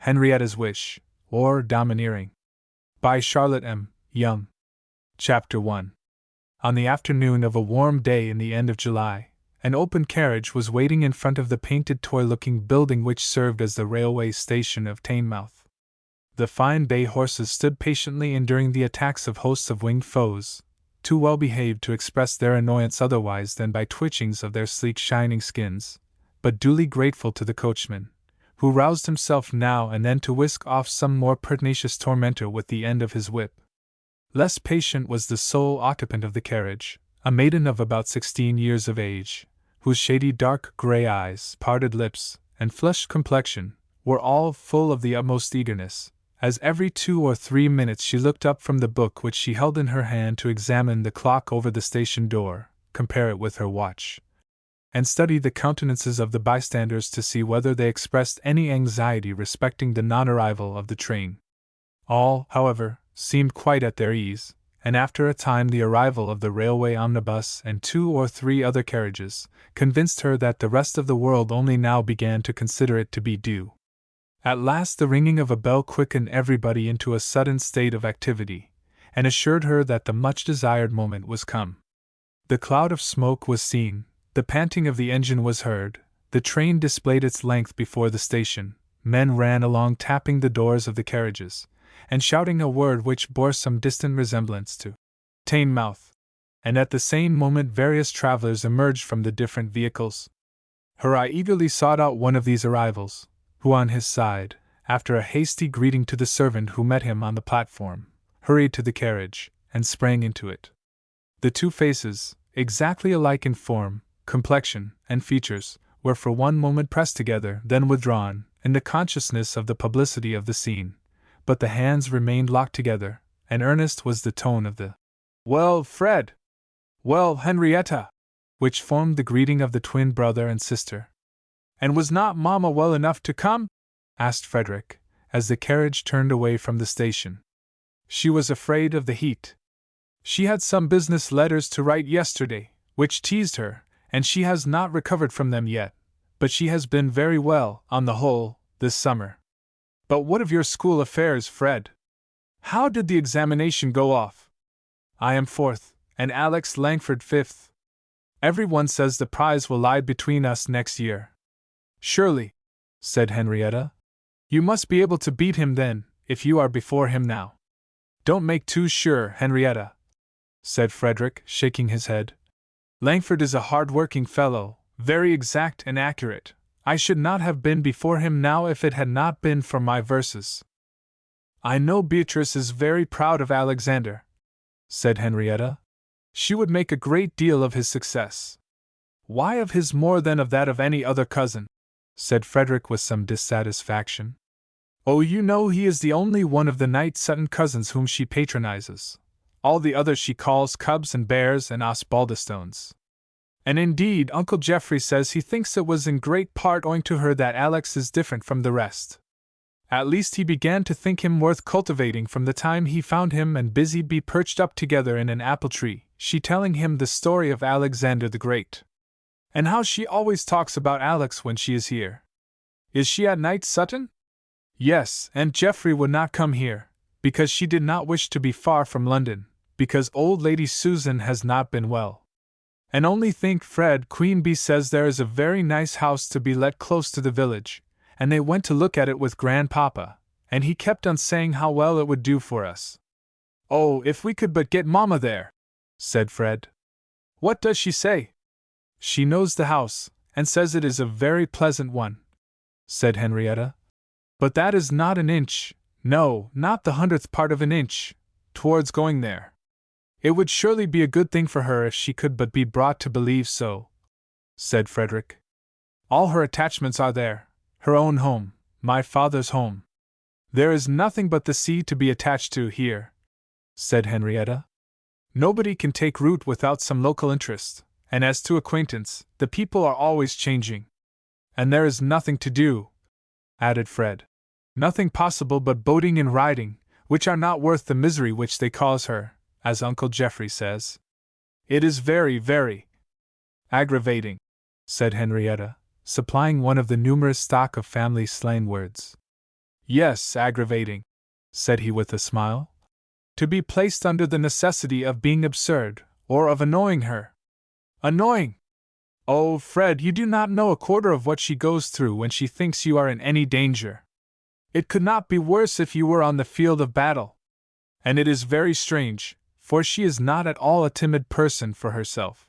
Henrietta's Wish, or Domineering. By Charlotte M. Yonge. Chapter 1. On the afternoon of a warm day in the end of July, an open carriage was waiting in front of the painted toy-looking building which served as the railway station of Teignmouth. The fine bay horses stood patiently enduring the attacks of hosts of winged foes, too well behaved to express their annoyance otherwise than by twitchings of their sleek shining skins, but duly grateful to the coachman, who roused himself now and then to whisk off some more pertinacious tormentor with the end of his whip. Less patient was the sole occupant of the carriage, a maiden of about 16 years of age, whose shady dark grey eyes, parted lips, and flushed complexion were all full of the utmost eagerness, as every 2 or 3 minutes she looked up from the book which she held in her hand to examine the clock over the station door, compare it with her watch, and study the countenances of the bystanders to see whether they expressed any anxiety respecting the non-arrival of the train. All, however, seemed quite at their ease, and after a time the arrival of the railway omnibus and 2 or 3 other carriages convinced her that the rest of the world only now began to consider it to be due. At last the ringing of a bell quickened everybody into a sudden state of activity, and assured her that the much-desired moment was come. The cloud of smoke was seen, the panting of the engine was heard, the train displayed its length before the station, men ran along tapping the doors of the carriages, and shouting a word which bore some distant resemblance to Teignmouth, and at the same moment various travellers emerged from the different vehicles. Her eye eagerly sought out one of these arrivals, who on his side, after a hasty greeting to the servant who met him on the platform, hurried to the carriage, and sprang into it. The two faces, exactly alike in form, complexion, and features, were for one moment pressed together, then withdrawn, in the consciousness of the publicity of the scene, but the hands remained locked together, and earnest was the tone of the "Well, Fred!" "Well, Henrietta!" which formed the greeting of the twin brother and sister. "And was not Mamma well enough to come?" asked Frederick, as the carriage turned away from the station. "She was afraid of the heat. She had some business letters to write yesterday, which teased her, and she has not recovered from them yet, but she has been very well, on the whole, this summer. But what of your school affairs, Fred? How did the examination go off? I am 4th, and Alex Langford 5th. Every one says the prize will lie between us next year." "Surely," said Henrietta. "You must be able to beat him then, if you are before him now." "Don't make too sure, Henrietta," said Frederick, shaking his head. "Langford is a hard-working fellow, very exact and accurate. I should not have been before him now if it had not been for my verses." "I know Beatrice is very proud of Alexander," said Henrietta. "She would make a great deal of his success." "Why of his more than of that of any other cousin?" said Frederick with some dissatisfaction. "Oh, you know he is the only one of the Knight Sutton cousins whom she patronizes. All the others she calls cubs and bears and Osbaldistones. And indeed Uncle Geoffrey says he thinks it was in great part owing to her that Alex is different from the rest. At least he began to think him worth cultivating from the time he found him and Busy Bee perched up together in an apple tree, she telling him the story of Alexander the Great. And how she always talks about Alex when she is here. Is she at Knight Sutton?" "Yes, Aunt Geoffrey would not come here, because she did not wish to be far from London, because old Lady Susan has not been well. And only think, Fred, Queen Bee says there is a very nice house to be let close to the village, and they went to look at it with Grandpapa, and he kept on saying how well it would do for us." "Oh, if we could but get Mamma there!" said Fred. "What does she say?" "She knows the house, and says it is a very pleasant one," said Henrietta. "But that is not an inch, no, not the 100th part of an inch, towards going there. It would surely be a good thing for her if she could but be brought to believe so," said Frederick. "All her attachments are there, her own home, my father's home. There is nothing but the sea to be attached to here," said Henrietta. "Nobody can take root without some local interest, and as to acquaintance, the people are always changing. And there is nothing to do," added Fred. "Nothing possible but boating and riding, which are not worth the misery which they cause her, as Uncle Geoffrey says. It is very, very aggravating," said Henrietta, supplying one of the numerous stock of family slang words. Yes, aggravating, said he with a smile. To be placed under the necessity of being absurd, or of annoying her. Annoying! Oh, Fred, you do not know a quarter of what she goes through when she thinks you are in any danger. It could not be worse if you were on the field of battle. And it is very strange, for she is not at all a timid person for herself.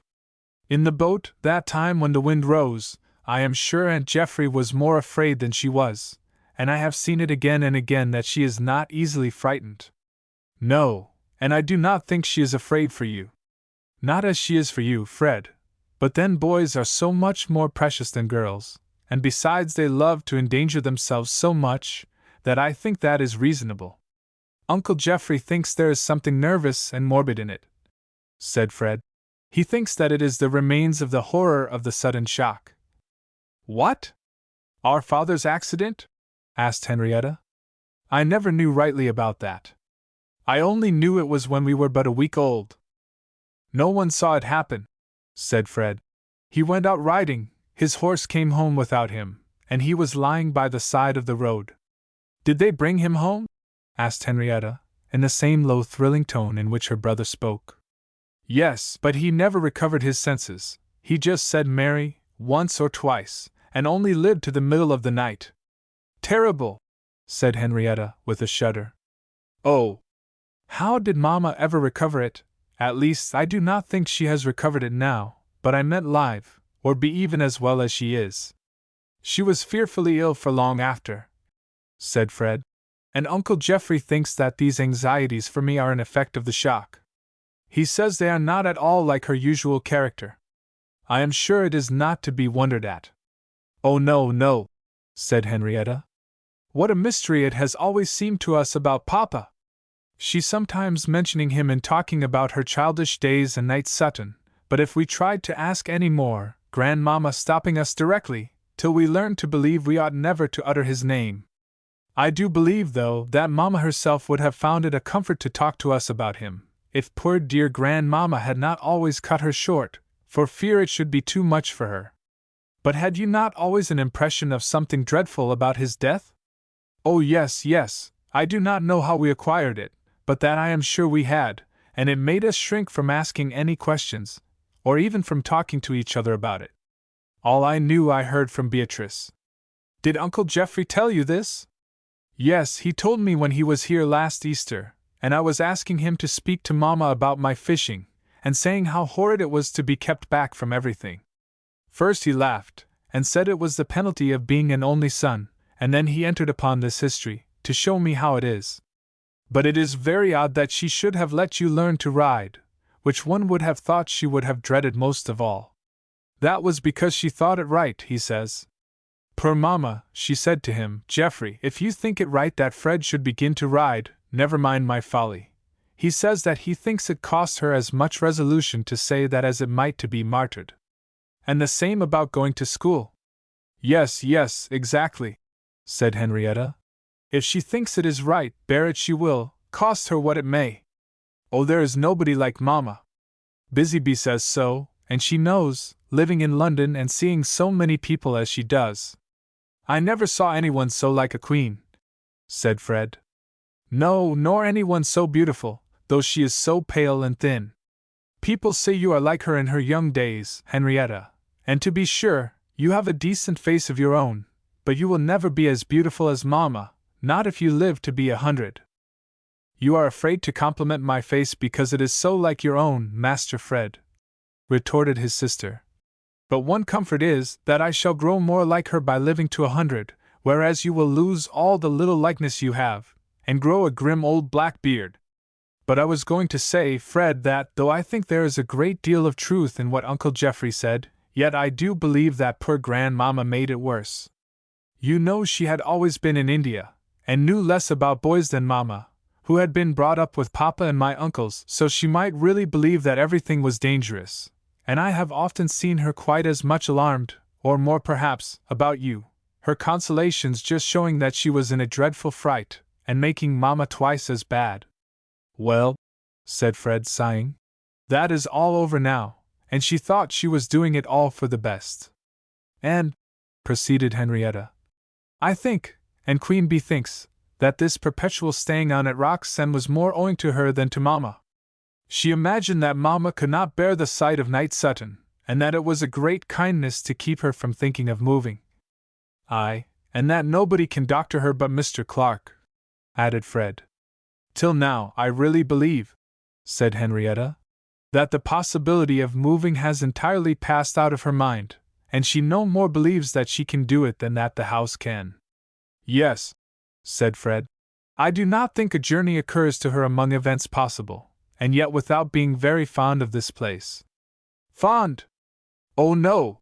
In the boat, that time when the wind rose, I am sure Aunt Geoffrey was more afraid than she was, and I have seen it again and again that she is not easily frightened. No, and I do not think she is afraid for you. Not as she is for you, Fred, but then boys are so much more precious than girls, and besides they love to endanger themselves so much, that I think that is reasonable. Uncle Geoffrey thinks there is something nervous and morbid in it, said Fred. He thinks that it is the remains of the horror of the sudden shock. What? Our father's accident? Asked Henrietta. I never knew rightly about that. I only knew it was when we were but a week old. No one saw it happen, said Fred. He went out riding, his horse came home without him, and he was lying by the side of the road. Did they bring him home? Asked Henrietta, in the same low, thrilling tone in which her brother spoke. Yes, but he never recovered his senses. He just said Mary, once or twice, and only lived to the middle of the night. Terrible, said Henrietta, with a shudder. Oh! How did Mamma ever recover it? At least, I do not think she has recovered it now, but I meant live, or be even as well as she is. She was fearfully ill for long after, said Fred, and Uncle Geoffrey thinks that these anxieties for me are an effect of the shock. He says they are not at all like her usual character. I am sure it is not to be wondered at. Oh, no, no, said Henrietta. What a mystery it has always seemed to us about Papa! She sometimes mentioning him in talking about her childish days and nights Sutton, but if we tried to ask any more, Grandmamma stopping us directly, till we learned to believe we ought never to utter his name. I do believe, though, that Mamma herself would have found it a comfort to talk to us about him, if poor dear Grandmamma had not always cut her short, for fear it should be too much for her. But had you not always an impression of something dreadful about his death? Oh, yes, yes, I do not know how we acquired it, but that I am sure we had, and it made us shrink from asking any questions, or even from talking to each other about it. All I knew I heard from Beatrice. Did Uncle Geoffrey tell you this? Yes, he told me when he was here last Easter, and I was asking him to speak to Mamma about my fishing, and saying how horrid it was to be kept back from everything. First he laughed, and said it was the penalty of being an only son, and then he entered upon this history, to show me how it is. But it is very odd that she should have let you learn to ride, which one would have thought she would have dreaded most of all. That was because she thought it right, he says. Poor Mamma, she said to him, Geoffrey, if you think it right that Fred should begin to ride, never mind my folly. He says that he thinks it costs her as much resolution to say that as it might to be martyred. And the same about going to school. Yes, yes, exactly, said Henrietta. If she thinks it is right, bear it she will, cost her what it may. Oh, there is nobody like Mamma. Busybee says so, and she knows, living in London and seeing so many people as she does. I never saw anyone so like a queen, said Fred. No, nor anyone so beautiful, though she is so pale and thin. People say you are like her in her young days, Henrietta, and to be sure, you have a decent face of your own, but you will never be as beautiful as Mamma, not if you live to be 100. You are afraid to compliment my face because it is so like your own, Master Fred, retorted his sister. But one comfort is that I shall grow more like her by living to 100, whereas you will lose all the little likeness you have, and grow a grim old black beard. But I was going to say, Fred, that, though I think there is a great deal of truth in what Uncle Geoffrey said, yet I do believe that poor Grandmamma made it worse. You know she had always been in India, and knew less about boys than Mamma, who had been brought up with Papa and my uncles, so she might really believe that everything was dangerous, and I have often seen her quite as much alarmed, or more perhaps, about you, her consolations just showing that she was in a dreadful fright, and making Mamma twice as bad. Well, said Fred, sighing, that is all over now, and she thought she was doing it all for the best. And, proceeded Henrietta, I think, and Queen Bee thinks, that this perpetual staying on at Roxen was more owing to her than to Mamma. She imagined that Mamma could not bear the sight of Night Sutton, and that it was a great kindness to keep her from thinking of moving. Aye, and that nobody can doctor her but Mr. Clark, added Fred. Till now, I really believe, said Henrietta, that the possibility of moving has entirely passed out of her mind, and she no more believes that she can do it than that the house can. Yes, said Fred. I do not think a journey occurs to her among events possible, and yet without being very fond of this place. Fond? Oh no!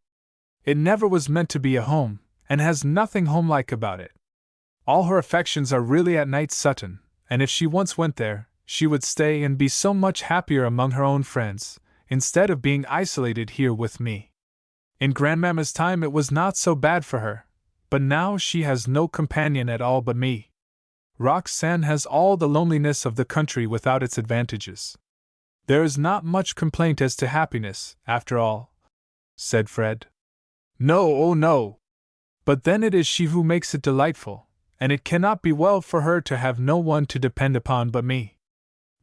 It never was meant to be a home, and has nothing homelike about it. All her affections are really at Night Sutton, and if she once went there, she would stay and be so much happier among her own friends, instead of being isolated here with me. In Grandmamma's time it was not so bad for her, but now she has no companion at all but me. Roxen has all the loneliness of the country without its advantages. There is not much complaint as to happiness, after all, said Fred. No, oh no! But then it is she who makes it delightful, and it cannot be well for her to have no one to depend upon but me.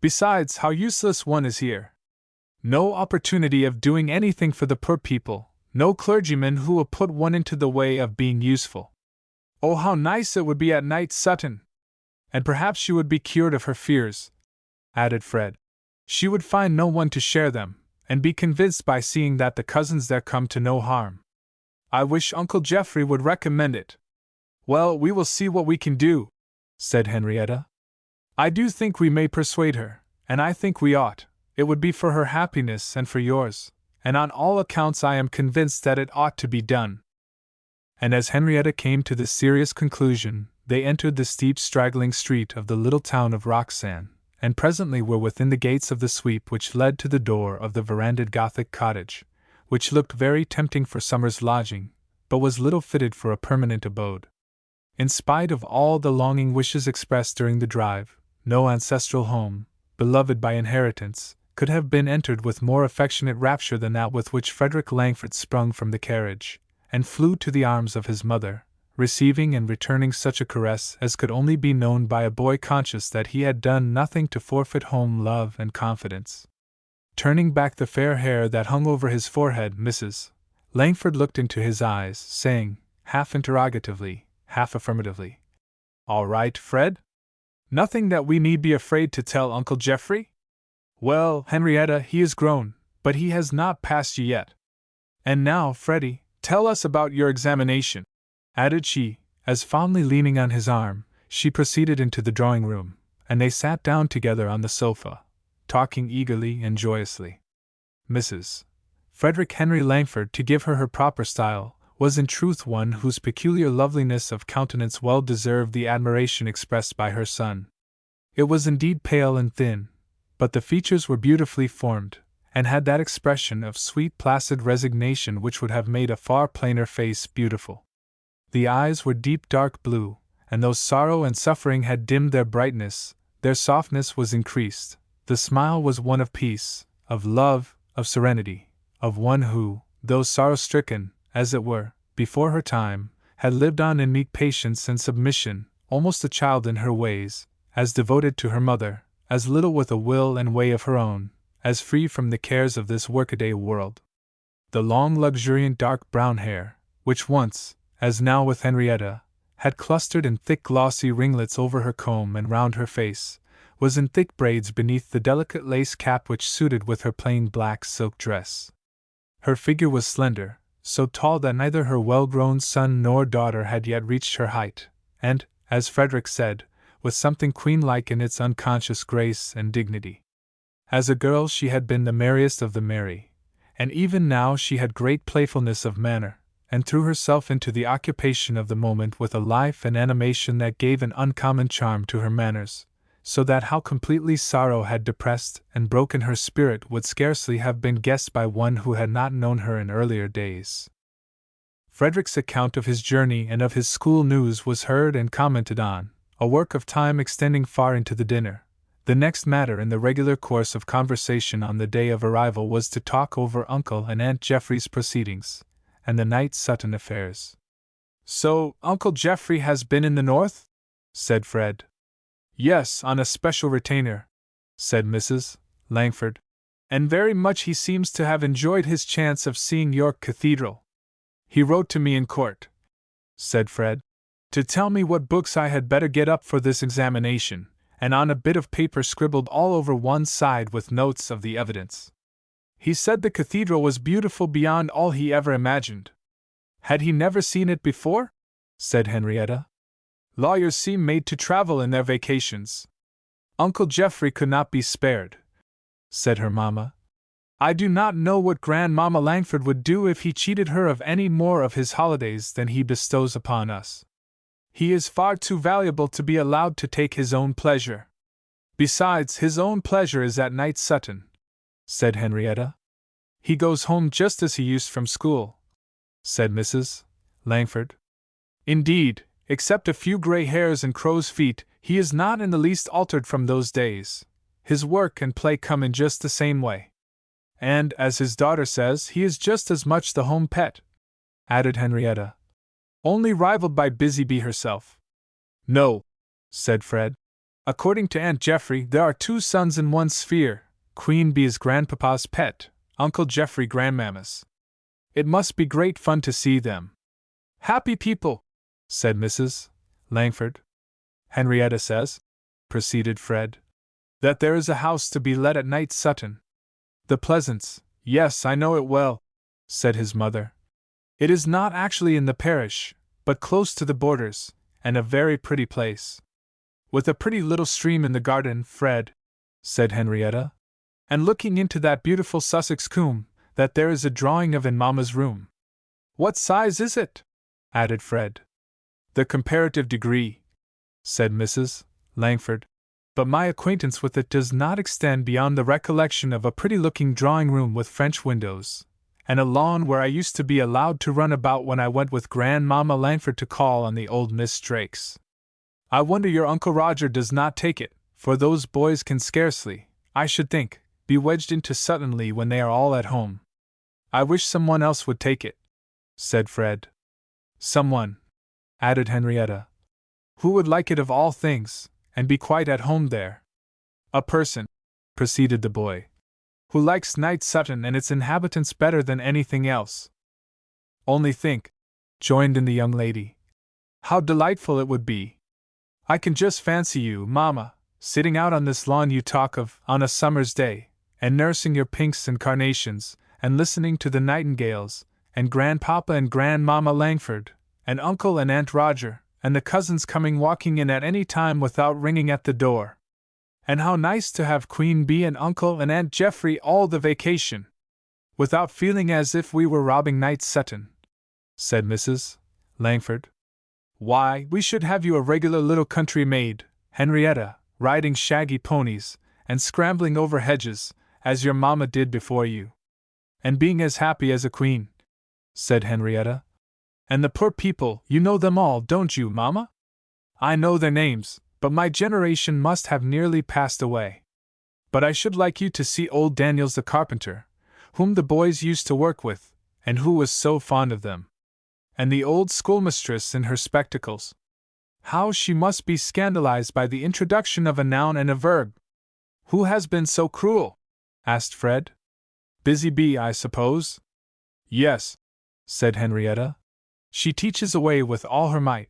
Besides, how useless one is here! No opportunity of doing anything for the poor people, no clergyman who will put one into the way of being useful. Oh, how nice it would be at Night Sutton! And perhaps she would be cured of her fears, added Fred. She would find no one to share them, and be convinced by seeing that the cousins there come to no harm. I wish Uncle Geoffrey would recommend it. Well, we will see what we can do, said Henrietta. I do think we may persuade her, and I think we ought. It would be for her happiness and for yours, and on all accounts I am convinced that it ought to be done. And as Henrietta came to this serious conclusion, they entered the steep straggling street of the little town of Roxen, and presently were within the gates of the sweep which led to the door of the verandahed Gothic cottage, which looked very tempting for summer's lodging, but was little fitted for a permanent abode. In spite of all the longing wishes expressed during the drive, no ancestral home, beloved by inheritance, could have been entered with more affectionate rapture than that with which Frederick Langford sprung from the carriage, and flew to the arms of his mother, receiving and returning such a caress as could only be known by a boy conscious that he had done nothing to forfeit home love and confidence. Turning back the fair hair that hung over his forehead, Mrs. Langford looked into his eyes, saying, half interrogatively, half affirmatively, "All right, Fred? Nothing that we need be afraid to tell Uncle Geoffrey? Well, Henrietta, he is grown, but he has not passed you yet. And now, Freddie, tell us about your examination," added she, as fondly leaning on his arm, she proceeded into the drawing-room, and they sat down together on the sofa, talking eagerly and joyously. Mrs. Frederick Henry Langford, to give her proper style, was in truth one whose peculiar loveliness of countenance well deserved the admiration expressed by her son. It was indeed pale and thin, but the features were beautifully formed, and had that expression of sweet placid resignation which would have made a far plainer face beautiful. The eyes were deep dark blue, and though sorrow and suffering had dimmed their brightness, their softness was increased. The smile was one of peace, of love, of serenity, of one who, though sorrow-stricken, as it were, before her time, had lived on in meek patience and submission, almost a child in her ways, as devoted to her mother, as little with a will and way of her own, as free from the cares of this workaday world. The long luxuriant dark brown hair, which once, as now with Henrietta, had clustered in thick glossy ringlets over her comb and round her face, was in thick braids beneath the delicate lace cap which suited with her plain black silk dress. Her figure was slender, so tall that neither her well-grown son nor daughter had yet reached her height, and, as Frederick said, with something queen-like in its unconscious grace and dignity. As a girl she had been the merriest of the merry, and even now she had great playfulness of manner, and threw herself into the occupation of the moment with a life and animation that gave an uncommon charm to her manners, so that how completely sorrow had depressed and broken her spirit would scarcely have been guessed by one who had not known her in earlier days. Frederick's account of his journey and of his school news was heard and commented on, a work of time extending far into the dinner. The next matter in the regular course of conversation on the day of arrival was to talk over Uncle and Aunt Geoffrey's proceedings, and the Night Sutton affairs. "So, Uncle Geoffrey has been in the north?" said Fred. Yes, on a special retainer, said Mrs. Langford. And very much he seems to have enjoyed his chance of seeing York Cathedral. He wrote to me in court, said Fred, to tell me what books I had better get up for this examination, and on a bit of paper scribbled all over one side with notes of the evidence. He said the cathedral was beautiful beyond all he ever imagined. Had he never seen it before? Said Henrietta. Lawyers seem made to travel in their vacations. Uncle Geoffrey could not be spared, said her mamma. I do not know what Grandmamma Langford would do if he cheated her of any more of his holidays than he bestows upon us. He is far too valuable to be allowed to take his own pleasure. Besides, his own pleasure is at Night Sutton, said Henrietta. He goes home just as he used from school, said Mrs. Langford. Indeed, except a few gray hairs and crow's feet, he is not in the least altered from those days. His work and play come in just the same way. And, as his daughter says, he is just as much the home pet, added Henrietta. Only rivaled by Busy Bee herself. No, said Fred. According to Aunt Geoffrey, there are two sons in one sphere. Queen Bee is Grandpapa's pet, Uncle Geoffrey Grandmamma's. It must be great fun to see them. Happy people, said Mrs. Langford. Henrietta says, proceeded Fred, that there is a house to be let at Night Sutton. The Pleasance, yes, I know it well, said his mother. It is not actually in the parish, but close to the borders, and a very pretty place. With a pretty little stream in the garden, Fred, said Henrietta, and looking into that beautiful Sussex combe, that there is a drawing of in Mamma's room. What size is it? Added Fred. The comparative degree, said Mrs. Langford, but my acquaintance with it does not extend beyond the recollection of a pretty-looking drawing-room with French windows, and a lawn where I used to be allowed to run about when I went with Grandmamma Langford to call on the old Miss Drakes. I wonder your Uncle Roger does not take it, for those boys can scarcely, I should think, be wedged into Suttonley when they are all at home. I wish someone else would take it, said Fred. Someone, added Henrietta, who would like it of all things, and be quite at home there. A person, proceeded the boy, who likes Night Sutton and its inhabitants better than anything else. Only think, joined in the young lady, how delightful it would be. I can just fancy you, Mamma, sitting out on this lawn you talk of, on a summer's day, and nursing your pinks and carnations, and listening to the nightingales, and Grandpapa and Grandmamma Langford, and Uncle and Aunt Roger, and the cousins coming walking in at any time without ringing at the door. And how nice to have Queen Bee and Uncle and Aunt Geoffrey all the vacation, without feeling as if we were robbing Night Sutton, said Mrs. Langford. Why, we should have you a regular little country maid, Henrietta, riding shaggy ponies, and scrambling over hedges, as your mamma did before you. And being as happy as a queen, said Henrietta. And the poor people, you know them all, don't you, Mamma? I know their names, but my generation must have nearly passed away. But I should like you to see old Daniels the carpenter, whom the boys used to work with, and who was so fond of them. And the old schoolmistress in her spectacles. How she must be scandalized by the introduction of a noun and a verb. Who has been so cruel? Asked Fred. Busy Bee, I suppose? Yes, said Henrietta. She teaches away with all her might,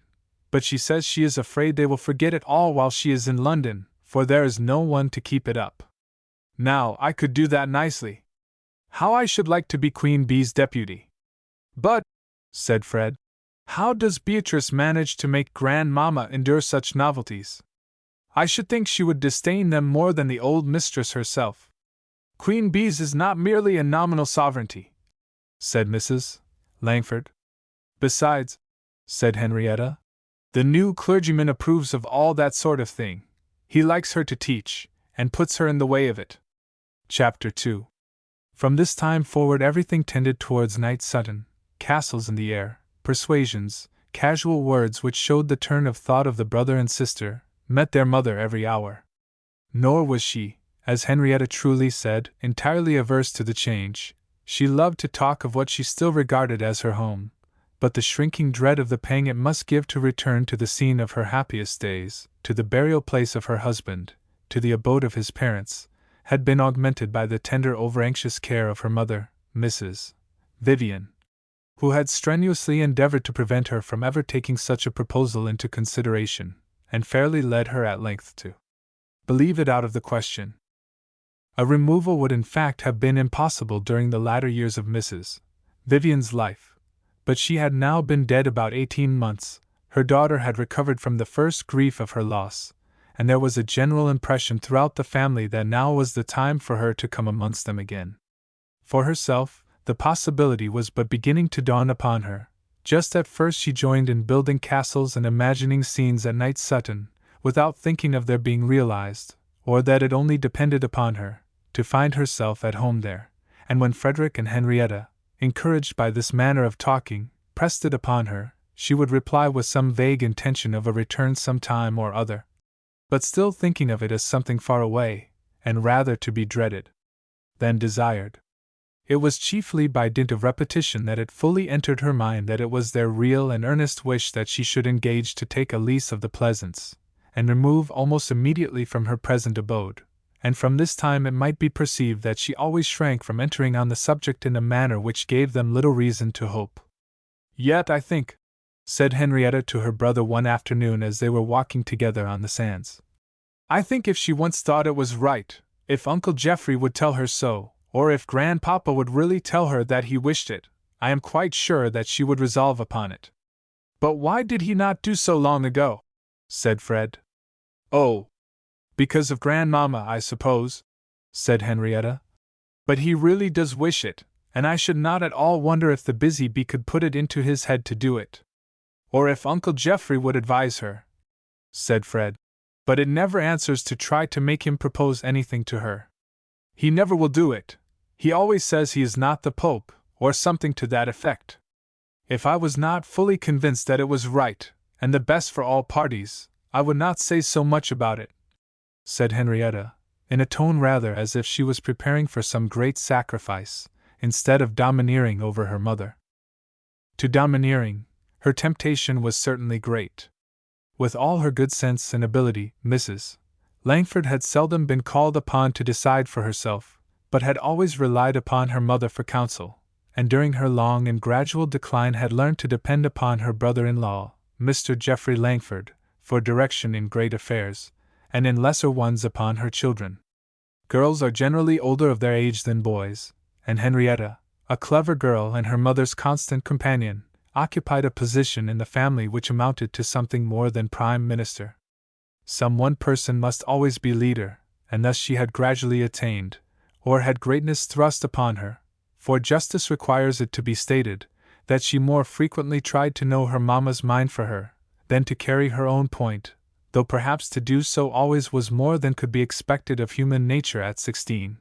but she says she is afraid they will forget it all while she is in London, for there is no one to keep it up. Now, I could do that nicely. How I should like to be Queen Bee's deputy. But, said Fred, how does Beatrice manage to make Grandmamma endure such novelties? I should think she would disdain them more than the old mistress herself. Queen Bee's is not merely a nominal sovereignty, said Mrs. Langford. Besides, said Henrietta, the new clergyman approves of all that sort of thing. He likes her to teach, and puts her in the way of it. Chapter 2. From this time forward everything tended towards Night Sutton, castles in the air, persuasions, casual words which showed the turn of thought of the brother and sister, met their mother every hour. Nor was she, as Henrietta truly said, entirely averse to the change. She loved to talk of what she still regarded as her home, but the shrinking dread of the pang it must give to return to the scene of her happiest days, to the burial place of her husband, to the abode of his parents, had been augmented by the tender over-anxious care of her mother, Mrs. Vivian, who had strenuously endeavored to prevent her from ever taking such a proposal into consideration, and fairly led her at length to believe it out of the question. A removal would in fact have been impossible during the latter years of Mrs. Vivian's life, but she had now been dead about 18 months, her daughter had recovered from the first grief of her loss, and there was a general impression throughout the family that now was the time for her to come amongst them again. For herself, the possibility was but beginning to dawn upon her. Just at first she joined in building castles and imagining scenes at Night Sutton, without thinking of their being realized, or that it only depended upon her to find herself at home there, and when Frederick and Henrietta, encouraged by this manner of talking, pressed it upon her, she would reply with some vague intention of a return some time or other, but still thinking of it as something far away, and rather to be dreaded than desired. It was chiefly by dint of repetition that it fully entered her mind that it was their real and earnest wish that she should engage to take a lease of the Pleasance, and remove almost immediately from her present abode, and from this time it might be perceived that she always shrank from entering on the subject in a manner which gave them little reason to hope. "Yet I think," said Henrietta to her brother one afternoon as they were walking together on the sands, "I think if she once thought it was right, if Uncle Geoffrey would tell her so, or if Grandpapa would really tell her that he wished it, I am quite sure that she would resolve upon it." "But why did he not do so long ago?" said Fred. "Oh, because of Grandmamma, I suppose," said Henrietta. "But he really does wish it, and I should not at all wonder if the busy bee could put it into his head to do it. Or if Uncle Geoffrey would advise her," said Fred. "But it never answers to try to make him propose anything to her. He never will do it. He always says he is not the Pope, or something to that effect. If I was not fully convinced that it was right, and the best for all parties, I would not say so much about it," said Henrietta, in a tone rather as if she was preparing for some great sacrifice, instead of domineering over her mother. To domineering, her temptation was certainly great. With all her good sense and ability, Mrs. Langford had seldom been called upon to decide for herself, but had always relied upon her mother for counsel, and during her long and gradual decline had learned to depend upon her brother-in-law, Mr. Geoffrey Langford, for direction in great affairs, and in lesser ones upon her children. Girls are generally older of their age than boys, and Henrietta, a clever girl and her mother's constant companion, occupied a position in the family which amounted to something more than prime minister. Some one person must always be leader, and thus she had gradually attained, or had greatness thrust upon her, for justice requires it to be stated, that she more frequently tried to know her mamma's mind for her, than to carry her own point, though perhaps to do so always was more than could be expected of human nature at 16.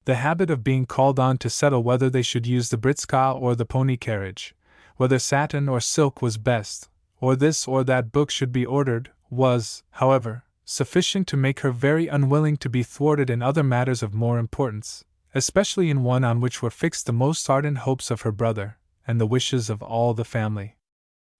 The habit of being called on to settle whether they should use the britska or the pony carriage, whether satin or silk was best, or this or that book should be ordered, was, however, sufficient to make her very unwilling to be thwarted in other matters of more importance, especially in one on which were fixed the most ardent hopes of her brother, and the wishes of all the family.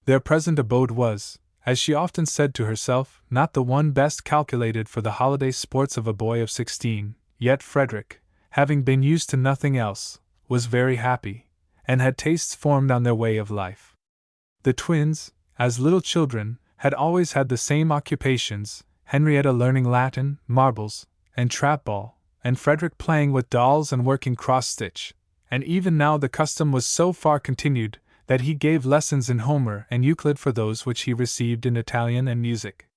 Their present abode was, as she often said to herself, not the one best calculated for the holiday sports of a boy of 16, yet Frederick, having been used to nothing else, was very happy, and had tastes formed on their way of life. The twins, as little children, had always had the same occupations, Henrietta learning Latin, marbles, and trap ball, and Frederick playing with dolls and working cross-stitch, and even now the custom was so far continued that he gave lessons in Homer and Euclid for those which he received in Italian and music.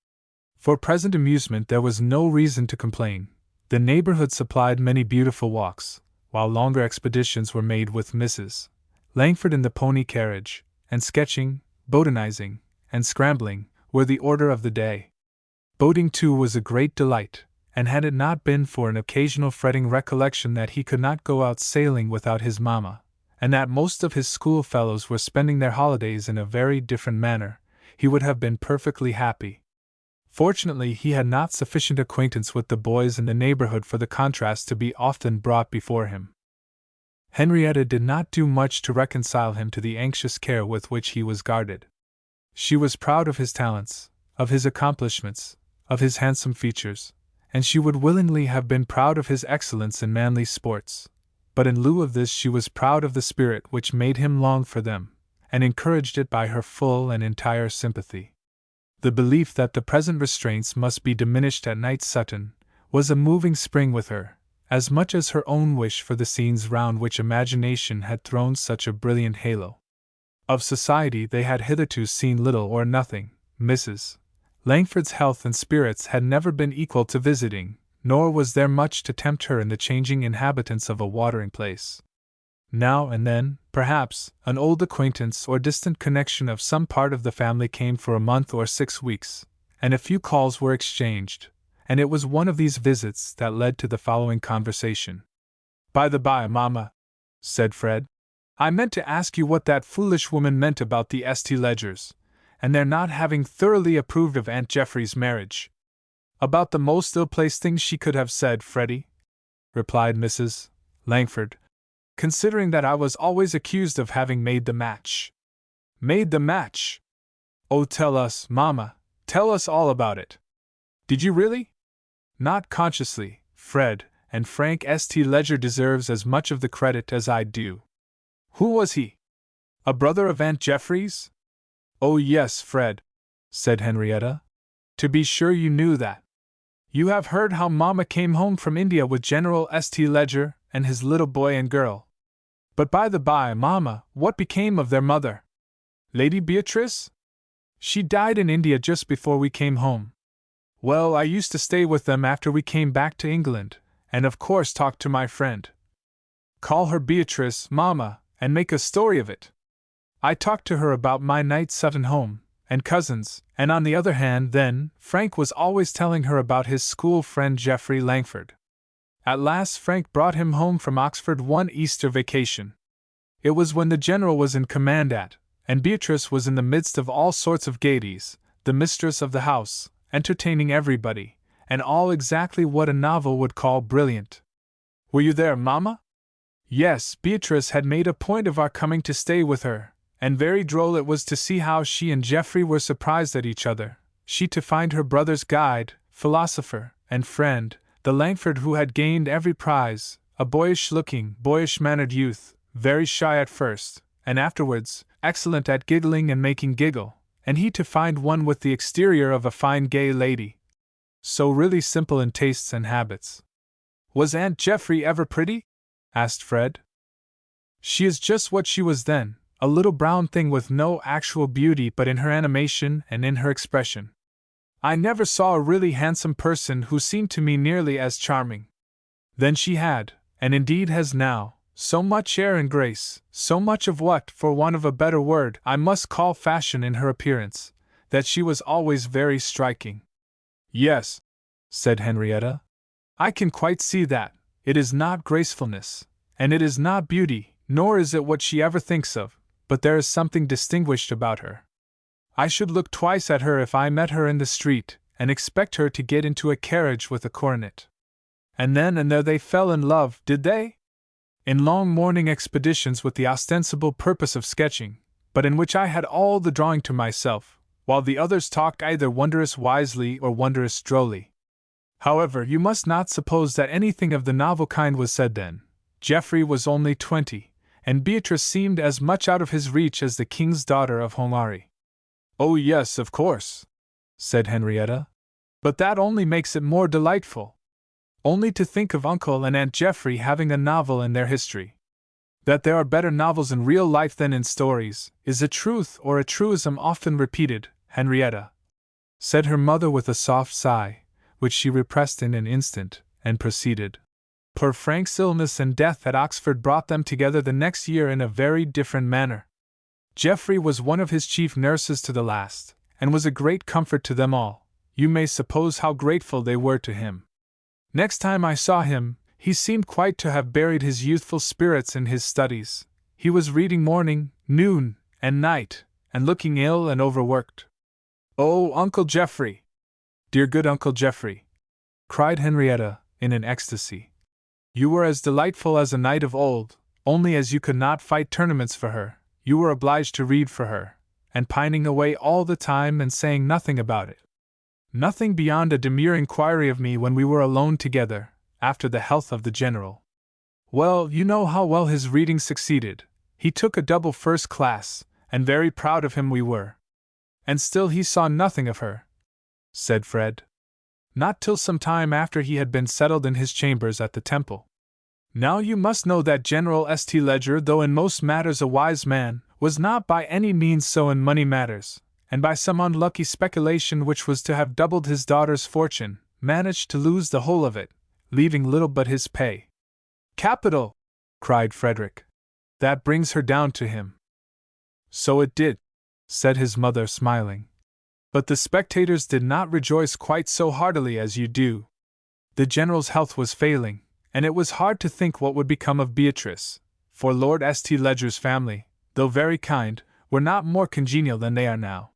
For present amusement there was no reason to complain. The neighborhood supplied many beautiful walks, while longer expeditions were made with Mrs. Langford in the pony carriage, and sketching, botanizing, and scrambling were the order of the day. Boating too was a great delight, and had it not been for an occasional fretting recollection that he could not go out sailing without his mamma, and that most of his schoolfellows were spending their holidays in a very different manner, he would have been perfectly happy. Fortunately he had not sufficient acquaintance with the boys in the neighborhood for the contrast to be often brought before him. Henrietta did not do much to reconcile him to the anxious care with which he was guarded. She was proud of his talents, of his accomplishments, of his handsome features, and she would willingly have been proud of his excellence in manly sports, but in lieu of this she was proud of the spirit which made him long for them, and encouraged it by her full and entire sympathy. The belief that the present restraints must be diminished at Night Sutton was a moving spring with her, as much as her own wish for the scenes round which imagination had thrown such a brilliant halo. Of society they had hitherto seen little or nothing. Mrs. Langford's health and spirits had never been equal to visiting, nor was there much to tempt her in the changing inhabitants of a watering place. Now and then, perhaps, an old acquaintance or distant connection of some part of the family came for a month or 6 weeks, and a few calls were exchanged, and it was one of these visits that led to the following conversation. "By the by, Mamma," said Fred, "I meant to ask you what that foolish woman meant about the St. Ledgers, and their not having thoroughly approved of Aunt Jeffrey's marriage." "About the most ill-placed thing she could have said, Freddie," replied Mrs. Langford, "considering that I was always accused of having made the match." "Made the match? Oh, tell us, Mamma, tell us all about it. Did you really?" "Not consciously, Fred, and Frank St. Ledger deserves as much of the credit as I do." "Who was he? A brother of Aunt Jeffrey's?" "Oh yes, Fred," said Henrietta. "To be sure you knew that. You have heard how Mamma came home from India with General St. Ledger and his little boy and girl. But by the by, Mamma, what became of their mother? Lady Beatrice? She died in India just before we came home. Well, I used to stay with them after we came back to England, and of course talk to my friend. Call her Beatrice, Mamma, and make a story of it. I talked to her about my Night Sutton home, and cousins, and on the other hand then, Frank was always telling her about his school friend Geoffrey Langford. At last Frank brought him home from Oxford one Easter vacation. It was when the General was in command and Beatrice was in the midst of all sorts of gaieties, the mistress of the house, entertaining everybody, and all exactly what a novel would call brilliant. Were you there, Mamma?" "Yes, Beatrice had made a point of our coming to stay with her, and very droll it was to see how she and Geoffrey were surprised at each other, she to find her brother's guide, philosopher, and friend, the Langford who had gained every prize, a boyish-looking, boyish-mannered youth, very shy at first, and afterwards, excellent at giggling and making giggle, and he to find one with the exterior of a fine gay lady. So really simple in tastes and habits." "Was Aunt Jeffrey ever pretty?" asked Fred. "She is just what she was then, a little brown thing with no actual beauty but in her animation and in her expression. I never saw a really handsome person who seemed to me nearly as charming. Then she had, and indeed has now, so much air and grace, so much of what, for want of a better word, I must call fashion in her appearance, that she was always very striking." "Yes," said Henrietta, "I can quite see that. It is not gracefulness, and it is not beauty, nor is it what she ever thinks of, but there is something distinguished about her. I should look twice at her if I met her in the street, and expect her to get into a carriage with a coronet." And then and there they fell in love, did they? In long morning expeditions with the ostensible purpose of sketching, but in which I had all the drawing to myself, while the others talked either wondrous wisely or wondrous drolly. However, you must not suppose that anything of the novel kind was said then. Geoffrey was only 20, and Beatrice seemed as much out of his reach as the king's daughter of Homari. "Oh yes, of course," said Henrietta. "But that only makes it more delightful. Only to think of Uncle and Aunt Jeffrey having a novel in their history. That there are better novels in real life than in stories, is a truth or a truism often repeated, Henrietta," said her mother with a soft sigh, which she repressed in an instant, and proceeded. "Poor Frank's illness and death at Oxford brought them together the next year in a very different manner. Geoffrey was one of his chief nurses to the last, and was a great comfort to them all. You may suppose how grateful they were to him. Next time I saw him, he seemed quite to have buried his youthful spirits in his studies. He was reading morning, noon, and night, and looking ill and overworked." "Oh, Uncle Geoffrey! Dear good Uncle Geoffrey!" cried Henrietta, in an ecstasy. "You were as delightful as a knight of old, only as you could not fight tournaments for her, you were obliged to read for her, and pining away all the time and saying nothing about it. Nothing beyond a demure inquiry of me when we were alone together, after the health of the general. Well, you know how well his reading succeeded. He took a double first class, and very proud of him we were. And still he saw nothing of her, said Fred. Not till some time after he had been settled in his chambers at the Temple. Now you must know that General St. Leger, though in most matters a wise man, was not by any means so in money matters, and by some unlucky speculation which was to have doubled his daughter's fortune, managed to lose the whole of it, leaving little but his pay. Capital! Cried Frederick. That brings her down to him. So it did, said his mother, smiling. But the spectators did not rejoice quite so heartily as you do. The general's health was failing, and it was hard to think what would become of Beatrice, for Lord St. Leger's family, though very kind, were not more congenial than they are now.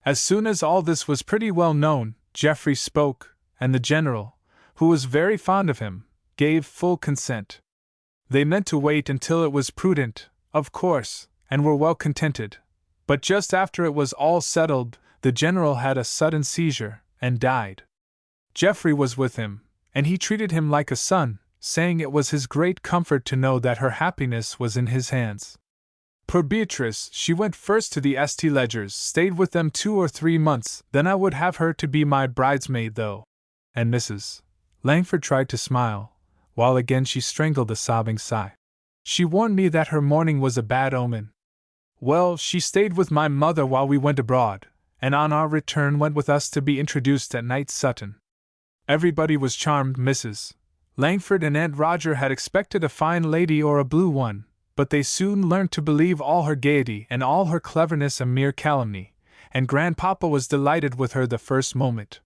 As soon as all this was pretty well known, Geoffrey spoke, and the general, who was very fond of him, gave full consent. They meant to wait until it was prudent, of course, and were well contented. But just after it was all settled, the general had a sudden seizure, and died. Geoffrey was with him, and he treated him like a son, saying it was his great comfort to know that her happiness was in his hands. Poor Beatrice, she went first to the St. Legers, stayed with them 2 or 3 months, then I would have her to be my bridesmaid though. And Mrs. Langford tried to smile, while again she strangled a sobbing sigh. She warned me that her mourning was a bad omen. Well, she stayed with my mother while we went abroad, and on our return went with us to be introduced at Night Sutton. Everybody was charmed. Mrs. Langford and Aunt Roger had expected a fine lady or a blue one, but they soon learned to believe all her gaiety and all her cleverness a mere calumny, and Grandpapa was delighted with her the first moment.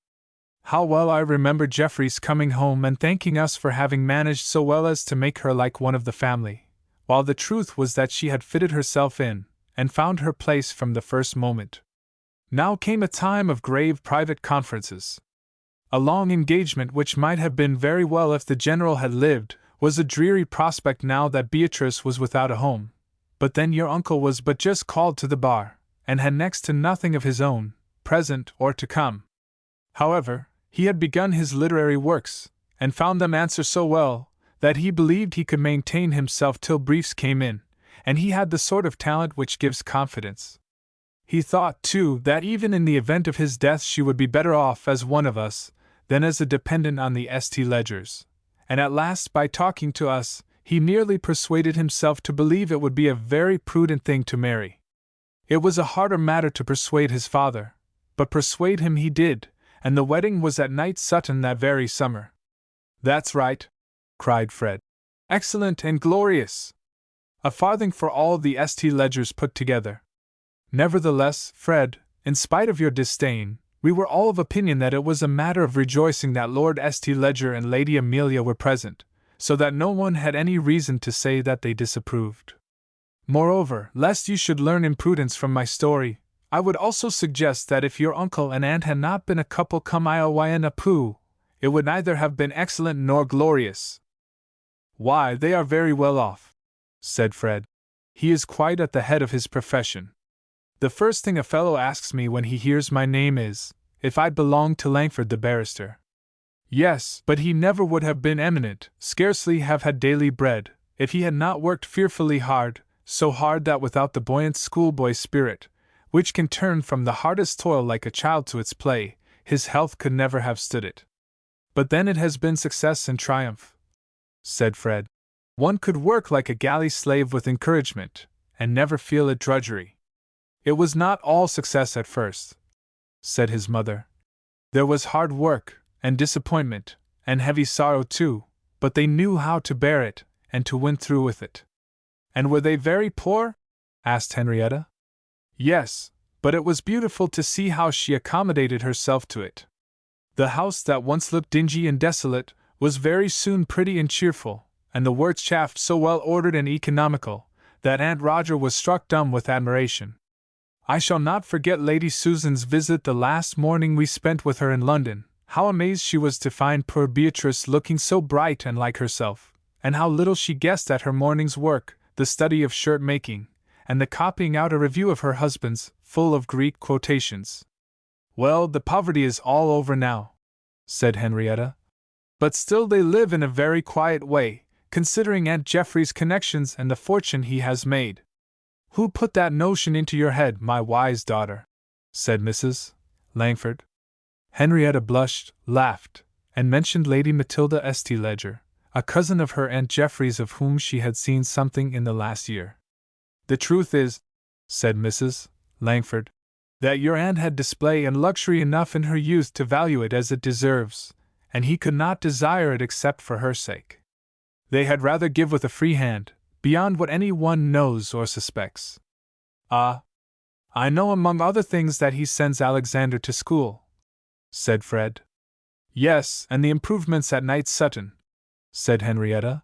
How well I remember Geoffrey's coming home and thanking us for having managed so well as to make her like one of the family, while the truth was that she had fitted herself in, and found her place from the first moment. Now came a time of grave private conferences. A long engagement, which might have been very well if the general had lived, was a dreary prospect now that Beatrice was without a home. But then your uncle was but just called to the bar, and had next to nothing of his own, present or to come. However, he had begun his literary works, and found them answer so well, that he believed he could maintain himself till briefs came in, and he had the sort of talent which gives confidence. He thought, too, that even in the event of his death she would be better off as one of us, than as a dependent on the St. Legers, and at last by talking to us, he nearly persuaded himself to believe it would be a very prudent thing to marry. It was a harder matter to persuade his father, but persuade him he did, and the wedding was at Night Sutton that very summer. That's right, cried Fred. Excellent and glorious! A farthing for all the St. Legers put together. Nevertheless, Fred, in spite of your disdain, we were all of opinion that it was a matter of rejoicing that Lord St. Leger and Lady Amelia were present, so that no one had any reason to say that they disapproved. Moreover, lest you should learn imprudence from my story, I would also suggest that if your uncle and aunt had not been a couple cum Iowayapu, it would neither have been excellent nor glorious. Why, they are very well off, said Fred. He is quite at the head of his profession. The first thing a fellow asks me when he hears my name is, if I belong to Langford the barrister. Yes, but he never would have been eminent, scarcely have had daily bread, if he had not worked fearfully hard, so hard that without the buoyant schoolboy spirit, which can turn from the hardest toil like a child to its play, his health could never have stood it. But then it has been success and triumph, said Fred. One could work like a galley slave with encouragement, and never feel it drudgery. It was not all success at first, said his mother. There was hard work, and disappointment, and heavy sorrow too, but they knew how to bear it, and to win through with it. And were they very poor? Asked Henrietta. Yes, but it was beautiful to see how she accommodated herself to it. The house that once looked dingy and desolate was very soon pretty and cheerful, and the workshop so well ordered and economical, that Aunt Roger was struck dumb with admiration. I shall not forget Lady Susan's visit the last morning we spent with her in London, how amazed she was to find poor Beatrice looking so bright and like herself, and how little she guessed at her morning's work, the study of shirt-making, and the copying out a review of her husband's, full of Greek quotations. "Well, the poverty is all over now," said Henrietta. "But still they live in a very quiet way, considering Aunt Geoffrey's connections and the fortune he has made." "Who put that notion into your head, my wise daughter?" said Mrs. Langford. Henrietta blushed, laughed, and mentioned Lady Matilda St. Ledger, a cousin of her Aunt Geoffrey's of whom she had seen something in the last year. "The truth is," said Mrs. Langford, "that your aunt had display and luxury enough in her youth to value it as it deserves, and he could not desire it except for her sake. They had rather give with a free hand, beyond what any one knows or suspects." "Ah, I know among other things that he sends Alexander to school," said Fred. "Yes, and the improvements at Night Sutton," said Henrietta.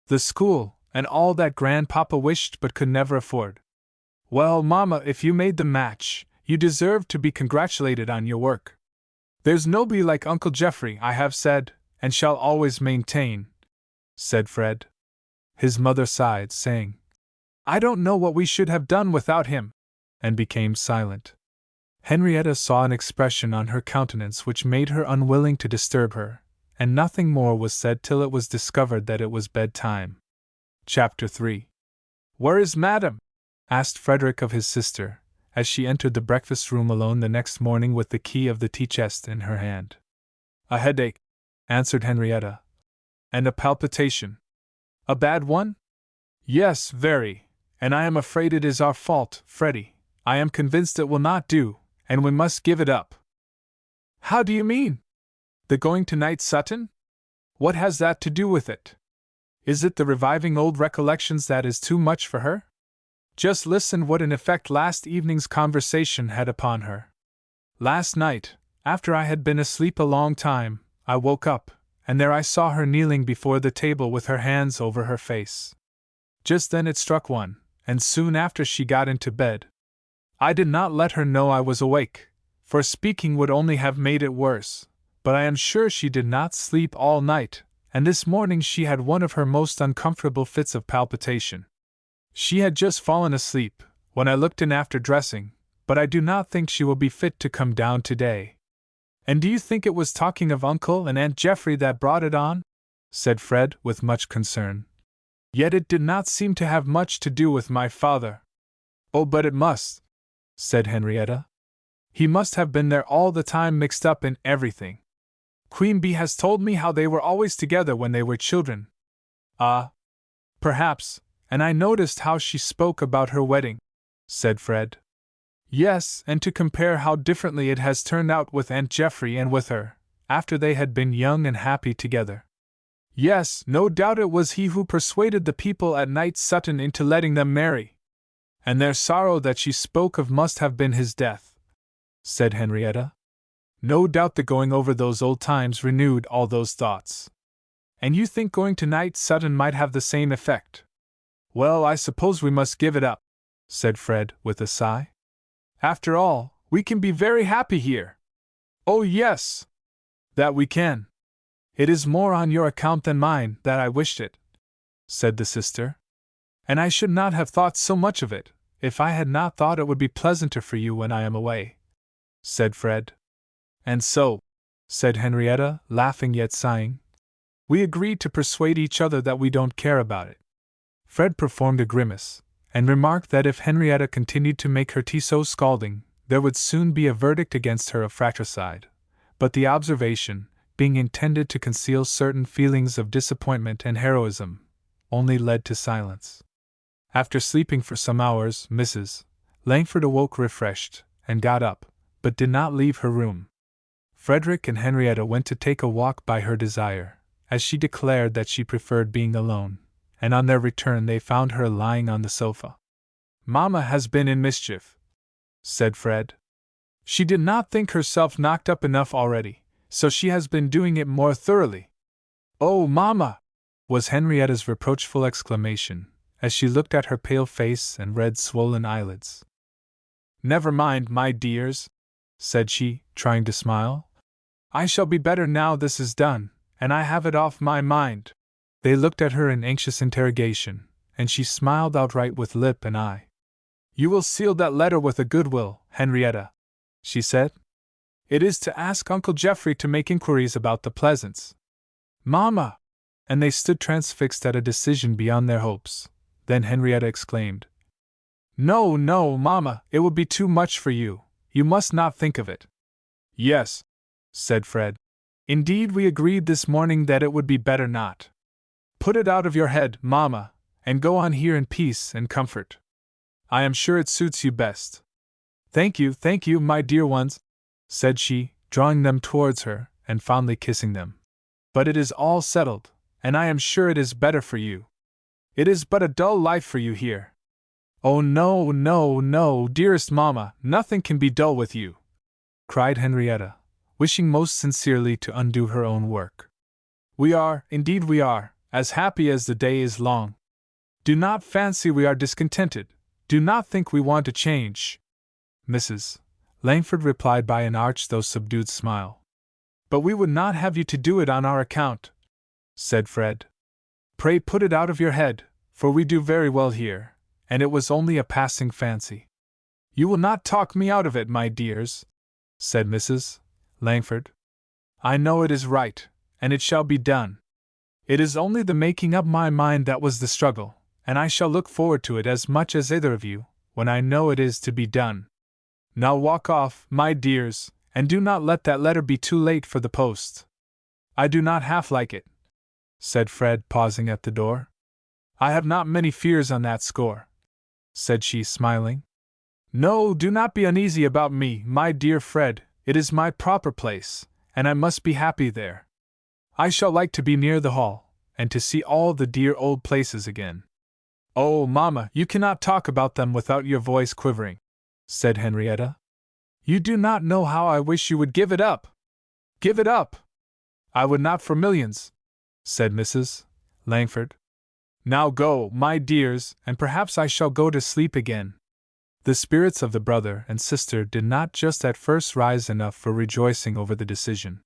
"The school, and all that grandpapa wished but could never afford. Well, Mamma, if you made the match, you deserve to be congratulated on your work. There's nobody like Uncle Geoffrey, I have said, and shall always maintain," said Fred. His mother sighed, saying, "I don't know what we should have done without him," and became silent. Henrietta saw an expression on her countenance which made her unwilling to disturb her, and nothing more was said till it was discovered that it was bedtime. Chapter 3. "Where is Madam?" asked Frederick of his sister, as she entered the breakfast room alone the next morning with the key of the tea-chest in her hand. "A headache," answered Henrietta. "And a palpitation." "A bad one?" "Yes, very, and I am afraid it is our fault, Freddie. I am convinced it will not do, and we must give it up." "How do you mean? The going to Night Sutton? What has that to do with it? Is it the reviving old recollections that is too much for her? Just listen what an effect last evening's conversation had upon her. Last night, after I had been asleep a long time, I woke up, and there I saw her kneeling before the table with her hands over her face. Just then it struck one, and soon after she got into bed. I did not let her know I was awake, for speaking would only have made it worse, but I am sure she did not sleep all night, and this morning she had one of her most uncomfortable fits of palpitation. She had just fallen asleep, when I looked in after dressing, but I do not think she will be fit to come down today." "And do you think it was talking of Uncle and Aunt Geoffrey that brought it on?" said Fred with much concern. "Yet it did not seem to have much to do with my father." "Oh, but it must," said Henrietta. "He must have been there all the time mixed up in everything. Queen has told me how they were always together when they were children." "Ah, perhaps, and I noticed how she spoke about her wedding," said Fred. "Yes, and to compare how differently it has turned out with Aunt Geoffrey and with her, after they had been young and happy together. Yes, no doubt it was he who persuaded the people at Night Sutton into letting them marry. And their sorrow that she spoke of must have been his death," said Henrietta. "No doubt the going over those old times renewed all those thoughts. And you think going to Night Sutton might have the same effect?" "Well, I suppose we must give it up," said Fred, with a sigh. "After all, we can be very happy here." "Oh, yes, that we can. It is more on your account than mine that I wished it," said the sister. "And I should not have thought so much of it, if I had not thought it would be pleasanter for you when I am away," said Fred. "And so," said Henrietta, laughing yet sighing, "we agreed to persuade each other that we don't care about it." Fred performed a grimace, and remarked that if Henrietta continued to make her tea so scalding, there would soon be a verdict against her of fratricide, but the observation, being intended to conceal certain feelings of disappointment and heroism, only led to silence. After sleeping for some hours, Mrs. Langford awoke refreshed, and got up, but did not leave her room. Frederick and Henrietta went to take a walk by her desire, as she declared that she preferred being alone, and on their return they found her lying on the sofa. "Mamma has been in mischief," said Fred. "She did not think herself knocked up enough already, so she has been doing it more thoroughly." "Oh, Mamma!" was Henrietta's reproachful exclamation, as she looked at her pale face and red swollen eyelids. "Never mind, my dears," said she, trying to smile. "I shall be better now this is done, and I have it off my mind. They looked at her in anxious interrogation, and she smiled outright with lip and eye. "You will seal that letter with a good will, Henrietta," she said. "It is to ask Uncle Geoffrey to make inquiries about the Pleasants." "Mamma!" And they stood transfixed at a decision beyond their hopes. Then Henrietta exclaimed, "No, no, Mamma, it would be too much for you. You must not think of it." "Yes," said Fred. "Indeed, we agreed this morning that it would be better not. Put it out of your head, Mamma, and go on here in peace and comfort. I am sure it suits you best." Thank you, my dear ones," said she, drawing them towards her and fondly kissing them. "But it is all settled, and I am sure it is better for you. It is but a dull life for you here." "Oh, no, no, no, dearest Mamma, nothing can be dull with you," cried Henrietta, wishing most sincerely to undo her own work. "We are, indeed we are, as happy as the day is long. Do not fancy we are discontented, do not think we want a change." Mrs. Langford replied by an arch though subdued smile. "But we would not have you to do it on our account," said Fred. "Pray put it out of your head, for we do very well here, and it was only a passing fancy." "You will not talk me out of it, my dears," said Mrs. Langford. "I know it is right, and it shall be done. It is only the making up my mind that was the struggle, and I shall look forward to it as much as either of you, when I know it is to be done. Now walk off, my dears, and do not let that letter be too late for the post." "I do not half like it," said Fred, pausing at the door. "I have not many fears on that score," said she, smiling. "No, do not be uneasy about me, my dear Fred, it is my proper place, and I must be happy there. I shall like to be near the hall, and to see all the dear old places again." "Oh, Mamma, you cannot talk about them without your voice quivering," said Henrietta. "You do not know how I wish you would give it up." "Give it up! I would not for millions," said Mrs. Langford. "Now go, my dears, and perhaps I shall go to sleep again." The spirits of the brother and sister did not just at first rise enough for rejoicing over the decision.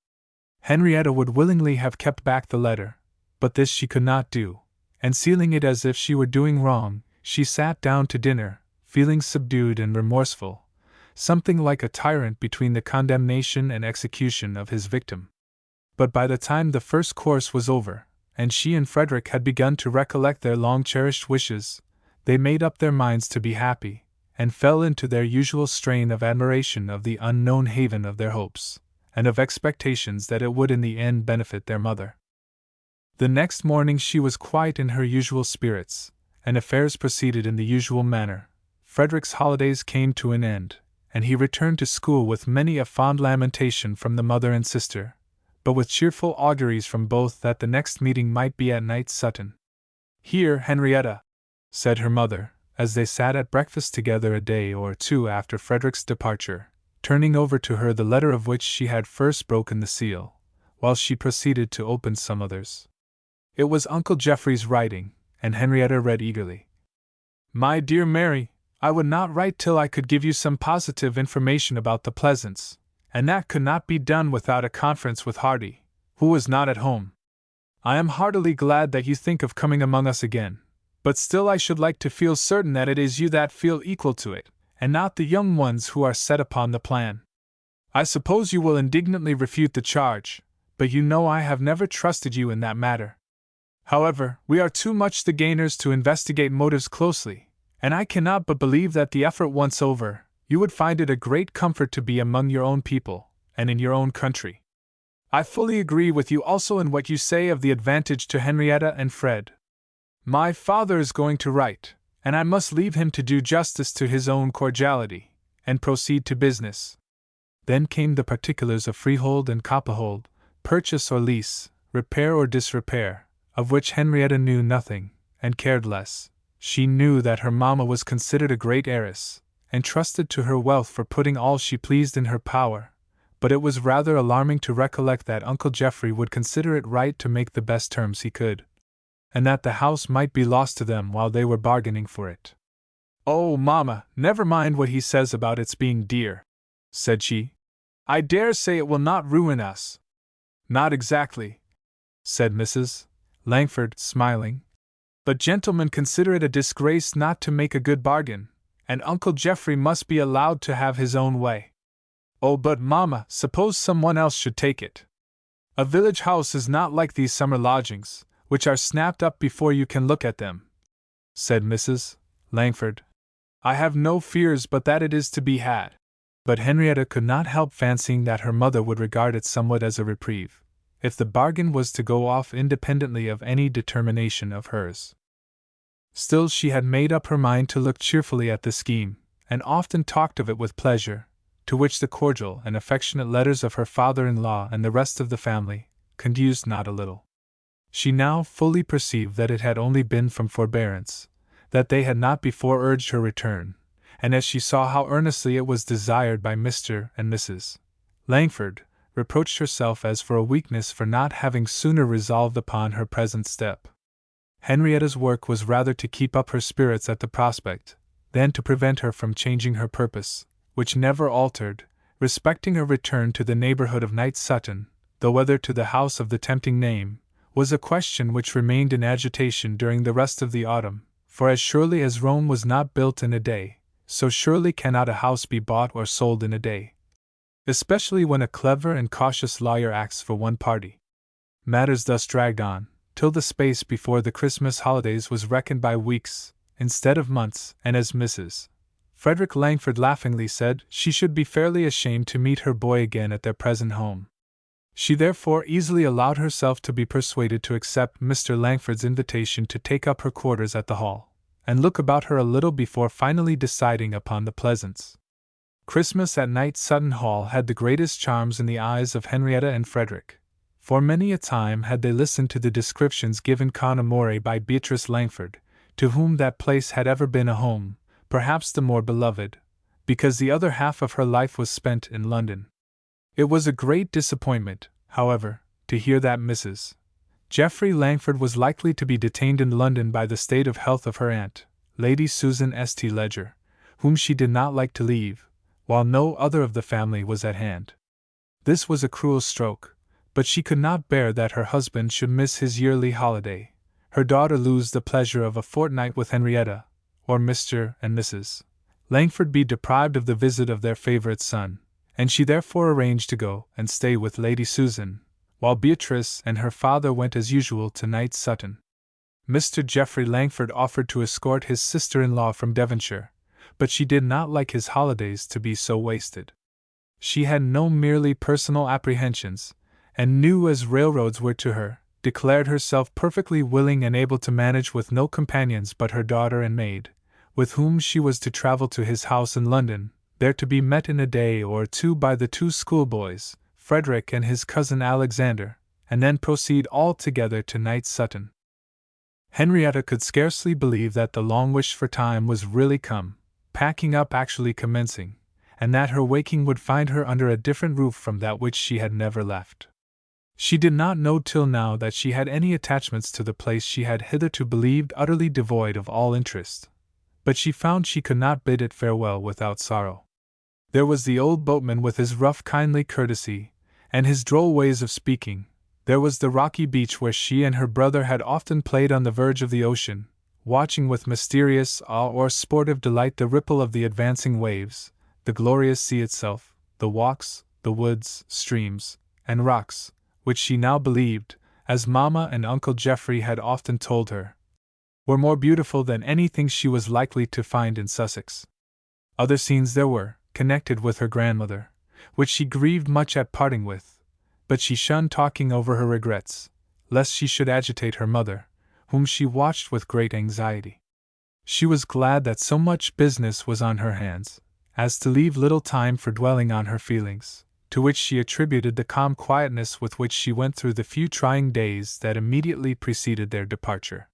Henrietta would willingly have kept back the letter, but this she could not do, and sealing it as if she were doing wrong, she sat down to dinner, feeling subdued and remorseful, something like a tyrant between the condemnation and execution of his victim. But by the time the first course was over, and she and Frederick had begun to recollect their long-cherished wishes, they made up their minds to be happy, and fell into their usual strain of admiration of the unknown haven of their hopes, and of expectations that it would in the end benefit their mother. The next morning she was quite in her usual spirits, and affairs proceeded in the usual manner. Frederick's holidays came to an end, and he returned to school with many a fond lamentation from the mother and sister, but with cheerful auguries from both that the next meeting might be at Night Sutton. "Here, Henrietta," said her mother, as they sat at breakfast together a day or two after Frederick's departure, turning over to her the letter of which she had first broken the seal, while she proceeded to open some others. It was Uncle Geoffrey's writing, and Henrietta read eagerly. "My dear Mary, I would not write till I could give you some positive information about the Pleasants, and that could not be done without a conference with Hardy, who was not at home. I am heartily glad that you think of coming among us again, but still I should like to feel certain that it is you that feel equal to it, and not the young ones who are set upon the plan. I suppose you will indignantly refute the charge, but you know I have never trusted you in that matter. However, we are too much the gainers to investigate motives closely, and I cannot but believe that the effort once over, you would find it a great comfort to be among your own people, and in your own country. I fully agree with you also in what you say of the advantage to Henrietta and Fred. My father is going to write, and I must leave him to do justice to his own cordiality, and proceed to business." Then came the particulars of freehold and coppihold, purchase or lease, repair or disrepair, of which Henrietta knew nothing, and cared less. She knew that her mamma was considered a great heiress, and trusted to her wealth for putting all she pleased in her power, but it was rather alarming to recollect that Uncle Geoffrey would consider it right to make the best terms he could, and that the house might be lost to them while they were bargaining for it. "Oh, Mamma, never mind what he says about its being dear," said she. "I dare say it will not ruin us." "Not exactly," said Mrs. Langford, smiling. "But gentlemen consider it a disgrace not to make a good bargain, and Uncle Geoffrey must be allowed to have his own way." "Oh, but Mamma, suppose someone else should take it? A village house is not like these summer lodgings, which are snapped up before you can look at them," said Mrs. Langford. "I have no fears but that it is to be had." But Henrietta could not help fancying that her mother would regard it somewhat as a reprieve, if the bargain was to go off independently of any determination of hers. Still, she had made up her mind to look cheerfully at the scheme, and often talked of it with pleasure, to which the cordial and affectionate letters of her father-in-law and the rest of the family conduced not a little. She now fully perceived that it had only been from forbearance, that they had not before urged her return, and as she saw how earnestly it was desired by Mr. and Mrs. Langford, reproached herself as for a weakness for not having sooner resolved upon her present step. Henrietta's work was rather to keep up her spirits at the prospect, than to prevent her from changing her purpose, which never altered, respecting her return to the neighborhood of Knight Sutton, though whether to the house of the tempting name, was a question which remained in agitation during the rest of the autumn, for as surely as Rome was not built in a day, so surely cannot a house be bought or sold in a day. Especially when a clever and cautious lawyer acts for one party. Matters thus dragged on, till the space before the Christmas holidays was reckoned by weeks, instead of months, and as Mrs. Frederick Langford laughingly said, she should be fairly ashamed to meet her boy again at their present home. She therefore easily allowed herself to be persuaded to accept Mr. Langford's invitation to take up her quarters at the Hall, and look about her a little before finally deciding upon the Pleasance. Christmas at Knight Sutton Hall had the greatest charms in the eyes of Henrietta and Frederick, for many a time had they listened to the descriptions given con amore by Beatrice Langford, to whom that place had ever been a home, perhaps the more beloved, because the other half of her life was spent in London. It was a great disappointment, however, to hear that Mrs. Geoffrey Langford was likely to be detained in London by the state of health of her aunt, Lady Susan St. Ledger, whom she did not like to leave, while no other of the family was at hand. This was a cruel stroke, but she could not bear that her husband should miss his yearly holiday, her daughter lose the pleasure of a fortnight with Henrietta, or Mr. and Mrs. Langford be deprived of the visit of their favorite son, and she therefore arranged to go and stay with Lady Susan, while Beatrice and her father went as usual to Knight Sutton. Mr. Geoffrey Langford offered to escort his sister-in-law from Devonshire, but she did not like his holidays to be so wasted. She had no merely personal apprehensions, and knew as railroads were to her, declared herself perfectly willing and able to manage with no companions but her daughter and maid, with whom she was to travel to his house in London, there to be met in a day or two by the two schoolboys, Frederick and his cousin Alexander, and then proceed all together to Knight Sutton. Henrietta could scarcely believe that the long-wished-for time was really come, packing up actually commencing, and that her waking would find her under a different roof from that which she had never left. She did not know till now that she had any attachments to the place she had hitherto believed utterly devoid of all interest, but she found she could not bid it farewell without sorrow. There was the old boatman with his rough kindly courtesy, and his droll ways of speaking. There was the rocky beach where she and her brother had often played on the verge of the ocean, watching with mysterious awe or sportive delight the ripple of the advancing waves, the glorious sea itself, the walks, the woods, streams, and rocks, which she now believed, as Mamma and Uncle Geoffrey had often told her, were more beautiful than anything she was likely to find in Sussex. Other scenes there were, connected with her grandmother, which she grieved much at parting with, but she shunned talking over her regrets, lest she should agitate her mother, whom she watched with great anxiety. She was glad that so much business was on her hands, as to leave little time for dwelling on her feelings, to which she attributed the calm quietness with which she went through the few trying days that immediately preceded their departure.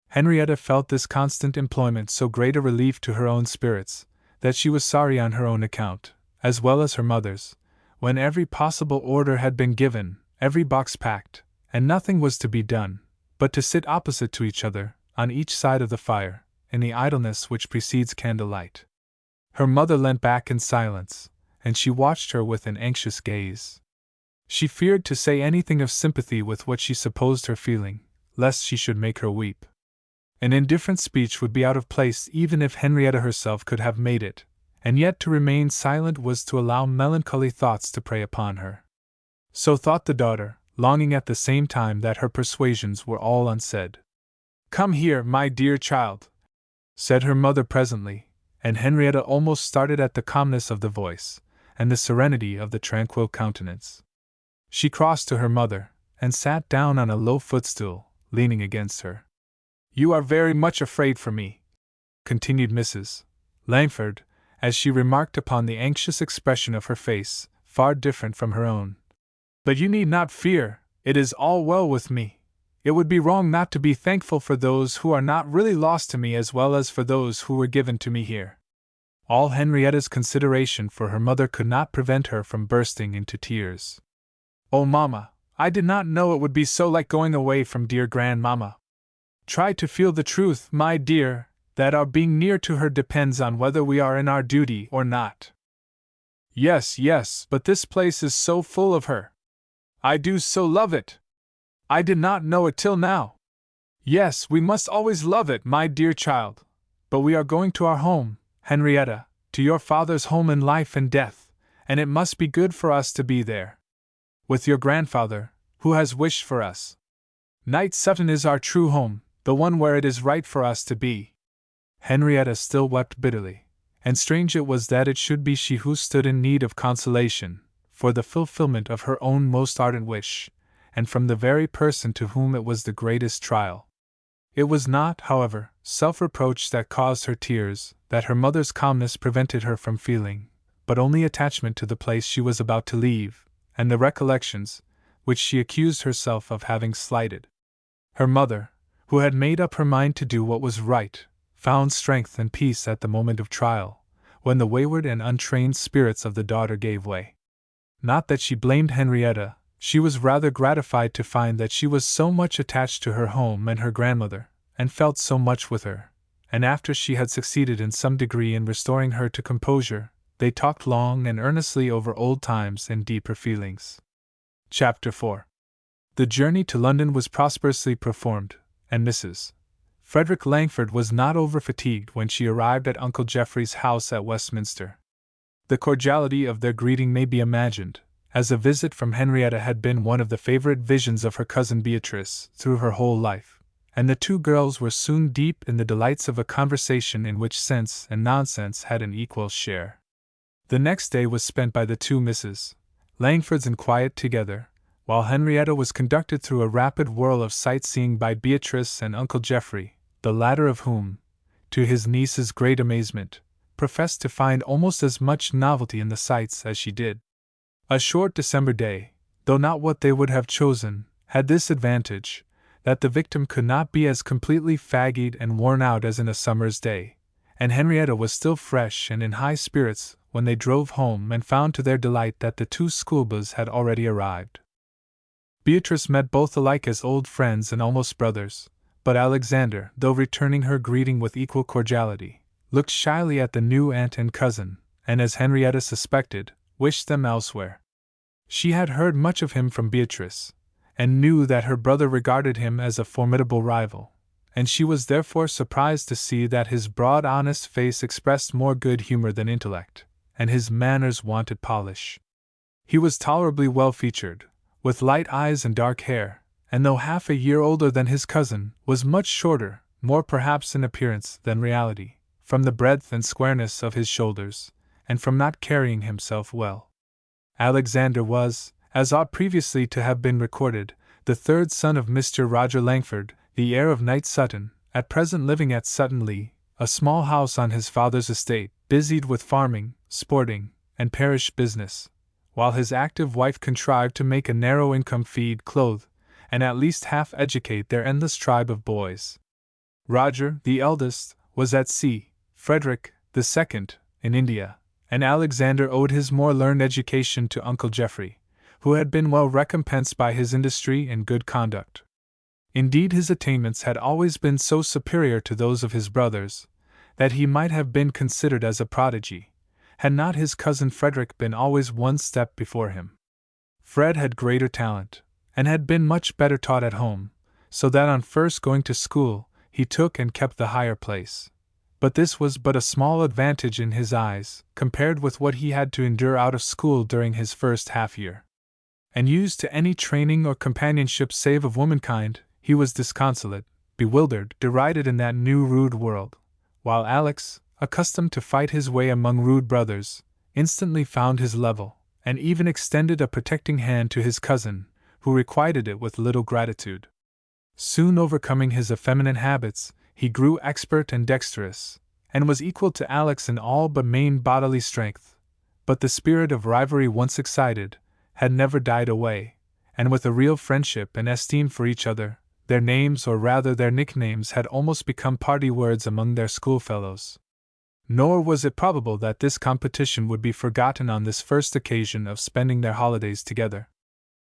Henrietta felt this constant employment so great a relief to her own spirits, that she was sorry on her own account, as well as her mother's, when every possible order had been given, every box packed, and nothing was to be done, but to sit opposite to each other, on each side of the fire, in the idleness which precedes candlelight. Her mother leant back in silence, and she watched her with an anxious gaze. She feared to say anything of sympathy with what she supposed her feeling, lest she should make her weep. An indifferent speech would be out of place even if Henrietta herself could have made it, and yet to remain silent was to allow melancholy thoughts to prey upon her. So thought the daughter, longing at the same time that her persuasions were all unsaid. "Come here, my dear child," said her mother presently, and Henrietta almost started at the calmness of the voice, and the serenity of the tranquil countenance. She crossed to her mother, and sat down on a low footstool, leaning against her. "You are very much afraid for me," continued Mrs. Langford, as she remarked upon the anxious expression of her face, far different from her own. "But you need not fear, it is all well with me. It would be wrong not to be thankful for those who are not really lost to me as well as for those who were given to me here." All Henrietta's consideration for her mother could not prevent her from bursting into tears. "Oh, Mamma, I did not know it would be so like going away from dear Grandmamma. Try to feel the truth, my dear, that our being near to her depends on whether we are in our duty or not." "Yes, yes, but this place is so full of her. I do so love it. I did not know it till now." "Yes, we must always love it, my dear child. But we are going to our home, Henrietta, to your father's home in life and death, and it must be good for us to be there. With your grandfather, who has wished for us. Night Sutton is our true home, the one where it is right for us to be." Henrietta still wept bitterly, and strange it was that it should be she who stood in need of consolation, for the fulfillment of her own most ardent wish, and from the very person to whom it was the greatest trial. It was not, however, self-reproach that caused her tears, that her mother's calmness prevented her from feeling, but only attachment to the place she was about to leave, and the recollections, which she accused herself of having slighted. Her mother, who had made up her mind to do what was right, found strength and peace at the moment of trial, when the wayward and untrained spirits of the daughter gave way. Not that she blamed Henrietta, she was rather gratified to find that she was so much attached to her home and her grandmother, and felt so much with her, and after she had succeeded in some degree in restoring her to composure, they talked long and earnestly over old times and deeper feelings. Chapter 4. The journey to London was prosperously performed, and Mrs. Frederick Langford was not over-fatigued when she arrived at Uncle Geoffrey's house at Westminster. The cordiality of their greeting may be imagined, as a visit from Henrietta had been one of the favorite visions of her cousin Beatrice through her whole life, and the two girls were soon deep in the delights of a conversation in which sense and nonsense had an equal share. The next day was spent by the two Misses Langfords in quiet together, while Henrietta was conducted through a rapid whirl of sightseeing by Beatrice and Uncle Geoffrey, the latter of whom, to his niece's great amazement, professed to find almost as much novelty in the sights as she did. A short December day, though not what they would have chosen, had this advantage, that the victim could not be as completely fagged and worn out as in a summer's day, and Henrietta was still fresh and in high spirits when they drove home and found to their delight that the two schoolboys had already arrived. Beatrice met both alike as old friends and almost brothers, but Alexander, though returning her greeting with equal cordiality, looked shyly at the new aunt and cousin, and as Henrietta suspected, wished them elsewhere. She had heard much of him from Beatrice, and knew that her brother regarded him as a formidable rival, and she was therefore surprised to see that his broad honest face expressed more good humor than intellect, and his manners wanted polish. He was tolerably well-featured, with light eyes and dark hair, and though half a year older than his cousin, was much shorter, more perhaps in appearance than reality, from the breadth and squareness of his shoulders, and from not carrying himself well. Alexander was, as ought previously to have been recorded, the third son of Mr. Roger Langford, the heir of Knight Sutton, at present living at Sutton Lee, a small house on his father's estate, busied with farming, sporting, and parish business, while his active wife contrived to make a narrow income feed, clothe, and at least half educate their endless tribe of boys. Roger, the eldest, was at sea, Frederick, the second, in India, and Alexander owed his more learned education to Uncle Geoffrey, who had been well recompensed by his industry and good conduct. Indeed, his attainments had always been so superior to those of his brothers, that he might have been considered as a prodigy, had not his cousin Frederick been always one step before him. Fred had greater talent, and had been much better taught at home, so that on first going to school, he took and kept the higher place. But this was but a small advantage in his eyes, compared with what he had to endure out of school during his first half-year. And used to any training or companionship save of womankind, he was disconsolate, bewildered, derided in that new rude world, while Alex, accustomed to fight his way among rude brothers, instantly found his level, and even extended a protecting hand to his cousin, who requited it with little gratitude. Soon overcoming his effeminate habits, he grew expert and dexterous, and was equal to Alex in all but main bodily strength. But the spirit of rivalry once excited had never died away, and with a real friendship and esteem for each other, their names, or rather their nicknames, had almost become party words among their schoolfellows. Nor was it probable that this competition would be forgotten on this first occasion of spending their holidays together.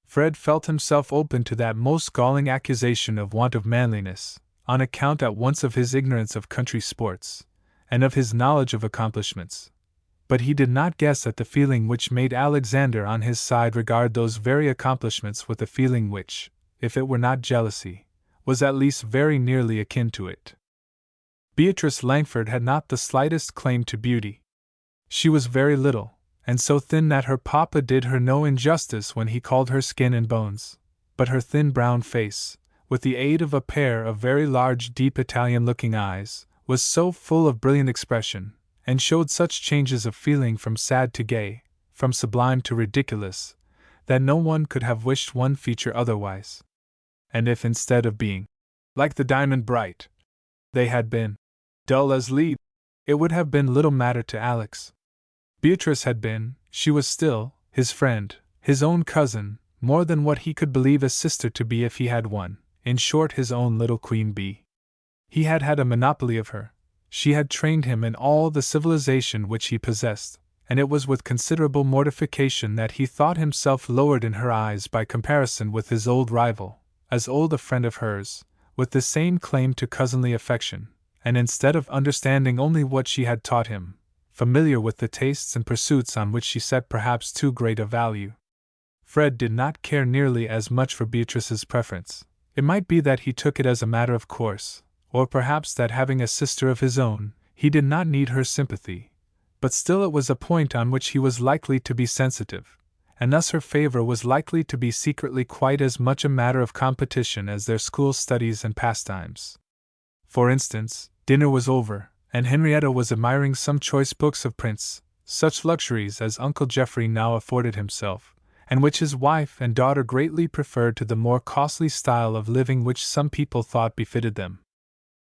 Fred felt himself open to that most galling accusation of want of manliness, on account at once of his ignorance of country sports, and of his knowledge of accomplishments. But he did not guess at the feeling which made Alexander on his side regard those very accomplishments with a feeling which, if it were not jealousy, was at least very nearly akin to it. Beatrice Langford had not the slightest claim to beauty. She was very little, and so thin that her papa did her no injustice when he called her skin and bones, but her thin brown face, with the aid of a pair of very large deep Italian-looking eyes, was so full of brilliant expression, and showed such changes of feeling from sad to gay, from sublime to ridiculous, that no one could have wished one feature otherwise. And if instead of being like the diamond bright, they had been dull as lead, it would have been little matter to Alex. Beatrice had been, she was still, his friend, his own cousin, more than what he could believe a sister to be if he had one, in short his own little queen bee. He had had a monopoly of her. She had trained him in all the civilization which he possessed, and it was with considerable mortification that he thought himself lowered in her eyes by comparison with his old rival, as old a friend of hers, with the same claim to cousinly affection, and instead of understanding only what she had taught him, familiar with the tastes and pursuits on which she set perhaps too great a value. Fred did not care nearly as much for Beatrice's preference. It might be that he took it as a matter of course, or perhaps that having a sister of his own, he did not need her sympathy, but still it was a point on which he was likely to be sensitive, and thus her favor was likely to be secretly quite as much a matter of competition as their school studies and pastimes. For instance, dinner was over, and Henrietta was admiring some choice books of prints, such luxuries as Uncle Geoffrey now afforded himself, and which his wife and daughter greatly preferred to the more costly style of living which some people thought befitted them.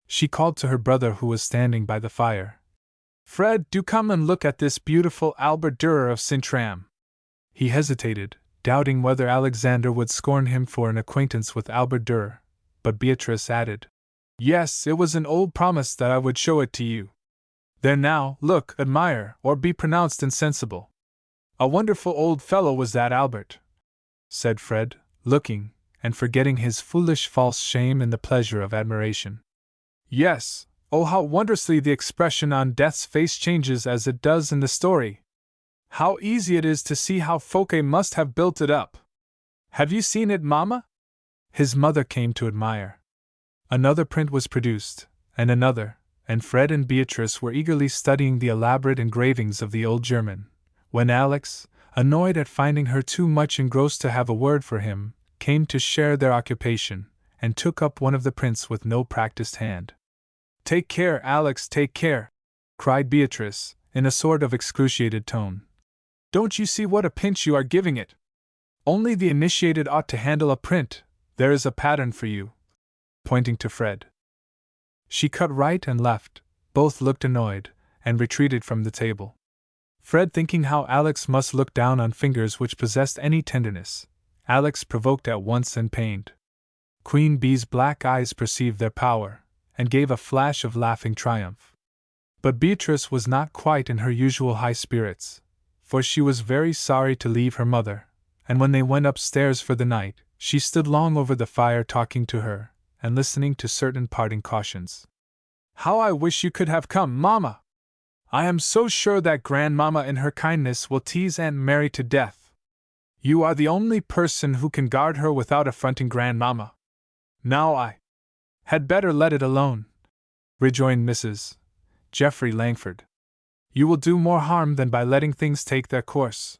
She called to her brother, who was standing by the fire. "Fred, do come and look at this beautiful Albert Dürer of Sintram." He hesitated, doubting whether Alexander would scorn him for an acquaintance with Albert Dürer, but Beatrice added, "Yes, it was an old promise that I would show it to you. There now, look, admire, or be pronounced insensible. A wonderful old fellow was that Albert," said Fred, looking, and forgetting his foolish false shame in the pleasure of admiration. "Yes, oh how wondrously the expression on Death's face changes as it does in the story! How easy it is to see how Fouquet must have built it up! Have you seen it, Mamma?" His mother came to admire. Another print was produced, and another, and Fred and Beatrice were eagerly studying the elaborate engravings of the old German, when Alex, annoyed at finding her too much engrossed to have a word for him, came to share their occupation, and took up one of the prints with no practiced hand. "Take care, Alex, take care!" cried Beatrice, in a sort of excruciated tone. "Don't you see what a pinch you are giving it? Only the initiated ought to handle a print. There is a pattern for you," pointing to Fred. She cut right and left, both looked annoyed, and retreated from the table. Fred thinking how Alex must look down on fingers which possessed any tenderness, Alex provoked at once and pained. Queen Bee's black eyes perceived their power, and gave a flash of laughing triumph. But Beatrice was not quite in her usual high spirits, for she was very sorry to leave her mother, and when they went upstairs for the night, she stood long over the fire talking to her, and listening to certain parting cautions. "How I wish you could have come, Mamma! I am so sure that Grandmamma in her kindness will tease Aunt Mary to death. You are the only person who can guard her without affronting Grandmamma. Now I had better let it alone, rejoined Mrs. Geoffrey Langford. You will do more harm than by letting things take their course.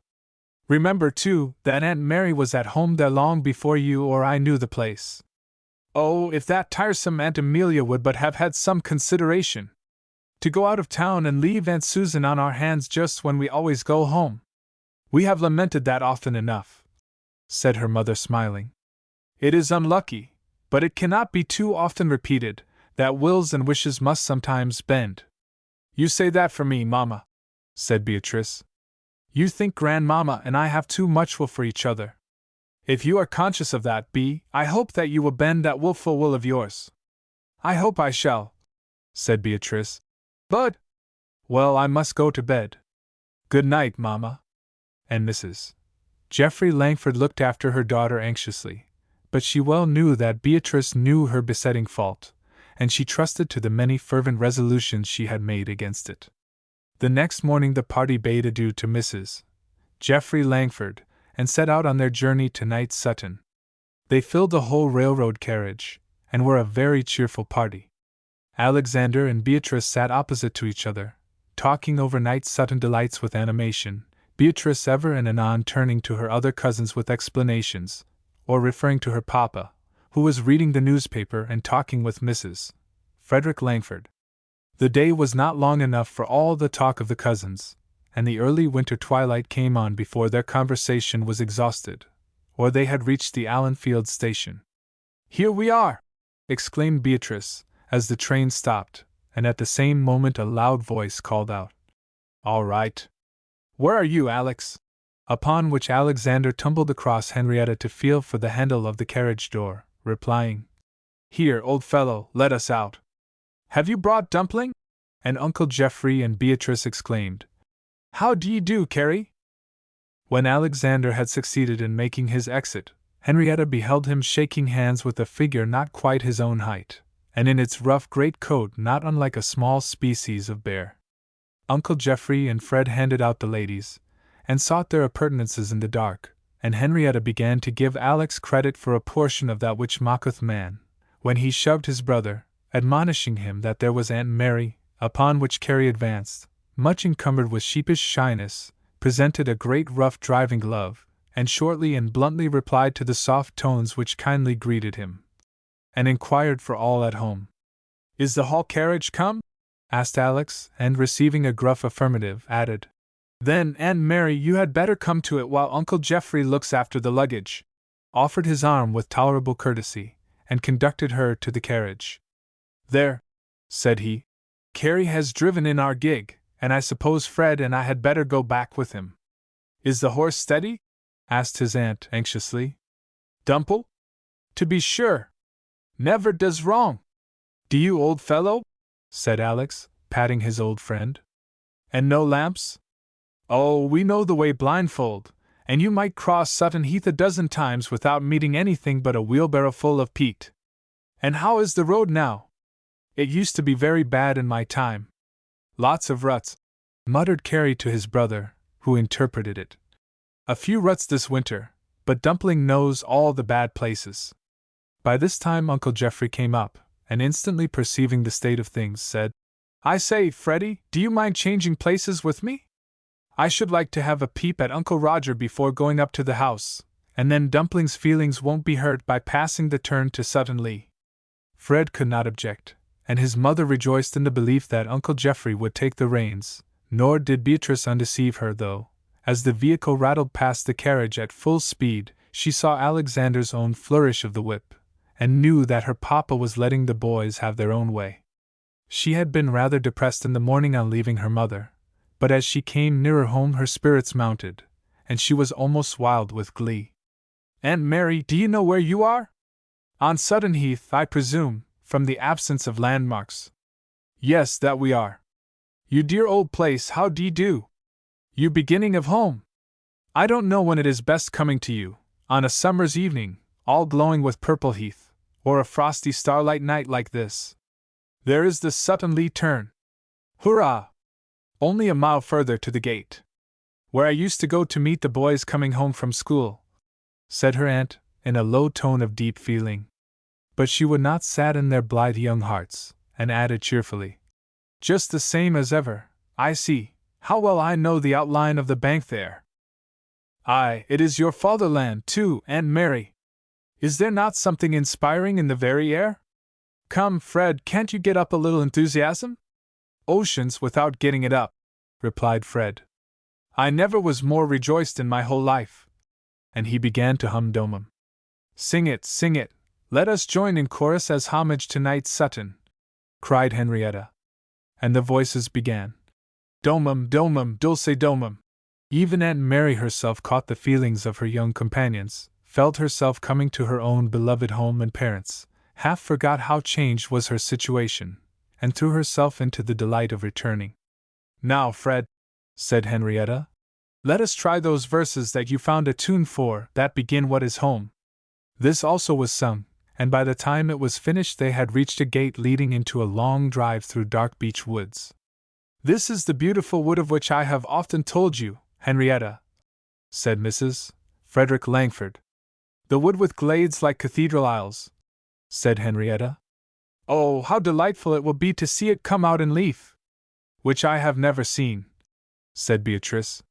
Remember, too, that Aunt Mary was at home there long before you or I knew the place. Oh, if that tiresome Aunt Amelia would but have had some consideration! To go out of town and leave Aunt Susan on our hands just when we always go home! We have lamented that often enough, said her mother, smiling. It is unlucky, but it cannot be too often repeated, that wills and wishes must sometimes bend. You say that for me, Mamma, said Beatrice. You think Grandmamma and I have too much will for each other. If you are conscious of that, Bee, I hope that you will bend that wilful will of yours. I hope I shall, said Beatrice. But, well, I must go to bed. Good night, Mamma. And Mrs. Geoffrey Langford looked after her daughter anxiously, but she well knew that Beatrice knew her besetting fault, and she trusted to the many fervent resolutions she had made against it. The next morning the party bade adieu to Mrs. Geoffrey Langford, and set out on their journey to Night Sutton. They filled the whole railroad carriage, and were a very cheerful party. Alexander and Beatrice sat opposite to each other, talking over Night Sutton delights with animation, Beatrice ever and anon turning to her other cousins with explanations, or referring to her papa, who was reading the newspaper and talking with Mrs. Frederick Langford. The day was not long enough for all the talk of the cousins, and the early winter twilight came on before their conversation was exhausted, or they had reached the Allenfield station. Here we are! Exclaimed Beatrice, as the train stopped, and at the same moment a loud voice called out, All right. Where are you, Alex? Upon which Alexander tumbled across Henrietta to feel for the handle of the carriage door, replying, Here, old fellow, let us out. Have you brought Dumpling? And Uncle Geoffrey and Beatrice exclaimed, How d'ye do, Carrie? When Alexander had succeeded in making his exit, Henrietta beheld him shaking hands with a figure not quite his own height, and in its rough great coat not unlike a small species of bear. Uncle Geoffrey and Fred handed out the ladies, and sought their appurtenances in the dark, and Henrietta began to give Alex credit for a portion of that which mocketh man, when he shoved his brother, admonishing him that there was Aunt Mary, upon which Carrie advanced, much encumbered with sheepish shyness, presented a great rough driving glove, and shortly and bluntly replied to the soft tones which kindly greeted him, and inquired for all at home. Is the hall carriage come? Asked Alex, and receiving a gruff affirmative, added, Then, Aunt Mary, you had better come to it while Uncle Geoffrey looks after the luggage. Offered his arm with tolerable courtesy, and conducted her to the carriage. There, said he, Carrie has driven in our gig, and I suppose Fred and I had better go back with him. Is the horse steady? Asked his aunt anxiously. Dumple? To be sure. Never does wrong. Do you, old fellow? Said Alex, patting his old friend. And no lamps? Oh, we know the way blindfold, and you might cross Sutton Heath a dozen times without meeting anything but a wheelbarrow full of peat. And how is the road now? It used to be very bad in my time. Lots of ruts, muttered Carrie to his brother, who interpreted it. A few ruts this winter, but Dumpling knows all the bad places. By this time Uncle Geoffrey came up, and instantly perceiving the state of things, said, I say, Freddie, do you mind changing places with me? I should like to have a peep at Uncle Roger before going up to the house, and then Dumpling's feelings won't be hurt by passing the turn to Sutton Lee. Fred could not object, and his mother rejoiced in the belief that Uncle Geoffrey would take the reins, nor did Beatrice undeceive her, though, as the vehicle rattled past the carriage at full speed, she saw Alexander's own flourish of the whip, and knew that her papa was letting the boys have their own way. She had been rather depressed in the morning on leaving her mother, but as she came nearer home her spirits mounted, and she was almost wild with glee. Aunt Mary, do you know where you are? On Sutton Heath, I presume, from the absence of landmarks. Yes, that we are. You dear old place, how d'ye do? You beginning of home? I don't know when it is best coming to you, on a summer's evening, all glowing with purple heath, or a frosty starlight night like this. There is the Sutton Lee turn. Hurrah! Only a mile further to the gate, where I used to go to meet the boys coming home from school, said her aunt, in a low tone of deep feeling. But she would not sadden their blithe young hearts, and added cheerfully, "Just the same as ever, I see. How well I know the outline of the bank there! Aye, it is your fatherland, too, Aunt Mary. Is there not something inspiring in the very air? Come, Fred, can't you get up a little enthusiasm?" "Oceans without getting it up," replied Fred. "I never was more rejoiced in my whole life." And he began to hum Domum. Sing it, sing it, let us join in chorus as homage to Knight Sutton," cried Henrietta. And the voices began. Domum, domum, dulce domum. Even Aunt Mary herself caught the feelings of her young companions, felt herself coming to her own beloved home and parents, half forgot how changed was her situation, and threw herself into the delight of returning. "Now, Fred," said Henrietta, "let us try those verses that you found a tune for, that begin 'What is home?'" This also was sung, and by the time it was finished they had reached a gate leading into a long drive through dark beech woods. "This is the beautiful wood of which I have often told you, Henrietta," said Mrs. Frederick Langford. "The wood with glades like cathedral aisles," said Henrietta. "Oh, how delightful it will be to see it come out in leaf!" "Which I have never seen," said Beatrice.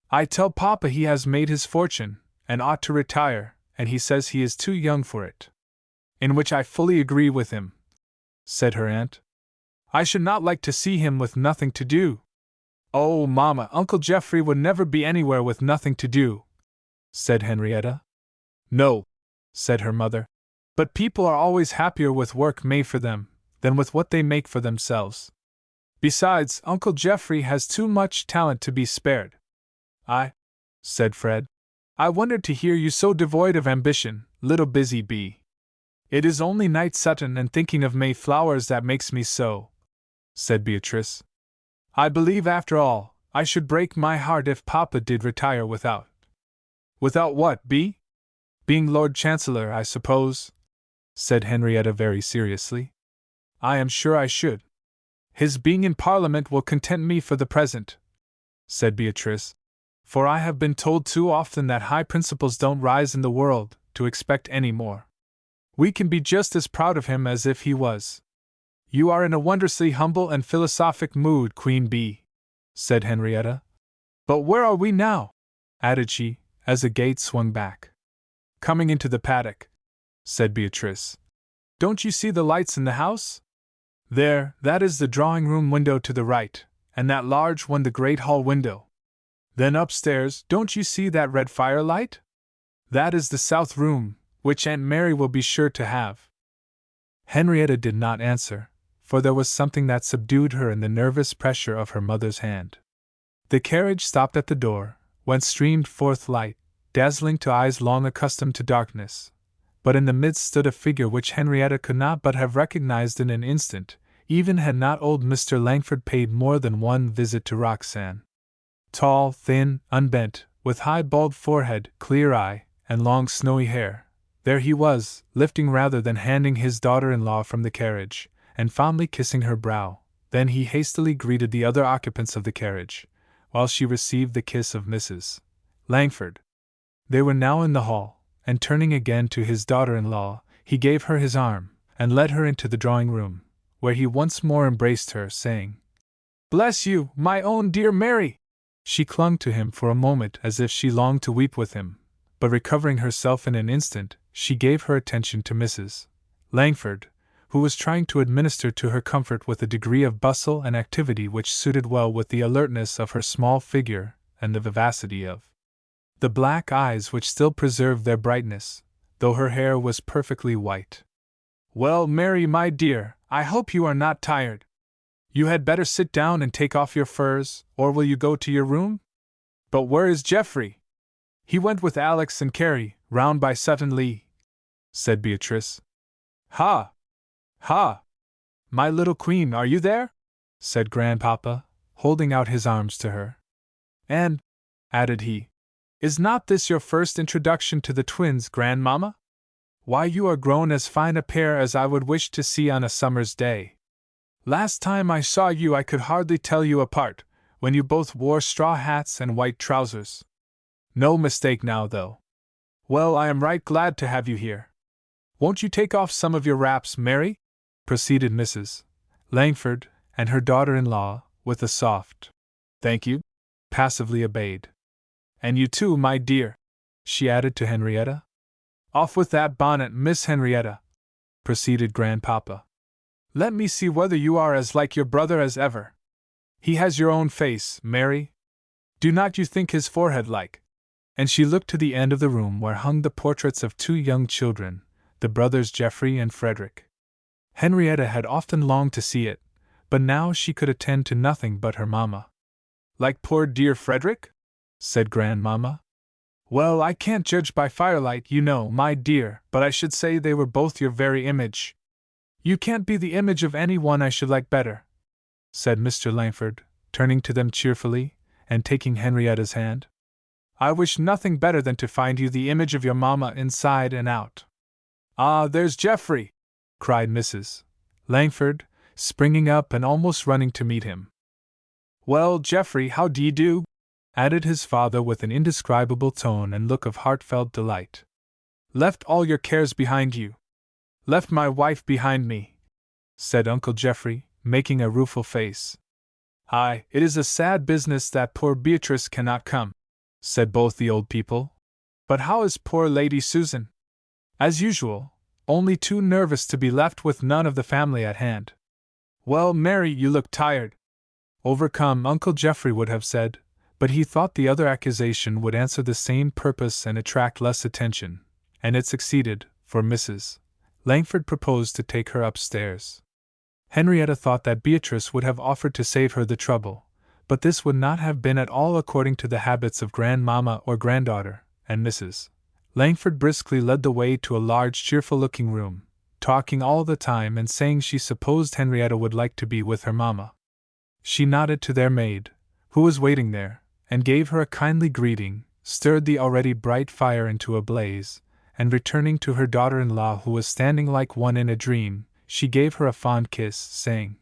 "I tell Papa he has made his fortune, and ought to retire, and he says he is too young for it." "In which I fully agree with him," said her aunt. "I should not like to see him with nothing to do." "Oh, Mamma, Uncle Geoffrey would never be anywhere with nothing to do," said Henrietta. "No," said her mother, "but people are always happier with work made for them than with what they make for themselves. Besides, Uncle Geoffrey has too much talent to be spared." "I," said Fred, "I wondered to hear you so devoid of ambition, little busy bee." "It is only Knight Sutton and thinking of May flowers that makes me so," said Beatrice. "I believe, after all, I should break my heart if Papa did retire without." "Without what, Bee?" "Being Lord Chancellor, I suppose," said Henrietta very seriously. "I am sure I should." "His being in Parliament will content me for the present," said Beatrice, "for I have been told too often that high principles don't rise in the world to expect any more. We can be just as proud of him as if he was." "You are in a wondrously humble and philosophic mood, Queen Bee," said Henrietta. "But where are we now?" added she, as the gate swung back. "Coming into the paddock," said Beatrice. "Don't you see the lights in the house? There, that is the drawing-room window to the right, and that large one the great hall window. Then upstairs, don't you see that red firelight? That is the south room, which Aunt Mary will be sure to have." Henrietta did not answer, for there was something that subdued her in the nervous pressure of her mother's hand. The carriage stopped at the door, whence streamed forth light, dazzling to eyes long accustomed to darkness, but in the midst stood a figure which Henrietta could not but have recognized in an instant, even had not old Mr. Langford paid more than one visit to Roxane. Tall, thin, unbent, with high bald forehead, clear eye, and long snowy hair, there he was, lifting rather than handing his daughter-in-law from the carriage, and fondly kissing her brow. Then he hastily greeted the other occupants of the carriage, while she received the kiss of Mrs. Langford. They were now in the hall, and turning again to his daughter-in-law, he gave her his arm, and led her into the drawing-room, where he once more embraced her, saying, "Bless you, my own dear Mary!" She clung to him for a moment as if she longed to weep with him, but recovering herself in an instant, she gave her attention to Mrs. Langford, who was trying to administer to her comfort with a degree of bustle and activity which suited well with the alertness of her small figure and the vivacity of the black eyes which still preserved their brightness, though her hair was perfectly white. "Well, Mary, my dear, I hope you are not tired. You had better sit down and take off your furs, or will you go to your room? But where is Geoffrey?" "He went with Alex and Carrie, round by Sutton Lee," said Beatrice. "Ha! Ha! My little queen, are you there?" said Grandpapa, holding out his arms to her. "And," added he, "is not this your first introduction to the twins, Grandmamma? Why, you are grown as fine a pair as I would wish to see on a summer's day. Last time I saw you I could hardly tell you apart, when you both wore straw hats and white trousers. No mistake now, though. Well, I am right glad to have you here." "Won't you take off some of your wraps, Mary?" proceeded Mrs. Langford, and her daughter-in-law, with a soft "Thank you," passively obeyed. "And you too, my dear," she added to Henrietta. "Off with that bonnet, Miss Henrietta," proceeded Grandpapa. "Let me see whether you are as like your brother as ever. He has your own face, Mary. Do not you think his forehead like?" And she looked to the end of the room where hung the portraits of two young children, the brothers Geoffrey and Frederick. Henrietta had often longed to see it, but now she could attend to nothing but her mamma. "Like poor dear Frederick?" said Grandmamma. "Well, I can't judge by firelight, you know, my dear, but I should say they were both your very image." "You can't be the image of any one I should like better," said Mr. Langford, turning to them cheerfully, and taking Henrietta's hand. "I wish nothing better than to find you the image of your mamma inside and out." "Ah, there's Geoffrey!" cried Mrs. Langford, springing up and almost running to meet him. "Well, Geoffrey, how d'ye do?" added his father with an indescribable tone and look of heartfelt delight. "Left all your cares behind you?" "Left my wife behind me," said Uncle Geoffrey, making a rueful face. "Aye, it is a sad business that poor Beatrice cannot come," said both the old people. "But how is poor Lady Susan?" "As usual, only too nervous to be left with none of the family at hand." "Well, Mary, you look tired." "Overcome," Uncle Geoffrey would have said, but he thought the other accusation would answer the same purpose and attract less attention, and it succeeded, for Mrs. Langford proposed to take her upstairs. Henrietta thought that Beatrice would have offered to save her the trouble, but this would not have been at all according to the habits of grandmamma or granddaughter, and Mrs. Langford briskly led the way to a large cheerful-looking room, talking all the time and saying she supposed Henrietta would like to be with her mamma. She nodded to their maid, who was waiting there, and gave her a kindly greeting, stirred the already bright fire into a blaze, and returning to her daughter-in-law who was standing like one in a dream, she gave her a fond kiss, saying,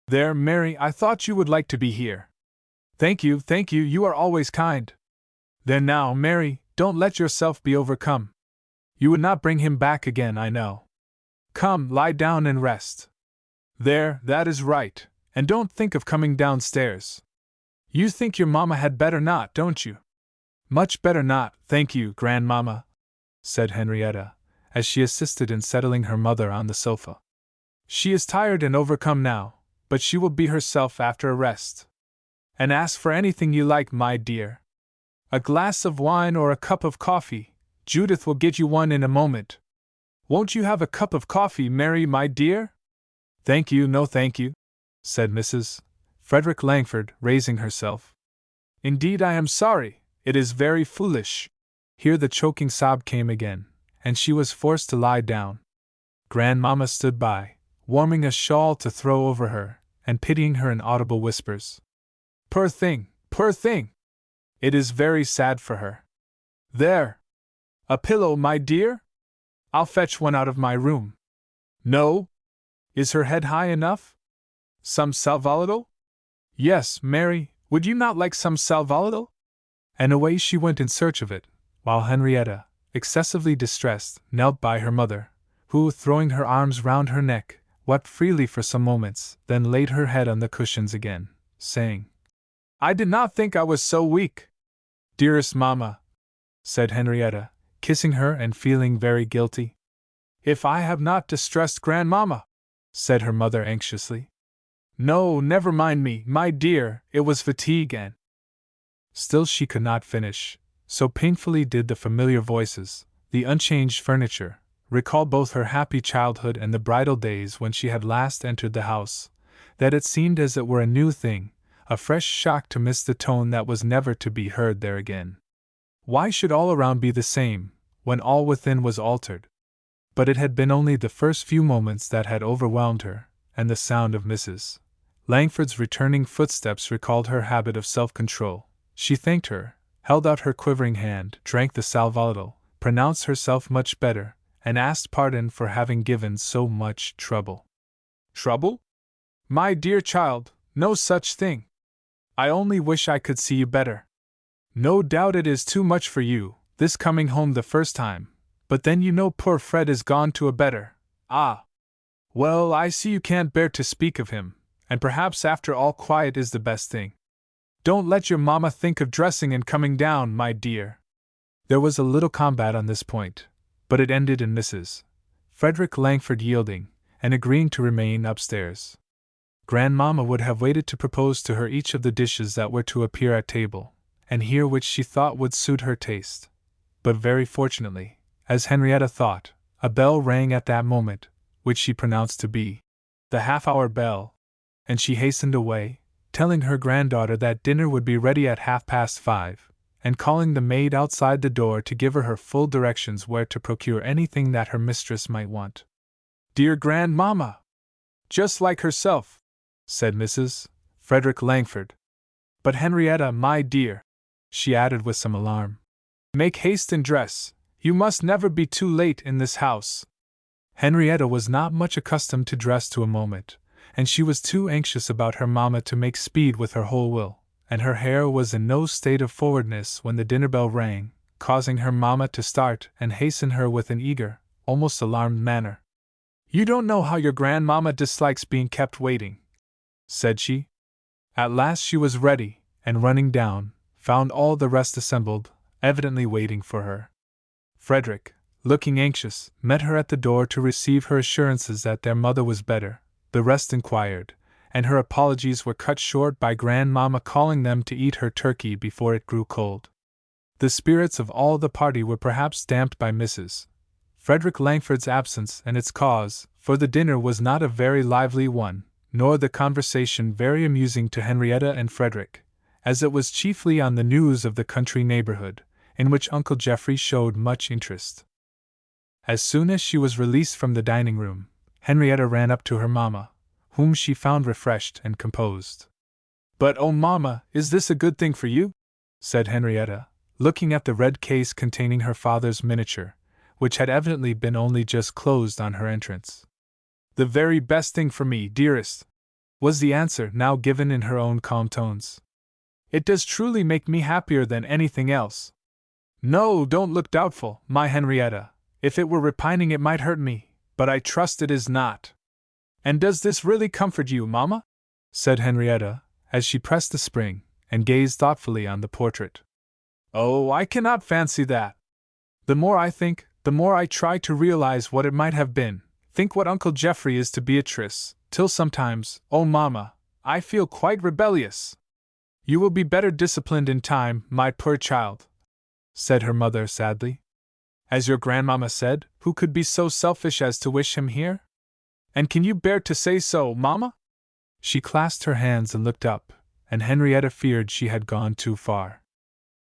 "There, Mary, I thought you would like to be here." Thank you, you are always kind." "There now, Mary, don't let yourself be overcome. You would not bring him back again, I know. Come, lie down and rest. There, that is right, and don't think of coming downstairs. You think your mamma had better not, don't you?" "Much better not, thank you, Grandmamma," said Henrietta, as she assisted in settling her mother on the sofa. "She is tired and overcome now, but she will be herself after a rest. And ask for anything you like, my dear. A glass of wine or a cup of coffee, Judith will get you one in a moment. Won't you have a cup of coffee, Mary, my dear?" "Thank you, no thank you," said Mrs. Frederick Langford, raising herself. "Indeed I am sorry, it is very foolish." Here the choking sob came again, and she was forced to lie down. Grandmamma stood by, warming a shawl to throw over her, and pitying her in audible whispers. "Poor thing, poor thing! It is very sad for her. There! A pillow, my dear? I'll fetch one out of my room. No? Is her head high enough? Some sal volatile? Yes, Mary, would you not like some sal volatile?" And away she went in search of it, while Henrietta, excessively distressed, knelt by her mother, who, throwing her arms round her neck, wept freely for some moments, then laid her head on the cushions again, saying, "I did not think I was so weak." "Dearest mamma," said Henrietta, kissing her and feeling very guilty. "If I have not distressed Grandmamma," said her mother anxiously. "No, never mind me, my dear, it was fatigue and—" Still she could not finish, so painfully did the familiar voices, the unchanged furniture, recall both her happy childhood and the bridal days when she had last entered the house, that it seemed as it were a new thing, a fresh shock to miss the tone that was never to be heard there again. Why should all around be the same, when all within was altered? But it had been only the first few moments that had overwhelmed her, and the sound of Mrs. Langford's returning footsteps recalled her habit of self-control. She thanked her, held out her quivering hand, drank the sal volatile, pronounced herself much better, and asked pardon for having given so much trouble. "Trouble? My dear child, no such thing. I only wish I could see you better. No doubt it is too much for you, this coming home the first time, But then you know poor Fred is gone to a better. Ah! Well, I see you can't bear to speak of him, and perhaps after all quiet is the best thing. Don't let your mamma think of dressing and coming down, my dear. There was a little combat on this point, but it ended in Mrs. Frederick Langford yielding, and agreeing to remain upstairs. Grandmamma would have waited to propose to her each of the dishes that were to appear at table, and hear which she thought would suit her taste. But very fortunately, as Henrietta thought, a bell rang at that moment, which she pronounced to be the half-hour bell, and she hastened away, telling her granddaughter that dinner would be ready at 5:30, and calling the maid outside the door to give her full directions where to procure anything that her mistress might want. "Dear grandmamma! Just like herself," said Mrs. Frederick Langford. "But Henrietta, my dear," she added with some alarm, "make haste and dress. You must never be too late in this house." Henrietta was not much accustomed to dress to a moment, and she was too anxious about her mamma to make speed with her whole will, and her hair was in no state of forwardness when the dinner bell rang, causing her mamma to start and hasten her with an eager, almost alarmed manner. "You don't know how your grandmamma dislikes being kept waiting," said she. At last she was ready, and running down, found all the rest assembled, evidently waiting for her. Frederick, looking anxious, met her at the door to receive her assurances that their mother was better. The rest inquired, and her apologies were cut short by grandmamma calling them to eat her turkey before it grew cold. The spirits of all the party were perhaps damped by Mrs. Frederick Langford's absence and its cause, for the dinner was not a very lively one, nor the conversation very amusing to Henrietta and Frederick, as it was chiefly on the news of the country neighborhood, in which Uncle Geoffrey showed much interest. As soon as she was released from the dining room, Henrietta ran up to her mamma, whom she found refreshed and composed. "But oh, mamma, is this a good thing for you?" said Henrietta, looking at the red case containing her father's miniature, which had evidently been only just closed on her entrance. "The very best thing for me, dearest," was the answer now given in her own calm tones. "It does truly make me happier than anything else. No, don't look doubtful, my Henrietta. If it were repining it might hurt me, but I trust it is not." "And does this really comfort you, mamma?" said Henrietta, as she pressed the spring, and gazed thoughtfully on the portrait. "Oh, I cannot fancy that. The more I think, the more I try to realize what it might have been, think what Uncle Geoffrey is to Beatrice, till sometimes, oh mamma, I feel quite rebellious." "You will be better disciplined in time, my poor child," said her mother sadly. "As your grandmamma said, who could be so selfish as to wish him here? And can you bear to say so, mamma?" She clasped her hands and looked up, and Henrietta feared she had gone too far.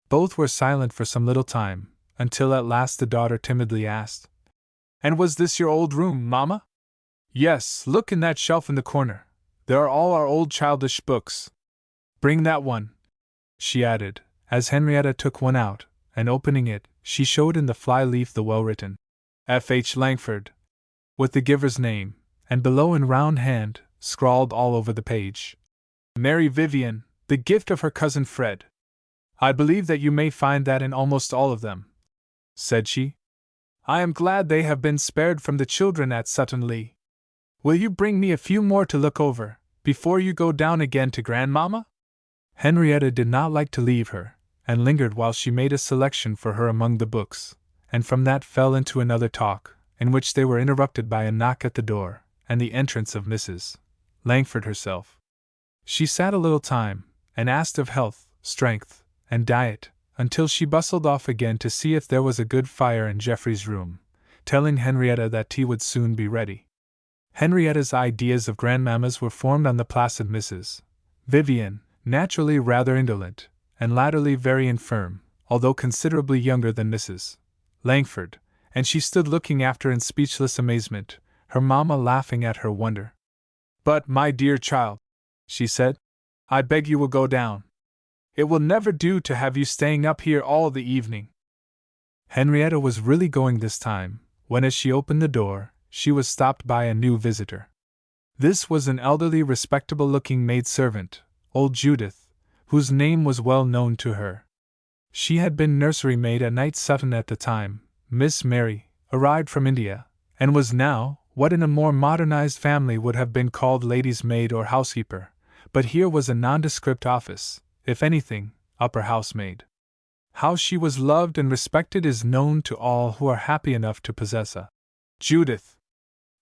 Both were silent for some little time, until at last the daughter timidly asked, "And was this your old room, mamma?" "Yes, look in that shelf in the corner. There are all our old childish books. Bring that one," she added, as Henrietta took one out, and opening it, she showed in the fly-leaf the well-written F. H. Langford, with the giver's name, and below in round hand, scrawled all over the page, "Mary Vivian, the gift of her cousin Fred." "I believe that you may find that in almost all of them," said she. "I am glad they have been spared from the children at Sutton Lee. Will you bring me a few more to look over, before you go down again to grandmamma?" Henrietta did not like to leave her, and lingered while she made a selection for her among the books, and from that fell into another talk, in which they were interrupted by a knock at the door, and the entrance of Mrs. Langford herself. She sat a little time, and asked of health, strength, and diet, until she bustled off again to see if there was a good fire in Geoffrey's room, telling Henrietta that tea would soon be ready. Henrietta's ideas of grandmammas were formed on the placid Mrs. Vivian, naturally rather indolent, and latterly very infirm, although considerably younger than Mrs. Langford, and she stood looking after in speechless amazement, her mamma laughing at her wonder. "But, my dear child," she said, "I beg you will go down. It will never do to have you staying up here all the evening." Henrietta was really going this time, when as she opened the door, she was stopped by a new visitor. This was an elderly, respectable-looking maid-servant, old Judith, whose name was well known to her. She had been nursery maid at Night Sutton at the time, Miss Mary, arrived from India, and was now what in a more modernized family would have been called lady's maid or housekeeper, but here was a nondescript office, if anything, upper housemaid. How she was loved and respected is known to all who are happy enough to possess a Judith.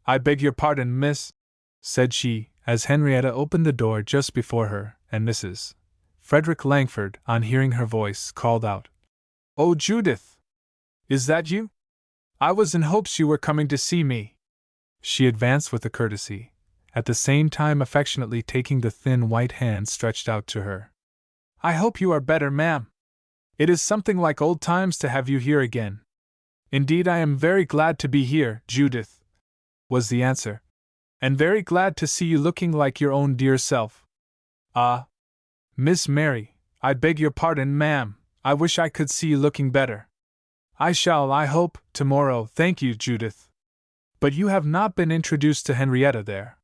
"I beg your pardon, miss," said she, as Henrietta opened the door just before her, and Mrs. Frederick Langford, on hearing her voice, called out, "Oh, Judith! Is that you? I was in hopes you were coming to see me." She advanced with a courtesy, at the same time affectionately taking the thin white hand stretched out to her. "I hope you are better, ma'am. It is something like old times to have you here again." "Indeed, I am very glad to be here, Judith," was the answer, "and very glad to see you looking like your own dear self." "Ah, Miss Mary, I beg your pardon, ma'am, I wish I could see you looking better. I shall, I hope, tomorrow, thank you, Judith. But you have not been introduced to Henrietta there."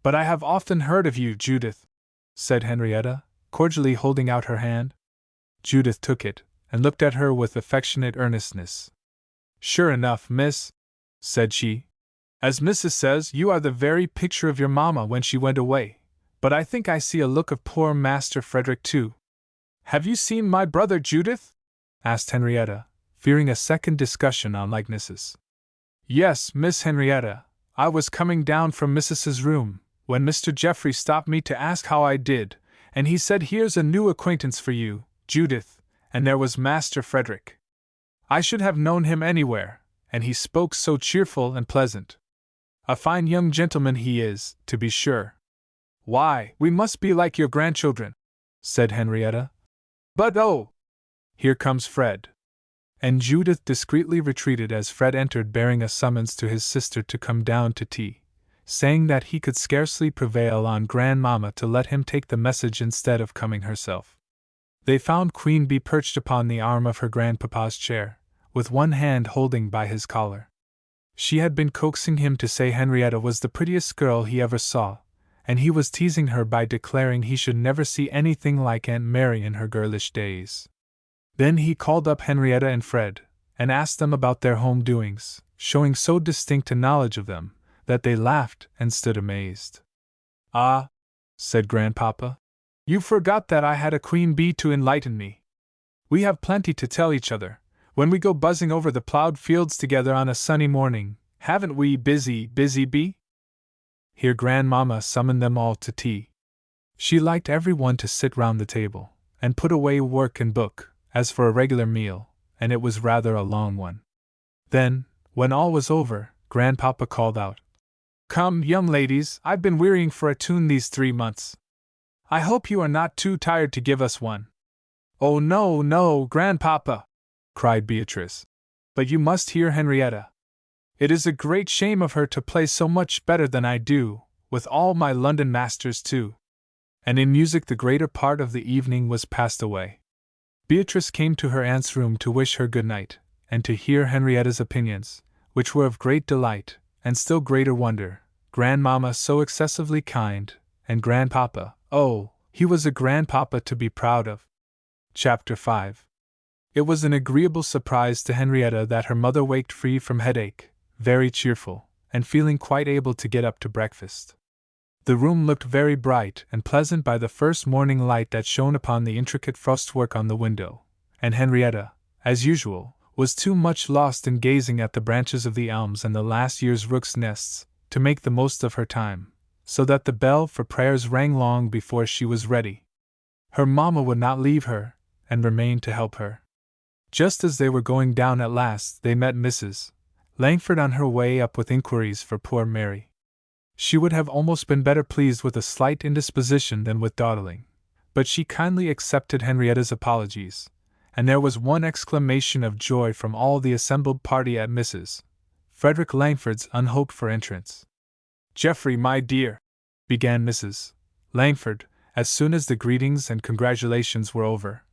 "But I have often heard of you, Judith," said Henrietta, cordially holding out her hand. Judith took it, and looked at her with affectionate earnestness. "Sure enough, miss," said she. "As Mrs. says, you are the very picture of your mamma when she went away, but I think I see a look of poor Master Frederick too." "Have you seen my brother, Judith?" asked Henrietta, fearing a second discussion on likenesses. "Yes, Miss Henrietta, I was coming down from Mrs.'s room, when Mr. Geoffrey stopped me to ask how I did, and he said, 'Here's a new acquaintance for you, Judith,' and there was Master Frederick. I should have known him anywhere, and he spoke so cheerful and pleasant. A fine young gentleman he is, to be sure." "Why, we must be like your grandchildren," said Henrietta. "But oh! Here comes Fred." And Judith discreetly retreated as Fred entered bearing a summons to his sister to come down to tea, saying that he could scarcely prevail on Grandmamma to let him take the message instead of coming herself. They found Queen Bee perched upon the arm of her grandpapa's chair, with one hand holding by his collar. She had been coaxing him to say Henrietta was the prettiest girl he ever saw, and he was teasing her by declaring he should never see anything like Aunt Mary in her girlish days. Then he called up Henrietta and Fred, and asked them about their home doings, showing so distinct a knowledge of them, that they laughed and stood amazed. "Ah," said Grandpapa, "you forgot that I had a queen bee to enlighten me. We have plenty to tell each other, when we go buzzing over the plowed fields together on a sunny morning, haven't we, Busy Bee?" Here Grandmamma summoned them all to tea. She liked every one to sit round the table, and put away work and book, as for a regular meal, and it was rather a long one. Then, when all was over, Grandpapa called out, "Come, young ladies, I've been wearying for a tune these 3 months. I hope you are not too tired to give us one." "Oh, no, no, Grandpapa," cried Beatrice. "But you must hear Henrietta. It is a great shame of her to play so much better than I do, with all my London masters too." And in music the greater part of the evening was passed away. Beatrice came to her aunt's room to wish her good night, and to hear Henrietta's opinions, which were of great delight, and still greater wonder, Grandmamma so excessively kind, and Grandpapa, oh, he was a grandpapa to be proud of. Chapter 5. It was an agreeable surprise to Henrietta that her mother waked free from headache, very cheerful, and feeling quite able to get up to breakfast. The room looked very bright and pleasant by the first morning light that shone upon the intricate frostwork on the window, and Henrietta, as usual, was too much lost in gazing at the branches of the elms and the last year's rooks' nests, to make the most of her time, so that the bell for prayers rang long before she was ready. Her mamma would not leave her, and remained to help her. Just as they were going down at last, they met Mrs. Langford on her way up with inquiries for poor Mary. She would have almost been better pleased with a slight indisposition than with dawdling, but she kindly accepted Henrietta's apologies, and there was one exclamation of joy from all the assembled party at Mrs. Frederick Langford's unhoped-for entrance. "Geoffrey, my dear," began Mrs. Langford, as soon as the greetings and congratulations were over,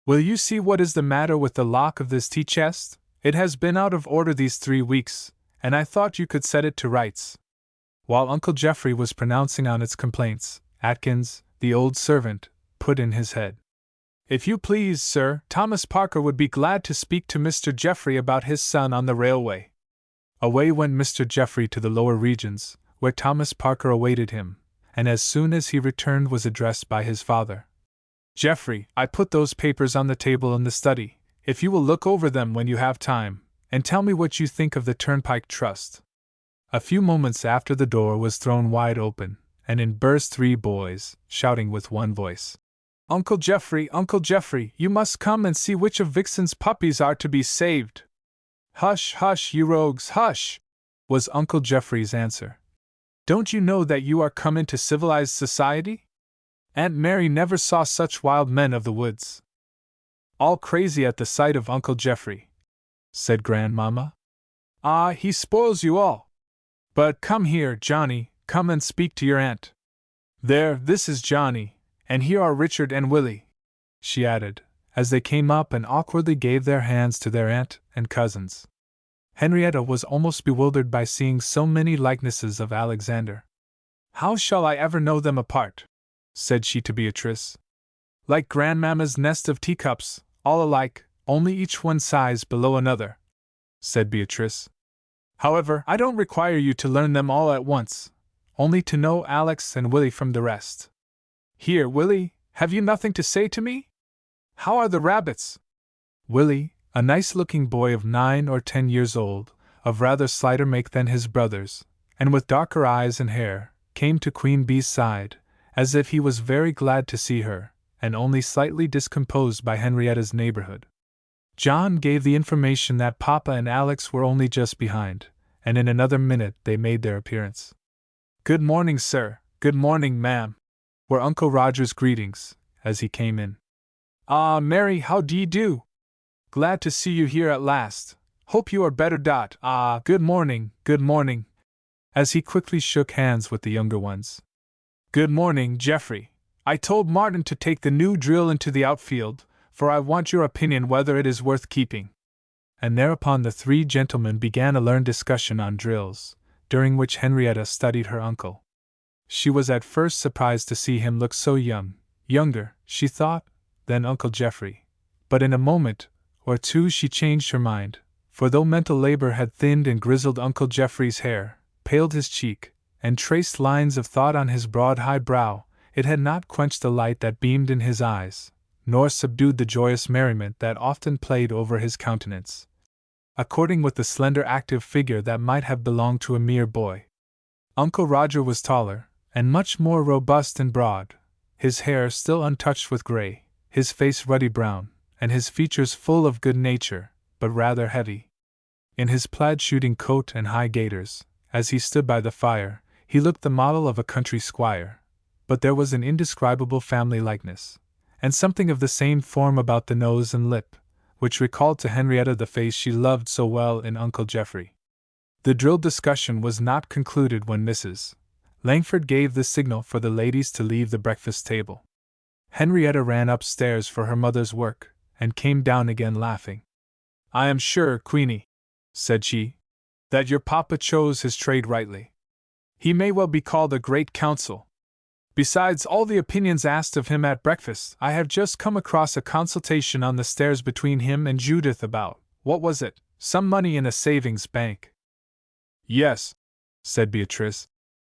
"will you see what is the matter with the lock of this tea-chest? It has been out of order these 3 weeks, and I thought you could set it to rights." While Uncle Geoffrey was pronouncing on its complaints, Atkins, the old servant, put in his head. "If you please, sir, Thomas Parker would be glad to speak to Mr. Geoffrey about his son on the railway." Away went Mr. Geoffrey to the lower regions, where Thomas Parker awaited him, and as soon as he returned was addressed by his father. "Geoffrey, I put those papers on the table in the study, if you will look over them when you have time, and tell me what you think of the Turnpike Trust." A few moments after the door was thrown wide open, and in burst 3 boys, shouting with one voice, Uncle Geoffrey, you must come and see which of Vixen's puppies are to be saved." "Hush, hush, you rogues, hush!" was Uncle Geoffrey's answer. "Don't you know that you are come into civilized society? Aunt Mary never saw such wild men of the woods." "All crazy at the sight of Uncle Geoffrey," said Grandmamma. "Ah, he spoils you all. But come here, Johnny, come and speak to your aunt. There, this is Johnny, and here are Richard and Willie," she added, as they came up and awkwardly gave their hands to their aunt and cousins. Henrietta was almost bewildered by seeing so many likenesses of Alexander. "How shall I ever know them apart?" said she to Beatrice. "Like Grandmamma's nest of teacups, all alike, only each one size below another," said Beatrice. "However, I don't require you to learn them all at once, only to know Alex and Willie from the rest. Here, Willie, have you nothing to say to me? How are the rabbits?" Willie, a nice-looking boy of 9 or 10 years old, of rather slighter make than his brothers, and with darker eyes and hair, came to Queen Bee's side, as if he was very glad to see her, and only slightly discomposed by Henrietta's neighborhood. John gave the information that Papa and Alex were only just behind, and in another minute they made their appearance. "Good morning, sir. Good morning, ma'am," were Uncle Roger's greetings, as he came in. "Ah, Mary, how d'ye do? Glad to see you here at last. Hope you are better. Ah, good morning, as he quickly shook hands with the younger ones. "Good morning, Geoffrey. I told Martin to take the new drill into the outfield, for I want your opinion whether it is worth keeping." And thereupon the 3 gentlemen began a learned discussion on drills, during which Henrietta studied her uncle. She was at first surprised to see him look so younger, she thought, than Uncle Geoffrey, but in a moment or two she changed her mind, for though mental labor had thinned and grizzled Uncle Geoffrey's hair, paled his cheek, and traced lines of thought on his broad high brow, it had not quenched the light that beamed in his eyes, nor subdued the joyous merriment that often played over his countenance, according with the slender active figure that might have belonged to a mere boy. Uncle Roger was taller, and much more robust and broad, his hair still untouched with gray, his face ruddy brown, and his features full of good nature, but rather heavy. In his plaid shooting coat and high gaiters, as he stood by the fire, he looked the model of a country squire, but there was an indescribable family likeness, and something of the same form about the nose and lip, which recalled to Henrietta the face she loved so well in Uncle Geoffrey. The drill discussion was not concluded when Mrs. Langford gave the signal for the ladies to leave the breakfast table. Henrietta ran upstairs for her mother's work, and came down again laughing. "I am sure, Queenie," said she, "that your papa chose his trade rightly. He may well be called a great counsel. Besides all the opinions asked of him at breakfast, I have just come across a consultation on the stairs between him and Judith about, what was it, some money in a savings bank." "Yes," said Beatrice,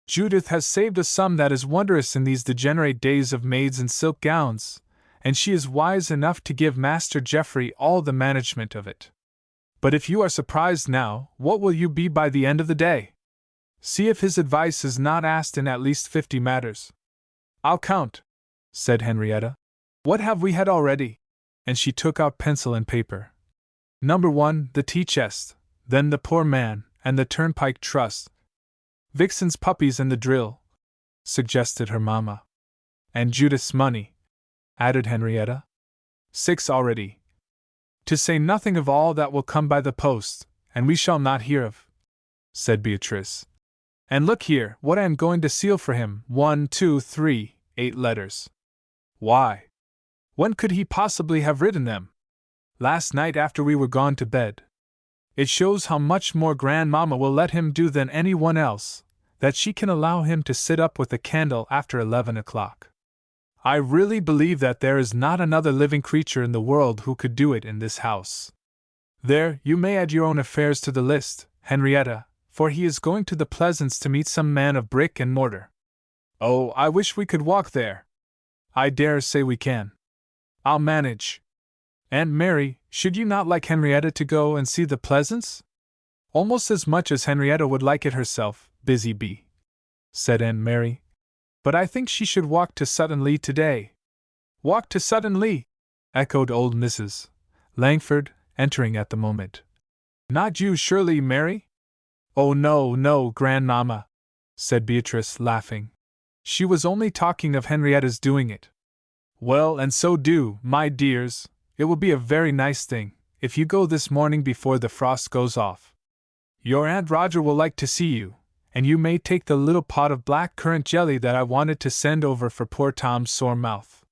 "Judith has saved a sum that is wondrous in these degenerate days of maids in silk gowns, and she is wise enough to give Master Geoffrey all the management of it. But if you are surprised now, what will you be by the end of the day? See if his advice is not asked in at least 50 matters." "I'll count," said Henrietta. "What have we had already?" And she took out pencil and paper. "Number 1, the tea chest, then the poor man, and the Turnpike Trust. Vixen's puppies and the drill," suggested her mamma. "And Judith's money," added Henrietta. 6 already. "To say nothing of all that will come by the post, and we shall not hear of," said Beatrice. "And look here, what I am going to seal for him, 1, 2, 3, 8 letters. Why, when could he possibly have written them? Last night after we were gone to bed. It shows how much more Grandmamma will let him do than any one else, that she can allow him to sit up with a candle after 11 o'clock. I really believe that there is not another living creature in the world who could do it in this house. There, you may add your own affairs to the list, Henrietta, for he is going to the Pleasance to meet some man of brick and mortar. Oh, I wish we could walk there. I dare say we can. I'll manage. Aunt Mary, should you not like Henrietta to go and see the Pleasance? Almost as much as Henrietta would like it herself, Busy Bee, said Aunt Mary. But I think she should walk to Sutton-Lee today. Walk to Sutton-Lee, echoed old Mrs. Langford, entering at the moment. Not you, surely, Mary? Oh, no, no, Grandmamma, said Beatrice, laughing. She was only talking of Henrietta's doing it. Well, and so do, my dears. It will be a very nice thing, if you go this morning before the frost goes off. Your Aunt Roger will like to see you, and you may take the little pot of black currant jelly that I wanted to send over for poor Tom's sore mouth.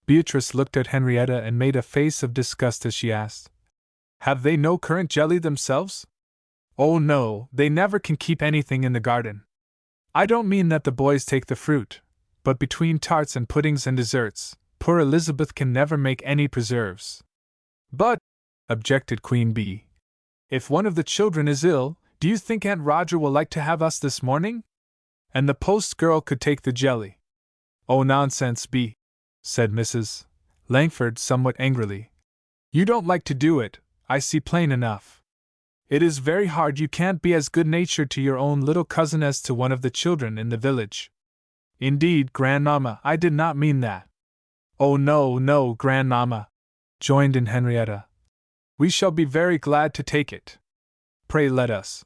Beatrice looked at Henrietta and made a face of disgust as she asked, Have they no currant jelly themselves? Oh no, they never can keep anything in the garden. I don't mean that the boys take the fruit, but between tarts and puddings and desserts, poor Elizabeth can never make any preserves. But, objected Queen Bee, if one of the children is ill, do you think Aunt Roger will like to have us this morning? And the post girl could take the jelly. Oh, nonsense, Bee, said Mrs. Langford somewhat angrily. You don't like to do it, I see plain enough. It is very hard you can't be as good-natured to your own little cousin as to one of the children in the village. Indeed, Grandmamma, I did not mean that. Oh no, no, Grandmamma, joined in Henrietta. We shall be very glad to take it. Pray let us.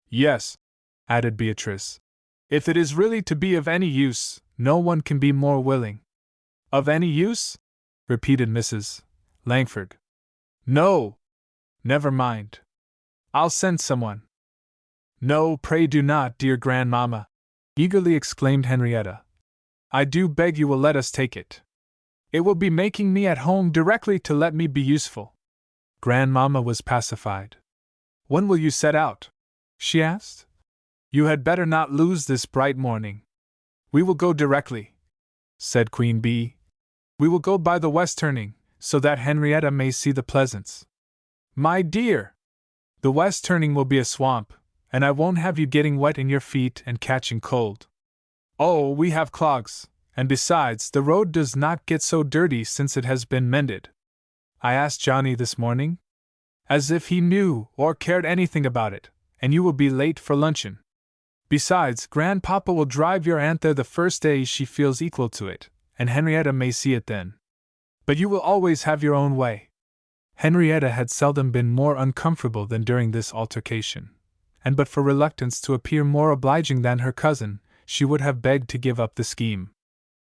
Yes, added Beatrice. If it is really to be of any use, no one can be more willing. Of any use? Repeated Mrs. Langford. No. Never mind. I'll send someone. No, pray do not, dear Grandmamma, eagerly exclaimed Henrietta. I do beg you will let us take it. It will be making me at home directly to let me be useful. Grandmamma was pacified. When will you set out? She asked. You had better not lose this bright morning. We will go directly, said Queen Bee. We will go by the west turning, so that Henrietta may see the Pleasance. My dear! The west turning will be a swamp, and I won't have you getting wet in your feet and catching cold. Oh, we have clogs, and besides, the road does not get so dirty since it has been mended. I asked Johnny this morning. As if he knew or cared anything about it, and you will be late for luncheon. Besides, Grandpapa will drive your aunt there the first day she feels equal to it, and Henrietta may see it then. But you will always have your own way. Henrietta had seldom been more uncomfortable than during this altercation, and but for reluctance to appear more obliging than her cousin, she would have begged to give up the scheme.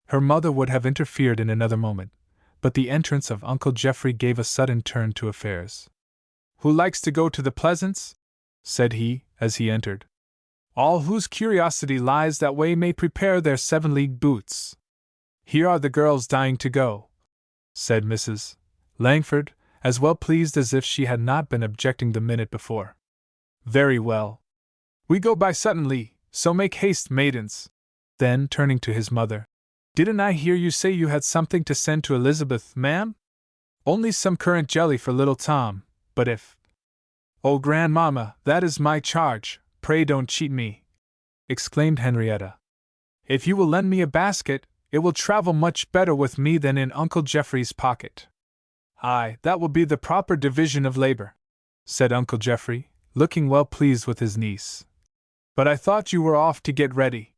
Her mother would have interfered in another moment, but the entrance of Uncle Geoffrey gave a sudden turn to affairs. Who likes to go to the Pleasance? Said he, as he entered. All whose curiosity lies that way may prepare their 7-league boots. Here are the girls dying to go, said Mrs. Langford, as well pleased as if she had not been objecting the minute before. Very well. We go by Sutton-Lee, so make haste, maidens. Then, turning to his mother, didn't I hear you say you had something to send to Elizabeth, ma'am? Only some currant jelly for little Tom, but if— Oh, Grandmamma, that is my charge, pray don't cheat me, exclaimed Henrietta. If you will lend me a basket, it will travel much better with me than in Uncle Geoffrey's pocket. Aye, that will be the proper division of labor, said Uncle Geoffrey, looking well pleased with his niece. But I thought you were off to get ready.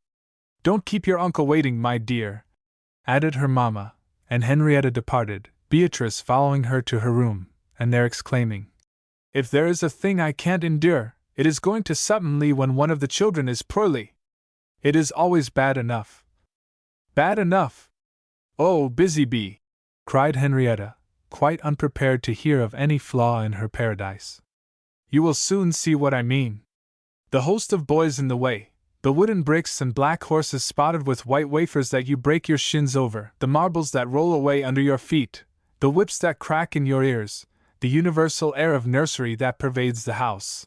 Don't keep your uncle waiting, my dear, added her mamma, and Henrietta departed, Beatrice following her to her room, and there exclaiming, If there is a thing I can't endure, it is going to Sutton-Lee when one of the children is poorly. It is always bad enough. Bad enough! Oh, Busy Bee! Cried Henrietta, quite unprepared to hear of any flaw in her paradise. You will soon see what I mean. The host of boys in the way, the wooden bricks and black horses spotted with white wafers that you break your shins over, the marbles that roll away under your feet, the whips that crack in your ears, the universal air of nursery that pervades the house.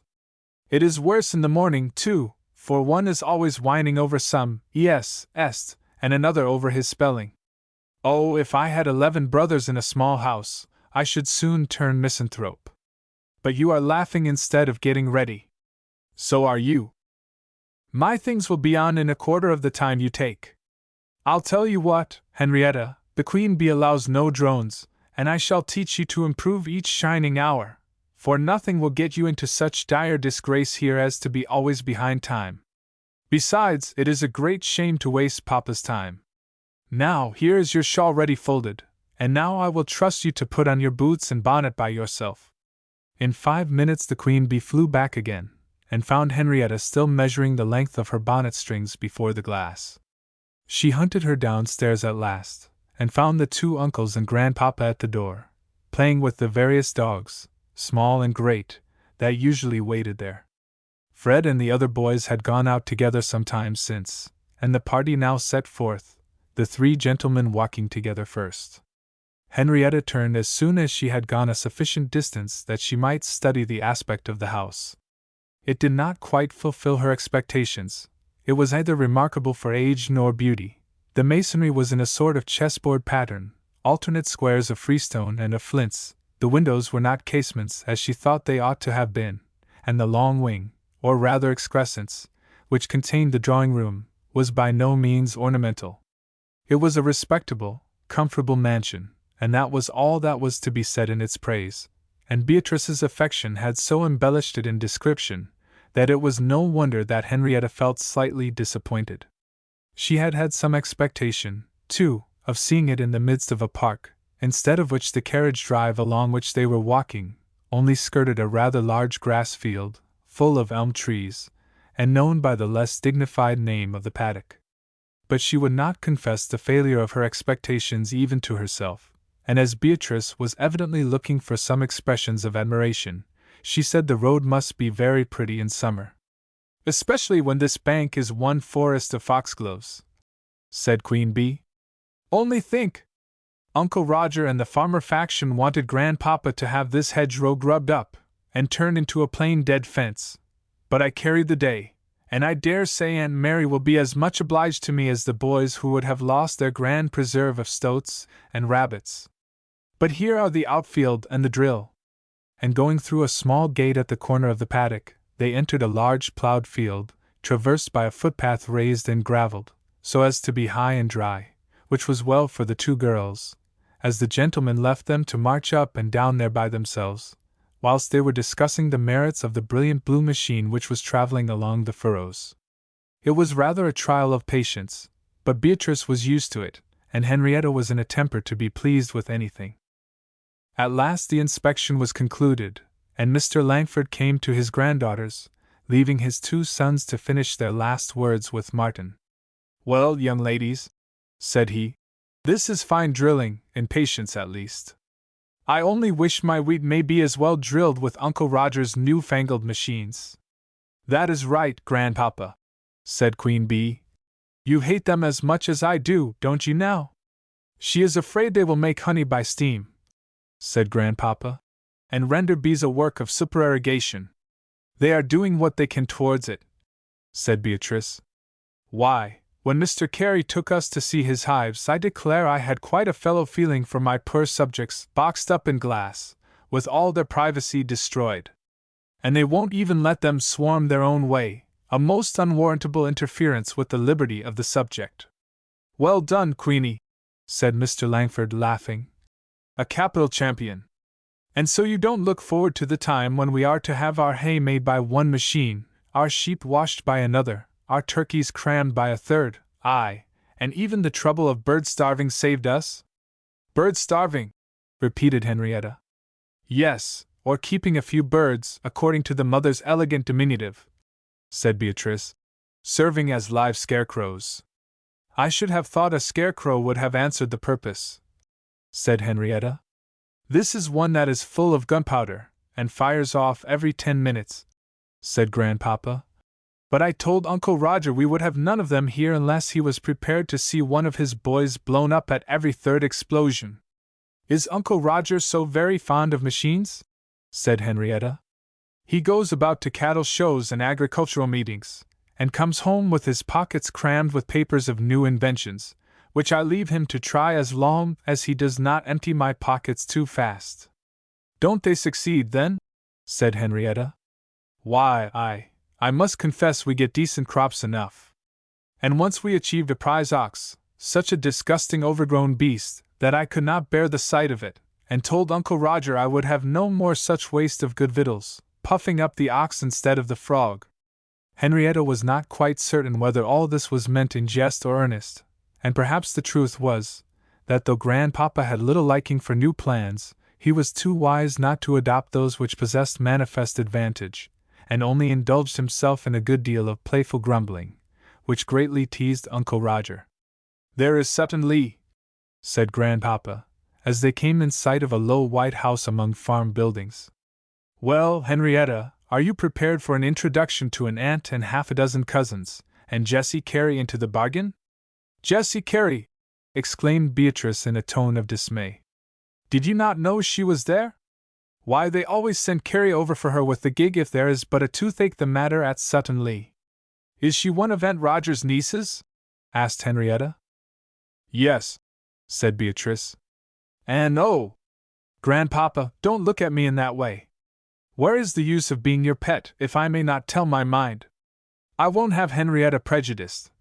It is worse in the morning, too, for one is always whining over some est, and another over his spelling. Oh, if I had 11 brothers in a small house, I should soon turn misanthrope. But you are laughing instead of getting ready. So are you. My things will be on in a quarter of the time you take. I'll tell you what, Henrietta, the Queen Bee allows no drones, and I shall teach you to improve each shining hour, for nothing will get you into such dire disgrace here as to be always behind time. Besides, it is a great shame to waste Papa's time. Now, here is your shawl ready folded, and now I will trust you to put on your boots and bonnet by yourself. In 5 minutes the Queen Bee flew back again, and found Henrietta still measuring the length of her bonnet strings before the glass. She hunted her downstairs at last, and found the 2 uncles and grandpapa at the door, playing with the various dogs, small and great, that usually waited there. Fred and the other boys had gone out together some time since, and the party now set forth, the 3 gentlemen walking together first. Henrietta turned as soon as she had gone a sufficient distance that she might study the aspect of the house. It did not quite fulfill her expectations. It was neither remarkable for age nor beauty. The masonry was in a sort of chessboard pattern, alternate squares of freestone and of flints. The windows were not casements as she thought they ought to have been, and the long wing, or rather excrescence, which contained the drawing-room, was by no means ornamental. It was a respectable, comfortable mansion, and that was all that was to be said in its praise, and Beatrice's affection had so embellished it in description that it was no wonder that Henrietta felt slightly disappointed. She had had some expectation, too, of seeing it in the midst of a park, instead of which the carriage drive along which they were walking only skirted a rather large grass field, full of elm trees, and known by the less dignified name of the paddock. But she would not confess the failure of her expectations even to herself, and as Beatrice was evidently looking for some expressions of admiration, she said the road must be very pretty in summer. Especially when this bank is one forest of foxgloves, said Queen Bee. Only think! Uncle Roger and the farmer faction wanted Grandpapa to have this hedgerow grubbed up and turned into a plain dead fence, but I carried the day, and I dare say Aunt Mary will be as much obliged to me as the boys who would have lost their grand preserve of stoats and rabbits. But here are the outfield and the drill. And going through a small gate at the corner of the paddock, they entered a large ploughed field, traversed by a footpath raised and gravelled, so as to be high and dry, which was well for the 2 girls, as the gentlemen left them to march up and down there by themselves, whilst they were discussing the merits of the brilliant blue machine which was travelling along the furrows. It was rather a trial of patience, but Beatrice was used to it, and Henrietta was in a temper to be pleased with anything. At last the inspection was concluded, and Mr. Langford came to his granddaughters, leaving his 2 sons to finish their last words with Martin. Well, young ladies, said he, this is fine drilling, in patience at least. I only wish my wheat may be as well drilled with Uncle Roger's new-fangled machines. That is right, Grandpapa, said Queen Bee. You hate them as much as I do, don't you now? She is afraid they will make honey by steam, said Grandpapa, and render bees a work of supererogation. They are doing what they can towards it, said Beatrice. Why, when Mr. Carey took us to see his hives, I declare I had quite a fellow feeling for my poor subjects, boxed up in glass, with all their privacy destroyed. And they won't even let them swarm their own way, a most unwarrantable interference with the liberty of the subject. Well done, Queenie, said Mr. Langford, laughing. A capital champion. And so you don't look forward to the time when we are to have our hay made by one machine, our sheep washed by another, our turkeys crammed by a third, aye, and even the trouble of bird-starving saved us? Bird-starving, repeated Henrietta. Yes, or keeping a few birds, according to the mother's elegant diminutive, said Beatrice, serving as live scarecrows. I should have thought a scarecrow would have answered the purpose, said Henrietta. This is one that is full of gunpowder, and fires off every 10 minutes, said Grandpapa. But I told Uncle Roger we would have none of them here unless he was prepared to see one of his boys blown up at every 3rd explosion. Is Uncle Roger so very fond of machines? Said Henrietta. He goes about to cattle shows and agricultural meetings, and comes home with his pockets crammed with papers of new inventions, which I leave him to try as long as he does not empty my pockets too fast. Don't they succeed, then? Said Henrietta. Why, I must confess we get decent crops enough. And once we achieved a prize ox, such a disgusting overgrown beast that I could not bear the sight of it, and told Uncle Roger I would have no more such waste of good victuals, puffing up the ox instead of the frog. Henrietta was not quite certain whether all this was meant in jest or earnest, and perhaps the truth was that though Grandpapa had little liking for new plans, he was too wise not to adopt those which possessed manifest advantage, and only indulged himself in a good deal of playful grumbling, which greatly teased Uncle Roger. "There is Sutton Lee," said Grandpapa, as they came in sight of a low white house among farm buildings. "Well, Henrietta, are you prepared for an introduction to an aunt and half a dozen cousins, and Jessie Carey into the bargain?" "Jessie Carey!" exclaimed Beatrice in a tone of dismay. "Did you not know she was there? Why, they always send Carey over for her with the gig if there is but a toothache the matter at Sutton Lee." "Is she one of Aunt Roger's nieces?" asked Henrietta. "Yes," said Beatrice. "And oh! Grandpapa, don't look at me in that way. Where is the use of being your pet if I may not tell my mind?" "I won't have Henrietta prejudiced,"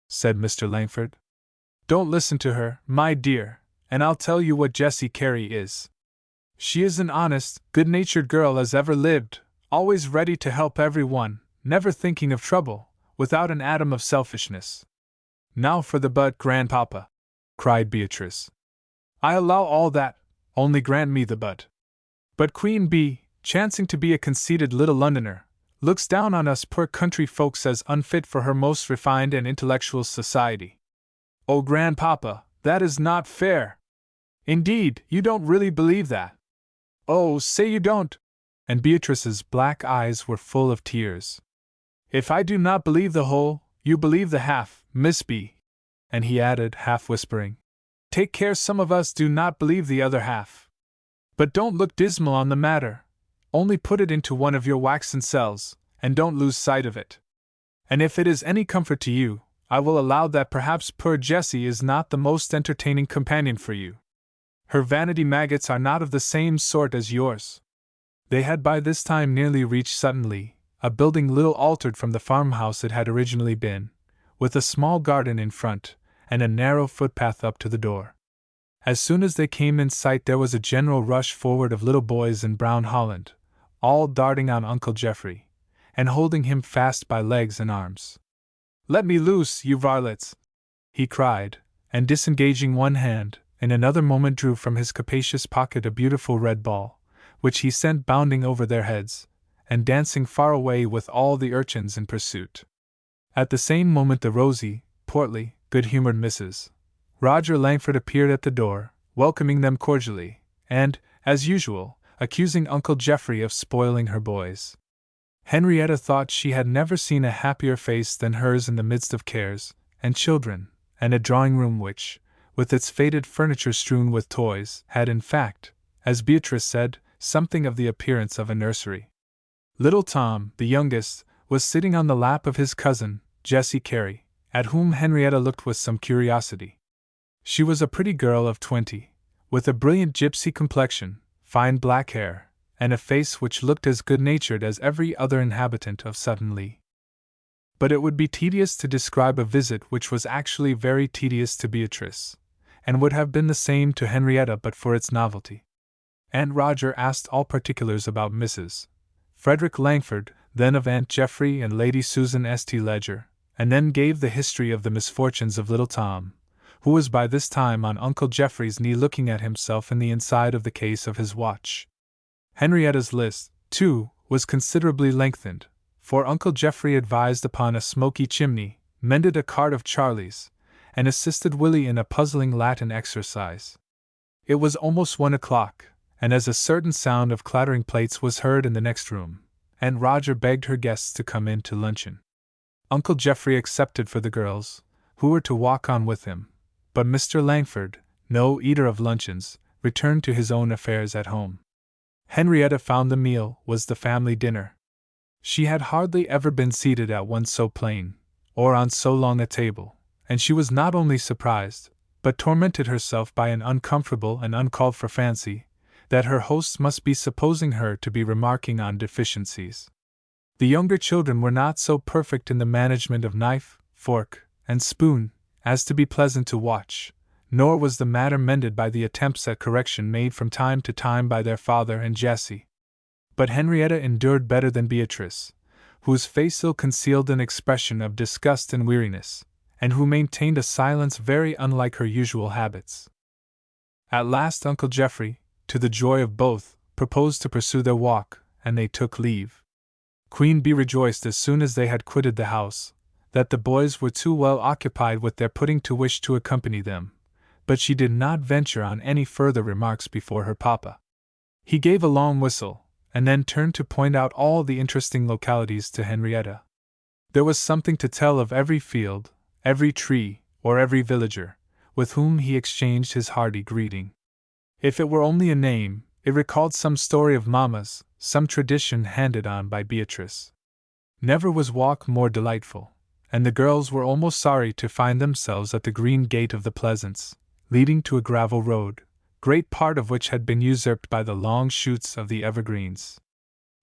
said Mr. Langford. "Don't listen to her, my dear, and I'll tell you what Jessie Carey is. She is an honest, good-natured girl as ever lived, always ready to help everyone, never thinking of trouble, without an atom of selfishness." "Now for the but, Grandpapa," cried Beatrice. "I allow all that, only grant me the but." "But Queen Bee, chancing to be a conceited little Londoner, looks down on us poor country folks as unfit for her most refined and intellectual society." "Oh, Grandpapa, that is not fair!" "Indeed, you don't really believe that?" "Oh, say you don't!" And Beatrice's black eyes were full of tears. "If I do not believe the whole, you believe the half, Miss B." And he added, half whispering, "Take care some of us do not believe the other half. But don't look dismal on the matter, only put it into one of your waxen cells, and don't lose sight of it. And if it is any comfort to you, I will allow that perhaps poor Jessie is not the most entertaining companion for you. Her vanity maggots are not of the same sort as yours." They had by this time nearly reached Sutton Lee, a building little altered from the farmhouse it had originally been, with a small garden in front, and a narrow footpath up to the door. As soon as they came in sight there was a general rush forward of little boys in brown holland, all darting on Uncle Geoffrey, and holding him fast by legs and arms. "Let me loose, you varlets!" he cried, and disengaging one hand, in another moment drew from his capacious pocket a beautiful red ball, which he sent bounding over their heads, and dancing far away with all the urchins in pursuit. At the same moment the rosy, portly, good-humored Mrs. Roger Langford appeared at the door, welcoming them cordially, and, as usual, accusing Uncle Geoffrey of spoiling her boys. Henrietta thought she had never seen a happier face than hers in the midst of cares, and children, and a drawing-room which, with its faded furniture strewn with toys, had in fact, as Beatrice said, something of the appearance of a nursery. Little Tom, the youngest, was sitting on the lap of his cousin, Jessie Carey, at whom Henrietta looked with some curiosity. She was a pretty girl of 20, with a brilliant gypsy complexion, fine black hair, and a face which looked as good-natured as every other inhabitant of Sutton Lee. But it would be tedious to describe a visit which was actually very tedious to Beatrice, and would have been the same to Henrietta but for its novelty. Aunt Roger asked all particulars about Mrs. Frederick Langford, then of Aunt Geoffrey and Lady Susan St. Ledger, and then gave the history of the misfortunes of little Tom, who was by this time on Uncle Geoffrey's knee looking at himself in the inside of the case of his watch. Henrietta's list, too, was considerably lengthened, for Uncle Geoffrey advised upon a smoky chimney, mended a cart of Charlie's, and assisted Willie in a puzzling Latin exercise. It was almost 1 o'clock, and as a certain sound of clattering plates was heard in the next room, Aunt Roger begged her guests to come in to luncheon. Uncle Geoffrey accepted for the girls, who were to walk on with him, but Mr. Langford, no eater of luncheons, returned to his own affairs at home. Henrietta found the meal was the family dinner. She had hardly ever been seated at one so plain, or on so long a table, and she was not only surprised, but tormented herself by an uncomfortable and uncalled-for fancy, that her hosts must be supposing her to be remarking on deficiencies. The younger children were not so perfect in the management of knife, fork, and spoon as to be pleasant to watch, nor was the matter mended by the attempts at correction made from time to time by their father and Jessie. But Henrietta endured better than Beatrice, whose face still concealed an expression of disgust and weariness, and who maintained a silence very unlike her usual habits. At last Uncle Geoffrey, to the joy of both, proposed to pursue their walk, and they took leave. Queen Bee rejoiced as soon as they had quitted the house, that the boys were too well occupied with their pudding to wish to accompany them, but she did not venture on any further remarks before her papa. He gave a long whistle, and then turned to point out all the interesting localities to Henrietta. There was something to tell of every field, every tree, or every villager, with whom he exchanged his hearty greeting. If it were only a name, it recalled some story of Mamma's, some tradition handed on by Beatrice. Never was walk more delightful, and the girls were almost sorry to find themselves at the green gate of the Pleasance, leading to a gravel road, great part of which had been usurped by the long shoots of the evergreens.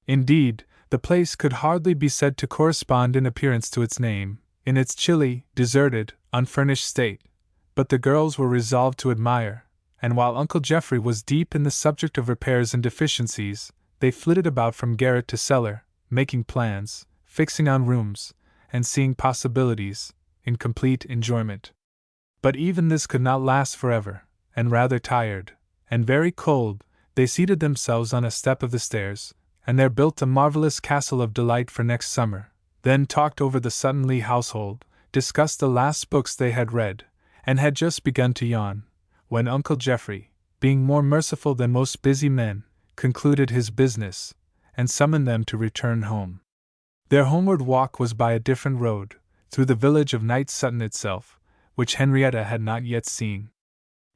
Indeed, the place could hardly be said to correspond in appearance to its name, in its chilly, deserted, unfurnished state, but the girls were resolved to admire, and while Uncle Geoffrey was deep in the subject of repairs and deficiencies, they flitted about from garret to cellar, making plans, fixing on rooms, and seeing possibilities, in complete enjoyment. But even this could not last forever, and rather tired, and very cold, they seated themselves on a step of the stairs, and there built a marvelous castle of delight for next summer, then talked over the Sutton Lee household, discussed the last books they had read, and had just begun to yawn, when Uncle Geoffrey, being more merciful than most busy men, concluded his business, and summoned them to return home. Their homeward walk was by a different road, through the village of Night Sutton itself, which Henrietta had not yet seen.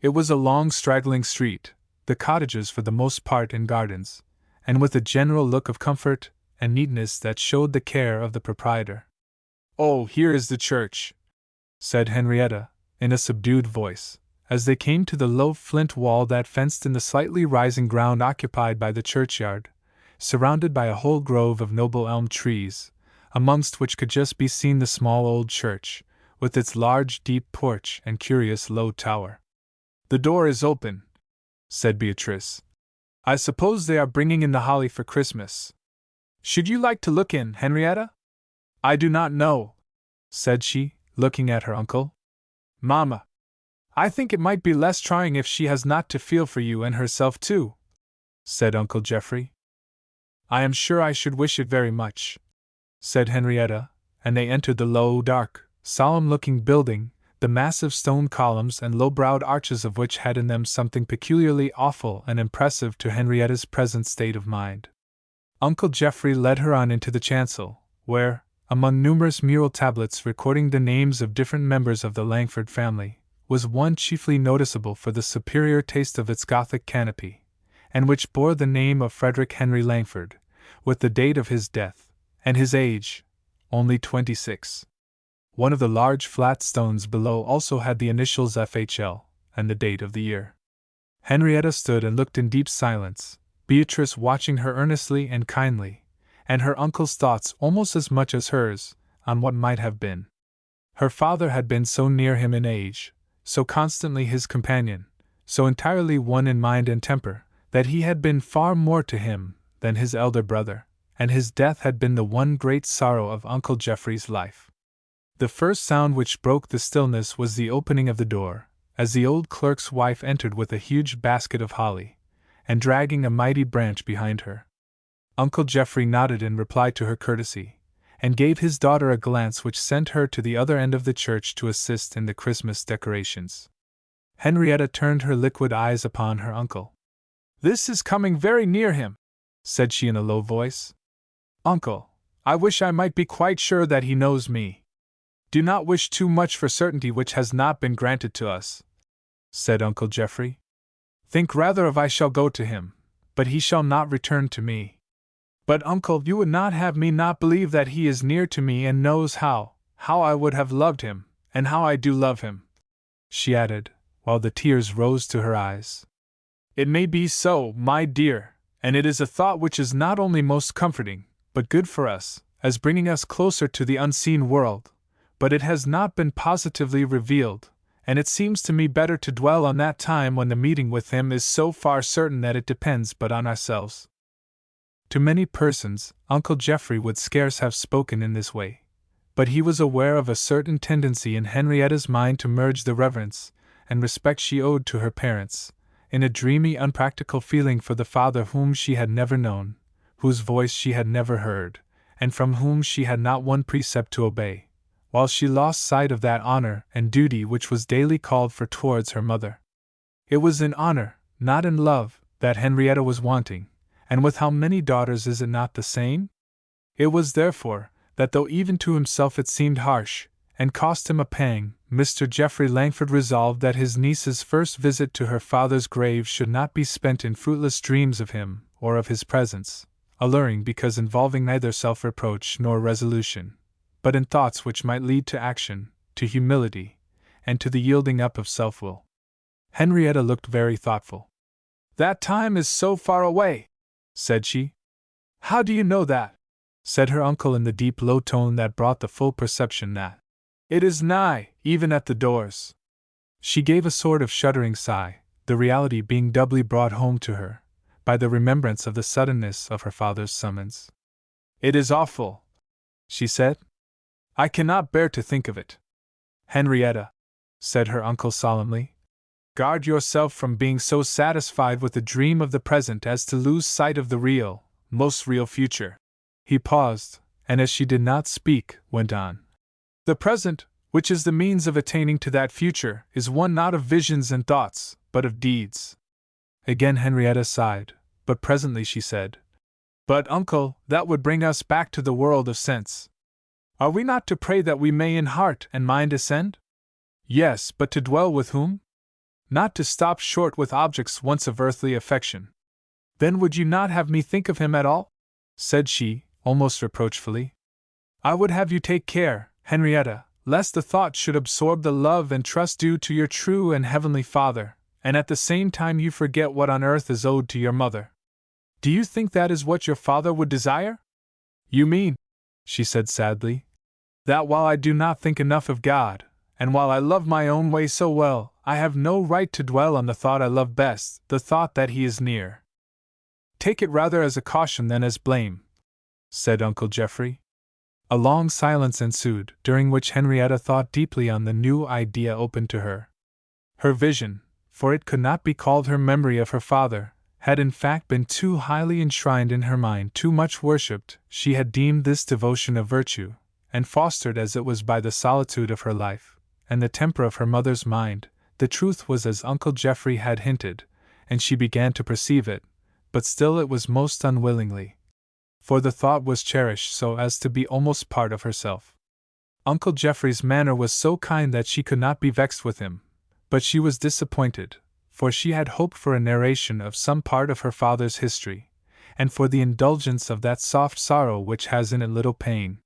It was a long straggling street, the cottages for the most part in gardens, and with a general look of comfort and neatness that showed the care of the proprietor. "Oh, here is the church," said Henrietta, in a subdued voice, as they came to the low flint wall that fenced in the slightly rising ground occupied by the churchyard, surrounded by a whole grove of noble elm trees, amongst which could just be seen the small old church, with its large deep porch and curious low tower. "The door is open," said Beatrice. "I suppose they are bringing in the holly for Christmas. Should you like to look in, Henrietta?" "I do not know," said she, looking at her uncle. "Mamma, I think it might be less trying if she has not to feel for you and herself too," said Uncle Geoffrey. "I am sure I should wish it very much," said Henrietta, and they entered the low, dark, solemn-looking building, the massive stone columns and low-browed arches of which had in them something peculiarly awful and impressive to Henrietta's present state of mind. Uncle Geoffrey led her on into the chancel, where, among numerous mural tablets recording the names of different members of the Langford family, was one chiefly noticeable for the superior taste of its Gothic canopy, and which bore the name of Frederick Henry Langford, with the date of his death, and his age, only 26. One of the large flat stones below also had the initials FHL, and the date of the year. Henrietta stood and looked in deep silence, Beatrice watching her earnestly and kindly, and her uncle's thoughts almost as much as hers, on what might have been. Her father had been so near him in age, so constantly his companion, so entirely one in mind and temper, that he had been far more to him than his elder brother, and his death had been the one great sorrow of Uncle Geoffrey's life. The first sound which broke the stillness was the opening of the door, as the old clerk's wife entered with a huge basket of holly, and dragging a mighty branch behind her. Uncle Geoffrey nodded in reply to her courtesy, and gave his daughter a glance which sent her to the other end of the church to assist in the Christmas decorations. Henrietta turned her liquid eyes upon her uncle. "This is coming very near him," said she in a low voice. "Uncle, I wish I might be quite sure that he knows me." "Do not wish too much for certainty which has not been granted to us," said Uncle Geoffrey. "Think rather of I shall go to him, but he shall not return to me." "But, uncle, you would not have me not believe that he is near to me and knows how I would have loved him, and how I do love him," she added, while the tears rose to her eyes. "It may be so, my dear, and it is a thought which is not only most comforting, but good for us, as bringing us closer to the unseen world, but it has not been positively revealed, and it seems to me better to dwell on that time when the meeting with him is so far certain that it depends but on ourselves. To many persons, Uncle Geoffrey would scarce have spoken in this way, but he was aware of a certain tendency in Henrietta's mind to merge the reverence and respect she owed to her parents in a dreamy, unpractical feeling for the father whom she had never known, whose voice she had never heard, and from whom she had not one precept to obey, while she lost sight of that honor and duty which was daily called for towards her mother. It was in honor, not in love, that Henrietta was wanting, and with how many daughters is it not the same? It was therefore that though even to himself it seemed harsh, and cost him a pang, Mr. Geoffrey Langford resolved that his niece's first visit to her father's grave should not be spent in fruitless dreams of him or of his presence, alluring because involving neither self-reproach nor resolution, but in thoughts which might lead to action, to humility, and to the yielding up of self-will. Henrietta looked very thoughtful. "That time is so far away," said she. "How do you know that?" said her uncle in the deep low tone that brought the full perception that it is nigh, even at the doors. She gave a sort of shuddering sigh, the reality being doubly brought home to her by the remembrance of the suddenness of her father's summons. "It is awful," she said. "I cannot bear to think of it." "Henrietta," said her uncle solemnly, "guard yourself from being so satisfied with the dream of the present as to lose sight of the real, most real future." He paused, and as she did not speak, went on. "The present, which is the means of attaining to that future, is one not of visions and thoughts, but of deeds." Again Henrietta sighed, but presently she said, "But, uncle, that would bring us back to the world of sense. Are we not to pray that we may in heart and mind ascend?" "Yes, but to dwell with whom? Not to stop short with objects once of earthly affection." "Then would you not have me think of him at all?" said she, almost reproachfully. "I would have you take care, Henrietta, lest the thought should absorb the love and trust due to your true and heavenly father, and at the same time you forget what on earth is owed to your mother. Do you think that is what your father would desire?" "You mean," she said sadly, "that while I do not think enough of God, and while I love my own way so well, I have no right to dwell on the thought I love best, the thought that He is near." "Take it rather as a caution than as blame," said Uncle Geoffrey. A long silence ensued, during which Henrietta thought deeply on the new idea opened to her. Her vision, for it could not be called her memory of her father, had in fact been too highly enshrined in her mind, too much worshipped. She had deemed this devotion a virtue, and fostered as it was by the solitude of her life, and the temper of her mother's mind. The truth was as Uncle Geoffrey had hinted, and she began to perceive it, but still it was most unwillingly. For the thought was cherished so as to be almost part of herself. Uncle Geoffrey's manner was so kind that she could not be vexed with him, but she was disappointed, for she had hoped for a narration of some part of her father's history, and for the indulgence of that soft sorrow which has in it little pain.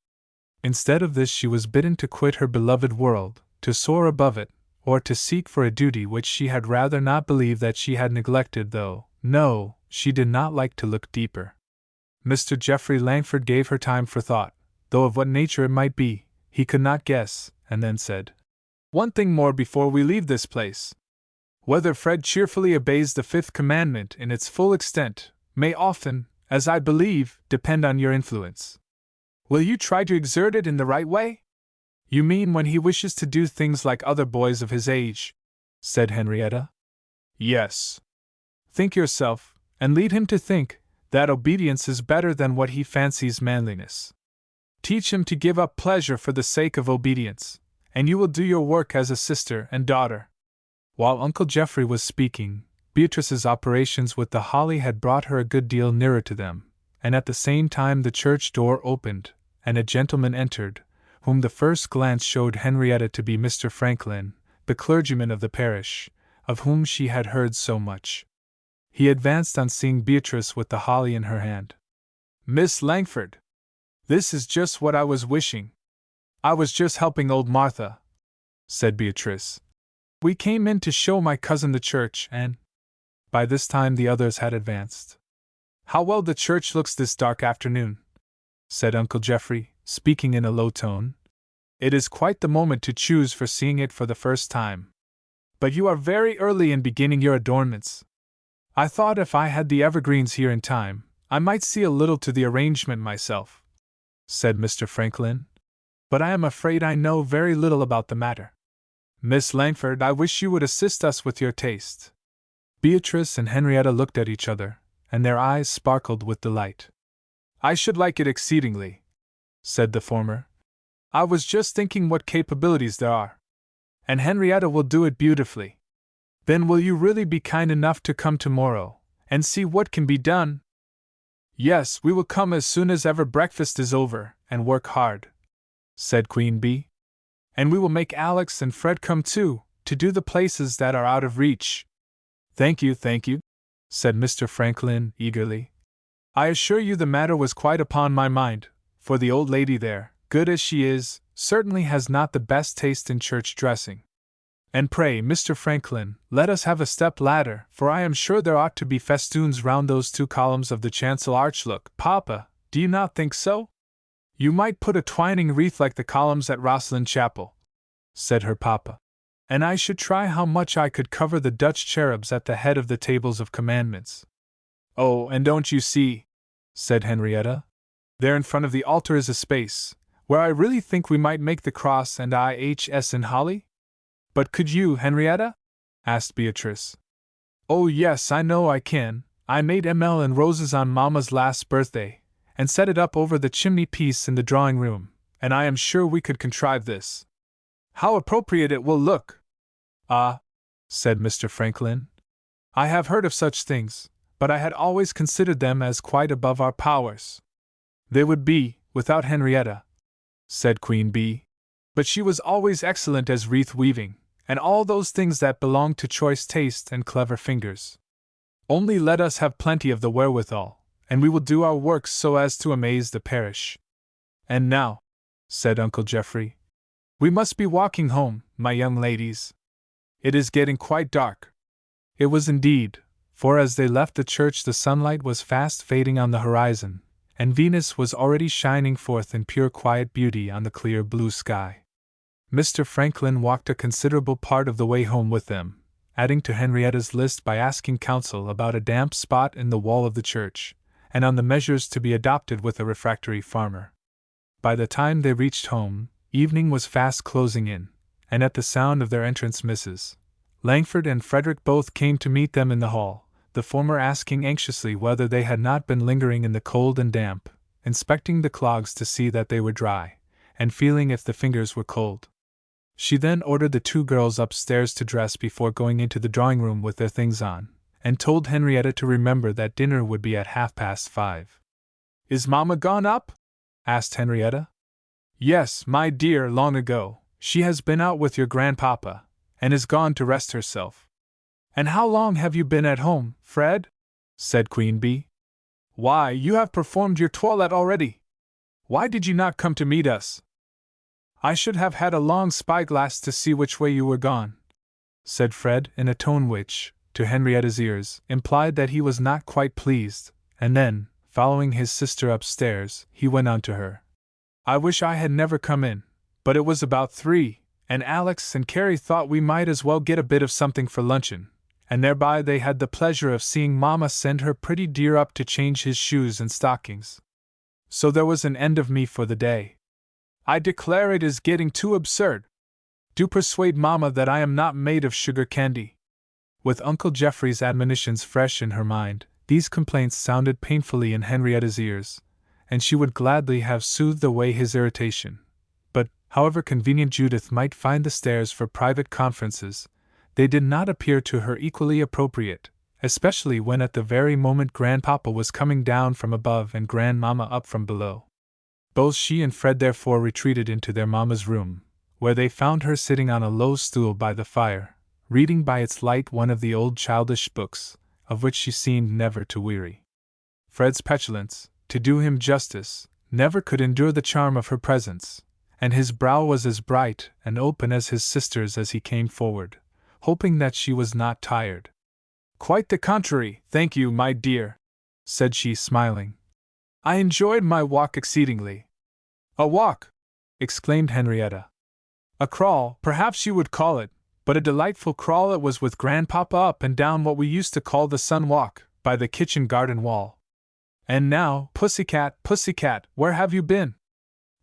Instead of this she was bidden to quit her beloved world, to soar above it, or to seek for a duty which she had rather not believe that she had neglected, though, no, she did not like to look deeper. Mr. Geoffrey Langford gave her time for thought, though of what nature it might be, he could not guess, and then said, "One thing more before we leave this place. Whether Fred cheerfully obeys the fifth commandment in its full extent, may often, as I believe, depend on your influence. Will you try to exert it in the right way?" "You mean when he wishes to do things like other boys of his age?" said Henrietta. "Yes. Think yourself, and lead him to think, that obedience is better than what he fancies manliness. Teach him to give up pleasure for the sake of obedience, and you will do your work as a sister and daughter." While Uncle Geoffrey was speaking, Beatrice's operations with the holly had brought her a good deal nearer to them, and at the same time the church door opened, and a gentleman entered, whom the first glance showed Henrietta to be Mr. Franklin, the clergyman of the parish, of whom she had heard so much. He advanced on seeing Beatrice with the holly in her hand. "Miss Langford, this is just what I was wishing. I was just helping old Martha," said Beatrice. "We came in to show my cousin the church, and—" By this time the others had advanced. "How well the church looks this dark afternoon," said Uncle Geoffrey, speaking in a low tone. "It is quite the moment to choose for seeing it for the first time. But you are very early in beginning your adornments. I thought if I had the evergreens here in time, I might see a little to the arrangement myself," said Mr. Franklin. "But I am afraid I know very little about the matter. Miss Langford, I wish you would assist us with your taste." Beatrice and Henrietta looked at each other, and their eyes sparkled with delight. "I should like it exceedingly," said the former. "I was just thinking what capabilities there are. And Henrietta will do it beautifully. Then will you really be kind enough to come tomorrow, and see what can be done?" "Yes, we will come as soon as ever breakfast is over, and work hard," said Queen Bee. "And we will make Alex and Fred come too, to do the places that are out of reach." Thank you, said Mr. Franklin eagerly. "I assure you the matter was quite upon my mind, for the old lady there, good as she is, certainly has not the best taste in church dressing. And pray, Mr. Franklin, let us have a step ladder, for I am sure there ought to be festoons round those 2 columns of the chancel arch. Look, Papa, do you not think so? You might put a twining wreath like the columns at Rosslyn Chapel," said her papa. "And I should try how much I could cover the Dutch cherubs at the head of the tables of commandments." "Oh, and don't you see," said Henrietta, "there in front of the altar is a space, where I really think we might make the cross and IHS in holly?" "But could you, Henrietta?" asked Beatrice. "Oh yes, I know I can. I made ML and roses on Mamma's last birthday, and set it up over the chimney-piece in the drawing-room, and I am sure we could contrive this. How appropriate it will look!" "Ah," said Mr. Franklin, "I have heard of such things, but I had always considered them as quite above our powers." "They would be, without Henrietta," said Queen Bee. "But she was always excellent as wreath-weaving, and all those things that belong to choice taste and clever fingers. Only let us have plenty of the wherewithal, and we will do our work so as to amaze the parish. And now," said Uncle Geoffrey, "we must be walking home, my young ladies. It is getting quite dark." It was indeed, for as they left the church the sunlight was fast fading on the horizon, and Venus was already shining forth in pure quiet beauty on the clear blue sky. Mr. Franklin walked a considerable part of the way home with them, adding to Henrietta's list by asking counsel about a damp spot in the wall of the church, and on the measures to be adopted with a refractory farmer. By the time they reached home, evening was fast closing in, and at the sound of their entrance Mrs. Langford and Frederick both came to meet them in the hall, the former asking anxiously whether they had not been lingering in the cold and damp, inspecting the clogs to see that they were dry, and feeling if the fingers were cold. She then ordered the 2 girls upstairs to dress before going into the drawing-room with their things on, and told Henrietta to remember that dinner would be at 5:30. "Is Mamma gone up?" asked Henrietta. "Yes, my dear, long ago. She has been out with your grandpapa, and is gone to rest herself." "And how long have you been at home, Fred?" said Queen Bee. "Why, you have performed your toilette already. Why did you not come to meet us?" "I should have had a long spyglass to see which way you were gone," said Fred in a tone which, to Henrietta's ears, implied that he was not quite pleased, and then, following his sister upstairs, he went on to her. "I wish I had never come in, but it was about 3, and Alex and Carrie thought we might as well get a bit of something for luncheon, and thereby they had the pleasure of seeing Mamma send her pretty dear up to change his shoes and stockings. So there was an end of me for the day. I declare it is getting too absurd. Do persuade Mamma that I am not made of sugar candy." With Uncle Geoffrey's admonitions fresh in her mind, these complaints sounded painfully in Henrietta's ears, and she would gladly have soothed away his irritation. But, however convenient Judith might find the stairs for private conferences, they did not appear to her equally appropriate, especially when at the very moment Grandpapa was coming down from above and Grandmamma up from below. Both she and Fred therefore retreated into their mamma's room, where they found her sitting on a low stool by the fire, reading by its light one of the old childish books, of which she seemed never to weary. Fred's petulance, to do him justice, never could endure the charm of her presence, and his brow was as bright and open as his sister's as he came forward, hoping that she was not tired. "Quite the contrary, thank you, my dear," said she, smiling. I enjoyed my walk exceedingly. A walk! Exclaimed Henrietta. A crawl, perhaps you would call it, but a delightful crawl it was, with Grandpapa up and down what we used to call the sun walk, by the kitchen garden wall. And now, Pussycat, Pussycat, where have you been?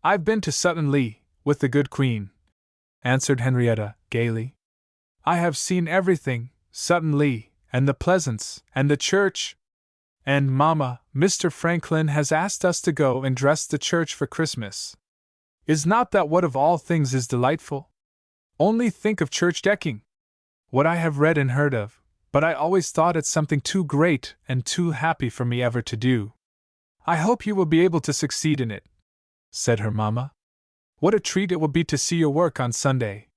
I've been to Sutton Lee, with the good Queen, answered Henrietta, gaily. I have seen everything, Sutton Lee, and the Pleasance, and the church. And, Mamma, Mr. Franklin has asked us to go and dress the church for Christmas. Is not that what of all things is delightful? Only think of church decking! What I have read and heard of, but I always thought it something too great and too happy for me ever to do. I hope you will be able to succeed in it, said her mamma. What a treat it will be to see your work on Sunday.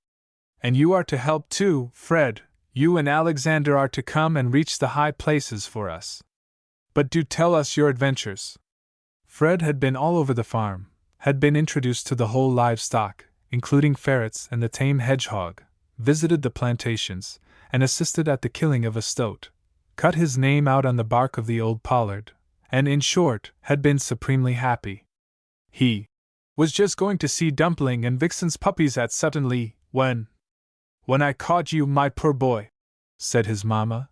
And you are to help too, Fred. You and Alexander are to come and reach the high places for us. But do tell us your adventures. Fred had been all over the farm, had been introduced to the whole livestock, including ferrets and the tame hedgehog, visited the plantations, and assisted at the killing of a stoat, cut his name out on the bark of the old pollard, and in short, had been supremely happy. He was just going to see Dumpling and Vixen's puppies at Sutton Lee, when I caught you, my poor boy, said his mamma.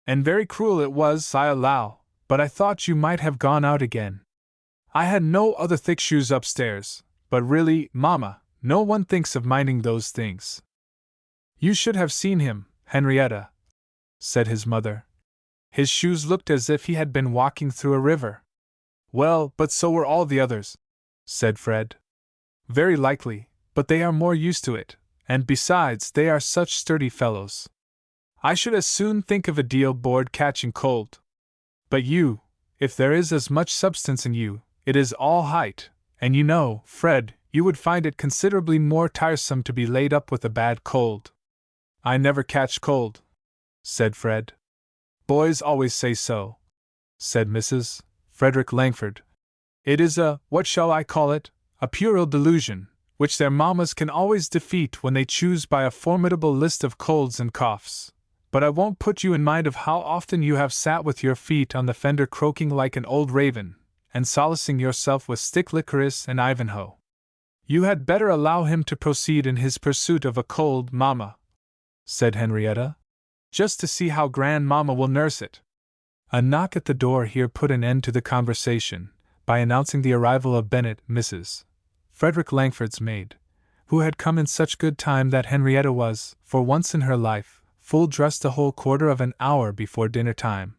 And very cruel it was, I allow, but I thought you might have gone out again. I had no other thick shoes upstairs, but really, mamma, no one thinks of minding those things. You should have seen him, Henrietta, said his mother. His shoes looked as if he had been walking through a river. Well, but so were all the others, said Fred. Very likely, but they are more used to it, and besides, they are such sturdy fellows. I should as soon think of a deal board catching cold. But you, if there is as much substance in you, it is all height, and you know, Fred, you would find it considerably more tiresome to be laid up with a bad cold. I never catch cold, said Fred. Boys always say so, said Mrs. Frederick Langford. It is what shall I call it, a puerile delusion, which their mammas can always defeat when they choose by a formidable list of colds and coughs. But I won't put you in mind of how often you have sat with your feet on the fender croaking like an old raven, and solacing yourself with stick licorice and Ivanhoe. You had better allow him to proceed in his pursuit of a cold, mamma, said Henrietta, just to see how grandmamma will nurse it. A knock at the door here put an end to the conversation, by announcing the arrival of Bennet, Mrs. Frederick Langford's maid, who had come in such good time that Henrietta was, for once in her life, full dressed a whole quarter of an hour before dinner time.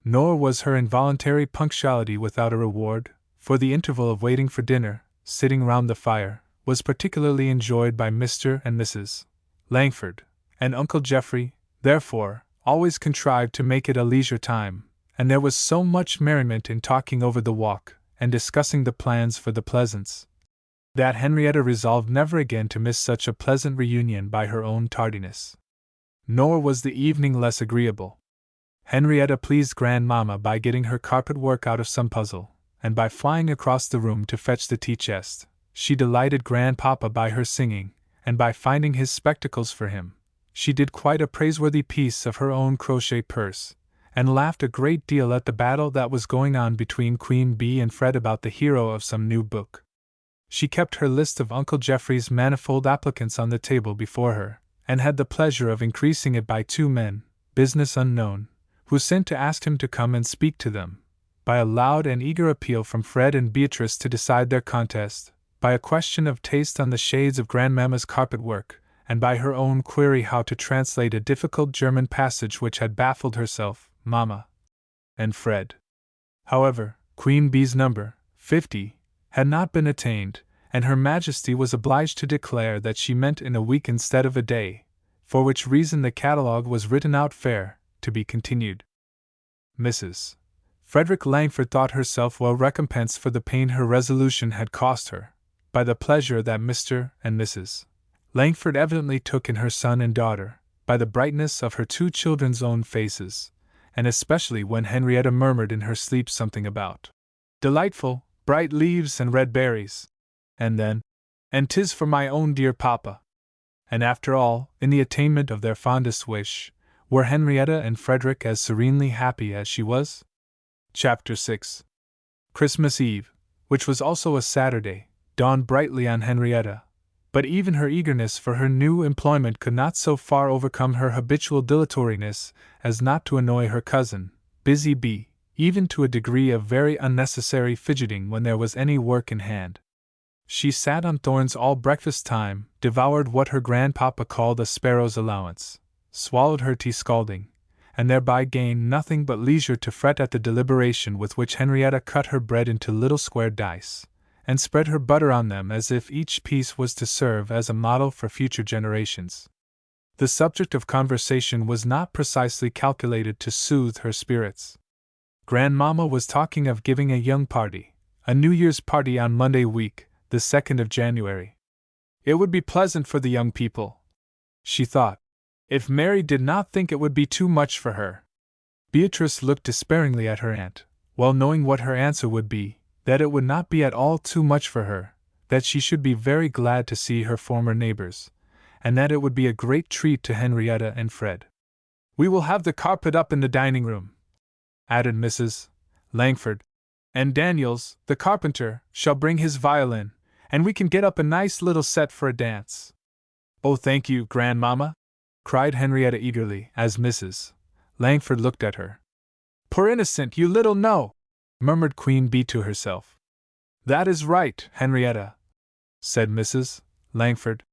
Nor was her involuntary punctuality without a reward, for the interval of waiting for dinner, sitting round the fire, was particularly enjoyed by Mr. and Mrs. Langford, and Uncle Geoffrey, therefore, always contrived to make it a leisure time, and there was so much merriment in talking over the walk, and discussing the plans for the Pleasance, that Henrietta resolved never again to miss such a pleasant reunion by her own tardiness. Nor was the evening less agreeable. Henrietta pleased grandmamma by getting her carpet work out of some puzzle, and by flying across the room to fetch the tea-chest. She delighted grandpapa by her singing, and by finding his spectacles for him. She did quite a praiseworthy piece of her own crochet purse, and laughed a great deal at the battle that was going on between Queen Bee and Fred about the hero of some new book. She kept her list of Uncle Geoffrey's manifold applicants on the table before her, and had the pleasure of increasing it by 2 men, business unknown, who sent to ask him to come and speak to them, by a loud and eager appeal from Fred and Beatrice to decide their contest, by a question of taste on the shades of grandmamma's carpet work, and by her own query how to translate a difficult German passage which had baffled herself, mamma, and Fred. However, Queen Bee's number, 50, had not been attained, and Her Majesty was obliged to declare that she meant in a week instead of a day, for which reason the catalogue was written out fair, to be continued. Mrs. Frederick Langford thought herself well recompensed for the pain her resolution had cost her, by the pleasure that Mr. and Mrs. Langford evidently took in her son and daughter, by the brightness of her 2 children's own faces, and especially when Henrietta murmured in her sleep something about delightful, bright leaves and red berries, and then, and 'tis for my own dear papa. And after all, in the attainment of their fondest wish, were Henrietta and Frederick as serenely happy as she was? Chapter 6. Christmas Eve, which was also a Saturday, dawned brightly on Henrietta, but even her eagerness for her new employment could not so far overcome her habitual dilatoriness as not to annoy her cousin, Busy Bee, even to a degree of very unnecessary fidgeting when there was any work in hand. She sat on thorns all breakfast time, devoured what her grandpapa called a sparrow's allowance, swallowed her tea scalding, and thereby gained nothing but leisure to fret at the deliberation with which Henrietta cut her bread into little square dice, and spread her butter on them as if each piece was to serve as a model for future generations. The subject of conversation was not precisely calculated to soothe her spirits. Grandmama was talking of giving a young party, a New Year's party on Monday week, the 2nd of January. It would be pleasant for the young people, she thought, if Mary did not think it would be too much for her. Beatrice looked despairingly at her aunt, well knowing what her answer would be, that it would not be at all too much for her, that she should be very glad to see her former neighbors, and that it would be a great treat to Henrietta and Fred. "We will have the carpet up in the dining room," added Mrs. Langford, "and Daniels, the carpenter, shall bring his violin, and we can get up a nice little set for a dance." "Oh, thank you, Grandmama!" cried Henrietta eagerly, as Mrs. Langford looked at her. "Poor innocent, you little know!" murmured Queen Bee to herself. "That is right, Henrietta," said Mrs. Langford.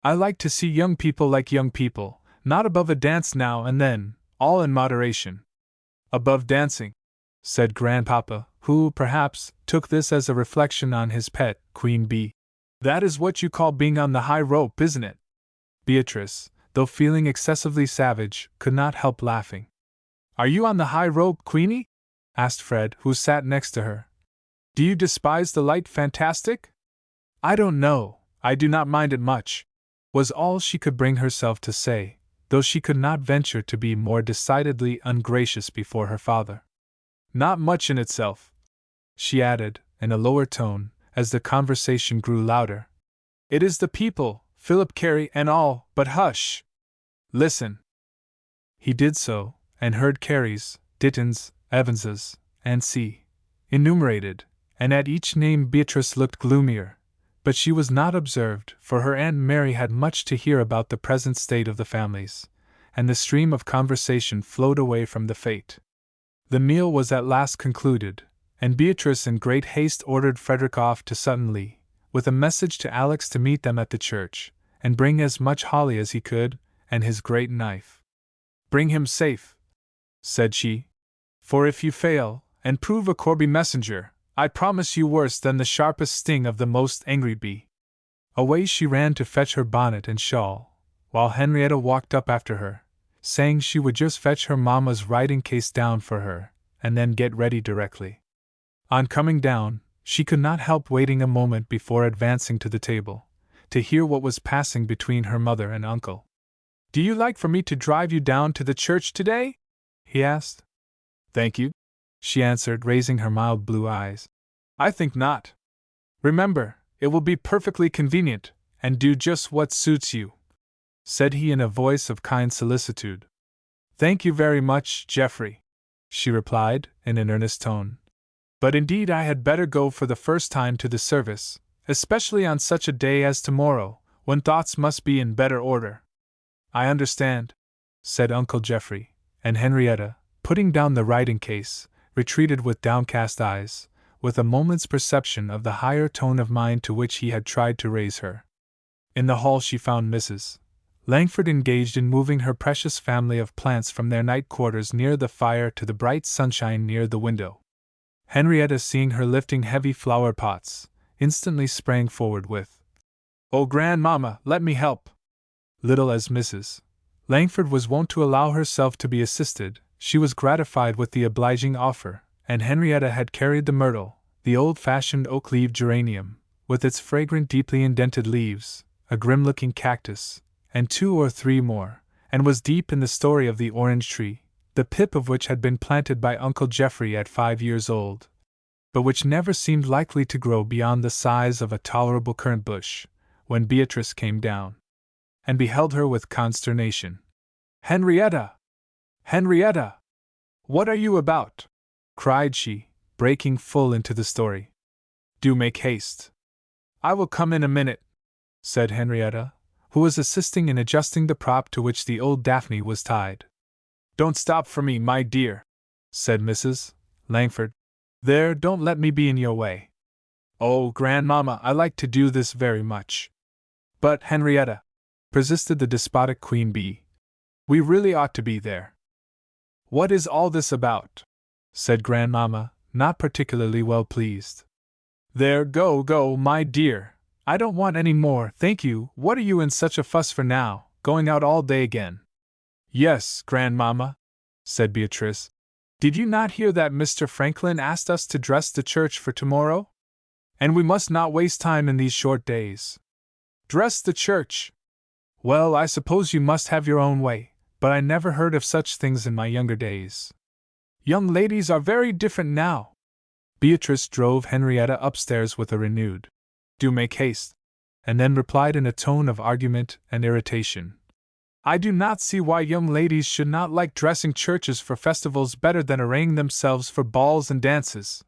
"I like to see young people like young people, not above a dance now and then, all in moderation." "Above dancing," said Grandpapa, who, perhaps, took this as a reflection on his pet, Queen Bee. "That is what you call being on the high rope, isn't it?" Beatrice, though feeling excessively savage, could not help laughing. "Are you on the high rope, Queenie?" asked Fred, who sat next to her. "Do you despise the light fantastic?" "I don't know, I do not mind it much," was all she could bring herself to say, though she could not venture to be more decidedly ungracious before her father. "Not much in itself," she added, in a lower tone, as the conversation grew louder. "It is the people, Philip Carey and all, but hush! Listen!" He did so, and heard Careys, Dittons, Evanses, and C. enumerated, and at each name Beatrice looked gloomier, but she was not observed, for her Aunt Mary had much to hear about the present state of the families, and the stream of conversation flowed away from the fete. The meal was at last concluded, and Beatrice in great haste ordered Frederick off to Sutton-Lee, with a message to Alex to meet them at the church, and bring as much holly as he could, and his great knife. "Bring him safe," said she, "for if you fail, and prove a Corby messenger, I promise you worse than the sharpest sting of the most angry bee." Away she ran to fetch her bonnet and shawl, while Henrietta walked up after her, saying she would just fetch her mamma's writing case down for her, and then get ready directly. On coming down, she could not help waiting a moment before advancing to the table, to hear what was passing between her mother and uncle. "Do you like for me to drive you down to the church today?" he asked. "Thank you," she answered, raising her mild blue eyes. "I think not. Remember, it will be perfectly convenient, and do just what suits you," said he in a voice of kind solicitude. "Thank you very much, Geoffrey," she replied, in an earnest tone. "But indeed I had better go for the first time to the service, especially on such a day as tomorrow, when thoughts must be in better order." "I understand," said Uncle Geoffrey, and Henrietta, putting down the writing case, retreated with downcast eyes, with a moment's perception of the higher tone of mind to which he had tried to raise her. In the hall she found Mrs. Langford engaged in moving her precious family of plants from their night quarters near the fire to the bright sunshine near the window. Henrietta, seeing her lifting heavy flower pots, instantly sprang forward with, "Oh, Grandmama, let me help!" Little as Mrs. Langford was wont to allow herself to be assisted, she was gratified with the obliging offer, and Henrietta had carried the myrtle, the old-fashioned oak-leaved geranium, with its fragrant deeply indented leaves, a grim-looking cactus, and 2 or 3 more, and was deep in the story of the orange tree, the pip of which had been planted by Uncle Geoffrey at 5 years old, but which never seemed likely to grow beyond the size of a tolerable currant bush, when Beatrice came down and beheld her with consternation. "Henrietta! Henrietta! What are you about?" cried she, breaking full into the story. Do make haste. I will come in a minute, said Henrietta, who was assisting in adjusting the prop to which the old Daphne was tied. Don't stop for me, my dear, said Mrs. Langford. There, don't let me be in your way. Oh, Grandmamma, I like to do this very much. But, Henrietta, persisted the despotic Queen Bee, we really ought to be there. What is all this about? Said Grandmamma, not particularly well pleased. There, go, my dear. I don't want any more, thank you. What are you in such a fuss for now, going out all day again? Yes, Grandmamma, said Beatrice. Did you not hear that Mr. Franklin asked us to dress the church for tomorrow? And we must not waste time in these short days. Dress the church! Well, I suppose you must have your own way, but I never heard of such things in my younger days. Young ladies are very different now. Beatrice drove Henrietta upstairs with a renewed, do make haste, and then replied in a tone of argument and irritation. I do not see why young ladies should not like dressing churches for festivals better than arraying themselves for balls and dances.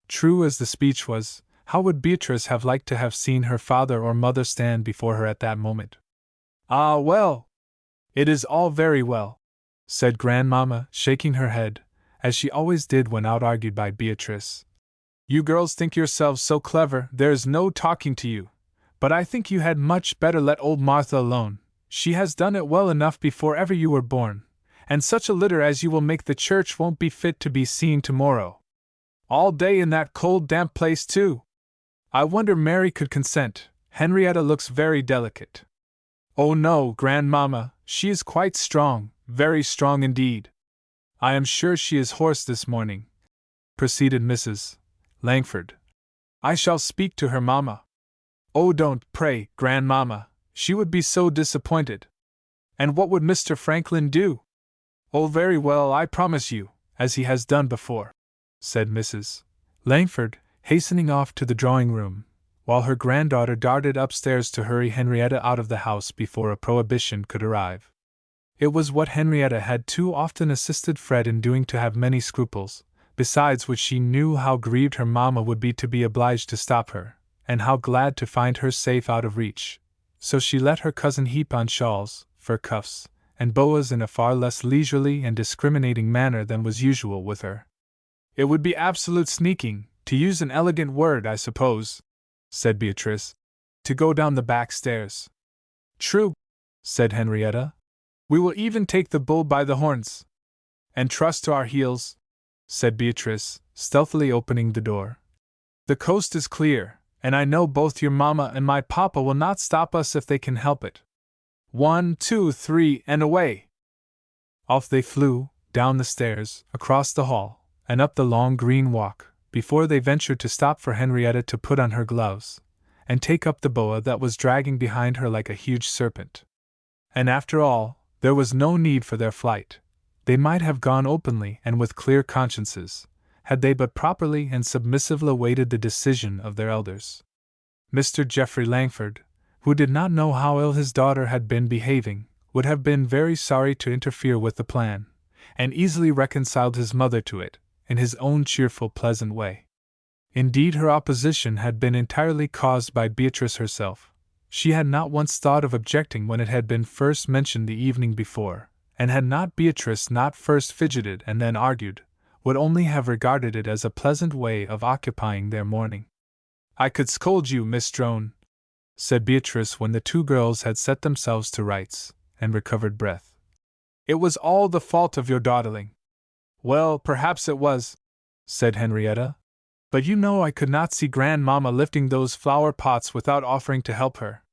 True as the speech was, how would Beatrice have liked to have seen her father or mother stand before her at that moment? Ah, well! It is all very well, said Grandmamma, shaking her head, as she always did when out-argued by Beatrice. You girls think yourselves so clever, there's no talking to you, but I think you had much better let old Martha alone. She has done it well enough before ever you were born, and such a litter as you will make the church won't be fit to be seen tomorrow. All day in that cold, damp place, too. I wonder Mary could consent. Henrietta looks very delicate. Oh no, Grandmamma, she is quite strong, very strong indeed. I am sure she is hoarse this morning, proceeded Mrs. Langford. I shall speak to her, Mamma. Oh, don't, pray, Grandmamma. She would be so disappointed. And what would Mr. Franklin do? Oh, very well, I promise you, as he has done before, said Mrs. Langford, hastening off to the drawing-room, while her granddaughter darted upstairs to hurry Henrietta out of the house before a prohibition could arrive. It was what Henrietta had too often assisted Fred in doing to have many scruples, besides which she knew how grieved her mamma would be obliged to stop her, and how glad to find her safe out of reach. So she let her cousin heap on shawls, fur cuffs, and boas in a far less leisurely and discriminating manner than was usual with her. It would be absolute sneaking, to use an elegant word, I suppose, said Beatrice, to go down the back stairs. True, said Henrietta. We will even take the bull by the horns. And trust to our heels, said Beatrice, stealthily opening the door. The coast is clear, and I know both your mamma and my papa will not stop us if they can help it. 1, 2, 3, and away! Off they flew, down the stairs, across the hall, and up the long green walk, before they ventured to stop for Henrietta to put on her gloves, and take up the boa that was dragging behind her like a huge serpent. And after all, there was no need for their flight. They might have gone openly and with clear consciences, had they but properly and submissively awaited the decision of their elders. Mr. Geoffrey Langford, who did not know how ill his daughter had been behaving, would have been very sorry to interfere with the plan, and easily reconciled his mother to it, in his own cheerful, pleasant way. Indeed, her opposition had been entirely caused by Beatrice herself. She had not once thought of objecting when it had been first mentioned the evening before, and had not Beatrice not first fidgeted and then argued, would only have regarded it as a pleasant way of occupying their morning. I could scold you, Miss Drone, said Beatrice when the two girls had set themselves to rights, and recovered breath. It was all the fault of your dawdling. Well, perhaps it was, said Henrietta, but you know I could not see Grandmamma lifting those flower pots without offering to help her.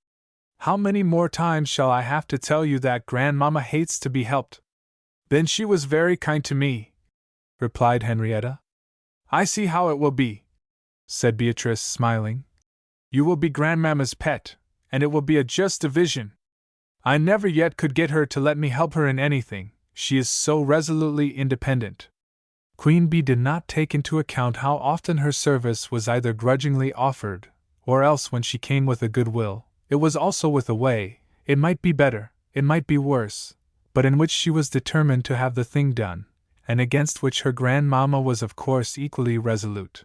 How many more times shall I have to tell you that Grandmamma hates to be helped? Then she was very kind to me, replied Henrietta. I see how it will be, said Beatrice, smiling. You will be Grandmamma's pet, and it will be a just division. I never yet could get her to let me help her in anything, she is so resolutely independent. Queen Bee did not take into account how often her service was either grudgingly offered, or else when she came with a good will, it was also with a way, it might be better, it might be worse, but in which she was determined to have the thing done, and against which her grandmamma was of course equally resolute.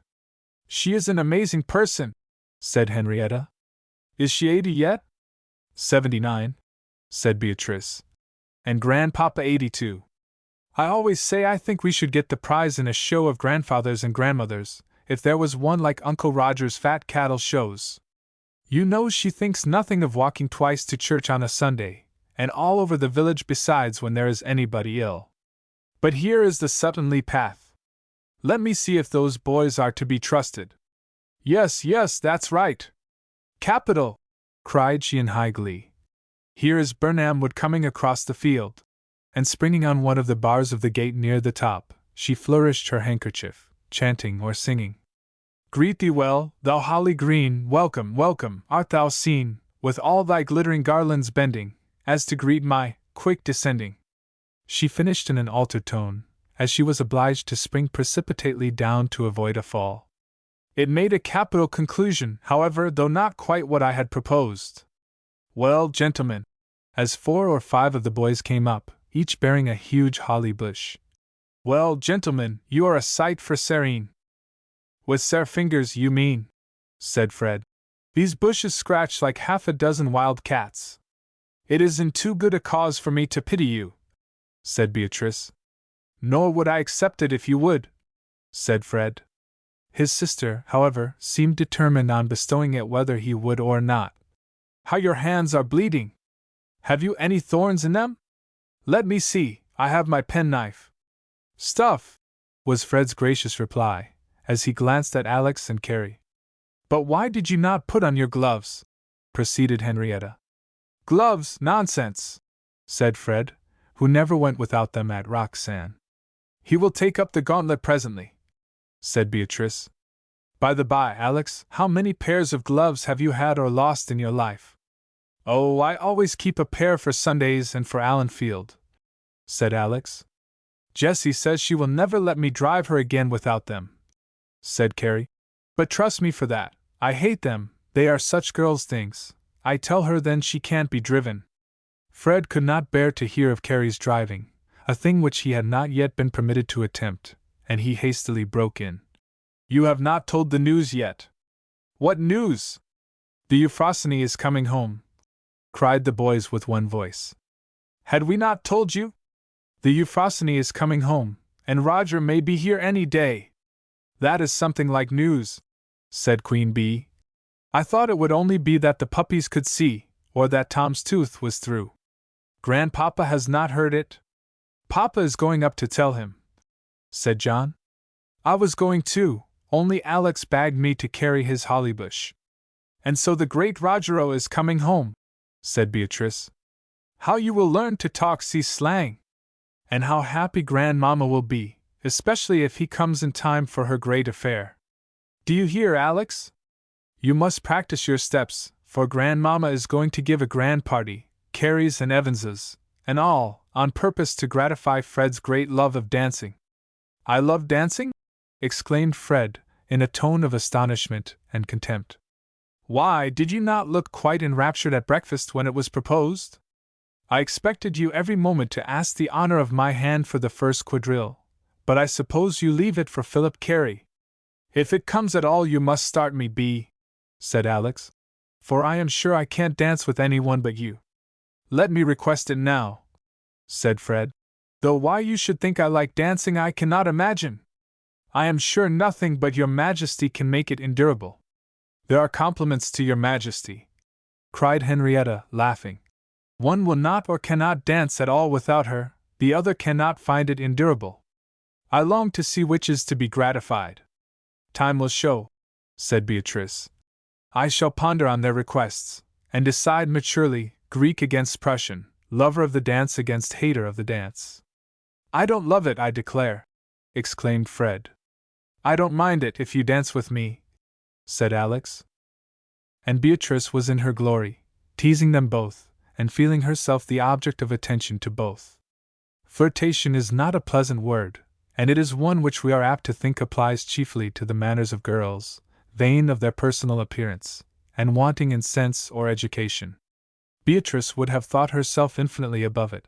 "She is an amazing person," said Henrietta. "Is she 80 yet?" "79," said Beatrice. "And Grandpapa 82. I always say I think we should get the prize in a show of grandfathers and grandmothers, if there was one like Uncle Roger's fat cattle shows. You know she thinks nothing of walking twice to church on a Sunday, and all over the village besides when there is anybody ill. But here is the Suttonley path. Let me see if those boys are to be trusted. Yes, yes, that's right. Capital!" cried she in high glee. "Here is Burnham Wood coming across the field." And springing on one of the bars of the gate near the top, she flourished her handkerchief, chanting or singing. "Greet thee well, thou holly green, welcome, welcome, art thou seen, with all thy glittering garlands bending, as to greet my quick descending." She finished in an altered tone, as she was obliged to spring precipitately down to avoid a fall. It made a capital conclusion, however, though not quite what I had proposed. "Well, gentlemen," as 4 or 5 of the boys came up, each bearing a huge holly bush. "Well, gentlemen, you are a sight for saireen." "With sair fingers, you mean," said Fred. "These bushes scratch like half a dozen wild cats." "It is in too good a cause for me to pity you," said Beatrice. "Nor would I accept it if you would," said Fred. His sister, however, seemed determined on bestowing it whether he would or not. "How your hands are bleeding! Have you any thorns in them? Let me see, I have my penknife." "Stuff!" was Fred's gracious reply, as he glanced at Alex and Carrie. "But why did you not put on your gloves?" proceeded Henrietta. "Gloves, nonsense!" said Fred, who never went without them at Roxanne. "He will take up the gauntlet presently," said Beatrice. "By the by, Alex, how many pairs of gloves have you had or lost in your life?" "Oh, I always keep a pair for Sundays and for Allenfield," said Alex. "Jessie says she will never let me drive her again without them," said Carrie. "But trust me for that, I hate them, they are such girls' things. I tell her then she can't be driven." Fred could not bear to hear of Carrie's driving, a thing which he had not yet been permitted to attempt, and he hastily broke in. "You have not told the news yet." "What news?" "The Euphrosyne is coming home," cried the boys with one voice. "Had we not told you? The Euphrosyne is coming home, and Roger may be here any day." "That is something like news," said Queen Bee. "I thought it would only be that the puppies could see, or that Tom's tooth was through." "Grandpapa has not heard it?" "Papa is going up to tell him," said John. "I was going too, only Alex begged me to carry his hollybush." "And so the great Rogero is coming home," said Beatrice. "How you will learn to talk sea slang! And how happy Grandmamma will be, especially if he comes in time for her great affair. Do you hear, Alex? You must practice your steps, for Grandmamma is going to give a grand party, Carrie's and Evans's, and all, on purpose to gratify Fred's great love of dancing." "I love dancing?" exclaimed Fred, in a tone of astonishment and contempt. "Why, did you not look quite enraptured at breakfast when it was proposed? I expected you every moment to ask the honor of my hand for the first quadrille, but I suppose you leave it for Philip Carey." "If it comes at all, you must start me, Bee," said Alex, "for I am sure I can't dance with anyone but you." "Let me request it now," said Fred, "though why you should think I like dancing I cannot imagine. I am sure nothing but your Majesty can make it endurable." "There are compliments to your Majesty," cried Henrietta, laughing. "One will not or cannot dance at all without her, the other cannot find it endurable. I long to see which is to be gratified." "Time will show," said Beatrice. "I shall ponder on their requests, and decide maturely, Greek against Prussian, lover of the dance against hater of the dance." "I don't love it, I declare," exclaimed Fred. "I don't mind it if you dance with me," said Alex. And Beatrice was in her glory, teasing them both, and feeling herself the object of attention to both. Flirtation is not a pleasant word, and it is one which we are apt to think applies chiefly to the manners of girls, vain of their personal appearance, and wanting in sense or education. Beatrice would have thought herself infinitely above it,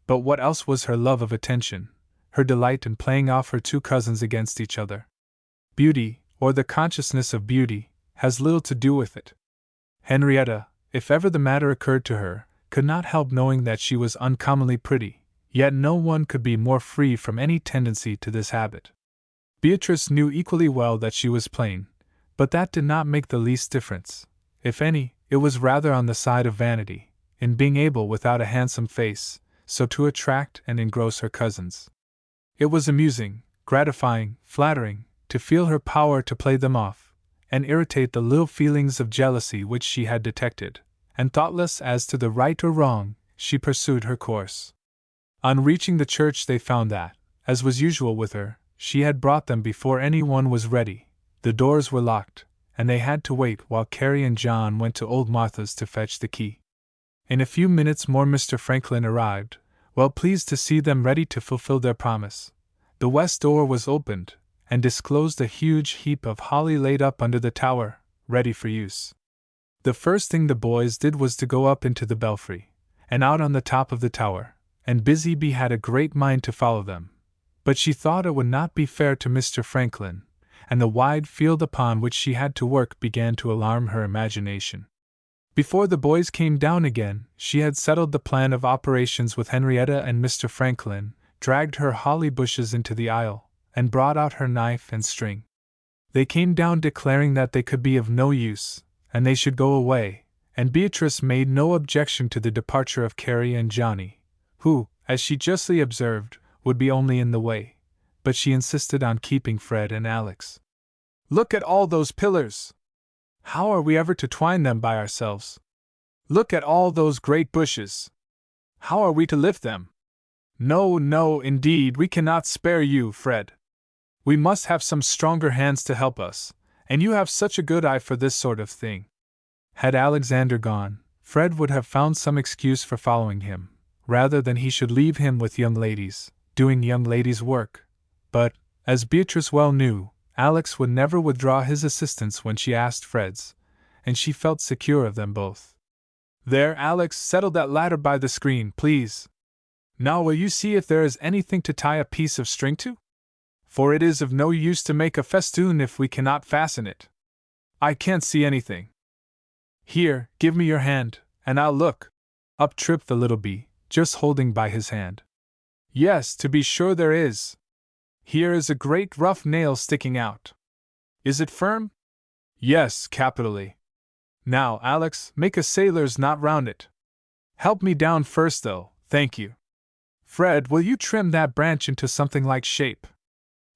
but what else was her love of attention, her delight in playing off her two cousins against each other. Beauty, or the consciousness of beauty, has little to do with it. Henrietta, if ever the matter occurred to her, could not help knowing that she was uncommonly pretty, yet no one could be more free from any tendency to this habit. Beatrice knew equally well that she was plain, but that did not make the least difference. If any, it was rather on the side of vanity, in being able without a handsome face, so to attract and engross her cousins. It was amusing, gratifying, flattering, to feel her power to play them off, and irritate the little feelings of jealousy which she had detected, and thoughtless as to the right or wrong, she pursued her course. On reaching the church they found that, as was usual with her, she had brought them before any one was ready. The doors were locked, and they had to wait while Carrie and John went to old Martha's to fetch the key. In a few minutes more Mr. Franklin arrived, well pleased to see them ready to fulfill their promise. The west door was opened, and disclosed a huge heap of holly laid up under the tower, ready for use. The first thing the boys did was to go up into the belfry, and out on the top of the tower, and Busy Bee had a great mind to follow them. But she thought it would not be fair to Mr. Franklin, and the wide field upon which she had to work began to alarm her imagination. Before the boys came down again, she had settled the plan of operations with Henrietta, and Mr. Franklin dragged her holly bushes into the aisle, and brought out her knife and string. They came down declaring that they could be of no use, and they should go away, and Beatrice made no objection to the departure of Carrie and Johnny, who, as she justly observed, would be only in the way, but she insisted on keeping Fred and Alex. "Look at all those pillars! How are we ever to twine them by ourselves? Look at all those great bushes! How are we to lift them? No, no, indeed, we cannot spare you, Fred. We must have some stronger hands to help us, and you have such a good eye for this sort of thing." Had Alexander gone, Fred would have found some excuse for following him, rather than he should leave him with young ladies, doing young ladies' work. But, as Beatrice well knew, Alex would never withdraw his assistance when she asked Fred's, and she felt secure of them both. "There, Alex, settle that ladder by the screen, please. Now will you see if there is anything to tie a piece of string to? For it is of no use to make a festoon if we cannot fasten it. I can't see anything. Here, give me your hand, and I'll look." Up tripped the little bee, just holding by his hand. "Yes, to be sure there is. Here is a great rough nail sticking out. Is it firm?" "Yes, capitally. Now, Alex, make a sailor's knot round it. Help me down first, though, thank you. Fred, will you trim that branch into something like shape?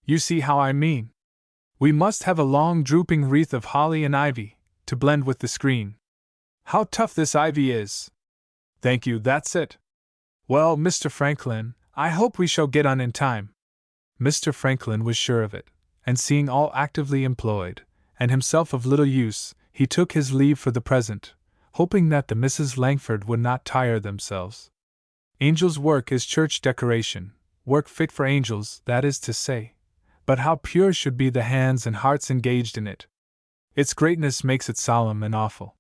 You see how I mean. We must have a long drooping wreath of holly and ivy, to blend with the screen. How tough this ivy is! Thank you, that's it. Well, Mr. Franklin, I hope we shall get on in time." Mr. Franklin was sure of it, and seeing all actively employed, and himself of little use, he took his leave for the present, hoping that the Misses Langford would not tire themselves. Angels' work is church decoration, work fit for angels, that is to say, but how pure should be the hands and hearts engaged in it! Its greatness makes it solemn and awful.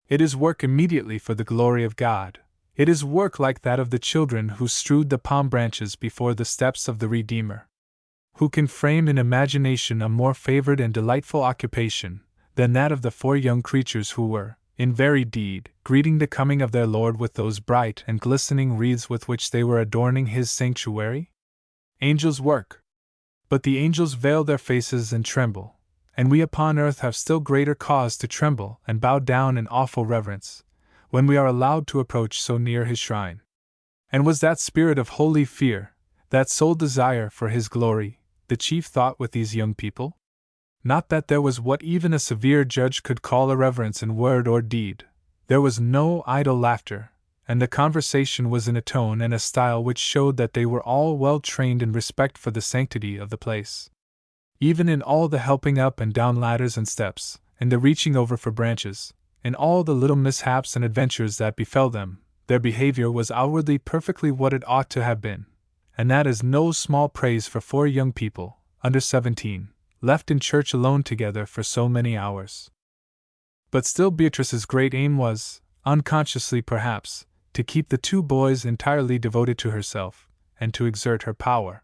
It is work immediately for the glory of God. It is work like that of the children who strewed the palm branches before the steps of the Redeemer. Who can frame in imagination a more favored and delightful occupation than that of the four young creatures who were, in very deed, greeting the coming of their Lord with those bright and glistening wreaths with which they were adorning his sanctuary? Angels' work. But the angels veil their faces and tremble, and we upon earth have still greater cause to tremble and bow down in awful reverence, when we are allowed to approach so near his shrine. And was that spirit of holy fear, that sole desire for his glory, the chief thought with these young people? Not that there was what even a severe judge could call a reverence in word or deed. There was no idle laughter, and the conversation was in a tone and a style which showed that they were all well trained in respect for the sanctity of the place. Even in all the helping up and down ladders and steps, in the reaching over for branches, in all the little mishaps and adventures that befell them, their behavior was outwardly perfectly what it ought to have been, and that is no small praise for four young people, under 17, left in church alone together for so many hours. But still Beatrice's great aim was, unconsciously perhaps, to keep the two boys entirely devoted to herself, and to exert her power.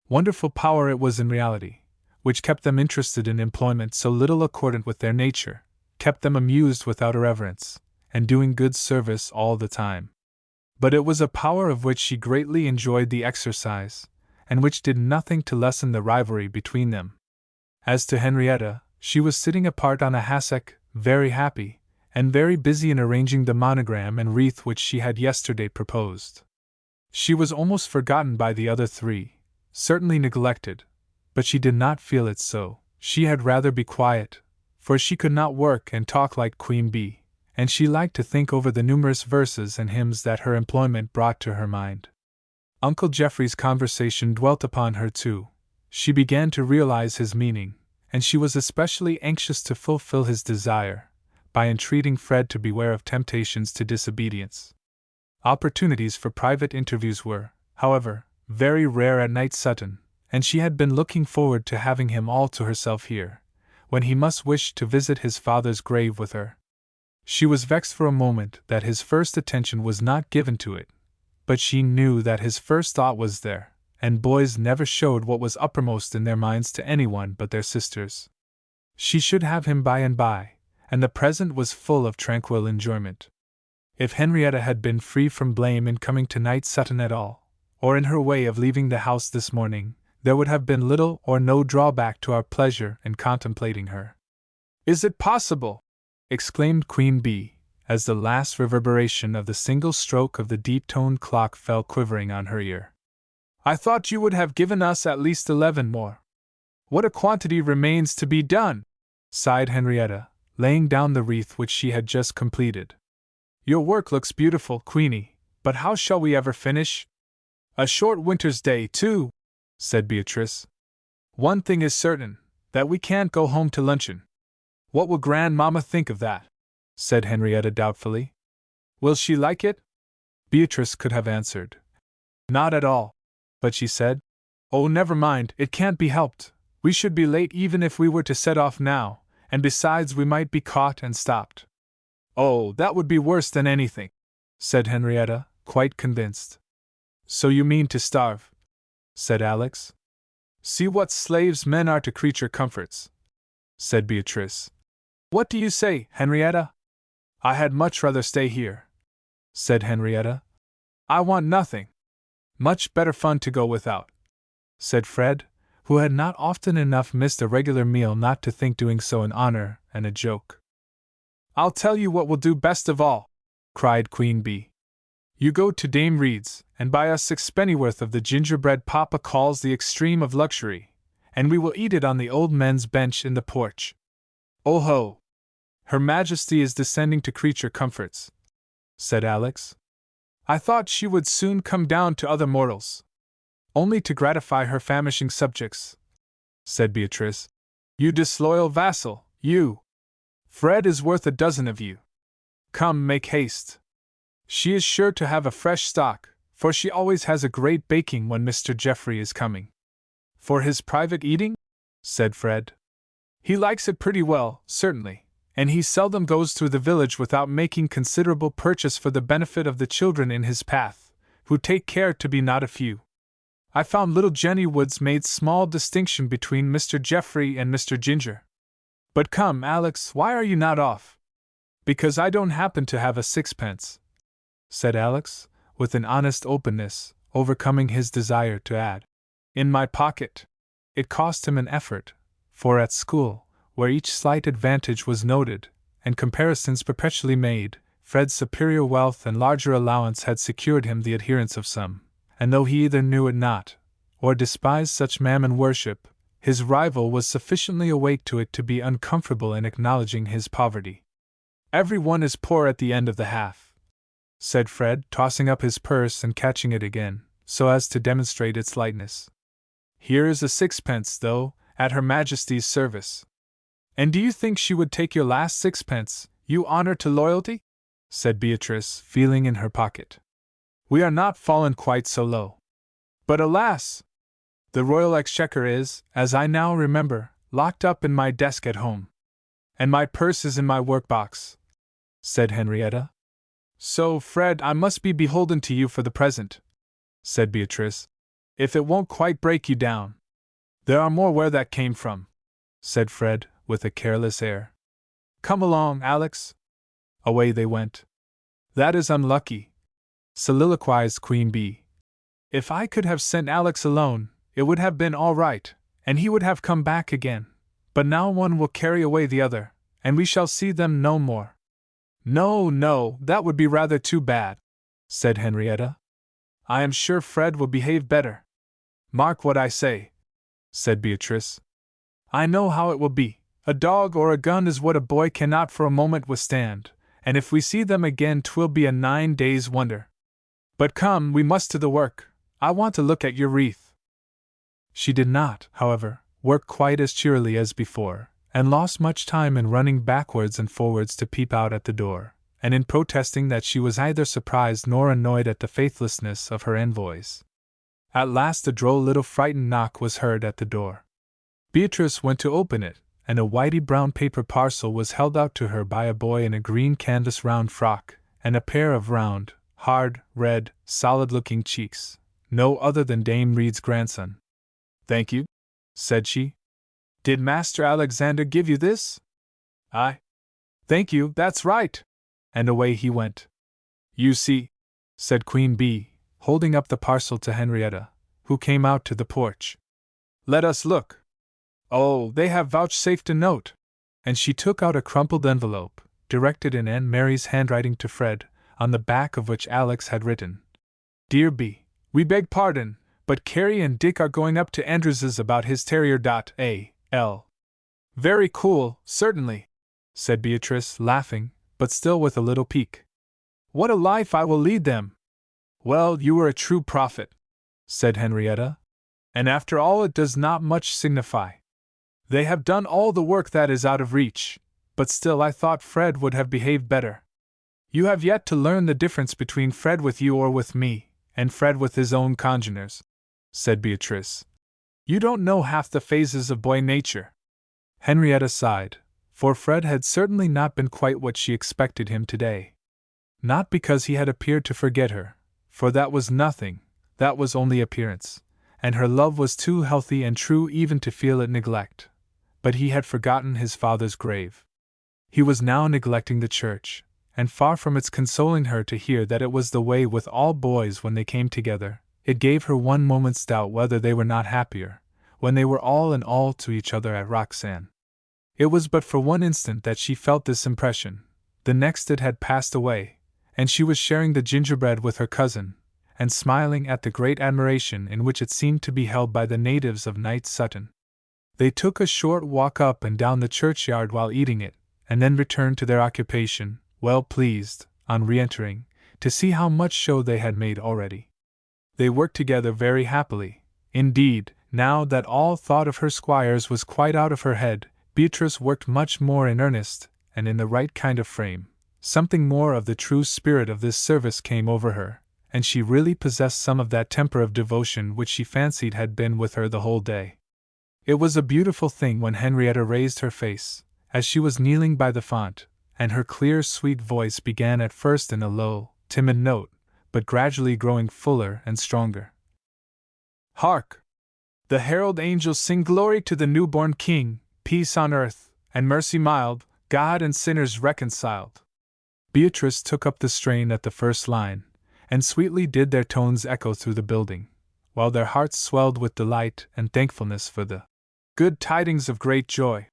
Wonderful power it was in reality, which kept them interested in employment so little accordant with their nature, kept them amused without irreverence, and doing good service all the time. But it was a power of which she greatly enjoyed the exercise, and which did nothing to lessen the rivalry between them. As to Henrietta, she was sitting apart on a hassock, very happy, and very busy in arranging the monogram and wreath which she had yesterday proposed. She was almost forgotten by the other three, certainly neglected, but she did not feel it so. She had rather be quiet, for she could not work and talk like Queen Bee, and she liked to think over the numerous verses and hymns that her employment brought to her mind. Uncle Geoffrey's conversation dwelt upon her too. She began to realize his meaning, and she was especially anxious to fulfill his desire, by entreating Fred to beware of temptations to disobedience. Opportunities for private interviews were, however, very rare at Night Sutton, and she had been looking forward to having him all to herself here, when he must wish to visit his father's grave with her. She was vexed for a moment that his first attention was not given to it, but she knew that his first thought was there, and boys never showed what was uppermost in their minds to anyone but their sisters. She should have him by and by, and the present was full of tranquil enjoyment. If Henrietta had been free from blame in coming to Night Sutton at all, or in her way of leaving the house this morning, there would have been little or no drawback to our pleasure in contemplating her. "Is it possible?" exclaimed Queen Bee, as the last reverberation of the single stroke of the deep-toned clock fell quivering on her ear. "I thought you would have given us at least 11 more. What a quantity remains to be done!" sighed Henrietta, laying down the wreath which she had just completed. "Your work looks beautiful, Queenie, but how shall we ever finish? A short winter's day, too," said Beatrice. "One thing is certain, that we can't go home to luncheon." "What will Grandmamma think of that?" said Henrietta doubtfully. "Will she like it?" Beatrice could have answered, "Not at all," but she said, "Oh, never mind, it can't be helped. We should be late even if we were to set off now, and besides we might be caught and stopped." "Oh, that would be worse than anything," said Henrietta, quite convinced. "So you mean to starve?" said Alex. "See what slaves men are to creature comforts," said Beatrice. "What do you say, Henrietta?" "I had much rather stay here," said Henrietta. "I want nothing. Much better fun to go without," said Fred, who had not often enough missed a regular meal not to think doing so an honor and a joke. "I'll tell you what we'll do best of all," cried Queen Bee. "You go to Dame Reed's, and buy us 6 pennyworth of the gingerbread Papa calls the extreme of luxury, and we will eat it on the old men's bench in the porch. Oh ho! Her Majesty is descending to creature comforts," said Alex. "I thought she would soon come down to other mortals." "Only to gratify her famishing subjects," said Beatrice. "You disloyal vassal, you! Fred is worth a dozen of you. Come, make haste. She is sure to have a fresh stock, for she always has a great baking when Mr. Geoffrey is coming." "For his private eating?" said Fred. "He likes it pretty well, certainly, and he seldom goes through the village without making considerable purchase for the benefit of the children in his path, who take care to be not a few. I found little Jenny Woods made small distinction between Mr. Geoffrey and Mr. Ginger. But come, Alex, why are you not off?" "Because I don't happen to have a 6pence," said Alex, with an honest openness, overcoming his desire to add, "in my pocket." It cost him an effort, for at school, where each slight advantage was noted, and comparisons perpetually made, Fred's superior wealth and larger allowance had secured him the adherence of some, and though he either knew it not, or despised such mammon worship, his rival was sufficiently awake to it to be uncomfortable in acknowledging his poverty. "Every one is poor at the end of the half," said Fred, tossing up his purse and catching it again, so as to demonstrate its lightness. "Here is a 6pence, though, at Her Majesty's service." "And do you think she would take your last 6pence, you honor to loyalty?" said Beatrice, feeling in her pocket. "We are not fallen quite so low. But alas! The Royal Exchequer is, as I now remember, locked up in my desk at home. And my purse is in my workbox," said Henrietta. "So, Fred, I must be beholden to you for the present," said Beatrice. if it won't quite break you down. There are more where that came from, said Fred, with a careless air. Come along, Alex. Away they went. That is unlucky, soliloquized Queen Bee. If I could have sent Alex alone, it would have been all right, and he would have come back again. But now one will carry away the other, and we shall see them no more. No, that would be rather too bad, said Henrietta. I am sure Fred will behave better. Mark what I say, said Beatrice. I know how it will be. A dog or a gun is what a boy cannot for a moment withstand, and if we see them again 'twill be a 9 days' wonder. But come, we must to the work. I want to look at your wreath. She did not, however, work quite as cheerily as before, and lost much time in running backwards and forwards to peep out at the door, and in protesting that she was neither surprised nor annoyed at the faithlessness of her envoys. At last a droll little frightened knock was heard at the door. Beatrice went to open it, and a whitey brown paper parcel was held out to her by a boy in a green canvas round frock, and a pair of round, hard, red, solid-looking cheeks, no other than Dame Reed's grandson. Thank you, said she. Did Master Alexander give you this? Aye. Thank you, that's right. And away he went. You see, said Queen Bee, holding up the parcel to Henrietta, who came out to the porch. Let us look. Oh, they have vouchsafed a note. And she took out a crumpled envelope, directed in Aunt Mary's handwriting to Fred, on the back of which Alex had written, Dear B, we beg pardon, but Carrie and Dick are going up to Andrews's about his terrier. A.L. Very cool, certainly, said Beatrice, laughing, but still with a little pique. What a life I will lead them! Well, you are a true prophet, said Henrietta. And after all it does not much signify. They have done all the work that is out of reach, but still I thought Fred would have behaved better. You have yet to learn the difference between Fred with you or with me, and Fred with his own congeners, said Beatrice. You don't know half the phases of boy nature. Henrietta sighed, for Fred had certainly not been quite what she expected him today. Not because he had appeared to forget her, for that was nothing, that was only appearance, and her love was too healthy and true even to feel it neglect. But he had forgotten his father's grave. He was now neglecting the church, and far from its consoling her to hear that it was the way with all boys when they came together, it gave her one moment's doubt whether they were not happier, when they were all in all to each other at Roxanne. It was but for one instant that she felt this impression, the next it had passed away, and she was sharing the gingerbread with her cousin, and smiling at the great admiration in which it seemed to be held by the natives of Night Sutton. They took a short walk up and down the churchyard while eating it, and then returned to their occupation, well pleased, on re-entering, to see how much show they had made already. They worked together very happily. Indeed, now that all thought of her squires was quite out of her head, Beatrice worked much more in earnest, and in the right kind of frame. Something more of the true spirit of this service came over her, and she really possessed some of that temper of devotion which she fancied had been with her the whole day. It was a beautiful thing when Henrietta raised her face, as she was kneeling by the font, and her clear, sweet voice began at first in a low, timid note, but gradually growing fuller and stronger. Hark! The herald angels sing glory to the newborn King, peace on earth, and mercy mild, God and sinners reconciled. Beatrice took up the strain at the first line, and sweetly did their tones echo through the building, while their hearts swelled with delight and thankfulness for the good tidings of great joy.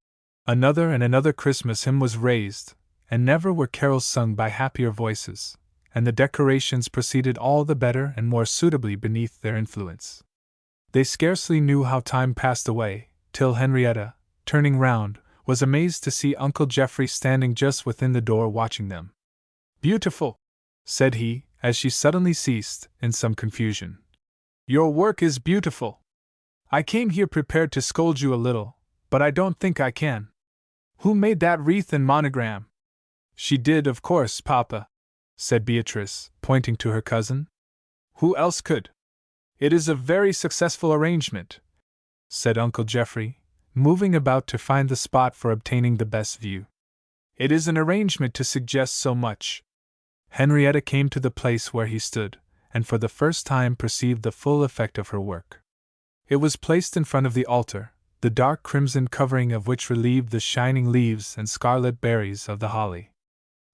Another and another Christmas hymn was raised, and never were carols sung by happier voices, and the decorations proceeded all the better and more suitably beneath their influence. They scarcely knew how time passed away, till Henrietta, turning round, was amazed to see Uncle Geoffrey standing just within the door watching them. Beautiful, said he, as she suddenly ceased, in some confusion. Your work is beautiful. I came here prepared to scold you a little, but I don't think I can. Who made that wreath and monogram? She did, of course, Papa, said Beatrice, pointing to her cousin. Who else could? It is a very successful arrangement, said Uncle Geoffrey, moving about to find the spot for obtaining the best view. It is an arrangement to suggest so much. Henrietta came to the place where he stood, and for the first time perceived the full effect of her work. It was placed in front of the altar, the dark crimson covering of which relieved the shining leaves and scarlet berries of the holly.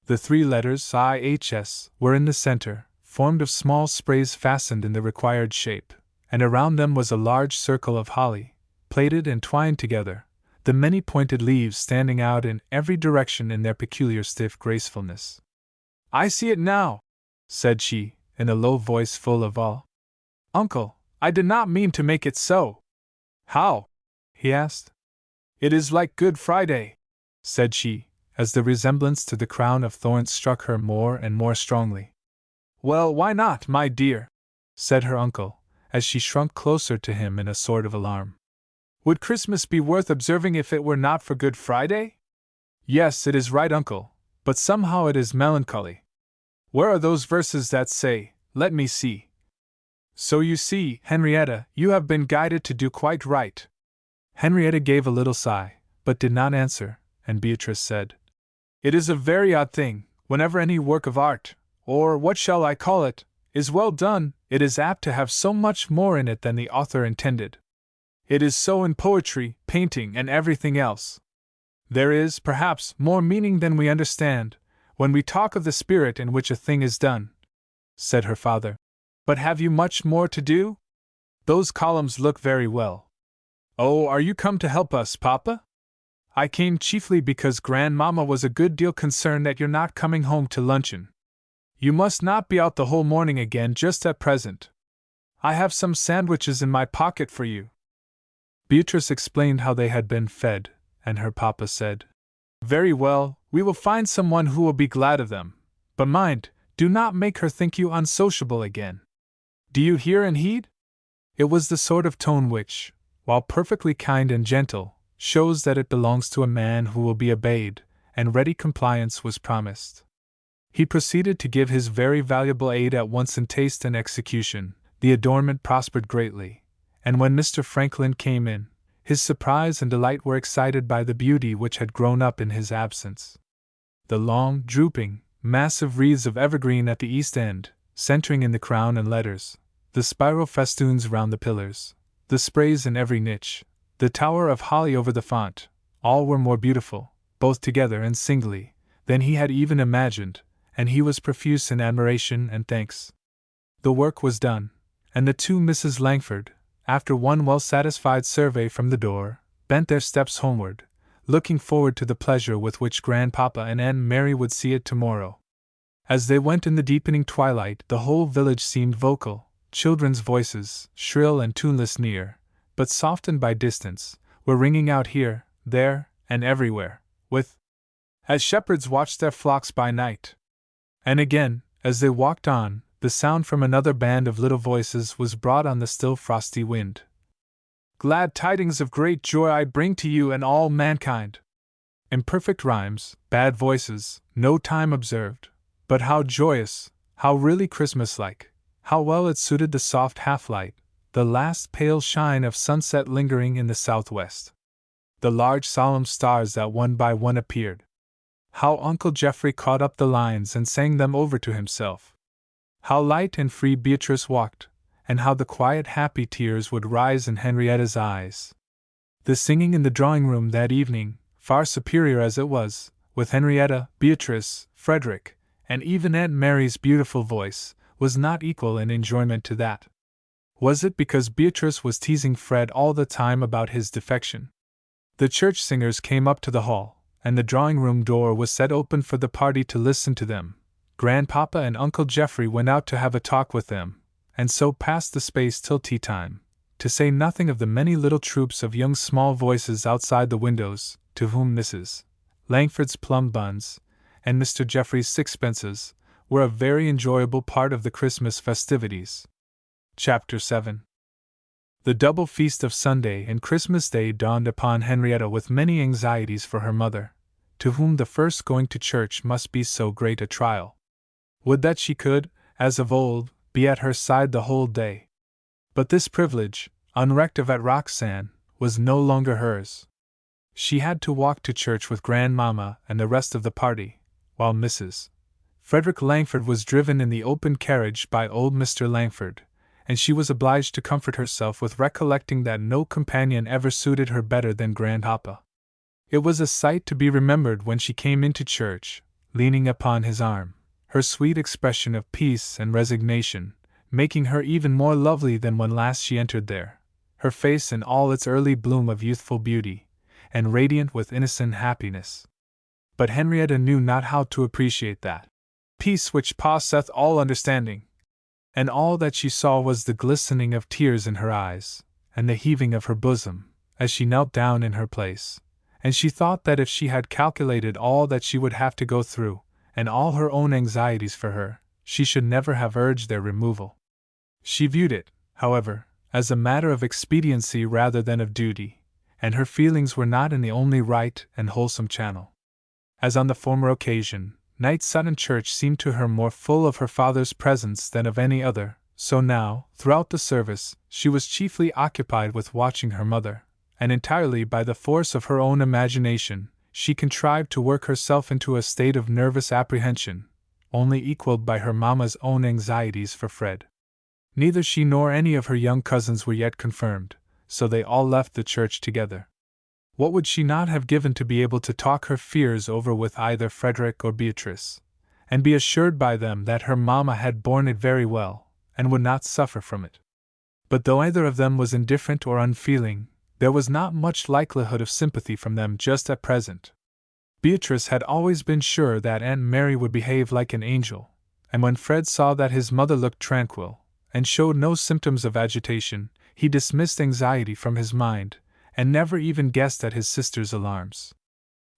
The 3 letters IHS were in the center, formed of small sprays fastened in the required shape, and around them was a large circle of holly, plaited and twined together, the many pointed leaves standing out in every direction in their peculiar stiff gracefulness. "I see it now," said she, in a low voice full of awe. "Uncle, I did not mean to make it so." "How?" he asked. "It is like Good Friday," said she, as the resemblance to the crown of thorns struck her more and more strongly. "Well, why not, my dear?" said her uncle, as she shrunk closer to him in a sort of alarm. "Would Christmas be worth observing if it were not for Good Friday?" "Yes, it is right, uncle, but somehow it is melancholy. Where are those verses that say, 'Let me see'?" "So you see, Henrietta, you have been guided to do quite right." Henrietta gave a little sigh, but did not answer, and Beatrice said, "It is a very odd thing, whenever any work of art, or what shall I call it, is well done, it is apt to have so much more in it than the author intended. It is so in poetry, painting, and everything else. There is, perhaps, more meaning than we understand, when we talk of the spirit in which a thing is done," said her father. "But have you much more to do? Those columns look very well." "Oh, are you come to help us, Papa?" "I came chiefly because Grandmamma was a good deal concerned at your not coming home to luncheon. You must not be out the whole morning again just at present. I have some sandwiches in my pocket for you." Beatrice explained how they had been fed, and her papa said, "Very well, we will find someone who will be glad of them, but mind, do not make her think you unsociable again. Do you hear and heed?" It was the sort of tone which, while perfectly kind and gentle, shows that it belongs to a man who will be obeyed, and ready compliance was promised. He proceeded to give his very valuable aid at once in taste and execution. The adornment prospered greatly, and when Mr. Franklin came in, his surprise and delight were excited by the beauty which had grown up in his absence. The long, drooping, massive wreaths of evergreen at the east end, centering in the crown and letters, the spiral festoons round the pillars, the sprays in every niche, the tower of holly over the font, all were more beautiful, both together and singly, than he had even imagined, and he was profuse in admiration and thanks. The work was done, and the 2 Misses Langford, after one well-satisfied survey from the door, bent their steps homeward, looking forward to the pleasure with which Grandpapa and Aunt Mary would see it tomorrow. As they went in the deepening twilight, the whole village seemed vocal. Children's voices, shrill and tuneless near, but softened by distance, were ringing out here, there, and everywhere, with "As shepherds watch their flocks by night." And again, as they walked on, the sound from another band of little voices was brought on the still frosty wind. "Glad tidings of great joy I bring to you and all mankind." Imperfect rhymes, bad voices, no time observed, but how joyous, how really Christmas-like, how well it suited the soft half-light, the last pale shine of sunset lingering in the southwest. The large solemn stars that one by one appeared. How Uncle Geoffrey caught up the lines and sang them over to himself. How light and free Beatrice walked, and how the quiet happy tears would rise in Henrietta's eyes. The singing in the drawing-room that evening, far superior as it was, with Henrietta, Beatrice, Frederick, and even Aunt Mary's beautiful voice, was not equal in enjoyment to that. Was it because Beatrice was teasing Fred all the time about his defection? The church singers came up to the hall, and the drawing-room door was set open for the party to listen to them. Grandpapa and Uncle Geoffrey went out to have a talk with them, and so passed the space till tea-time, to say nothing of the many little troops of young small voices outside the windows, to whom Mrs. Langford's plum buns, and Mr. Geoffrey's sixpences, were a very enjoyable part of the Christmas festivities. Chapter 7. The double feast of Sunday and Christmas Day dawned upon Henrietta with many anxieties for her mother, to whom the first going to church must be so great a trial. Would that she could, as of old, be at her side the whole day. But this privilege, unrecked of at Roxane, was no longer hers. She had to walk to church with Grandmamma and the rest of the party, while Mrs. Frederick Langford was driven in the open carriage by old Mr. Langford, and she was obliged to comfort herself with recollecting that no companion ever suited her better than Grandpapa. It was a sight to be remembered when she came into church, leaning upon his arm, her sweet expression of peace and resignation making her even more lovely than when last she entered there, her face in all its early bloom of youthful beauty, and radiant with innocent happiness. But Henrietta knew not how to appreciate that peace which passeth all understanding, and all that she saw was the glistening of tears in her eyes, and the heaving of her bosom, as she knelt down in her place, and she thought that if she had calculated all that she would have to go through, and all her own anxieties for her, she should never have urged their removal. She viewed it, however, as a matter of expediency rather than of duty, and her feelings were not in the only right and wholesome channel. As on the former occasion, Night Sutton Church seemed to her more full of her father's presence than of any other, so now, throughout the service, she was chiefly occupied with watching her mother, and entirely by the force of her own imagination, she contrived to work herself into a state of nervous apprehension, only equalled by her mamma's own anxieties for Fred. Neither she nor any of her young cousins were yet confirmed, so they all left the church together. What would she not have given to be able to talk her fears over with either Frederick or Beatrice, and be assured by them that her mamma had borne it very well, and would not suffer from it? But though either of them was indifferent or unfeeling, there was not much likelihood of sympathy from them just at present. Beatrice had always been sure that Aunt Mary would behave like an angel, and when Fred saw that his mother looked tranquil, and showed no symptoms of agitation, he dismissed anxiety from his mind, and never even guessed at his sister's alarms.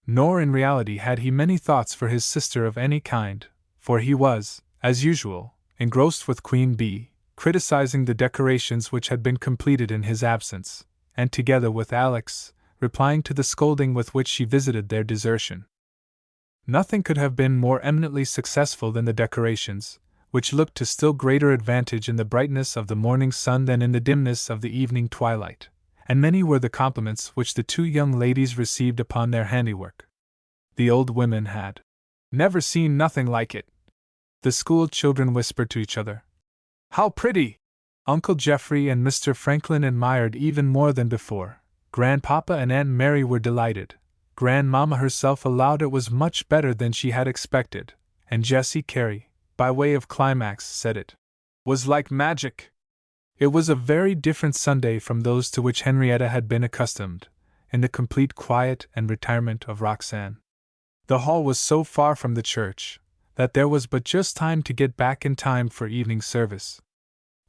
Nor in reality had he many thoughts for his sister of any kind, for he was, as usual, engrossed with Queen Bee, criticizing the decorations which had been completed in his absence, and together with Alex, replying to the scolding with which she visited their desertion. Nothing could have been more eminently successful than the decorations, which looked to still greater advantage in the brightness of the morning sun than in the dimness of the evening twilight, and many were the compliments which the two young ladies received upon their handiwork. The old women had never seen nothing like it. The school children whispered to each other, "How pretty!" Uncle Geoffrey and Mr. Franklin admired even more than before. Grandpapa and Aunt Mary were delighted. Grandmamma herself allowed it was much better than she had expected, and Jessie Carey, by way of climax, said it was like magic. It was a very different Sunday from those to which Henrietta had been accustomed, in the complete quiet and retirement of Roxanne. The hall was so far from the church that there was but just time to get back in time for evening service.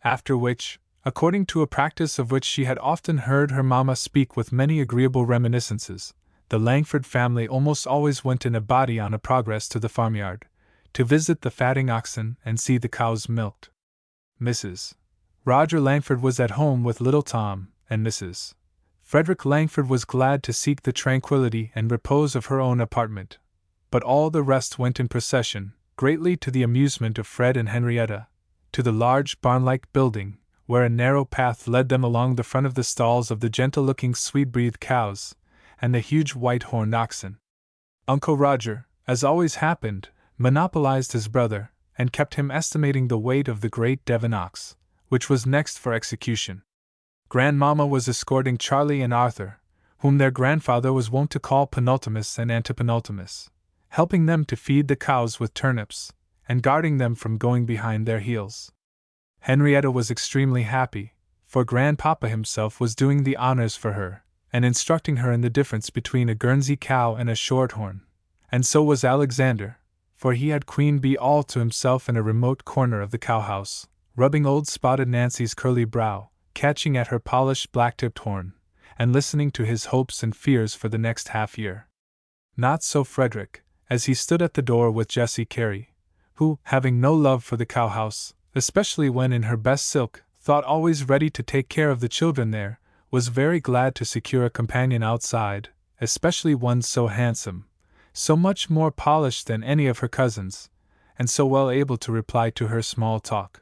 After which, according to a practice of which she had often heard her mamma speak with many agreeable reminiscences, the Langford family almost always went in a body on a progress to the farmyard, to visit the fatting oxen and see the cows milked. Mrs. Roger Langford was at home with little Tom, and Mrs. Frederick Langford was glad to seek the tranquillity and repose of her own apartment, but all the rest went in procession, greatly to the amusement of Fred and Henrietta, to the large barn-like building, where a narrow path led them along the front of the stalls of the gentle-looking sweet-breathed cows, and the huge white-horned oxen. Uncle Roger, as always happened, monopolized his brother, and kept him estimating the weight of the great Devon ox, which was next for execution. Grandmamma was escorting Charlie and Arthur, whom their grandfather was wont to call penultimus and antepenultimus, helping them to feed the cows with turnips, and guarding them from going behind their heels. Henrietta was extremely happy, for Grandpapa himself was doing the honors for her, and instructing her in the difference between a Guernsey cow and a shorthorn, and so was Alexander, for he had Queen Bee all to himself in a remote corner of the cowhouse, rubbing old Spotted Nancy's curly brow, catching at her polished black-tipped horn, and listening to his hopes and fears for the next half-year. Not so Frederick, as he stood at the door with Jessie Carey, who, having no love for the cowhouse, especially when in her best silk, thought always ready to take care of the children there, was very glad to secure a companion outside, especially one so handsome, so much more polished than any of her cousins, and so well able to reply to her small talk.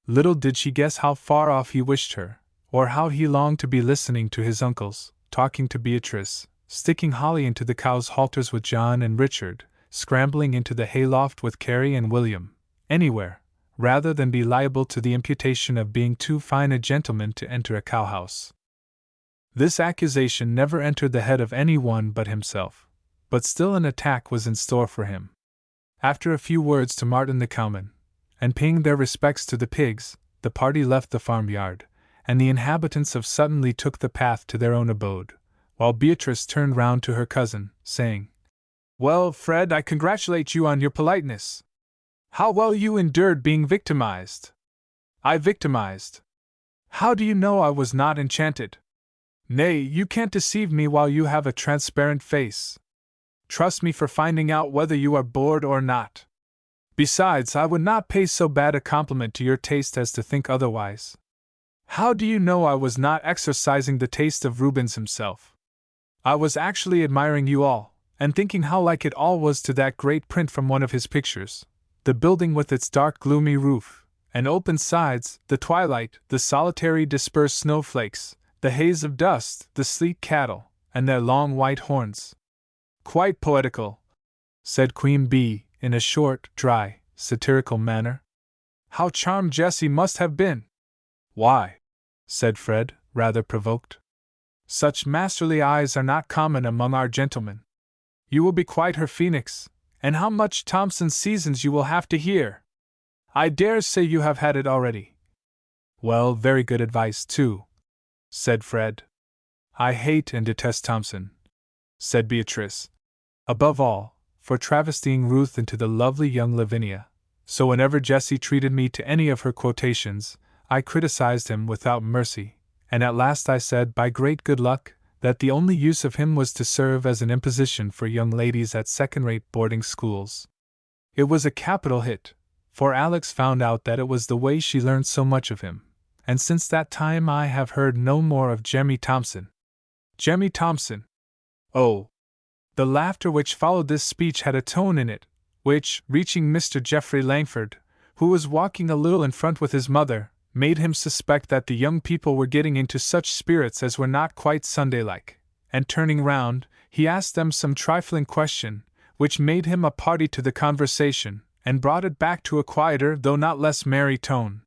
Little did she guess how far off he wished her, or how he longed to be listening to his uncles, talking to Beatrice, sticking holly into the cows' halters with John and Richard, scrambling into the hayloft with Carrie and William, anywhere, rather than be liable to the imputation of being too fine a gentleman to enter a cowhouse. This accusation never entered the head of any one but himself, but still an attack was in store for him. After a few words to Martin the cowman, and paying their respects to the pigs, the party left the farmyard, and the inhabitants of Suttonley took the path to their own abode, while Beatrice turned round to her cousin, saying, "Well, Fred, I congratulate you on your politeness. How well you endured being victimized." "I victimized? How do you know I was not enchanted?" "Nay, you can't deceive me while you have a transparent face. Trust me for finding out whether you are bored or not. Besides, I would not pay so bad a compliment to your taste as to think otherwise. How do you know I was not exercising the taste of Rubens himself? I was actually admiring you all, and thinking how like it all was to that great print from one of his pictures, the building with its dark gloomy roof, and open sides, the twilight, the solitary dispersed snowflakes, the haze of dust, the sleek cattle, and their long white horns." "Quite poetical," said Queen Bee, in a short, dry, satirical manner. "How charmed Jessie must have been!" "Why?" said Fred, rather provoked. "Such masterly eyes are not common among our gentlemen. You will be quite her phoenix, and how much Thomson's Seasons you will have to hear! I dare say you have had it already." "Well, very good advice, too," said Fred. "I hate and detest Thomson," said Beatrice. "Above all, for travestying Ruth into the lovely young Lavinia, so whenever Jessie treated me to any of her quotations, I criticized him without mercy, and at last I said, by great good luck, that the only use of him was to serve as an imposition for young ladies at second-rate boarding schools. It was a capital hit, for Alex found out that it was the way she learned so much of him, and since that time I have heard no more of Jemmy Thomson." "Jemmy Thomson? Oh!" The laughter which followed this speech had a tone in it, which, reaching Mr. Geoffrey Langford, who was walking a little in front with his mother, made him suspect that the young people were getting into such spirits as were not quite Sunday-like, and turning round, he asked them some trifling question, which made him a party to the conversation, and brought it back to a quieter though not less merry tone.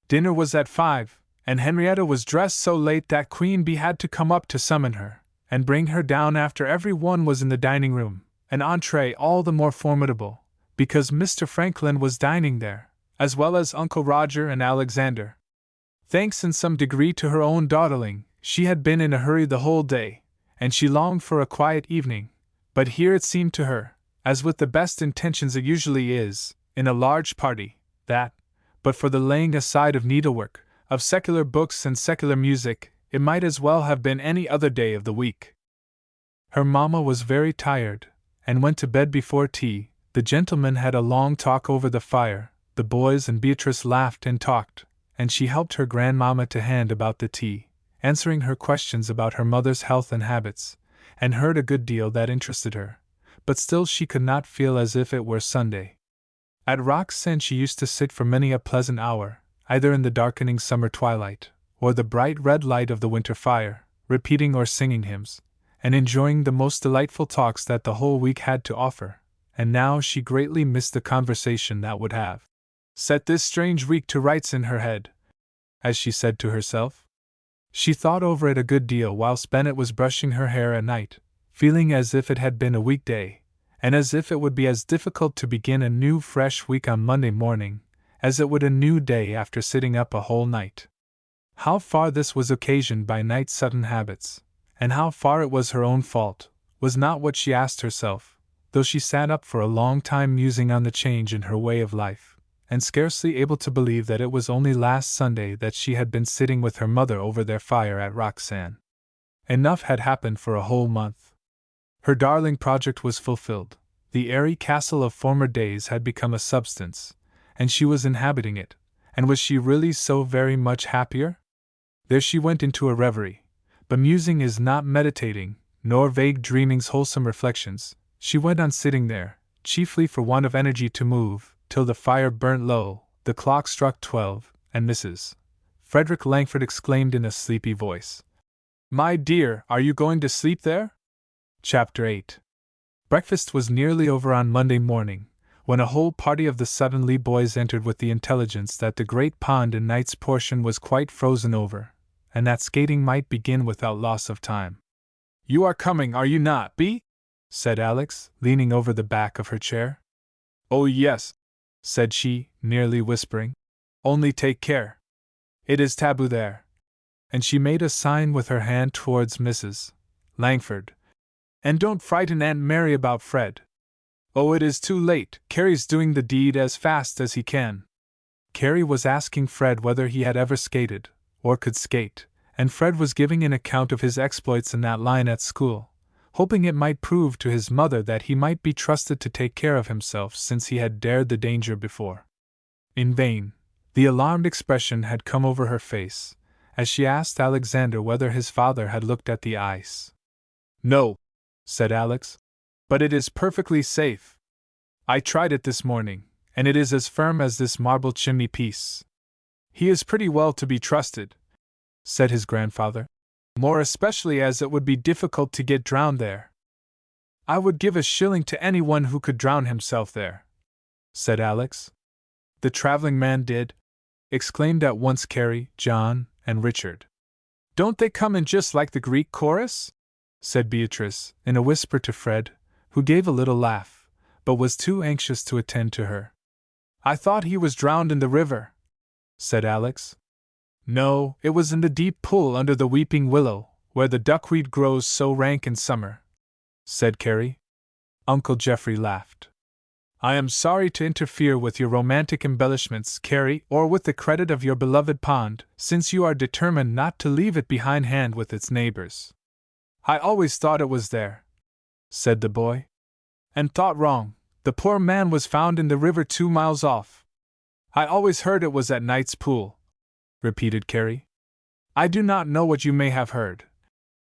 Dinner was at 5, and Henrietta was dressed so late that Queen Bee had to come up to summon her, and bring her down after every one was in the dining-room, an entree all the more formidable, because Mr. Franklin was dining there, as well as Uncle Roger and Alexander. Thanks in some degree to her own dawdling, she had been in a hurry the whole day, and she longed for a quiet evening, but here it seemed to her, as with the best intentions it usually is, in a large party, that, but for the laying aside of needlework, of secular books and secular music, it might as well have been any other day of the week. Her mamma was very tired, and went to bed before tea. The gentlemen had a long talk over the fire, the boys and Beatrice laughed and talked, and she helped her grandmamma to hand about the tea, answering her questions about her mother's health and habits, and heard a good deal that interested her, but still she could not feel as if it were Sunday. At Roxen she used to sit for many a pleasant hour, either in the darkening summer twilight, or the bright red light of the winter fire, repeating or singing hymns, and enjoying the most delightful talks that the whole week had to offer, and now she greatly missed the conversation that would have set this strange week to rights in her head, as she said to herself. She thought over it a good deal whilst Bennet was brushing her hair at night, feeling as if it had been a weekday, and as if it would be as difficult to begin a new fresh week on Monday morning, as it would a new day after sitting up a whole night. How far this was occasioned by night Sutton habits, and how far it was her own fault, was not what she asked herself, though she sat up for a long time musing on the change in her way of life, and scarcely able to believe that it was only last Sunday that she had been sitting with her mother over their fire at Roxan. Enough had happened for a whole month. Her darling project was fulfilled. The airy castle of former days had become a substance, and she was inhabiting it, and was she really so very much happier? There she went into a reverie, but musing is not meditating, nor vague dreaming's wholesome reflections. She went on sitting there, chiefly for want of energy to move, till the fire burnt low, the clock struck 12, and Mrs. Frederick Langford exclaimed in a sleepy voice, "My dear, are you going to sleep there?" Chapter 8. Breakfast was nearly over on Monday morning, when a whole party of the Suddenly boys entered with the intelligence that the great pond in Knight's portion was quite frozen over, and that skating might begin without loss of time. "You are coming, are you not, Bee?" said Alex, leaning over the back of her chair. "Oh yes," said she, nearly whispering. "Only take care. It is taboo there." And she made a sign with her hand towards Mrs. Langford. "And don't frighten Aunt Mary about Fred." "Oh, it is too late, Carrie's doing the deed as fast as he can." Carrie was asking Fred whether he had ever skated, or could skate, and Fred was giving an account of his exploits in that line at school, hoping it might prove to his mother that he might be trusted to take care of himself since he had dared the danger before. In vain. The alarmed expression had come over her face, as she asked Alexander whether his father had looked at the ice. "No," said Alex, "but it is perfectly safe. I tried it this morning, and it is as firm as this marble chimney piece." "He is pretty well to be trusted," said his grandfather, "more especially as it would be difficult to get drowned there." "I would give a shilling to anyone who could drown himself there," said Alex. "The traveling man did," exclaimed at once Carrie, John, and Richard. "Don't they come in just like the Greek chorus?" said Beatrice, in a whisper to Fred, who gave a little laugh, but was too anxious to attend to her. "I thought he was drowned in the river," said Alex. "No, it was in the deep pool under the weeping willow, where the duckweed grows so rank in summer," said Carrie. Uncle Geoffrey laughed. "I am sorry to interfere with your romantic embellishments, Carrie, or with the credit of your beloved pond, since you are determined not to leave it behindhand with its neighbors." "I always thought it was there," said the boy. "And thought wrong. The poor man was found in the river 2 miles off." "I always heard it was at Knight's Pool," repeated Carrie. "I do not know what you may have heard,"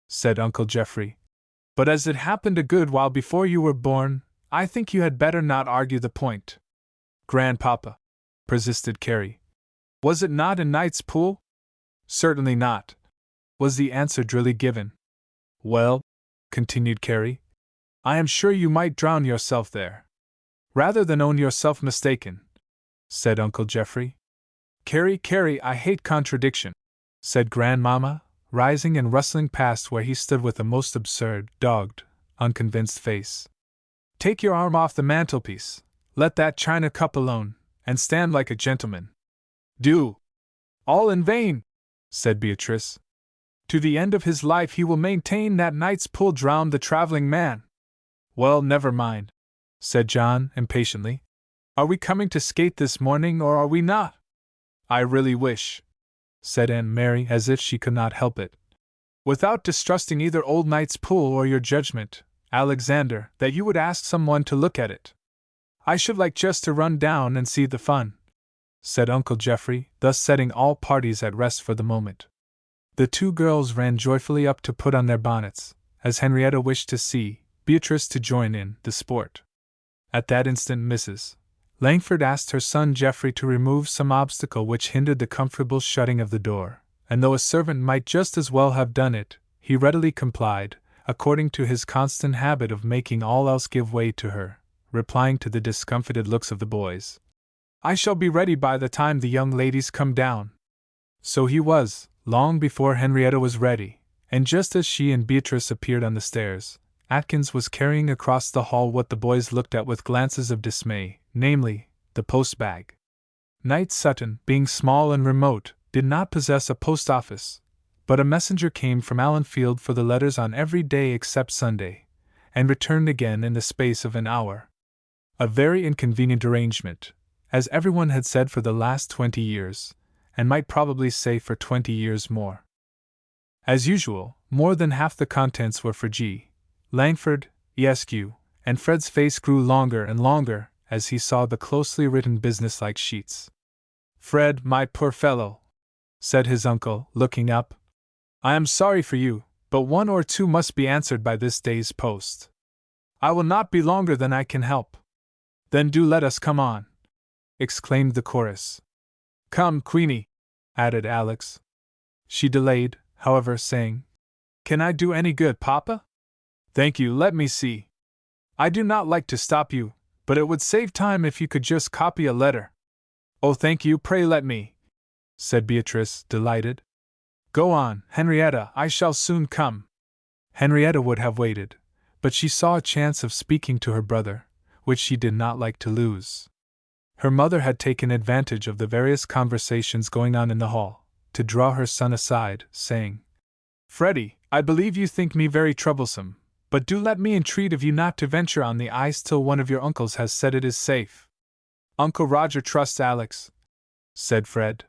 said Uncle Geoffrey, "but as it happened a good while before you were born, I think you had better not argue the point." "Grandpapa," persisted Carrie, "was it not in Knight's Pool?" "Certainly not," was the answer drily given. "Well," continued Carrie, "I am sure you might drown yourself there." "Rather than own yourself mistaken," said Uncle Geoffrey. Carrie, I hate contradiction," said Grandmama, rising and rustling past where he stood with a most absurd, dogged, unconvinced face. "Take your arm off the mantelpiece, let that china cup alone, and stand like a gentleman." "Do." "All in vain," said Beatrice. "To the end of his life he will maintain that Knight's Pool drowned the traveling man." "Well, never mind," said John, impatiently. "Are we coming to skate this morning or are we not?" "I really wish," said Aunt Mary as if she could not help it, "without distrusting either old Knight's Pool or your judgment, Alexander, that you would ask someone to look at it." "I should like just to run down and see the fun," said Uncle Geoffrey, thus setting all parties at rest for the moment. The 2 girls ran joyfully up to put on their bonnets, as Henrietta wished to see Beatrice to join in the sport. At that instant Mrs. Langford asked her son Geoffrey to remove some obstacle which hindered the comfortable shutting of the door, and though a servant might just as well have done it, he readily complied, according to his constant habit of making all else give way to her, replying to the discomfited looks of the boys, "I shall be ready by the time the young ladies come down." So he was, long before Henrietta was ready, and just as she and Beatrice appeared on the stairs, Atkins was carrying across the hall what the boys looked at with glances of dismay, namely, the post-bag. Knight Sutton, being small and remote, did not possess a post office, but a messenger came from Allenfield for the letters on every day except Sunday, and returned again in the space of an hour. A very inconvenient arrangement, as everyone had said for the last 20 years, and might probably say for 20 years more. As usual, more than half the contents were for G. Langford, Esq., and Fred's face grew longer and longer as he saw the closely written businesslike sheets. "Fred, my poor fellow," said his uncle, looking up, "I am sorry for you, but 1 or 2 must be answered by this day's post." "I will not be longer than I can help." "Then do let us come on," exclaimed the chorus. "Come, Queenie," added Alex. She delayed, however, saying, "Can I do any good, Papa?" "Thank you, let me see." I do not like to stop you, but it would save time if you could just copy a letter." "Oh, thank you, pray let me," said Beatrice, delighted. "Go on, Henrietta, I shall soon come." Henrietta would have waited, but she saw a chance of speaking to her brother, which she did not like to lose. Her mother had taken advantage of the various conversations going on in the hall, to draw her son aside, saying, "Freddie, I believe you think me very troublesome, but do let me entreat of you not to venture on the ice till one of your uncles has said it is safe." "Uncle Roger trusts Alex," said Fred.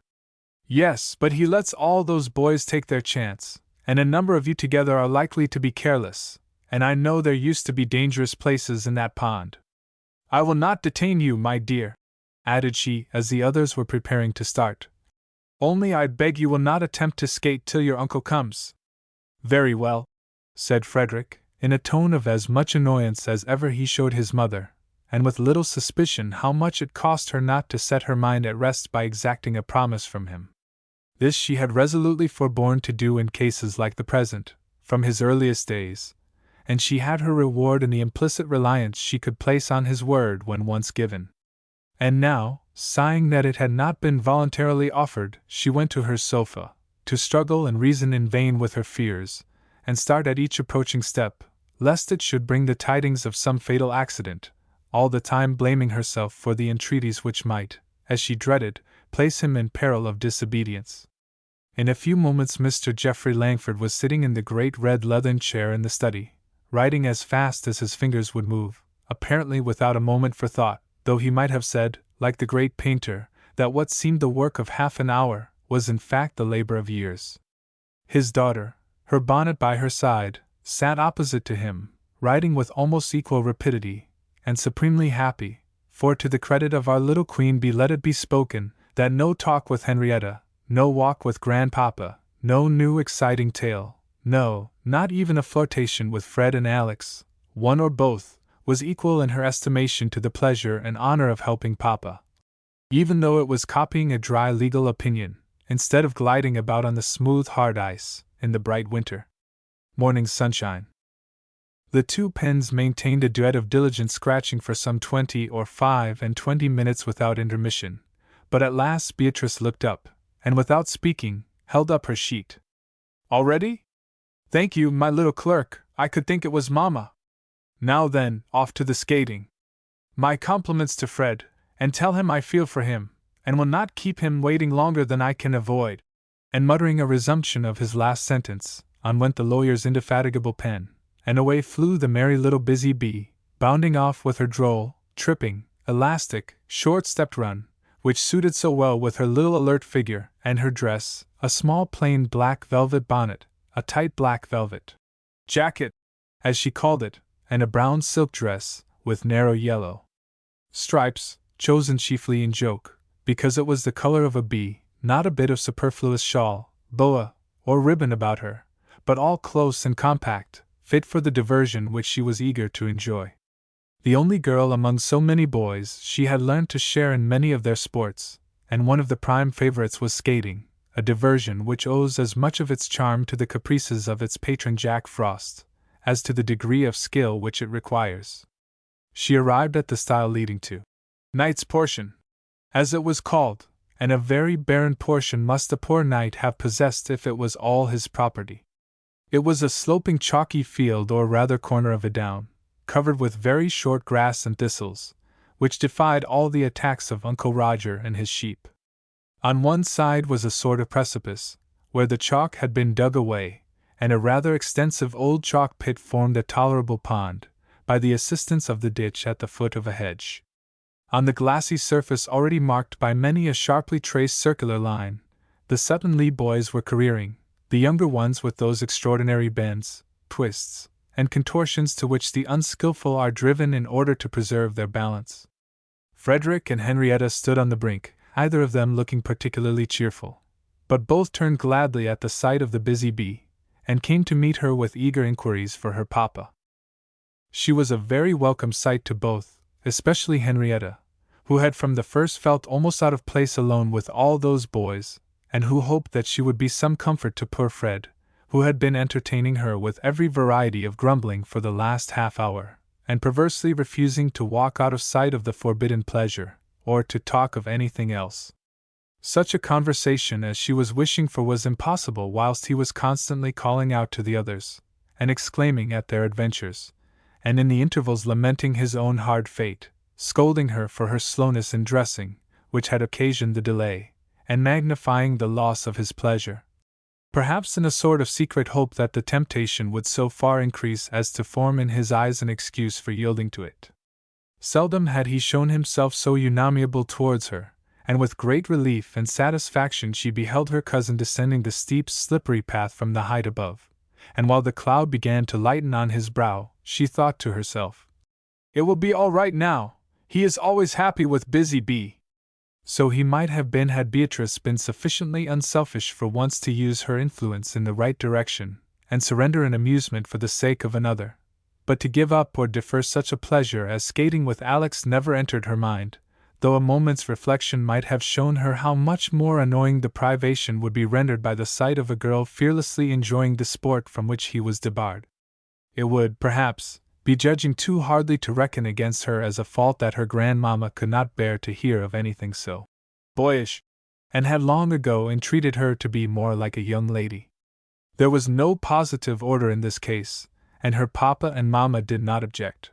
"Yes, but he lets all those boys take their chance, and a number of you together are likely to be careless, and I know there used to be dangerous places in that pond. I will not detain you, my dear," added she as the others were preparing to start. "Only I beg you will not attempt to skate till your uncle comes." "Very well," said Frederick, in a tone of as much annoyance as ever he showed his mother, and with little suspicion how much it cost her not to set her mind at rest by exacting a promise from him. This she had resolutely forborne to do in cases like the present, from his earliest days, and she had her reward in the implicit reliance she could place on his word when once given. And now, sighing that it had not been voluntarily offered, she went to her sofa, to struggle and reason in vain with her fears, and start at each approaching step, lest it should bring the tidings of some fatal accident, all the time blaming herself for the entreaties which might, as she dreaded, place him in peril of disobedience. In a few moments Mr. Geoffrey Langford was sitting in the great red leathern chair in the study, writing as fast as his fingers would move, apparently without a moment for thought, though he might have said, like the great painter, that what seemed the work of half an hour was in fact the labor of years. His daughter, her bonnet by her side, sat opposite to him, writing with almost equal rapidity, and supremely happy, for to the credit of our little queen let it be spoken, that no talk with Henrietta, no walk with grandpapa, no new exciting tale, no, not even a flirtation with Fred and Alex, one or both, was equal in her estimation to the pleasure and honor of helping papa. Even though it was copying a dry legal opinion, instead of gliding about on the smooth hard ice, in the bright winter morning sunshine. The two pens maintained a duet of diligent scratching for some 25 minutes without intermission, but at last Beatrice looked up, and without speaking, held up her sheet. "All ready? Thank you, my little clerk, I could think it was Mamma. Now then, off to the skating. My compliments to Fred, and tell him I feel for him, and will not keep him waiting longer than I can avoid." And muttering a resumption of his last sentence, on went the lawyer's indefatigable pen, and away flew the merry little busy bee, bounding off with her droll, tripping, elastic, short-stepped run, which suited so well with her little alert figure, and her dress, a small plain black velvet bonnet, a tight black velvet jacket, as she called it, and a brown silk dress, with narrow yellow stripes, chosen chiefly in joke, because it was the color of a bee, not a bit of superfluous shawl, boa, or ribbon about her, but all close and compact, fit for the diversion which she was eager to enjoy. The only girl among so many boys, she had learned to share in many of their sports, and one of the prime favorites was skating, a diversion which owes as much of its charm to the caprices of its patron Jack Frost, as to the degree of skill which it requires. She arrived at the stile leading to Knight's portion, as it was called, and a very barren portion must the poor knight have possessed if it was all his property. It was a sloping chalky field or rather corner of a down, covered with very short grass and thistles, which defied all the attacks of Uncle Roger and his sheep. On one side was a sort of precipice, where the chalk had been dug away, and a rather extensive old chalk pit formed a tolerable pond, by the assistance of the ditch at the foot of a hedge. On the glassy surface already marked by many a sharply traced circular line, the Sutton Lee boys were careering, the younger ones with those extraordinary bends, twists, and contortions to which the unskilful are driven in order to preserve their balance. Frederick and Henrietta stood on the brink, either of them looking particularly cheerful, but both turned gladly at the sight of the busy bee, and came to meet her with eager inquiries for her papa. She was a very welcome sight to both, especially Henrietta, who had from the first felt almost out of place alone with all those boys, and who hoped that she would be some comfort to poor Fred, who had been entertaining her with every variety of grumbling for the last half hour, and perversely refusing to walk out of sight of the forbidden pleasure, or to talk of anything else. Such a conversation as she was wishing for was impossible whilst he was constantly calling out to the others, and exclaiming at their adventures, and in the intervals lamenting his own hard fate, scolding her for her slowness in dressing, which had occasioned the delay, and magnifying the loss of his pleasure. Perhaps in a sort of secret hope that the temptation would so far increase as to form in his eyes an excuse for yielding to it. Seldom had he shown himself so unamiable towards her, and with great relief and satisfaction she beheld her cousin descending the steep, slippery path from the height above, and while the cloud began to lighten on his brow, she thought to herself, "It will be all right now, he is always happy with Busy Bee." So he might have been had Beatrice been sufficiently unselfish for once to use her influence in the right direction, and surrender an amusement for the sake of another. But to give up or defer such a pleasure as skating with Alex never entered her mind, though a moment's reflection might have shown her how much more annoying the privation would be rendered by the sight of a girl fearlessly enjoying the sport from which he was debarred. It would, perhaps, be judging too hardly to reckon against her as a fault that her grandmamma could not bear to hear of anything so boyish, and had long ago entreated her to be more like a young lady. There was no positive order in this case, and her papa and mamma did not object.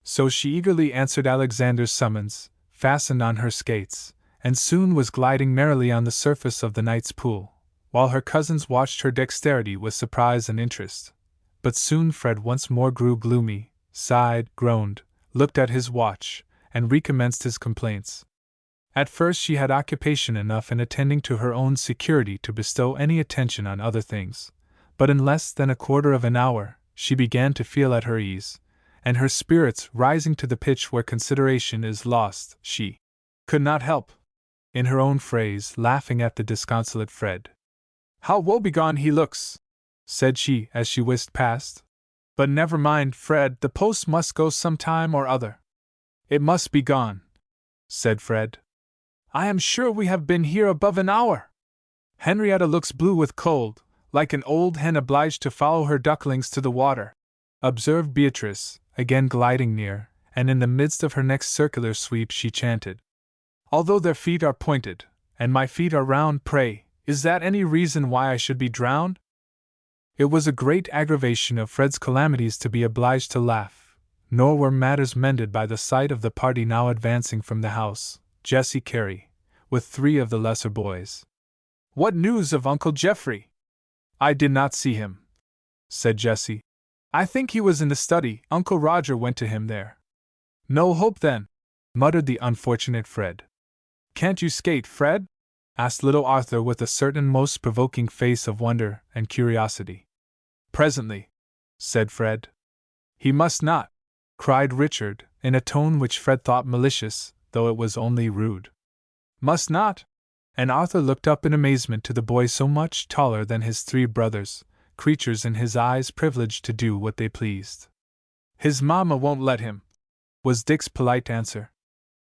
So she eagerly answered Alexander's summons, fastened on her skates, and soon was gliding merrily on the surface of the night's pool, while her cousins watched her dexterity with surprise and interest. But soon Fred once more grew gloomy, sighed, groaned, looked at his watch, and recommenced his complaints. At first she had occupation enough in attending to her own security to bestow any attention on other things, but in less than a quarter of an hour, she began to feel at her ease, and her spirits rising to the pitch where consideration is lost, she could not help, in her own phrase, laughing at the disconsolate Fred. "How woebegone he looks!" said she as she whisked past. "But never mind, Fred, the post must go some time or other." "It must be gone," said Fred. "I am sure we have been here above an hour." "Henrietta looks blue with cold, like an old hen obliged to follow her ducklings to the water," observed Beatrice, again gliding near, and in the midst of her next circular sweep she chanted, "Although their feet are pointed, and my feet are round, pray, is that any reason why I should be drowned?" It was a great aggravation of Fred's calamities to be obliged to laugh, nor were matters mended by the sight of the party now advancing from the house, Jessie Carey, with 3 of the lesser boys. "What news of Uncle Geoffrey?" "I did not see him," said Jessie. "I think he was in the study, Uncle Roger went to him there." "No hope then," muttered the unfortunate Fred. "Can't you skate, Fred?" asked little Arthur with a certain most provoking face of wonder and curiosity. "Presently," said Fred. "He must not," cried Richard, in a tone which Fred thought malicious, though it was only rude. "Must not?" And Arthur looked up in amazement to the boy so much taller than his 3 brothers, creatures in his eyes privileged to do what they pleased. "His mamma won't let him," was Dick's polite answer.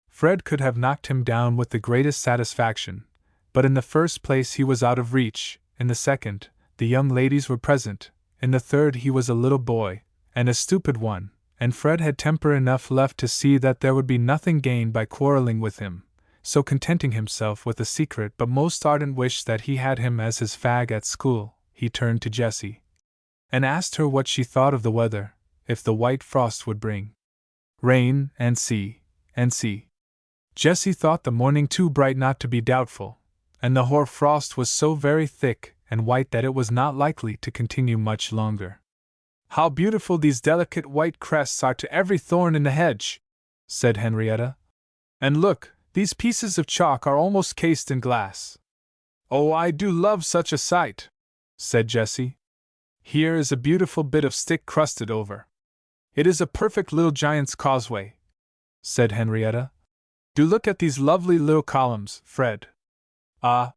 Fred could have knocked him down with the greatest satisfaction, but in the first place he was out of reach, in the second, the young ladies were present, in the third he was a little boy, and a stupid one, and Fred had temper enough left to see that there would be nothing gained by quarreling with him, so contenting himself with a secret but most ardent wish that he had him as his fag at school, he turned to Jessie, and asked her what she thought of the weather, if the white frost would bring rain, and sea. Jessie thought the morning too bright not to be doubtful, and the hoar frost was so very thick and white that it was not likely to continue much longer. "How beautiful these delicate white crests are to every thorn in the hedge," said Henrietta. "And look, these pieces of chalk are almost cased in glass." "Oh, I do love such a sight," said Jessie. "Here is a beautiful bit of stick crusted over." "It is a perfect little giant's causeway," said Henrietta. "Do look at these lovely little columns, Fred." "Ah,"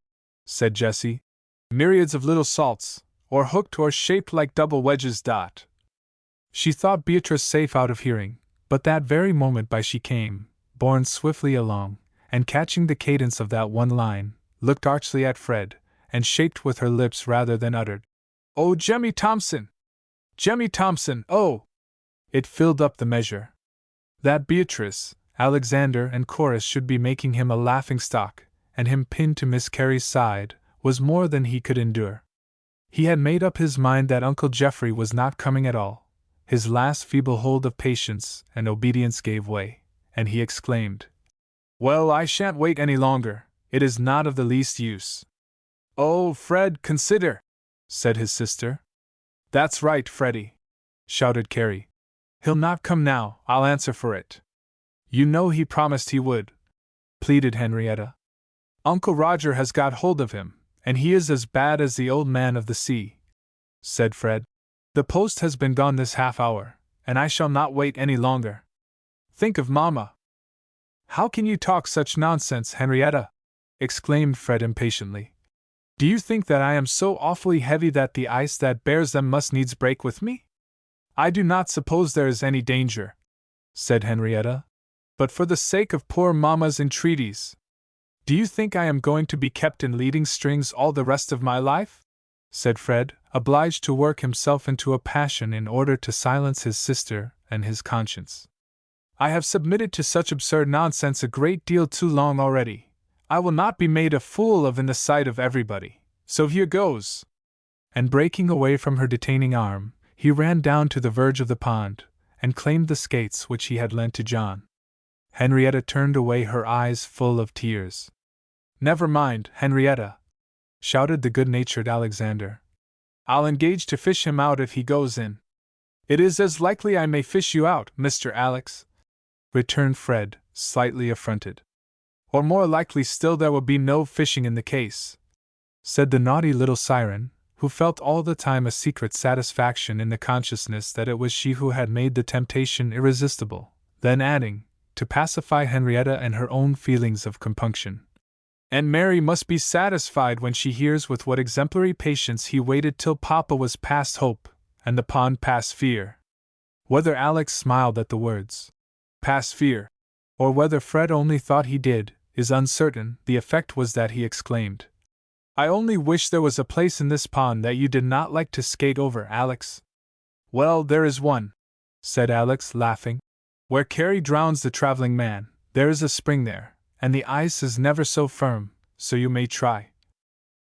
said Jessie, "myriads of little salts, or hooked or shaped like double wedges. She thought Beatrice safe out of hearing, but that very moment by she came, borne swiftly along, and catching the cadence of that one line, looked archly at Fred, and shaped with her lips rather than uttered, "Oh, Jemmy Thompson! Jemmy Thompson, oh!" It filled up the measure. That Beatrice, Alexander, and Chorus should be making him a laughing-stock, and him pinned to Miss Carey's side, was more than he could endure. He had made up his mind that Uncle Geoffrey was not coming at all. His last feeble hold of patience and obedience gave way, and he exclaimed, "Well, I shan't wait any longer. It is not of the least use." "Oh, Fred, consider," said his sister. "That's right, Freddie," shouted Carey. "He'll not come now, I'll answer for it." "You know he promised he would," pleaded Henrietta. "Uncle Roger has got hold of him, and he is as bad as the old man of the sea," said Fred. "The post has been gone this half hour, and I shall not wait any longer. Think of Mamma." "How can you talk such nonsense, Henrietta?" exclaimed Fred impatiently. "Do you think that I am so awfully heavy that the ice that bears them must needs break with me?" "I do not suppose there is any danger," said Henrietta, "but for the sake of poor Mamma's entreaties. Do you think I am going to be kept in leading strings all the rest of my life?" said Fred, obliged to work himself into a passion in order to silence his sister and his conscience. "I have submitted to such absurd nonsense a great deal too long already. I will not be made a fool of in the sight of everybody, so here goes." And breaking away from her detaining arm, he ran down to the verge of the pond, and claimed the skates which he had lent to John. Henrietta turned away, her eyes full of tears. "Never mind, Henrietta," shouted the good-natured Alexander. "I'll engage to fish him out if he goes in." "It is as likely I may fish you out, Mr. Alex," returned Fred, slightly affronted. "Or more likely still there will be no fishing in the case," said the naughty little siren, who felt all the time a secret satisfaction in the consciousness that it was she who had made the temptation irresistible, then adding, to pacify Henrietta and her own feelings of compunction, "And Mary must be satisfied when she hears with what exemplary patience he waited till Papa was past hope, and the pond past fear." Whether Alex smiled at the words, "past fear," or whether Fred only thought he did, is uncertain. The effect was that he exclaimed, "I only wish there was a place in this pond that you did not like to skate over, Alex." "Well, there is one," said Alex, laughing. "Where Carey drowns the traveling man, there is a spring there, and the ice is never so firm, so you may try."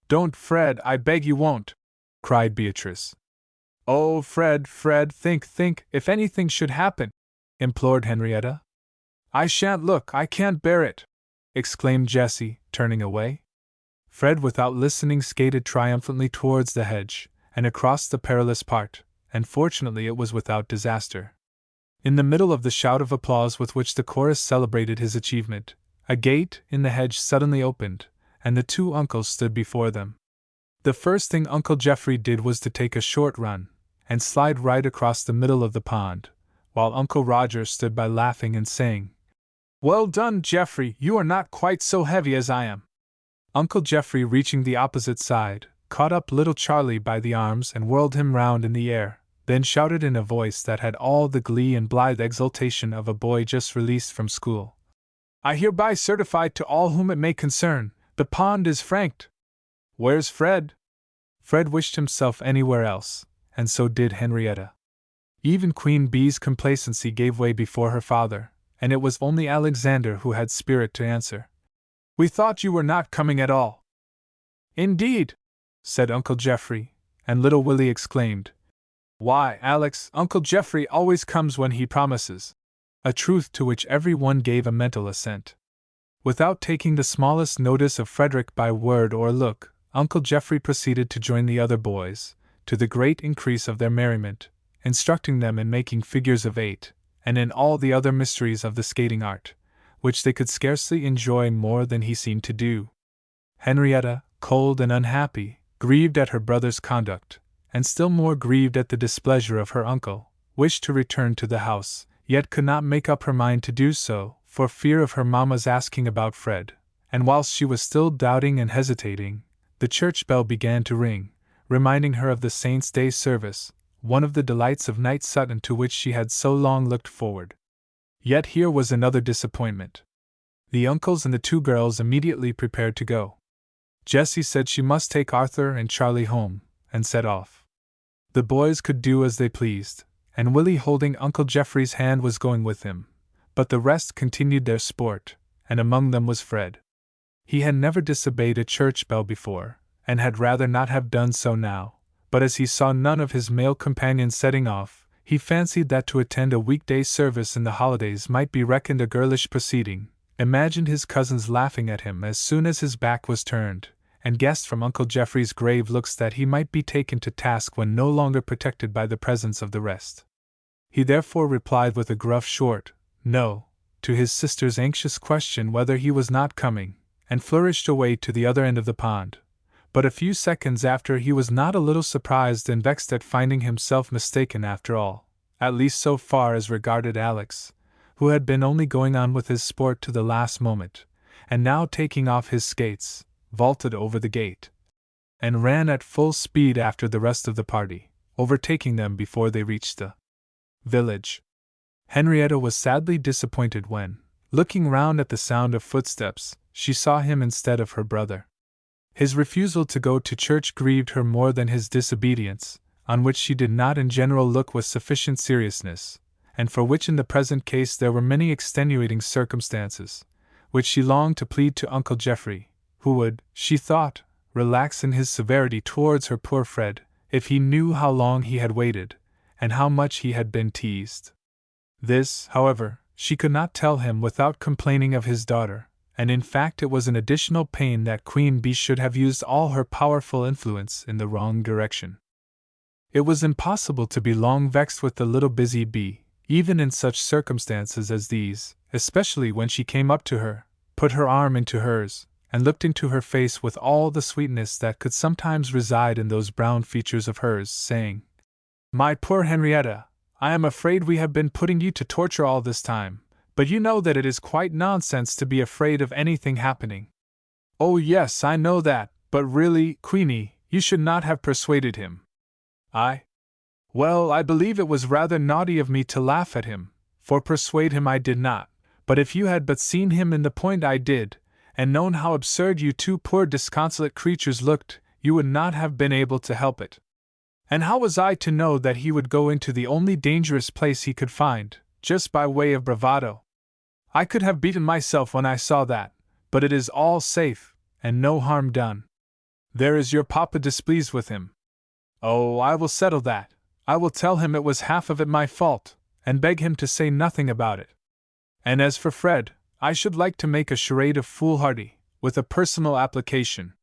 "Don't, Fred, I beg you won't," cried Beatrice. "Oh, Fred, think, if anything should happen," implored Henrietta. "I shan't look, I can't bear it," exclaimed Jessie, turning away. Fred, without listening, skated triumphantly towards the hedge, and across the perilous part, and fortunately it was without disaster. In the middle of the shout of applause with which the chorus celebrated his achievement, a gate in the hedge suddenly opened, and the two uncles stood before them. The first thing Uncle Geoffrey did was to take a short run, and slide right across the middle of the pond, while Uncle Roger stood by laughing and saying, "Well done, Geoffrey, you are not quite so heavy as I am." Uncle Geoffrey, reaching the opposite side, caught up little Charlie by the arms and whirled him round in the air, then shouted in a voice that had all the glee and blithe exultation of a boy just released from school, "I hereby certify to all whom it may concern, the pond is franked. Where's Fred?" Fred wished himself anywhere else, and so did Henrietta. Even Queen Bee's complacency gave way before her father, and it was only Alexander who had spirit to answer, "We thought you were not coming at all." "Indeed?" said Uncle Geoffrey, and little Willie exclaimed, "Why, Alex, Uncle Geoffrey always comes when he promises," a truth to which every one gave a mental assent. Without taking the smallest notice of Frederick by word or look, Uncle Geoffrey proceeded to join the other boys, to the great increase of their merriment, instructing them in making figures of 8, and in all the other mysteries of the skating art, which they could scarcely enjoy more than he seemed to do. Henrietta, cold and unhappy, grieved at her brother's conduct, and still more grieved at the displeasure of her uncle, wished to return to the house, yet could not make up her mind to do so, for fear of her mamma's asking about Fred, and whilst she was still doubting and hesitating, the church bell began to ring, reminding her of the Saint's Day service, one of the delights of Night Sutton to which she had so long looked forward. Yet here was another disappointment. The uncles and the two girls immediately prepared to go. Jessie said she must take Arthur and Charlie home, and set off. The boys could do as they pleased, and Willie, holding Uncle Geoffrey's hand, was going with him, but the rest continued their sport, and among them was Fred. He had never disobeyed a church bell before, and had rather not have done so now, but as he saw none of his male companions setting off, he fancied that to attend a weekday service in the holidays might be reckoned a girlish proceeding, imagined his cousins laughing at him as soon as his back was turned, and guessed from Uncle Geoffrey's grave looks that he might be taken to task when no longer protected by the presence of the rest. He therefore replied with a gruff short "No" to his sister's anxious question whether he was not coming, and flourished away to the other end of the pond. But a few seconds after he was not a little surprised and vexed at finding himself mistaken after all, at least so far as regarded Alex, who had been only going on with his sport to the last moment, and now, taking off his skates, vaulted over the gate, and ran at full speed after the rest of the party, overtaking them before they reached the village. Henrietta was sadly disappointed when, looking round at the sound of footsteps, she saw him instead of her brother. His refusal to go to church grieved her more than his disobedience, on which she did not in general look with sufficient seriousness, and for which in the present case there were many extenuating circumstances, which she longed to plead to Uncle Geoffrey, who would, she thought, relax in his severity towards her poor Fred, if he knew how long he had waited, and how much he had been teased. This, however, she could not tell him without complaining of his daughter, and in fact it was an additional pain that Queen Bee should have used all her powerful influence in the wrong direction. It was impossible to be long vexed with the little busy bee, even in such circumstances as these, especially when she came up to her, put her arm into hers, and looked into her face with all the sweetness that could sometimes reside in those brown features of hers, saying, "My poor Henrietta, I am afraid we have been putting you to torture all this time, but you know that it is quite nonsense to be afraid of anything happening." "Oh yes, I know that, but really, Queenie, you should not have persuaded him." Well, I believe it was rather naughty of me to laugh at him, for persuade him I did not, but if you had but seen him in the point I did, and known how absurd you two poor disconsolate creatures looked, you would not have been able to help it. And how was I to know that he would go into the only dangerous place he could find, just by way of bravado? I could have beaten myself when I saw that, but it is all safe, and no harm done. There is your papa displeased with him. Oh, I will settle that. I will tell him it was half of it my fault, and beg him to say nothing about it. And as for Fred, I should like to make a charade of foolhardy, with a personal application.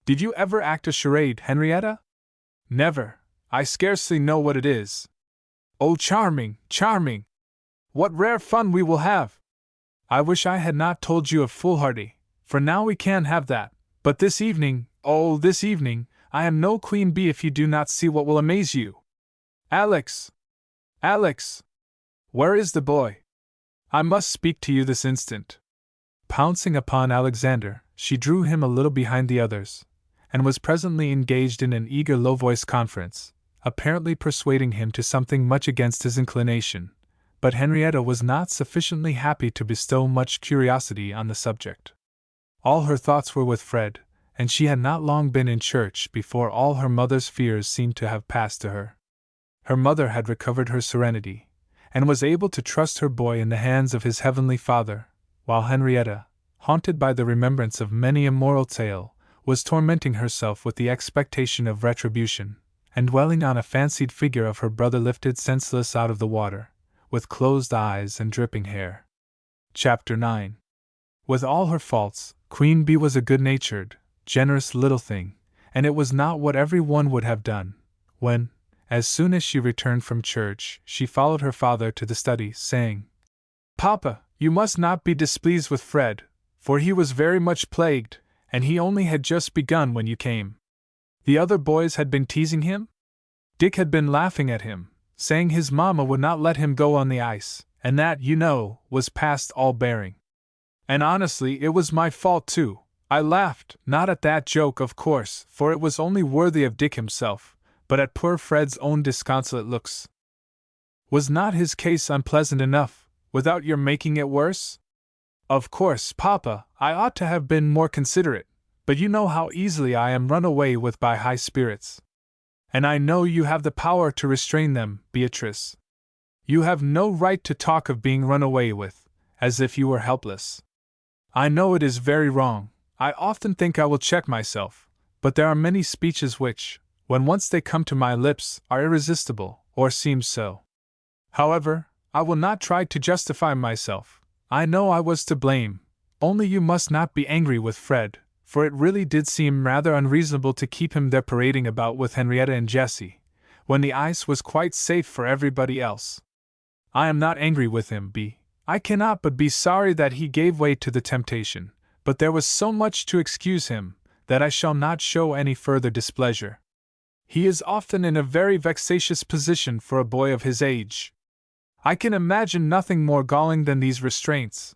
Did you ever act a charade, Henrietta? Never. I scarcely know what it is. Oh, charming, charming! What rare fun we will have! I wish I had not told you of foolhardy, for now we can have that, but this evening, oh, this evening, I am no queen bee if you do not see what will amaze you. Alex! Alex! Where is the boy? I must speak to you this instant. Pouncing upon Alexander, she drew him a little behind the others, and was presently engaged in an eager low-voiced conference, apparently persuading him to something much against his inclination, but Henrietta was not sufficiently happy to bestow much curiosity on the subject. All her thoughts were with Fred, and she had not long been in church before all her mother's fears seemed to have passed to her. Her mother had recovered her serenity, and was able to trust her boy in the hands of his heavenly Father, while Henrietta, haunted by the remembrance of many a moral tale, was tormenting herself with the expectation of retribution, and dwelling on a fancied figure of her brother lifted senseless out of the water, with closed eyes and dripping hair. Chapter 9. With all her faults, Queen Bee was a good-natured, generous little thing, and it was not what every one would have done, when, as soon as she returned from church, she followed her father to the study, saying, "Papa, you must not be displeased with Fred, for he was very much plagued, and he only had just begun when you came. The other boys had been teasing him? Dick had been laughing at him, saying his mamma would not let him go on the ice, and that, you know, was past all bearing. And honestly, it was my fault too. I laughed, not at that joke, of course, for it was only worthy of Dick himself, but at poor Fred's own disconsolate looks. Was not his case unpleasant enough, without your making it worse? Of course, Papa, I ought to have been more considerate, but you know how easily I am run away with by high spirits. And I know you have the power to restrain them, Beatrice. You have no right to talk of being run away with, as if you were helpless. I know it is very wrong. I often think I will check myself, but there are many speeches which, when once they come to my lips, are irresistible, or seem so. However, I will not try to justify myself. I know I was to blame, only you must not be angry with Fred, for it really did seem rather unreasonable to keep him there parading about with Henrietta and Jessie, when the ice was quite safe for everybody else. I am not angry with him, I cannot but be sorry that he gave way to the temptation, but there was so much to excuse him, that I shall not show any further displeasure. He is often in a very vexatious position for a boy of his age. I can imagine nothing more galling than these restraints.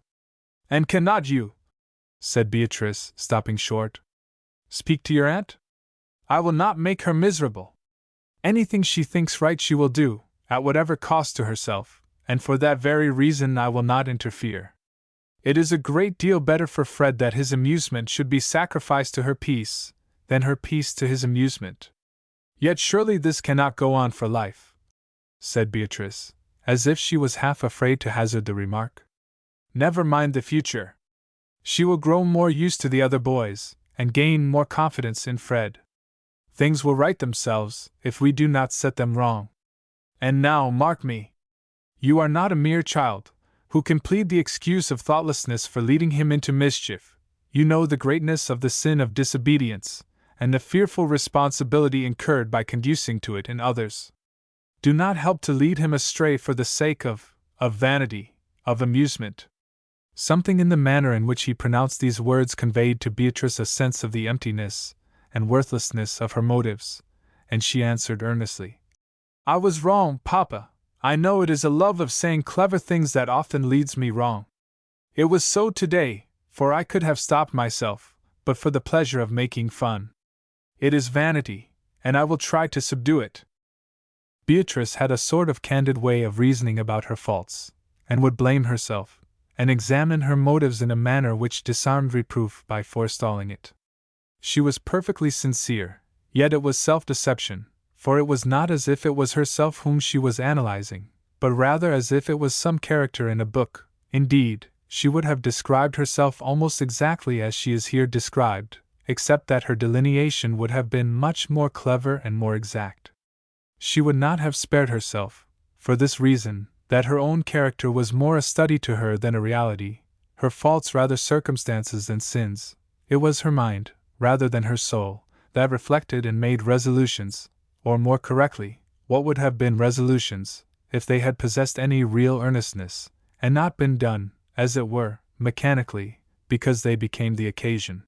And cannot you, said Beatrice, stopping short, speak to your aunt? I will not make her miserable. Anything she thinks right she will do, at whatever cost to herself, and for that very reason I will not interfere. It is a great deal better for Fred that his amusement should be sacrificed to her peace, than her peace to his amusement. Yet surely this cannot go on for life, said Beatrice, as if she was half afraid to hazard the remark. Never mind the future. She will grow more used to the other boys, and gain more confidence in Fred. Things will right themselves, if we do not set them wrong. And now, mark me. You are not a mere child, who can plead the excuse of thoughtlessness for leading him into mischief. You know the greatness of the sin of disobedience, and the fearful responsibility incurred by conducing to it in others. Do not help to lead him astray for the sake of vanity, of amusement. Something in the manner in which he pronounced these words conveyed to Beatrice a sense of the emptiness and worthlessness of her motives, and she answered earnestly, I was wrong, Papa. I know it is a love of saying clever things that often leads me wrong. It was so today, for I could have stopped myself, but for the pleasure of making fun. It is vanity, and I will try to subdue it. Beatrice had a sort of candid way of reasoning about her faults, and would blame herself, and examine her motives in a manner which disarmed reproof by forestalling it. She was perfectly sincere, yet it was self-deception, for it was not as if it was herself whom she was analyzing, but rather as if it was some character in a book. Indeed, she would have described herself almost exactly as she is here described, except that her delineation would have been much more clever and more exact. She would not have spared herself, for this reason, that her own character was more a study to her than a reality, her faults rather circumstances than sins. It was her mind, rather than her soul, that reflected and made resolutions, or more correctly, what would have been resolutions, if they had possessed any real earnestness, and not been done, as it were, mechanically, because they became the occasion.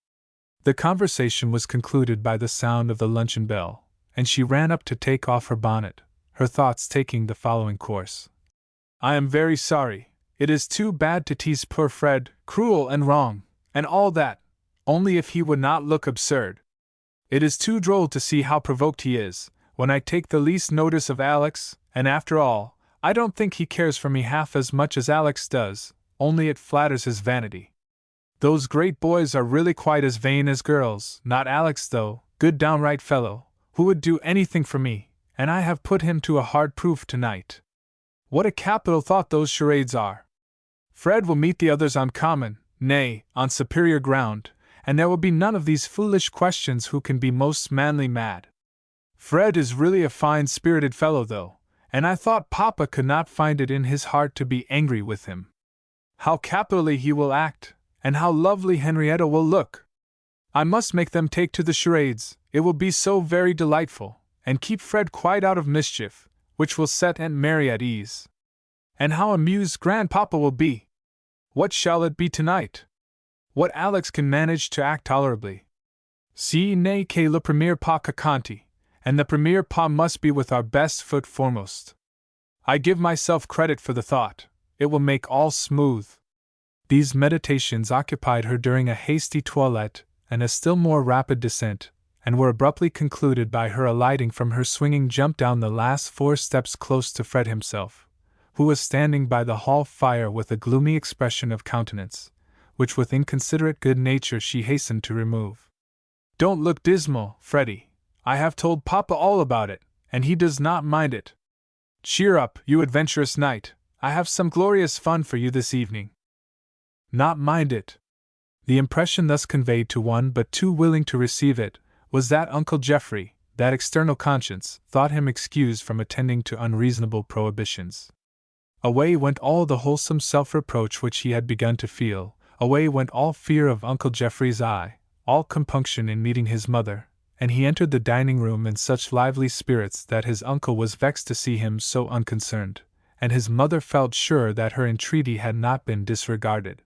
The conversation was concluded by the sound of the luncheon bell, and she ran up to take off her bonnet, her thoughts taking the following course. I am very sorry. It is too bad to tease poor Fred, cruel and wrong, and all that, only if he would not look absurd. It is too droll to see how provoked he is, when I take the least notice of Alex, and after all, I don't think he cares for me half as much as Alex does, only it flatters his vanity. Those great boys are really quite as vain as girls, not Alex though, good downright fellow, who would do anything for me, and I have put him to a hard proof tonight. What a capital thought those charades are! Fred will meet the others on common, nay, on superior ground, and there will be none of these foolish questions who can be most manly mad. Fred is really a fine-spirited fellow though, and I thought Papa could not find it in his heart to be angry with him. How capitally he will act, and how lovely Henrietta will look! I must make them take to the charades, it will be so very delightful, and keep Fred quite out of mischief, which will set Aunt Mary at ease. And how amused Grandpapa will be! What shall it be tonight? What Alex can manage to act tolerably. Si n'est que le premier pas que compte, and the premier pas must be with our best foot foremost. I give myself credit for the thought, it will make all smooth. These meditations occupied her during a hasty toilette and a still more rapid descent, and were abruptly concluded by her alighting from her swinging jump down the last 4 steps close to Fred himself, who was standing by the hall fire with a gloomy expression of countenance, which with inconsiderate good nature she hastened to remove. Don't look dismal, Freddie. I have told Papa all about it, and he does not mind it. Cheer up, you adventurous knight, I have some glorious fun for you this evening. Not mind it. The impression thus conveyed to one but too willing to receive it was that Uncle Geoffrey, that external conscience, thought him excused from attending to unreasonable prohibitions. Away went all the wholesome self-reproach which he had begun to feel, away went all fear of Uncle Geoffrey's eye, all compunction in meeting his mother, and he entered the dining-room in such lively spirits that his uncle was vexed to see him so unconcerned, and his mother felt sure that her entreaty had not been disregarded.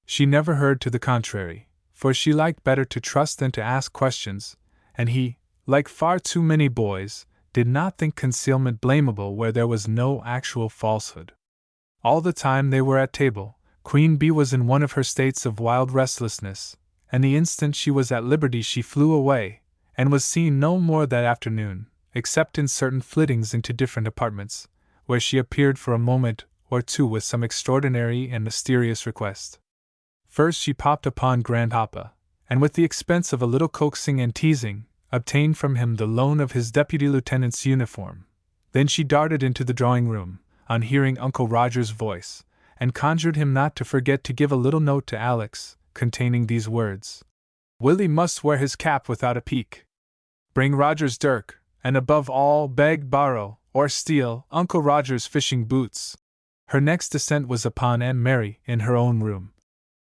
She never heard to the contrary, for she liked better to trust than to ask questions, and he, like far too many boys, did not think concealment blamable where there was no actual falsehood. All the time they were at table, Queen Bee was in one of her states of wild restlessness, and the instant she was at liberty she flew away, and was seen no more that afternoon, except in certain flittings into different apartments, where she appeared for a moment or two with some extraordinary and mysterious request. First she popped upon Grandpapa, and with the expense of a little coaxing and teasing, obtained from him the loan of his deputy lieutenant's uniform. Then she darted into the drawing-room, on hearing Uncle Roger's voice, and conjured him not to forget to give a little note to Alex, containing these words: "Willie must wear his cap without a peak. Bring Roger's dirk, and above all beg, borrow, or steal Uncle Roger's fishing boots." Her next descent was upon Aunt Mary in her own room.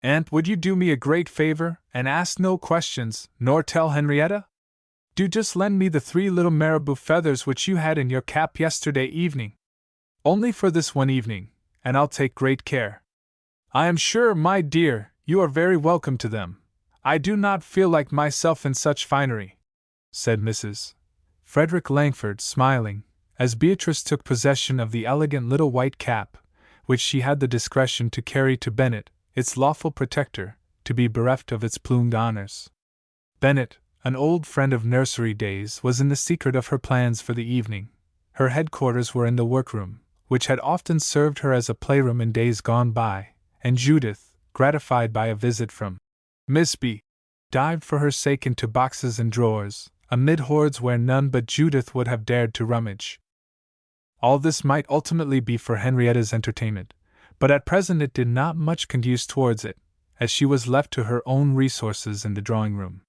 "Aunt, would you do me a great favor, and ask no questions, nor tell Henrietta? Do just lend me the 3 little marabou feathers which you had in your cap yesterday evening. Only for this one evening, and I'll take great care. I am sure, my dear, you are very welcome to them. I do not feel like myself in such finery," said Mrs. Frederick Langford, smiling, as Beatrice took possession of the elegant little white cap, which she had the discretion to carry to Bennet, its lawful protector, to be bereft of its plumed honors. Bennet, an old friend of nursery days, was in the secret of her plans for the evening. Her headquarters were in the workroom, which had often served her as a playroom in days gone by, and Judith, gratified by a visit from Miss B, dived for her sake into boxes and drawers, amid hoards where none but Judith would have dared to rummage. All this might ultimately be for Henrietta's entertainment, but at present it did not much conduce towards it, as she was left to her own resources in the drawing-room.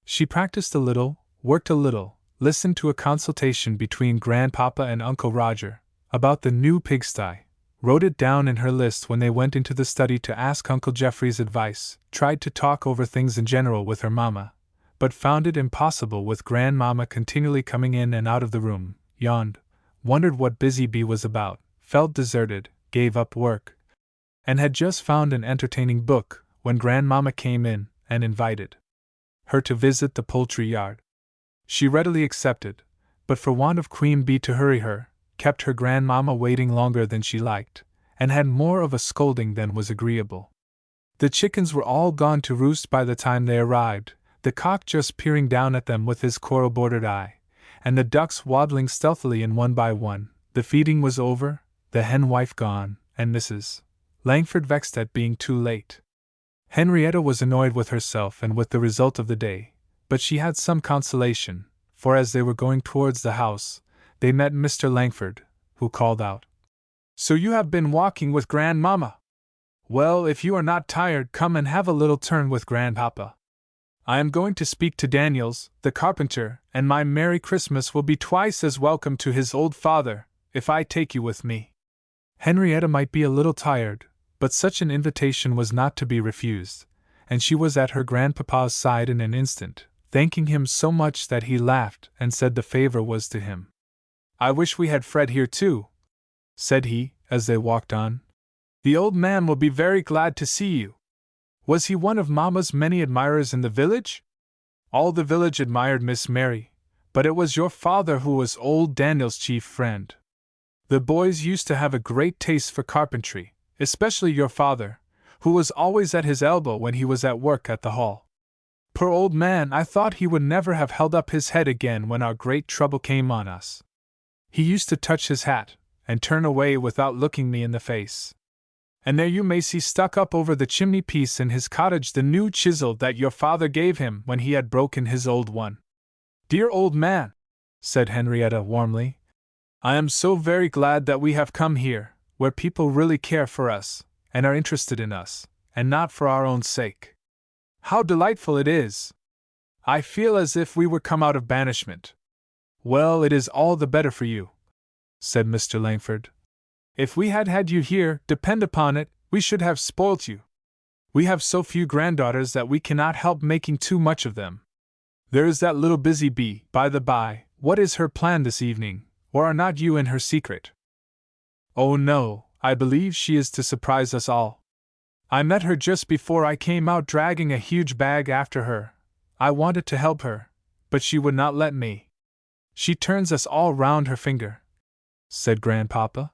She practiced a little, worked a little, listened to a consultation between Grandpapa and Uncle Roger about the new pigsty, wrote it down in her list when they went into the study to ask Uncle Geoffrey's advice, tried to talk over things in general with her mamma, but found it impossible with Grandmamma continually coming in and out of the room, yawned, wondered what Busy Bee was about, felt deserted, gave up work, and had just found an entertaining book when Grandmamma came in and invited her to visit the poultry yard. She readily accepted, but for want of Queen Bee to hurry her, kept her Grandmamma waiting longer than she liked, and had more of a scolding than was agreeable. The chickens were all gone to roost by the time they arrived, the cock just peering down at them with his coral-bordered eye, and the ducks waddling stealthily in one by one. The feeding was over, the hen-wife gone, and Mrs. Langford vexed at being too late. Henrietta was annoyed with herself and with the result of the day, but she had some consolation, for as they were going towards the house, they met Mr. Langford, who called out, "So you have been walking with Grandmamma? Well, if you are not tired, come and have a little turn with Grandpapa. I am going to speak to Daniels, the carpenter, and my Merry Christmas will be twice as welcome to his old father, if I take you with me." Henrietta might be a little tired, but such an invitation was not to be refused, and she was at her grandpapa's side in an instant, thanking him so much that he laughed and said the favor was to him. "I wish we had Fred here too," said he, as they walked on. "The old man will be very glad to see you. Was he one of Mamma's many admirers in the village?" "All the village admired Miss Mary, but it was your father who was old Daniel's chief friend. The boys used to have a great taste for carpentry, especially your father, who was always at his elbow when he was at work at the hall. Poor old man, I thought he would never have held up his head again when our great trouble came on us. He used to touch his hat, and turn away without looking me in the face. And there you may see stuck up over the chimney-piece in his cottage the new chisel that your father gave him when he had broken his old one." "Dear old man," said Henrietta warmly. I am so very glad that we have come here, where people really care for us, and are interested in us, and not for our own sake. How delightful it is! I feel as if we were come out of banishment. Well, it is all the better for you, said Mr. Langford. If we had had you here, depend upon it, we should have spoilt you. We have so few granddaughters that we cannot help making too much of them. There is that little busy bee, by the by, what is her plan this evening, or are not you in her secret? Oh no, I believe she is to surprise us all. I met her just before I came out dragging a huge bag after her. I wanted to help her, but she would not let me. She turns us all round her finger, said Grandpapa.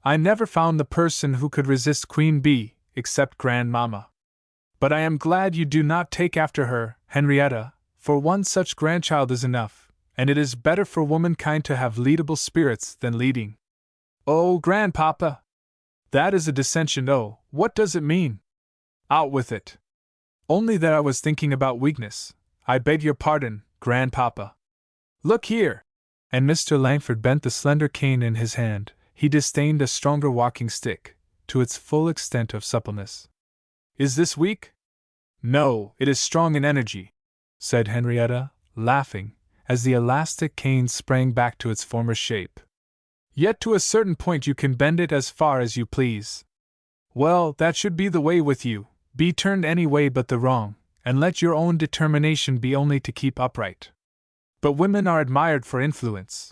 I never found the person who could resist Queen Bee, except Grandmamma. But I am glad you do not take after her, Henrietta, for one such grandchild is enough, and it is better for womankind to have leadable spirits than leading. Oh, Grandpapa! That is a dissension. Oh, what does it mean? Out with it. Only that I was thinking about weakness. I beg your pardon, Grandpapa. Look here! And Mr. Langford bent the slender cane in his hand. He disdained a stronger walking stick, to its full extent of suppleness. Is this weak? No, it is strong in energy, said Henrietta, laughing, as the elastic cane sprang back to its former shape. Yet to a certain point you can bend it as far as you please. Well, that should be the way with you, be turned any way but the wrong, and let your own determination be only to keep upright. But women are admired for influence.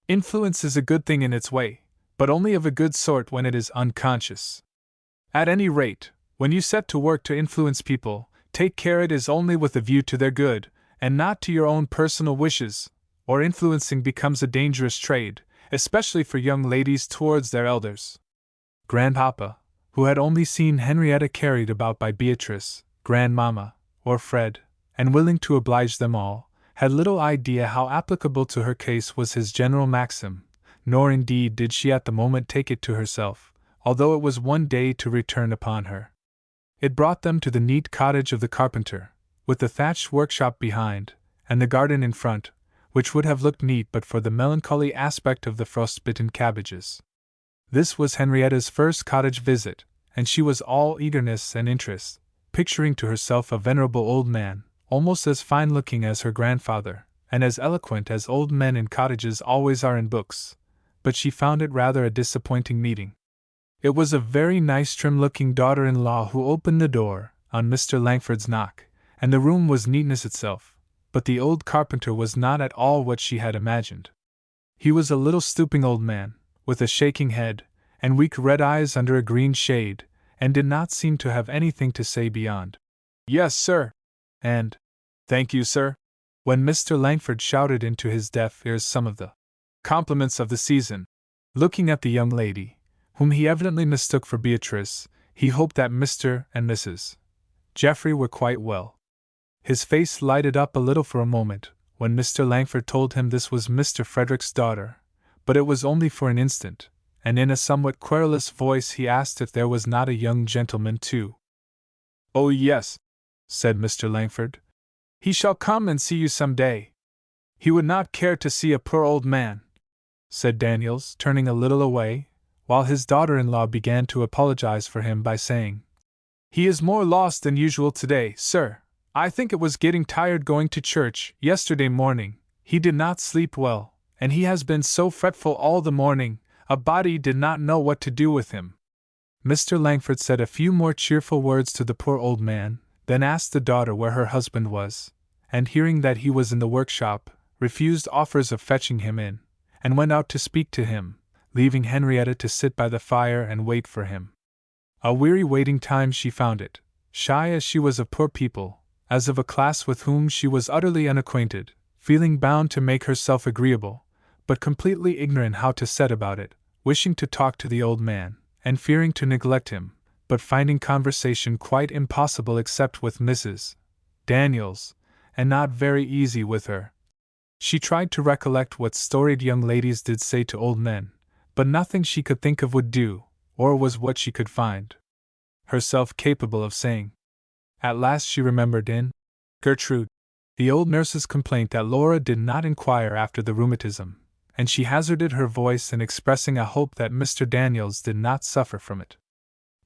Influence is a good thing in its way, but only of a good sort when it is unconscious. At any rate, when you set to work to influence people, take care it is only with a view to their good, and not to your own personal wishes, or influencing becomes a dangerous trade, especially for young ladies towards their elders. Grandpapa, who had only seen Henrietta carried about by Beatrice, Grandmamma, or Fred, and willing to oblige them all, had little idea how applicable to her case was his general maxim, nor indeed did she at the moment take it to herself, although it was one day to return upon her. It brought them to the neat cottage of the carpenter, with the thatched workshop behind, and the garden in front, which would have looked neat but for the melancholy aspect of the frostbitten cabbages. This was Henrietta's first cottage visit, and she was all eagerness and interest, picturing to herself a venerable old man, almost as fine-looking as her grandfather, and as eloquent as old men in cottages always are in books, but she found it rather a disappointing meeting. It was a very nice trim-looking daughter-in-law who opened the door, on Mr. Langford's knock, and the room was neatness itself, but the old carpenter was not at all what she had imagined. He was a little stooping old man, with a shaking head, and weak red eyes under a green shade, and did not seem to have anything to say beyond, "Yes, sir," and "Thank you, sir," when Mr. Langford shouted into his deaf ears some of the compliments of the season. Looking at the young lady, whom he evidently mistook for Beatrice, he hoped that Mr. and Mrs. Geoffrey were quite well. His face lighted up a little for a moment, when Mr. Langford told him this was Mr. Frederick's daughter, but it was only for an instant, and in a somewhat querulous voice he asked if there was not a young gentleman too. "Oh yes," said Mr. Langford. "He shall come and see you some day." "He would not care to see a poor old man," said Daniels, turning a little away, while his daughter-in-law began to apologize for him by saying, "He is more lost than usual today, sir. I think it was getting tired going to church yesterday morning. He did not sleep well, and he has been so fretful all the morning, a body did not know what to do with him." Mr. Langford said a few more cheerful words to the poor old man, then asked the daughter where her husband was, and hearing that he was in the workshop, refused offers of fetching him in, and went out to speak to him, leaving Henrietta to sit by the fire and wait for him. A weary waiting time she found it, shy as she was of poor people, as of a class with whom she was utterly unacquainted, feeling bound to make herself agreeable, but completely ignorant how to set about it, wishing to talk to the old man, and fearing to neglect him, but finding conversation quite impossible except with Mrs. Daniels, and not very easy with her. She tried to recollect what storied young ladies did say to old men, but nothing she could think of would do, or was what she could find herself capable of saying. At last she remembered in Gertrude the old nurse's complaint that Laura did not inquire after the rheumatism, and she hazarded her voice in expressing a hope that Mr. Daniels did not suffer from it.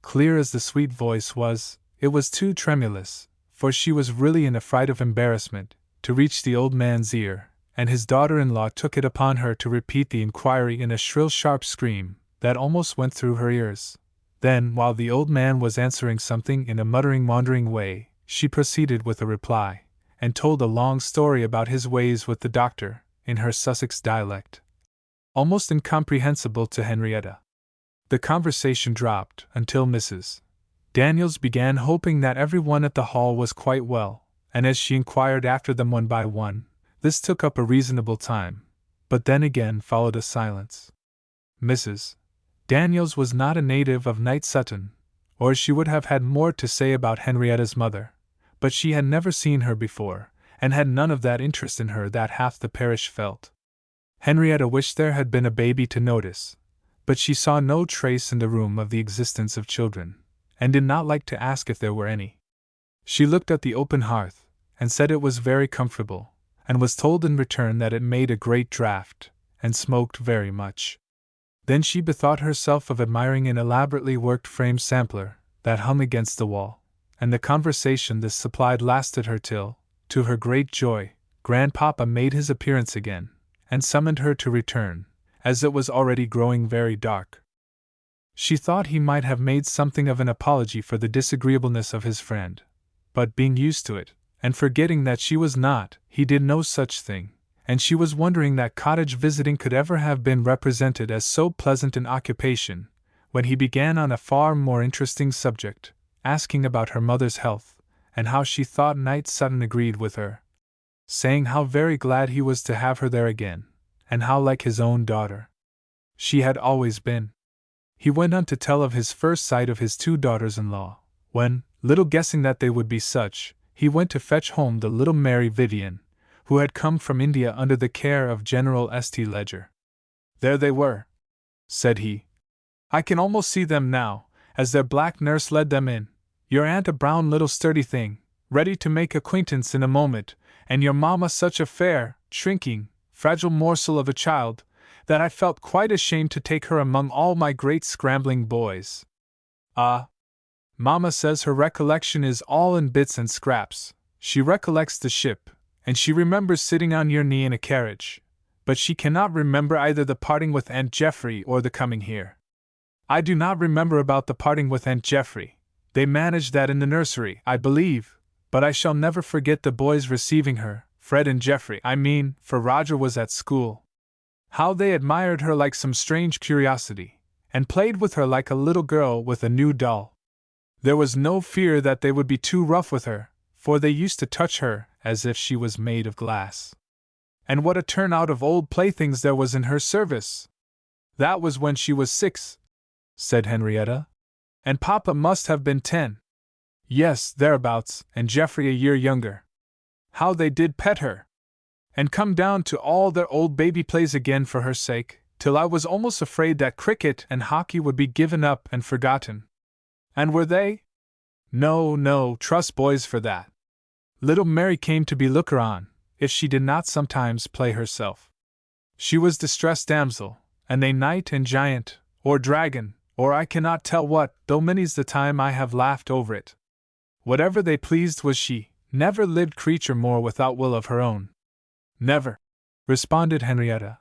Clear as the sweet voice was, it was too tremulous, for she was really in a fright of embarrassment, to reach the old man's ear, and his daughter-in-law took it upon her to repeat the inquiry in a shrill sharp scream that almost went through her ears. Then, while the old man was answering something in a muttering, wandering way, she proceeded with a reply, and told a long story about his ways with the doctor, in her Sussex dialect, almost incomprehensible to Henrietta. The conversation dropped until Mrs. Daniels began hoping that everyone at the hall was quite well, and as she inquired after them one by one, this took up a reasonable time, but then again followed a silence. Mrs. Daniels was not a native of Night Sutton, or she would have had more to say about Henrietta's mother, but she had never seen her before, and had none of that interest in her that half the parish felt. Henrietta wished there had been a baby to notice, but she saw no trace in the room of the existence of children, and did not like to ask if there were any. She looked at the open hearth, and said it was very comfortable, and was told in return that it made a great draught, and smoked very much. Then she bethought herself of admiring an elaborately worked frame sampler that hung against the wall, and the conversation this supplied lasted her till, to her great joy, Grandpapa made his appearance again, and summoned her to return, as it was already growing very dark. She thought he might have made something of an apology for the disagreeableness of his friend, but being used to it, and forgetting that she was not, he did no such thing, and she was wondering that cottage visiting could ever have been represented as so pleasant an occupation, when he began on a far more interesting subject, asking about her mother's health, and how she thought Night Sutton agreed with her, saying how very glad he was to have her there again, and how like his own daughter she had always been. He went on to tell of his first sight of his two daughters-in-law, when, little guessing that they would be such, he went to fetch home the little Mary Vivian, who had come from India under the care of General St. Ledger. There they were, said he. I can almost see them now, as their black nurse led them in. Your aunt a brown little sturdy thing, ready to make acquaintance in a moment, and your mamma such a fair, shrinking, fragile morsel of a child, that I felt quite ashamed to take her among all my great scrambling boys. Ah! Mamma says her recollection is all in bits and scraps. She recollects the ship, and she remembers sitting on your knee in a carriage, but she cannot remember either the parting with Aunt Geoffrey or the coming here. I do not remember about the parting with Aunt Geoffrey. They managed that in the nursery, I believe, but I shall never forget the boys receiving her, Fred and Geoffrey, I mean, for Roger was at school. How they admired her like some strange curiosity, and played with her like a little girl with a new doll. There was no fear that they would be too rough with her, for they used to touch her as if she was made of glass. And what a turnout of old playthings there was in her service! That was when she was 6, said Henrietta. And Papa must have been 10. Yes, thereabouts, and Geoffrey a year younger. How they did pet her! And come down to all their old baby plays again for her sake, till I was almost afraid that cricket and hockey would be given up and forgotten. And were they? No, trust boys for that. Little Mary came to be looker-on, if she did not sometimes play herself. She was distressed damsel, and they knight and giant, or dragon, or I cannot tell what, though many's the time I have laughed over it. Whatever they pleased was she, never lived creature more without will of her own. Never, responded Henrietta,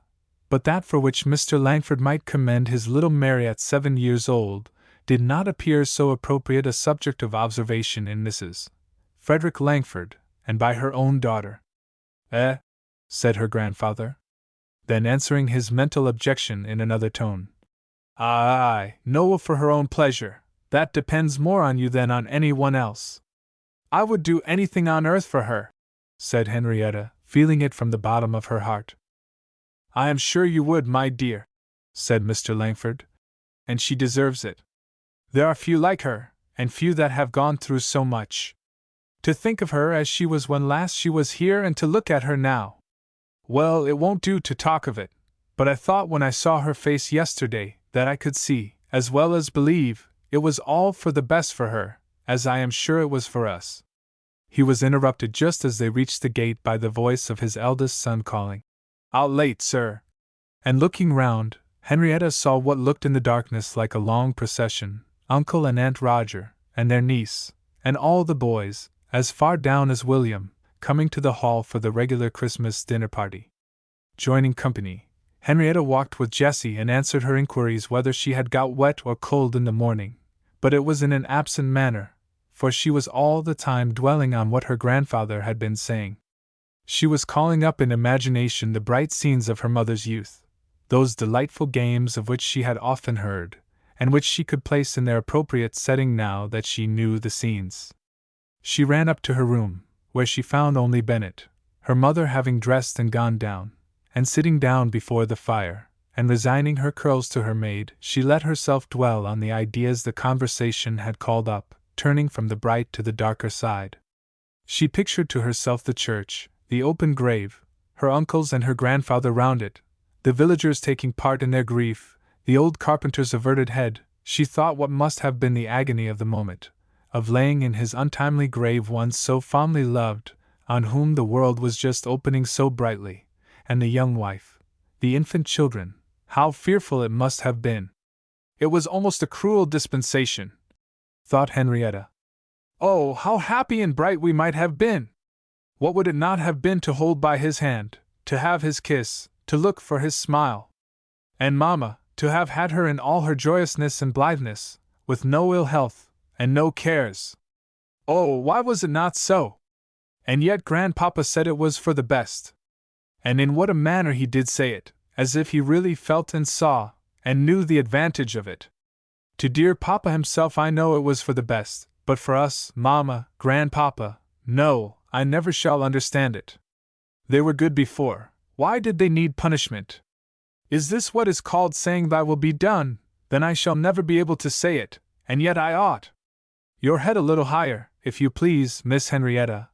but that for which Mr. Langford might commend his little Mary at 7 years old, did not appear so appropriate a subject of observation in Mrs. Frederick Langford, and by her own daughter. Said her grandfather. Then answering his mental objection in another tone. Aye, no, for her own pleasure, that depends more on you than on any one else. I would do anything on earth for her, said Henrietta, feeling it from the bottom of her heart. I am sure you would, my dear, said Mr. Langford, and she deserves it. There are few like her, and few that have gone through so much. To think of her as she was when last she was here, and to look at her now. Well, it won't do to talk of it, but I thought when I saw her face yesterday that I could see, as well as believe, it was all for the best for her, as I am sure it was for us. He was interrupted just as they reached the gate by the voice of his eldest son calling, Out late, sir. And looking round, Henrietta saw what looked in the darkness like a long procession, Uncle and Aunt Roger, and their niece, and all the boys, as far down as William, coming to the hall for the regular Christmas dinner party. Joining company, Henrietta walked with Jessie and answered her inquiries whether she had got wet or cold in the morning, but it was in an absent manner, for she was all the time dwelling on what her grandfather had been saying. She was calling up in imagination the bright scenes of her mother's youth, those delightful games of which she had often heard, and which she could place in their appropriate setting now that she knew the scenes. She ran up to her room, where she found only Bennet, her mother having dressed and gone down, and sitting down before the fire, and resigning her curls to her maid, she let herself dwell on the ideas the conversation had called up, turning from the bright to the darker side. She pictured to herself the church, the open grave, her uncles and her grandfather round it, the villagers taking part in their grief, the old carpenter's averted head. She thought what must have been the agony of the moment, of laying in his untimely grave one so fondly loved, on whom the world was just opening so brightly, and the young wife, the infant children, how fearful it must have been. It was almost a cruel dispensation, thought Henrietta. Oh, how happy and bright we might have been! What would it not have been to hold by his hand, to have his kiss, to look for his smile? And Mamma, to have had her in all her joyousness and blitheness, with no ill health, and no cares. Oh, why was it not so? And yet Grandpapa said it was for the best. And in what a manner he did say it, as if he really felt and saw, and knew the advantage of it. To dear Papa himself I know it was for the best, but for us, Mamma, Grandpapa, no, I never shall understand it. They were good before, why did they need punishment? Is this what is called saying thy will be done? Then I shall never be able to say it, and yet I ought. Your head a little higher, if you please, Miss Henrietta,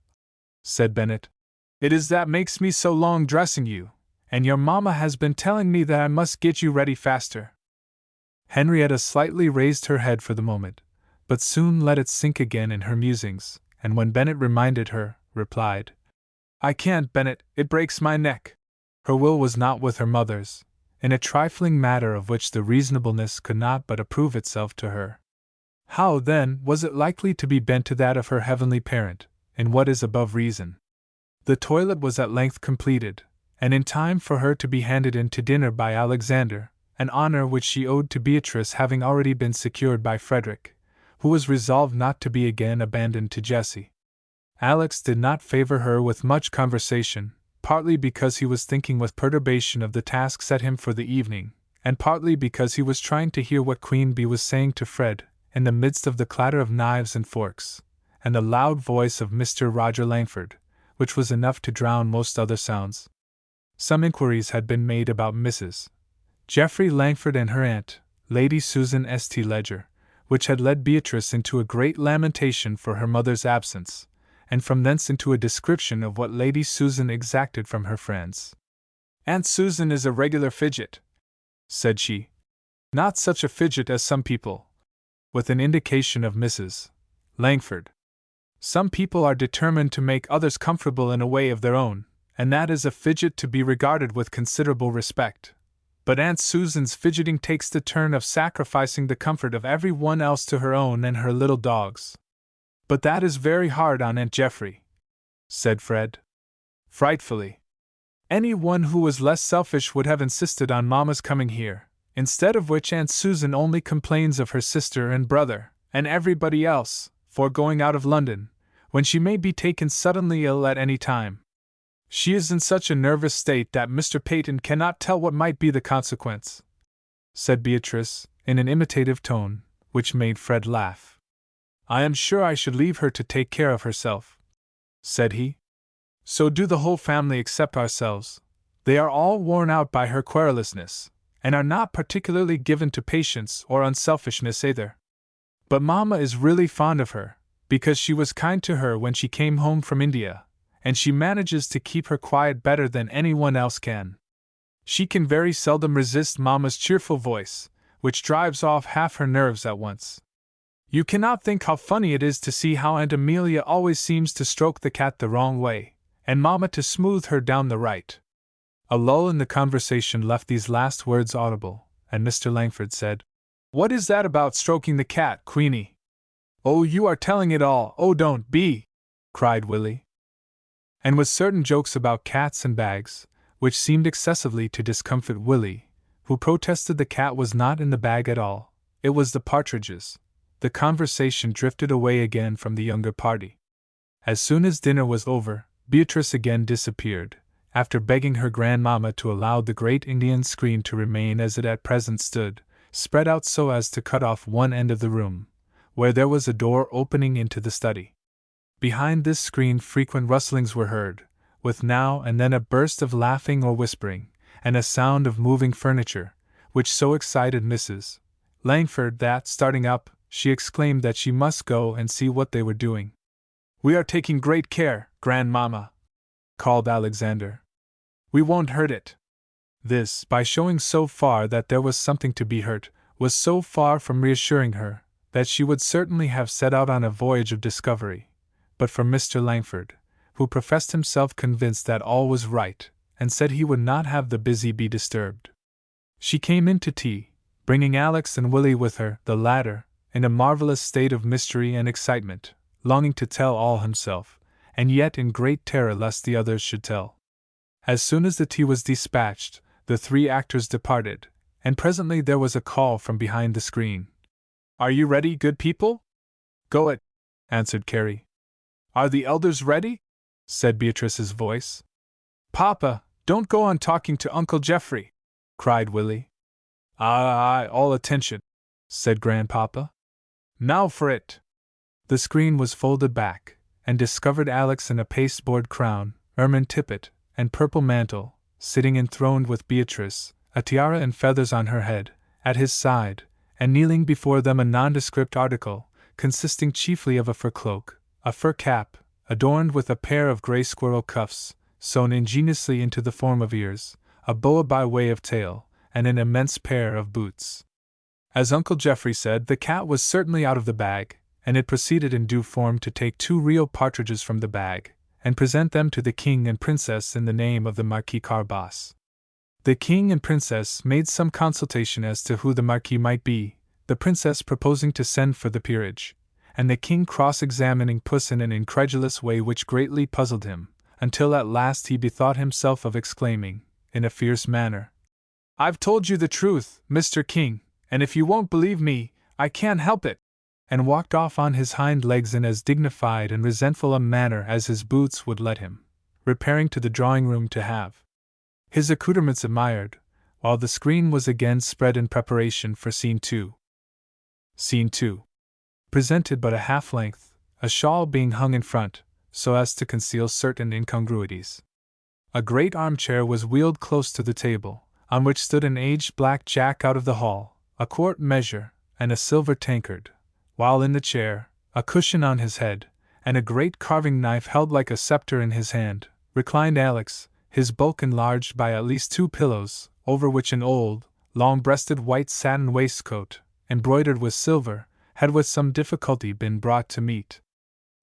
said Bennet. It is that makes me so long dressing you, and your mamma has been telling me that I must get you ready faster. Henrietta slightly raised her head for the moment, but soon let it sink again in her musings, and when Bennet reminded her, replied, I can't, Bennet, it breaks my neck. Her will was not with her mother's, in a trifling matter of which the reasonableness could not but approve itself to her. How, then, was it likely to be bent to that of her heavenly parent, in what is above reason? The toilet was at length completed, and in time for her to be handed in to dinner by Alexander, an honor which she owed to Beatrice having already been secured by Frederick, who was resolved not to be again abandoned to Jessie. Alex did not favor her with much conversation, partly because he was thinking with perturbation of the task set him for the evening, and partly because he was trying to hear what Queen Bee was saying to Fred, in the midst of the clatter of knives and forks, and the loud voice of Mr. Roger Langford, which was enough to drown most other sounds. Some inquiries had been made about Mrs. Geoffrey Langford and her aunt, Lady Susan St. Ledger, which had led Beatrice into a great lamentation for her mother's absence, and from thence into a description of what Lady Susan exacted from her friends. Aunt Susan is a regular fidget, said she. Not such a fidget as some people, with an indication of Mrs. Langford. Some people are determined to make others comfortable in a way of their own, and that is a fidget to be regarded with considerable respect. But Aunt Susan's fidgeting takes the turn of sacrificing the comfort of every one else to her own and her little dog's. But that is very hard on Aunt Geoffrey, said Fred. Frightfully. Any one who was less selfish would have insisted on Mamma's coming here, instead of which Aunt Susan only complains of her sister and brother, and everybody else, for going out of London, when she may be taken suddenly ill at any time. She is in such a nervous state that Mr. Peyton cannot tell what might be the consequence, said Beatrice, in an imitative tone, which made Fred laugh. I am sure I should leave her to take care of herself, said he. So do the whole family except ourselves. They are all worn out by her querulousness, and are not particularly given to patience or unselfishness either. But Mamma is really fond of her, because she was kind to her when she came home from India, and she manages to keep her quiet better than anyone else can. She can very seldom resist Mamma's cheerful voice, which drives off half her nerves at once. You cannot think how funny it is to see how Aunt Amelia always seems to stroke the cat the wrong way, and Mamma to smooth her down the right. A lull in the conversation left these last words audible, and Mr. Langford said, "What is that about stroking the cat, Queenie?" "Oh, you are telling it all, oh don't be!" cried Willie. And with certain jokes about cats and bags, which seemed excessively to discomfort Willie, who protested the cat was not in the bag at all, it was the partridges, the conversation drifted away again from the younger party. As soon as dinner was over, Beatrice again disappeared, after begging her grandmamma to allow the great Indian screen to remain as it at present stood, spread out so as to cut off one end of the room, where there was a door opening into the study. Behind this screen frequent rustlings were heard, with now and then a burst of laughing or whispering, and a sound of moving furniture, which so excited Mrs. Langford that, starting up, she exclaimed that she must go and see what they were doing. "We are taking great care, grandmamma," called Alexander. "We won't hurt it." This, by showing so far that there was something to be hurt, was so far from reassuring her that she would certainly have set out on a voyage of discovery, but for Mr. Langford, who professed himself convinced that all was right, and said he would not have the busy bee disturbed. She came in to tea, bringing Alex and Willie with her, the latter, in a marvelous state of mystery and excitement, longing to tell all himself, and yet in great terror lest the others should tell. As soon as the tea was dispatched, the three actors departed, and presently there was a call from behind the screen. "Are you ready, good people?" "Go it," answered Carrie. "Are the elders ready?" said Beatrice's voice. "Papa, don't go on talking to Uncle Geoffrey," cried Willie. "Aye, all attention," said Grandpapa. "Now for it." The screen was folded back, and discovered Alex in a pasteboard crown, ermine tippet, and purple mantle, sitting enthroned with Beatrice, a tiara and feathers on her head, at his side, and kneeling before them a nondescript article, consisting chiefly of a fur cloak, a fur cap, adorned with a pair of gray squirrel cuffs, sewn ingeniously into the form of ears, a boa by way of tail, and an immense pair of boots. As Uncle Geoffrey said, the cat was certainly out of the bag, and it proceeded in due form to take 2 real partridges from the bag, and present them to the King and Princess in the name of the Marquis Carabas. The King and Princess made some consultation as to who the Marquis might be, the Princess proposing to send for the peerage, and the King cross-examining Puss in an incredulous way which greatly puzzled him, until at last he bethought himself of exclaiming, in a fierce manner, "I've told you the truth, Mr. King, and if you won't believe me, I can't help it," and walked off on his hind legs in as dignified and resentful a manner as his boots would let him, repairing to the drawing-room to have his accoutrements admired, while the screen was again spread in preparation for Scene 2. Scene 2 presented but a half-length, a shawl being hung in front, so as to conceal certain incongruities. A great armchair was wheeled close to the table, on which stood an aged black jack out of the hall, a quart measure, and a silver tankard, while in the chair, a cushion on his head, and a great carving knife held like a scepter in his hand, reclined Alex, his bulk enlarged by at least 2 pillows, over which an old, long-breasted white satin waistcoat, embroidered with silver, had with some difficulty been brought to meet.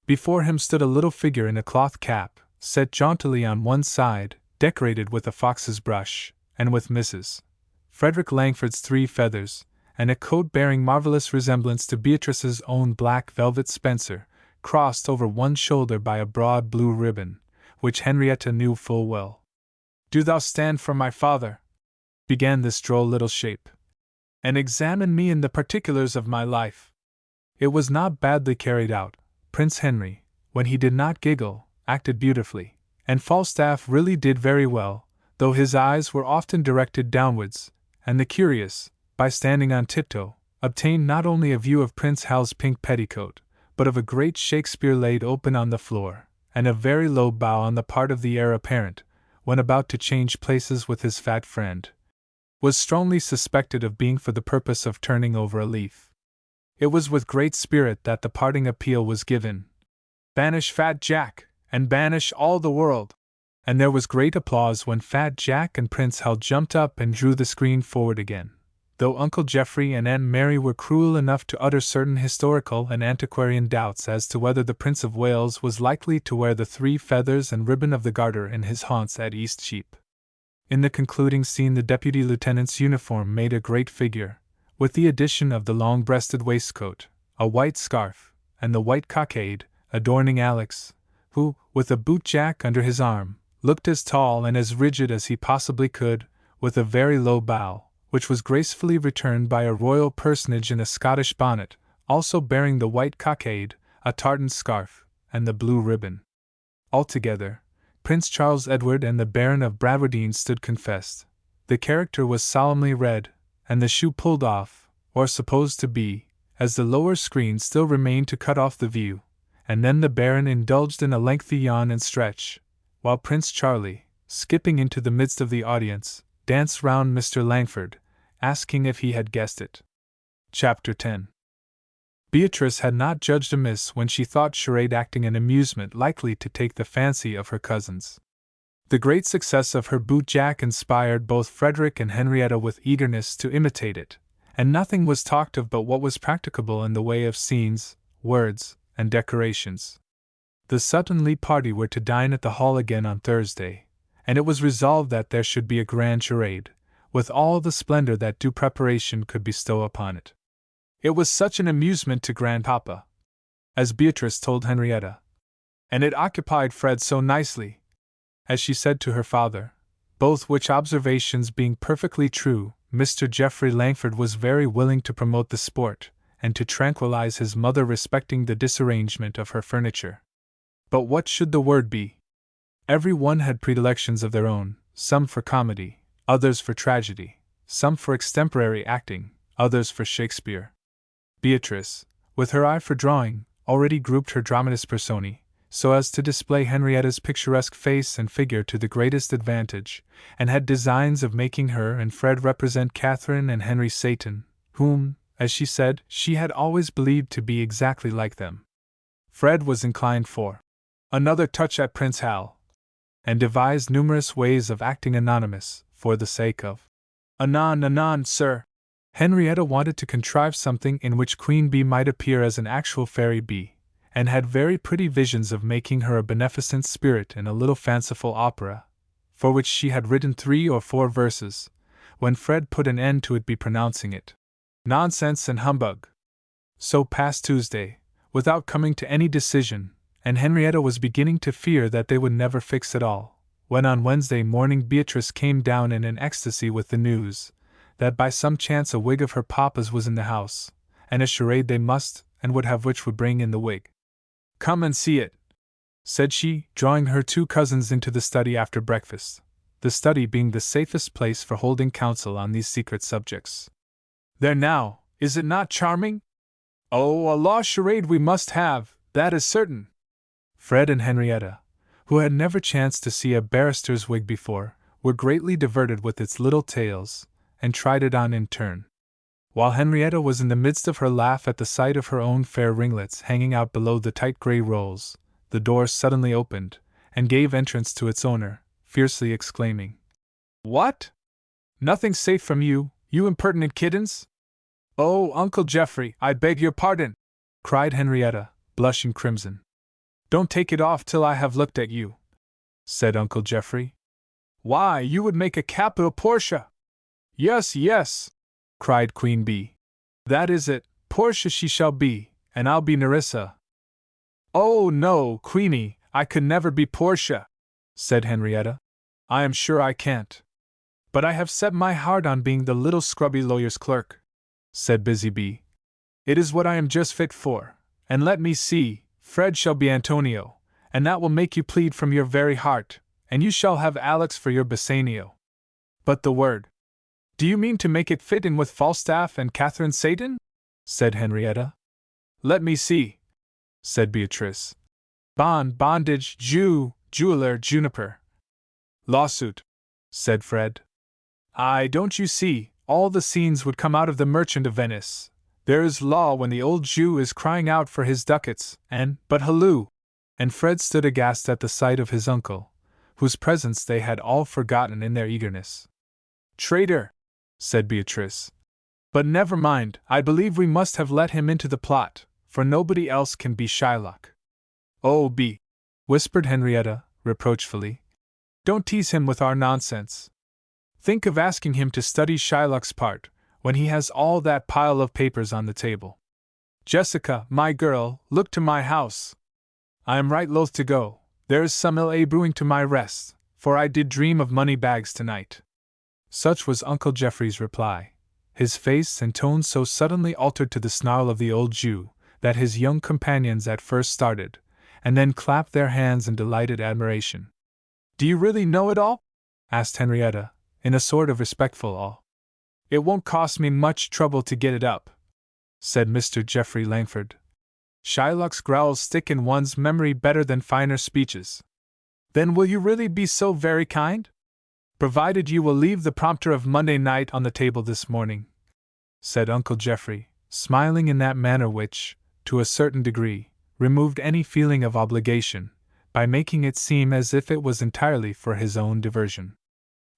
Before him stood a little figure in a cloth cap, set jauntily on one side, decorated with a fox's brush, and with Mrs. Frederick Langford's 3 feathers, and a coat bearing marvelous resemblance to Beatrice's own black velvet spencer, crossed over one shoulder by a broad blue ribbon, which Henrietta knew full well. "Do thou stand for my father," began this droll little shape, "and examine me in the particulars of my life." It was not badly carried out. Prince Henry, when he did not giggle, acted beautifully, and Falstaff really did very well, though his eyes were often directed downwards, and the curious, by standing on tiptoe, obtained not only a view of Prince Hal's pink petticoat, but of a great Shakespeare laid open on the floor, and a very low bow on the part of the heir apparent, when about to change places with his fat friend, was strongly suspected of being for the purpose of turning over a leaf. It was with great spirit that the parting appeal was given, "Banish Fat Jack, and banish all the world," and there was great applause when Fat Jack and Prince Hal jumped up and drew the screen forward again, though Uncle Geoffrey and Aunt Mary were cruel enough to utter certain historical and antiquarian doubts as to whether the Prince of Wales was likely to wear the 3 feathers and ribbon of the Garter in his haunts at Eastcheap. In the concluding scene, the deputy lieutenant's uniform made a great figure, with the addition of the long-breasted waistcoat, a white scarf, and the white cockade, adorning Alex, who, with a boot-jack under his arm, looked as tall and as rigid as he possibly could, with a very low bow, which was gracefully returned by a royal personage in a Scottish bonnet, also bearing the white cockade, a tartan scarf, and the blue ribbon. Altogether, Prince Charles Edward and the Baron of Bradwardine stood confessed. The character was solemnly read, and the shoe pulled off, or supposed to be, as the lower screen still remained to cut off the view, and then the Baron indulged in a lengthy yawn and stretch, while Prince Charlie, skipping into the midst of the audience, danced round Mr. Langford, asking if he had guessed it. Chapter 10. Beatrice had not judged amiss when she thought charade acting an amusement likely to take the fancy of her cousins. The great success of her boot-jack inspired both Frederick and Henrietta with eagerness to imitate it, and nothing was talked of but what was practicable in the way of scenes, words, and decorations. The Sutton-Lee party were to dine at the Hall again on Thursday, and it was resolved that there should be a grand charade, with all the splendor that due preparation could bestow upon it. It was such an amusement to Grandpapa, as Beatrice told Henrietta, and it occupied Fred so nicely, as she said to her father, both which observations being perfectly true, Mr. Geoffrey Langford was very willing to promote the sport, and to tranquilize his mother respecting the disarrangement of her furniture. But what should the word be? Every one had predilections of their own, some for comedy, others for tragedy, some for extemporary acting, others for Shakespeare. Beatrice, with her eye for drawing, already grouped her dramatis personae, so as to display Henrietta's picturesque face and figure to the greatest advantage, and had designs of making her and Fred represent Catherine and Henry Seyton, whom, as she said, she had always believed to be exactly like them. Fred was inclined for another touch at Prince Hal, and devised numerous ways of acting anonymous, for the sake of anon, sir. Henrietta wanted to contrive something in which Queen Bee might appear as an actual fairy bee, and had very pretty visions of making her a beneficent spirit in a little fanciful opera, for which she had written 3 or 4 verses, when Fred put an end to it by pronouncing it nonsense and humbug. So passed Tuesday, without coming to any decision, and Henrietta was beginning to fear that they would never fix at all, when on Wednesday morning Beatrice came down in an ecstasy with the news that by some chance a wig of her papa's was in the house, and a charade they must and would have which would bring in the wig. "Come and see it," said she, drawing her 2 cousins into the study after breakfast, the study being the safest place for holding counsel on these secret subjects. "There now, is it not charming? Oh, a law charade we must have, that is certain." Fred and Henrietta, who had never chanced to see a barrister's wig before, were greatly diverted with its little tails, and tried it on in turn. While Henrietta was in the midst of her laugh at the sight of her own fair ringlets hanging out below the tight grey rolls, the door suddenly opened, and gave entrance to its owner, fiercely exclaiming, "What? Nothing safe from you, you impertinent kittens?" "Oh, Uncle Geoffrey, I beg your pardon!" cried Henrietta, blushing crimson. "Don't take it off till I have looked at you," said Uncle Geoffrey. "Why, you would make a capital Portia!" Yes, cried Queen Bee. "That is it, Portia she shall be, and I'll be Nerissa." "Oh, no, Queenie, I could never be Portia," said Henrietta. "I am sure I can't. But I have set my heart on being the little scrubby lawyer's clerk," said Busy Bee. "It is what I am just fit for, and let me see, Fred shall be Antonio, and that will make you plead from your very heart, and you shall have Alex for your Bassanio. But the word, do you mean to make it fit in with Falstaff and Catherine Seyton?" said Henrietta. "Let me see," said Beatrice. Bondage, jeweler, juniper." "Lawsuit," said Fred. "Aye, don't you see, all the scenes would come out of the Merchant of Venice. There is law when the old Jew is crying out for his ducats, but halloo!" And Fred stood aghast at the sight of his uncle, whose presence they had all forgotten in their eagerness. "Traitor!" said Beatrice. "But never mind, I believe we must have let him into the plot, for nobody else can be Shylock." "Oh, whispered Henrietta, reproachfully. "Don't tease him with our nonsense. Think of asking him to study Shylock's part, when he has all that pile of papers on the table. Jessica, my girl, look to my house. I am right loath to go, there is some ill brewing to my rest, for I did dream of money bags tonight. Such was Uncle Geoffrey's reply, his face and tone so suddenly altered to the snarl of the old Jew, that his young companions at first started, and then clapped their hands in delighted admiration. Do you really know it all? Asked Henrietta, in a sort of respectful awe. It won't cost me much trouble to get it up, said Mr. Geoffrey Langford. Shylock's growls stick in one's memory better than finer speeches. Then will you really be so very kind? Provided you will leave the prompter of Monday night on the table this morning, said Uncle Geoffrey, smiling in that manner which, to a certain degree, removed any feeling of obligation, by making it seem as if it was entirely for his own diversion.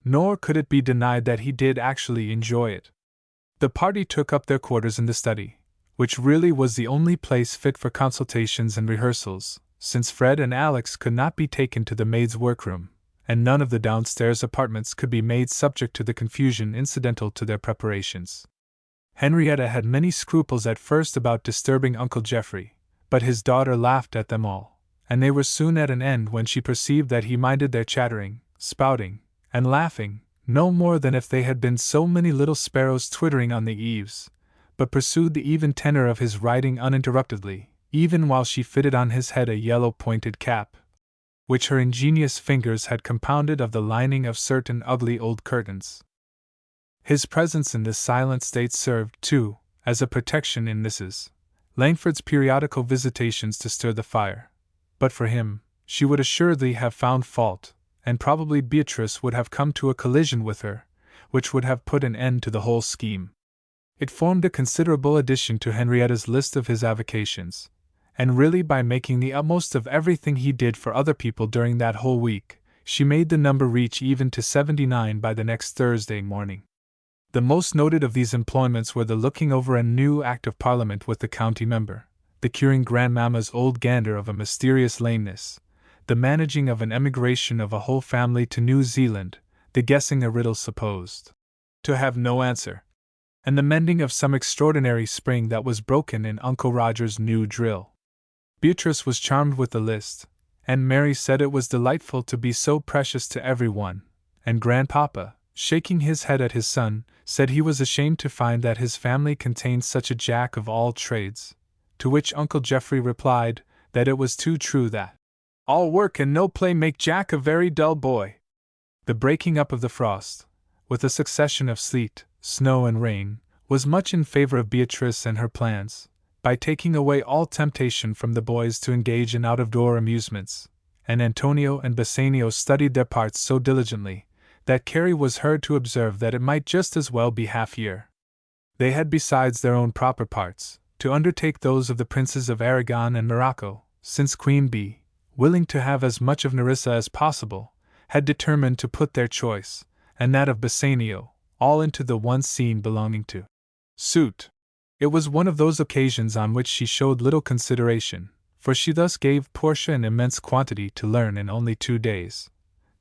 Nor could it be denied that he did actually enjoy it. The party took up their quarters in the study, which really was the only place fit for consultations and rehearsals, since Fred and Alex could not be taken to the maid's workroom, and none of the downstairs apartments could be made subject to the confusion incidental to their preparations. Henrietta had many scruples at first about disturbing Uncle Geoffrey, but his daughter laughed at them all, and they were soon at an end when she perceived that he minded their chattering, spouting, and laughing, no more than if they had been so many little sparrows twittering on the eaves, but pursued the even tenor of his writing uninterruptedly, even while she fitted on his head a yellow pointed cap, which her ingenious fingers had compounded of the lining of certain ugly old curtains. His presence in this silent state served, too, as a protection in Mrs. Langford's periodical visitations to stir the fire. But for him, she would assuredly have found fault, and probably Beatrice would have come to a collision with her, which would have put an end to the whole scheme. It formed a considerable addition to Henrietta's list of his avocations, and really by making the utmost of everything he did for other people during that whole week, she made the number reach even to 79 by the next Thursday morning. The most noted of these employments were the looking over a new Act of Parliament with the county member, the curing grandmamma's old gander of a mysterious lameness, the managing of an emigration of a whole family to New Zealand, the guessing a riddle supposed to have no answer, and the mending of some extraordinary spring that was broken in Uncle Roger's new drill. Beatrice was charmed with the list, and Mary said it was delightful to be so precious to everyone, and Grandpapa, shaking his head at his son, said he was ashamed to find that his family contained such a jack of all trades, to which Uncle Geoffrey replied that it was too true that all work and no play make Jack a very dull boy. The breaking up of the frost, with a succession of sleet, snow and rain, was much in favor of Beatrice and her plans, by taking away all temptation from the boys to engage in out-of-door amusements, and Antonio and Bassanio studied their parts so diligently, that Carrie was heard to observe that it might just as well be half-year. They had besides their own proper parts, to undertake those of the Princes of Aragon and Morocco, since Queen Bee, willing to have as much of Nerissa as possible, had determined to put their choice, and that of Bassanio, all into the one scene belonging to suit. It was one of those occasions on which she showed little consideration, for she thus gave Portia an immense quantity to learn in only 2 days,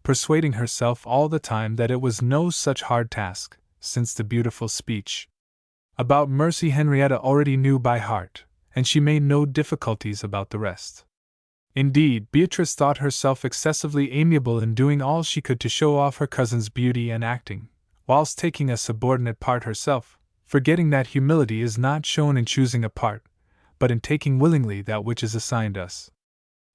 persuading herself all the time that it was no such hard task, since the beautiful speech about Mercy Henrietta already knew by heart, and she made no difficulties about the rest. Indeed, Beatrice thought herself excessively amiable in doing all she could to show off her cousin's beauty and acting, whilst taking a subordinate part herself, forgetting that humility is not shown in choosing a part, but in taking willingly that which is assigned us.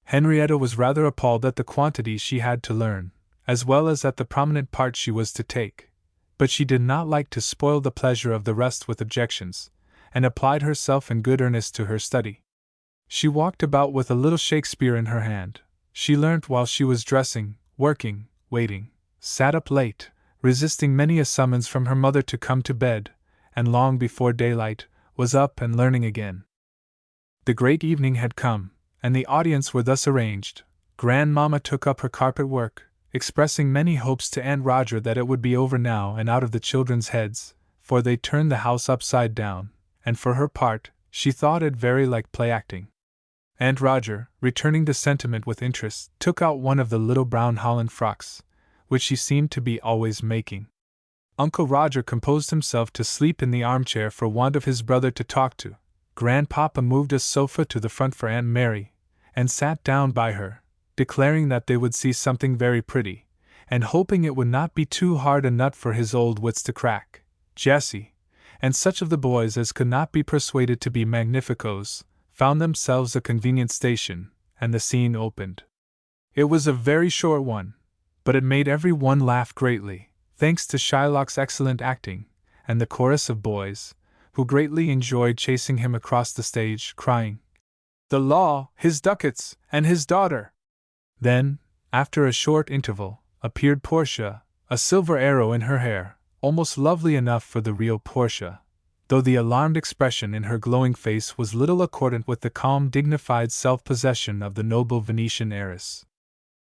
Henrietta was rather appalled at the quantity she had to learn, as well as at the prominent part she was to take, but she did not like to spoil the pleasure of the rest with objections, and applied herself in good earnest to her study. She walked about with a little Shakespeare in her hand. She learnt while she was dressing, working, waiting, sat up late, resisting many a summons from her mother to come to bed, and long before daylight, was up and learning again. The great evening had come, and the audience were thus arranged. Grandmamma took up her carpet work, expressing many hopes to Aunt Roger that it would be over now and out of the children's heads, for they turned the house upside down, and for her part, she thought it very like play-acting. Aunt Roger, returning the sentiment with interest, took out one of the little brown holland frocks, which she seemed to be always making. Uncle Roger composed himself to sleep in the armchair for want of his brother to talk to. Grandpapa moved a sofa to the front for Aunt Mary, and sat down by her, declaring that they would see something very pretty, and hoping it would not be too hard a nut for his old wits to crack. Jessie, and such of the boys as could not be persuaded to be magnificos, found themselves a convenient station, and the scene opened. It was a very short one, but it made every one laugh greatly, thanks to Shylock's excellent acting, and the chorus of boys, who greatly enjoyed chasing him across the stage, crying, "The law, his ducats, and his daughter!" Then, after a short interval, appeared Portia, a silver arrow in her hair, almost lovely enough for the real Portia, though the alarmed expression in her glowing face was little accordant with the calm, dignified self-possession of the noble Venetian heiress.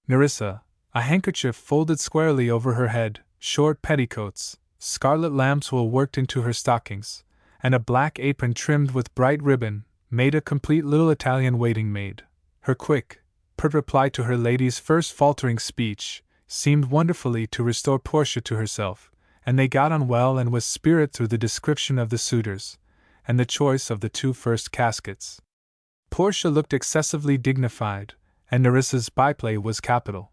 Nerissa, a handkerchief folded squarely over her head, short petticoats, scarlet lambswool worked into her stockings, and a black apron trimmed with bright ribbon, made a complete little Italian waiting-maid. Her quick, pert reply to her lady's first faltering speech seemed wonderfully to restore Portia to herself, and they got on well and with spirit through the description of the suitors, and the choice of the two first caskets. Portia looked excessively dignified, and Nerissa's byplay was capital.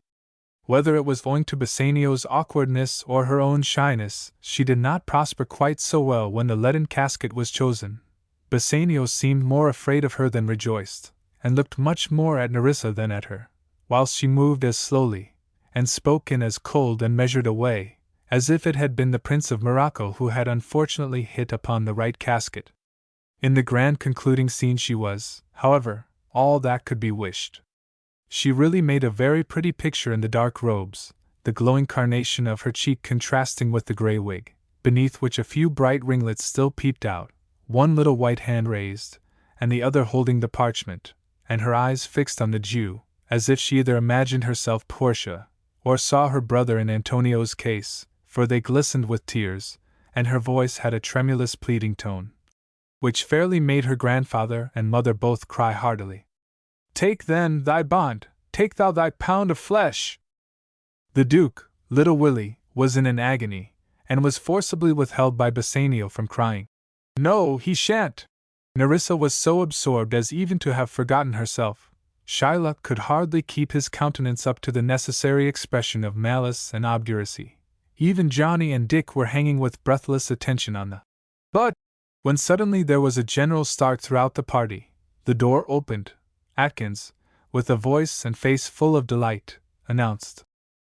Whether it was owing to Bassanio's awkwardness or her own shyness, she did not prosper quite so well when the leaden casket was chosen. Bassanio seemed more afraid of her than rejoiced, and looked much more at Nerissa than at her, whilst she moved as slowly, and spoke in as cold and measured a way, as if it had been the Prince of Morocco who had unfortunately hit upon the right casket. In the grand concluding scene she was, however, all that could be wished. She really made a very pretty picture in the dark robes, the glowing carnation of her cheek contrasting with the grey wig, beneath which a few bright ringlets still peeped out, one little white hand raised, and the other holding the parchment, and her eyes fixed on the Jew, as if she either imagined herself Portia, or saw her brother in Antonio's case, for they glistened with tears, and her voice had a tremulous pleading tone, which fairly made her grandfather and mother both cry heartily. "Take then thy bond, take thou thy pound of flesh!" The Duke, little Willie, was in an agony, and was forcibly withheld by Bassanio from crying. "No, he shan't!" Nerissa was so absorbed as even to have forgotten herself. Shylock could hardly keep his countenance up to the necessary expression of malice and obduracy. Even Johnny and Dick were hanging with breathless attention on the "but," when suddenly there was a general start throughout the party. The door opened. Atkins, with a voice and face full of delight, announced,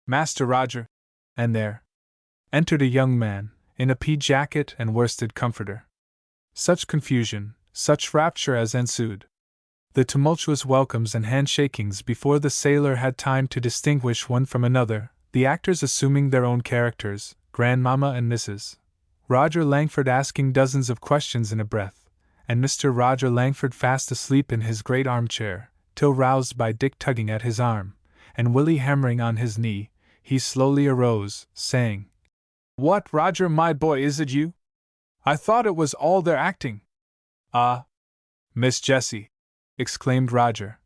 "Master Roger," and there entered a young man, in a pea jacket and worsted comforter. Such confusion, such rapture as ensued! The tumultuous welcomes and handshakings before the sailor had time to distinguish one from another, the actors assuming their own characters, Grandmamma and Mrs. Roger Langford asking dozens of questions in a breath, and Mr. Roger Langford fast asleep in his great armchair, till roused by Dick tugging at his arm, and Willie hammering on his knee, he slowly arose, saying, "What, Roger, my boy, is it you? I thought it was all their acting." "Ah, Miss Jessie," exclaimed Roger.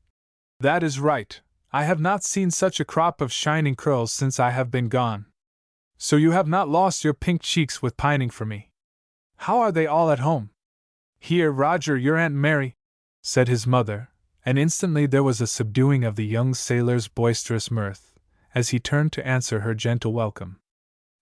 "That is right, I have not seen such a crop of shining curls since I have been gone. So you have not lost your pink cheeks with pining for me. How are they all at home?" "Here, Roger, your Aunt Mary," said his mother, and instantly there was a subduing of the young sailor's boisterous mirth, as he turned to answer her gentle welcome.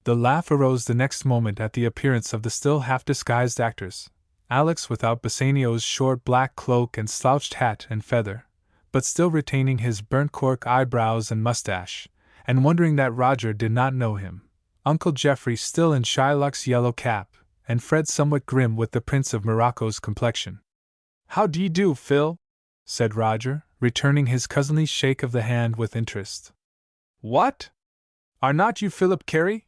The laugh arose the next moment at the appearance of the still half-disguised actors, Alex without Bassanio's short black cloak and slouched hat and feather, but still retaining his burnt cork eyebrows and mustache, and wondering that Roger did not know him, Uncle Geoffrey still in Shylock's yellow cap, and Fred somewhat grim with the Prince of Morocco's complexion. "How d'ye do, Phil?" said Roger, returning his cousinly shake of the hand with interest. "What? Are not you Philip Carey?"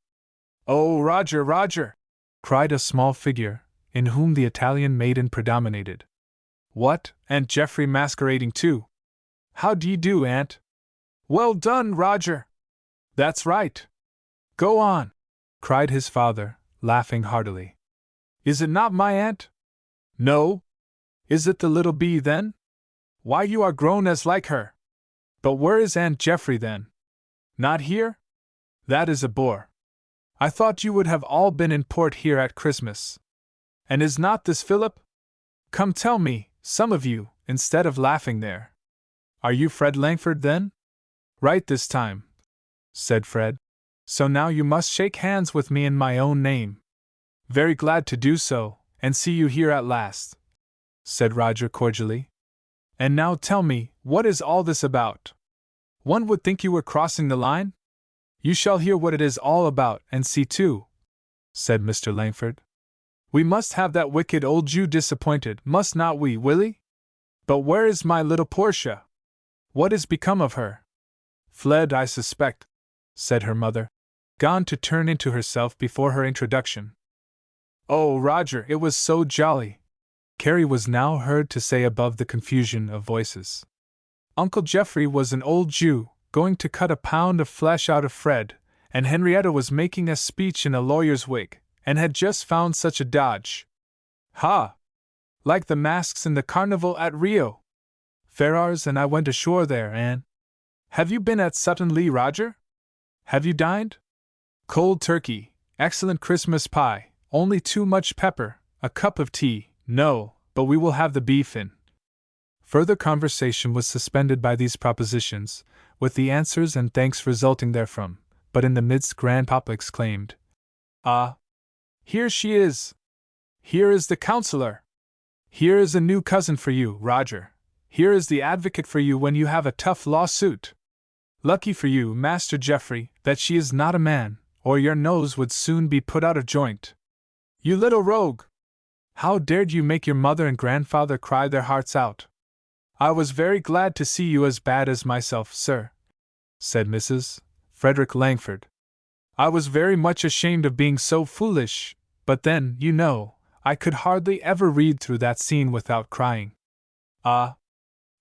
"Oh, Roger, Roger!" cried a small figure, in whom the Italian maiden predominated. "What, Aunt Geoffrey masquerading too? How d'ye do, Aunt?" "Well done, Roger!" "That's right. Go on!" cried his father, laughing heartily. "Is it not my aunt?" "No. Is it the little bee, then? Why, you are grown as like her. But where is Aunt Geoffrey, then? Not here? That is a bore. I thought you would have all been in port here at Christmas. And is not this Philip? Come tell me, some of you, instead of laughing there. Are you Fred Langford then? Right this time, said Fred. So now you must shake hands with me in my own name. Very glad to do so, and see you here at last, said Roger cordially. And now tell me, what is all this about? One would think you were crossing the line? You shall hear what it is all about, and see too, said Mr. Langford. We must have that wicked old Jew disappointed, must not we, Willie? But where is my little Portia? What is become of her? Fled, I suspect, said her mother, gone to turn into herself before her introduction. Oh, Roger, it was so jolly, Carrie was now heard to say above the confusion of voices. Uncle Geoffrey was an old Jew, going to cut a pound of flesh out of Fred, and Henrietta was making a speech in a lawyer's wig, and had just found such a dodge. Ha! Like the masks in the carnival at Rio. Ferrars and I went ashore there, and... Have you been at Sutton Lee, Roger? Have you dined? Cold turkey, excellent Christmas pie, only too much pepper, a cup of tea. No, but we will have the beef in. Further conversation was suspended by these propositions, with the answers and thanks resulting therefrom, but in the midst Grandpapa exclaimed, Ah! Here she is! Here is the counselor! Here is a new cousin for you, Roger! Here is the advocate for you when you have a tough lawsuit! Lucky for you, Master Geoffrey, that she is not a man, or your nose would soon be put out of joint. You little rogue! How dared you make your mother and grandfather cry their hearts out? I was very glad to see you as bad as myself, sir, said Mrs. Frederick Langford. I was very much ashamed of being so foolish, but then, you know, I could hardly ever read through that scene without crying. Ah!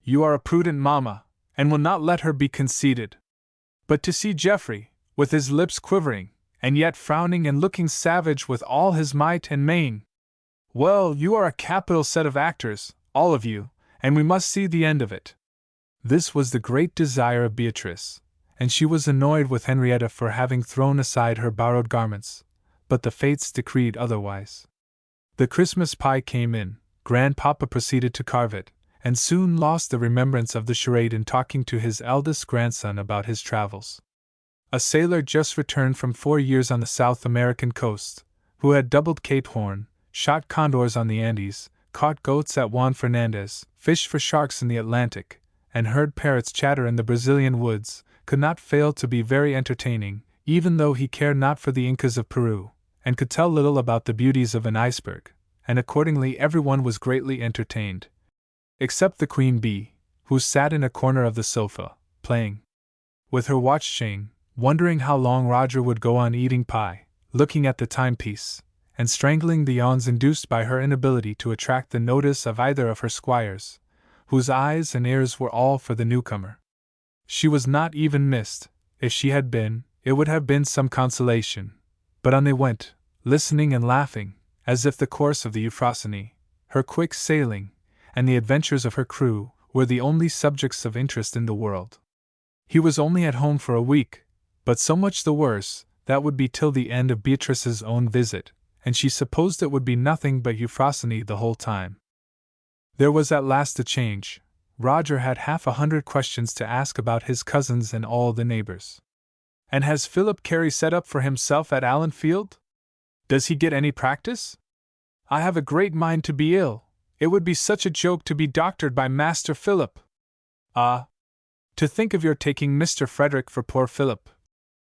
You are a prudent mamma, and will not let her be conceited. But to see Geoffrey, with his lips quivering, and yet frowning and looking savage with all his might and main. Well, you are a capital set of actors, all of you, and we must see the end of it. This was the great desire of Beatrice, and she was annoyed with Henrietta for having thrown aside her borrowed garments, but the fates decreed otherwise. The Christmas pie came in, Grandpapa proceeded to carve it, and soon lost the remembrance of the charade in talking to his eldest grandson about his travels. A sailor just returned from 4 years on the South American coast, who had doubled Cape Horn, shot condors on the Andes, caught goats at Juan Fernandez, fished for sharks in the Atlantic, and heard parrots chatter in the Brazilian woods, could not fail to be very entertaining, even though he cared not for the Incas of Peru, and could tell little about the beauties of an iceberg, and accordingly everyone was greatly entertained. Except the Queen Bee, who sat in a corner of the sofa, playing with her watch chain, wondering how long Roger would go on eating pie, looking at the timepiece, and strangling the yawns induced by her inability to attract the notice of either of her squires, whose eyes and ears were all for the newcomer. She was not even missed. If she had been, it would have been some consolation. But on they went, listening and laughing, as if the course of the Euphrosyne, her quick sailing, and the adventures of her crew, were the only subjects of interest in the world. He was only at home for a week, but so much the worse, that would be till the end of Beatrice's own visit, and she supposed it would be nothing but Euphrosyne the whole time. There was at last a change. Roger had 100 questions to ask about his cousins and all the neighbors. And has Philip Carey set up for himself at Allenfield? Does he get any practice? I have a great mind to be ill. It would be such a joke to be doctored by Master Philip. Ah! To think of your taking Mr. Frederick for poor Philip,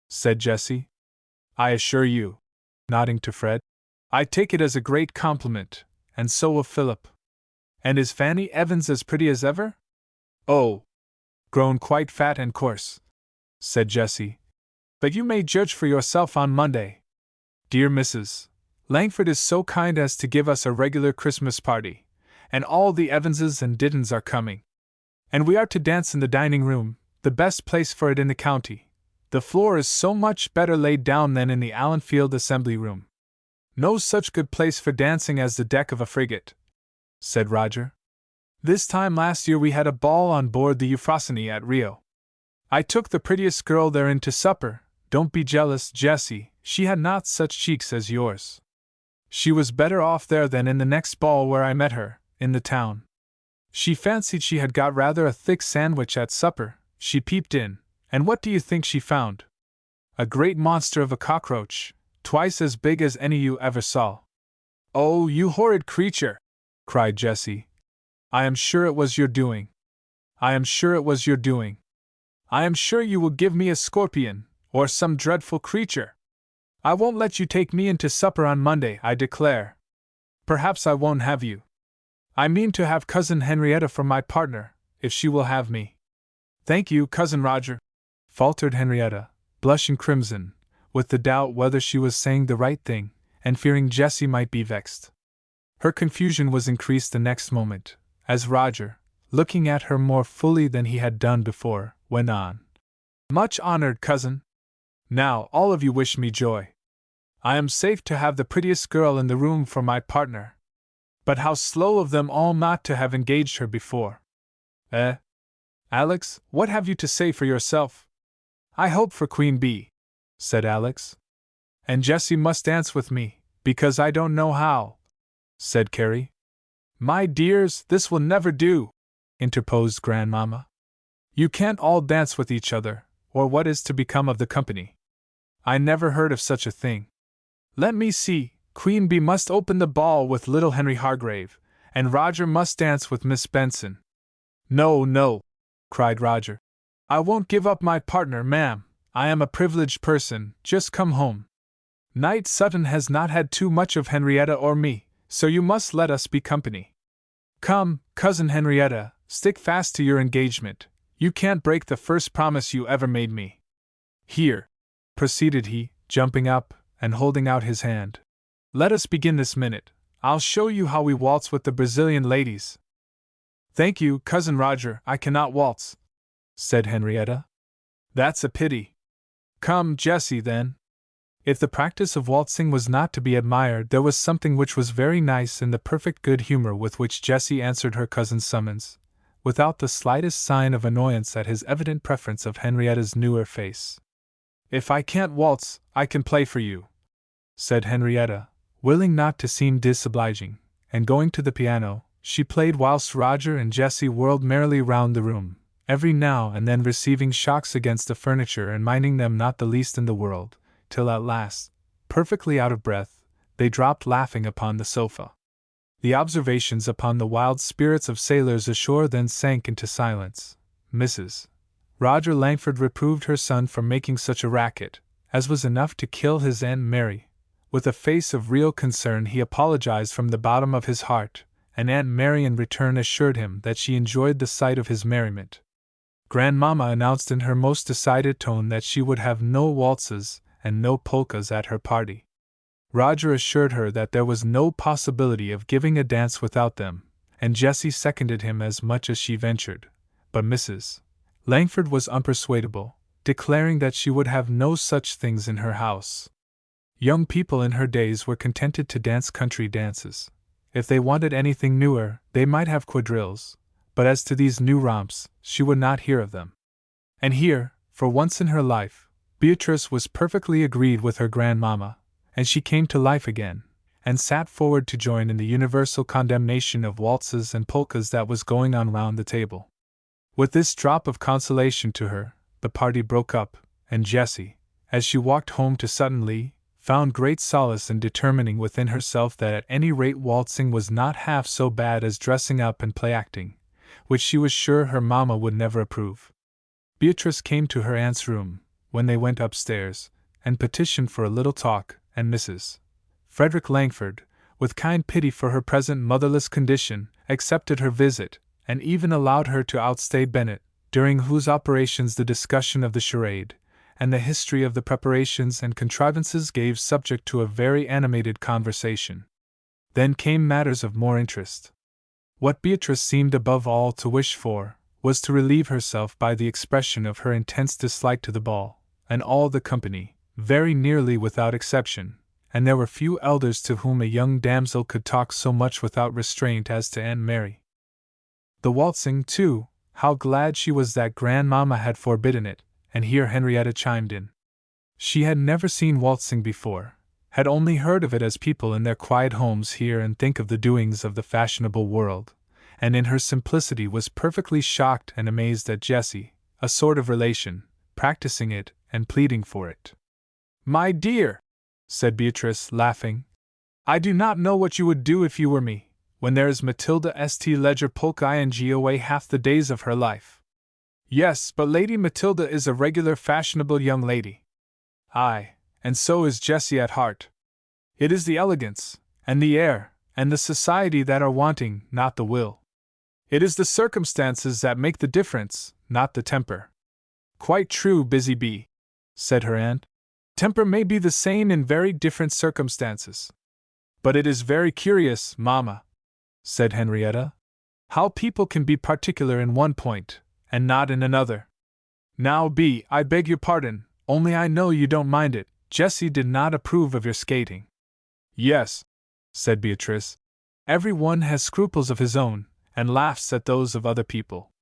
said Jessie. I assure you, nodding to Fred, I take it as a great compliment, and so will Philip. And is Fanny Evans as pretty as ever? Oh! Grown quite fat and coarse, said Jessie. But you may judge for yourself on Monday. Dear Mrs. Langford is so kind as to give us a regular Christmas party, and all the Evanses and Dittons are coming. And we are to dance in the dining room, the best place for it in the county. The floor is so much better laid down than in the Allenfield Assembly Room. No such good place for dancing as the deck of a frigate, said Roger. This time last year we had a ball on board the Euphrosyne at Rio. I took the prettiest girl therein to supper. Don't be jealous, Jessie, she had not such cheeks as yours. She was better off there than in the next ball where I met her, in the town. She fancied she had got rather a thick sandwich at supper. She peeped in, and what do you think she found? A great monster of a cockroach, twice as big as any you ever saw. Oh, you horrid creature! Cried Jessie. I am sure it was your doing. I am sure it was your doing. I am sure you will give me a scorpion, or some dreadful creature. I won't let you take me in to supper on Monday, I declare. Perhaps I won't have you. I mean to have Cousin Henrietta for my partner, if she will have me. Thank you, Cousin Roger, faltered Henrietta, blushing crimson, with the doubt whether she was saying the right thing, and fearing Jessie might be vexed. Her confusion was increased the next moment, as Roger, looking at her more fully than he had done before, went on. Much honored cousin. Now all of you wish me joy. I am safe to have the prettiest girl in the room for my partner. But how slow of them all not to have engaged her before. Alex, what have you to say for yourself? I hope for Queen Bee, said Alex. And Jessie must dance with me, because I don't know how, said Carrie. My dears, this will never do, interposed Grandmamma. You can't all dance with each other, or what is to become of the company? I never heard of such a thing. Let me see. Queen Bee must open the ball with little Henry Hargrave, and Roger must dance with Miss Benson. No, no, cried Roger. I won't give up my partner, ma'am. I am a privileged person, just come home. Knight Sutton has not had too much of Henrietta or me, so you must let us be company. Come, Cousin Henrietta, stick fast to your engagement. You can't break the first promise you ever made me. Here, proceeded he, jumping up and holding out his hand. Let us begin this minute. I'll show you how we waltz with the Brazilian ladies. Thank you, Cousin Roger, I cannot waltz, said Henrietta. That's a pity. Come, Jessie, then. If the practice of waltzing was not to be admired, there was something which was very nice in the perfect good humor with which Jessie answered her cousin's summons, without the slightest sign of annoyance at his evident preference of Henrietta's newer face. If I can't waltz, I can play for you, said Henrietta, willing not to seem disobliging, and going to the piano, she played whilst Roger and Jessie whirled merrily round the room, every now and then receiving shocks against the furniture and minding them not the least in the world, till at last, perfectly out of breath, they dropped laughing upon the sofa. The observations upon the wild spirits of sailors ashore then sank into silence. Mrs. Roger Langford reproved her son for making such a racket, as was enough to kill his Aunt Mary. With a face of real concern he apologized from the bottom of his heart, and Aunt Mary in return assured him that she enjoyed the sight of his merriment. Grandmamma announced in her most decided tone that she would have no waltzes and no polkas at her party. Roger assured her that there was no possibility of giving a dance without them, and Jessie seconded him as much as she ventured, but Mrs. Langford was unpersuadable, declaring that she would have no such things in her house. Young people in her days were contented to dance country dances. If they wanted anything newer, they might have quadrilles, but as to these new romps, she would not hear of them. And here, for once in her life, Beatrice was perfectly agreed with her grandmamma, and she came to life again, and sat forward to join in the universal condemnation of waltzes and polkas that was going on round the table. With this drop of consolation to her, the party broke up, and Jessie, as she walked home to Sutton-Lee, found great solace in determining within herself that at any rate waltzing was not half so bad as dressing up and play-acting, which she was sure her mamma would never approve. Beatrice came to her aunt's room, when they went upstairs, and petitioned for a little talk, and Mrs. Frederick Langford, with kind pity for her present motherless condition, accepted her visit, and even allowed her to outstay Bennet, during whose operations the discussion of the charade, and the history of the preparations and contrivances gave subject to a very animated conversation. Then came matters of more interest. What Beatrice seemed above all to wish for, was to relieve herself by the expression of her intense dislike to the ball, and all the company, very nearly without exception, and there were few elders to whom a young damsel could talk so much without restraint as to Aunt Mary. The waltzing, too, how glad she was that Grandmamma had forbidden it, and here Henrietta chimed in. She had never seen waltzing before, had only heard of it as people in their quiet homes hear and think of the doings of the fashionable world, and in her simplicity was perfectly shocked and amazed at Jessie, a sort of relation, practicing it and pleading for it. "My dear," said Beatrice, laughing, "I do not know what you would do if you were me, when there is Matilda St. Ledger Polk ing away half the days of her life." "Yes, but Lady Matilda is a regular fashionable young lady." "Aye, and so is Jessie at heart. It is the elegance, and the air, and the society that are wanting, not the will. It is the circumstances that make the difference, not the temper." "Quite true, Busy Bee," said her aunt. "Temper may be the same in very different circumstances." "But it is very curious, Mamma," said Henrietta, "how people can be particular in one point, and not in another. Now, Bee, I beg your pardon, only I know you don't mind it, Jessie did not approve of your skating." "Yes," said Beatrice, "every one has scruples of his own, and laughs at those of other people.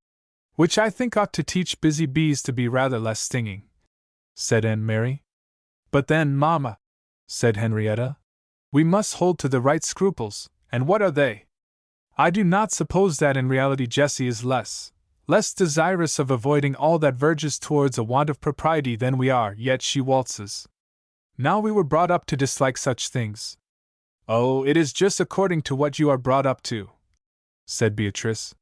Which I think ought to teach busy bees to be rather less stinging," said Aunt Mary. "But then, Mamma," said Henrietta, "we must hold to the right scruples, and what are they? I do not suppose that in reality Jessie is less desirous of avoiding all that verges towards a want of propriety than we are, yet she waltzes. Now we were brought up to dislike such things." "Oh, it is just according to what you are brought up to," said Beatrice.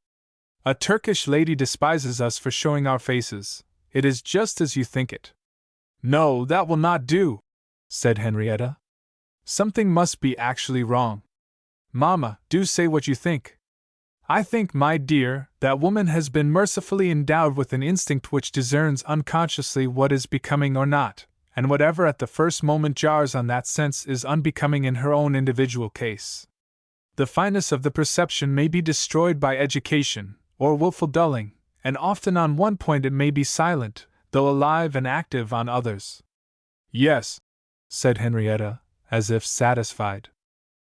"A Turkish lady despises us for showing our faces. It is just as you think it." "No, that will not do," said Henrietta. "Something must be actually wrong. Mamma, do say what you think." "I think, my dear, that woman has been mercifully endowed with an instinct which discerns unconsciously what is becoming or not, and whatever at the first moment jars on that sense is unbecoming in her own individual case. The fineness of the perception may be destroyed by education, or wilful dulling, and often on one point it may be silent, though alive and active on others." "Yes," said Henrietta, as if satisfied.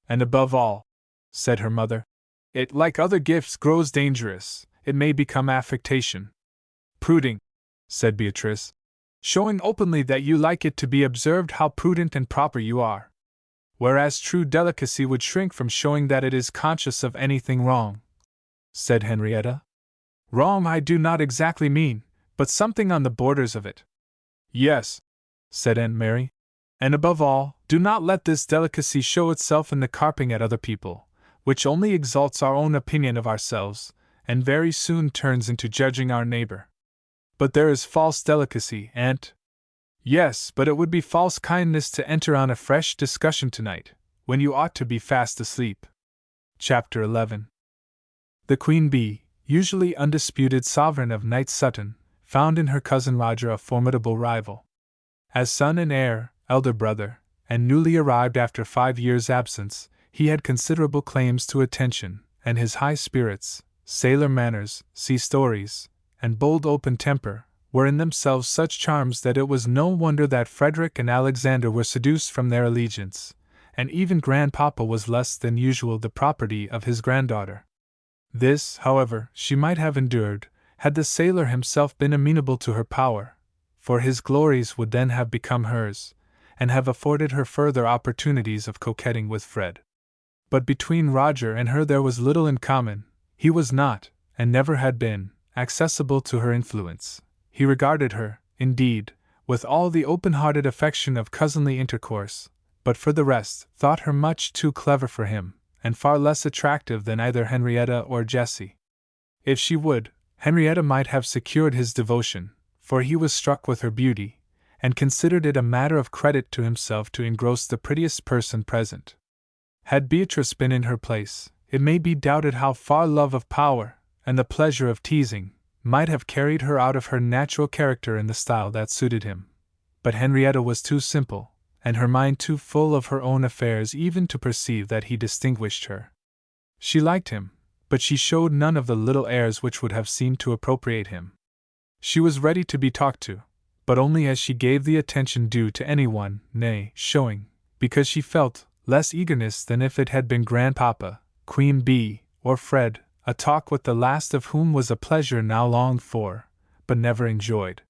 "And above all," said her mother, "it, like other gifts, grows dangerous, it may become affectation." "Pruding," said Beatrice, "showing openly that you like it to be observed how prudent and proper you are. Whereas true delicacy would shrink from showing that it is conscious of anything wrong," said Henrietta. "Wrong I do not exactly mean, but something on the borders of it." "Yes," said Aunt Mary, "and above all, do not let this delicacy show itself in the carping at other people, which only exalts our own opinion of ourselves, and very soon turns into judging our neighbor." "But there is false delicacy, Aunt." "Yes, but it would be false kindness to enter on a fresh discussion tonight, when you ought to be fast asleep." Chapter 11. The Queen Bee, usually undisputed sovereign of Night Sutton, found in her cousin Roger a formidable rival. As son and heir, elder brother, and newly arrived after 5 years' absence, he had considerable claims to attention, and his high spirits, sailor manners, sea stories, and bold open temper were in themselves such charms that it was no wonder that Frederick and Alexander were seduced from their allegiance, and even Grandpapa was less than usual the property of his granddaughter. This, however, she might have endured, had the sailor himself been amenable to her power, for his glories would then have become hers, and have afforded her further opportunities of coquetting with Fred. But between Roger and her there was little in common. He was not, and never had been, accessible to her influence. He regarded her, indeed, with all the open-hearted affection of cousinly intercourse, but for the rest, thought her much too clever for him, and far less attractive than either Henrietta or Jessie. If she would, Henrietta might have secured his devotion, for he was struck with her beauty, and considered it a matter of credit to himself to engross the prettiest person present. Had Beatrice been in her place, it may be doubted how far love of power, and the pleasure of teasing, might have carried her out of her natural character in the style that suited him. But Henrietta was too simple, and her mind too full of her own affairs even to perceive that he distinguished her. She liked him, but she showed none of the little airs which would have seemed to appropriate him. She was ready to be talked to, but only as she gave the attention due to anyone, nay, showing, because she felt, less eagerness than if it had been Grandpapa, Queen Bee, or Fred, a talk with the last of whom was a pleasure now longed for, but never enjoyed.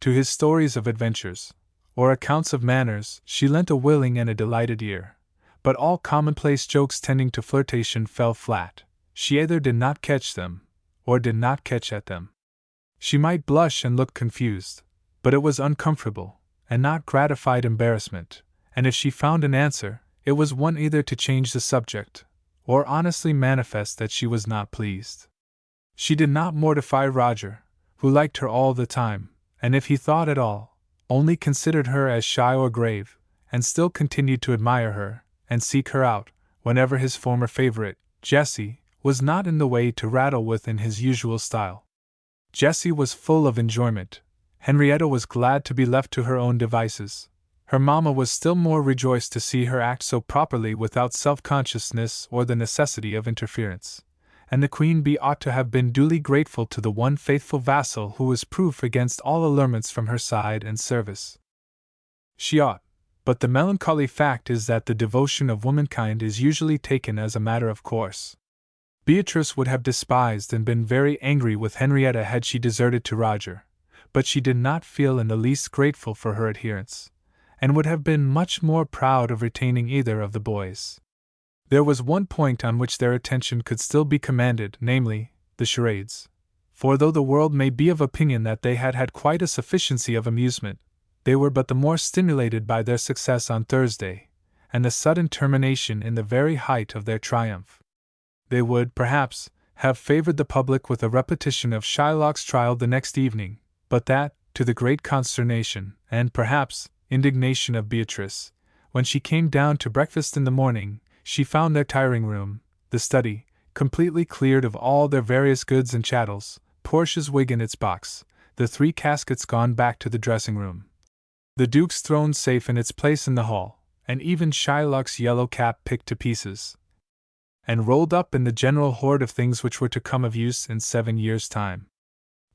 To his stories of adventures, or accounts of manners, she lent a willing and a delighted ear. But all commonplace jokes tending to flirtation fell flat. She either did not catch them, or did not catch at them. She might blush and look confused, but it was uncomfortable, and not gratified embarrassment, and if she found an answer, it was one either to change the subject, or honestly manifest that she was not pleased. She did not mortify Roger, who liked her all the time, and if he thought at all, only considered her as shy or grave, and still continued to admire her, and seek her out, whenever his former favorite, Jessie, was not in the way to rattle with in his usual style. Jessie was full of enjoyment. Henrietta was glad to be left to her own devices. Her mamma was still more rejoiced to see her act so properly without self-consciousness or the necessity of interference. And the Queen Bee ought to have been duly grateful to the one faithful vassal who was proof against all allurements from her side and service. She ought, but the melancholy fact is that the devotion of womankind is usually taken as a matter of course. Beatrice would have despised and been very angry with Henrietta had she deserted to Roger, but she did not feel in the least grateful for her adherence, and would have been much more proud of retaining either of the boys. There was one point on which their attention could still be commanded, namely, the charades, for though the world may be of opinion that they had had quite a sufficiency of amusement, they were but the more stimulated by their success on Thursday, and the sudden termination in the very height of their triumph. They would, perhaps, have favored the public with a repetition of Shylock's trial the next evening, but that, to the great consternation, and perhaps indignation of Beatrice, when she came down to breakfast in the morning, she found their tiring room, the study, completely cleared of all their various goods and chattels, Portia's wig in its box, the 3 caskets gone back to the dressing-room, the Duke's throne safe in its place in the hall, and even Shylock's yellow cap picked to pieces, and rolled up in the general hoard of things which were to come of use in 7 years' time.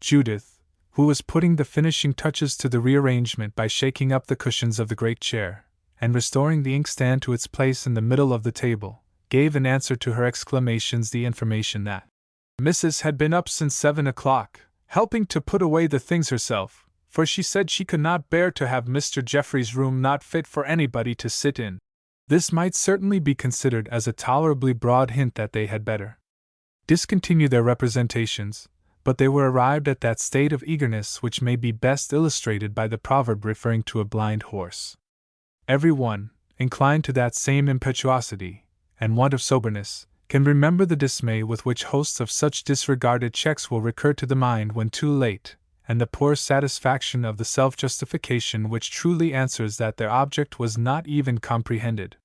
Judith, who was putting the finishing touches to the rearrangement by shaking up the cushions of the great chair, and restoring the inkstand to its place in the middle of the table, gave in answer to her exclamations the information that Mrs. had been up since 7 o'clock, helping to put away the things herself, for she said she could not bear to have Mr. Geoffrey's room not fit for anybody to sit in. This might certainly be considered as a tolerably broad hint that they had better discontinue their representations, but they were arrived at that state of eagerness which may be best illustrated by the proverb referring to a blind horse. Every one, inclined to that same impetuosity, and want of soberness, can remember the dismay with which hosts of such disregarded checks will recur to the mind when too late, and the poor satisfaction of the self-justification which truly answers that their object was not even comprehended.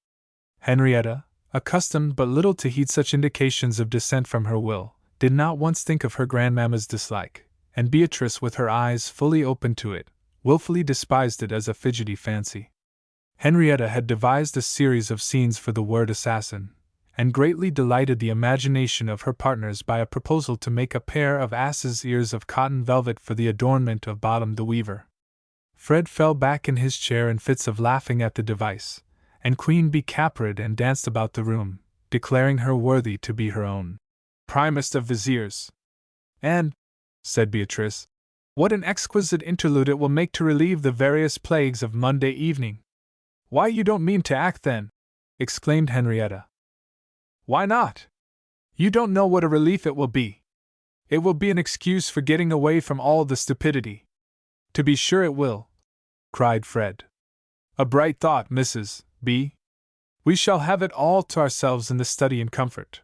Henrietta, accustomed but little to heed such indications of dissent from her will, did not once think of her grandmamma's dislike, and Beatrice, with her eyes fully open to it, wilfully despised it as a fidgety fancy. Henrietta had devised a series of scenes for the word assassin, and greatly delighted the imagination of her partners by a proposal to make a pair of ass's ears of cotton velvet for the adornment of Bottom the Weaver. Fred fell back in his chair in fits of laughing at the device, and Queen Bee capered and danced about the room, declaring her worthy to be her own primest of viziers. And, said Beatrice, what an exquisite interlude it will make to relieve the various plagues of Monday evening. Why, you don't mean to act then? Exclaimed Henrietta. Why not? You don't know what a relief it will be. It will be an excuse for getting away from all the stupidity. To be sure it will, cried Fred. A bright thought, Mrs. B. We shall have it all to ourselves in the study in comfort.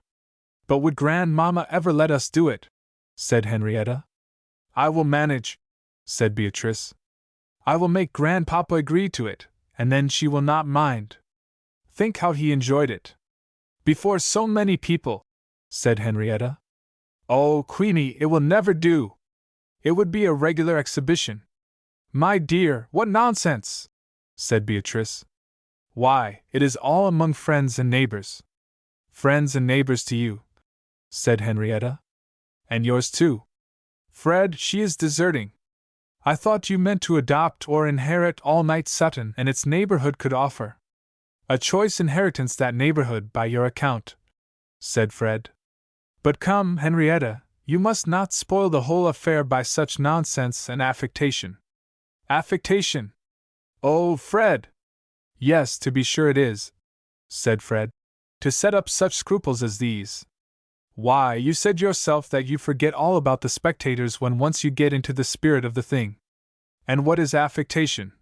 But would grandmamma ever let us do it? Said Henrietta. I will manage, said Beatrice. I will make grandpapa agree to it, and then she will not mind. Think how he enjoyed it. Before so many people, said Henrietta. Oh, Queenie, it will never do. It would be a regular exhibition. My dear, what nonsense, said Beatrice. Why, it is all among friends and neighbors. Friends and neighbors to you, said Henrietta. And yours too. Fred, she is deserting. I thought you meant to adopt or inherit all Night Sutton and its neighborhood could offer. A choice inheritance, that neighborhood, by your account, said Fred. But come, Henrietta, you must not spoil the whole affair by such nonsense and affectation. Affectation! "Oh, Fred!" "Yes, to be sure it is," said Fred. "To set up such scruples as these. Why, you said yourself that you forget all about the spectators when once you get into the spirit of the thing." "And what is affectation?"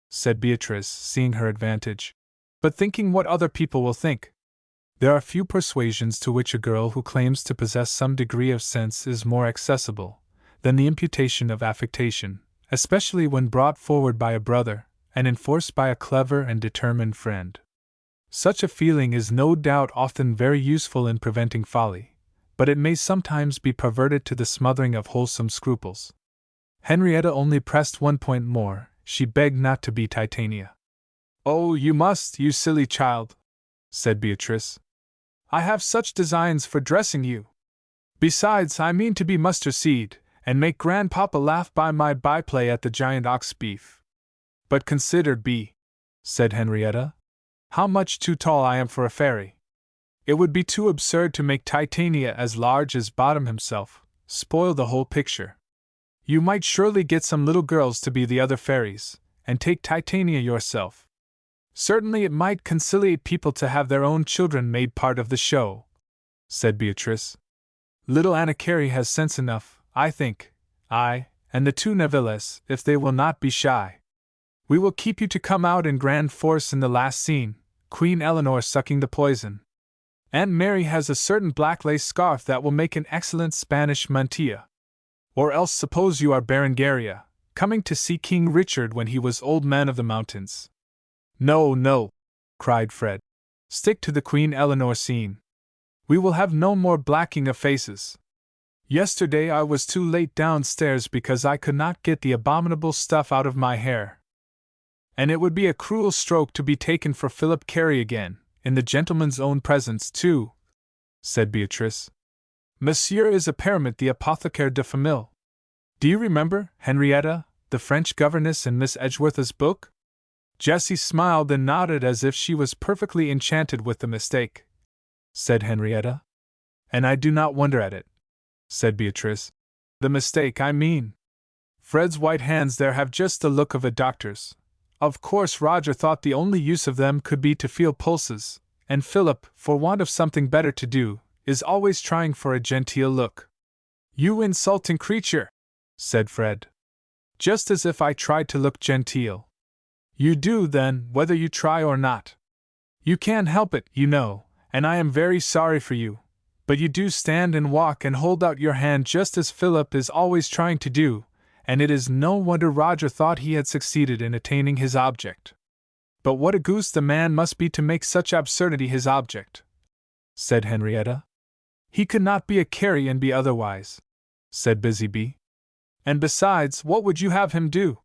said Beatrice, seeing her advantage. "But thinking what other people will think. There are few persuasions to which a girl who claims to possess some degree of sense is more accessible than the imputation of affectation, especially when brought forward by a brother, and enforced by a clever and determined friend. Such a feeling is no doubt often very useful in preventing folly, but it may sometimes be perverted to the smothering of wholesome scruples." Henrietta only pressed one point more: she begged not to be Titania. "Oh, you must, you silly child," said Beatrice. "I have such designs for dressing you. Besides, I mean to be mustard seed, and make grandpapa laugh by my byplay at the giant ox beef." "But consider, B," said Henrietta, "how much too tall I am for a fairy. It would be too absurd to make Titania as large as Bottom himself, spoil the whole picture. You might surely get some little girls to be the other fairies, and take Titania yourself. Certainly it might conciliate people to have their own children made part of the show," said Beatrice. "Little Anna Carey has sense enough, I think, and the two Nevilles, if they will not be shy. We will keep you to come out in grand force in the last scene, Queen Eleanor sucking the poison. Aunt Mary has a certain black lace scarf that will make an excellent Spanish mantilla. Or else suppose you are Berengaria, coming to see King Richard when he was Old Man of the Mountains." "No, no," cried Fred. "Stick to the Queen Eleanor scene. We will have no more blacking of faces. Yesterday I was too late downstairs because I could not get the abominable stuff out of my hair. And it would be a cruel stroke to be taken for Philip Carey again, in the gentleman's own presence, too," said Beatrice. "Monsieur is apparemment the apothecary de famille. Do you remember, Henrietta, the French governess in Miss Edgeworth's book?" Jessie smiled and nodded as if she was perfectly enchanted with the mistake. Said Henrietta. "And I do not wonder at it," said Beatrice. "The mistake, I mean. Fred's white hands there have just the look of a doctor's. Of course Roger thought the only use of them could be to feel pulses, and Philip, for want of something better to do, is always trying for a genteel look." "You insulting creature!" said Fred. "Just as if I tried to look genteel. You do, then, whether you try or not. You can't help it, you know, and I am very sorry for you, but you do stand and walk and hold out your hand just as Philip is always trying to do, and it is no wonder Roger thought he had succeeded in attaining his object. But what a goose the man must be to make such absurdity his object," said Henrietta. "He could not be a Carey and be otherwise," said Busy-Bee. "And besides, what would you have him do?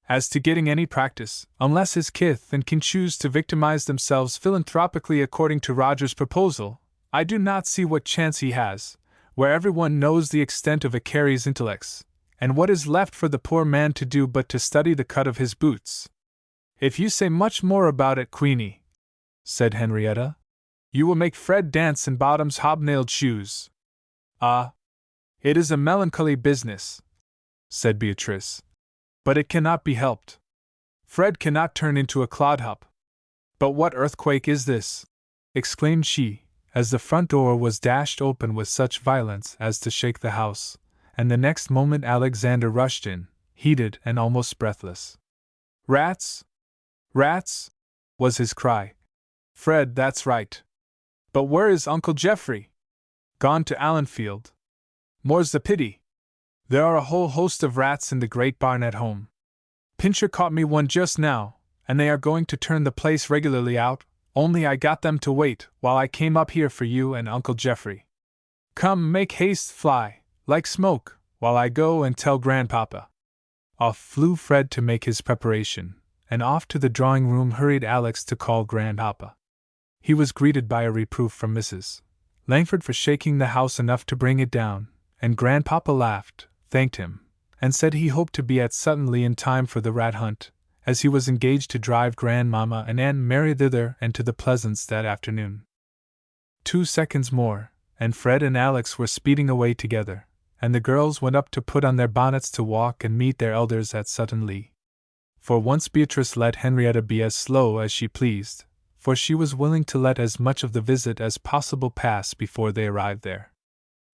As to getting any practice, unless his kith and kin choose to victimize themselves philanthropically according to Roger's proposal, I do not see what chance he has, where everyone knows the extent of a Carey's intellects, and what is left for the poor man to do but to study the cut of his boots." "If you say much more about it, Queenie," said Henrietta, "you will make Fred dance in Bottom's hobnailed shoes." "Ah, it is a melancholy business," said Beatrice. "But it cannot be helped. Fred cannot turn into a clodhop. But what earthquake is this?" exclaimed she, as the front door was dashed open with such violence as to shake the house, and the next moment Alexander rushed in, heated and almost breathless. "Rats? Rats?" was his cry. "Fred, that's right. But where is Uncle Geoffrey?" "Gone to Allenfield." "More's the pity. There are a whole host of rats in the great barn at home. Pincher caught me one just now, and they are going to turn the place regularly out, only I got them to wait while I came up here for you and Uncle Geoffrey. Come, make haste, fly, like smoke, while I go and tell Grandpapa." Off flew Fred to make his preparation, and off to the drawing-room hurried Alex to call Grandpapa. He was greeted by a reproof from Mrs. Langford for shaking the house enough to bring it down, and Grandpapa laughed, thanked him, and said he hoped to be at Suttonley in time for the rat hunt, as he was engaged to drive Grandmamma and Aunt Mary thither and to the Pleasance that afternoon. 2 seconds more, and Fred and Alex were speeding away together, and the girls went up to put on their bonnets to walk and meet their elders at Suttonley. For once Beatrice let Henrietta be as slow as she pleased, for she was willing to let as much of the visit as possible pass before they arrived there.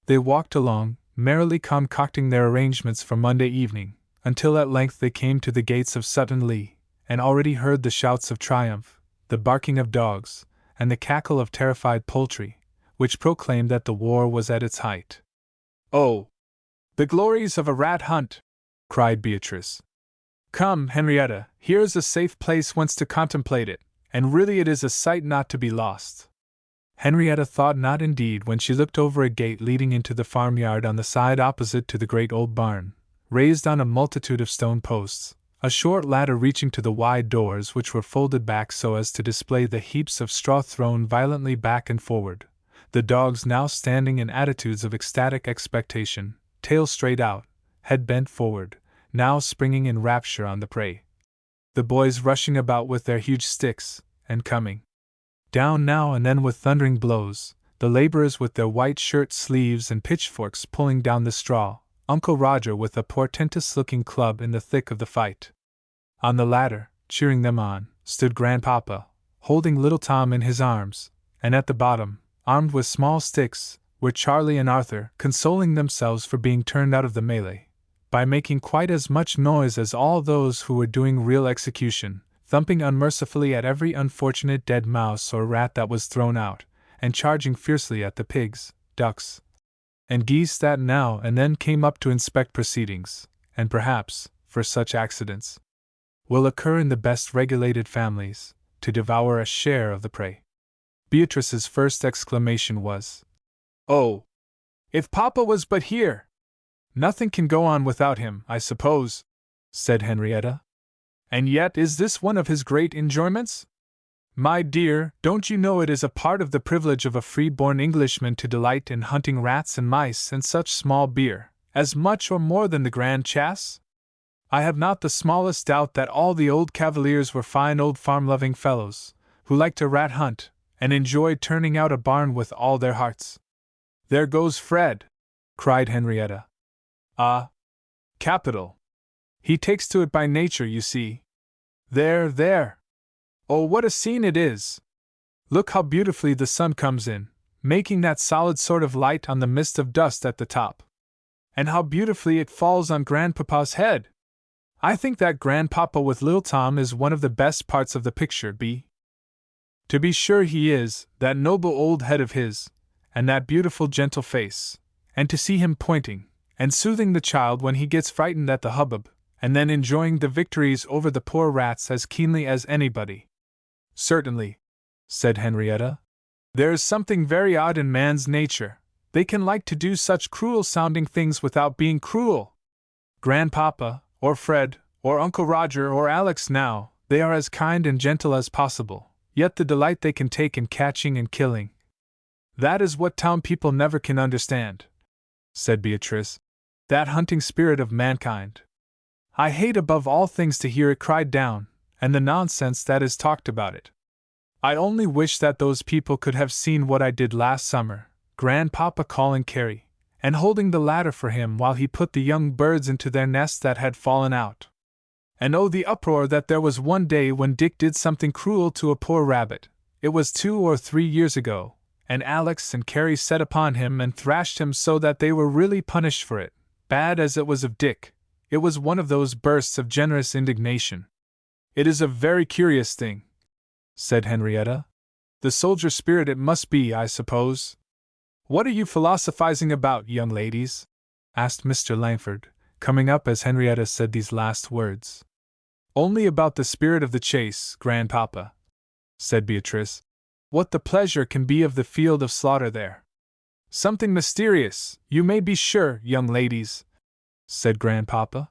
They walked along, merrily concocting their arrangements for Monday evening, until at length they came to the gates of Sutton Lee, and already heard the shouts of triumph, the barking of dogs, and the cackle of terrified poultry, which proclaimed that the war was at its height. "Oh, the glories of a rat hunt!" cried Beatrice. "Come, Henrietta, here is a safe place whence to contemplate it, and really it is a sight not to be lost." Henrietta thought not indeed when she looked over a gate leading into the farmyard on the side opposite to the great old barn, raised on a multitude of stone posts, a short ladder reaching to the wide doors which were folded back so as to display the heaps of straw thrown violently back and forward, the dogs now standing in attitudes of ecstatic expectation, tail straight out, head bent forward, now springing in rapture on the prey. The boys rushing about with their huge sticks, and coming down now and then with thundering blows, the laborers with their white shirt sleeves and pitchforks pulling down the straw, Uncle Roger with a portentous-looking club in the thick of the fight. On the ladder, cheering them on, stood Grandpapa, holding little Tom in his arms, and at the bottom, armed with small sticks, were Charlie and Arthur, consoling themselves for being turned out of the melee, by making quite as much noise as all those who were doing real execution, thumping unmercifully at every unfortunate dead mouse or rat that was thrown out, and charging fiercely at the pigs, ducks, and geese that now and then came up to inspect proceedings, and perhaps, for such accidents, will occur in the best regulated families, to devour a share of the prey. Beatrice's first exclamation was, "Oh, if Papa was but here!" "Nothing can go on without him, I suppose," said Henrietta. "And yet is this one of his great enjoyments?" "My dear, don't you know it is a part of the privilege of a free-born Englishman to delight in hunting rats and mice and such small beer, as much or more than the grand chasse? I have not the smallest doubt that all the old cavaliers were fine old farm-loving fellows, who liked a rat hunt, and enjoyed turning out a barn with all their hearts." "There goes Fred!" cried Henrietta. "Ah! Capital! He takes to it by nature, you see. There, there! Oh, what a scene it is! Look how beautifully the sun comes in, making that solid sort of light on the mist of dust at the top. And how beautifully it falls on Grandpapa's head! I think that Grandpapa with little Tom is one of the best parts of the picture, To be sure he is, that noble old head of his, and that beautiful gentle face, and to see him pointing and soothing the child when he gets frightened at the hubbub, and then enjoying the victories over the poor rats as keenly as anybody." "Certainly," said Henrietta. "There is something very odd in man's nature. They can like to do such cruel-sounding things without being cruel. Grandpapa, or Fred, or Uncle Roger, or Alex now, they are as kind and gentle as possible, yet the delight they can take in catching and killing. That is what town people never can understand," said Beatrice. "That hunting spirit of mankind. I hate above all things to hear it cried down, and the nonsense that is talked about it. I only wish that those people could have seen what I did last summer, Grandpapa calling Carrie, and holding the ladder for him while he put the young birds into their nests that had fallen out. And oh, the uproar that there was one day when Dick did something cruel to a poor rabbit, it was 2 or 3 years ago, and Alex and Carrie set upon him and thrashed him so that they were really punished for it, bad as it was of Dick. It was one of those bursts of generous indignation." "It is a very curious thing," said Henrietta. "The soldier spirit it must be, I suppose." "What are you philosophizing about, young ladies?" asked Mr. Langford, coming up as Henrietta said these last words. "Only about the spirit of the chase, Grandpapa," said Beatrice. "What the pleasure can be of the field of slaughter there." "Something mysterious, you may be sure, young ladies," said Grandpapa.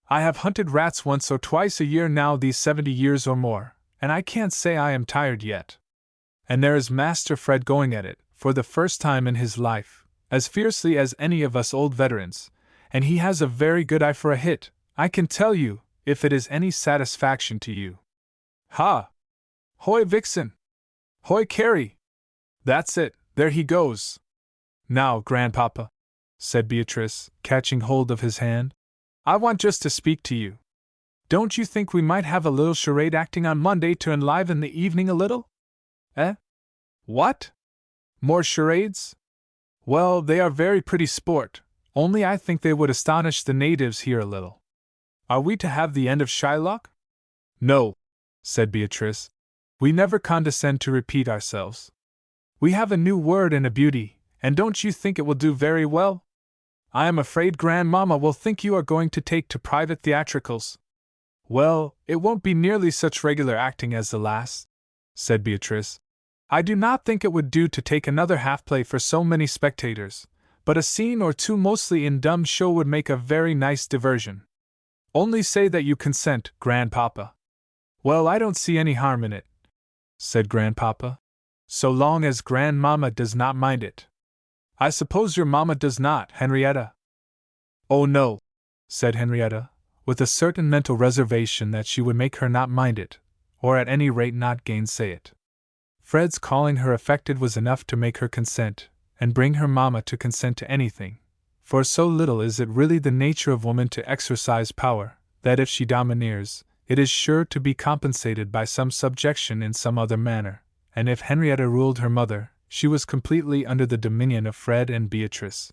"I have hunted rats once or twice a year now these 70 years or more, and I can't say I am tired yet. And there is Master Fred going at it, for the first time in his life, as fiercely as any of us old veterans, and he has a very good eye for a hit, I can tell you, if it is any satisfaction to you. Ha! Hoy, Vixen! Hoy, Carrie! That's it, there he goes. Now, Grandpapa," said Beatrice, catching hold of his hand, "I want just to speak to you." Don't you think we might have a little charade acting on Monday to enliven the evening a little? Eh? What? More charades? Well, they are very pretty sport, only I think they would astonish the natives here a little. Are we to have the end of Shylock? No, said Beatrice. We never condescend to repeat ourselves. We have a new word and a beauty, and don't you think it will do very well? I am afraid Grandmamma will think you are going to take to private theatricals. Well, it won't be nearly such regular acting as the last, said Beatrice. I do not think it would do to take another half-play for so many spectators, but a scene or two mostly in dumb show would make a very nice diversion. Only say that you consent, Grandpapa. Well, I don't see any harm in it, said Grandpapa, so long as Grandmamma does not mind it. I suppose your mamma does not, Henrietta? Oh no, said Henrietta, with a certain mental reservation that she would make her not mind it, or at any rate not gainsay it. Fred's calling her affected was enough to make her consent, and bring her mamma to consent to anything, for so little is it really the nature of woman to exercise power, that if she domineers, it is sure to be compensated by some subjection in some other manner, and if Henrietta ruled her mother, she was completely under the dominion of Fred and Beatrice.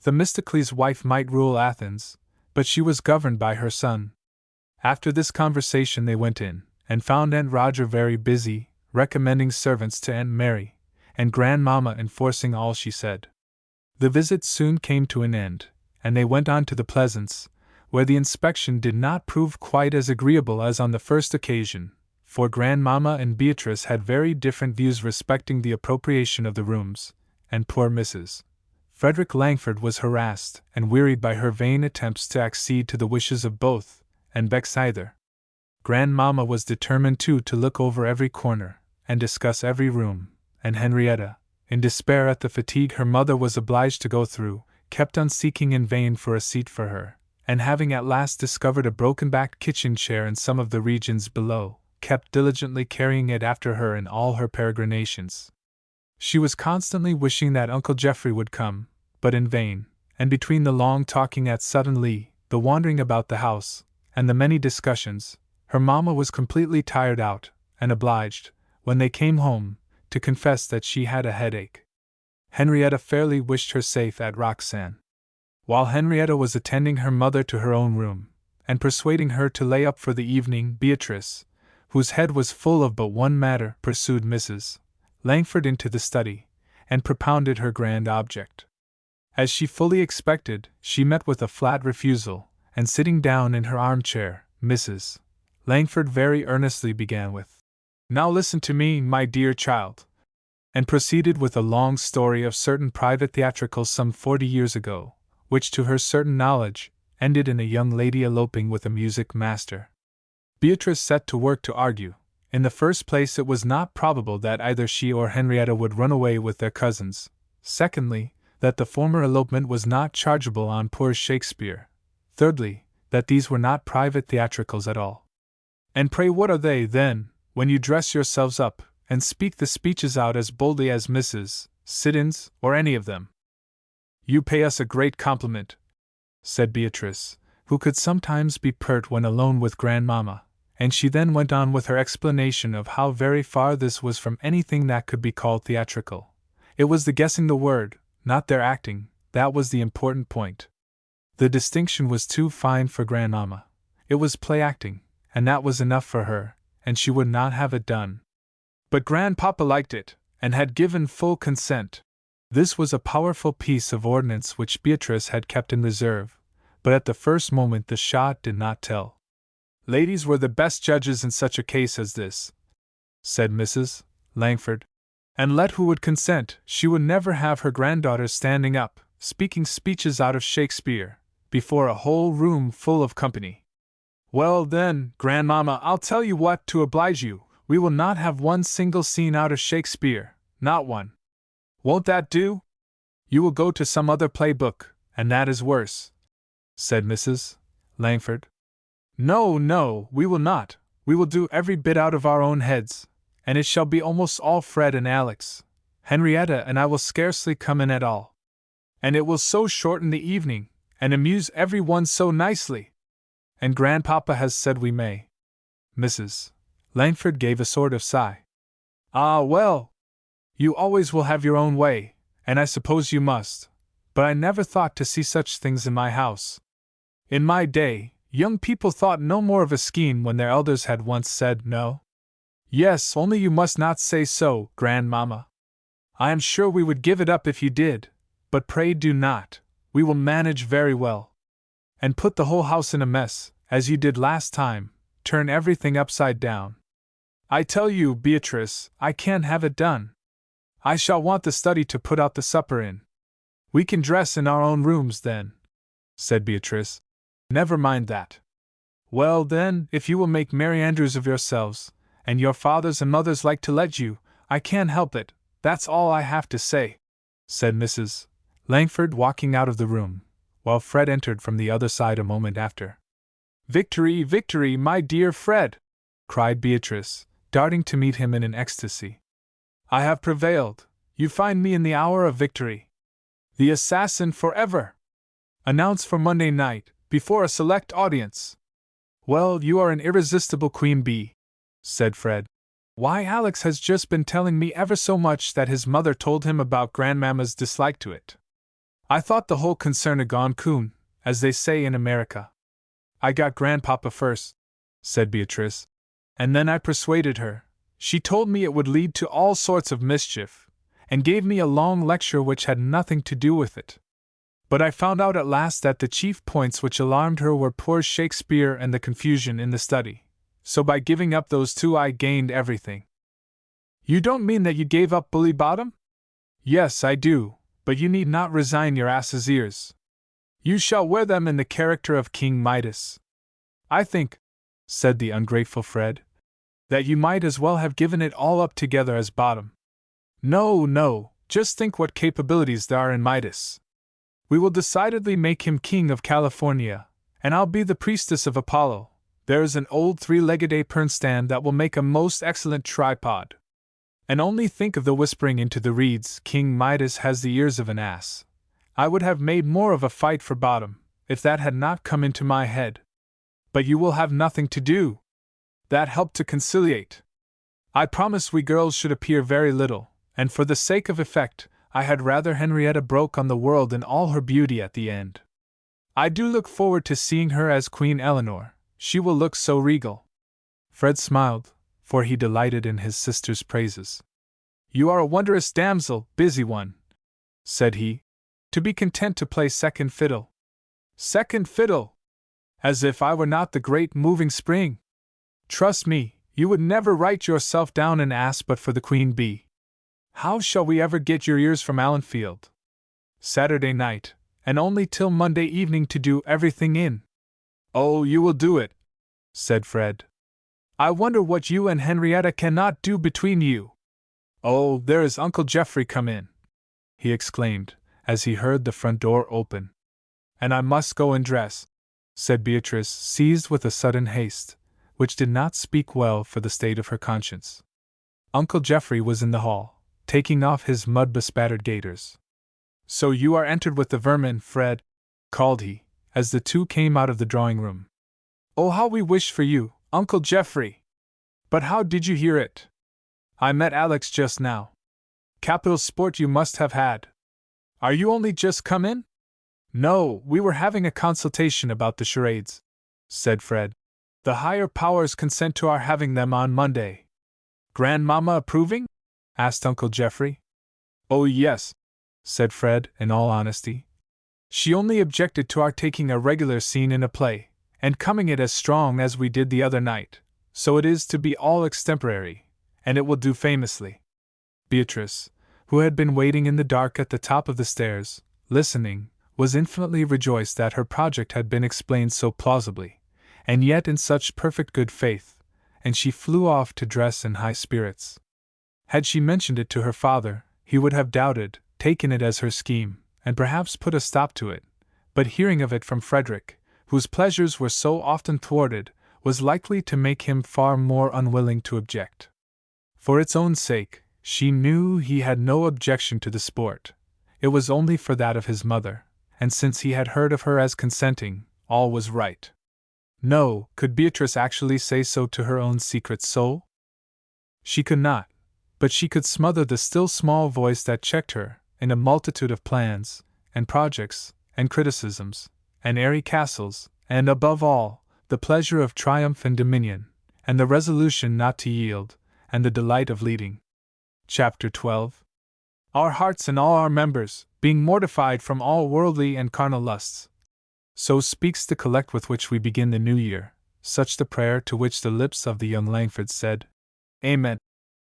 Themistocles' wife might rule Athens, but she was governed by her son. After this conversation they went in, and found Aunt Roger very busy, recommending servants to Aunt Mary, and Grandmamma enforcing all she said. The visit soon came to an end, and they went on to the Pleasance, where the inspection did not prove quite as agreeable as on the first occasion, for Grandmamma and Beatrice had very different views respecting the appropriation of the rooms, and poor Mrs. Frederick Langford was harassed and wearied by her vain attempts to accede to the wishes of both, and vex either. Grandmamma was determined too to look over every corner, and discuss every room, and Henrietta, in despair at the fatigue her mother was obliged to go through, kept on seeking in vain for a seat for her, and having at last discovered a broken-backed kitchen chair in some of the regions below, kept diligently carrying it after her in all her peregrinations. She was constantly wishing that Uncle Geoffrey would come, but in vain, and between the long talking at Sutton Lee, the wandering about the house, and the many discussions, her mamma was completely tired out, and obliged, when they came home, to confess that she had a headache. Henrietta fairly wished her safe at Roxane. While Henrietta was attending her mother to her own room, and persuading her to lay up for the evening, Beatrice, whose head was full of but one matter, pursued Mrs. Langford into the study, and propounded her grand object. As she fully expected, she met with a flat refusal, and sitting down in her armchair, Mrs. Langford very earnestly began with, "Now listen to me, my dear child," and proceeded with a long story of certain private theatricals some 40 years ago, which to her certain knowledge, ended in a young lady eloping with a music master. Beatrice set to work to argue. In the first place, it was not probable that either she or Henrietta would run away with their cousins. Secondly, that the former elopement was not chargeable on poor Shakespeare. Thirdly, that these were not private theatricals at all. And pray what are they, then, when you dress yourselves up, and speak the speeches out as boldly as Mrs. Siddons, or any of them? You pay us a great compliment, said Beatrice, who could sometimes be pert when alone with Grandmamma, and she then went on with her explanation of how very far this was from anything that could be called theatrical. It was the guessing the word, not their acting, that was the important point. The distinction was too fine for Grandmamma. It was play acting, and that was enough for her, and she would not have it done. But Grandpapa liked it, and had given full consent. This was a powerful piece of ordnance which Beatrice had kept in reserve, but at the first moment the shot did not tell. Ladies were the best judges in such a case as this, said Mrs. Langford, and let who would consent, she would never have her granddaughters standing up, speaking speeches out of Shakespeare, before a whole room full of company. Well then, Grandmamma, I'll tell you what, to oblige you, we will not have one single scene out of Shakespeare, not one. Won't that do? You will go to some other play book, and that is worse, said Mrs. Langford. No, no, we will not. We will do every bit out of our own heads, and it shall be almost all Fred and Alex. Henrietta and I will scarcely come in at all. And it will so shorten the evening, and amuse every one so nicely. and Grandpapa has said we may. Mrs. Langford gave a sort of sigh. Ah, well! You always will have your own way, and I suppose you must, but I never thought to see such things in my house. In my day, young people thought no more of a scheme when their elders had once said no. Yes, only you must not say so, Grandmamma. I am sure we would give it up if you did, but pray do not. We will manage very well. And put the whole house in a mess, as you did last time, turn everything upside down. I tell you, Beatrice, I can't have it done. I shall want the study to put out the supper in. We can dress in our own rooms then, said Beatrice. Never mind that. Well then, if you will make merry andrews of yourselves, and your fathers and mothers like to let you, I can't help it, that's all I have to say, said Mrs. Langford, walking out of the room, while Fred entered from the other side a moment after. Victory, victory, my dear Fred! Cried Beatrice, darting to meet him in an ecstasy. I have prevailed. You find me in the hour of victory. The assassin forever! Announced for Monday night, before a select audience. Well, you are an irresistible queen bee, said Fred. Why, Alex has just been telling me ever so much that his mother told him about Grandmamma's dislike to it. I thought the whole concern a gone coon, as they say in America. I got Grandpapa first, said Beatrice, and then I persuaded her. She told me it would lead to all sorts of mischief, and gave me a long lecture which had nothing to do with it. But I found out at last that the chief points which alarmed her were poor Shakespeare and the confusion in the study, so by giving up those two I gained everything. You don't mean that you gave up Bully Bottom? Yes, I do, but you need not resign your ass's ears. You shall wear them in the character of King Midas. I think, said the ungrateful Fred, that you might as well have given it all up together as Bottom. No, no, just think what capabilities there are in Midas. We will decidedly make him king of California, and I'll be the priestess of Apollo. There is an old three-legged apron stand that will make a most excellent tripod. And only think of the whispering into the reeds, King Midas has the ears of an ass. I would have made more of a fight for Bottom, if that had not come into my head. But you will have nothing to do. That helped to conciliate. I promised we girls should appear very little, and for the sake of effect, I had rather Henrietta broke on the world in all her beauty at the end. I do look forward to seeing her as Queen Eleanor, she will look so regal. Fred smiled, for he delighted in his sister's praises. You are a wondrous damsel, busy one, said he, to be content to play second fiddle. Second fiddle! As if I were not the great moving spring. Trust me, you would never write yourself down an ass but for the queen bee. How shall we ever get your ears from Allenfield? Saturday night, and only till Monday evening to do everything in. Oh, you will do it, said Fred. I wonder what you and Henrietta cannot do between you. Oh, there is Uncle Geoffrey come in, he exclaimed, as he heard the front door open. And I must go and dress, said Beatrice, seized with a sudden haste, which did not speak well for the state of her conscience. Uncle Geoffrey was in the hall, taking off his mud-bespattered gaiters. So you are entered with the vermin, Fred, called he, as the two came out of the drawing-room. Oh, how we wish for you, Uncle Geoffrey! But how did you hear it? I met Alex just now. Capital sport you must have had. Are you only just come in? No, we were having a consultation about the charades, said Fred. The higher powers consent to our having them on Monday. Grandmamma approving? Asked Uncle Geoffrey. Oh yes, said Fred, in all honesty. She only objected to our taking a regular scene in a play, and coming it as strong as we did the other night, so it is to be all extemporary, and it will do famously. Beatrice, who had been waiting in the dark at the top of the stairs, listening, was infinitely rejoiced that her project had been explained so plausibly, and yet in such perfect good faith, and she flew off to dress in high spirits. Had she mentioned it to her father, he would have doubted, taken it as her scheme, and perhaps put a stop to it, but hearing of it from Frederick, whose pleasures were so often thwarted, was likely to make him far more unwilling to object. For its own sake, she knew he had no objection to the sport. It was only for that of his mother, and since he had heard of her as consenting, all was right. No, could Beatrice actually say so to her own secret soul? She could not, but she could smother the still small voice that checked her, in a multitude of plans, and projects, and criticisms, and airy castles, and above all, the pleasure of triumph and dominion, and the resolution not to yield, and the delight of leading. Chapter 12. Our hearts and all our members, being mortified from all worldly and carnal lusts. So speaks the collect with which we begin the new year, such the prayer to which the lips of the young Langfords said, Amen.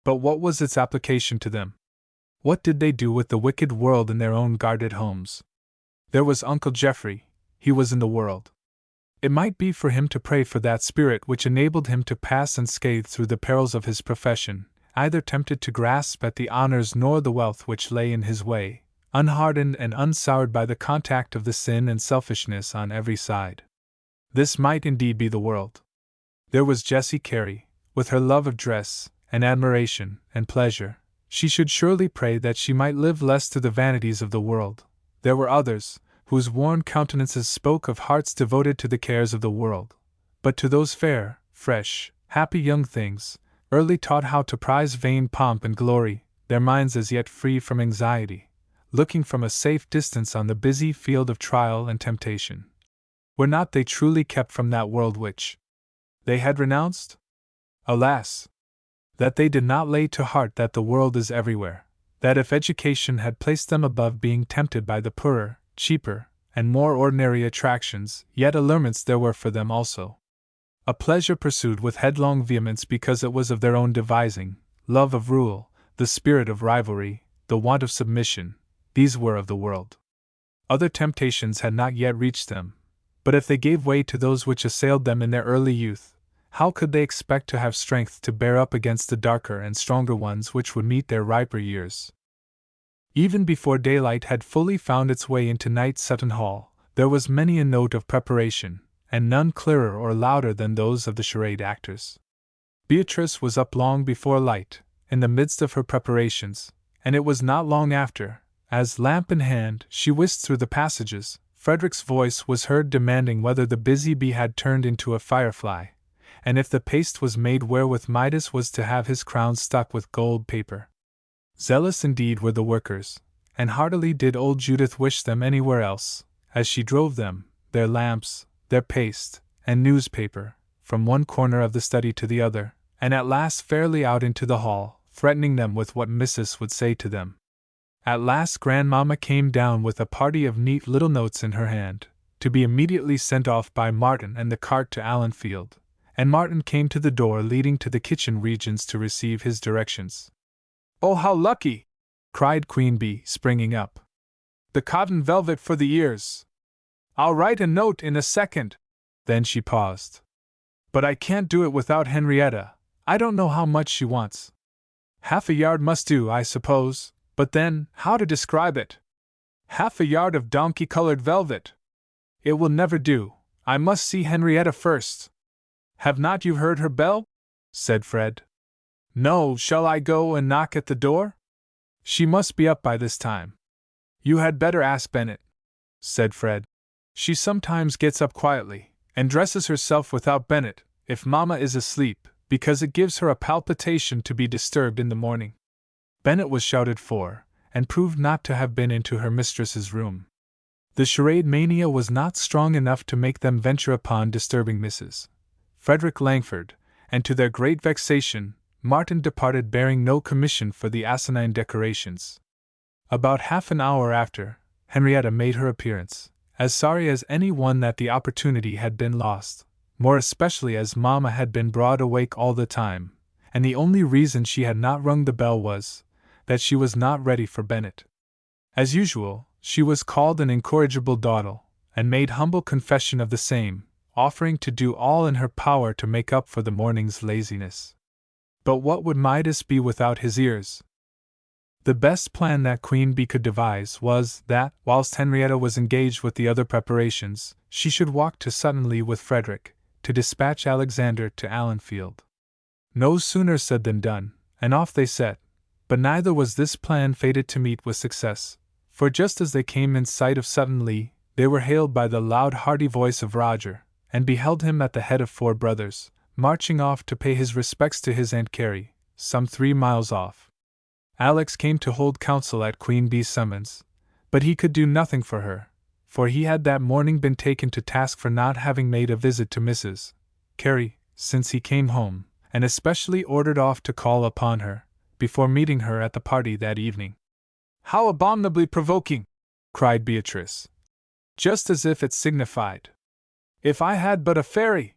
But what was its application to them? What did they do with the wicked world in their own guarded homes? There was Uncle Geoffrey, he was in the world. It might be for him to pray for that spirit which enabled him to pass unscathed through the perils of his profession, either tempted to grasp at the honors nor the wealth which lay in his way, unhardened and unsoured by the contact of the sin and selfishness on every side. This might indeed be the world. There was Jessie Carey, with her love of dress, and admiration, and pleasure. She should surely pray that she might live less to the vanities of the world. There were others, whose worn countenances spoke of hearts devoted to the cares of the world. But to those fair, fresh, happy young things, early taught how to prize vain pomp and glory, their minds as yet free from anxiety, looking from a safe distance on the busy field of trial and temptation. Were not they truly kept from that world which they had renounced? Alas! That they did not lay to heart that the world is everywhere, that if education had placed them above being tempted by the poorer, cheaper, and more ordinary attractions, yet allurements there were for them also. A pleasure pursued with headlong vehemence because it was of their own devising, love of rule, the spirit of rivalry, the want of submission, these were of the world. Other temptations had not yet reached them, but if they gave way to those which assailed them in their early youth, how could they expect to have strength to bear up against the darker and stronger ones which would meet their riper years? Even before daylight had fully found its way into Night Sutton Hall, there was many a note of preparation, and none clearer or louder than those of the charade actors. Beatrice was up long before light, in the midst of her preparations, and it was not long after, as, lamp in hand, she whisked through the passages, Frederick's voice was heard demanding whether the busy bee had turned into a firefly, and if the paste was made wherewith Midas was to have his crown stuck with gold paper. Zealous indeed were the workers, and heartily did old Judith wish them anywhere else, as she drove them, their lamps, their paste, and newspaper, from one corner of the study to the other, and at last fairly out into the hall, threatening them with what Missus would say to them. At last Grandmamma came down with a party of neat little notes in her hand, to be immediately sent off by Martin and the cart to Allenfield, and Martin came to the door leading to the kitchen regions to receive his directions. "Oh, how lucky!" cried Queen Bee, springing up. "The cotton velvet for the ears! I'll write a note in a second." Then she paused. "But I can't do it without Henrietta. I don't know how much she wants. Half a yard must do, I suppose, but then, how to describe it? Half a yard of donkey-colored velvet. It will never do. I must see Henrietta first." "Have not you heard her bell?" said Fred. "No, shall I go and knock at the door? She must be up by this time." "You had better ask Bennet," said Fred. "She sometimes gets up quietly, and dresses herself without Bennet, if Mamma is asleep, because it gives her a palpitation to be disturbed in the morning." Bennet was shouted for, and proved not to have been into her mistress's room. The charade mania was not strong enough to make them venture upon disturbing Mrs. Frederick Langford, and to their great vexation, Martin departed bearing no commission for the asinine decorations. About half an hour after, Henrietta made her appearance, as sorry as any one that the opportunity had been lost, more especially as Mamma had been broad awake all the time, and the only reason she had not rung the bell was that she was not ready for Bennet. As usual, she was called an incorrigible dawdle, and made humble confession of the same, offering to do all in her power to make up for the morning's laziness. But what would Midas be without his ears? The best plan that Queen Bee could devise was that, whilst Henrietta was engaged with the other preparations, she should walk to Suttonley with Frederick, to dispatch Alexander to Allenfield. No sooner said than done, and off they set. But neither was this plan fated to meet with success, for just as they came in sight of Suttonley, they were hailed by the loud hearty voice of Roger, and beheld him at the head of 4 brothers, marching off to pay his respects to his Aunt Carrie, some 3 miles off. Alex came to hold counsel at Queen Bee's summons, but he could do nothing for her, for he had that morning been taken to task for not having made a visit to Mrs. Carey since he came home, and especially ordered off to call upon her, before meeting her at the party that evening. "How abominably provoking!" cried Beatrice. "Just as if it signified. If I had but a fairy!"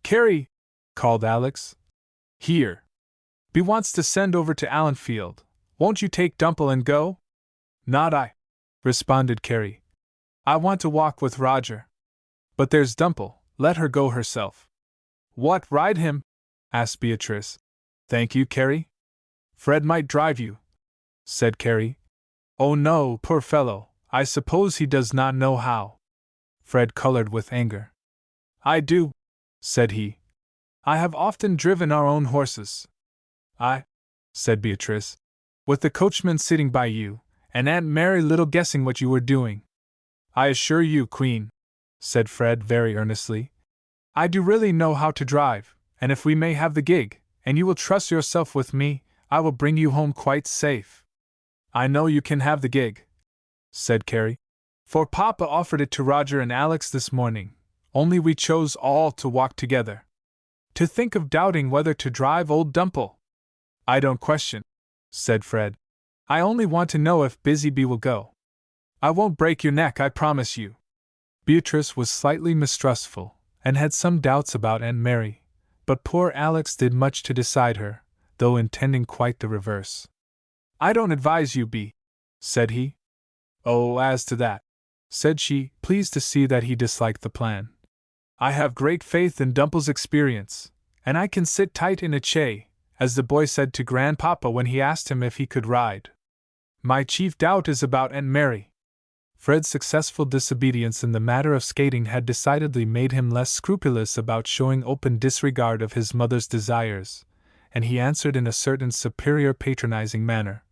"Carey!" called Alex. "Here. Bee wants to send over to Allenfield. Won't you take Dumple and go?" "Not I," responded Carey. "I want to walk with Roger." "But there's Dumple, let her go herself." "What, ride him?" asked Beatrice. "Thank you, Carey." "Fred might drive you," said Carey. "Oh no, poor fellow, I suppose he does not know how." Fred colored with anger. "I do," said he. "I have often driven our own horses." "I," said Beatrice, "with the coachman sitting by you, and Aunt Mary little guessing what you were doing." "I assure you, Queen," said Fred very earnestly, "I do really know how to drive, and if we may have the gig, and you will trust yourself with me, I will bring you home quite safe." "I know you can have the gig," said Carey, "for Papa offered it to Roger and Alex this morning, only we chose all to walk together. To think of doubting whether to drive old Dumple!" "I don't question," said Fred. "I only want to know if Busy Bee will go. I won't break your neck, I promise you." Beatrice was slightly mistrustful, and had some doubts about Aunt Mary, but poor Alex did much to decide her, though intending quite the reverse. "I don't advise you, Bee," said he. "Oh, as to that," said she, pleased to see that he disliked the plan. "I have great faith in Dumple's experience, and I can sit tight in a chay, as the boy said to Grandpapa when he asked him if he could ride. My chief doubt is about Aunt Mary." Fred's successful disobedience in the matter of skating had decidedly made him less scrupulous about showing open disregard of his mother's desires, and he answered in a certain superior patronizing manner.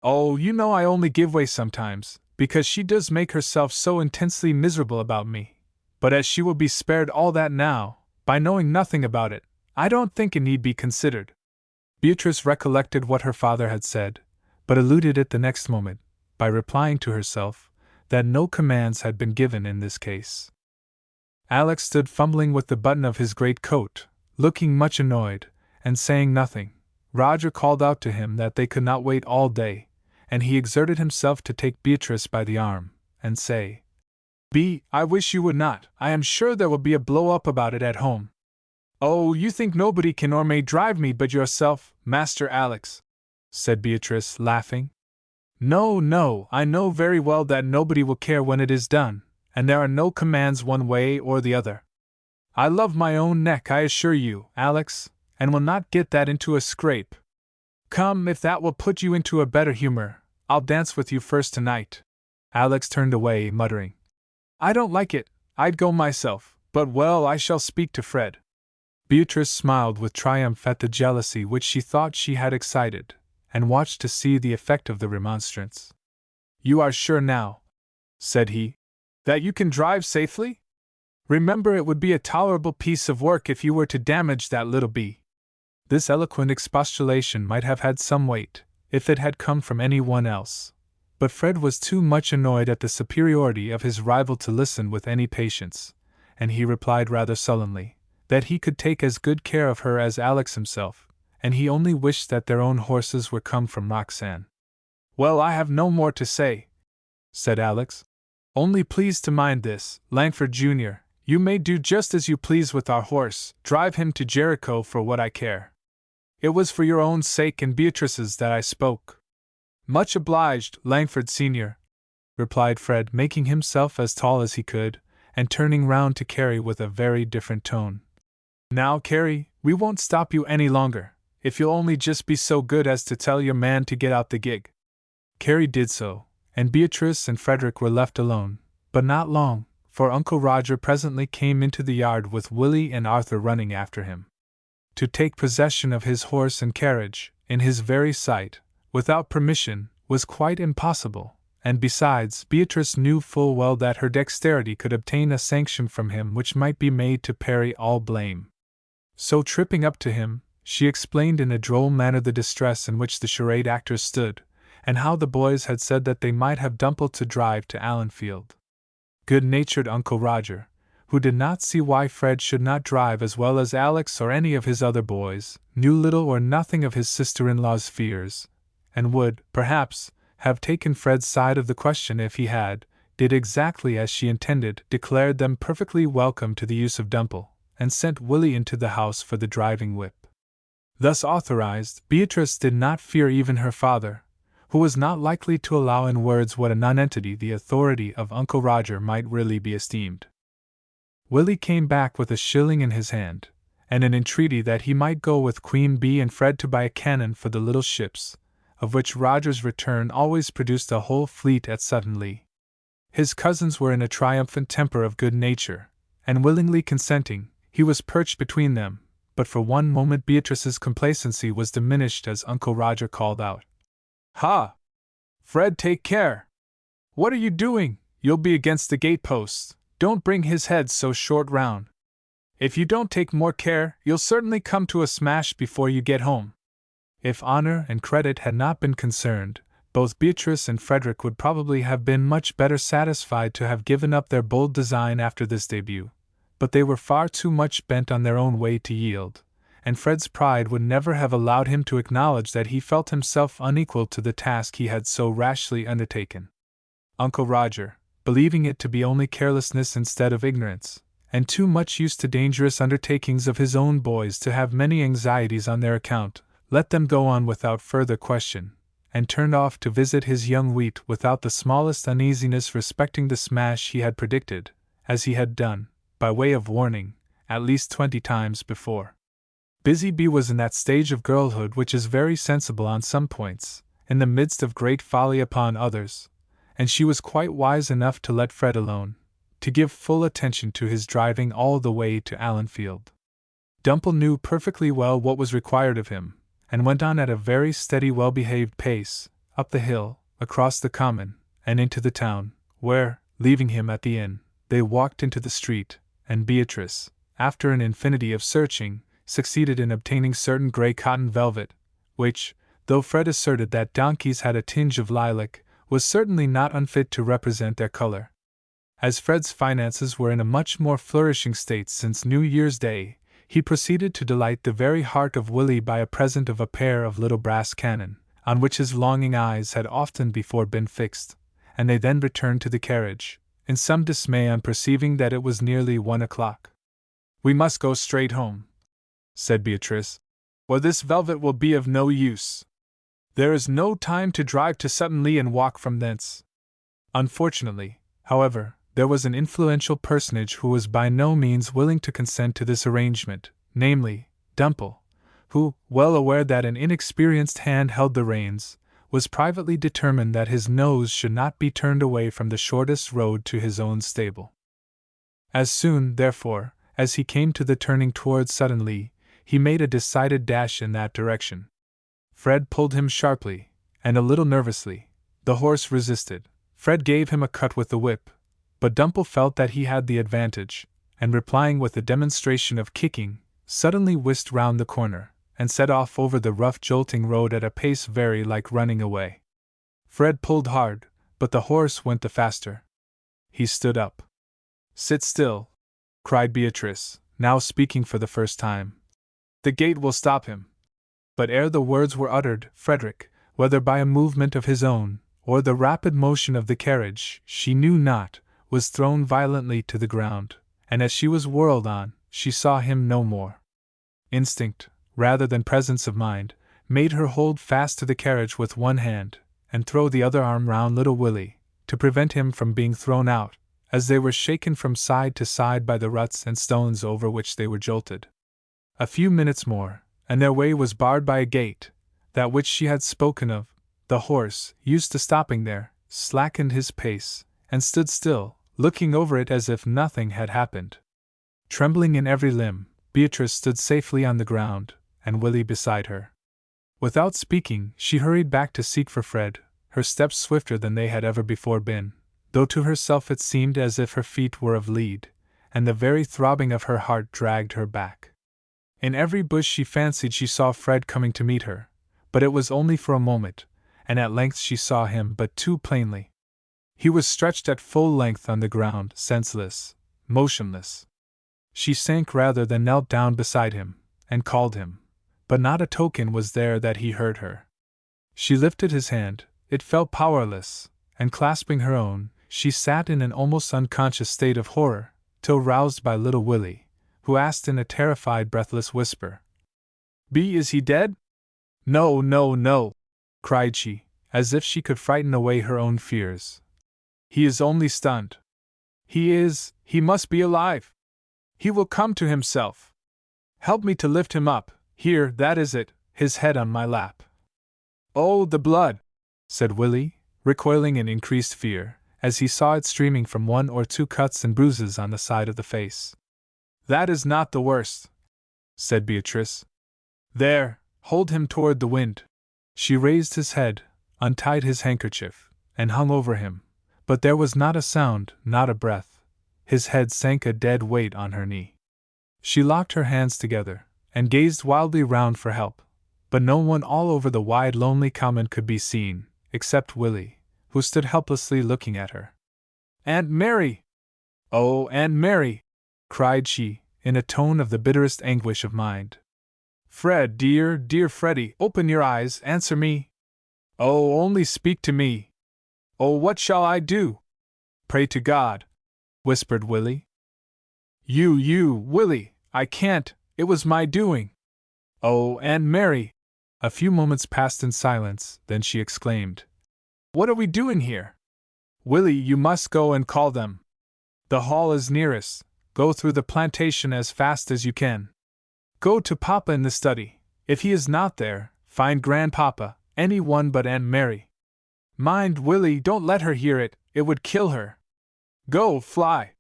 "Oh, you know I only give way sometimes, because she does make herself so intensely miserable about me, but as she will be spared all that now, by knowing nothing about it, I don't think it need be considered." Beatrice recollected what her father had said, but eluded it the next moment, by replying to herself that no commands had been given in this case. Alex stood fumbling with the button of his great coat, looking much annoyed, and saying nothing. Roger called out to him that they could not wait all day, and he exerted himself to take Beatrice by the arm, and say, "Bee, I wish you would not. I am sure there will be a blow-up about it at home." "Oh, you think nobody can or may drive me but yourself, Master Alex," said Beatrice, laughing. "No, no, I know very well that nobody will care when it is done, and there are no commands one way or the other. I love my own neck, I assure you, Alex, and will not get that into a scrape. Come, if that will put you into a better humor, I'll dance with you first tonight." Alex turned away, muttering, "I don't like it, I'd go myself, but well, I shall speak to Fred." Beatrice smiled with triumph at the jealousy which she thought she had excited, and watched to see the effect of the remonstrance. "You are sure now," said he, "that you can drive safely? Remember, it would be a tolerable piece of work if you were to damage that little bee." This eloquent expostulation might have had some weight, if it had come from any one else, but Fred was too much annoyed at the superiority of his rival to listen with any patience, and he replied rather sullenly, that he could take as good care of her as Alex himself, and he only wished that their own horses were come from Roxanne. "Well, I have no more to say," said Alex. "Only please to mind this, Langford Jr., you may do just as you please with our horse, drive him to Jericho for what I care. It was for your own sake and Beatrice's that I spoke." "Much obliged, Langford Sr.," replied Fred, making himself as tall as he could, and turning round to Carey with a very different tone. "Now, Carey, we won't stop you any longer, if you'll only just be so good as to tell your man to get out the gig." Carey did so, and Beatrice and Frederick were left alone, but not long, for Uncle Roger presently came into the yard with Willie and Arthur running after him. To take possession of his horse and carriage, in his very sight, without permission, was quite impossible, and besides, Beatrice knew full well that her dexterity could obtain a sanction from him which might be made to parry all blame. So tripping up to him, she explained in a droll manner the distress in which the charade actors stood, and how the boys had said that they might have Dumple to drive to Allenfield. Good-natured Uncle Roger, who did not see why Fred should not drive as well as Alex or any of his other boys, knew little or nothing of his sister-in-law's fears, and would, perhaps, have taken Fred's side of the question if he had, did exactly as she intended, declared them perfectly welcome to the use of Dumple, and sent Willie into the house for the driving whip. Thus authorized, Beatrice did not fear even her father, who was not likely to allow in words what a nonentity the authority of Uncle Roger might really be esteemed. Willie came back with a shilling in his hand, and an entreaty that he might go with Queen Bee and Fred to buy a cannon for the little ships, of which Roger's return always produced a whole fleet at Sutton-Lee. His cousins were in a triumphant temper of good nature, and willingly consenting, he was perched between them, but for one moment Beatrice's complacency was diminished as Uncle Roger called out, "Ha! Fred, take care! What are you doing? You'll be against the gate-posts. Don't bring his head so short round. If you don't take more care, you'll certainly come to a smash before you get home." If honor and credit had not been concerned, both Beatrice and Frederick would probably have been much better satisfied to have given up their bold design after this debut, but they were far too much bent on their own way to yield, and Fred's pride would never have allowed him to acknowledge that he felt himself unequal to the task he had so rashly undertaken. Uncle Roger, believing it to be only carelessness instead of ignorance, and too much used to dangerous undertakings of his own boys to have many anxieties on their account, let them go on without further question, and turned off to visit his young wheat without the smallest uneasiness respecting the smash he had predicted, as he had done, by way of warning, at least 20 times before. Busy Bee was in that stage of girlhood which is very sensible on some points, in the midst of great folly upon others, and she was quite wise enough to let Fred alone, to give full attention to his driving all the way to Allenfield. Dumple knew perfectly well what was required of him, and went on at a very steady, well-behaved pace, up the hill, across the common, and into the town, where, leaving him at the inn, they walked into the street, and Beatrice, after an infinity of searching, succeeded in obtaining certain grey cotton velvet, which, though Fred asserted that donkeys had a tinge of lilac, was certainly not unfit to represent their color. As Fred's finances were in a much more flourishing state since New Year's Day, he proceeded to delight the very heart of Willie by a present of a pair of little brass cannon, on which his longing eyes had often before been fixed, and they then returned to the carriage, in some dismay on perceiving that it was nearly 1 o'clock. "We must go straight home," said Beatrice, "or this velvet will be of no use. There is no time to drive to Sutton-Lee and walk from thence." Unfortunately, however, there was an influential personage who was by no means willing to consent to this arrangement, namely, Dumple, who, well aware that an inexperienced hand held the reins, was privately determined that his nose should not be turned away from the shortest road to his own stable. As soon, therefore, as he came to the turning towards Sutton-Lee, he made a decided dash in that direction. Fred pulled him sharply, and a little nervously. The horse resisted. Fred gave him a cut with the whip, but Dumple felt that he had the advantage, and replying with a demonstration of kicking, suddenly whisked round the corner, and set off over the rough jolting road at a pace very like running away. Fred pulled hard, but the horse went the faster. He stood up. "Sit still," cried Beatrice, now speaking for the first time. "The gate will stop him." But ere the words were uttered, Frederick, whether by a movement of his own, or the rapid motion of the carriage, she knew not, was thrown violently to the ground, and as she was whirled on, she saw him no more. Instinct, rather than presence of mind, made her hold fast to the carriage with one hand, and throw the other arm round little Willie, to prevent him from being thrown out, as they were shaken from side to side by the ruts and stones over which they were jolted. A few minutes more, and their way was barred by a gate, that which she had spoken of. The horse, used to stopping there, slackened his pace, and stood still, looking over it as if nothing had happened. Trembling in every limb, Beatrice stood safely on the ground, and Willie beside her. Without speaking, she hurried back to seek for Fred, her steps swifter than they had ever before been, though to herself it seemed as if her feet were of lead, and the very throbbing of her heart dragged her back. In every bush she fancied she saw Fred coming to meet her, but it was only for a moment, and at length she saw him but too plainly. He was stretched at full length on the ground, senseless, motionless. She sank rather than knelt down beside him, and called him, but not a token was there that he heard her. She lifted his hand, it fell powerless, and clasping her own, she sat in an almost unconscious state of horror, till roused by little Willie, who asked in a terrified, breathless whisper, Is he dead?" "No, no, no," cried she, as if she could frighten away her own fears. "He is only stunned. He must be alive. He will come to himself. Help me to lift him up, here, that is it, his head on my lap." "Oh, the blood!" said Willie, recoiling in increased fear, as he saw it streaming from 1 or 2 cuts and bruises on the side of the face. "That is not the worst," said Beatrice. "There, hold him toward the wind." She raised his head, untied his handkerchief, and hung over him, but there was not a sound, not a breath. His head sank a dead weight on her knee. She locked her hands together, and gazed wildly round for help, but no one all over the wide lonely common could be seen, except Willie, who stood helplessly looking at her. "Aunt Mary! Oh, Aunt Mary!" cried she, in a tone of the bitterest anguish of mind. "Fred, dear, dear Freddy, open your eyes, answer me! Oh, only speak to me! Oh, what shall I do?" "Pray to God," whispered Willie. You, Willie, I can't, it was my doing." "Oh, Aunt Mary!" A few moments passed in silence, then she exclaimed, "What are we doing here? Willie, you must go and call them. The hall is nearest. Go through the plantation as fast as you can. Go to Papa in the study. If he is not there, find Grandpapa, any one but Aunt Mary. Mind, Willie, don't let her hear it, it would kill her. Go, fly.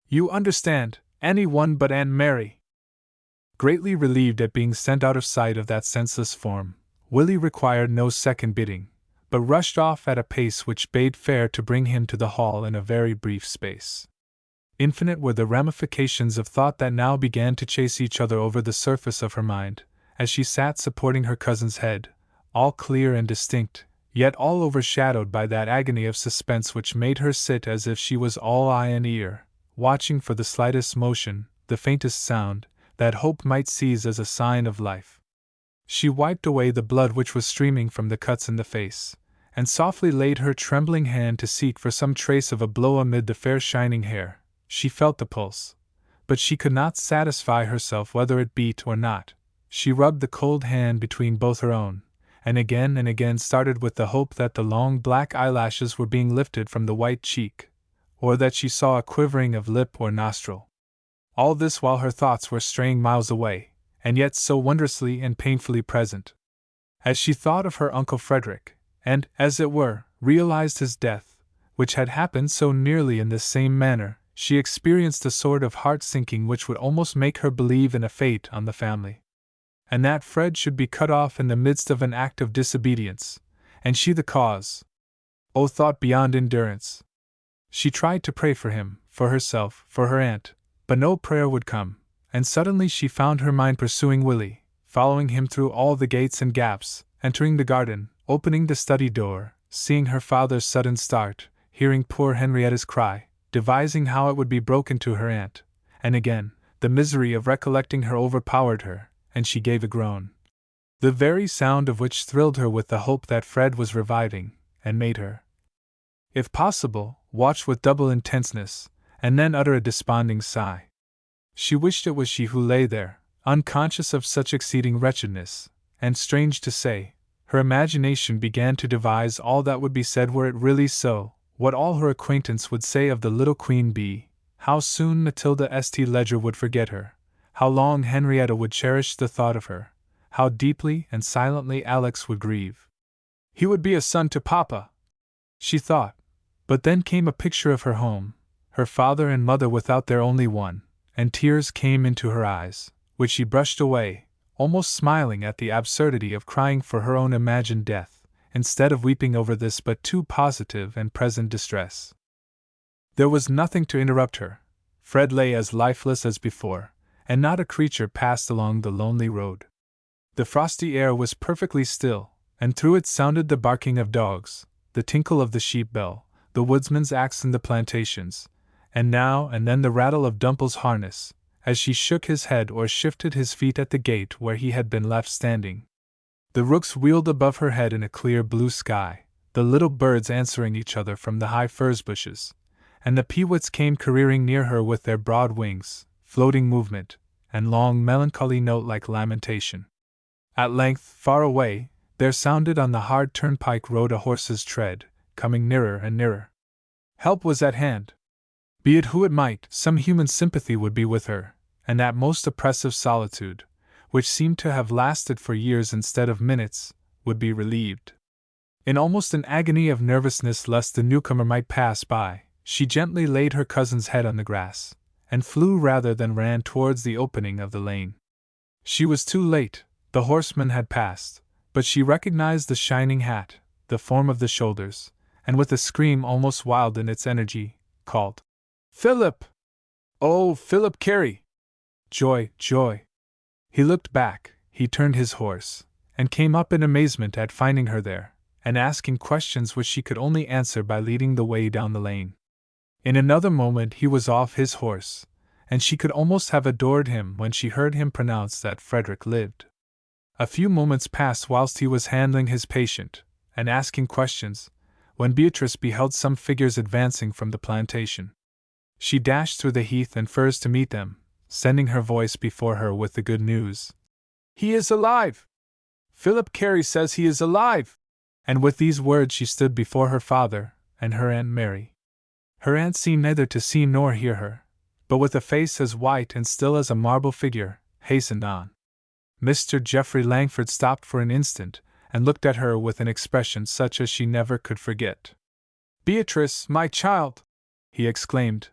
You understand, any one but Aunt Mary." Greatly relieved at being sent out of sight of that senseless form, Willie required no second bidding, but rushed off at a pace which bade fair to bring him to the hall in a very brief space. Infinite were the ramifications of thought that now began to chase each other over the surface of her mind, as she sat supporting her cousin's head, all clear and distinct, yet all overshadowed by that agony of suspense which made her sit as if she was all eye and ear, watching for the slightest motion, the faintest sound, that hope might seize as a sign of life. She wiped away the blood which was streaming from the cuts in the face, and softly laid her trembling hand to seek for some trace of a blow amid the fair shining hair. She felt the pulse, but she could not satisfy herself whether it beat or not. She rubbed the cold hand between both her own, and again started with the hope that the long black eyelashes were being lifted from the white cheek, or that she saw a quivering of lip or nostril. All this while her thoughts were straying miles away, and yet so wondrously and painfully present. As she thought of her Uncle Frederick, and, as it were, realized his death, which had happened so nearly in this same manner, she experienced a sort of heart-sinking which would almost make her believe in a fate on the family. And that Fred should be cut off in the midst of an act of disobedience, and she the cause. Oh, thought beyond endurance! She tried to pray for him, for herself, for her aunt, but no prayer would come, and suddenly she found her mind pursuing Willie, following him through all the gates and gaps, entering the garden, opening the study door, seeing her father's sudden start, hearing poor Henrietta's cry, devising how it would be broken to her aunt, and again, the misery of recollecting her overpowered her, and she gave a groan, the very sound of which thrilled her with the hope that Fred was reviving, and made her, if possible, watch with double intenseness, and then utter a desponding sigh. She wished it was she who lay there, unconscious of such exceeding wretchedness, and strange to say, her imagination began to devise all that would be said were it really so, what all her acquaintance would say of the little Queen Bee, how soon Matilda St. Ledger would forget her, how long Henrietta would cherish the thought of her, how deeply and silently Alex would grieve. He would be a son to Papa, she thought, but then came a picture of her home, her father and mother without their only one, and tears came into her eyes, which she brushed away, almost smiling at the absurdity of crying for her own imagined death, instead of weeping over this but too positive and present distress. There was nothing to interrupt her. Fred lay as lifeless as before, and not a creature passed along the lonely road. The frosty air was perfectly still, and through it sounded the barking of dogs, the tinkle of the sheep bell, the woodsman's axe in the plantations, and now and then the rattle of Dumple's harness, as she shook his head or shifted his feet at the gate where he had been left standing. The rooks wheeled above her head in a clear blue sky, the little birds answering each other from the high furze bushes, and the peewits came careering near her with their broad wings, floating movement, and long melancholy note like lamentation. At length, far away, there sounded on the hard turnpike road a horse's tread, coming nearer and nearer. Help was at hand. Be it who it might, some human sympathy would be with her, and that most oppressive solitude, which seemed to have lasted for years instead of minutes, would be relieved. In almost an agony of nervousness lest the newcomer might pass by, she gently laid her cousin's head on the grass, and flew rather than ran towards the opening of the lane. She was too late, the horseman had passed, but she recognized the shining hat, the form of the shoulders, and with a scream almost wild in its energy, called, "Philip! Oh, Philip Carey! Joy, joy!" He looked back, he turned his horse, and came up in amazement at finding her there, and asking questions which she could only answer by leading the way down the lane. In another moment he was off his horse, and she could almost have adored him when she heard him pronounce that Frederick lived. A few moments passed whilst he was handling his patient, and asking questions, when Beatrice beheld some figures advancing from the plantation. She dashed through the heath and furze to meet them, sending her voice before her with the good news. "He is alive! Philip Carey says he is alive!" And with these words she stood before her father and her Aunt Mary. Her aunt seemed neither to see nor hear her, but with a face as white and still as a marble figure, hastened on. Mr. Geoffrey Langford stopped for an instant, and looked at her with an expression such as she never could forget. "Beatrice, my child!" he exclaimed.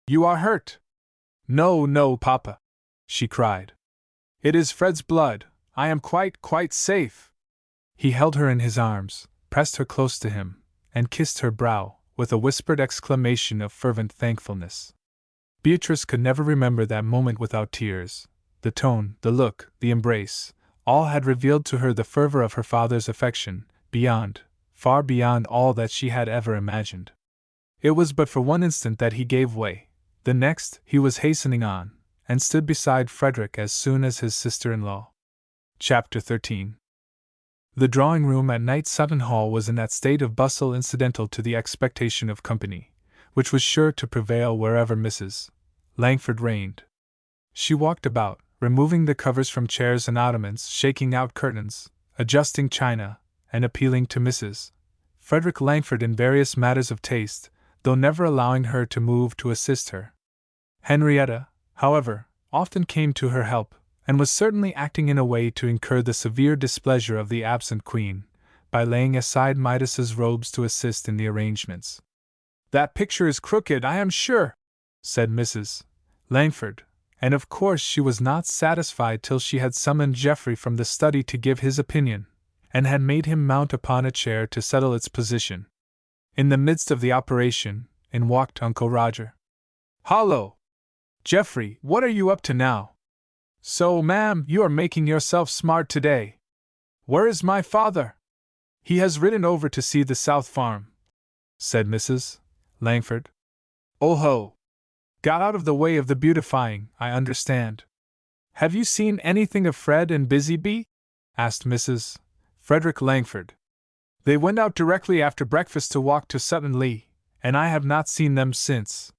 "You are hurt!" "No, no, Papa!" she cried. "It is Fred's blood. I am quite safe." He held her in his arms, pressed her close to him, and kissed her brow, with a whispered exclamation of fervent thankfulness. Beatrice could never remember that moment without tears. The tone, the look, the embrace, all had revealed to her the fervor of her father's affection, beyond, far beyond all that she had ever imagined. It was but for one instant that he gave way. The next, he was hastening on, and stood beside Frederick as soon as his sister-in-law. Chapter 13. The drawing-room at Knight Sutton Hall was in that state of bustle incidental to the expectation of company, which was sure to prevail wherever Mrs. Langford reigned. She walked about, removing the covers from chairs and ottomans, shaking out curtains, adjusting china, and appealing to Mrs. Frederick Langford in various matters of taste, though never allowing her to move to assist her. Henrietta, however, often came to her help, and was certainly acting in a way to incur the severe displeasure of the absent queen, by laying aside Midas's robes to assist in the arrangements. "That picture is crooked, I am sure," said Mrs. Langford, and of course she was not satisfied till she had summoned Geoffrey from the study to give his opinion, and had made him mount upon a chair to settle its position. In the midst of the operation, in walked Uncle Roger. "Hollo! Geoffrey, what are you up to now? So, ma'am, you are making yourself smart today. Where is my father?" "He has ridden over to see the South Farm," said Mrs. Langford. "Oh ho! Got out of the way of the beautifying, I understand. Have you seen anything of Fred and Busy Bee?" asked Mrs. Frederick Langford. "They went out directly after breakfast to walk to Sutton Lee, and I have not seen them since."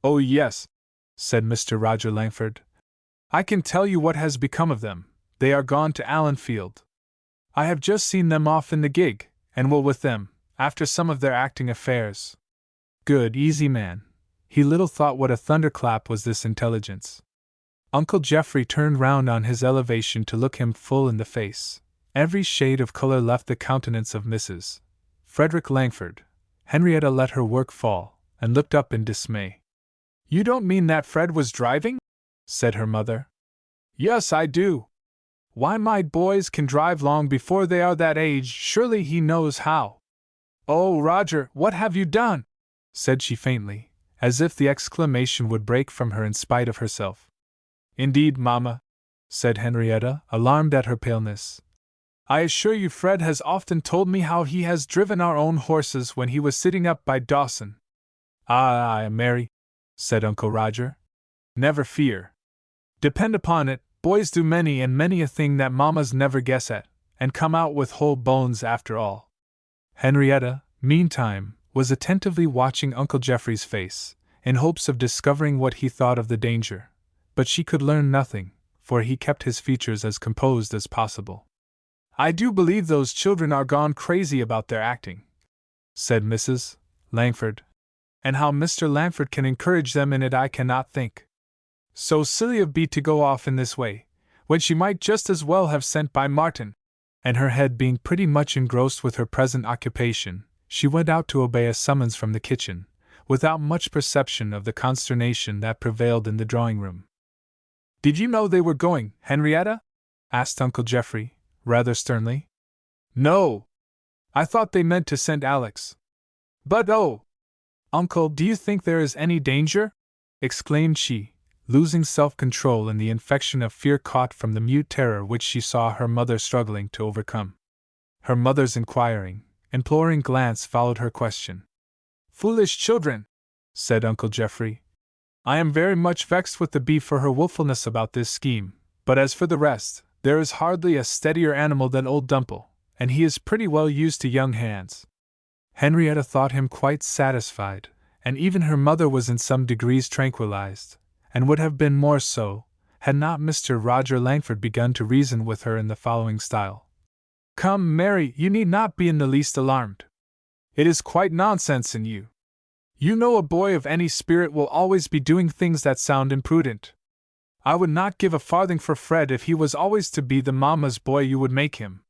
"Oh yes," said Mr. Roger Langford. "I can tell you what has become of them. They are gone to Allenfield. I have just seen them off in the gig, and will with them, after some of their acting affairs." Good, easy man. He little thought what a thunderclap was this intelligence. Uncle Geoffrey turned round on his elevation to look him full in the face. Every shade of color left the countenance of Mrs. Frederick Langford. Henrietta let her work fall, and looked up in dismay. "You don't mean that Fred was driving?" said her mother. "Yes, I do." Why, my boys can drive long before they are that age, surely he knows how. Oh, Roger, what have you done? Said she faintly, as if the exclamation would break from her in spite of herself. Indeed, Mamma, said Henrietta, alarmed at her paleness. I assure you Fred has often told me how he has driven our own horses when he was sitting up by Dawson. Aye, Mary, said Uncle Roger. Never fear. Depend upon it, boys do many and many a thing that mammas never guess at, and come out with whole bones after all. Henrietta, meantime, was attentively watching Uncle Geoffrey's face, in hopes of discovering what he thought of the danger, but she could learn nothing, for he kept his features as composed as possible. I do believe those children are gone crazy about their acting, said Mrs. Langford, and how Mr. Langford can encourage them in it I cannot think. So silly of Bee to go off in this way, when she might just as well have sent by Martin. And her head being pretty much engrossed with her present occupation, she went out to obey a summons from the kitchen, without much perception of the consternation that prevailed in the drawing-room. Did you know they were going, Henrietta? Asked Uncle Geoffrey, rather sternly. No. I thought they meant to send Alex. But oh! Uncle, do you think there is any danger? Exclaimed she, losing self-control in the infection of fear caught from the mute terror which she saw her mother struggling to overcome. Her mother's inquiring, imploring glance followed her question. Foolish children, said Uncle Geoffrey. I am very much vexed with the Bee for her wilfulness about this scheme, but as for the rest, there is hardly a steadier animal than old Dumple, and he is pretty well used to young hands. Henrietta thought him quite satisfied, and even her mother was in some degrees tranquilized, and would have been more so, had not Mr. Roger Langford begun to reason with her in the following style. Come, Mary, you need not be in the least alarmed. It is quite nonsense in you. You know a boy of any spirit will always be doing things that sound imprudent. I would not give a farthing for Fred if he was always to be the mamma's boy you would make him.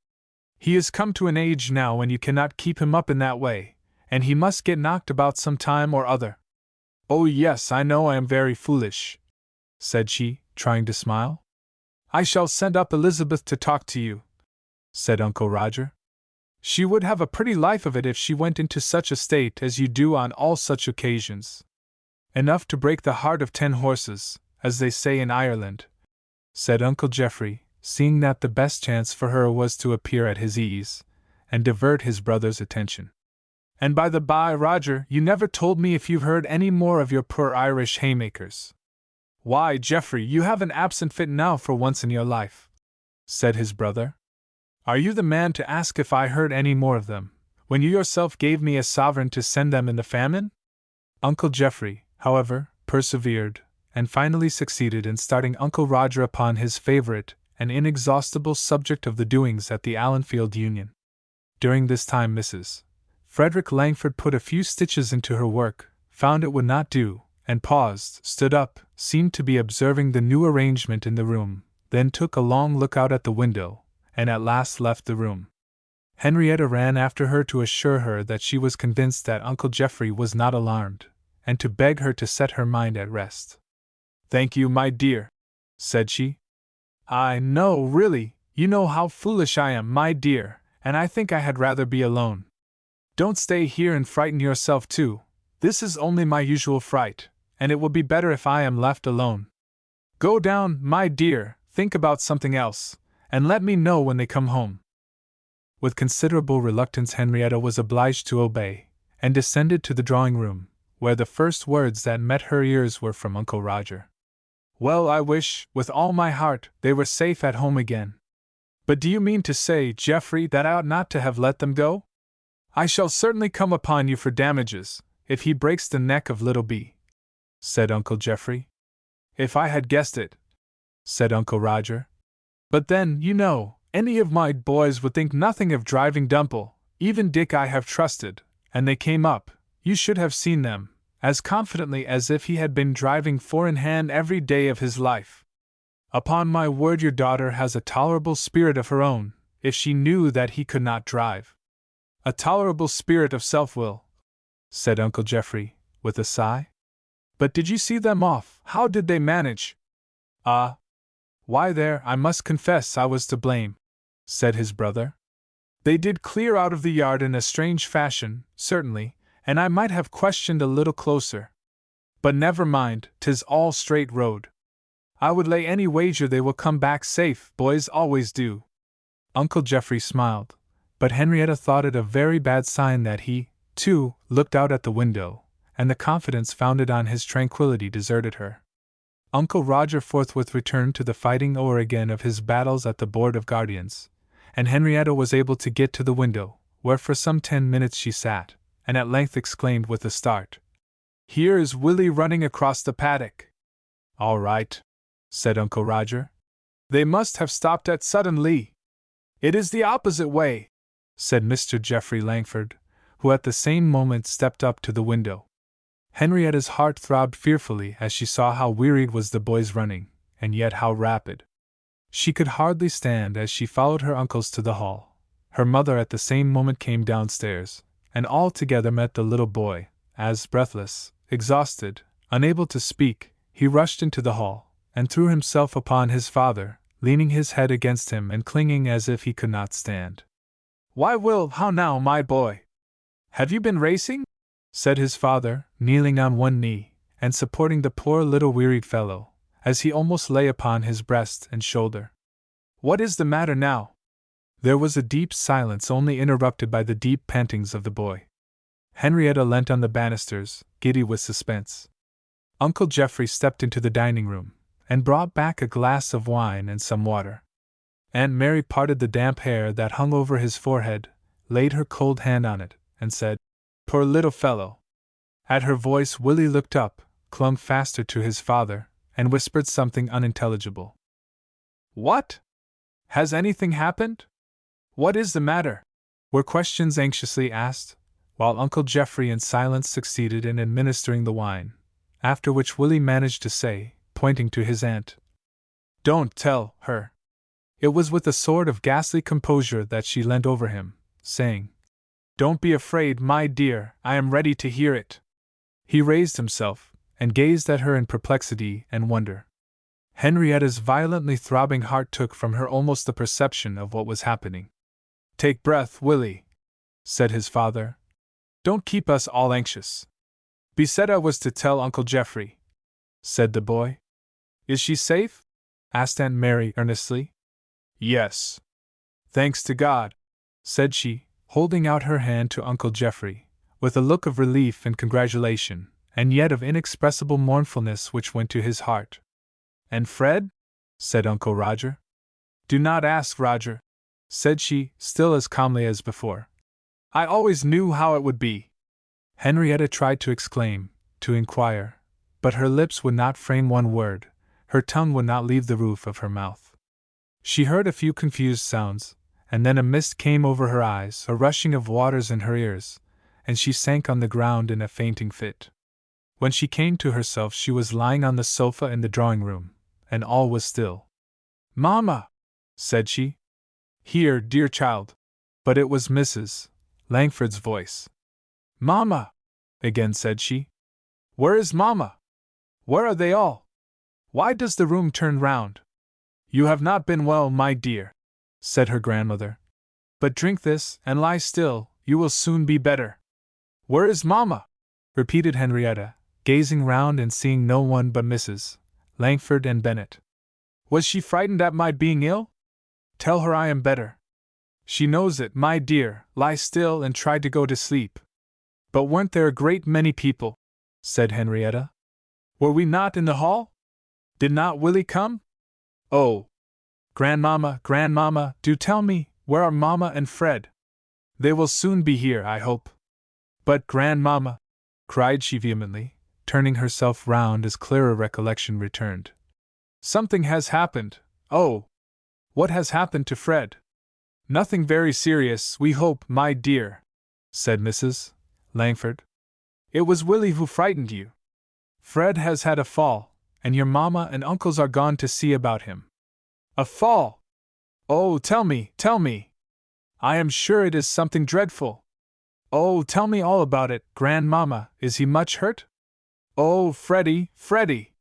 He is come to an age now when you cannot keep him up in that way, and he must get knocked about some time or other. Oh yes, I know I am very foolish, said she, trying to smile. I shall send up Elizabeth to talk to you, said Uncle Roger. She would have a pretty life of it if she went into such a state as you do on all such occasions. Enough to break the heart of 10 horses, as they say in Ireland, said Uncle Geoffrey, seeing that the best chance for her was to appear at his ease, and divert his brother's attention. And by the by, Roger, you never told me if you've heard any more of your poor Irish haymakers. Why, Geoffrey, you have an absent fit now for once in your life, said his brother. Are you the man to ask if I heard any more of them, when you yourself gave me a sovereign to send them in the famine? Uncle Geoffrey, however, persevered, and finally succeeded in starting Uncle Roger upon his favorite and inexhaustible subject of the doings at the Allenfield Union. During this time Mrs. Frederick Langford put a few stitches into her work, found it would not do, and paused, stood up, seemed to be observing the new arrangement in the room, then took a long look out at the window, and at last left the room. Henrietta ran after her to assure her that she was convinced that Uncle Geoffrey was not alarmed, and to beg her to set her mind at rest. Thank you, my dear, said she. I know, really, you know how foolish I am, my dear, and I think I had rather be alone. Don't stay here and frighten yourself too. This is only my usual fright, and it will be better if I am left alone. Go down, my dear, think about something else, and let me know when they come home. With considerable reluctance Henrietta was obliged to obey, and descended to the drawing-room, where the first words that met her ears were from Uncle Roger. Well, I wish, with all my heart, they were safe at home again. But do you mean to say, Geoffrey, that I ought not to have let them go? I shall certainly come upon you for damages, if he breaks the neck of little Bee, said Uncle Geoffrey. If I had guessed it, said Uncle Roger. But then, you know, any of my boys would think nothing of driving Dumple, even Dick I have trusted, and they came up, you should have seen them, as confidently as if he had been driving 4 in hand every day of his life. Upon my word, your daughter has a tolerable spirit of her own, if she knew that he could not drive. A tolerable spirit of self-will, said Uncle Geoffrey, with a sigh. But did you see them off? How did they manage? Ah! Why there, I must confess I was to blame, said his brother. They did clear out of the yard in a strange fashion, certainly, and I might have questioned a little closer. But never mind, 'tis all straight road. I would lay any wager they will come back safe, boys always do. Uncle Geoffrey smiled, but Henrietta thought it a very bad sign that he, too, looked out at the window, and the confidence founded on his tranquility deserted her. Uncle Roger forthwith returned to the fighting o'er again of his battles at the Board of Guardians, and Henrietta was able to get to the window, where for some 10 minutes she sat, and at length exclaimed with a start, "Here is Willie running across the paddock." "All right," said Uncle Roger. "They must have stopped at Sutton Lee." "It is the opposite way," said Mr. Geoffrey Langford, who at the same moment stepped up to the window. Henrietta's heart throbbed fearfully as she saw how wearied was the boy's running, and yet how rapid. She could hardly stand as she followed her uncles to the hall. Her mother at the same moment came downstairs, and all together met the little boy, as, breathless, exhausted, unable to speak, he rushed into the hall, and threw himself upon his father, leaning his head against him and clinging as if he could not stand. "Why, Will, how now, my boy? Have you been racing?" said his father, kneeling on one knee, and supporting the poor little wearied fellow, as he almost lay upon his breast and shoulder. "What is the matter now?" There was a deep silence, only interrupted by the deep pantings of the boy. Henrietta leant on the banisters, giddy with suspense. Uncle Geoffrey stepped into the dining room, and brought back a glass of wine and some water. Aunt Mary parted the damp hair that hung over his forehead, laid her cold hand on it, and said, "Poor little fellow." At her voice Willie looked up, clung faster to his father, and whispered something unintelligible. "What? Has anything happened? What is the matter?" were questions anxiously asked, while Uncle Geoffrey in silence succeeded in administering the wine, after which Willie managed to say, pointing to his aunt, "Don't tell her." It was with a sort of ghastly composure that she leant over him, saying, "Don't be afraid, my dear, I am ready to hear it." He raised himself, and gazed at her in perplexity and wonder. Henrietta's violently throbbing heart took from her almost the perception of what was happening. "Take breath, Willie," said his father. "Don't keep us all anxious." "Be said I was to tell Uncle Geoffrey," said the boy. "Is she safe?" asked Aunt Mary earnestly. "Yes. Thanks to God," said she, holding out her hand to Uncle Geoffrey, with a look of relief and congratulation, and yet of inexpressible mournfulness which went to his heart. "And Fred?" said Uncle Roger. "Do not ask, Roger," said she, still as calmly as before. "I always knew how it would be." Henrietta tried to exclaim, to inquire, but her lips would not frame one word, her tongue would not leave the roof of her mouth. She heard a few confused sounds, and then a mist came over her eyes, a rushing of waters in her ears, and she sank on the ground in a fainting fit. When she came to herself she was lying on the sofa in the drawing-room, and all was still. "Mamma!" said she. "Here, dear child." But it was Mrs. Langford's voice. "Mamma!" again said she. "Where is Mamma? Where are they all? Why does the room turn round?" "You have not been well, my dear," said her grandmother. "But drink this, and lie still, you will soon be better." "Where is Mamma?" repeated Henrietta, gazing round and seeing no one but Mrs. Langford and Bennet. "Was she frightened at my being ill? Tell her I am better." "She knows it, my dear, lie still and try to go to sleep." "But weren't there a great many people?" said Henrietta. "Were we not in the hall? Did not Willie come? Oh! Grandmamma, Grandmamma, do tell me, where are Mamma and Fred? They will soon be here, I hope." "But, Grandmamma," cried she vehemently, turning herself round as clearer recollection returned, "something has happened. Oh! What has happened to Fred?" "Nothing very serious, we hope, my dear," said Mrs. Langford. "It was Willie who frightened you. Fred has had a fall, and your mamma and uncles are gone to see about him." "A fall? Oh, tell me, tell me! I am sure it is something dreadful. Oh, tell me all about it, Grandmamma. Is he much hurt? Oh, Freddie, Freddie!"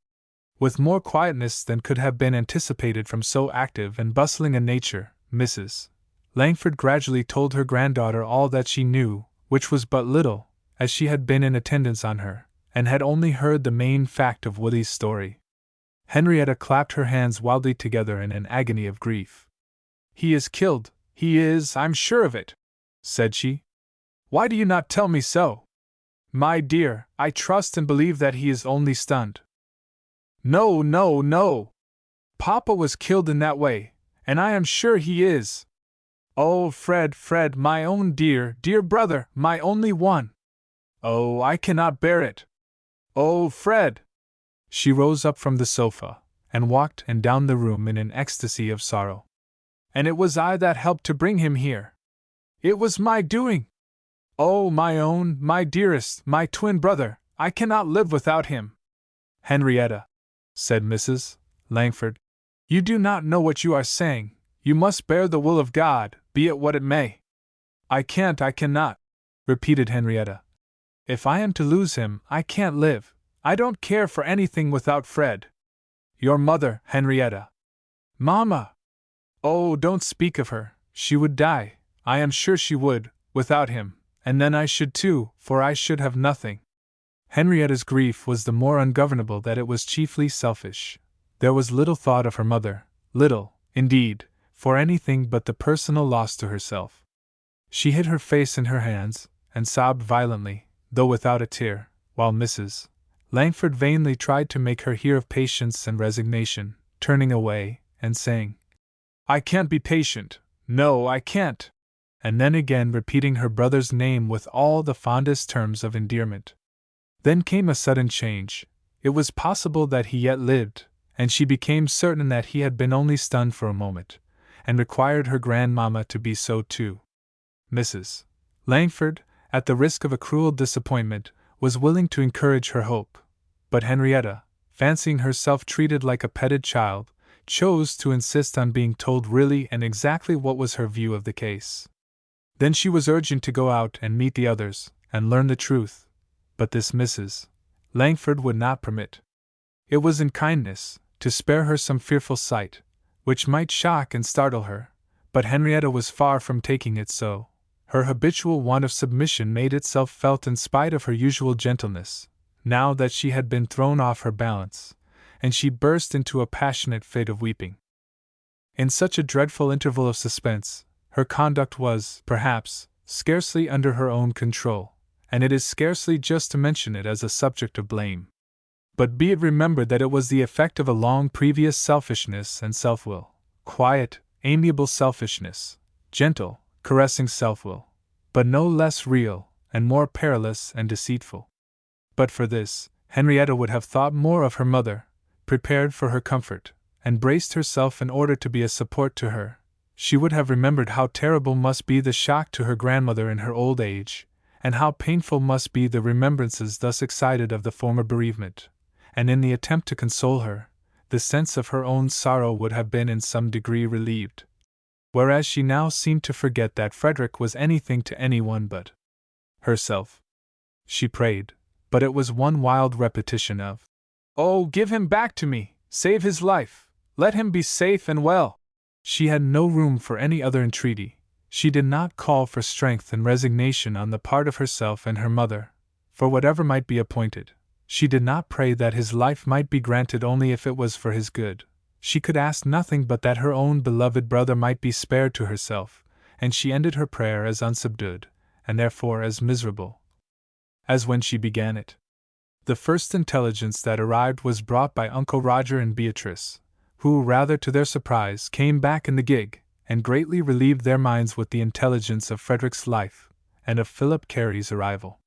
With more quietness than could have been anticipated from so active and bustling a nature, Mrs. Langford gradually told her granddaughter all that she knew, which was but little, as she had been in attendance on her, and had only heard the main fact of Willie's story. Henrietta clapped her hands wildly together in an agony of grief. "He is killed, he is, I'm sure of it," said she. "Why do you not tell me so? My dear, I trust and believe that he is only stunned." "No, no, no! Papa was killed in that way, and I am sure he is. Oh, Fred, Fred, my own dear, dear brother, my only one! Oh, I cannot bear it! Oh, Fred!" She rose up from the sofa, and walked and down the room in an ecstasy of sorrow. "And it was I that helped to bring him here. It was my doing. Oh, my own, my dearest, my twin brother, I cannot live without him." "Henrietta," said Mrs. Langford, "you do not know what you are saying. You must bear the will of God, be it what it may." I cannot," repeated Henrietta. "If I am to lose him, I can't live. I don't care for anything without Fred." "Your mother, Henrietta." "Mamma! Oh, don't speak of her. She would die, I am sure she would, without him, and then I should too, for I should have nothing." Henrietta's grief was the more ungovernable that it was chiefly selfish. There was little thought of her mother, little, indeed, for anything but the personal loss to herself. She hid her face in her hands, and sobbed violently, though without a tear, while Mrs. Langford vainly tried to make her hear of patience and resignation, turning away, and saying, "I can't be patient, no, I can't," and then again repeating her brother's name with all the fondest terms of endearment. Then came a sudden change. It was possible that he yet lived, and she became certain that he had been only stunned for a moment, and required her grandmamma to be so too. Mrs. Langford, at the risk of a cruel disappointment, was willing to encourage her hope, but Henrietta, fancying herself treated like a petted child, chose to insist on being told really and exactly what was her view of the case. Then she was urgent to go out and meet the others, and learn the truth, but this Mrs. Langford would not permit. It was in kindness, to spare her some fearful sight, which might shock and startle her, but Henrietta was far from taking it so. Her habitual want of submission made itself felt in spite of her usual gentleness, now that she had been thrown off her balance, and she burst into a passionate fit of weeping. In such a dreadful interval of suspense, her conduct was, perhaps, scarcely under her own control, and it is scarcely just to mention it as a subject of blame. But be it remembered that it was the effect of a long previous selfishness and self-will, quiet, amiable selfishness, gentle, caressing self-will, but no less real, and more perilous and deceitful. But for this, Henrietta would have thought more of her mother, prepared for her comfort, and braced herself in order to be a support to her. She would have remembered how terrible must be the shock to her grandmother in her old age, and how painful must be the remembrances thus excited of the former bereavement, and in the attempt to console her, the sense of her own sorrow would have been in some degree relieved. Whereas she now seemed to forget that Frederick was anything to anyone but herself. She prayed, but it was one wild repetition of, "Oh, give him back to me, save his life, let him be safe and well." She had no room for any other entreaty. She did not call for strength and resignation on the part of herself and her mother, for whatever might be appointed. She did not pray that his life might be granted only if it was for his good. She could ask nothing but that her own beloved brother might be spared to herself, and she ended her prayer as unsubdued, and therefore as miserable, as when she began it. The first intelligence that arrived was brought by Uncle Roger and Beatrice, who, rather to their surprise, came back in the gig, and greatly relieved their minds with the intelligence of Frederick's life, and of Philip Carey's arrival.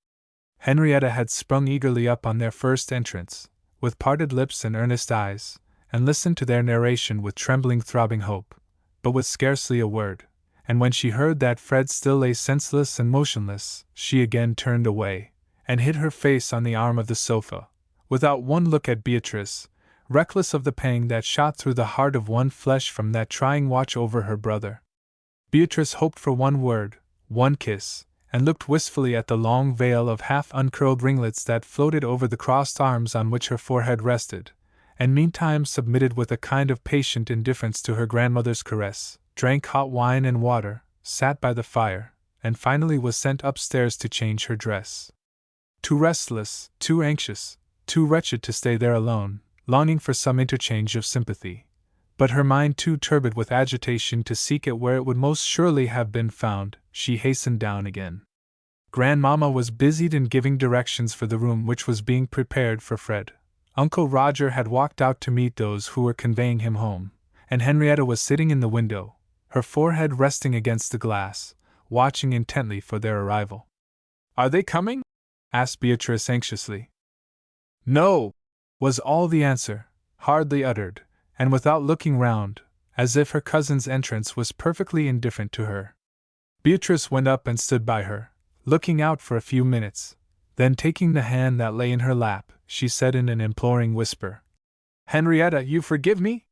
Henrietta had sprung eagerly up on their first entrance, with parted lips and earnest eyes, and listened to their narration with trembling, throbbing hope, but with scarcely a word, and when she heard that Fred still lay senseless and motionless, she again turned away, and hid her face on the arm of the sofa, without one look at Beatrice, reckless of the pang that shot through the heart of one flesh from that trying watch over her brother. Beatrice hoped for one word, one kiss, and looked wistfully at the long veil of half-uncurled ringlets that floated over the crossed arms on which her forehead rested, and meantime submitted with a kind of patient indifference to her grandmother's caress, drank hot wine and water, sat by the fire, and finally was sent upstairs to change her dress. Too restless, too anxious, too wretched to stay there alone, longing for some interchange of sympathy, but her mind too turbid with agitation to seek it where it would most surely have been found, she hastened down again. Grandmamma was busied in giving directions for the room which was being prepared for Fred. Uncle Roger had walked out to meet those who were conveying him home, and Henrietta was sitting in the window, her forehead resting against the glass, watching intently for their arrival. "Are they coming?" asked Beatrice anxiously. "No," was all the answer, hardly uttered, and without looking round, as if her cousin's entrance was perfectly indifferent to her. Beatrice went up and stood by her, looking out for a few minutes, then taking the hand that lay in her lap, she said in an imploring whisper, "Henrietta, you forgive me?"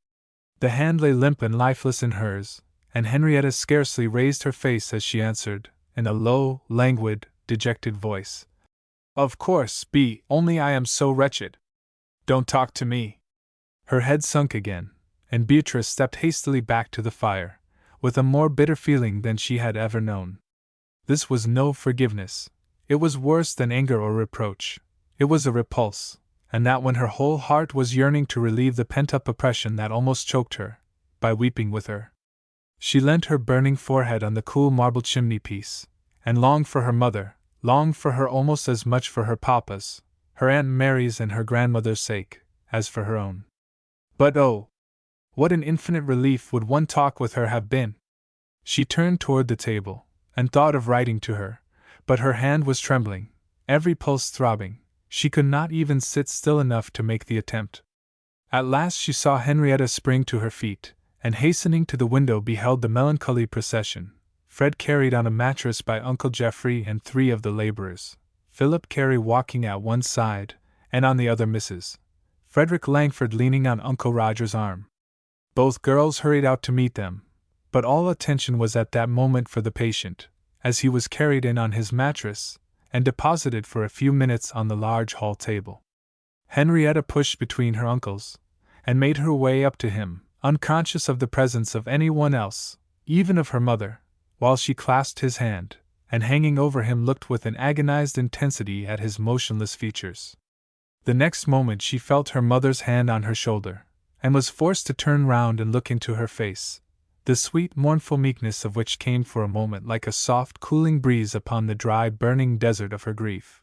The hand lay limp and lifeless in hers, and Henrietta scarcely raised her face as she answered, in a low, languid, dejected voice, "Of course, Bee, only I am so wretched. Don't talk to me." Her head sunk again, and Beatrice stepped hastily back to the fire, with a more bitter feeling than she had ever known. This was no forgiveness. It was worse than anger or reproach. It was a repulse, and that when her whole heart was yearning to relieve the pent-up oppression that almost choked her, by weeping with her. She leant her burning forehead on the cool marble chimney-piece, and longed for her mother, longed for her almost as much for her papa's, her Aunt Mary's and her grandmother's sake, as for her own. But oh! What an infinite relief would one talk with her have been! She turned toward the table, and thought of writing to her, but her hand was trembling, every pulse throbbing, she could not even sit still enough to make the attempt. At last she saw Henrietta spring to her feet, and hastening to the window beheld the melancholy procession, Fred carried on a mattress by Uncle Geoffrey and 3 of the laborers, Philip Carey walking at one side, and on the other Mrs. Frederick Langford leaning on Uncle Roger's arm. Both girls hurried out to meet them, but all attention was at that moment for the patient, as he was carried in on his mattress, and deposited for a few minutes on the large hall table. Henrietta pushed between her uncles, and made her way up to him, unconscious of the presence of any one else, even of her mother, while she clasped his hand, and hanging over him looked with an agonized intensity at his motionless features. The next moment she felt her mother's hand on her shoulder, and was forced to turn round and look into her face, the sweet mournful meekness of which came for a moment like a soft cooling breeze upon the dry burning desert of her grief.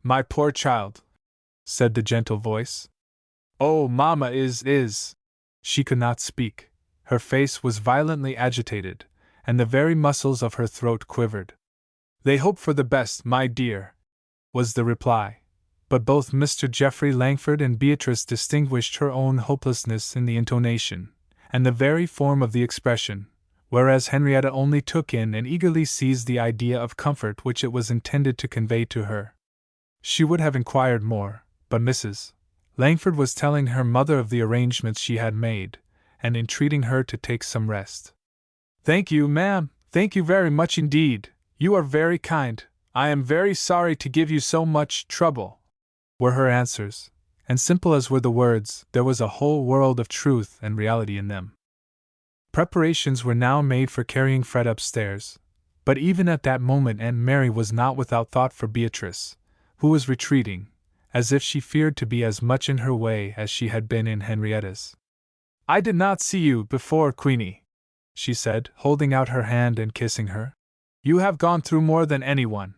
"My poor child," said the gentle voice. "Oh, Mamma is. She could not speak, her face was violently agitated, and the very muscles of her throat quivered. "They hope for the best, my dear," was the reply. But both Mr. Geoffrey Langford and Beatrice distinguished her own hopelessness in the intonation, and the very form of the expression, whereas Henrietta only took in and eagerly seized the idea of comfort which it was intended to convey to her. She would have inquired more, but Mrs. Langford was telling her mother of the arrangements she had made, and entreating her to take some rest. "Thank you, ma'am, thank you very much indeed, you are very kind, I am very sorry to give you so much trouble," were her answers, and simple as were the words, there was a whole world of truth and reality in them. Preparations were now made for carrying Fred upstairs, but even at that moment Aunt Mary was not without thought for Beatrice, who was retreating, as if she feared to be as much in her way as she had been in Henrietta's. "I did not see you before, Queenie," she said, holding out her hand and kissing her. "You have gone through more than anyone."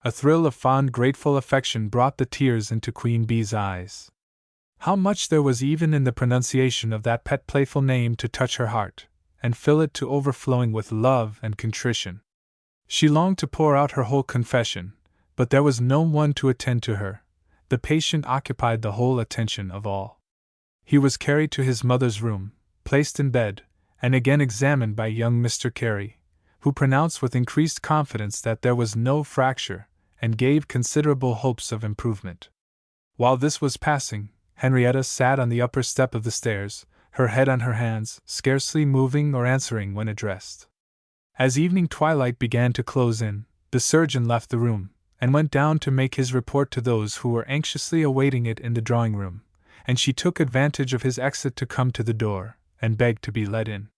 A thrill of fond, grateful affection brought the tears into Queen Bee's eyes. How much there was even in the pronunciation of that pet playful name to touch her heart, and fill it to overflowing with love and contrition. She longed to pour out her whole confession, but there was no one to attend to her. The patient occupied the whole attention of all. He was carried to his mother's room, placed in bed, and again examined by young Mr. Carey, who pronounced with increased confidence that there was no fracture, and gave considerable hopes of improvement. While this was passing, Henrietta sat on the upper step of the stairs, her head on her hands, scarcely moving or answering when addressed. As evening twilight began to close in, the surgeon left the room, and went down to make his report to those who were anxiously awaiting it in the drawing-room, and she took advantage of his exit to come to the door and beg to be let in.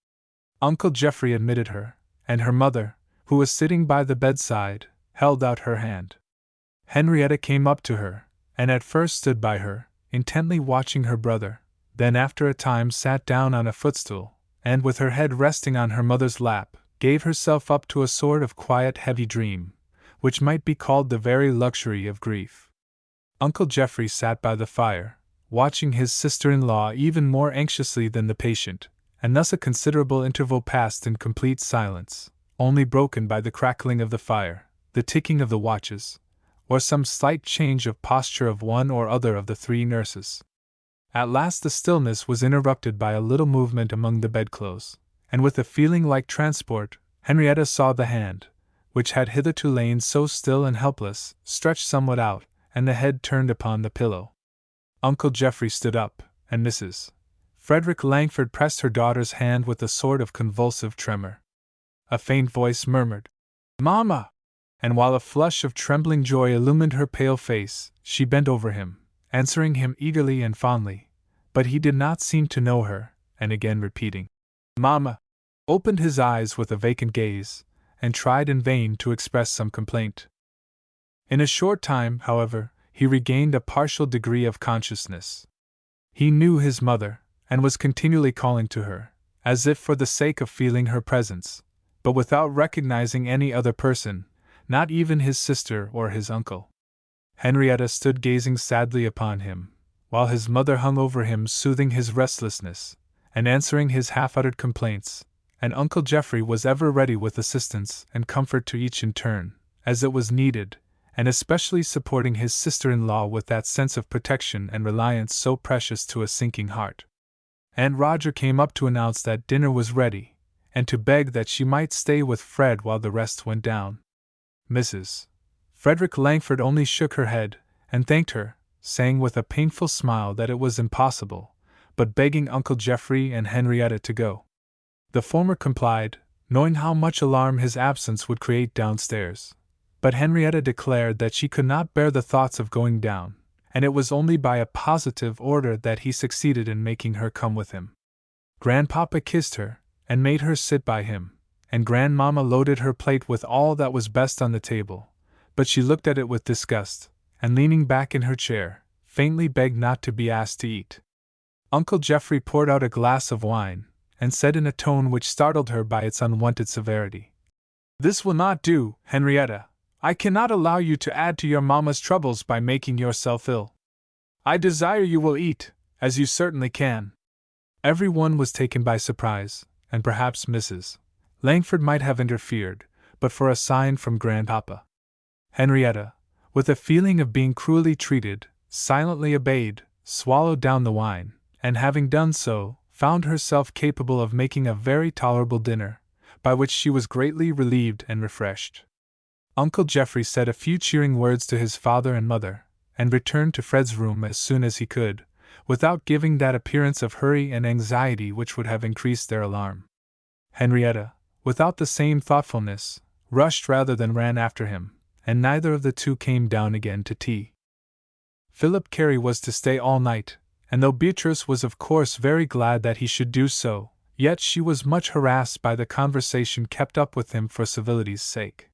Uncle Geoffrey admitted her, and her mother, who was sitting by the bedside, held out her hand. Henrietta came up to her, and at first stood by her, intently watching her brother, then after a time sat down on a footstool, and with her head resting on her mother's lap, gave herself up to a sort of quiet heavy dream, which might be called the very luxury of grief. Uncle Geoffrey sat by the fire, watching his sister-in-law even more anxiously than the patient, and thus a considerable interval passed in complete silence, only broken by the crackling of the fire, the ticking of the watches, or some slight change of posture of one or other of the three nurses. At last the stillness was interrupted by a little movement among the bedclothes, and with a feeling like transport, Henrietta saw the hand, which had hitherto lain so still and helpless, stretched somewhat out, and the head turned upon the pillow. Uncle Geoffrey stood up, and Mrs. Frederick Langford pressed her daughter's hand with a sort of convulsive tremor. A faint voice murmured, "Mamma!" and while a flush of trembling joy illumined her pale face, she bent over him, answering him eagerly and fondly, but he did not seem to know her, and again repeating, "Mamma," opened his eyes with a vacant gaze, and tried in vain to express some complaint. In a short time, however, he regained a partial degree of consciousness. He knew his mother, and was continually calling to her, as if for the sake of feeling her presence, but without recognizing any other person, not even his sister or his uncle. Henrietta stood gazing sadly upon him, while his mother hung over him soothing his restlessness, and answering his half-uttered complaints, and Uncle Geoffrey was ever ready with assistance and comfort to each in turn, as it was needed, and especially supporting his sister-in-law with that sense of protection and reliance so precious to a sinking heart. Aunt Roger came up to announce that dinner was ready, and to beg that she might stay with Fred while the rest went down. Mrs. Frederick Langford only shook her head, and thanked her, saying with a painful smile that it was impossible, but begging Uncle Geoffrey and Henrietta to go. The former complied, knowing how much alarm his absence would create downstairs, but Henrietta declared that she could not bear the thoughts of going down, and it was only by a positive order that he succeeded in making her come with him. Grandpapa kissed her, and made her sit by him, and Grandmamma loaded her plate with all that was best on the table, but she looked at it with disgust, and leaning back in her chair, faintly begged not to be asked to eat. Uncle Geoffrey poured out a glass of wine, and said in a tone which startled her by its unwonted severity, "This will not do, Henrietta. I cannot allow you to add to your mamma's troubles by making yourself ill. I desire you will eat, as you certainly can." Every one was taken by surprise, and perhaps Mrs. Langford might have interfered, but for a sign from Grandpapa. Henrietta, with a feeling of being cruelly treated, silently obeyed, swallowed down the wine, and having done so, found herself capable of making a very tolerable dinner, by which she was greatly relieved and refreshed. Uncle Geoffrey said a few cheering words to his father and mother, and returned to Fred's room as soon as he could, without giving that appearance of hurry and anxiety which would have increased their alarm. Henrietta, without the same thoughtfulness, rushed rather than ran after him, and neither of the two came down again to tea. Philip Carey was to stay all night, and though Beatrice was of course very glad that he should do so, yet she was much harassed by the conversation kept up with him for civility's sake.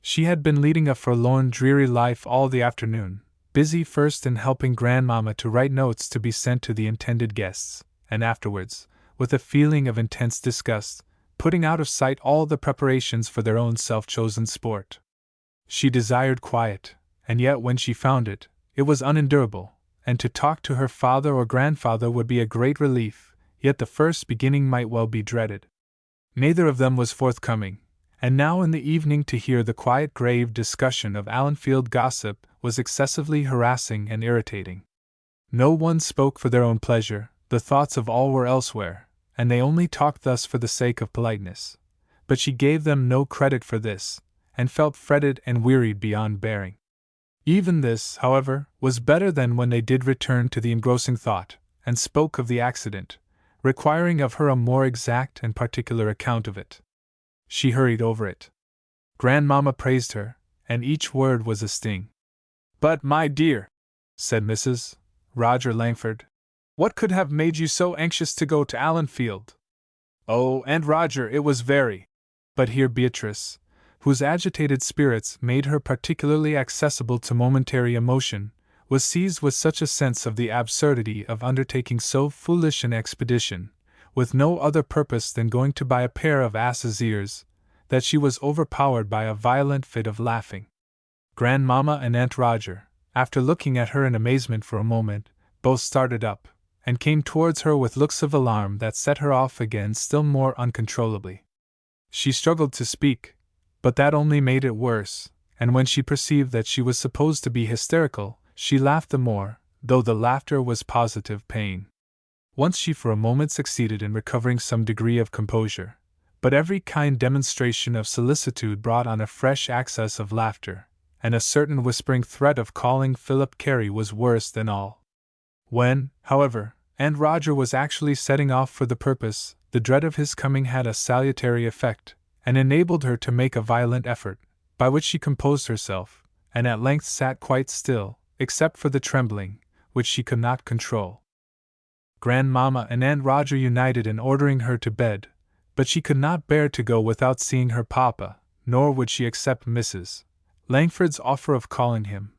She had been leading a forlorn, dreary life all the afternoon, busy first in helping Grandmamma to write notes to be sent to the intended guests, and afterwards, with a feeling of intense disgust, putting out of sight all the preparations for their own self-chosen sport. She desired quiet, and yet when she found it, it was unendurable, and to talk to her father or grandfather would be a great relief, yet the first beginning might well be dreaded. Neither of them was forthcoming, and now in the evening to hear the quiet grave discussion of Allenfield gossip was excessively harassing and irritating. No one spoke for their own pleasure, the thoughts of all were elsewhere, and they only talked thus for the sake of politeness, but she gave them no credit for this, and felt fretted and wearied beyond bearing. Even this, however, was better than when they did return to the engrossing thought, and spoke of the accident, requiring of her a more exact and particular account of it. She hurried over it. Grandmamma praised her, and each word was a sting. "But, my dear," said Mrs. Roger Langford, What could have made you so anxious to go to Allenfield? Oh, Aunt Roger, it was very. But here Beatrice, whose agitated spirits made her particularly accessible to momentary emotion, was seized with such a sense of the absurdity of undertaking so foolish an expedition, with no other purpose than going to buy a pair of ass's ears, that she was overpowered by a violent fit of laughing. Grandmamma and Aunt Roger, after looking at her in amazement for a moment, both started up, and came towards her with looks of alarm that set her off again still more uncontrollably. She struggled to speak, but that only made it worse, and when she perceived that she was supposed to be hysterical, she laughed the more, though the laughter was positive pain. Once she for a moment succeeded in recovering some degree of composure, but every kind demonstration of solicitude brought on a fresh access of laughter, and a certain whispering threat of calling Philip Carey was worse than all. When, however, Aunt Roger was actually setting off for the purpose, the dread of his coming had a salutary effect, and enabled her to make a violent effort, by which she composed herself, and at length sat quite still, except for the trembling, which she could not control. Grandmamma and Aunt Roger united in ordering her to bed, but she could not bear to go without seeing her papa, nor would she accept Mrs. Langford's offer of calling him,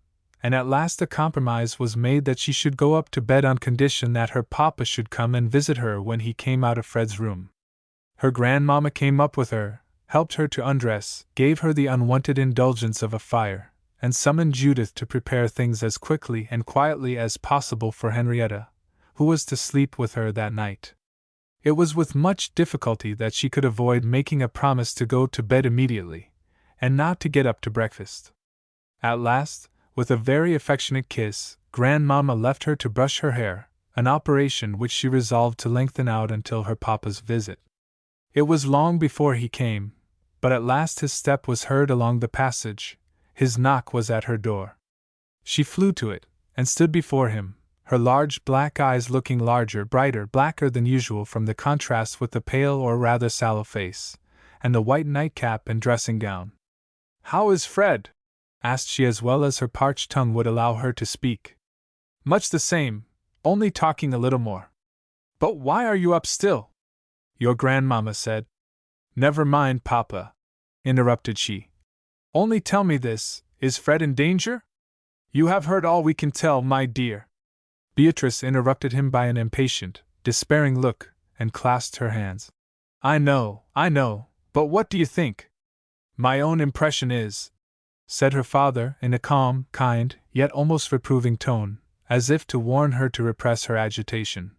and at last a compromise was made that she should go up to bed on condition that her papa should come and visit her when he came out of Fred's room. Her grandmamma came up with her, helped her to undress, gave her the unwonted indulgence of a fire, and summoned Judith to prepare things as quickly and quietly as possible for Henrietta, who was to sleep with her that night. It was with much difficulty that she could avoid making a promise to go to bed immediately, and not to get up to breakfast. At last, with a very affectionate kiss, Grandmamma left her to brush her hair, an operation which she resolved to lengthen out until her papa's visit. It was long before he came, but at last his step was heard along the passage. His knock was at her door. She flew to it, and stood before him, her large black eyes looking larger, brighter, blacker than usual from the contrast with the pale or rather sallow face, and the white nightcap and dressing gown. "How is Fred?" asked she as well as her parched tongue would allow her to speak. "Much the same, only talking a little more." "But why are you up still?" Your grandmamma said. "Never mind, papa," interrupted she. "Only tell me this, is Fred in danger?" "You have heard all we can tell, my dear." Beatrice interrupted him by an impatient, despairing look, and clasped her hands. I know, but what do you think?" "My own impression is," said her father in a calm, kind, yet almost reproving tone, as if to warn her to repress her agitation,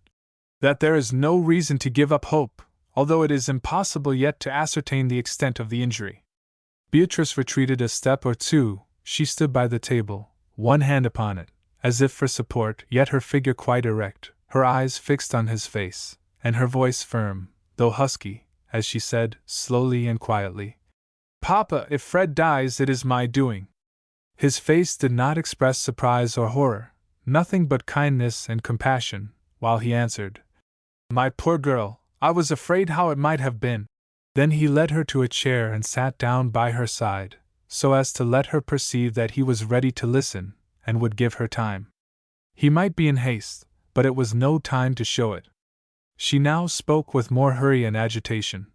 "that there is no reason to give up hope, although it is impossible yet to ascertain the extent of the injury." Beatrice retreated a step or two. She stood by the table, one hand upon it, as if for support, yet her figure quite erect, her eyes fixed on his face, and her voice firm, though husky, as she said, slowly and quietly, "Papa, if Fred dies, it is my doing." His face did not express surprise or horror, nothing but kindness and compassion, while he answered, "My poor girl, I was afraid how it might have been." Then he led her to a chair and sat down by her side, so as to let her perceive that he was ready to listen, and would give her time. He might be in haste, but it was no time to show it. She now spoke with more hurry and agitation.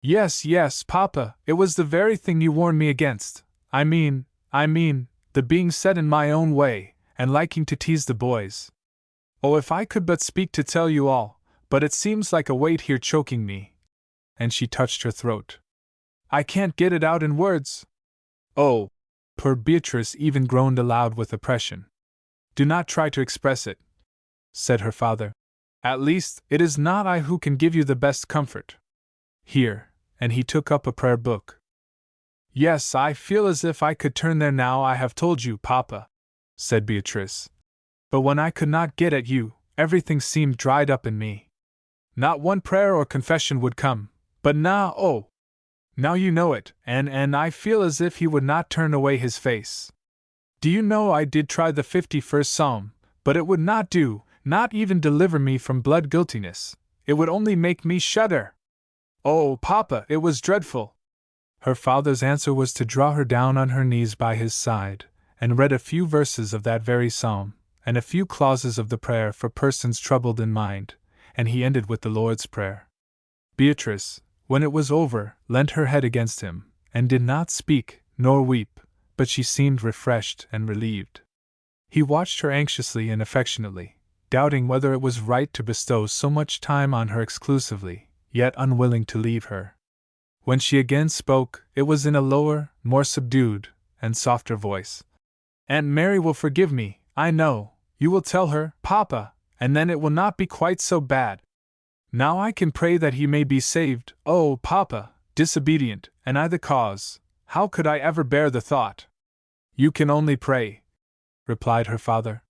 Yes, papa, it was the very thing you warned me against. I mean, the being set in my own way, and liking to tease the boys. Oh, if I could but speak to tell you all, but it seems like a weight here choking me." And she touched her throat. "I can't get it out in words." "Oh!" Poor Beatrice even groaned aloud with oppression. "Do not try to express it," said her father. "At least, it is not I who can give you the best comfort. Here," and he took up a prayer book. "Yes, I feel as if I could turn there now I have told you, papa," said Beatrice. "But when I could not get at you, everything seemed dried up in me. Not one prayer or confession would come, but now, oh! Now you know it, and I feel as if he would not turn away his face. Do you know I did try the 51st Psalm, but it would not do, not even deliver me from blood guiltiness, it would only make me shudder. Oh, papa, it was dreadful." Her father's answer was to draw her down on her knees by his side, and read a few verses of that very psalm, and a few clauses of the prayer for persons troubled in mind, and he ended with the Lord's Prayer. Beatrice, when it was over, leant her head against him, and did not speak, nor weep, but she seemed refreshed and relieved. He watched her anxiously and affectionately, doubting whether it was right to bestow so much time on her exclusively, yet unwilling to leave her. When she again spoke, it was in a lower, more subdued, and softer voice. "Aunt Mary will forgive me, I know. You will tell her, Papa, and then it will not be quite so bad. Now I can pray that he may be saved. Oh, Papa, disobedient, and I the cause, how could I ever bear the thought?" "You can only pray," replied her father.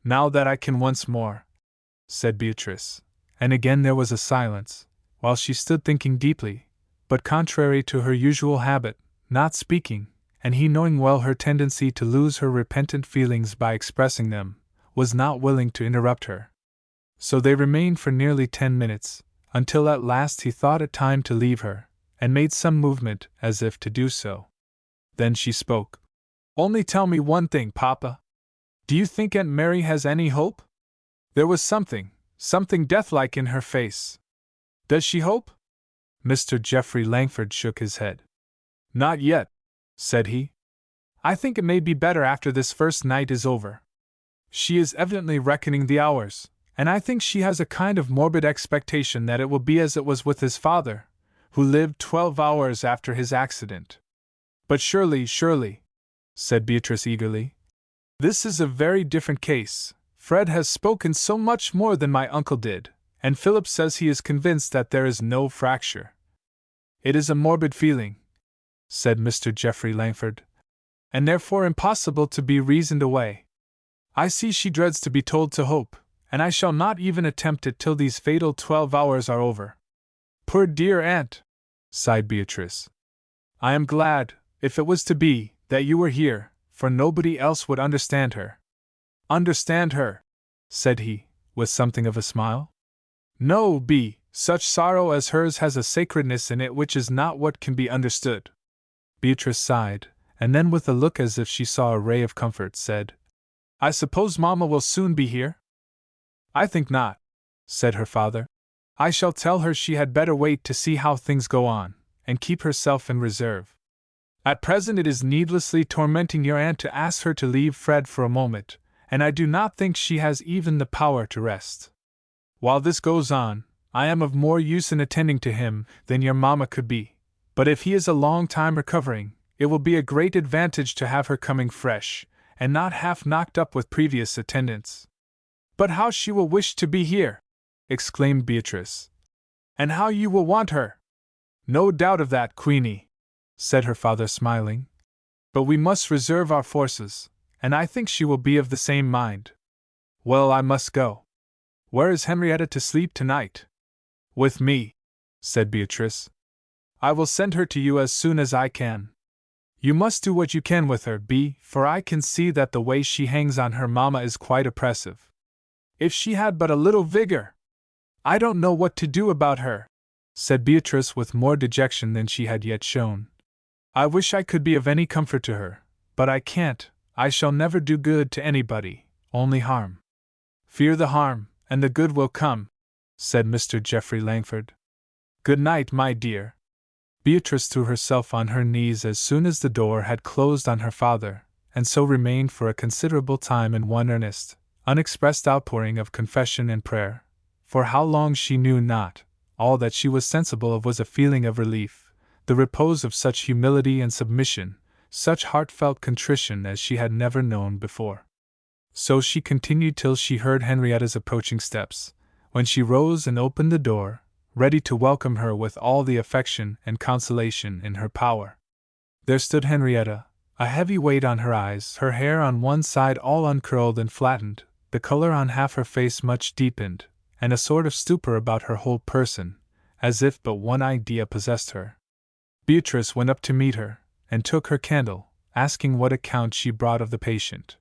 "Now that I can once more," said Beatrice, and again there was a silence, while she stood thinking deeply, but contrary to her usual habit, not speaking, and he, knowing well her tendency to lose her repentant feelings by expressing them, was not willing to interrupt her. So they remained for nearly 10 minutes, until at last he thought it time to leave her, and made some movement as if to do so. Then she spoke. "Only tell me one thing, Papa. Do you think Aunt Mary has any hope?" There was something deathlike in her face. "Does she hope?" Mr. Geoffrey Langford shook his head. "Not yet," said he. "I think it may be better after this first night is over. She is evidently reckoning the hours, and I think she has a kind of morbid expectation that it will be as it was with his father, who lived 12 hours after his accident." "But surely," said Beatrice eagerly, "this is a very different case. Fred has spoken so much more than my uncle did, and Philip says he is convinced that there is no fracture." "It is a morbid feeling," said Mr. Geoffrey Langford, "and therefore impossible to be reasoned away. I see she dreads to be told to hope, and I shall not even attempt it till these fatal 12 hours are over." "Poor dear aunt," sighed Beatrice. "I am glad, if it was to be, that you were here, for nobody else would understand her." "Understand her?" said he, with something of a smile. "No, B. Such sorrow as hers has a sacredness in it which is not what can be understood." Beatrice sighed, and then, with a look as if she saw a ray of comfort, said, "I suppose Mamma will soon be here?" "I think not," said her father. "I shall tell her she had better wait to see how things go on, and keep herself in reserve. At present it is needlessly tormenting your aunt to ask her to leave Fred for a moment, and I do not think she has even the power to rest. While this goes on, I am of more use in attending to him than your mamma could be, but if he is a long time recovering, it will be a great advantage to have her coming fresh, and not half knocked up with previous attendance." "But how she will wish to be here!" exclaimed Beatrice. "And how you will want her!" "No doubt of that, Queenie," said her father, smiling. "But we must reserve our forces, and I think she will be of the same mind. Well, I must go. Where is Henrietta to sleep tonight?" "With me," said Beatrice. "I will send her to you as soon as I can. You must do what you can with her, B, for I can see that the way she hangs on her mamma is quite oppressive. If she had but a little vigor!" "I don't know what to do about her," said Beatrice with more dejection than she had yet shown. "I wish I could be of any comfort to her, but I can't. I shall never do good to anybody, only harm." "Fear the harm, and the good will come," said Mr. Geoffrey Langford. "Good night, my dear." Beatrice threw herself on her knees as soon as the door had closed on her father, and so remained for a considerable time in one earnest, unexpressed outpouring of confession and prayer. For how long she knew not. All that she was sensible of was a feeling of relief, the repose of such humility and submission, such heartfelt contrition as she had never known before. So she continued till she heard Henrietta's approaching steps, when she rose and opened the door, ready to welcome her with all the affection and consolation in her power. There stood Henrietta, a heavy weight on her eyes, her hair on one side all uncurled and flattened, the color on half her face much deepened, and a sort of stupor about her whole person, as if but one idea possessed her. Beatrice went up to meet her, and took her candle, asking what account she brought of the patient.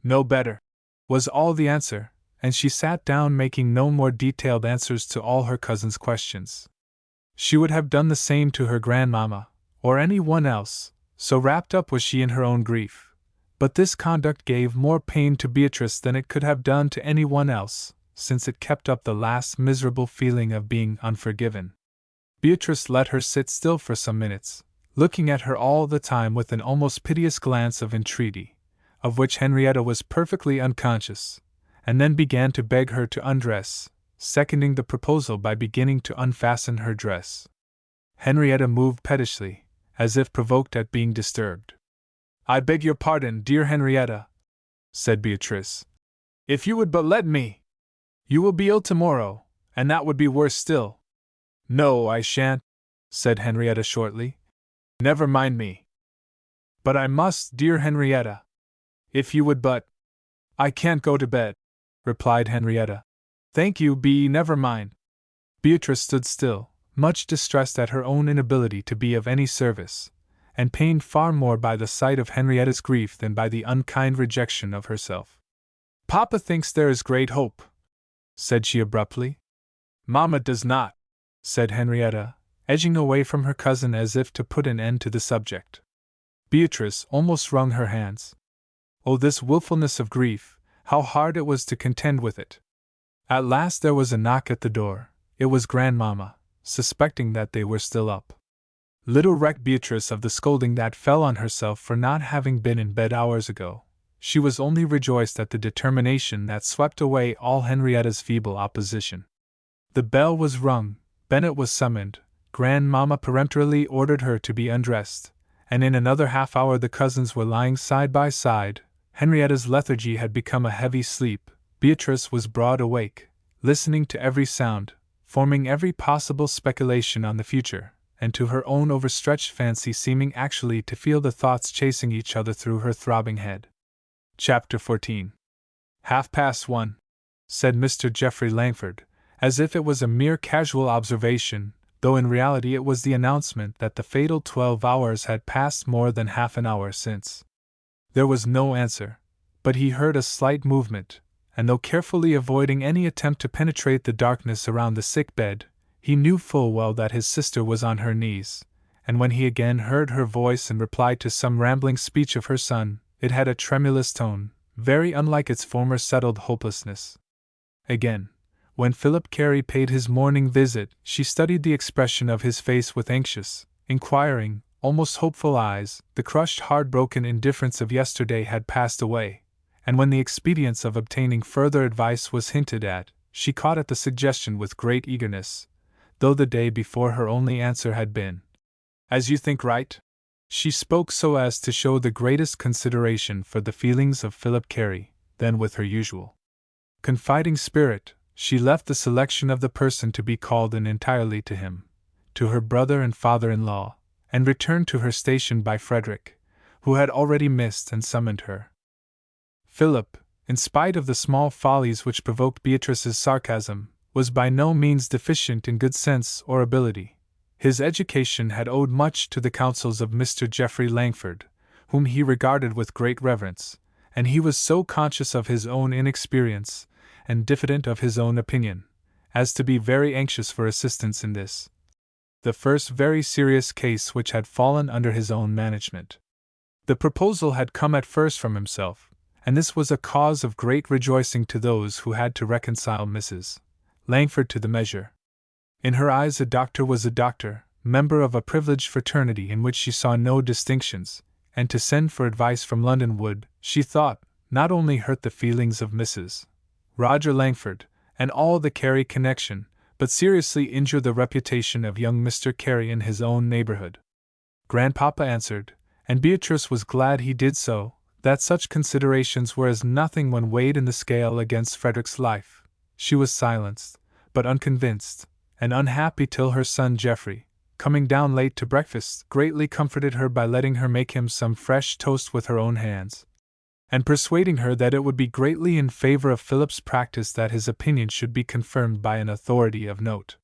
"No better," was all the answer, and she sat down, making no more detailed answers to all her cousin's questions. She would have done the same to her grandmamma, or any one else, so wrapped up was she in her own grief, But this conduct gave more pain to Beatrice than it could have done to anyone else, since it kept up the last miserable feeling of being unforgiven. Beatrice let her sit still for some minutes, looking at her all the time with an almost piteous glance of entreaty, of which Henrietta was perfectly unconscious, and then began to beg her to undress, seconding the proposal by beginning to unfasten her dress. Henrietta moved pettishly, as if provoked at being disturbed. "I beg your pardon, dear Henrietta," said Beatrice. "If you would but let me! You will be ill tomorrow, and that would be worse still." "No, I shan't," said Henrietta shortly. "Never mind me." "But I must, dear Henrietta. If you would but—" "I can't go to bed," replied Henrietta. "Thank you, never mind." Beatrice stood still, much distressed at her own inability to be of any service, and pained far more by the sight of Henrietta's grief than by the unkind rejection of herself. "Papa thinks there is great hope," said she abruptly. "Mamma does not," said Henrietta, edging away from her cousin as if to put an end to the subject. Beatrice almost wrung her hands. Oh, this wilfulness of grief, how hard it was to contend with it! At last there was a knock at the door. It was Grandmamma, suspecting that they were still up. Little recked Beatrice of the scolding that fell on herself for not having been in bed hours ago. She was only rejoiced at the determination that swept away all Henrietta's feeble opposition. The bell was rung, Bennet was summoned, Grandmamma peremptorily ordered her to be undressed, and in another half-hour the cousins were lying side by side. Henrietta's lethargy had become a heavy sleep. Beatrice was broad awake, listening to every sound, forming every possible speculation on the future, and to her own overstretched fancy seeming actually to feel the thoughts chasing each other through her throbbing head. Chapter 14. 1:30, said Mr. Geoffrey Langford, as if it was a mere casual observation, though in reality it was the announcement that the fatal 12 hours had passed more than half an hour since. There was no answer, but he heard a slight movement, and though carefully avoiding any attempt to penetrate the darkness around the sick bed, he knew full well that his sister was on her knees, and when he again heard her voice in reply to some rambling speech of her son, it had a tremulous tone, very unlike its former settled hopelessness. Again, when Philip Carey paid his morning visit, she studied the expression of his face with anxious, inquiring, almost hopeful eyes. The crushed, heartbroken indifference of yesterday had passed away, and when the expedience of obtaining further advice was hinted at, she caught at the suggestion with great eagerness, though the day before her only answer had been, "As you think right." She spoke so as to show the greatest consideration for the feelings of Philip Carey. Then, with her usual confiding spirit, she left the selection of the person to be called in entirely to him, to her brother and father-in-law, and returned to her station by Frederick, who had already missed and summoned her. Philip, in spite of the small follies which provoked Beatrice's sarcasm, was by no means deficient in good sense or ability. His education had owed much to the counsels of Mr. Geoffrey Langford, whom he regarded with great reverence, and he was so conscious of his own inexperience, and diffident of his own opinion, as to be very anxious for assistance in this, the first very serious case which had fallen under his own management. The proposal had come at first from himself, and this was a cause of great rejoicing to those who had to reconcile Mrs. Langford to the measure. In her eyes a doctor was a doctor, member of a privileged fraternity in which she saw no distinctions, and to send for advice from London would, she thought, not only hurt the feelings of Mrs. Roger Langford, and all the Carey connection, but seriously injure the reputation of young Mr. Carey in his own neighborhood. Grandpapa answered, and Beatrice was glad he did so, that such considerations were as nothing when weighed in the scale against Frederick's life. She was silenced, but unconvinced, and unhappy till her son Geoffrey, coming down late to breakfast, greatly comforted her by letting her make him some fresh toast with her own hands, and persuading her that it would be greatly in favor of Philip's practice that his opinion should be confirmed by an authority of note.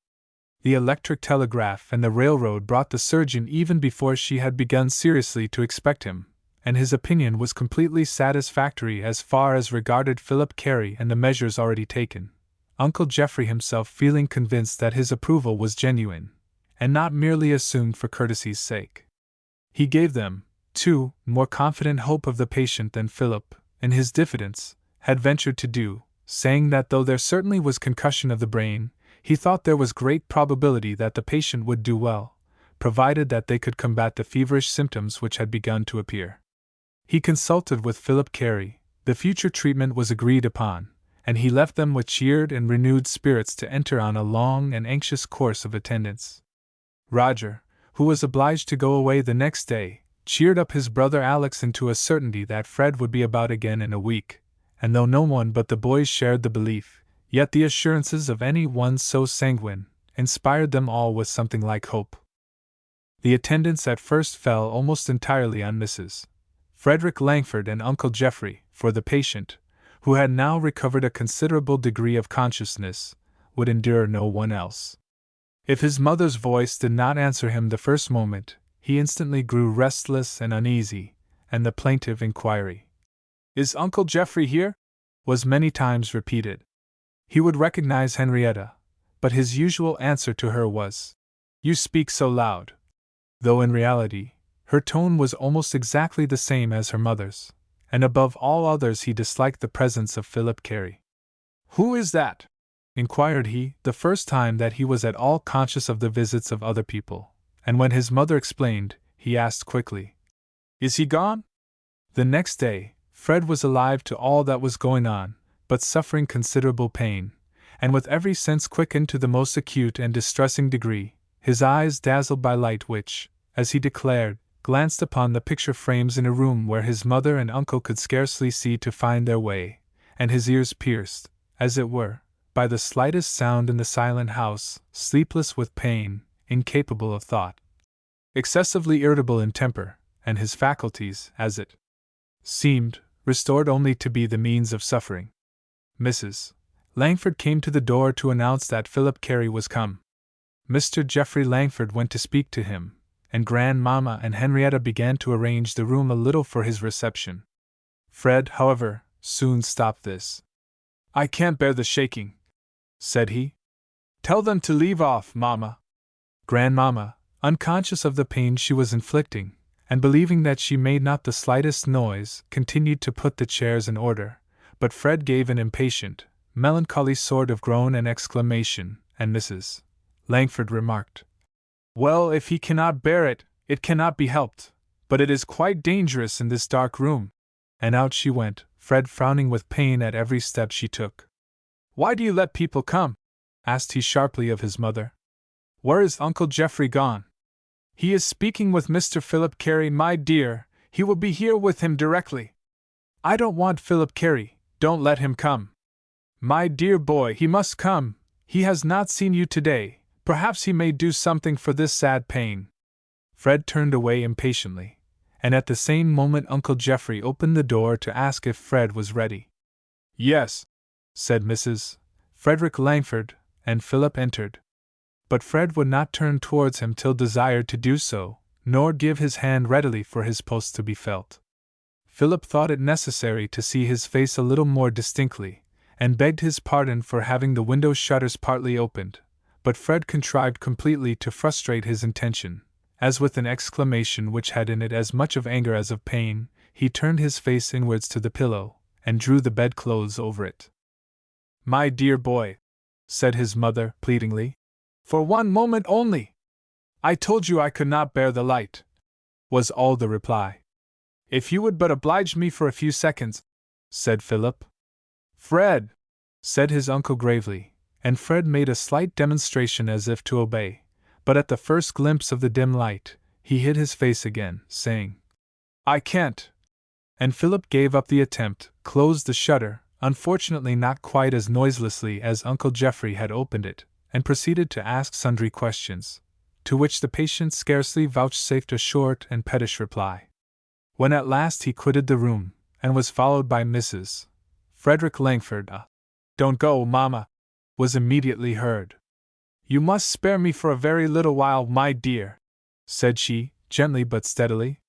The electric telegraph and the railroad brought the surgeon even before she had begun seriously to expect him, and his opinion was completely satisfactory as far as regarded Philip Carey and the measures already taken, Uncle Geoffrey himself feeling convinced that his approval was genuine, and not merely assumed for courtesy's sake. He gave them, too, more confident hope of the patient than Philip, in his diffidence, had ventured to do, saying that though there certainly was concussion of the brain, he thought there was great probability that the patient would do well, provided that they could combat the feverish symptoms which had begun to appear. He consulted with Philip Carey, the future treatment was agreed upon, and he left them with cheered and renewed spirits to enter on a long and anxious course of attendance. Roger, who was obliged to go away the next day, cheered up his brother Alex into a certainty that Fred would be about again in a week, and though no one but the boys shared the belief, yet the assurances of any one so sanguine inspired them all with something like hope. The attendance at first fell almost entirely on Mrs. Frederick Langford and Uncle Geoffrey, for the patient, who had now recovered a considerable degree of consciousness, would endure no one else. If his mother's voice did not answer him the first moment, he instantly grew restless and uneasy, and the plaintive inquiry, "Is Uncle Geoffrey here?" was many times repeated. He would recognize Henrietta, but his usual answer to her was, "You speak so loud," though in reality, her tone was almost exactly the same as her mother's, and above all others he disliked the presence of Philip Carey. "Who is that?" inquired he, the first time that he was at all conscious of the visits of other people, and when his mother explained, he asked quickly, "Is he gone?" The next day, Fred was alive to all that was going on, but suffering considerable pain, and with every sense quickened to the most acute and distressing degree, his eyes dazzled by light which, as he declared, glanced upon the picture frames in a room where his mother and uncle could scarcely see to find their way, and his ears pierced, as it were, by the slightest sound in the silent house, sleepless with pain, incapable of thought, excessively irritable in temper, and his faculties, as it seemed, restored only to be the means of suffering. Mrs. Langford came to the door to announce that Philip Carey was come. Mr. Geoffrey Langford went to speak to him, and Grandmamma and Henrietta began to arrange the room a little for his reception. Fred, however, soon stopped this. "I can't bear the shaking," said he. "Tell them to leave off, Mamma." Grandmamma, unconscious of the pain she was inflicting, and believing that she made not the slightest noise, continued to put the chairs in order, but Fred gave an impatient, melancholy sort of groan and exclamation, and Mrs. Langford remarked, "Well, if he cannot bear it, it cannot be helped, but it is quite dangerous in this dark room," and out she went, Fred frowning with pain at every step she took. "Why do you let people come?" asked he sharply of his mother. "Where is Uncle Geoffrey gone?" "He is speaking with Mr. Philip Carey, my dear. He will be here with him directly." "I don't want Philip Carey, don't let him come." "My dear boy, he must come. He has not seen you today. Perhaps he may do something for this sad pain." Fred turned away impatiently, and at the same moment Uncle Geoffrey opened the door to ask if Fred was ready. "Yes," said Mrs. Frederick Langford, and Philip entered. But Fred would not turn towards him till desired to do so, nor give his hand readily for his pulse to be felt. Philip thought it necessary to see his face a little more distinctly, and begged his pardon for having the window shutters partly opened, but Fred contrived completely to frustrate his intention, as with an exclamation which had in it as much of anger as of pain, he turned his face inwards to the pillow, and drew the bedclothes over it. "My dear boy," said his mother, pleadingly, "for one moment only! I told you I could not bear the light," was all the reply. "If you would but oblige me for a few seconds," said Philip. "Fred!" said his uncle gravely, and Fred made a slight demonstration as if to obey, but at the first glimpse of the dim light, he hid his face again, saying, "I can't." And Philip gave up the attempt, closed the shutter, unfortunately not quite as noiselessly as Uncle Geoffrey had opened it, and proceeded to ask sundry questions, to which the patient scarcely vouchsafed a short and pettish reply. When at last he quitted the room, and was followed by Mrs. Frederick Langford, "Don't go, Mamma," was immediately heard. "You must spare me for a very little while, my dear," said she, gently but steadily.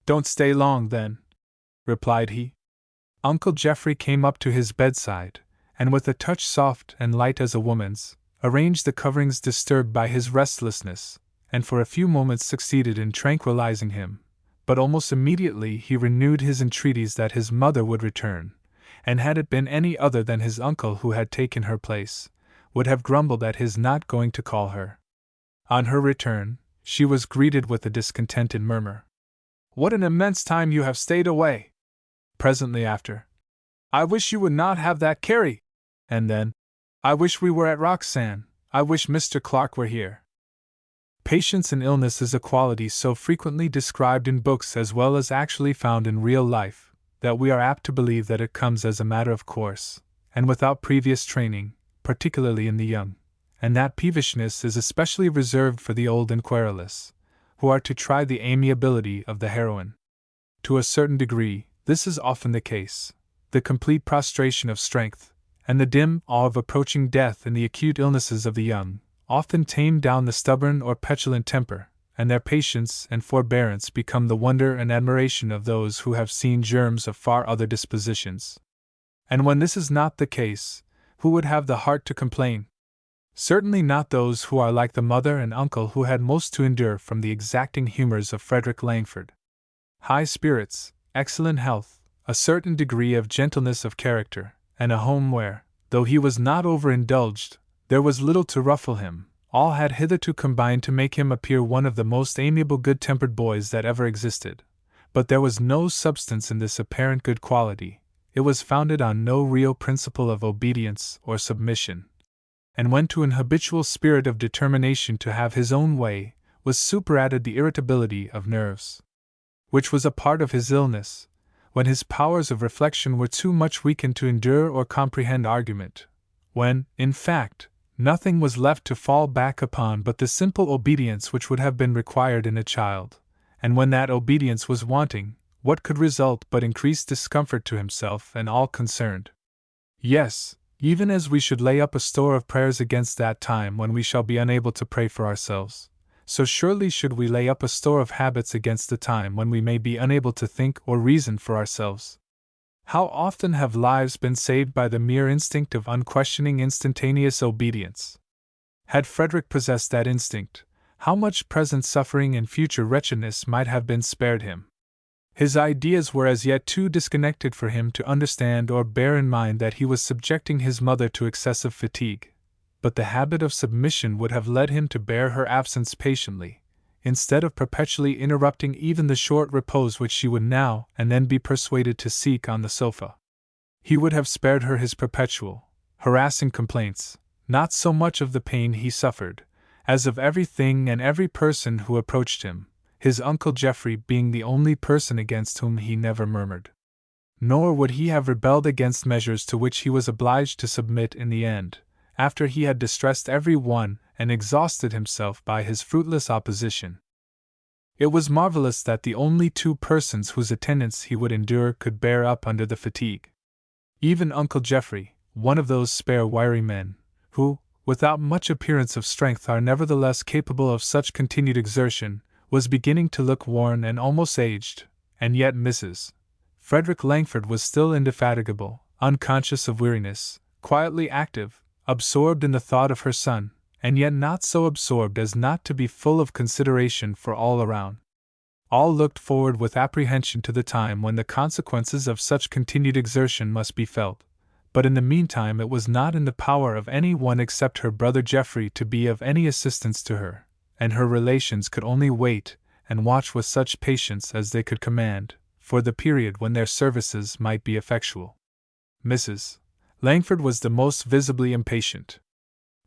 "Don't stay long, then," replied he. Uncle Geoffrey came up to his bedside, and with a touch soft and light as a woman's, arranged the coverings disturbed by his restlessness, and for a few moments succeeded in tranquilizing him, but almost immediately he renewed his entreaties that his mother would return, and had it been any other than his uncle who had taken her place, would have grumbled at his not going to call her. On her return, she was greeted with a discontented murmur. "What an immense time you have stayed away!" Presently after, "I wish you would not have that Carrie!" And then, "I wish we were at Roxanne. I wish Mr. Clark were here." Patience in illness is a quality so frequently described in books as well as actually found in real life, that we are apt to believe that it comes as a matter of course, and without previous training, particularly in the young, and that peevishness is especially reserved for the old and querulous, who are to try the amiability of the heroine. To a certain degree, this is often the case. The complete prostration of strength, and the dim awe of approaching death in the acute illnesses of the young, often tame down the stubborn or petulant temper, and their patience and forbearance become the wonder and admiration of those who have seen germs of far other dispositions. And when this is not the case, who would have the heart to complain? Certainly not those who are like the mother and uncle who had most to endure from the exacting humors of Frederick Langford. High spirits, excellent health, a certain degree of gentleness of character, and a home where, though he was not overindulged, there was little to ruffle him, all had hitherto combined to make him appear one of the most amiable good-tempered boys that ever existed. But there was no substance in this apparent good quality, it was founded on no real principle of obedience or submission. And when to an habitual spirit of determination to have his own way was superadded the irritability of nerves, which was a part of his illness, when his powers of reflection were too much weakened to endure or comprehend argument, when, in fact, nothing was left to fall back upon but the simple obedience which would have been required in a child, and when that obedience was wanting, what could result but increased discomfort to himself and all concerned? Yes, even as we should lay up a store of prayers against that time when we shall be unable to pray for ourselves, so surely should we lay up a store of habits against the time when we may be unable to think or reason for ourselves. How often have lives been saved by the mere instinct of unquestioning instantaneous obedience? Had Frederick possessed that instinct, how much present suffering and future wretchedness might have been spared him? His ideas were as yet too disconnected for him to understand or bear in mind that he was subjecting his mother to excessive fatigue, but the habit of submission would have led him to bear her absence patiently, instead of perpetually interrupting even the short repose which she would now and then be persuaded to seek on the sofa. He would have spared her his perpetual, harassing complaints, not so much of the pain he suffered, as of everything and every person who approached him, his Uncle Geoffrey being the only person against whom he never murmured. Nor would he have rebelled against measures to which he was obliged to submit in the end, after he had distressed every one and exhausted himself by his fruitless opposition. It was marvelous that the only two persons whose attendance he would endure could bear up under the fatigue. Even Uncle Geoffrey, one of those spare wiry men, who, without much appearance of strength are nevertheless capable of such continued exertion, was beginning to look worn and almost aged, and yet Mrs. Frederick Langford was still indefatigable, unconscious of weariness, quietly active, absorbed in the thought of her son, and yet not so absorbed as not to be full of consideration for all around. All looked forward with apprehension to the time when the consequences of such continued exertion must be felt, but in the meantime it was not in the power of any one except her brother Geoffrey to be of any assistance to her, and her relations could only wait and watch with such patience as they could command, for the period when their services might be effectual. Mrs. Langford was the most visibly impatient.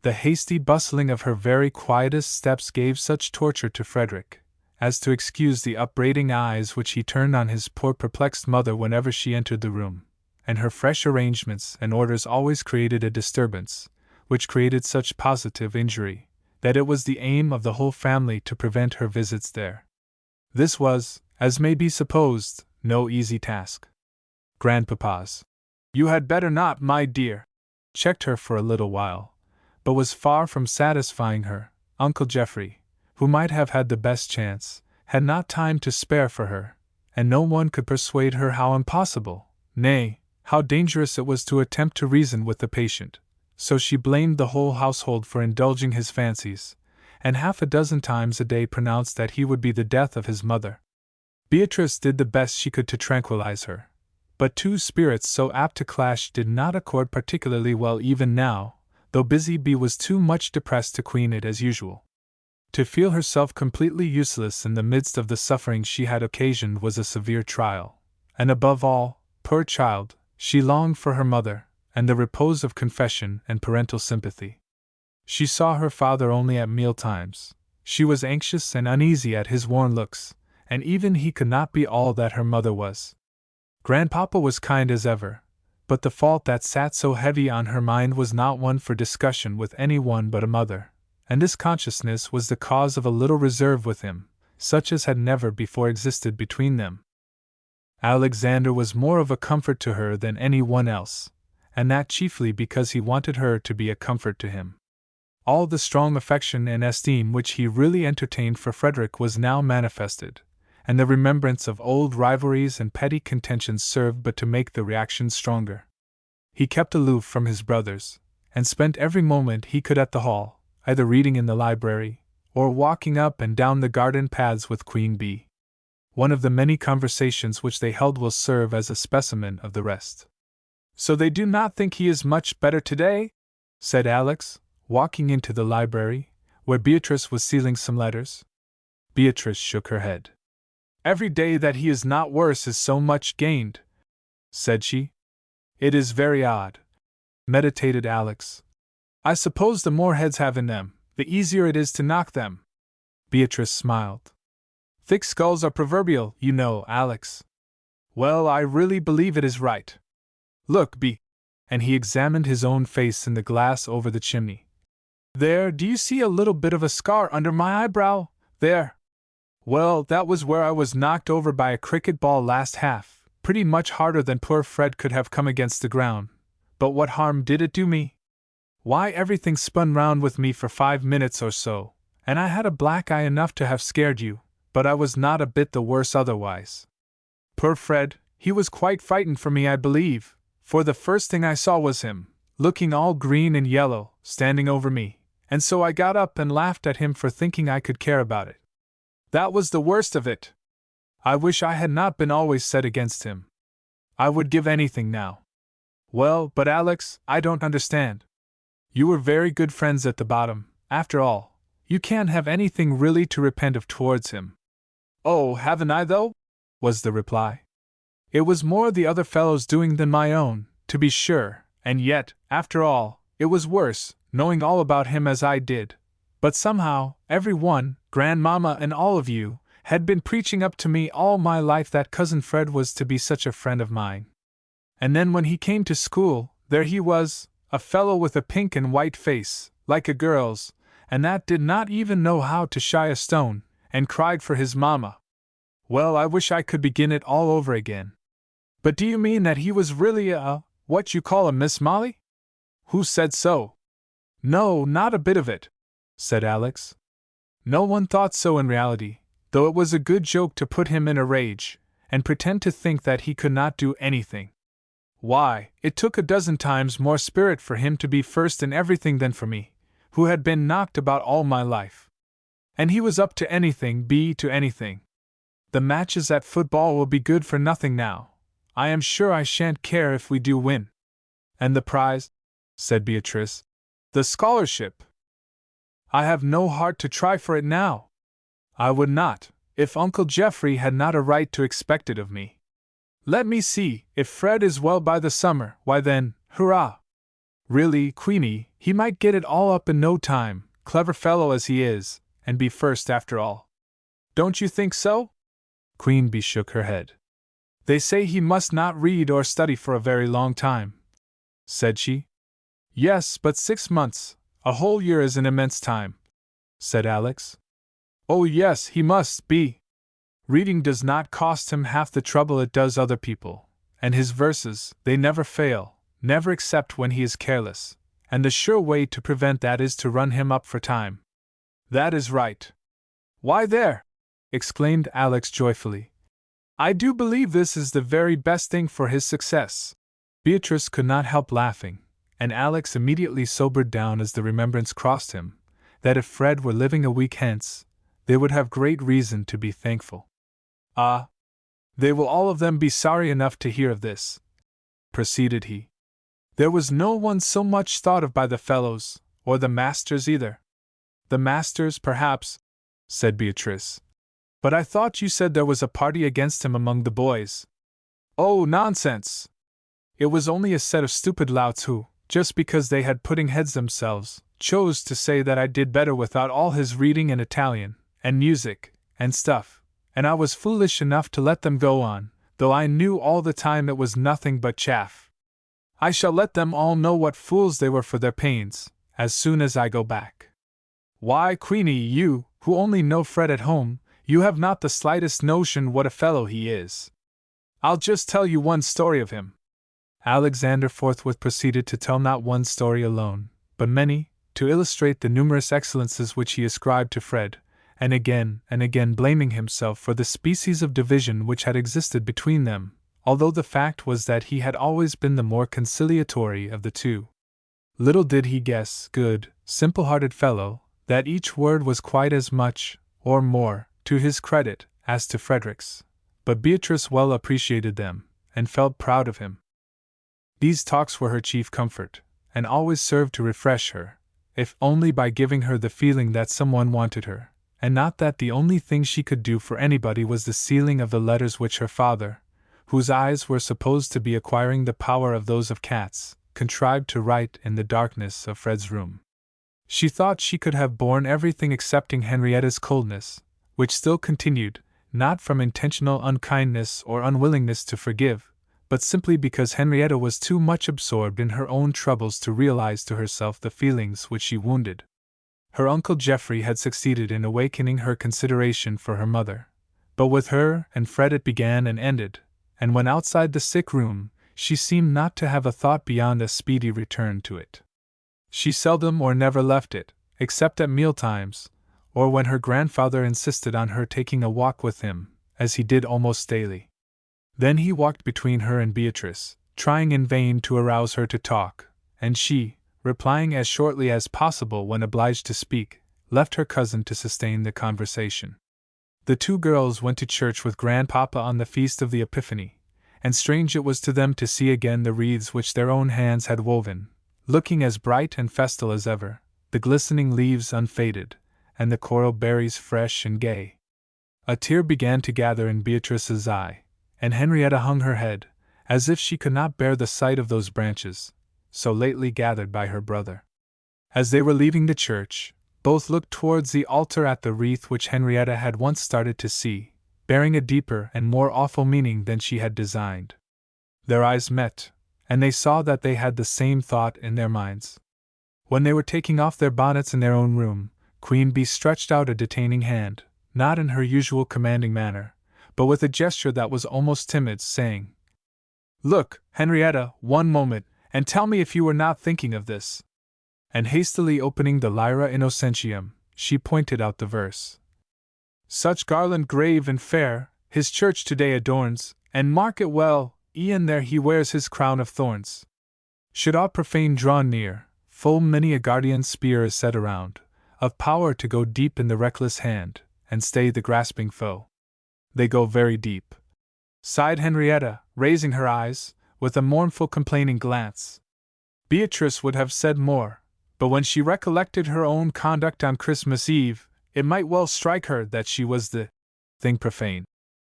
The hasty bustling of her very quietest steps gave such torture to Frederick, as to excuse the upbraiding eyes which he turned on his poor perplexed mother whenever she entered the room, and her fresh arrangements and orders always created a disturbance, which created such positive injury, that it was the aim of the whole family to prevent her visits there. This was, as may be supposed, no easy task. Grandpapa's "You had better not, my dear," checked her for a little while, but was far from satisfying her. Uncle Geoffrey, who might have had the best chance, had not time to spare for her, and no one could persuade her how impossible, nay, how dangerous it was to attempt to reason with the patient. So she blamed the whole household for indulging his fancies, and half a dozen times a day pronounced that he would be the death of his mother. Beatrice did the best she could to tranquilize her, but two spirits so apt to clash did not accord particularly well even now, though Busy Bee was too much depressed to queen it as usual. To feel herself completely useless in the midst of the suffering she had occasioned was a severe trial, and above all, poor child, she longed for her mother, and the repose of confession and parental sympathy. She saw her father only at meal times. She was anxious and uneasy at his worn looks, and even he could not be all that her mother was. Grandpapa was kind as ever, but the fault that sat so heavy on her mind was not one for discussion with any one but a mother, and this consciousness was the cause of a little reserve with him, such as had never before existed between them. Alexander was more of a comfort to her than any one else, and that chiefly because he wanted her to be a comfort to him. All the strong affection and esteem which he really entertained for Frederick was now manifested, and the remembrance of old rivalries and petty contentions served but to make the reaction stronger. He kept aloof from his brothers, and spent every moment he could at the hall, either reading in the library, or walking up and down the garden paths with Queen Bee. One of the many conversations which they held will serve as a specimen of the rest. "So they do not think he is much better today?" said Alex, walking into the library, where Beatrice was sealing some letters. Beatrice shook her head. "Every day that he is not worse is so much gained," said she. "It is very odd," meditated Alex. "I suppose the more heads have in them, the easier it is to knock them." Beatrice smiled. "Thick skulls are proverbial, you know, Alex." "Well, I really believe it is right. Look, Bee," and he examined his own face in the glass over the chimney. "There, do you see a little bit of a scar under my eyebrow? There. Well, that was where I was knocked over by a cricket ball last half, pretty much harder than poor Fred could have come against the ground. But what harm did it do me? Why, everything spun round with me for 5 minutes or so, and I had a black eye enough to have scared you, but I was not a bit the worse otherwise. Poor Fred, he was quite frightened for me, I believe, for the first thing I saw was him, looking all green and yellow, standing over me, and so I got up and laughed at him for thinking I could care about it. That was the worst of it. I wish I had not been always set against him. I would give anything now. Well, but Alex, I don't understand. You were very good friends at the bottom, after all. You can't have anything really to repent of towards him." "Oh, haven't I though?" was the reply. "It was more the other fellow's doing than my own, to be sure, and yet, after all, it was worse, knowing all about him as I did. But somehow, every one, Grandmamma and all of you, had been preaching up to me all my life that Cousin Fred was to be such a friend of mine. And then when he came to school, there he was, a fellow with a pink and white face, like a girl's, and that did not even know how to shy a stone, and cried for his mamma. Well, I wish I could begin it all over again." "But do you mean that he was really what you call a Miss Molly?" "Who said so?" "No, not a bit of it," said Alex. "No one thought so in reality, though it was a good joke to put him in a rage, and pretend to think that he could not do anything. Why, it took a dozen times more spirit for him to be first in everything than for me, who had been knocked about all my life. And he was up to anything, to anything. The matches at football will be good for nothing now. I am sure I shan't care if we do win." "And the prize?" said Beatrice. "The scholarship." "I have no heart to try for it now. I would not, if Uncle Geoffrey had not a right to expect it of me. Let me see, if Fred is well by the summer, why then, hurrah! Really, Queenie, he might get it all up in no time, clever fellow as he is, and be first after all. Don't you think so?" Queen Bee shook her head. "They say he must not read or study for a very long time," said she. "Yes, but 6 months, a whole year is an immense time," said Alex. "Oh yes, he must be. Reading does not cost him half the trouble it does other people, and his verses, they never fail, never except when he is careless, and the sure way to prevent that is to run him up for time." "That is right. Why there!" exclaimed Alex joyfully. "I do believe this is the very best thing for his success." Beatrice could not help laughing, and Alex immediately sobered down as the remembrance crossed him, that if Fred were living a week hence, they would have great reason to be thankful. "Ah," They will all of them be sorry enough to hear of this, proceeded he. There was no one so much thought of by the fellows, or the masters either. The masters, perhaps, said Beatrice. But I thought you said there was a party against him among the boys. Oh, nonsense! It was only a set of stupid louts who, just because they had pudding heads themselves, chose to say that I did better without all his reading and Italian, and music, and stuff, and I was foolish enough to let them go on, though I knew all the time it was nothing but chaff. I shall let them all know what fools they were for their pains, as soon as I go back. Why, Queenie, you, who only know Fred at home, you have not the slightest notion what a fellow he is. I'll just tell you one story of him. Alexander forthwith proceeded to tell not one story alone, but many, to illustrate the numerous excellences which he ascribed to Fred, and again blaming himself for the species of division which had existed between them, although the fact was that he had always been the more conciliatory of the two. Little did he guess, good, simple-hearted fellow, that each word was quite as much, or more, to his credit, as to Frederick's, but Beatrice well appreciated them, and felt proud of him. These talks were her chief comfort, and always served to refresh her, if only by giving her the feeling that someone wanted her, and not that the only thing she could do for anybody was the sealing of the letters which her father, whose eyes were supposed to be acquiring the power of those of cats, contrived to write in the darkness of Fred's room. She thought she could have borne everything excepting Henrietta's coldness, which still continued, not from intentional unkindness or unwillingness to forgive, but simply because Henrietta was too much absorbed in her own troubles to realize to herself the feelings which she wounded. Her Uncle Geoffrey had succeeded in awakening her consideration for her mother, but with her and Fred it began and ended, and when outside the sick room, she seemed not to have a thought beyond a speedy return to it. She seldom or never left it, except at mealtimes, or when her grandfather insisted on her taking a walk with him, as he did almost daily. Then he walked between her and Beatrice, trying in vain to arouse her to talk, and she, replying as shortly as possible when obliged to speak, left her cousin to sustain the conversation. The two girls went to church with Grandpapa on the feast of the Epiphany, and strange it was to them to see again the wreaths which their own hands had woven, looking as bright and festal as ever, the glistening leaves unfaded, and the coral berries fresh and gay. A tear began to gather in Beatrice's eye, and Henrietta hung her head, as if she could not bear the sight of those branches, so lately gathered by her brother. As they were leaving the church, both looked towards the altar at the wreath which Henrietta had once started to see, bearing a deeper and more awful meaning than she had designed. Their eyes met, and they saw that they had the same thought in their minds. When they were taking off their bonnets in their own room, Queen Bee stretched out a detaining hand, not in her usual commanding manner, but with a gesture that was almost timid, saying, "Look, Henrietta, one moment, and tell me if you were not thinking of this." And hastily opening the Lyra Innocentium, she pointed out the verse. "Such garland grave and fair, his church today adorns, and mark it well, e'en there he wears his crown of thorns. Should aught profane draw near, full many a guardian spear is set around, of power to go deep in the reckless hand, and stay the grasping foe." "They go very deep," sighed Henrietta, raising her eyes, with a mournful complaining glance. Beatrice would have said more, but when she recollected her own conduct on Christmas Eve, it might well strike her that she was the thing profane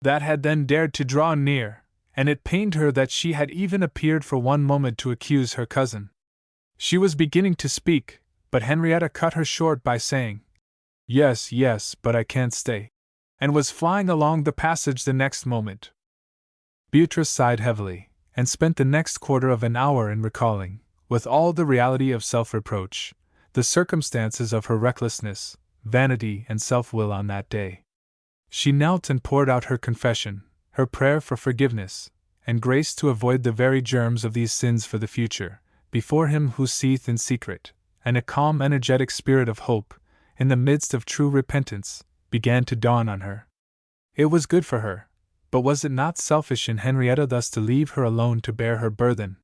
that had then dared to draw near, and it pained her that she had even appeared for one moment to accuse her cousin. She was beginning to speak, but Henrietta cut her short by saying, "Yes, yes, but I can't stay," and was flying along the passage the next moment. Beatrice sighed heavily, and spent the next quarter of an hour in recalling, with all the reality of self-reproach, the circumstances of her recklessness, vanity, and self-will on that day. She knelt and poured out her confession, her prayer for forgiveness, and grace to avoid the very germs of these sins for the future, before Him who seeth in secret, and a calm, energetic spirit of hope, in the midst of true repentance, began to dawn on her. It was good for her, but was it not selfish in Henrietta thus to leave her alone to bear her burthen?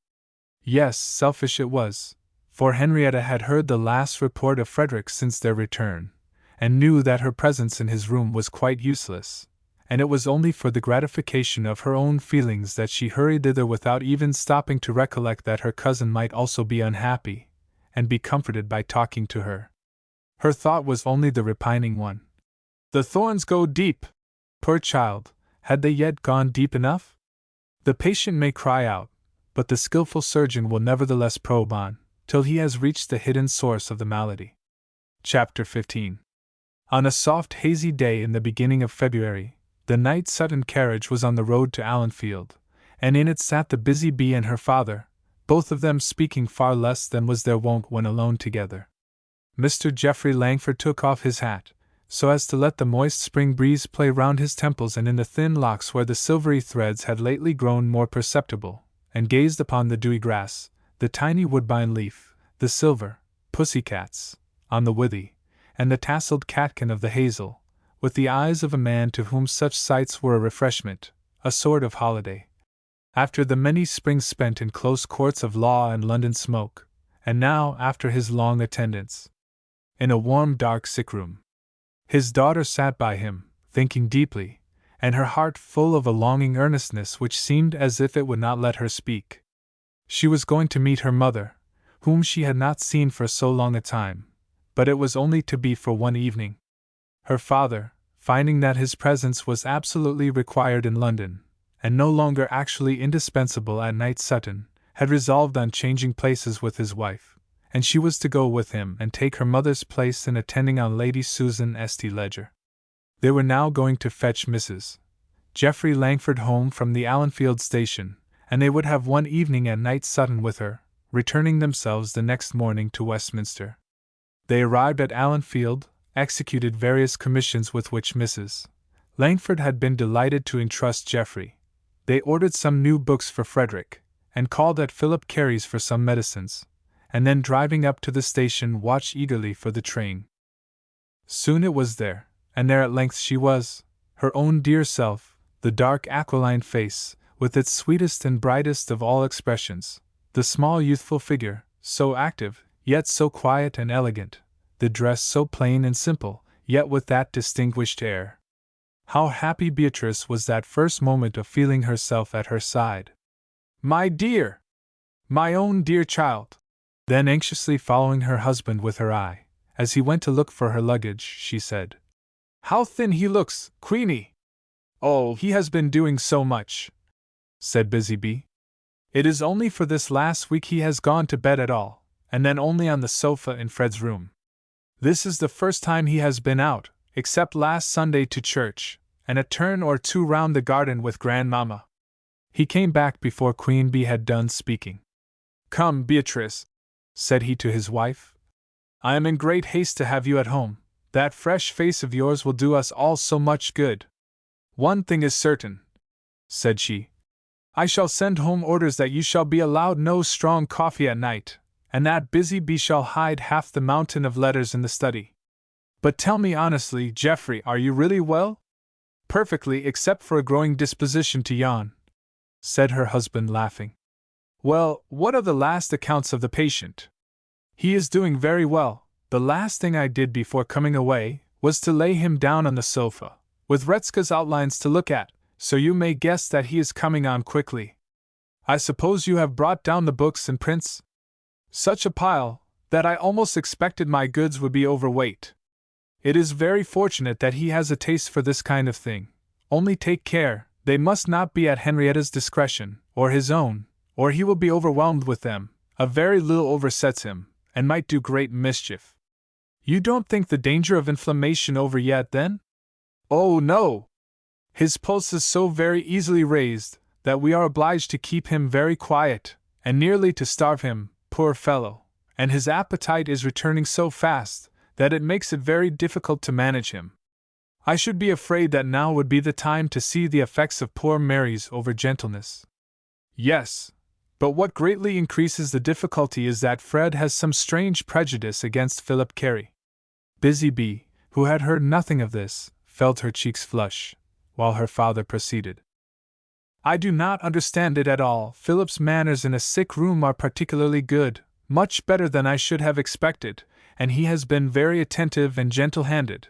Yes, selfish it was, for Henrietta had heard the last report of Frederick since their return, and knew that her presence in his room was quite useless, and it was only for the gratification of her own feelings that she hurried thither without even stopping to recollect that her cousin might also be unhappy, and be comforted by talking to her. Her thought was only the repining one. The thorns go deep! Poor child, had they yet gone deep enough? The patient may cry out, but the skillful surgeon will nevertheless probe on, till he has reached the hidden source of the malady. Chapter 15. On a soft, hazy day in the beginning of February, the Knight Sutton carriage was on the road to Allenfield, and in it sat the busy bee and her father, both of them speaking far less than was their wont when alone together. Mr. Geoffrey Langford took off his hat, so as to let the moist spring breeze play round his temples and in the thin locks where the silvery threads had lately grown more perceptible, and gazed upon the dewy grass, the tiny woodbine leaf, the silver pussy-cats on the withy, and the tasselled catkin of the hazel, with the eyes of a man to whom such sights were a refreshment, a sort of holiday. After the many springs spent in close courts of law and London smoke, and now after his long attendance in a warm dark sick-room. His daughter sat by him, thinking deeply, and her heart full of a longing earnestness which seemed as if it would not let her speak. She was going to meet her mother, whom she had not seen for so long a time, but it was only to be for one evening. Her father, finding that his presence was absolutely required in London, and no longer actually indispensable at Knight Sutton, had resolved on changing places with his wife, and she was to go with him and take her mother's place in attending on Lady Susan St. Ledger. They were now going to fetch Mrs. Geoffrey Langford home from the Allenfield station, and they would have one evening at Knight Sutton with her, returning themselves the next morning to Westminster. They arrived at Allenfield, executed various commissions with which Mrs. Langford had been delighted to entrust Geoffrey. They ordered some new books for Frederick, and called at Philip Carey's for some medicines, and then driving up to the station watched eagerly for the train. Soon it was there, and there at length she was, her own dear self, the dark aquiline face, with its sweetest and brightest of all expressions, the small youthful figure, so active, yet so quiet and elegant, the dress so plain and simple, yet with that distinguished air. How happy Beatrice was that first moment of feeling herself at her side. "My dear! My own dear child!" Then anxiously following her husband with her eye, as he went to look for her luggage, she said, "How thin he looks, Queenie!" "Oh, he has been doing so much," said Busy Bee. "It is only for this last week he has gone to bed at all, and then only on the sofa in Fred's room. This is the first time he has been out, except last Sunday to church, and a turn or two round the garden with Grandmamma." He came back before Queen Bee had done speaking. "Come, Beatrice," said he to his wife. "I am in great haste to have you at home. That fresh face of yours will do us all so much good." "One thing is certain," said she. "I shall send home orders that you shall be allowed no strong coffee at night, and that Busy Bee shall hide half the mountain of letters in the study. But tell me honestly, Geoffrey, are you really well?" "Perfectly, except for a growing disposition to yawn," said her husband, laughing. "Well, what are the last accounts of the patient?" "He is doing very well. The last thing I did before coming away was to lay him down on the sofa, with Retzka's outlines to look at, so you may guess that he is coming on quickly. I suppose you have brought down the books and prints? Such a pile, that I almost expected my goods would be overweight. It is very fortunate that he has a taste for this kind of thing. Only take care, they must not be at Henrietta's discretion, or his own, or he will be overwhelmed with them. A very little oversets him, and might do great mischief." "You don't think the danger of inflammation over yet, then?" "Oh, no! His pulse is so very easily raised, that we are obliged to keep him very quiet, and nearly to starve him, poor fellow, and his appetite is returning so fast, that it makes it very difficult to manage him. I should be afraid that now would be the time to see the effects of poor Mary's over-gentleness." "Yes, but what greatly increases the difficulty is that Fred has some strange prejudice against Philip Carey." Busy Bee, who had heard nothing of this, felt her cheeks flush, while her father proceeded. "I do not understand it at all. Philip's manners in a sick room are particularly good, much better than I should have expected, and he has been very attentive and gentle-handed.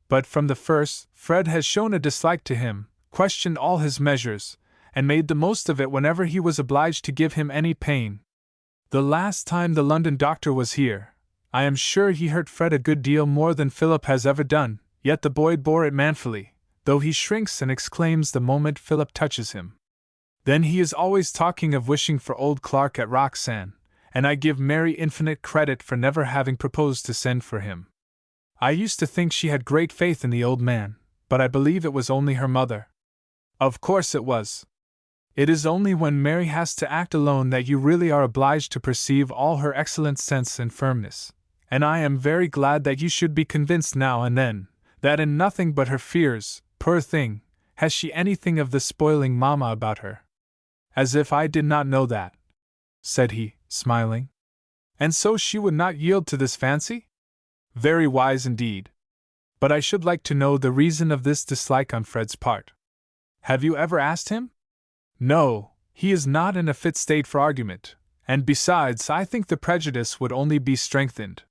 but from the first, Fred has shown a dislike to him, questioned all his measures, and made the most of it whenever he was obliged to give him any pain. The last time the London doctor was here, I am sure he hurt Fred a good deal more than Philip has ever done, yet the boy bore it manfully, though he shrinks and exclaims the moment Philip touches him. Then he is always talking of wishing for old Clark at Roxanne, and I give Mary infinite credit for never having proposed to send for him. I used to think she had great faith in the old man, but I believe it was only her mother. Of course it was. It is only when Mary has to act alone that you really are obliged to perceive all her excellent sense and firmness, and I am very glad that you should be convinced now and then, that in nothing but her fears, poor thing, has she anything of the spoiling mamma about her. As if I did not know that, said he, smiling. And so she would not yield to this fancy? Very wise indeed. But I should like to know the reason of this dislike on Fred's part. Have you ever asked him? No, he is not in a fit state for argument, and besides, I think the prejudice would only be strengthened.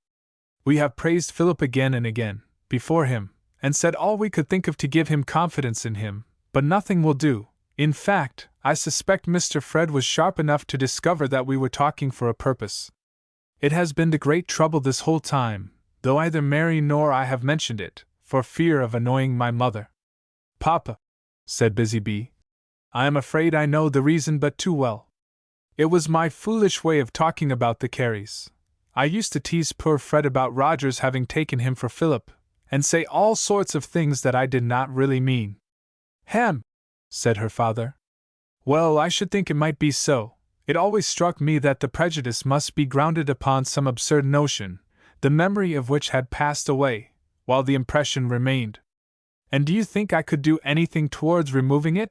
We have praised Philip again and again, before him, and said all we could think of to give him confidence in him, but nothing will do. In fact, I suspect Mr. Fred was sharp enough to discover that we were talking for a purpose. It has been the great trouble this whole time, though either Mary nor I have mentioned it, for fear of annoying my mother. Papa, said Busy Bee, I am afraid I know the reason but too well. It was my foolish way of talking about the Careys. I used to tease poor Fred about Roger's having taken him for Philip, and say all sorts of things that I did not really mean. Ham, said her father. Well, I should think it might be so. It always struck me that the prejudice must be grounded upon some absurd notion, the memory of which had passed away, while the impression remained. And do you think I could do anything towards removing it?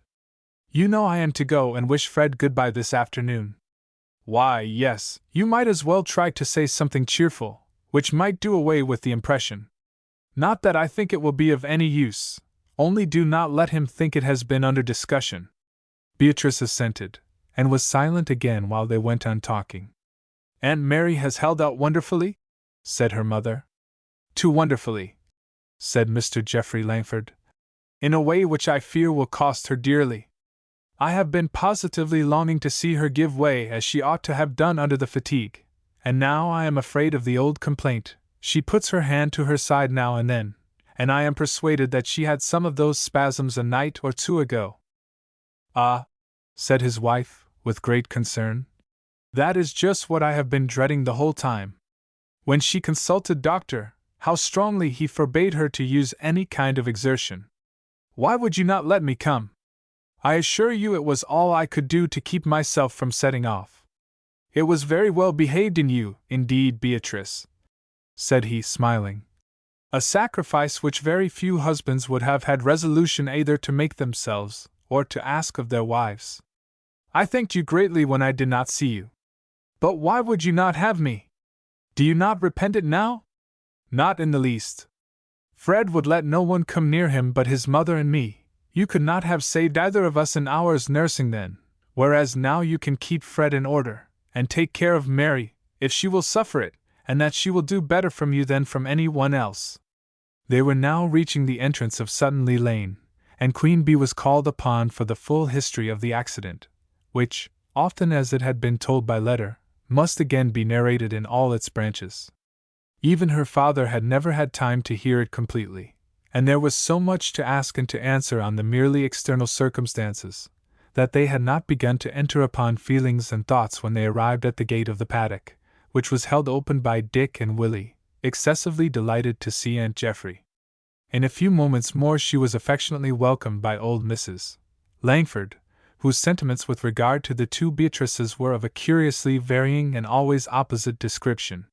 You know I am to go and wish Fred goodbye this afternoon. Why, yes, you might as well try to say something cheerful, which might do away with the impression. Not that I think it will be of any use, only do not let him think it has been under discussion. Beatrice assented, and was silent again while they went on talking. Aunt Mary has held out wonderfully? Said her mother. Too wonderfully, said Mr. Geoffrey Langford. In a way which I fear will cost her dearly. I have been positively longing to see her give way as she ought to have done under the fatigue, and now I am afraid of the old complaint. She puts her hand to her side now and then, and I am persuaded that she had some of those spasms a night or two ago. Ah, said his wife, with great concern. That is just what I have been dreading the whole time. When she consulted Doctor, how strongly he forbade her to use any kind of exertion. Why would you not let me come? I assure you it was all I could do to keep myself from setting off. It was very well behaved in you, indeed, Beatrice, said he, smiling. A sacrifice which very few husbands would have had resolution either to make themselves, or to ask of their wives. I thanked you greatly when I did not see you. But why would you not have me? Do you not repent it now? Not in the least. Fred would let no one come near him but his mother and me. You could not have saved either of us an hour's nursing then, whereas now you can keep Fred in order, and take care of Mary, if she will suffer it, and that she will do better from you than from any one else. They were now reaching the entrance of Suttonley Lane, and Queen Bee was called upon for the full history of the accident, which, often as it had been told by letter, must again be narrated in all its branches. Even her father had never had time to hear it completely, and there was so much to ask and to answer on the merely external circumstances, that they had not begun to enter upon feelings and thoughts when they arrived at the gate of the paddock, which was held open by Dick and Willie, excessively delighted to see Aunt Geoffrey. In a few moments more she was affectionately welcomed by old Mrs. Langford, whose sentiments with regard to the two Beatrices were of a curiously varying and always opposite description.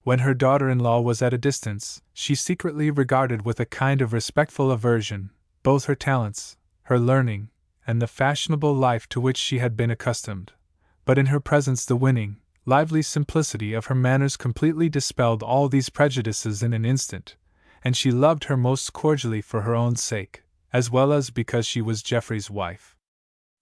When her daughter-in-law was at a distance, she secretly regarded with a kind of respectful aversion both her talents, her learning, and the fashionable life to which she had been accustomed, but in her presence the winning, lively simplicity of her manners completely dispelled all these prejudices in an instant, and she loved her most cordially for her own sake, as well as because she was Geoffrey's wife.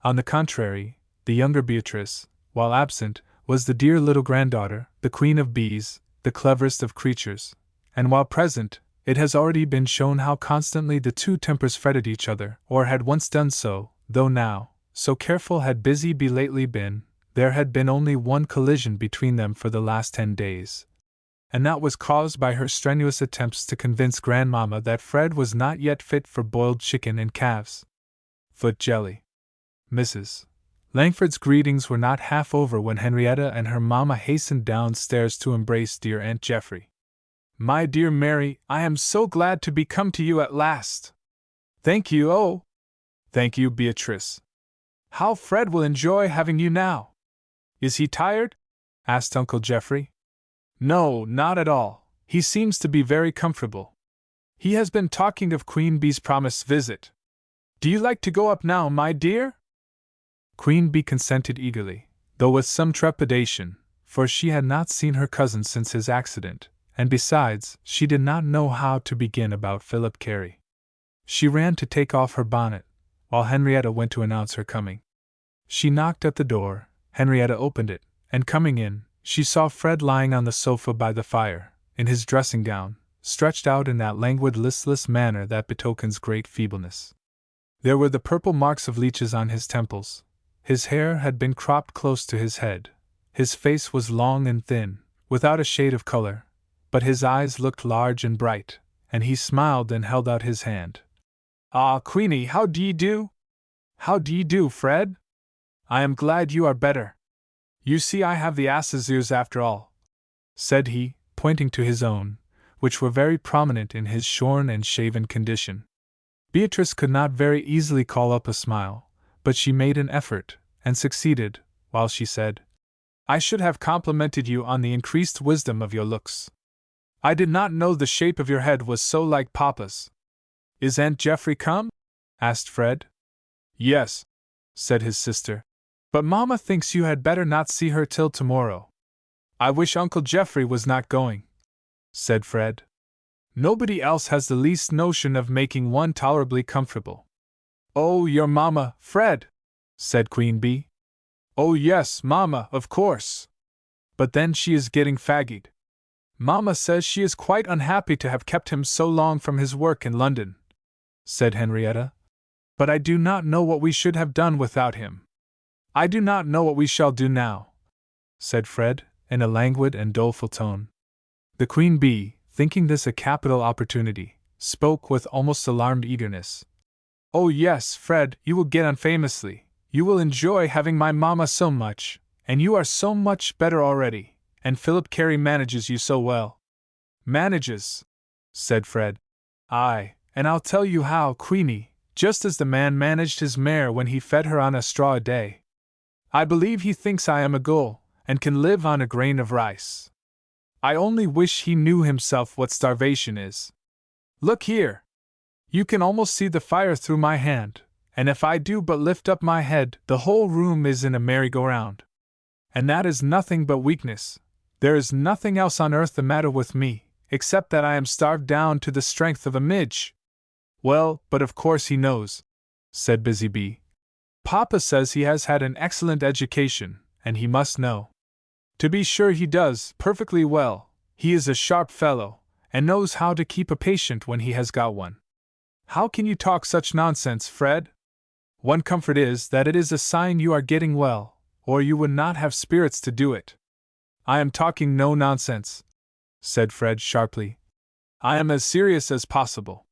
On the contrary, the younger Beatrice, while absent, was the dear little granddaughter, the queen of bees, the cleverest of creatures, and while present, It has already been shown how constantly the two tempers fretted each other, or had once done so, though now, so careful had Busy Bee lately been, there had been only one collision between them for the last 10 days. And that was caused by her strenuous attempts to convince Grandmamma that Fred was not yet fit for boiled chicken and calves' foot jelly. Mrs. Langford's greetings were not half over when Henrietta and her mamma hastened downstairs to embrace dear Aunt Geoffrey. "My dear Mary, I am so glad to be come to you at last." "Thank you, oh! Thank you, Beatrice. How Fred will enjoy having you now!" "Is he tired?" asked Uncle Geoffrey. "No, not at all. He seems to be very comfortable. He has been talking of Queen Bee's promised visit. Do you like to go up now, my dear?" Queen Bee consented eagerly, though with some trepidation, for she had not seen her cousin since his accident, and besides, she did not know how to begin about Philip Carey. She ran to take off her bonnet, while Henrietta went to announce her coming. She knocked at the door, Henrietta opened it, and coming in, she saw Fred lying on the sofa by the fire, in his dressing gown, stretched out in that languid, listless manner that betokens great feebleness. There were the purple marks of leeches on his temples. His hair had been cropped close to his head. His face was long and thin, without a shade of color, but his eyes looked large and bright, and he smiled and held out his hand. "Ah, Queenie, how d'ye do? How d'ye do, Fred? I am glad you are better. You see I have the ass's ears after all," said he, pointing to his own, which were very prominent in his shorn and shaven condition. Beatrice could not very easily call up a smile, but she made an effort, and succeeded, while she said, "I should have complimented you on the increased wisdom of your looks. I did not know the shape of your head was so like Papa's." "Is Aunt Geoffrey come?" asked Fred. "Yes," said his sister, "but Mamma thinks you had better not see her till tomorrow." "I wish Uncle Geoffrey was not going," said Fred. "Nobody else has the least notion of making one tolerably comfortable." "Oh, your Mamma, Fred!" said Queen Bee. "Oh yes, Mamma, of course. But then she is getting faggied. Mamma says she is quite unhappy to have kept him so long from his work in London," said Henrietta. "But I do not know what we should have done without him." "I do not know what we shall do now," said Fred, in a languid and doleful tone. The Queen Bee, thinking this a capital opportunity, spoke with almost alarmed eagerness. "Oh yes, Fred, you will get on famously. You will enjoy having my Mamma so much, and you are so much better already, and Philip Carey manages you so well." "Manages," said Fred. "Aye, and I'll tell you how, Queenie, just as the man managed his mare when he fed her on a straw a day. I believe he thinks I am a gull, and can live on a grain of rice. I only wish he knew himself what starvation is. Look here! You can almost see the fire through my hand, and if I do but lift up my head, the whole room is in a merry-go-round. And that is nothing but weakness. There is nothing else on earth the matter with me, except that I am starved down to the strength of a midge." "Well, but of course he knows," said Busy Bee. "Papa says he has had an excellent education, and he must know." "To be sure he does, perfectly well. He is a sharp fellow, and knows how to keep a patient when he has got one." "How can you talk such nonsense, Fred? One comfort is that it is a sign you are getting well, or you would not have spirits to do it." "I am talking no nonsense," said Fred sharply. "I am as serious as possible."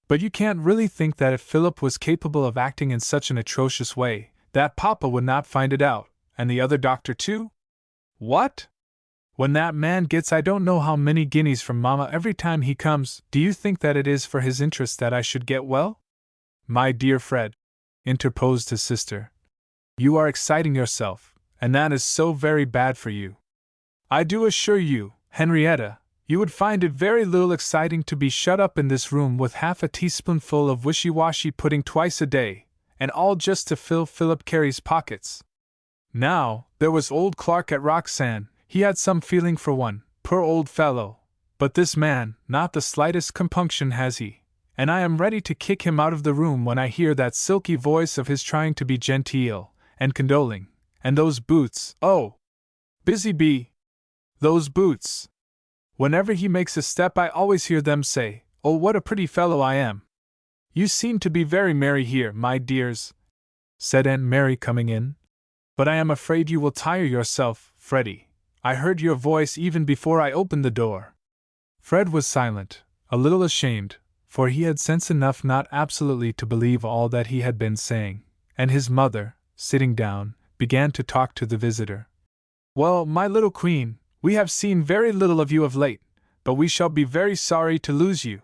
"But you can't really think that if Philip was capable of acting in such an atrocious way, that Papa would not find it out, and the other doctor too?" "What? When that man gets I don't know how many guineas from Mamma every time he comes, do you think that it is for his interest that I should get well?" "My dear Fred," interposed his sister, "you are exciting yourself, and that is so very bad for you. I do assure you, Henrietta, you would find it very little exciting to be shut up in this room with half a teaspoonful of wishy-washy pudding twice a day, and all just to fill Philip Carey's pockets. Now, there was old Clark at Roxane, he had some feeling for one, poor old fellow, but this man, not the slightest compunction has he, and I am ready to kick him out of the room when I hear that silky voice of his trying to be genteel, and condoling, and those boots, oh! Busy Bee! Those boots! Whenever he makes a step, I always hear them say, 'Oh, what a pretty fellow I am!' You seem to be very merry here, my dears," said Aunt Mary, coming in. "But I am afraid you will tire yourself, Freddie. I heard your voice even before I opened the door." Fred was silent, a little ashamed, for he had sense enough not absolutely to believe all that he had been saying, and his mother, sitting down, began to talk to the visitor. "Well, my little queen, we have seen very little of you of late, but we shall be very sorry to lose you.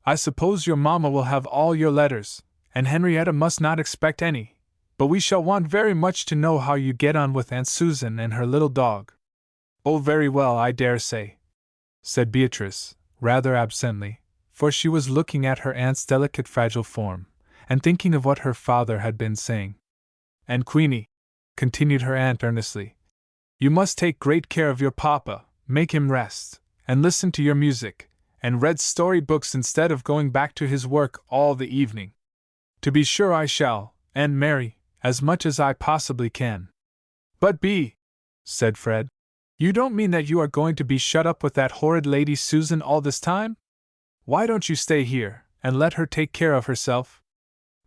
I suppose your mamma will have all your letters, and Henrietta must not expect any, but we shall want very much to know how you get on with Aunt Susan and her little dog." "Oh, very well, I dare say," said Beatrice, rather absently, for she was looking at her aunt's delicate fragile form, and thinking of what her father had been saying. "And Queenie," continued her aunt earnestly, "you must take great care of your papa, make him rest, and listen to your music, and read story books instead of going back to his work all the evening." "To be sure I shall, Aunt Mary, as much as I possibly can." "But Bee," said Fred, "you don't mean that you are going to be shut up with that horrid Lady Susan all this time? Why don't you stay here, and let her take care of herself?"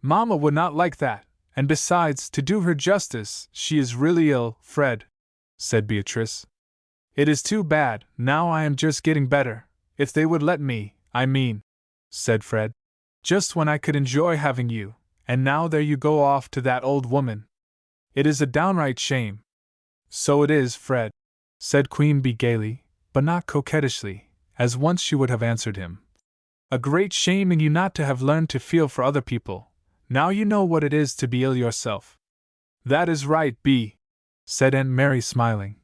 "Mamma would not like that, and besides, to do her justice, she is really ill, Fred," said Beatrice. "It is too bad, now I am just getting better, if they would let me, I mean," said Fred. "Just when I could enjoy having you, and now there you go off to that old woman. It is a downright shame." "So it is, Fred," said Queen Bee gaily, but not coquettishly, as once she would have answered him. "A great shame in you not to have learned to feel for other people, now you know what it is to be ill yourself." "That is right, Bee," said Aunt Mary, smiling.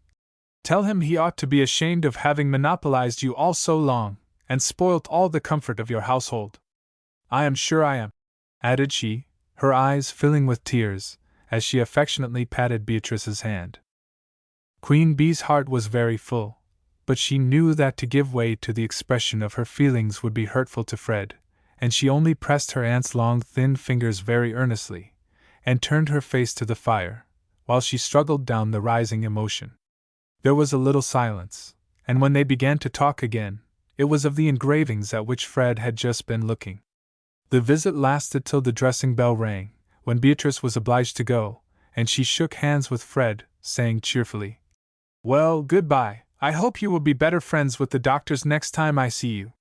"Tell him he ought to be ashamed of having monopolized you all so long, and spoilt all the comfort of your household. I am sure I am," added she, her eyes filling with tears, as she affectionately patted Beatrice's hand. Queen Bee's heart was very full, but she knew that to give way to the expression of her feelings would be hurtful to Fred, and she only pressed her aunt's long thin fingers very earnestly, and turned her face to the fire, while she struggled down the rising emotion. There was a little silence, and when they began to talk again, it was of the engravings at which Fred had just been looking. The visit lasted till the dressing bell rang, when Beatrice was obliged to go, and she shook hands with Fred, saying cheerfully, "Well, goodbye, I hope you will be better friends with the doctors next time I see you."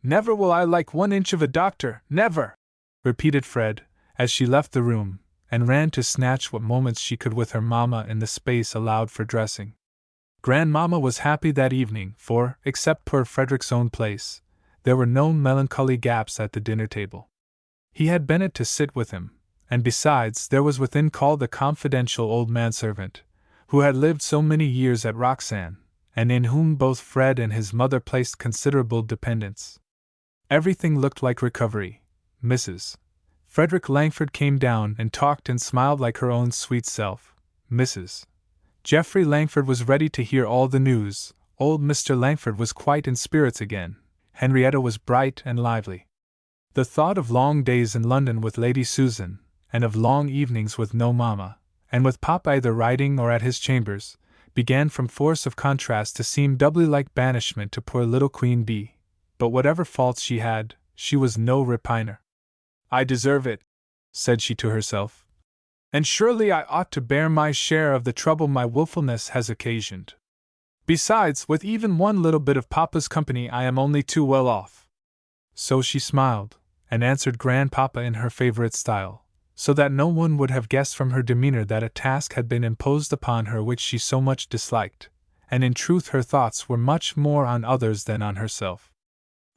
"Never will I like 1 inch of a doctor, never!" repeated Fred, as she left the room, and ran to snatch what moments she could with her mamma in the space allowed for dressing. Grandmamma was happy that evening, for, except poor Frederick's own place, there were no melancholy gaps at the dinner table. He had Bennett to sit with him, and besides there was within call the confidential old manservant, who had lived so many years at Roxane, and in whom both Fred and his mother placed considerable dependence. Everything looked like recovery. Mrs. Frederick Langford came down and talked and smiled like her own sweet self. Mrs. Geoffrey Langford was ready to hear all the news. Old Mr. Langford was quite in spirits again. Henrietta was bright and lively. The thought of long days in London with Lady Susan, and of long evenings with no mamma, and with Papa either writing or at his chambers, began from force of contrast to seem doubly like banishment to poor little Queen Bee. But whatever faults she had, she was no repiner. "I deserve it," said she to herself, "and surely I ought to bear my share of the trouble my wilfulness has occasioned. Besides, with even one little bit of Papa's company I am only too well off." So she smiled, and answered Grandpapa in her favorite style, so that no one would have guessed from her demeanor that a task had been imposed upon her which she so much disliked, and in truth her thoughts were much more on others than on herself.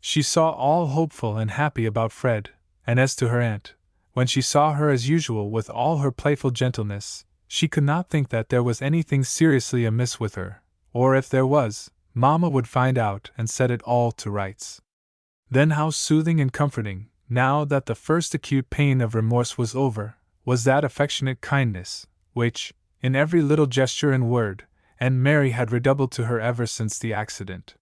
She saw all hopeful and happy about Fred, and as to her aunt, when she saw her as usual with all her playful gentleness, she could not think that there was anything seriously amiss with her, or if there was, Mamma would find out and set it all to rights. Then how soothing and comforting, now that the first acute pain of remorse was over, was that affectionate kindness, which, in every little gesture and word, Aunt Mary had redoubled to her ever since the accident.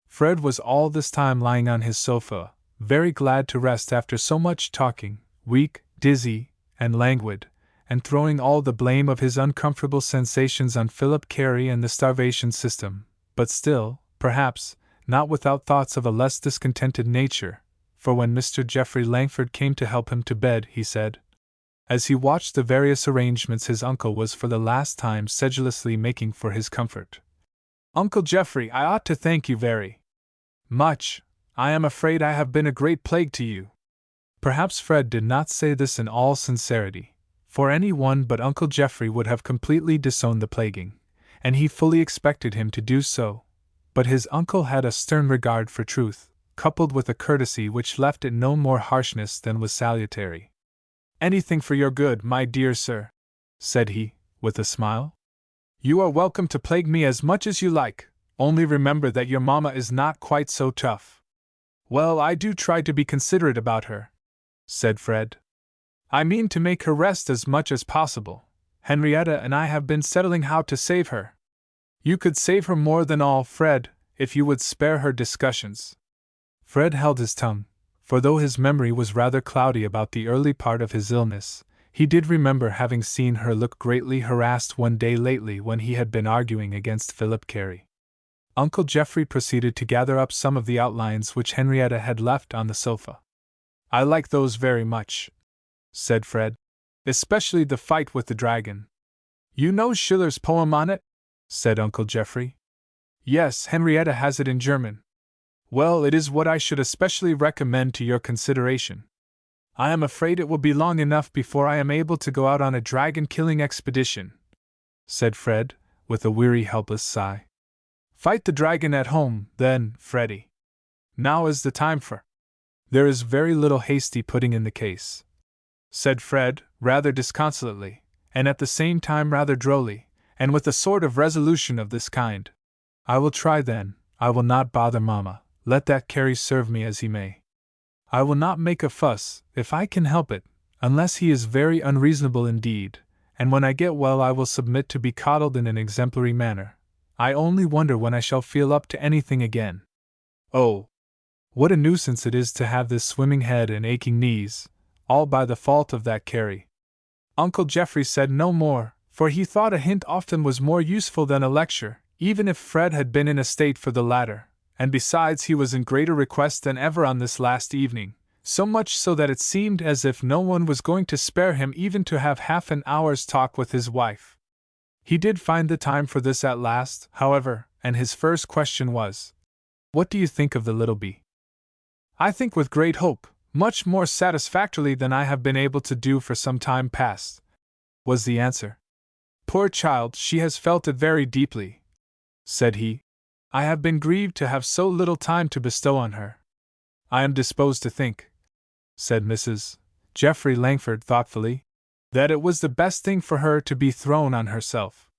Fred was all this time lying on his sofa, very glad to rest after so much talking, weak, dizzy, and languid, and throwing all the blame of his uncomfortable sensations on Philip Carey and the starvation system, but still, perhaps, not without thoughts of a less discontented nature, for when Mr. Geoffrey Langford came to help him to bed, he said, as he watched the various arrangements his uncle was for the last time sedulously making for his comfort, "Uncle Geoffrey, I ought to thank you very much. I am afraid I have been a great plague to you." Perhaps Fred did not say this in all sincerity, for any one but Uncle Geoffrey would have completely disowned the plaguing, and he fully expected him to do so, but his uncle had a stern regard for truth, coupled with a courtesy which left it no more harshness than was salutary. "Anything for your good, my dear sir," said he, with a smile. "You are welcome to plague me as much as you like, only remember that your mamma is not quite so tough." "Well, I do try to be considerate about her," said Fred. "I mean to make her rest as much as possible. Henrietta and I have been settling how to save her." "You could save her more than all, Fred, if you would spare her discussions." Fred held his tongue, for though his memory was rather cloudy about the early part of his illness, he did remember having seen her look greatly harassed one day lately when he had been arguing against Philip Carey. Uncle Geoffrey proceeded to gather up some of the outlines which Henrietta had left on the sofa. "I like those very much," said Fred, "especially the fight with the dragon." "You know Schiller's poem on it?" said Uncle Geoffrey. "Yes, Henrietta has it in German." "Well, it is what I should especially recommend to your consideration. I am afraid it will be long enough before I am able to go out on a dragon-killing expedition," said Fred, with a weary, helpless sigh. "Fight the dragon at home, then, Freddy. Now is the time for—" "There is very little hasty putting in the case," said Fred, rather disconsolately, and at the same time rather drolly, and with a sort of resolution of this kind. "I will try then. I will not bother mamma, let that Carey serve me as he may. I will not make a fuss, if I can help it, unless he is very unreasonable indeed, and when I get well I will submit to be coddled in an exemplary manner. I only wonder when I shall feel up to anything again. Oh, what a nuisance it is to have this swimming head and aching knees, all by the fault of that Carey." Uncle Geoffrey said no more, for he thought a hint often was more useful than a lecture, even if Fred had been in a state for the latter, and besides he was in greater request than ever on this last evening, so much so that it seemed as if no one was going to spare him even to have half an hour's talk with his wife. He did find the time for this at last, however, and his first question was, "What do you think of the little bee?" "I think with great hope, much more satisfactorily than I have been able to do for some time past," was the answer. "Poor child, she has felt it very deeply," said he. "I have been grieved to have so little time to bestow on her. I am disposed to think," said Mrs. Geoffrey Langford thoughtfully, "that it was the best thing for her to be thrown on herself.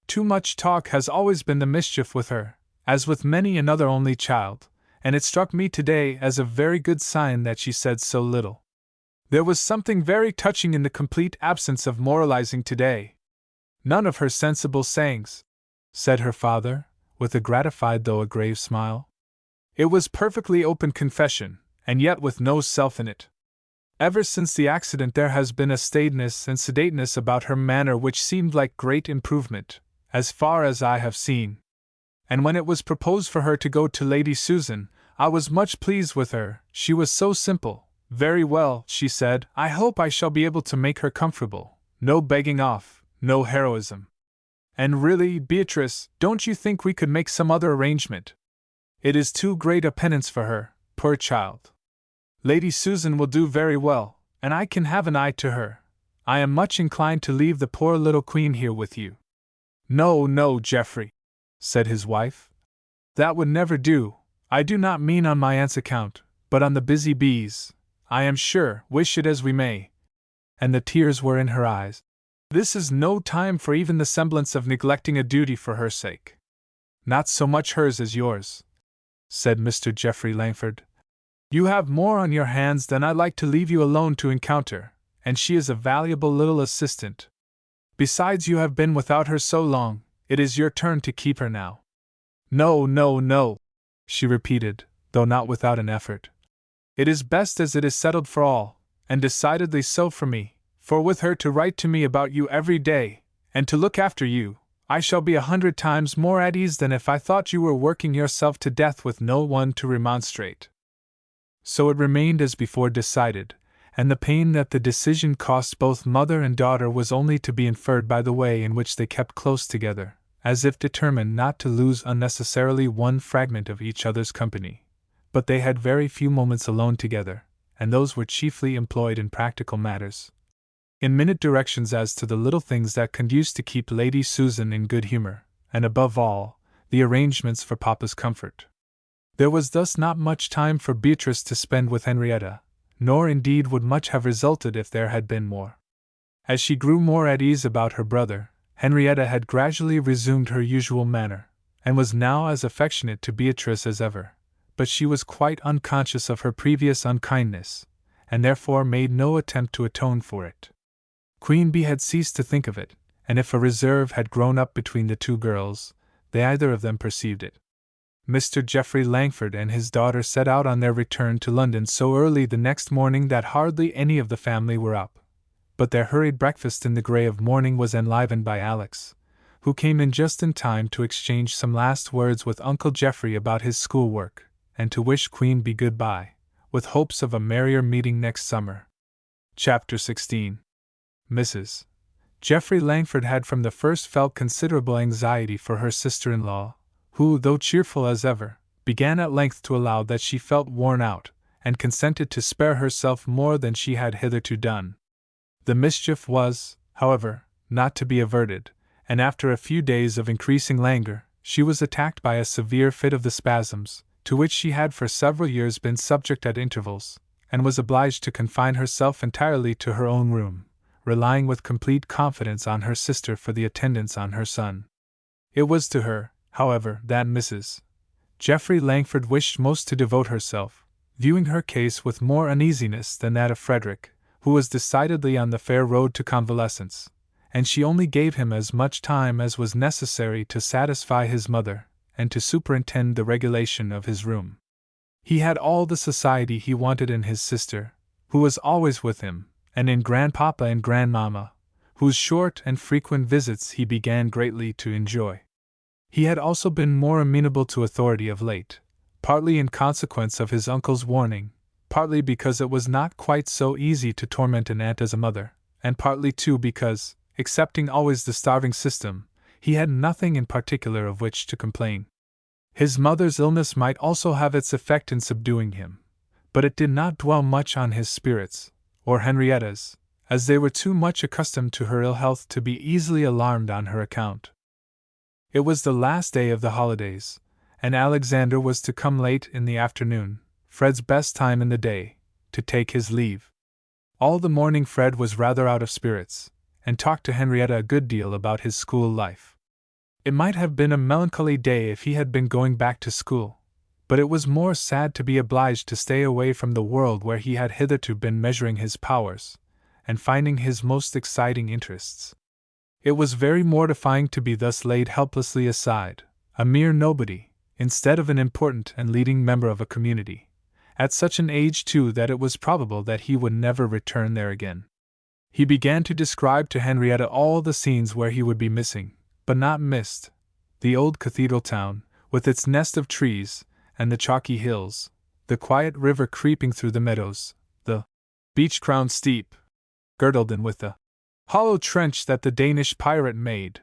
Too much talk has always been the mischief with her, as with many another only child, and it struck me today as a very good sign that she said so little. There was something very touching in the complete absence of moralizing today. None of her sensible sayings," said her father, with a gratified though a grave smile. "It was perfectly open confession, and yet with no self in it. Ever since the accident there has been a staidness and sedateness about her manner which seemed like great improvement, as far as I have seen. And when it was proposed for her to go to Lady Susan, I was much pleased with her. She was so simple. 'Very well,' she said, 'I hope I shall be able to make her comfortable. No begging off, no heroism. And really, Beatrice, don't you think we could make some other arrangement? It is too great a penance for her, poor child. Lady Susan will do very well, and I can have an eye to her. I am much inclined to leave the poor little queen here with you.' 'No, no, Geoffrey,' said his wife. 'That would never do. I do not mean on my aunt's account, but on the busy bees, I am sure, wish it as we may.' And the tears were in her eyes. 'This is no time for even the semblance of neglecting a duty for her sake.' 'Not so much hers as yours,' said Mr. Geoffrey Langford. 'You have more on your hands than I like to leave you alone to encounter, and she is a valuable little assistant. Besides, you have been without her so long, it is your turn to keep her now.' 'No, no, no,' she repeated, though not without an effort. 'It is best as it is settled for all, and decidedly so for me, for with her to write to me about you every day, and to look after you, I shall be 100 times more at ease than if I thought you were working yourself to death with no one to remonstrate." So it remained as before decided, and the pain that the decision cost both mother and daughter was only to be inferred by the way in which they kept close together, as if determined not to lose unnecessarily one fragment of each other's company. But they had very few moments alone together, and those were chiefly employed in practical matters, in minute directions as to the little things that conduced to keep Lady Susan in good humor, and above all, the arrangements for Papa's comfort. There was thus not much time for Beatrice to spend with Henrietta, nor indeed would much have resulted if there had been more. As she grew more at ease about her brother, Henrietta had gradually resumed her usual manner, and was now as affectionate to Beatrice as ever, but she was quite unconscious of her previous unkindness, and therefore made no attempt to atone for it. Queen Bee had ceased to think of it, and if a reserve had grown up between the two girls, they either of them perceived it. Mr. Geoffrey Langford and his daughter set out on their return to London so early the next morning that hardly any of the family were up, but their hurried breakfast in the grey of morning was enlivened by Alex, who came in just in time to exchange some last words with Uncle Geoffrey about his schoolwork, and to wish Queen Bee good-bye, with hopes of a merrier meeting next summer. Chapter 16. Mrs. Geoffrey Langford had from the first felt considerable anxiety for her sister-in-law, who, though cheerful as ever, began at length to allow that she felt worn out, and consented to spare herself more than she had hitherto done. The mischief was, however, not to be averted, and after a few days of increasing languor, she was attacked by a severe fit of the spasms, to which she had for several years been subject at intervals, and was obliged to confine herself entirely to her own room, relying with complete confidence on her sister for the attendance on her son. It was to her, however, that Mrs. Geoffrey Langford wished most to devote herself, viewing her case with more uneasiness than that of Frederick, who was decidedly on the fair road to convalescence, and she only gave him as much time as was necessary to satisfy his mother, and to superintend the regulation of his room. He had all the society he wanted in his sister, who was always with him, and in Grandpapa and Grandmamma, whose short and frequent visits he began greatly to enjoy. He had also been more amenable to authority of late, partly in consequence of his uncle's warning, partly because it was not quite so easy to torment an aunt as a mother, and partly too because, excepting always the starving system, he had nothing in particular of which to complain. His mother's illness might also have its effect in subduing him, but it did not dwell much on his spirits, or Henrietta's, as they were too much accustomed to her ill health to be easily alarmed on her account. It was the last day of the holidays, and Alexander was to come late in the afternoon, Fred's best time in the day, to take his leave. All the morning Fred was rather out of spirits, and talked to Henrietta a good deal about his school life. It might have been a melancholy day if he had been going back to school, but it was more sad to be obliged to stay away from the world where he had hitherto been measuring his powers, and finding his most exciting interests. It was very mortifying to be thus laid helplessly aside, a mere nobody, instead of an important and leading member of a community, at such an age too that it was probable that he would never return there again. He began to describe to Henrietta all the scenes where he would be missing, but not missed, the old cathedral town, with its nest of trees, and the chalky hills, the quiet river creeping through the meadows, the beech-crowned steep, girdled in with the hollow trench that the Danish pirate made,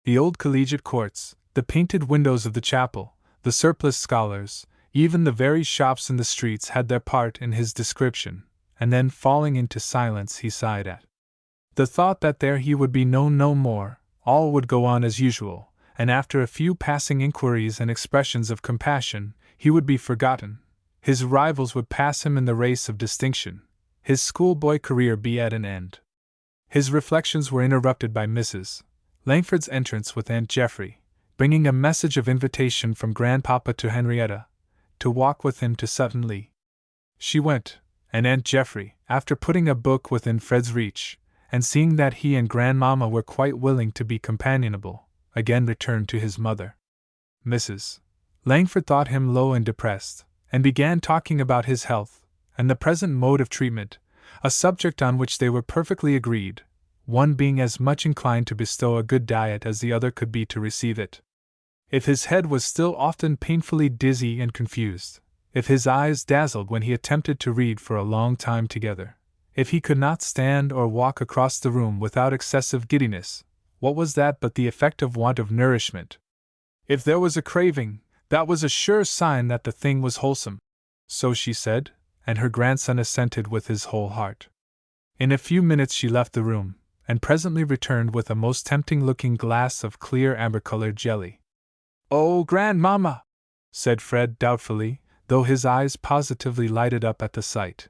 the old collegiate courts, the painted windows of the chapel, the surpliced scholars, even the very shops in the streets had their part in his description, and then falling into silence he sighed at the thought that there he would be known no more, all would go on as usual, and after a few passing inquiries and expressions of compassion, he would be forgotten, his rivals would pass him in the race of distinction, his schoolboy career be at an end. His reflections were interrupted by Mrs. Langford's entrance with Aunt Geoffrey, bringing a message of invitation from Grandpapa to Henrietta, to walk with him to Sutton Lee. She went, and Aunt Geoffrey, after putting a book within Fred's reach, and seeing that he and Grandmamma were quite willing to be companionable, again returned to his mother. Mrs. Langford thought him low and depressed, and began talking about his health, and the present mode of treatment, a subject on which they were perfectly agreed, one being as much inclined to bestow a good diet as the other could be to receive it. If his head was still often painfully dizzy and confused, if his eyes dazzled when he attempted to read for a long time together, if he could not stand or walk across the room without excessive giddiness, what was that but the effect of want of nourishment? If there was a craving, that was a sure sign that the thing was wholesome. So she said, and her grandson assented with his whole heart. In a few minutes she left the room, and presently returned with a most tempting-looking glass of clear amber-colored jelly. "Oh, grandmamma!" said Fred doubtfully, though his eyes positively lighted up at the sight.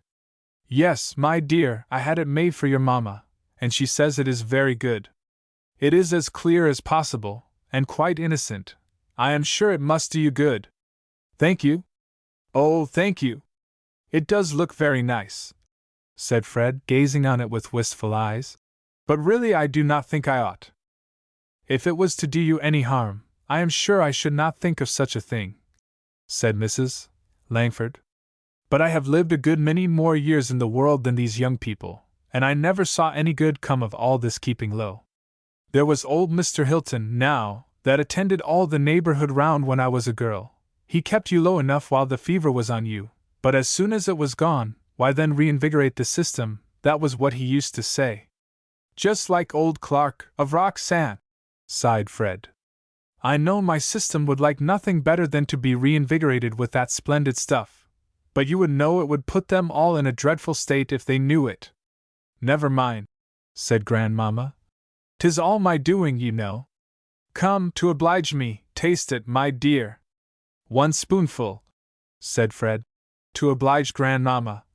"Yes, my dear, I had it made for your mamma, and she says it is very good. It is as clear as possible, and quite innocent. I am sure it must do you good." "Thank you." "Oh, thank you. It does look very nice," said Fred, gazing on it with wistful eyes. "But really I do not think I ought. If it was to do you any harm, I am sure I should not think of such a thing," said Mrs. Langford. "But I have lived a good many more years in the world than these young people, and I never saw any good come of all this keeping low. There was old Mr. Hilton, now, that attended all the neighborhood round when I was a girl. He kept you low enough while the fever was on you, but as soon as it was gone, why then reinvigorate the system, that was what he used to say." "Just like old Clark, of Roxanne," sighed Fred. "I know my system would like nothing better than to be reinvigorated with that splendid stuff, but you would know it would put them all in a dreadful state if they knew it." "Never mind," said Grandmamma. "'Tis all my doing, you know. Come, to oblige me, taste it, my dear." "One spoonful," said Fred. "To oblige Grandmamma,"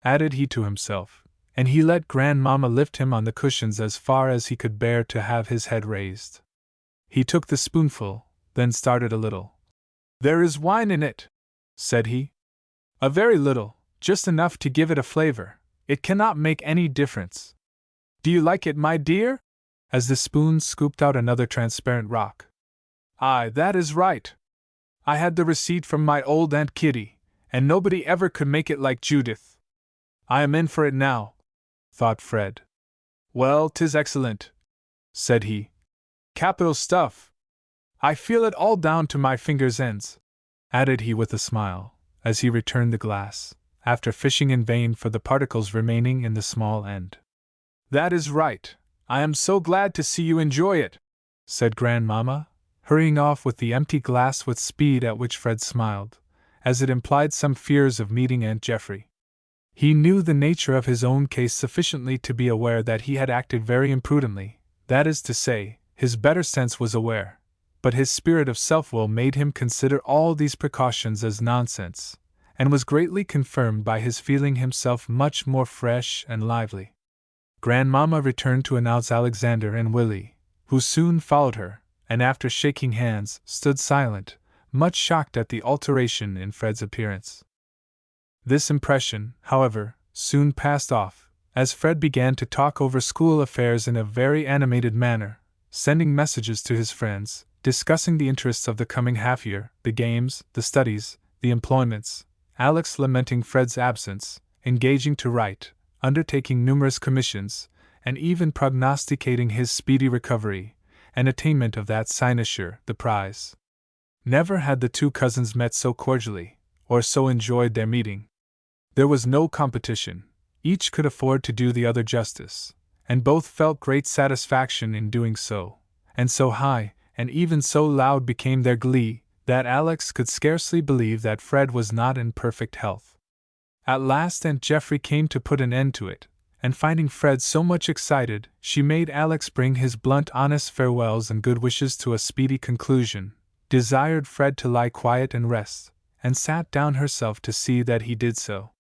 added he to himself, and he let Grandmamma lift him on the cushions as far as he could bear to have his head raised. He took the spoonful, then started a little. "There is wine in it," said he. "A very little, just enough to give it a flavor. It cannot make any difference. Do you like it, my dear?" as the spoon scooped out another transparent rock. "Aye, that is right. I had the receipt from my old Aunt Kitty, and nobody ever could make it like Judith. I am in for it now," thought Fred. "Well, 'tis excellent," said he. "Capital stuff. I feel it all down to my fingers' ends," added he with a smile, as he returned the glass, after fishing in vain for the particles remaining in the small end. "That is right. I am so glad to see you enjoy it," said Grandmamma, hurrying off with the empty glass with speed at which Fred smiled, as it implied some fears of meeting Aunt Jeffrey. He knew the nature of his own case sufficiently to be aware that he had acted very imprudently, that is to say, his better sense was aware, but his spirit of self-will made him consider all these precautions as nonsense, and was greatly confirmed by his feeling himself much more fresh and lively. Grandmamma returned to announce Alexander and Willie, who soon followed her, and after shaking hands, stood silent, much shocked at the alteration in Fred's appearance. This impression, however, soon passed off, as Fred began to talk over school affairs in a very animated manner, sending messages to his friends, discussing the interests of the coming half-year, the games, the studies, the employments, Alex lamenting Fred's absence, engaging to write, undertaking numerous commissions, and even prognosticating his speedy recovery, and attainment of that cynosure, the prize. Never had the two cousins met so cordially, or so enjoyed their meeting. There was no competition, each could afford to do the other justice, and both felt great satisfaction in doing so, and so high, and even so loud became their glee, that Alex could scarcely believe that Fred was not in perfect health. At last Aunt Jeffrey came to put an end to it, and finding Fred so much excited, she made Alex bring his blunt honest farewells and good wishes to a speedy conclusion, desired Fred to lie quiet and rest, and sat down herself to see that he did so.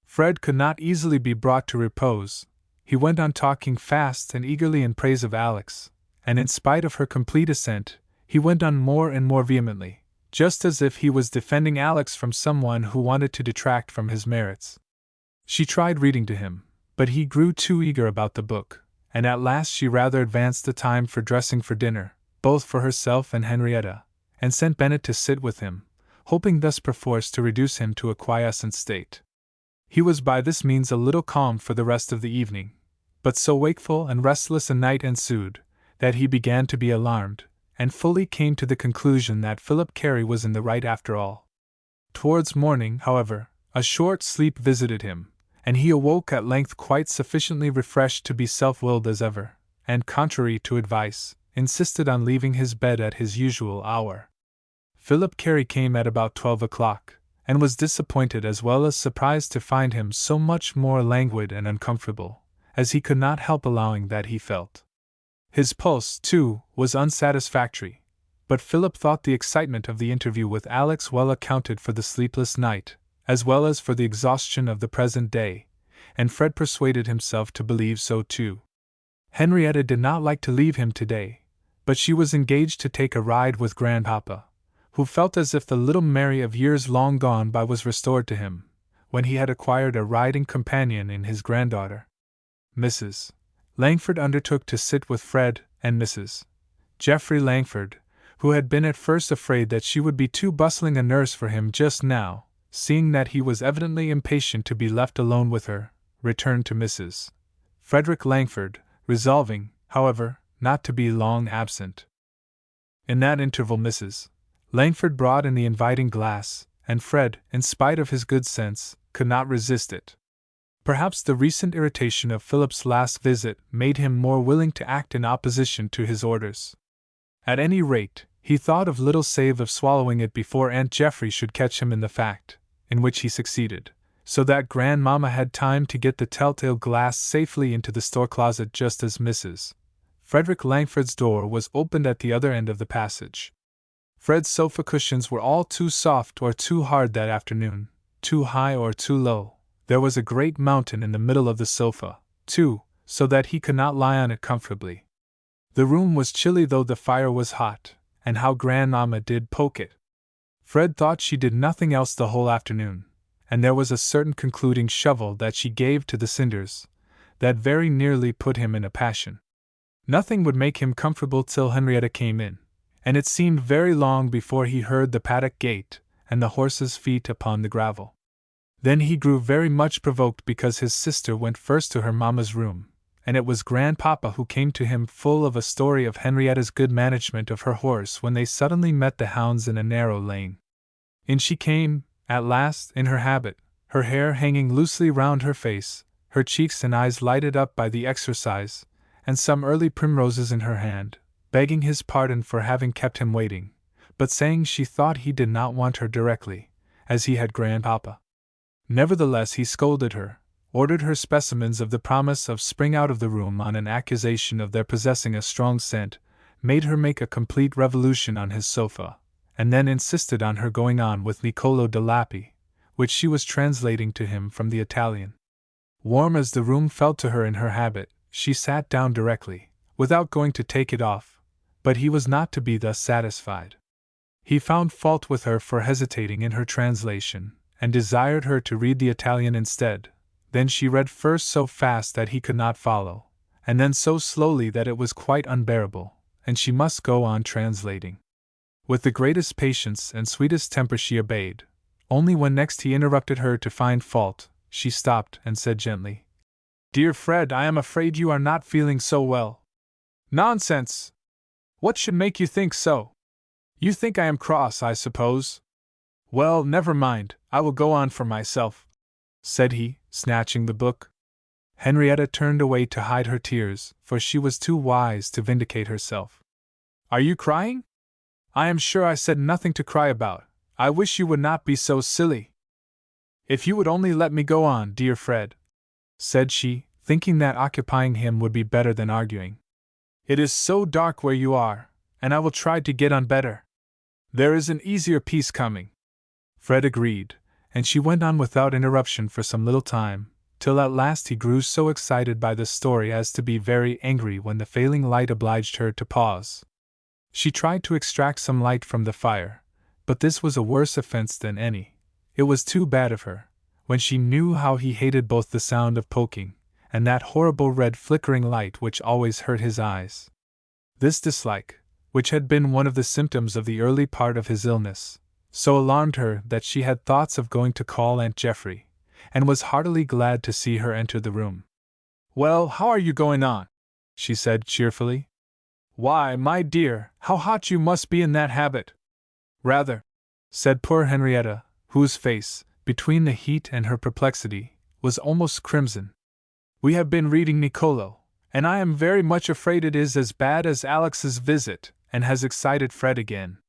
Fred could not easily be brought to repose. He went on talking fast and eagerly in praise of Alex, and in spite of her complete assent, he went on more and more vehemently, just as if he was defending Alex from someone who wanted to detract from his merits. She tried reading to him, but he grew too eager about the book, and at last she rather advanced the time for dressing for dinner, both for herself and Henrietta, and sent Bennet to sit with him, hoping thus perforce to reduce him to a quiescent state. He was by this means a little calmed for the rest of the evening, but so wakeful and restless a night ensued, that he began to be alarmed, and fully came to the conclusion that Philip Carey was in the right after all. Towards morning, however, a short sleep visited him, and he awoke at length quite sufficiently refreshed to be self-willed as ever, and, contrary to advice, insisted on leaving his bed at his usual hour. Philip Carey came at about 12 o'clock, and was disappointed as well as surprised to find him so much more languid and uncomfortable, as he could not help allowing that he felt. His pulse, too, was unsatisfactory, but Philip thought the excitement of the interview with Alex well accounted for the sleepless night, as well as for the exhaustion of the present day, and Fred persuaded himself to believe so too. Henrietta did not like to leave him today, but she was engaged to take a ride with Grandpapa, who felt as if the little Mary of years long gone by was restored to him, when he had acquired a riding companion in his granddaughter. Mrs. Langford undertook to sit with Fred and Mrs. Geoffrey Langford, who had been at first afraid that she would be too bustling a nurse for him just now, seeing that he was evidently impatient to be left alone with her, returned to Mrs. Frederick Langford, resolving, however, not to be long absent. In that interval Mrs. Langford brought in the inviting glass, and Fred, in spite of his good sense, could not resist it. Perhaps the recent irritation of Philip's last visit made him more willing to act in opposition to his orders. At any rate, he thought of little save of swallowing it before Aunt Geoffrey should catch him in the fact, in which he succeeded, so that Grandmamma had time to get the telltale glass safely into the store closet just as Mrs. Frederick Langford's door was opened at the other end of the passage. Fred's sofa cushions were all too soft or too hard that afternoon, too high or too low. There was a great mountain in the middle of the sofa, too, so that he could not lie on it comfortably. The room was chilly though the fire was hot, and how Grandmamma did poke it! Fred thought she did nothing else the whole afternoon, and there was a certain concluding shovel that she gave to the cinders, that very nearly put him in a passion. Nothing would make him comfortable till Henrietta came in, and it seemed very long before he heard the paddock gate and the horses' feet upon the gravel. Then he grew very much provoked because his sister went first to her mamma's room, and it was Grandpapa who came to him full of a story of Henrietta's good management of her horse when they suddenly met the hounds in a narrow lane. In she came, at last, in her habit, her hair hanging loosely round her face, her cheeks and eyes lighted up by the exercise, and some early primroses in her hand, begging his pardon for having kept him waiting, but saying she thought he did not want her directly, as he had Grandpapa. Nevertheless he scolded her, ordered her specimens of the promise of spring out of the room on an accusation of their possessing a strong scent, made her make a complete revolution on his sofa, and then insisted on her going on with Niccolo de Lapi, which she was translating to him from the Italian. Warm as the room felt to her in her habit, she sat down directly, without going to take it off, but he was not to be thus satisfied. He found fault with her for hesitating in her translation, and desired her to read the Italian instead. Then she read first so fast that he could not follow, and then so slowly that it was quite unbearable, and she must go on translating. With the greatest patience and sweetest temper she obeyed, only when next he interrupted her to find fault, she stopped and said gently, "Dear Fred, I am afraid you are not feeling so well." "Nonsense! What should make you think so? You think I am cross, I suppose? Well, never mind, I will go on for myself," said he, snatching the book. Henrietta turned away to hide her tears, for she was too wise to vindicate herself. "Are you crying? I am sure I said nothing to cry about. I wish you would not be so silly. If you would only let me go on, dear Fred," said she, thinking that occupying him would be better than arguing. "It is so dark where you are, and I will try to get on better. There is an easier piece coming." Fred agreed, and she went on without interruption for some little time, till at last he grew so excited by the story as to be very angry when the failing light obliged her to pause. She tried to extract some light from the fire, but this was a worse offense than any. It was too bad of her, when she knew how he hated both the sound of poking, and that horrible red flickering light which always hurt his eyes. This dislike, which had been one of the symptoms of the early part of his illness, so alarmed her that she had thoughts of going to call Aunt Geoffrey, and was heartily glad to see her enter the room. "Well, how are you going on?" she said cheerfully. "Why, my dear, how hot you must be in that habit!" "Rather," said poor Henrietta, whose face, between the heat and her perplexity, was almost crimson. "We have been reading Niccolo, and I am very much afraid it is as bad as Alex's visit, and has excited Fred again."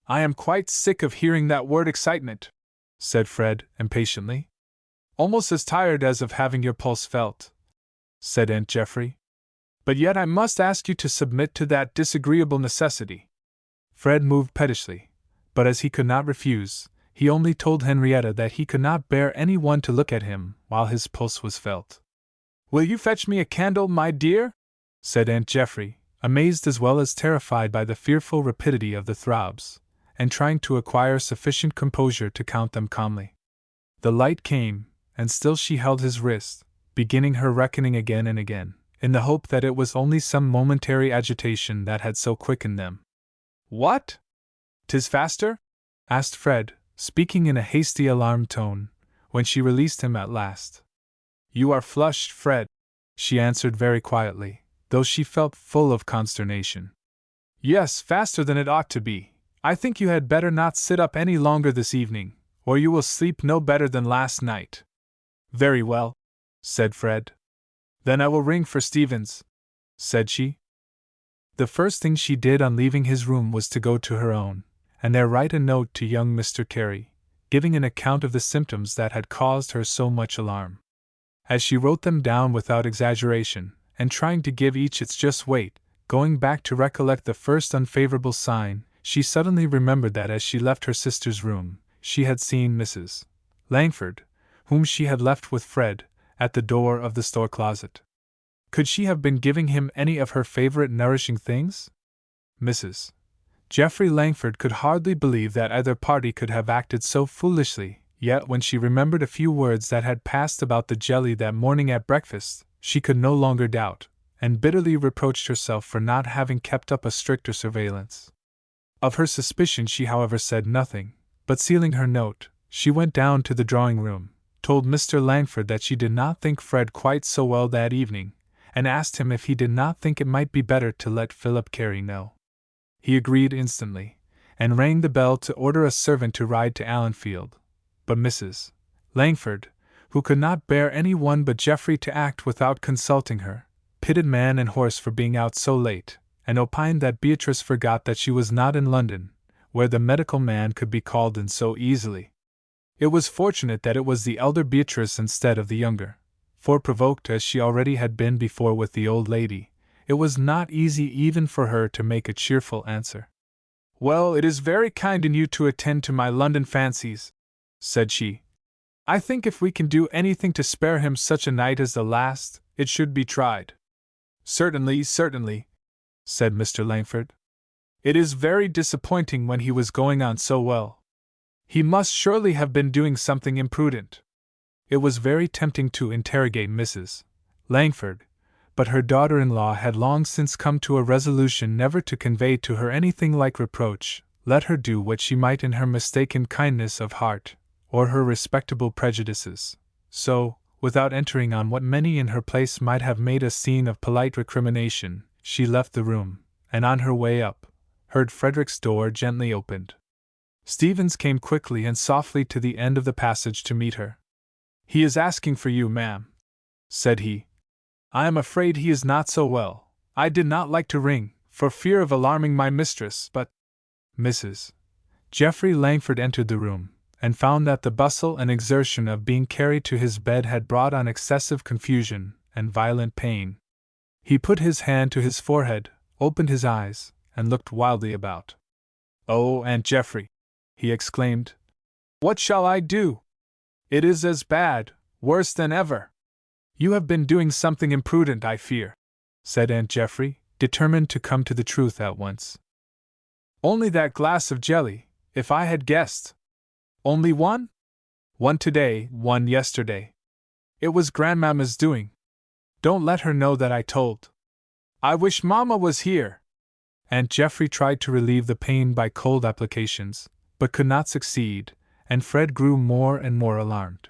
"I am quite sick of hearing that word excitement," said Fred impatiently. "Almost as tired as of having your pulse felt," said Aunt Geoffrey. "But yet I must ask you to submit to that disagreeable necessity." Fred moved pettishly, but as he could not refuse, he only told Henrietta that he could not bear any one to look at him while his pulse was felt. "Will you fetch me a candle, my dear?" said Aunt Geoffrey, amazed as well as terrified by the fearful rapidity of the throbs, and trying to acquire sufficient composure to count them calmly. The light came, and still she held his wrist, beginning her reckoning again and again, in the hope that it was only some momentary agitation that had so quickened them. "What? 'Tis faster?" asked Fred, speaking in a hasty alarmed tone, when she released him at last. "You are flushed, Fred," she answered very quietly, though she felt full of consternation. "Yes, faster than it ought to be. I think you had better not sit up any longer this evening, or you will sleep no better than last night." "Very well," said Fred. "Then I will ring for Stevens," said she. The first thing she did on leaving his room was to go to her own, and there write a note to young Mr. Carey, giving an account of the symptoms that had caused her so much alarm. As she wrote them down without exaggeration, and trying to give each its just weight, going back to recollect the first unfavorable sign, she suddenly remembered that as she left her sister's room, she had seen Mrs. Langford, whom she had left with Fred, at the door of the store closet. Could she have been giving him any of her favorite nourishing things? Mrs. Geoffrey Langford could hardly believe that either party could have acted so foolishly, yet when she remembered a few words that had passed about the jelly that morning at breakfast, she could no longer doubt, and bitterly reproached herself for not having kept up a stricter surveillance. Of her suspicion she however said nothing, but sealing her note, she went down to the drawing-room, told Mr. Langford that she did not think Fred quite so well that evening, and asked him if he did not think it might be better to let Philip Carey know. He agreed instantly, and rang the bell to order a servant to ride to Allenfield, but Mrs. Langford, who could not bear any one but Geoffrey to act without consulting her, pitted man and horse for being out so late, and opined that Beatrice forgot that she was not in London, where the medical man could be called in so easily. It was fortunate that it was the elder Beatrice instead of the younger, for provoked as she already had been before with the old lady, it was not easy even for her to make a cheerful answer. "Well, it is very kind in you to attend to my London fancies," said she. "I think if we can do anything to spare him such a night as the last, it should be tried." "Certainly, certainly," said Mr. Langford. "It is very disappointing when he was going on so well. He must surely have been doing something imprudent." It was very tempting to interrogate Mrs. Langford, but her daughter-in-law had long since come to a resolution never to convey to her anything like reproach, let her do what she might in her mistaken kindness of heart, or her respectable prejudices. So, without entering on what many in her place might have made a scene of polite recrimination, she left the room, and on her way up, heard Frederick's door gently opened. Stevens came quickly and softly to the end of the passage to meet her. "He is asking for you, ma'am," said he. "I am afraid he is not so well. I did not like to ring, for fear of alarming my mistress, but—" Mrs. Geoffrey Langford entered the room, and found that the bustle and exertion of being carried to his bed had brought on excessive confusion and violent pain. He put his hand to his forehead, opened his eyes, and looked wildly about. "Oh, Aunt Geoffrey!" he exclaimed. "What shall I do? It is as bad, worse than ever." "You have been doing something imprudent, I fear," said Aunt Geoffrey, determined to come to the truth at once. "Only that glass of jelly, if I had guessed. Only one? One today, one yesterday. It was Grandmamma's doing. Don't let her know that I told. I wish Mamma was here." Aunt Geoffrey tried to relieve the pain by cold applications, but could not succeed, and Fred grew more and more alarmed.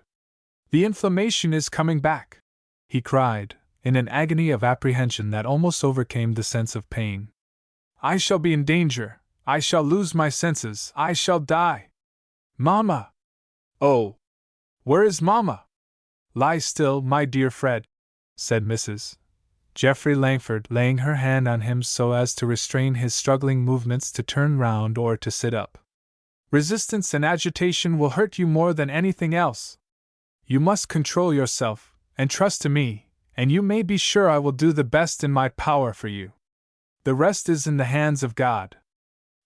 "The inflammation is coming back," he cried, in an agony of apprehension that almost overcame the sense of pain. "I shall be in danger. I shall lose my senses. I shall die. Mamma! Oh! Where is Mamma?" "Lie still, my dear Fred," said Mrs. Geoffrey Langford, laying her hand on him so as to restrain his struggling movements to turn round or to sit up. "Resistance and agitation will hurt you more than anything else. You must control yourself, and trust to me, and you may be sure I will do the best in my power for you. The rest is in the hands of God."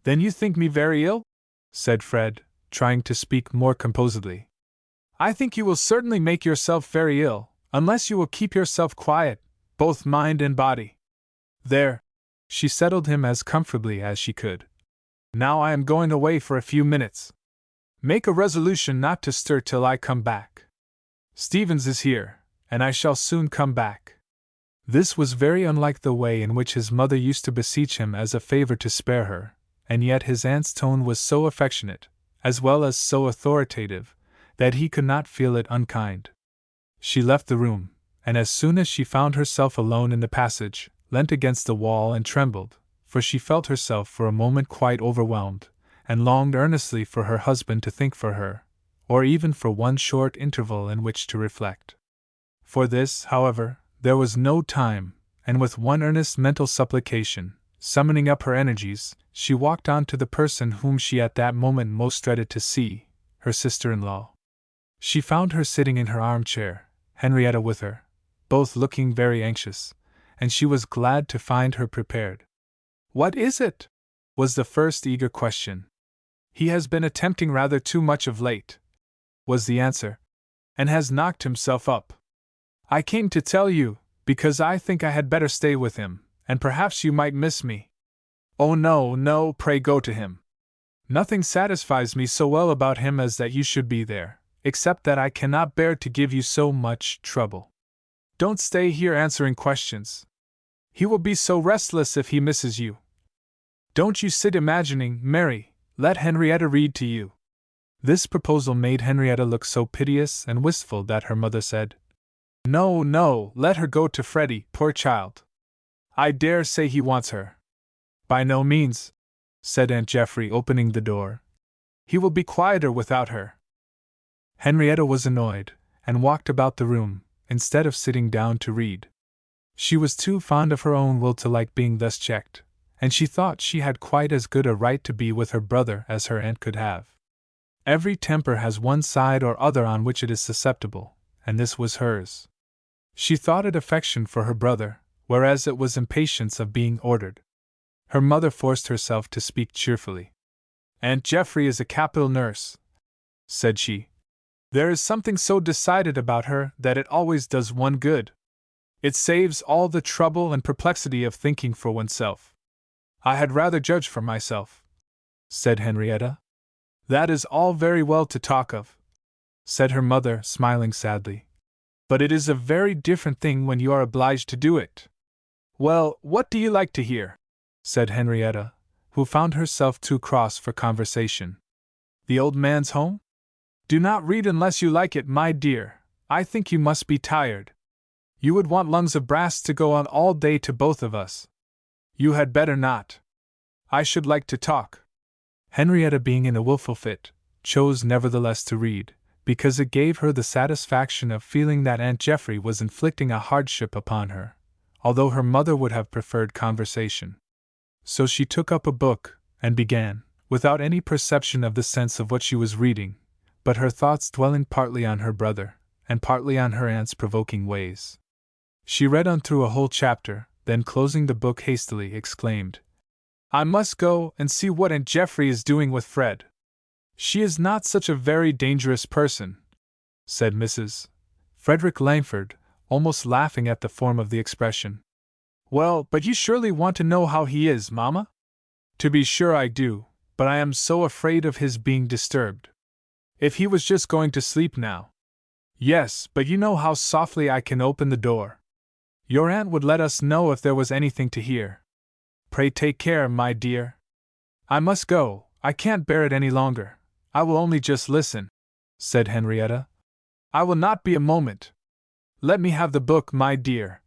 "Then you think me very ill?" said Fred, trying to speak more composedly. "I think you will certainly make yourself very ill, unless you will keep yourself quiet, both mind and body. There." She settled him as comfortably as she could. "Now I am going away for a few minutes. Make a resolution not to stir till I come back. Stevens is here, and I shall soon come back." This was very unlike the way in which his mother used to beseech him as a favor to spare her, and yet his aunt's tone was so affectionate, as well as so authoritative, that he could not feel it unkind. She left the room, and as soon as she found herself alone in the passage, leant against the wall and trembled, for she felt herself for a moment quite overwhelmed, and longed earnestly for her husband to think for her, or even for one short interval in which to reflect. For this, however, there was no time, and with one earnest mental supplication, summoning up her energies, she walked on to the person whom she at that moment most dreaded to see, her sister-in-law. She found her sitting in her armchair, Henrietta with her, both looking very anxious, and she was glad to find her prepared. "What is it?" was the first eager question. "He has been attempting rather too much of late," was the answer, "and has knocked himself up. I came to tell you, because I think I had better stay with him, and perhaps you might miss me." "Oh, no, no, pray go to him. Nothing satisfies me so well about him as that you should be there, except that I cannot bear to give you so much trouble. Don't stay here answering questions. He will be so restless if he misses you. Don't you sit imagining, Mary, let Henrietta read to you." This proposal made Henrietta look so piteous and wistful that her mother said, "No, no, let her go to Freddie, poor child. I dare say he wants her." "By no means," said Aunt Geoffrey, opening the door. "He will be quieter without her." Henrietta was annoyed, and walked about the room, instead of sitting down to read. She was too fond of her own will to like being thus checked, and she thought she had quite as good a right to be with her brother as her aunt could have. Every temper has one side or other on which it is susceptible, and this was hers. She thought it affection for her brother, whereas it was impatience of being ordered. Her mother forced herself to speak cheerfully. "Aunt Geoffrey is a capital nurse," said she. "There is something so decided about her that it always does one good. It saves all the trouble and perplexity of thinking for oneself." "I had rather judge for myself," said Henrietta. "That is all very well to talk of," said her mother, smiling sadly. "But it is a very different thing when you are obliged to do it." "Well, what do you like to hear?" said Henrietta, who found herself too cross for conversation. "The old man's home? Do not read unless you like it, my dear. I think you must be tired. You would want lungs of brass to go on all day to both of us. You had better not. I should like to talk." Henrietta, being in a wilful fit, chose nevertheless to read, because it gave her the satisfaction of feeling that Aunt Geoffrey was inflicting a hardship upon her, although her mother would have preferred conversation. So she took up a book, and began, without any perception of the sense of what she was reading, but her thoughts dwelling partly on her brother, and partly on her aunt's provoking ways. She read on through a whole chapter, then closing the book hastily, exclaimed, "I must go and see what Aunt Geoffrey is doing with Fred. She is not such a very dangerous person," said Mrs. Frederick Langford, almost laughing at the form of the expression. "Well, but you surely want to know how he is, Mamma?" "To be sure I do, but I am so afraid of his being disturbed. If he was just going to sleep now." "Yes, but you know how softly I can open the door. Your aunt would let us know if there was anything to hear. Pray take care, my dear." "I must go, I can't bear it any longer. I will only just listen," said Henrietta. "I will not be a moment. Let me have the book, my dear."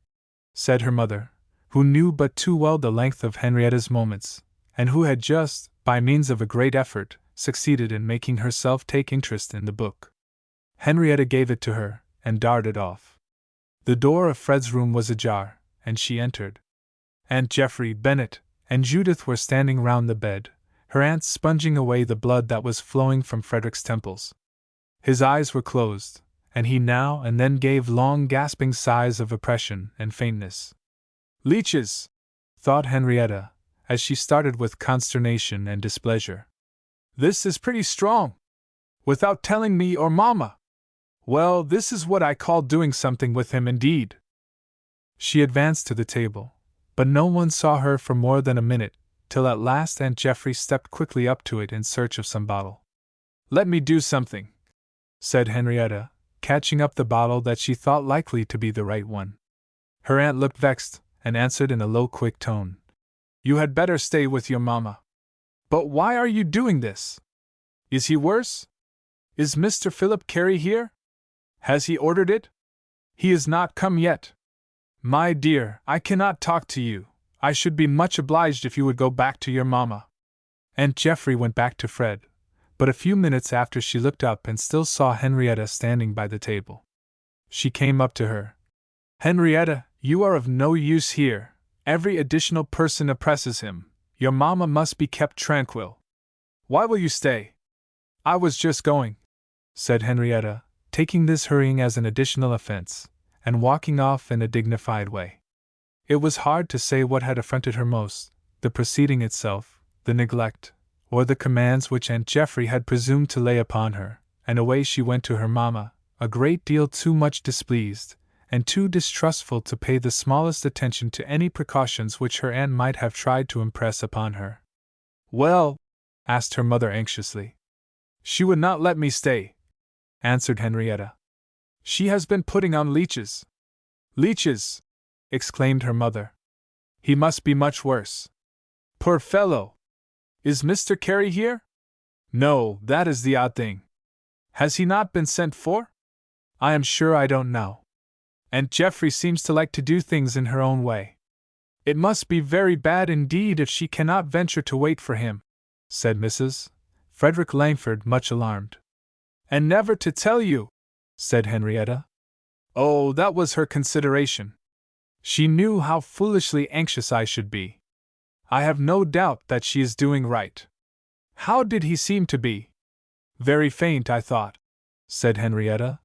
said her mother, who knew but too well the length of Henrietta's moments, and who had just, by means of a great effort, succeeded in making herself take interest in the book. Henrietta gave it to her, and darted off. The door of Fred's room was ajar, and she entered. Aunt Geoffrey, Bennet, and Judith were standing round the bed, her aunt sponging away the blood that was flowing from Frederick's temples. His eyes were closed, and he now and then gave long gasping sighs of oppression and faintness. Leeches! Thought Henrietta, as she started with consternation and displeasure. This is pretty strong! Without telling me or Mamma! Well, this is what I call doing something with him indeed. She advanced to the table, but no one saw her for more than a minute, till at last Aunt Geoffrey stepped quickly up to it in search of some bottle. Let me do something, said Henrietta, catching up the bottle that she thought likely to be the right one. Her aunt looked vexed, and answered in a low, quick tone, You had better stay with your mamma. But why are you doing this? Is he worse? Is Mr. Philip Carey here? Has he ordered it? He is not come yet. My dear, I cannot talk to you. I should be much obliged if you would go back to your mamma. Aunt Geoffrey went back to Fred, but a few minutes after she looked up and still saw Henrietta standing by the table. She came up to her. Henrietta, you are of no use here. Every additional person oppresses him. Your mamma must be kept tranquil. Why will you stay? I was just going, said Henrietta, taking this hurrying as an additional offense, and walking off in a dignified way. It was hard to say what had affronted her most, the proceeding itself, the neglect, or the commands which Aunt Geoffrey had presumed to lay upon her, and away she went to her mamma, a great deal too much displeased, and too distrustful to pay the smallest attention to any precautions which her aunt might have tried to impress upon her. Well? Asked her mother anxiously. She would not let me stay, answered Henrietta. She has been putting on leeches. Leeches! Exclaimed her mother. He must be much worse. Poor fellow! Is Mr. Carey here? No, that is the odd thing. Has he not been sent for? I am sure I don't know. Aunt Geoffrey seems to like to do things in her own way. It must be very bad indeed if she cannot venture to wait for him, said Mrs. Frederick Langford, much alarmed. And never to tell you, said Henrietta. Oh, that was her consideration. She knew how foolishly anxious I should be. I have no doubt that she is doing right. How did he seem to be? Very faint, I thought, said Henrietta.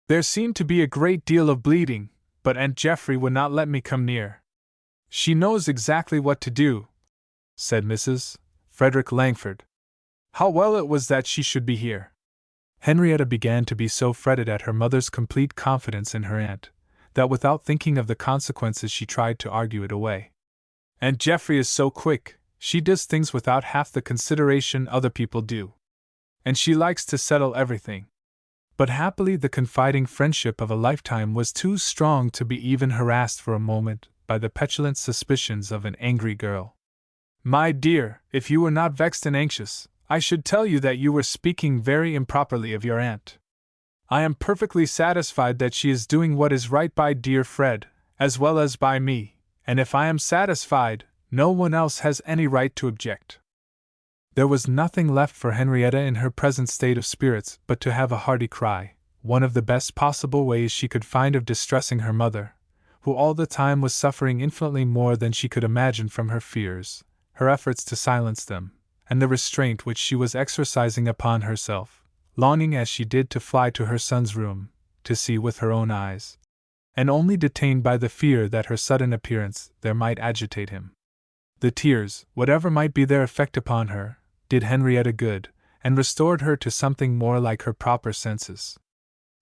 There seemed to be a great deal of bleeding, but Aunt Geoffrey would not let me come near. She knows exactly what to do, said Mrs. Frederick Langford. How well it was that she should be here. Henrietta began to be so fretted at her mother's complete confidence in her aunt, that without thinking of the consequences she tried to argue it away. Aunt Geoffrey is so quick, she does things without half the consideration other people do. And she likes to settle everything. But happily the confiding friendship of a lifetime was too strong to be even harassed for a moment by the petulant suspicions of an angry girl. My dear, if you were not vexed and anxious, I should tell you that you were speaking very improperly of your aunt. I am perfectly satisfied that she is doing what is right by dear Fred, as well as by me, and if I am satisfied, no one else has any right to object. There was nothing left for Henrietta in her present state of spirits but to have a hearty cry, one of the best possible ways she could find of distressing her mother, who all the time was suffering infinitely more than she could imagine from her fears, her efforts to silence them, and the restraint which she was exercising upon herself, longing as she did to fly to her son's room, to see with her own eyes, and only detained by the fear that her sudden appearance there might agitate him. The tears, whatever might be their effect upon her, did Henrietta good, and restored her to something more like her proper senses.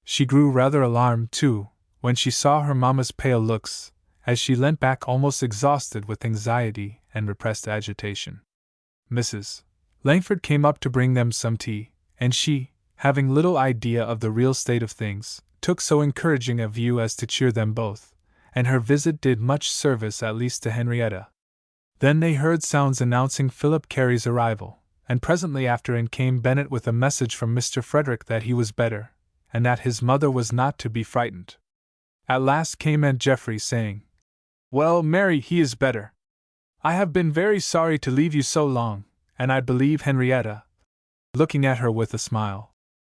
She grew rather alarmed, too, when she saw her mamma's pale looks, as she leant back almost exhausted with anxiety and repressed agitation. Mrs. Langford came up to bring them some tea, and she, having little idea of the real state of things, took so encouraging a view as to cheer them both, and her visit did much service at least to Henrietta. Then they heard sounds announcing Philip Carey's arrival, and presently after in came Bennet with a message from Mr. Frederick that he was better, and that his mother was not to be frightened. At last came Aunt Geoffrey, saying, Well, Mary, he is better. I have been very sorry to leave you so long, and I believe Henrietta, looking at her with a smile,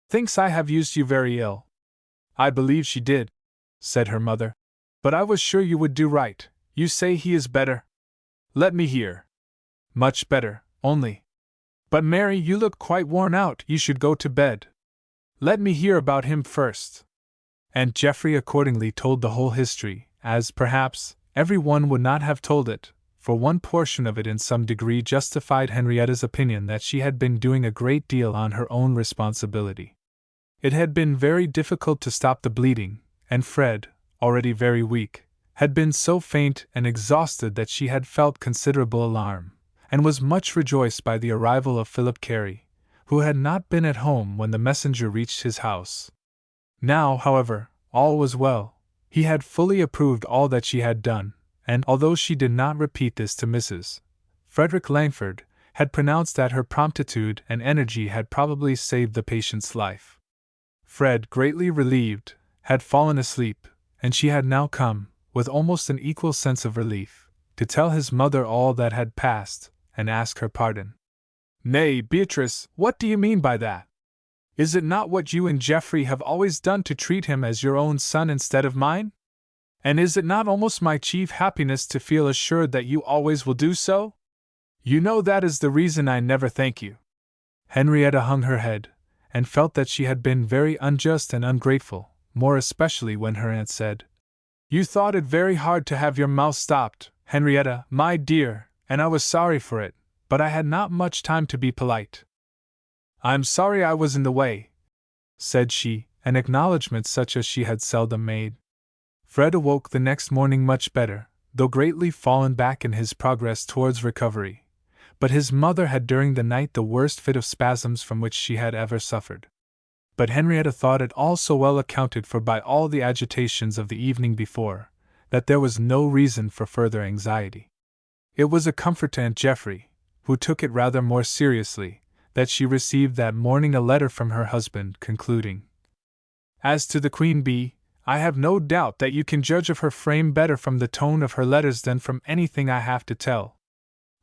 thinks I have used you very ill. I believe she did, said her mother. But I was sure you would do right. You say he is better? Let me hear. Much better, only. But Mary, you look quite worn out, you should go to bed. Let me hear about him first. And Geoffrey accordingly told the whole history, as, perhaps, every one would not have told it, for one portion of it in some degree justified Henrietta's opinion that she had been doing a great deal on her own responsibility. It had been very difficult to stop the bleeding, and Fred, already very weak, had been so faint and exhausted that she had felt considerable alarm, and was much rejoiced by the arrival of Philip Carey, who had not been at home when the messenger reached his house. Now, however, all was well. He had fully approved all that she had done, and, although she did not repeat this to Mrs. Frederick Langford, had pronounced that her promptitude and energy had probably saved the patient's life. Fred, greatly relieved, had fallen asleep, and she had now come, with almost an equal sense of relief, to tell his mother all that had passed, and ask her pardon. Nay, Beatrice, what do you mean by that? Is it not what you and Geoffrey have always done to treat him as your own son instead of mine? And is it not almost my chief happiness to feel assured that you always will do so? You know that is the reason I never thank you. Henrietta hung her head, and felt that she had been very unjust and ungrateful, more especially when her aunt said, You thought it very hard to have your mouth stopped, Henrietta, my dear, and I was sorry for it, but I had not much time to be polite. I'm sorry I was in the way, said she, an acknowledgment such as she had seldom made. Fred awoke the next morning much better, though greatly fallen back in his progress towards recovery, but his mother had during the night the worst fit of spasms from which she had ever suffered. But Henrietta thought it all so well accounted for by all the agitations of the evening before, that there was no reason for further anxiety. It was a comfort to Aunt Geoffrey, who took it rather more seriously, that she received that morning a letter from her husband concluding, As to the Queen Bee, I have no doubt that you can judge of her frame better from the tone of her letters than from anything I have to tell.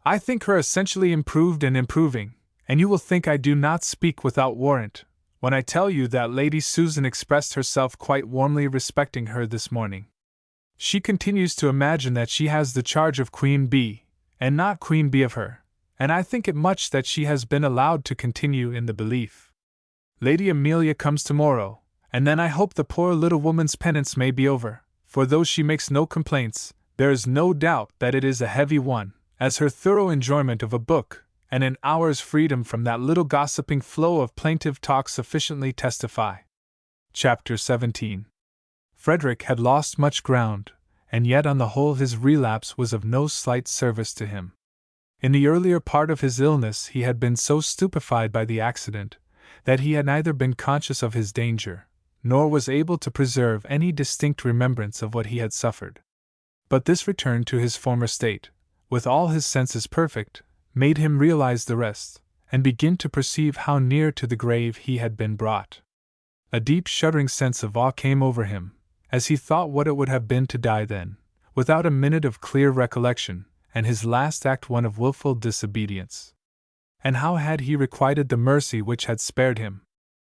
I think her essentially improved and improving, and you will think I do not speak without warrant, when I tell you that Lady Susan expressed herself quite warmly respecting her this morning. She continues to imagine that she has the charge of Queen Bee, and not Queen Bee of her, and I think it much that she has been allowed to continue in the belief. Lady Amelia comes tomorrow, and then I hope the poor little woman's penance may be over, for though she makes no complaints, there is no doubt that it is a heavy one, as her thorough enjoyment of a book, and an hour's freedom from that little gossiping flow of plaintive talk sufficiently testify. Chapter 17. Frederick had lost much ground, and yet on the whole his relapse was of no slight service to him. In the earlier part of his illness he had been so stupefied by the accident, that he had neither been conscious of his danger, nor was able to preserve any distinct remembrance of what he had suffered. But this return to his former state, with all his senses perfect, made him realize the rest, and begin to perceive how near to the grave he had been brought. A deep shuddering sense of awe came over him, as he thought what it would have been to die then, without a minute of clear recollection, and his last act one of wilful disobedience. And how had he requited the mercy which had spared him?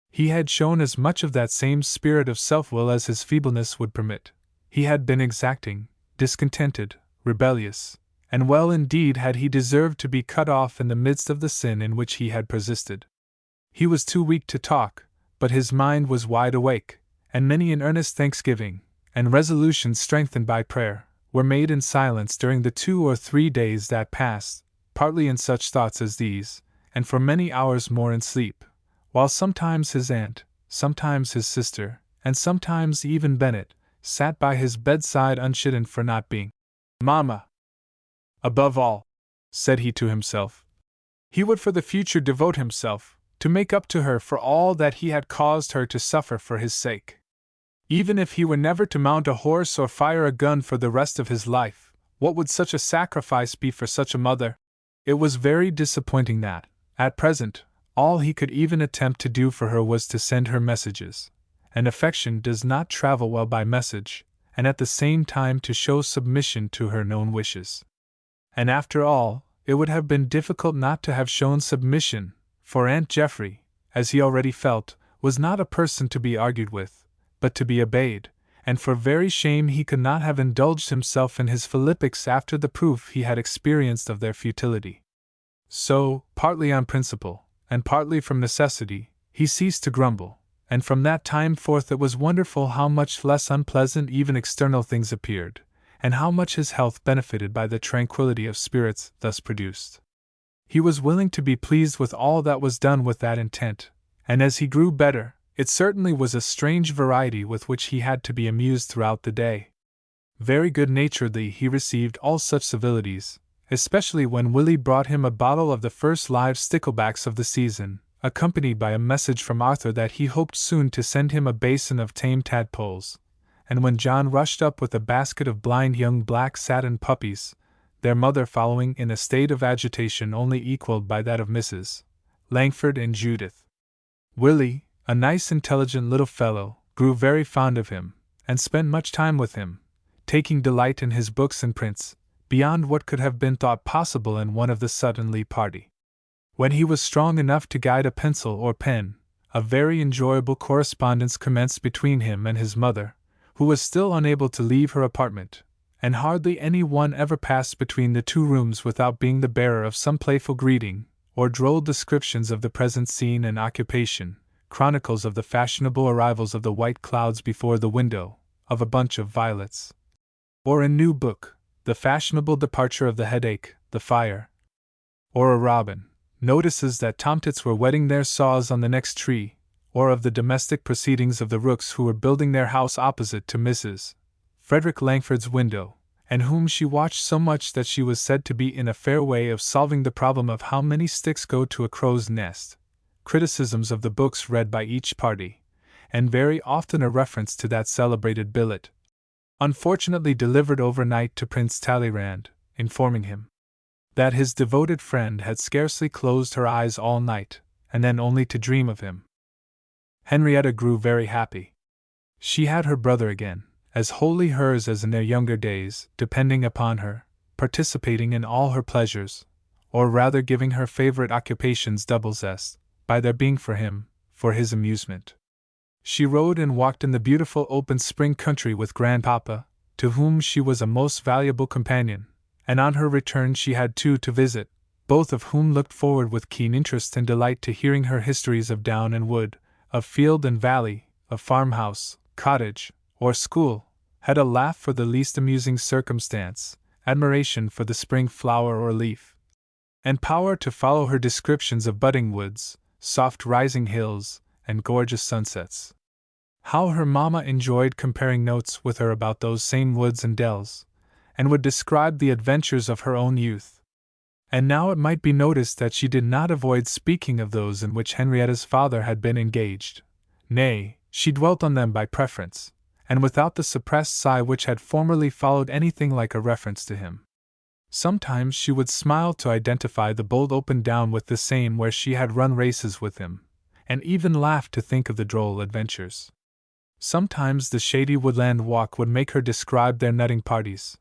He had shown as much of that same spirit of self-will as his feebleness would permit. He had been exacting, discontented, rebellious, and well indeed had he deserved to be cut off in the midst of the sin in which he had persisted. He was too weak to talk, but his mind was wide awake, and many an earnest thanksgiving, and resolutions strengthened by prayer, were made in silence during the 2 or 3 days that passed, partly in such thoughts as these, and for many hours more in sleep, while sometimes his aunt, sometimes his sister, and sometimes even Bennet, sat by his bedside unchidden for not being Mamma. Above all, said he to himself, he would for the future devote himself, to make up to her for all that he had caused her to suffer for his sake. Even if he were never to mount a horse or fire a gun for the rest of his life, what would such a sacrifice be for such a mother? It was very disappointing that, at present, all he could even attempt to do for her was to send her messages, and affection does not travel well by message, and at the same time to show submission to her known wishes. And after all, it would have been difficult not to have shown submission, for Aunt Geoffrey, as he already felt, was not a person to be argued with, but to be obeyed, and for very shame he could not have indulged himself in his philippics after the proof he had experienced of their futility. So, partly on principle, and partly from necessity, he ceased to grumble, and from that time forth it was wonderful how much less unpleasant even external things appeared, and how much his health benefited by the tranquility of spirits thus produced. He was willing to be pleased with all that was done with that intent, and as he grew better, it certainly was a strange variety with which he had to be amused throughout the day. Very good-naturedly he received all such civilities, especially when Willie brought him a bottle of the first live sticklebacks of the season, accompanied by a message from Arthur that he hoped soon to send him a basin of tame tadpoles, and when John rushed up with a basket of blind young black satin puppies, their mother following in a state of agitation only equalled by that of Mrs. Langford and Judith. Willie, a nice intelligent little fellow, grew very fond of him, and spent much time with him, taking delight in his books and prints, beyond what could have been thought possible in one of the Suttonley party. When he was strong enough to guide a pencil or pen, a very enjoyable correspondence commenced between him and his mother, who was still unable to leave her apartment, and hardly any one ever passed between the two rooms without being the bearer of some playful greeting, or droll descriptions of the present scene and occupation, chronicles of the fashionable arrivals of the white clouds before the window, of a bunch of violets, or a new book, the fashionable departure of the headache, the fire, or a robin, notices that tomtits were whetting their saws on the next tree, or of the domestic proceedings of the Rooks who were building their house opposite to Mrs. Frederick Langford's window, and whom she watched so much that she was said to be in a fair way of solving the problem of how many sticks go to a crow's nest, criticisms of the books read by each party, and very often a reference to that celebrated billet, unfortunately delivered overnight to Prince Talleyrand, informing him that his devoted friend had scarcely closed her eyes all night, and then only to dream of him. Henrietta grew very happy. She had her brother again, as wholly hers as in their younger days, depending upon her, participating in all her pleasures, or rather giving her favorite occupations double zest, by their being for him, for his amusement. She rode and walked in the beautiful open spring country with Grandpapa, to whom she was a most valuable companion, and on her return she had two to visit, both of whom looked forward with keen interest and delight to hearing her histories of down and wood, of field and valley, of farmhouse, cottage, or school, had a laugh for the least amusing circumstance, admiration for the spring flower or leaf, and power to follow her descriptions of budding woods, soft rising hills, and gorgeous sunsets. How her mamma enjoyed comparing notes with her about those same woods and dells, and would describe the adventures of her own youth. And now it might be noticed that she did not avoid speaking of those in which Henrietta's father had been engaged. Nay, she dwelt on them by preference, and without the suppressed sigh which had formerly followed anything like a reference to him. Sometimes she would smile to identify the bold open down with the same where she had run races with him, and even laugh to think of the droll adventures. Sometimes the shady woodland walk would make her describe their nutting parties,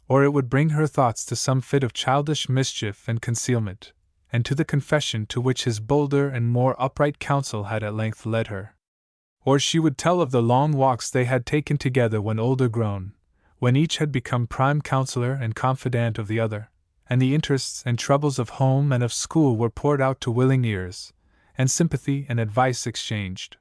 or it would bring her thoughts to some fit of childish mischief and concealment, and to the confession to which his bolder and more upright counsel had at length led her. Or she would tell of the long walks they had taken together when older grown, when each had become prime counselor and confidant of the other, and the interests and troubles of home and of school were poured out to willing ears, and sympathy and advice exchanged.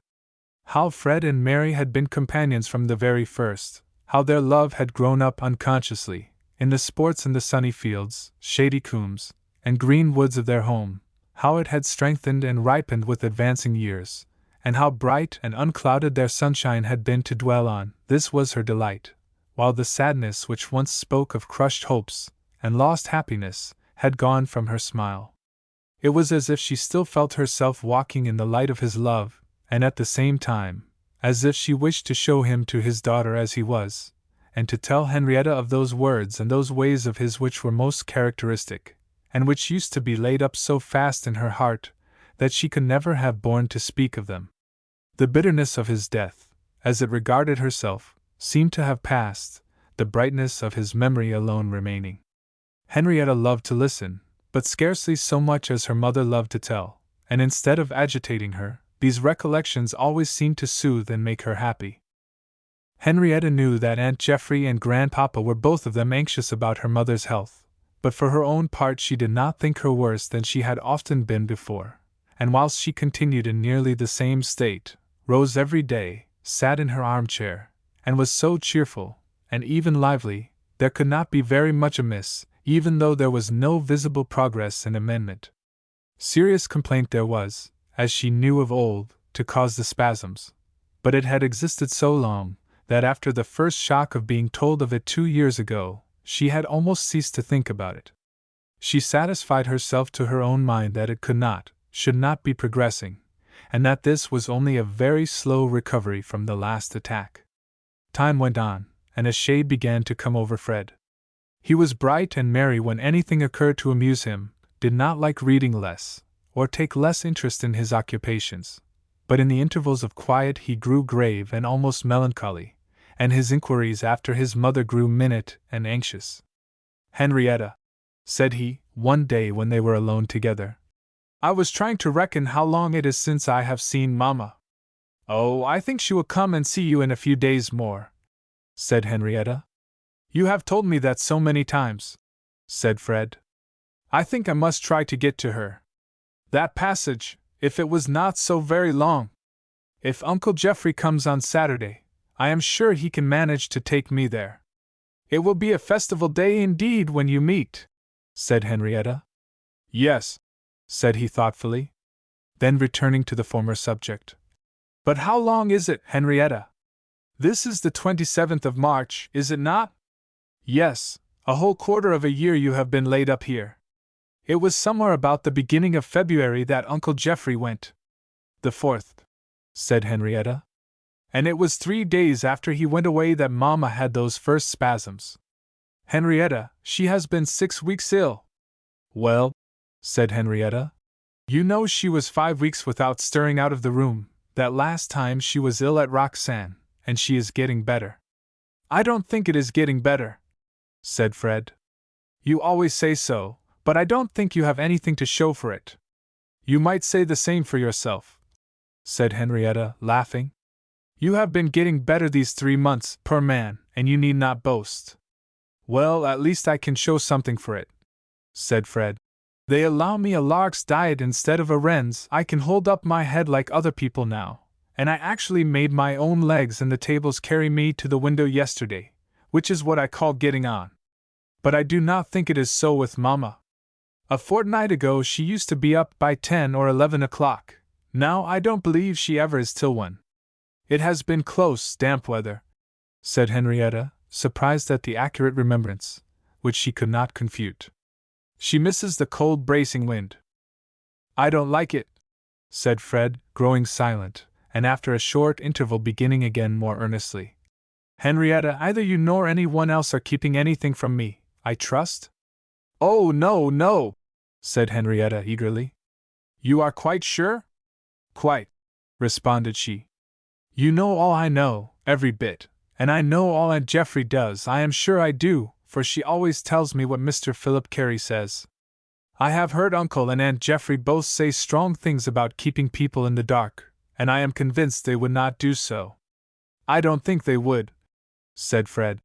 How Fred and Mary had been companions from the very first, how their love had grown up unconsciously, in the sports in the sunny fields, shady coombes, and green woods of their home, how it had strengthened and ripened with advancing years, and how bright and unclouded their sunshine had been to dwell on, this was her delight, while the sadness which once spoke of crushed hopes and lost happiness had gone from her smile. It was as if she still felt herself walking in the light of his love, and at the same time, as if she wished to show him to his daughter as he was, and to tell Henrietta of those words and those ways of his which were most characteristic, and which used to be laid up so fast in her heart that she could never have borne to speak of them. The bitterness of his death, as it regarded herself, seemed to have passed, the brightness of his memory alone remaining. Henrietta loved to listen, but scarcely so much as her mother loved to tell, and instead of agitating her, these recollections always seemed to soothe and make her happy. Henrietta knew that Aunt Geoffrey and Grandpapa were both of them anxious about her mother's health, but for her own part she did not think her worse than she had often been before, and whilst she continued in nearly the same state, rose every day, sat in her armchair, and was so cheerful, and even lively, there could not be very much amiss, even though there was no visible progress in amendment. Serious complaint there was, as she knew of old, to cause the spasms, but it had existed so long, that after the first shock of being told of it 2 years ago, she had almost ceased to think about it. She satisfied herself to her own mind that it could not, should not be progressing, and that this was only a very slow recovery from the last attack. Time went on, and a shade began to come over Fred. He was bright and merry when anything occurred to amuse him, did not like reading less, or take less interest in his occupations, but in the intervals of quiet he grew grave and almost melancholy, and his inquiries after his mother grew minute and anxious. "Henrietta," said he, one day when they were alone together, "I was trying to reckon how long it is since I have seen Mamma." "Oh, I think she will come and see you in a few days more," said Henrietta. "You have told me that so many times," said Fred. "I think I must try to get to her. That passage, if it was not so very long. If Uncle Geoffrey comes on Saturday, I am sure he can manage to take me there. It will be a festival day indeed when you meet," said Henrietta. "Yes," said he thoughtfully. Then returning to the former subject. "But how long is it, Henrietta? This is the 27th of March, is it not?" "Yes, a whole quarter of a year you have been laid up here. It was somewhere about the beginning of February that Uncle Geoffrey went." "The 4th, said Henrietta. "And it was 3 days after he went away that Mamma had those first spasms. Henrietta, she has been 6 weeks ill." "Well," said Henrietta, "you know she was 5 weeks without stirring out of the room, that last time she was ill at Roxane, and she is getting better." "I don't think it is getting better," said Fred. "You always say so, but I don't think you have anything to show for it." "You might say the same for yourself," said Henrietta, laughing. "You have been getting better these 3 months, poor man, and you need not boast." "Well, at least I can show something for it," said Fred. "They allow me a lark's diet instead of a wren's. I can hold up my head like other people now, and I actually made my own legs and the tables carry me to the window yesterday, which is what I call getting on. But I do not think it is so with Mamma. A fortnight ago she used to be up by 10 or 11 o'clock. Now I don't believe she ever is till 1. It has been close, damp weather," said Henrietta, surprised at the accurate remembrance, which she could not confute. "She misses the cold bracing wind." "I don't like it," said Fred, growing silent, and after a short interval beginning again more earnestly. "Henrietta, either you nor anyone else are keeping anything from me, I trust?" "Oh, no, no," said Henrietta eagerly. "You are quite sure?" "Quite," responded she. "You know all I know, every bit, and I know all Aunt Geoffrey does. I am sure I do, for she always tells me what Mr. Philip Carey says. I have heard Uncle and Aunt Geoffrey both say strong things about keeping people in the dark, and I am convinced they would not do so." "I don't think they would," said Fred,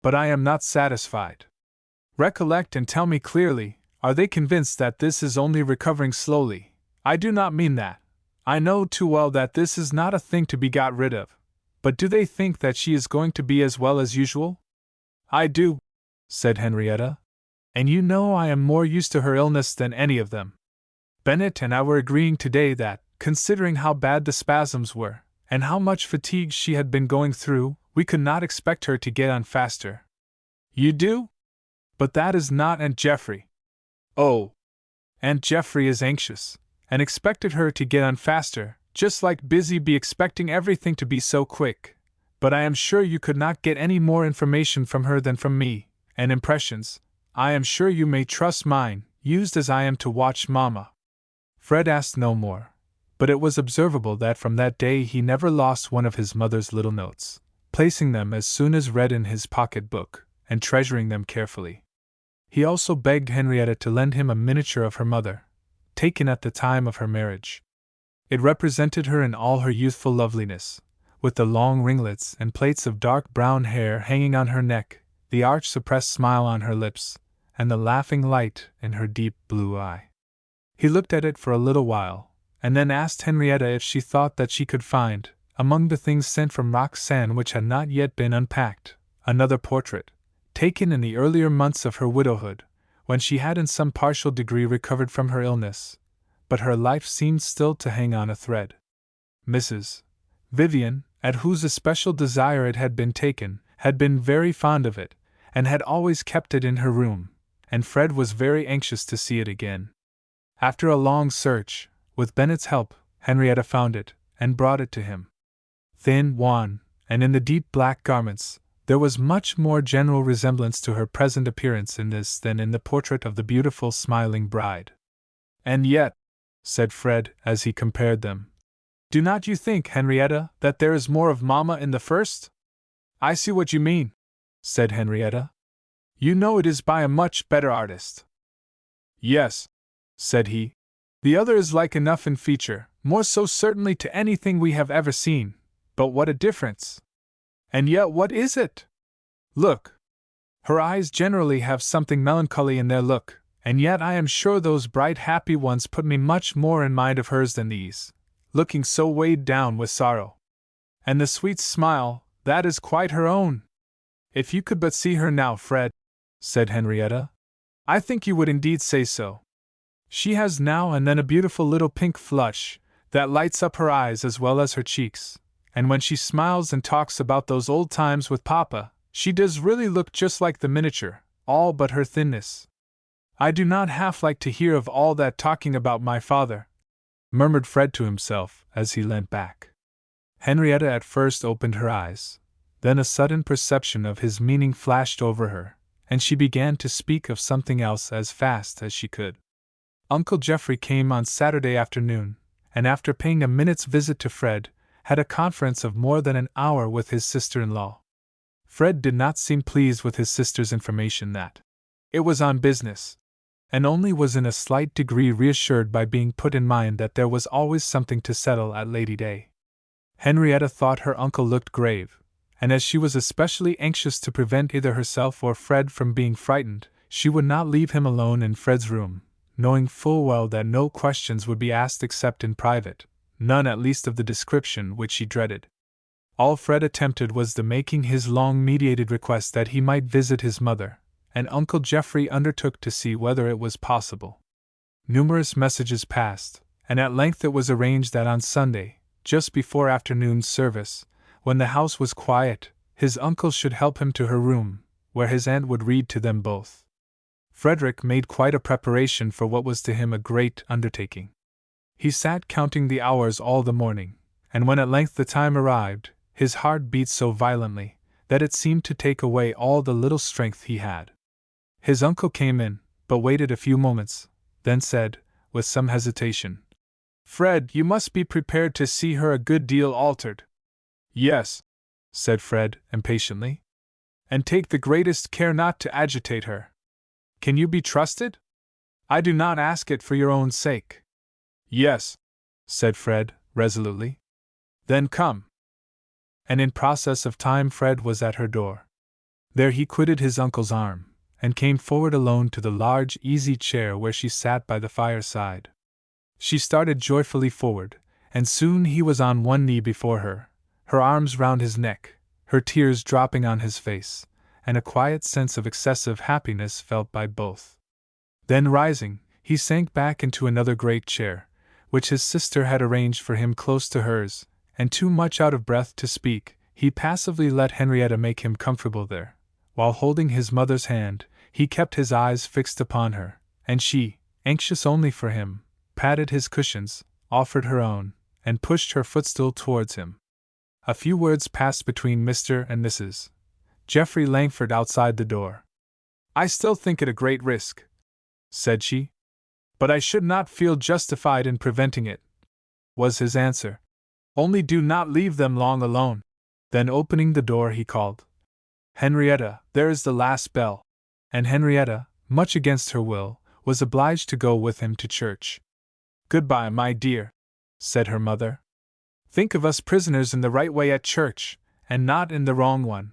"but I am not satisfied. Recollect and tell me clearly, are they convinced that this is only recovering slowly? I do not mean that. I know too well that this is not a thing to be got rid of. But do they think that she is going to be as well as usual?" "I do," said Henrietta. "And you know I am more used to her illness than any of them. Bennet and I were agreeing today that, considering how bad the spasms were, and how much fatigue she had been going through, we could not expect her to get on faster." "You do? But that is not Aunt Geoffrey." "Oh, Aunt Geoffrey is anxious, and expected her to get on faster, just like Busy be expecting everything to be so quick. But I am sure you could not get any more information from her than from me, and impressions, I am sure you may trust mine, used as I am to watch Mamma." Fred asked no more, but it was observable that from that day he never lost one of his mother's little notes, placing them as soon as read in his pocket-book, and treasuring them carefully. He also begged Henrietta to lend him a miniature of her mother, taken at the time of her marriage. It represented her in all her youthful loveliness, with the long ringlets and plaits of dark brown hair hanging on her neck, the arch suppressed smile on her lips, and the laughing light in her deep blue eye. He looked at it for a little while, and then asked Henrietta if she thought that she could find, among the things sent from Roxanne which had not yet been unpacked, another portrait, taken in the earlier months of her widowhood, when she had in some partial degree recovered from her illness, but her life seemed still to hang on a thread. Mrs. Vivian, at whose especial desire it had been taken, had been very fond of it, and had always kept it in her room, and Fred was very anxious to see it again. After a long search, with Bennet's help, Henrietta found it, and brought it to him. Thin, wan, and in the deep black garments, there was much more general resemblance to her present appearance in this than in the portrait of the beautiful smiling bride. And yet, said Fred, as he compared them, do not you think, Henrietta, that there is more of Mamma in the first? I see what you mean, said Henrietta. You know it is by a much better artist. Yes, said he. The other is like enough in feature, more so certainly to anything we have ever seen, but what a difference! And yet what is it? Look! Her eyes generally have something melancholy in their look, and yet I am sure those bright happy ones put me much more in mind of hers than these, looking so weighed down with sorrow. And the sweet smile, that is quite her own. If you could but see her now, Fred, said Henrietta, I think you would indeed say so. She has now and then a beautiful little pink flush, that lights up her eyes as well as her cheeks, and when she smiles and talks about those old times with Papa, she does really look just like the miniature, all but her thinness. I do not half like to hear of all that talking about my father, murmured Fred to himself as he leant back. Henrietta at first opened her eyes, then a sudden perception of his meaning flashed over her, and she began to speak of something else as fast as she could. Uncle Geoffrey came on Saturday afternoon, and after paying a minute's visit to Fred, had a conference of more than an hour with his sister-in-law. Fred did not seem pleased with his sister's information that it was on business, and only was in a slight degree reassured by being put in mind that there was always something to settle at Lady Day. Henrietta thought her uncle looked grave, and as she was especially anxious to prevent either herself or Fred from being frightened, she would not leave him alone in Fred's room, knowing full well that no questions would be asked except in private, none at least of the description which she dreaded. All Fred attempted was the making his long-meditated request that he might visit his mother, and Uncle Geoffrey undertook to see whether it was possible. Numerous messages passed, and at length it was arranged that on Sunday, just before afternoon service, when the house was quiet, his uncle should help him to her room, where his aunt would read to them both. Frederick made quite a preparation for what was to him a great undertaking. He sat counting the hours all the morning, and when at length the time arrived, his heart beat so violently that it seemed to take away all the little strength he had. His uncle came in, but waited a few moments, then said, with some hesitation, Fred, you must be prepared to see her a good deal altered. Yes, said Fred, impatiently. And take the greatest care not to agitate her. Can you be trusted? I do not ask it for your own sake. Yes, said Fred, resolutely. Then come. And in process of time Fred was at her door. There he quitted his uncle's arm, and came forward alone to the large easy chair where she sat by the fireside. She started joyfully forward, and soon he was on one knee before her, her arms round his neck, her tears dropping on his face, and a quiet sense of excessive happiness felt by both. Then rising, he sank back into another great chair, which his sister had arranged for him close to hers, and too much out of breath to speak, he passively let Henrietta make him comfortable there. While holding his mother's hand, he kept his eyes fixed upon her, and she, anxious only for him, patted his cushions, offered her own, and pushed her footstool towards him. A few words passed between Mr. and Mrs. Geoffrey Langford outside the door. I still think it a great risk, said she, but I should not feel justified in preventing it, was his answer. Only do not leave them long alone. Then opening the door he called, "Henrietta, there is the last bell." And Henrietta, much against her will, was obliged to go with him to church. "Goodbye, my dear," said her mother. "Think of us prisoners in the right way at church, and not in the wrong one."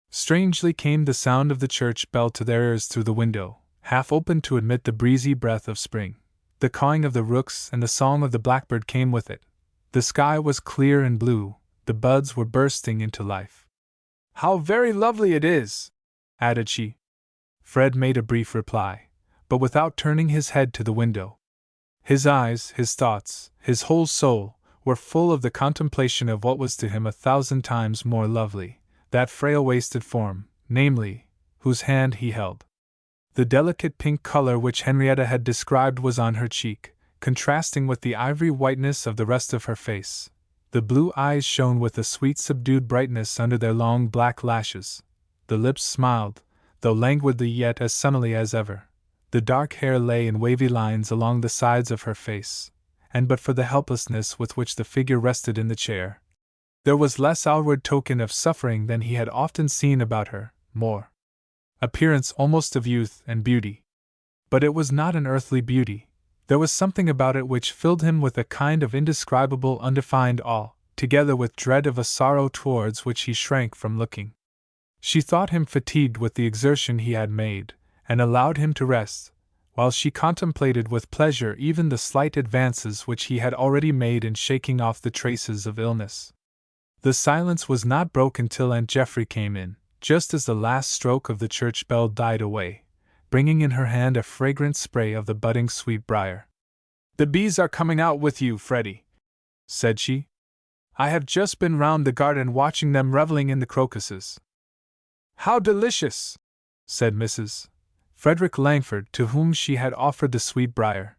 Strangely came the sound of the church bell to their ears through the window, half opened to admit the breezy breath of spring. The cawing of the rooks and the song of the blackbird came with it. The sky was clear and blue, the buds were bursting into life. "How very lovely it is!" added she. Fred made a brief reply, but without turning his head to the window. His eyes, his thoughts, his whole soul, were full of the contemplation of what was to him 1,000 times more lovely, that frail wasted form, namely, whose hand he held. The delicate pink color which Henrietta had described was on her cheek, contrasting with the ivory whiteness of the rest of her face. The blue eyes shone with a sweet subdued brightness under their long black lashes. The lips smiled, though languidly yet as sunnily as ever. The dark hair lay in wavy lines along the sides of her face, and but for the helplessness with which the figure rested in the chair, there was less outward token of suffering than he had often seen about her, more appearance almost of youth and beauty. But it was not an earthly beauty. There was something about it which filled him with a kind of indescribable undefined awe, together with dread of a sorrow towards which he shrank from looking. She thought him fatigued with the exertion he had made, and allowed him to rest, while she contemplated with pleasure even the slight advances which he had already made in shaking off the traces of illness. The silence was not broken till Aunt Geoffrey came in, just as the last stroke of the church bell died away, bringing in her hand a fragrant spray of the budding sweetbriar. "The bees are coming out with you, Freddie," said she. "I have just been round the garden watching them reveling in the crocuses." "How delicious!" said Mrs. Frederick Langford, to whom she had offered the sweetbriar.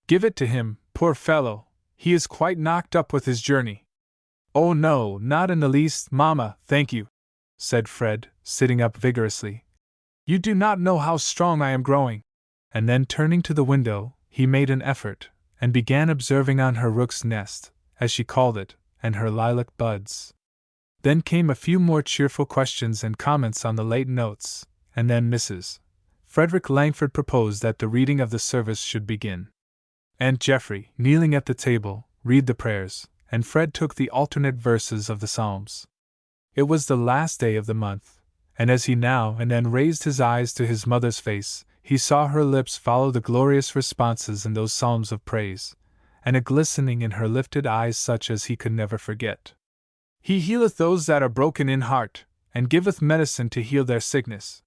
"Give it to him, poor fellow, he is quite knocked up with his journey." "Oh no, not in the least, Mamma, thank you," said Fred, sitting up vigorously. "You do not know how strong I am growing." And then turning to the window, he made an effort, and began observing on her rook's nest, as she called it, and her lilac buds. Then came a few more cheerful questions and comments on the late notes, and then Mrs. Frederick Langford proposed that the reading of the service should begin. Aunt Geoffrey, kneeling at the table, read the prayers, and Fred took the alternate verses of the Psalms. It was the last day of the month, and as he now and then raised his eyes to his mother's face, he saw her lips follow the glorious responses in those psalms of praise, and a glistening in her lifted eyes such as he could never forget. "He healeth those that are broken in heart, and giveth medicine to heal their sickness.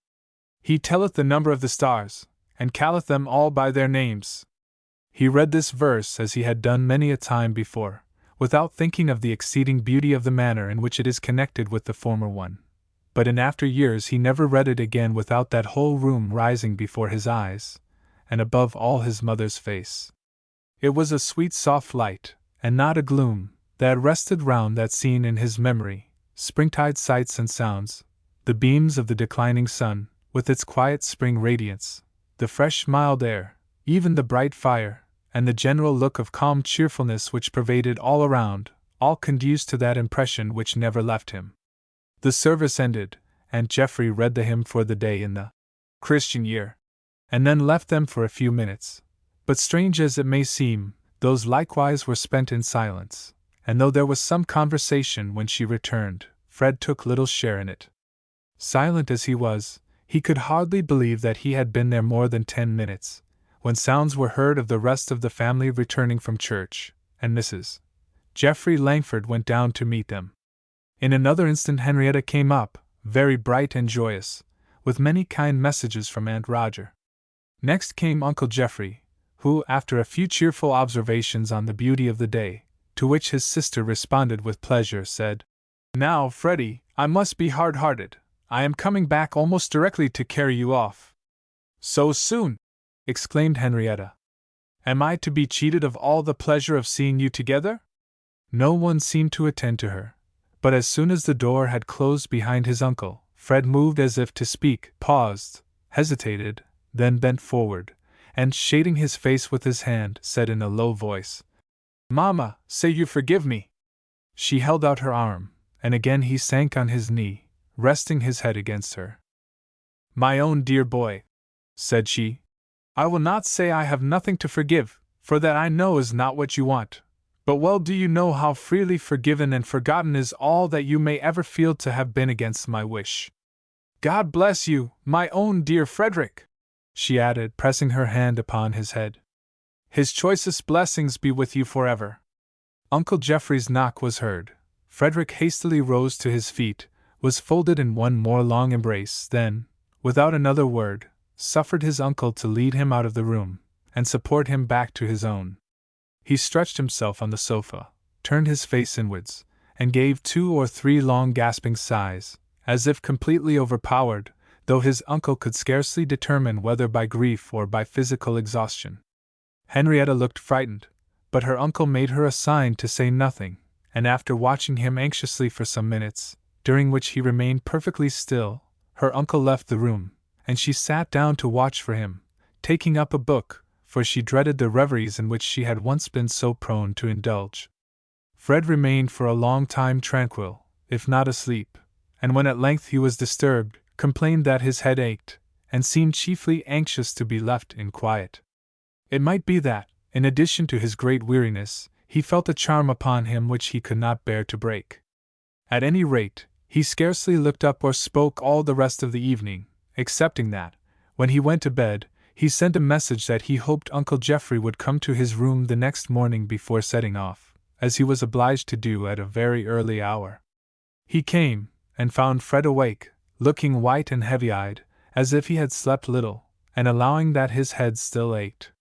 He telleth the number of the stars, and calleth them all by their names." He read this verse as he had done many a time before, without thinking of the exceeding beauty of the manner in which it is connected with the former one. But in after years he never read it again without that whole room rising before his eyes, and above all his mother's face. It was a sweet soft light, and not a gloom, that rested round that scene in his memory, springtide sights and sounds, the beams of the declining sun, with its quiet spring radiance, the fresh mild air, even the bright fire, and the general look of calm cheerfulness which pervaded all around, all conduced to that impression which never left him. The service ended, and Geoffrey read the hymn for the day in the Christian year, and then left them for a few minutes. But strange as it may seem, those likewise were spent in silence, and though there was some conversation when she returned, Fred took little share in it. Silent as he was, he could hardly believe that he had been there more than 10 minutes, when sounds were heard of the rest of the family returning from church, and Mrs. Geoffrey Langford went down to meet them. In another instant Henrietta came up, very bright and joyous, with many kind messages from Aunt Roger. Next came Uncle Geoffrey, who, after a few cheerful observations on the beauty of the day, to which his sister responded with pleasure, said, "Now, Freddie, I must be hard-hearted. I am coming back almost directly to carry you off." "So soon?" exclaimed Henrietta. "Am I to be cheated of all the pleasure of seeing you together?" No one seemed to attend to her, but as soon as the door had closed behind his uncle, Fred moved as if to speak, paused, hesitated, then bent forward, and shading his face with his hand, said in a low voice, "Mamma, say you forgive me." She held out her arm, and again he sank on his knee, resting his head against her. "My own dear boy," said she, "I will not say I have nothing to forgive, for that I know is not what you want. But well do you know how freely forgiven and forgotten is all that you may ever feel to have been against my wish. God bless you, my own dear Frederick," she added, pressing her hand upon his head. "His choicest blessings be with you forever." Uncle Geoffrey's knock was heard. Frederick hastily rose to his feet, was folded in one more long embrace, then, without another word, suffered his uncle to lead him out of the room, and support him back to his own. He stretched himself on the sofa, turned his face inwards, and gave 2 or 3 long gasping sighs, as if completely overpowered, though his uncle could scarcely determine whether by grief or by physical exhaustion. Henrietta looked frightened, but her uncle made her a sign to say nothing, and after watching him anxiously for some minutes, during which he remained perfectly still, her uncle left the room, and she sat down to watch for him, taking up a book, for she dreaded the reveries in which she had once been so prone to indulge. Fred remained for a long time tranquil, if not asleep, and when at length he was disturbed, complained that his head ached, and seemed chiefly anxious to be left in quiet. It might be that, in addition to his great weariness, he felt a charm upon him which he could not bear to break. At any rate, he scarcely looked up or spoke all the rest of the evening, excepting that, when he went to bed, he sent a message that he hoped Uncle Geoffrey would come to his room the next morning before setting off, as he was obliged to do at a very early hour. He came, and found Fred awake, looking white and heavy-eyed, as if he had slept little, and allowing that his head still ached.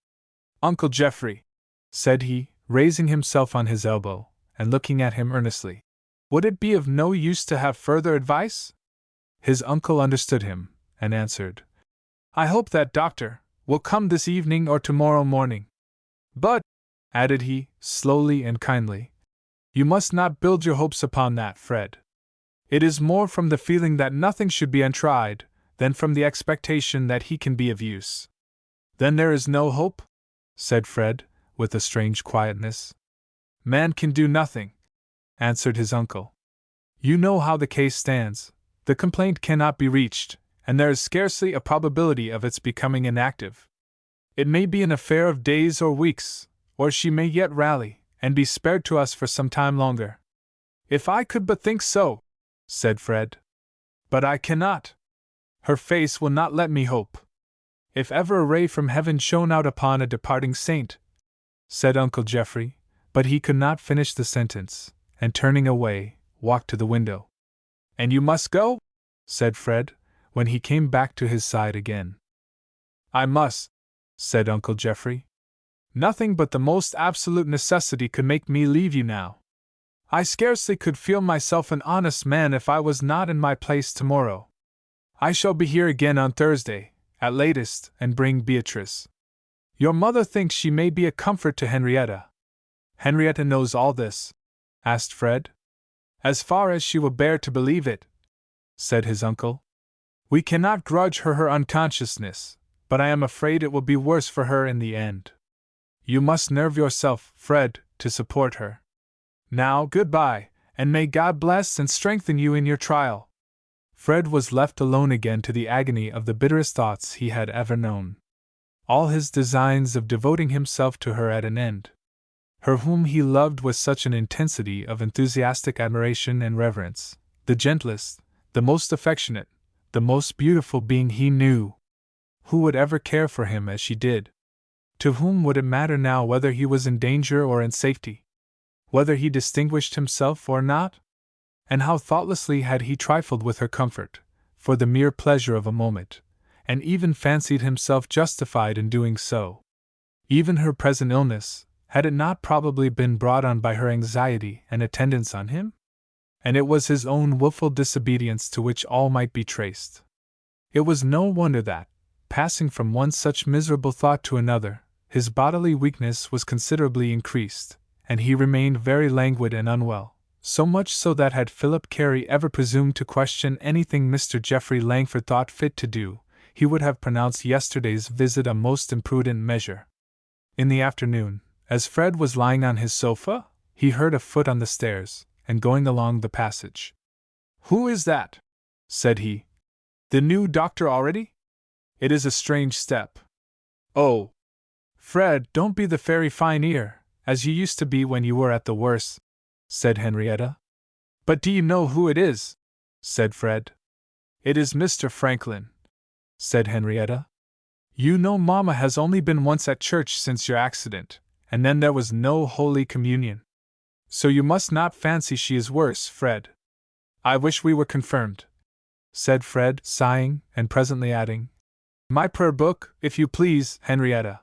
"Uncle Geoffrey," said he, raising himself on his elbow, and looking at him earnestly, "would it be of no use to have further advice?" His uncle understood him, and answered, "I hope that doctor will come this evening or tomorrow morning. But," added he, slowly and kindly, "you must not build your hopes upon that, Fred. It is more from the feeling that nothing should be untried, than from the expectation that he can be of use." "Then there is no hope?" said Fred, with a strange quietness. "Man can do nothing," answered his uncle. "You know how the case stands. The complaint cannot be reached, and there is scarcely a probability of its becoming inactive. It may be an affair of days or weeks, or she may yet rally, and be spared to us for some time longer." "If I could but think so," said Fred. "But I cannot. Her face will not let me hope. If ever a ray from heaven shone out upon a departing saint," said Uncle Geoffrey, but he could not finish the sentence, and turning away, walked to the window. "And you must go?" said Fred, when he came back to his side again. "I must," said Uncle Geoffrey. "Nothing but the most absolute necessity could make me leave you now. I scarcely could feel myself an honest man if I was not in my place tomorrow. I shall be here again on Thursday, at latest, and bring Beatrice. Your mother thinks she may be a comfort to Henrietta." "Henrietta knows all this?" asked Fred. "As far as she will bear to believe it," said his uncle. "We cannot grudge her unconsciousness, but I am afraid it will be worse for her in the end. You must nerve yourself, Fred, to support her. Now, goodbye, and may God bless and strengthen you in your trial." Fred was left alone again to the agony of the bitterest thoughts he had ever known. All his designs of devoting himself to her at an end. Her whom he loved with such an intensity of enthusiastic admiration and reverence, the gentlest, the most affectionate, the most beautiful being he knew. Who would ever care for him as she did? To whom would it matter now whether he was in danger or in safety? Whether he distinguished himself or not? And how thoughtlessly had he trifled with her comfort, for the mere pleasure of a moment, and even fancied himself justified in doing so. Even her present illness, had it not probably been brought on by her anxiety and attendance on him? And it was his own wilful disobedience to which all might be traced. It was no wonder that, passing from one such miserable thought to another, his bodily weakness was considerably increased, and he remained very languid and unwell. So much so that had Philip Carey ever presumed to question anything Mr. Geoffrey Langford thought fit to do, he would have pronounced yesterday's visit a most imprudent measure. In the afternoon, as Fred was lying on his sofa, he heard a foot on the stairs, and going along the passage. "Who is that?" said he. "The new doctor already? It is a strange step." "Oh, Fred, don't be the fairy fine ear, as you used to be when you were at the worst," said Henrietta. "But do you know who it is?" said Fred. "It is Mr. Franklin," said Henrietta. "You know Mamma has only been once at church since your accident, and then there was no Holy Communion. So you must not fancy she is worse, Fred." "I wish we were confirmed," said Fred, sighing, and presently adding, "My prayer book, if you please, Henrietta."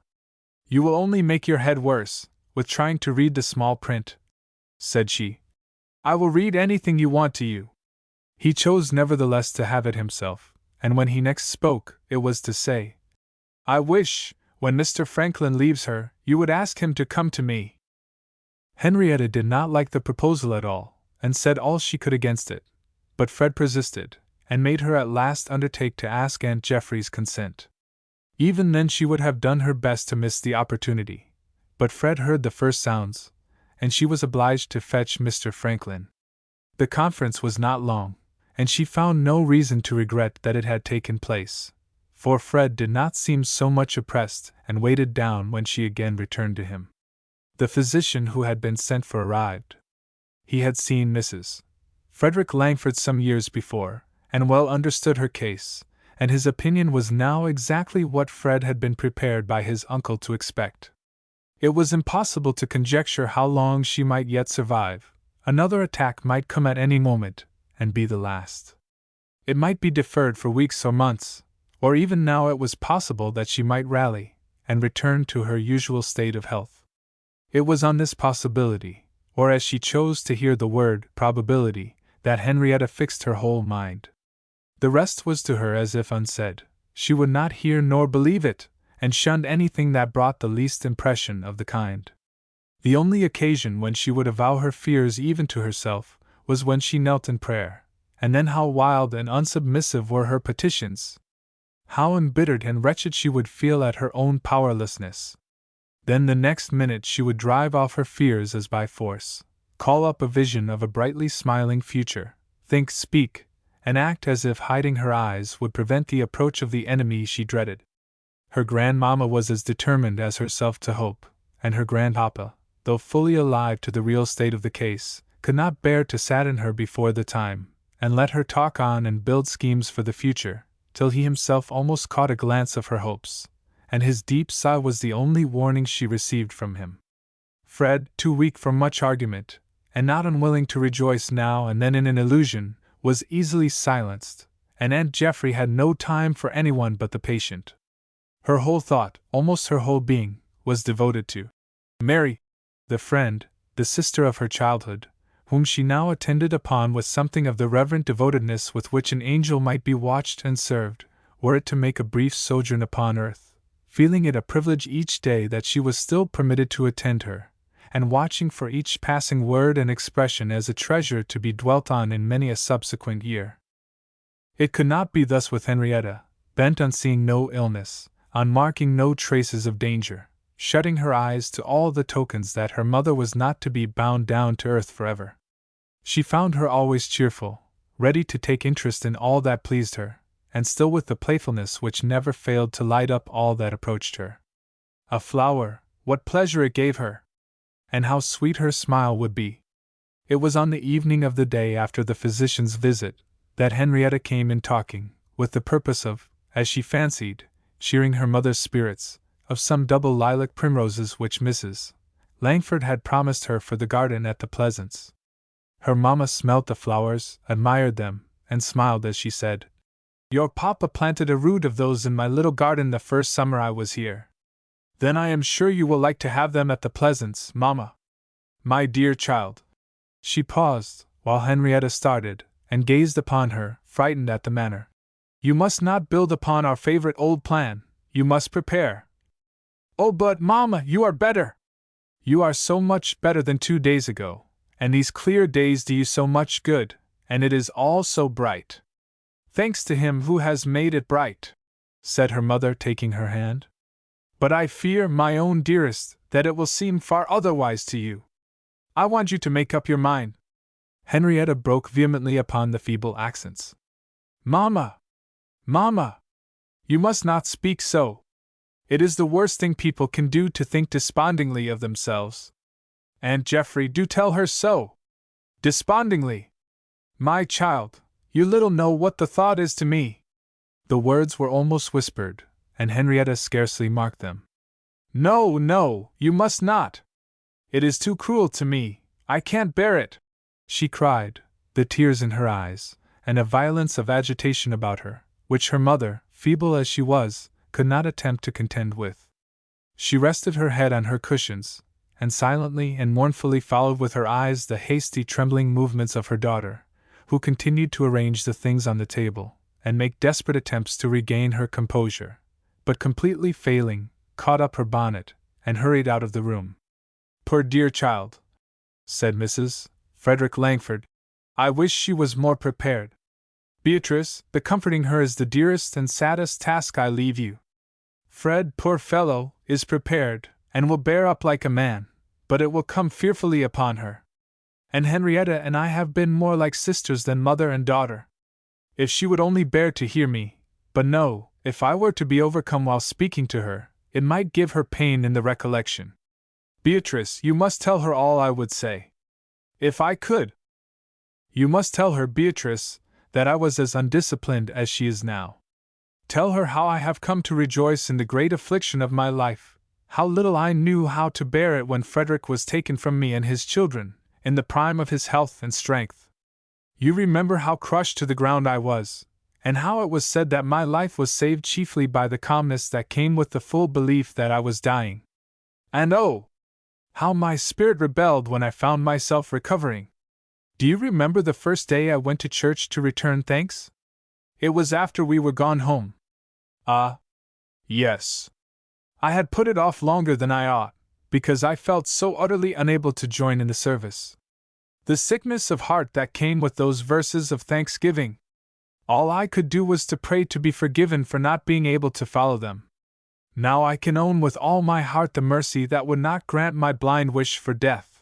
"You will only make your head worse, with trying to read the small print," said she. "I will read anything you want to you." He chose nevertheless to have it himself, and when he next spoke, it was to say, "I wish, when Mr. Franklin leaves her, you would ask him to come to me." Henrietta did not like the proposal at all, and said all she could against it, but Fred persisted, and made her at last undertake to ask Aunt Jeffrey's consent. Even then she would have done her best to miss the opportunity, but Fred heard the first sounds, and she was obliged to fetch Mr. Franklin. The conference was not long, and she found no reason to regret that it had taken place, for Fred did not seem so much oppressed and weighted down when she again returned to him. The physician who had been sent for arrived. He had seen Mrs. Frederick Langford some years before, and well understood her case, and his opinion was now exactly what Fred had been prepared by his uncle to expect. It was impossible to conjecture how long she might yet survive. Another attack might come at any moment, and be the last. It might be deferred for weeks or months, or even now it was possible that she might rally, and return to her usual state of health. It was on this possibility, or as she chose to hear the word probability, that Henrietta fixed her whole mind. The rest was to her as if unsaid. She would not hear nor believe it, and shunned anything that brought the least impression of the kind. The only occasion when she would avow her fears even to herself was when she knelt in prayer, and then how wild and unsubmissive were her petitions! How embittered and wretched she would feel at her own powerlessness! Then the next minute she would drive off her fears as by force, call up a vision of a brightly smiling future, think, speak, and act as if hiding her eyes would prevent the approach of the enemy she dreaded. Her grandmamma was as determined as herself to hope, and her grandpapa, though fully alive to the real state of the case, could not bear to sadden her before the time, and let her talk on and build schemes for the future, till he himself almost caught a glance of her hopes, and his deep sigh was the only warning she received from him. Fred, too weak for much argument, and not unwilling to rejoice now and then in an illusion, was easily silenced, and Aunt Jeffrey had no time for anyone but the patient. Her whole thought, almost her whole being, was devoted to Mary, the friend, the sister of her childhood, whom she now attended upon with something of the reverent devotedness with which an angel might be watched and served, were it to make a brief sojourn upon earth, feeling it a privilege each day that she was still permitted to attend her, and watching for each passing word and expression as a treasure to be dwelt on in many a subsequent year. It could not be thus with Henrietta, bent on seeing no illness, on marking no traces of danger, shutting her eyes to all the tokens that her mother was not to be bound down to earth forever. She found her always cheerful, ready to take interest in all that pleased her, and still with the playfulness which never failed to light up all that approached her. A flower, what pleasure it gave her! And how sweet her smile would be! It was on the evening of the day after the physician's visit that Henrietta came in talking, with the purpose of, as she fancied, cheering her mother's spirits, of some double lilac primroses which Mrs. Langford had promised her for the garden at the Pleasance. Her mamma smelt the flowers, admired them, and smiled as she said, "Your papa planted a root of those in my little garden the first summer I was here. Then I am sure you will like to have them at the Pleasance, mamma. My dear child." She paused, while Henrietta started, and gazed upon her, frightened at the manner. "You must not build upon our favorite old plan, you must prepare." "Oh, but, mamma, you are better! You are so much better than 2 days ago, and these clear days do you so much good, and it is all so bright." "Thanks to Him who has made it bright," said her mother, taking her hand. "But I fear, my own dearest, that it will seem far otherwise to you. I want you to make up your mind." Henrietta broke vehemently upon the feeble accents. Mamma! Mamma! You must not speak so. It is the worst thing people can do to think despondingly of themselves. Aunt Geoffrey, do tell her so. Despondingly! My child, you little know what the thought is to me. The words were almost whispered, and Henrietta scarcely marked them. No, no, you must not. It is too cruel to me. I can't bear it, she cried, the tears in her eyes, and a violence of agitation about her, which her mother, feeble as she was, could not attempt to contend with. She rested her head on her cushions, and silently and mournfully followed with her eyes the hasty trembling movements of her daughter, who continued to arrange the things on the table, and make desperate attempts to regain her composure, but completely failing, caught up her bonnet, and hurried out of the room. Poor dear child, said Mrs. Frederick Langford. I wish she was more prepared. Beatrice, the comforting her is the dearest and saddest task I leave you. Fred, poor fellow, is prepared, and will bear up like a man, but it will come fearfully upon her. And Henrietta and I have been more like sisters than mother and daughter. If she would only bear to hear me, but no, if I were to be overcome while speaking to her, it might give her pain in the recollection. Beatrice, you must tell her all I would say. If I could. You must tell her, Beatrice, that I was as undisciplined as she is now. Tell her how I have come to rejoice in the great affliction of my life, how little I knew how to bear it when Frederick was taken from me and his children, in the prime of his health and strength. You remember how crushed to the ground I was, and how it was said that my life was saved chiefly by the calmness that came with the full belief that I was dying. And oh! how my spirit rebelled when I found myself recovering. Do you remember the first day I went to church to return thanks? It was after we were gone home. Ah, yes. I had put it off longer than I ought, because I felt so utterly unable to join in the service. The sickness of heart that came with those verses of thanksgiving. All I could do was to pray to be forgiven for not being able to follow them. Now I can own with all my heart the mercy that would not grant my blind wish for death.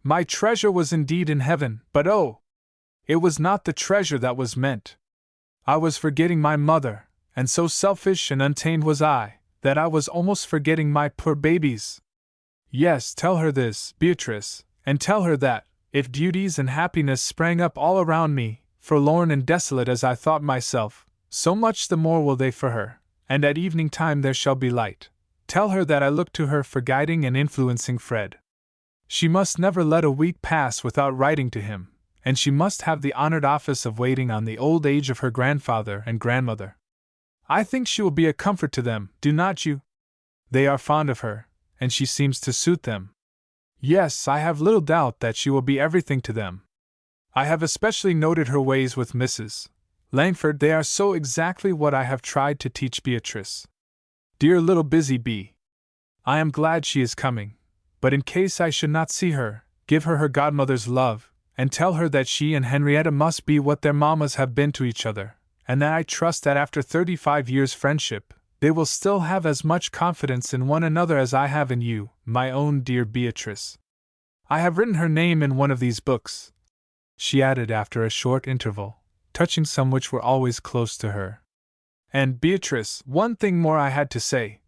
My treasure was indeed in heaven, but oh! it was not the treasure that was meant. I was forgetting my mother, and so selfish and untamed was I, that I was almost forgetting my poor babies. Yes, tell her this, Beatrice, and tell her that, if duties and happiness sprang up all around me, forlorn and desolate as I thought myself, so much the more will they for her, and at evening time there shall be light. Tell her that I look to her for guiding and influencing Fred. She must never let a week pass without writing to him, and she must have the honored office of waiting on the old age of her grandfather and grandmother. I think she will be a comfort to them, do not you? They are fond of her, and she seems to suit them. Yes, I have little doubt that she will be everything to them. I have especially noted her ways with Mrs. Langford. They are so exactly what I have tried to teach Beatrice. Dear little busy bee! I am glad she is coming, but in case I should not see her, give her her godmother's love, and tell her that she and Henrietta must be what their mammas have been to each other, and that I trust that after 35 years' friendship, they will still have as much confidence in one another as I have in you, my own dear Beatrice. I have written her name in one of these books, she added after a short interval, touching some which were always close to her. And, Beatrice, one thing more I had to say,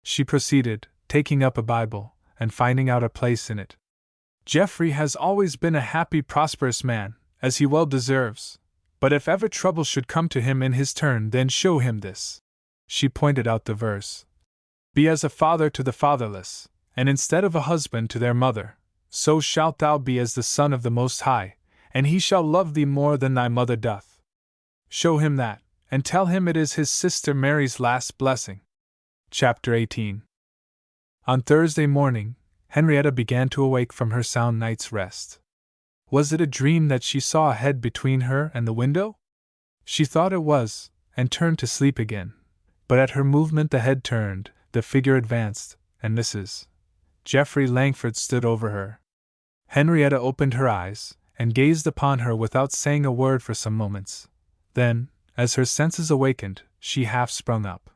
she proceeded, taking up a Bible, and finding out a place in it. Geoffrey has always been a happy, prosperous man, as he well deserves, but if ever trouble should come to him in his turn, then show him this. She pointed out the verse. Be as a father to the fatherless, and instead of a husband to their mother, so shalt thou be as the son of the Most High, and he shall love thee more than thy mother doth. Show him that, and tell him it is his sister Mary's last blessing. Chapter 18. On Thursday morning, Henrietta began to awake from her sound night's rest. Was it a dream that she saw a head between her and the window? She thought it was, and turned to sleep again. But at her movement the head turned, the figure advanced, and Mrs. Geoffrey Langford stood over her. Henrietta opened her eyes, and gazed upon her without saying a word for some moments. Then, as her senses awakened, she half sprung up.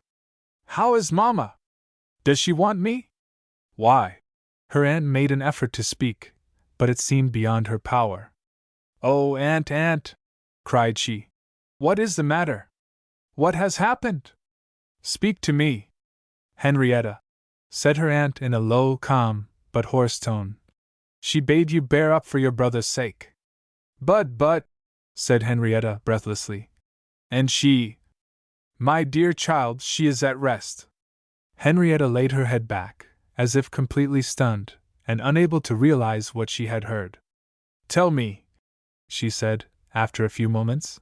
How is Mamma? Does she want me? Why? Her aunt made an effort to speak, but it seemed beyond her power. "Oh, Aunt," cried she. "What is the matter? What has happened? Speak to me." "Henrietta," said her aunt in a low, calm, but hoarse tone. "She bade you bear up for your brother's sake." But, said Henrietta breathlessly. "And she—" "My dear child, she is at rest." Henrietta laid her head back, as if completely stunned, and unable to realize what she had heard. "Tell me," she said, after a few moments.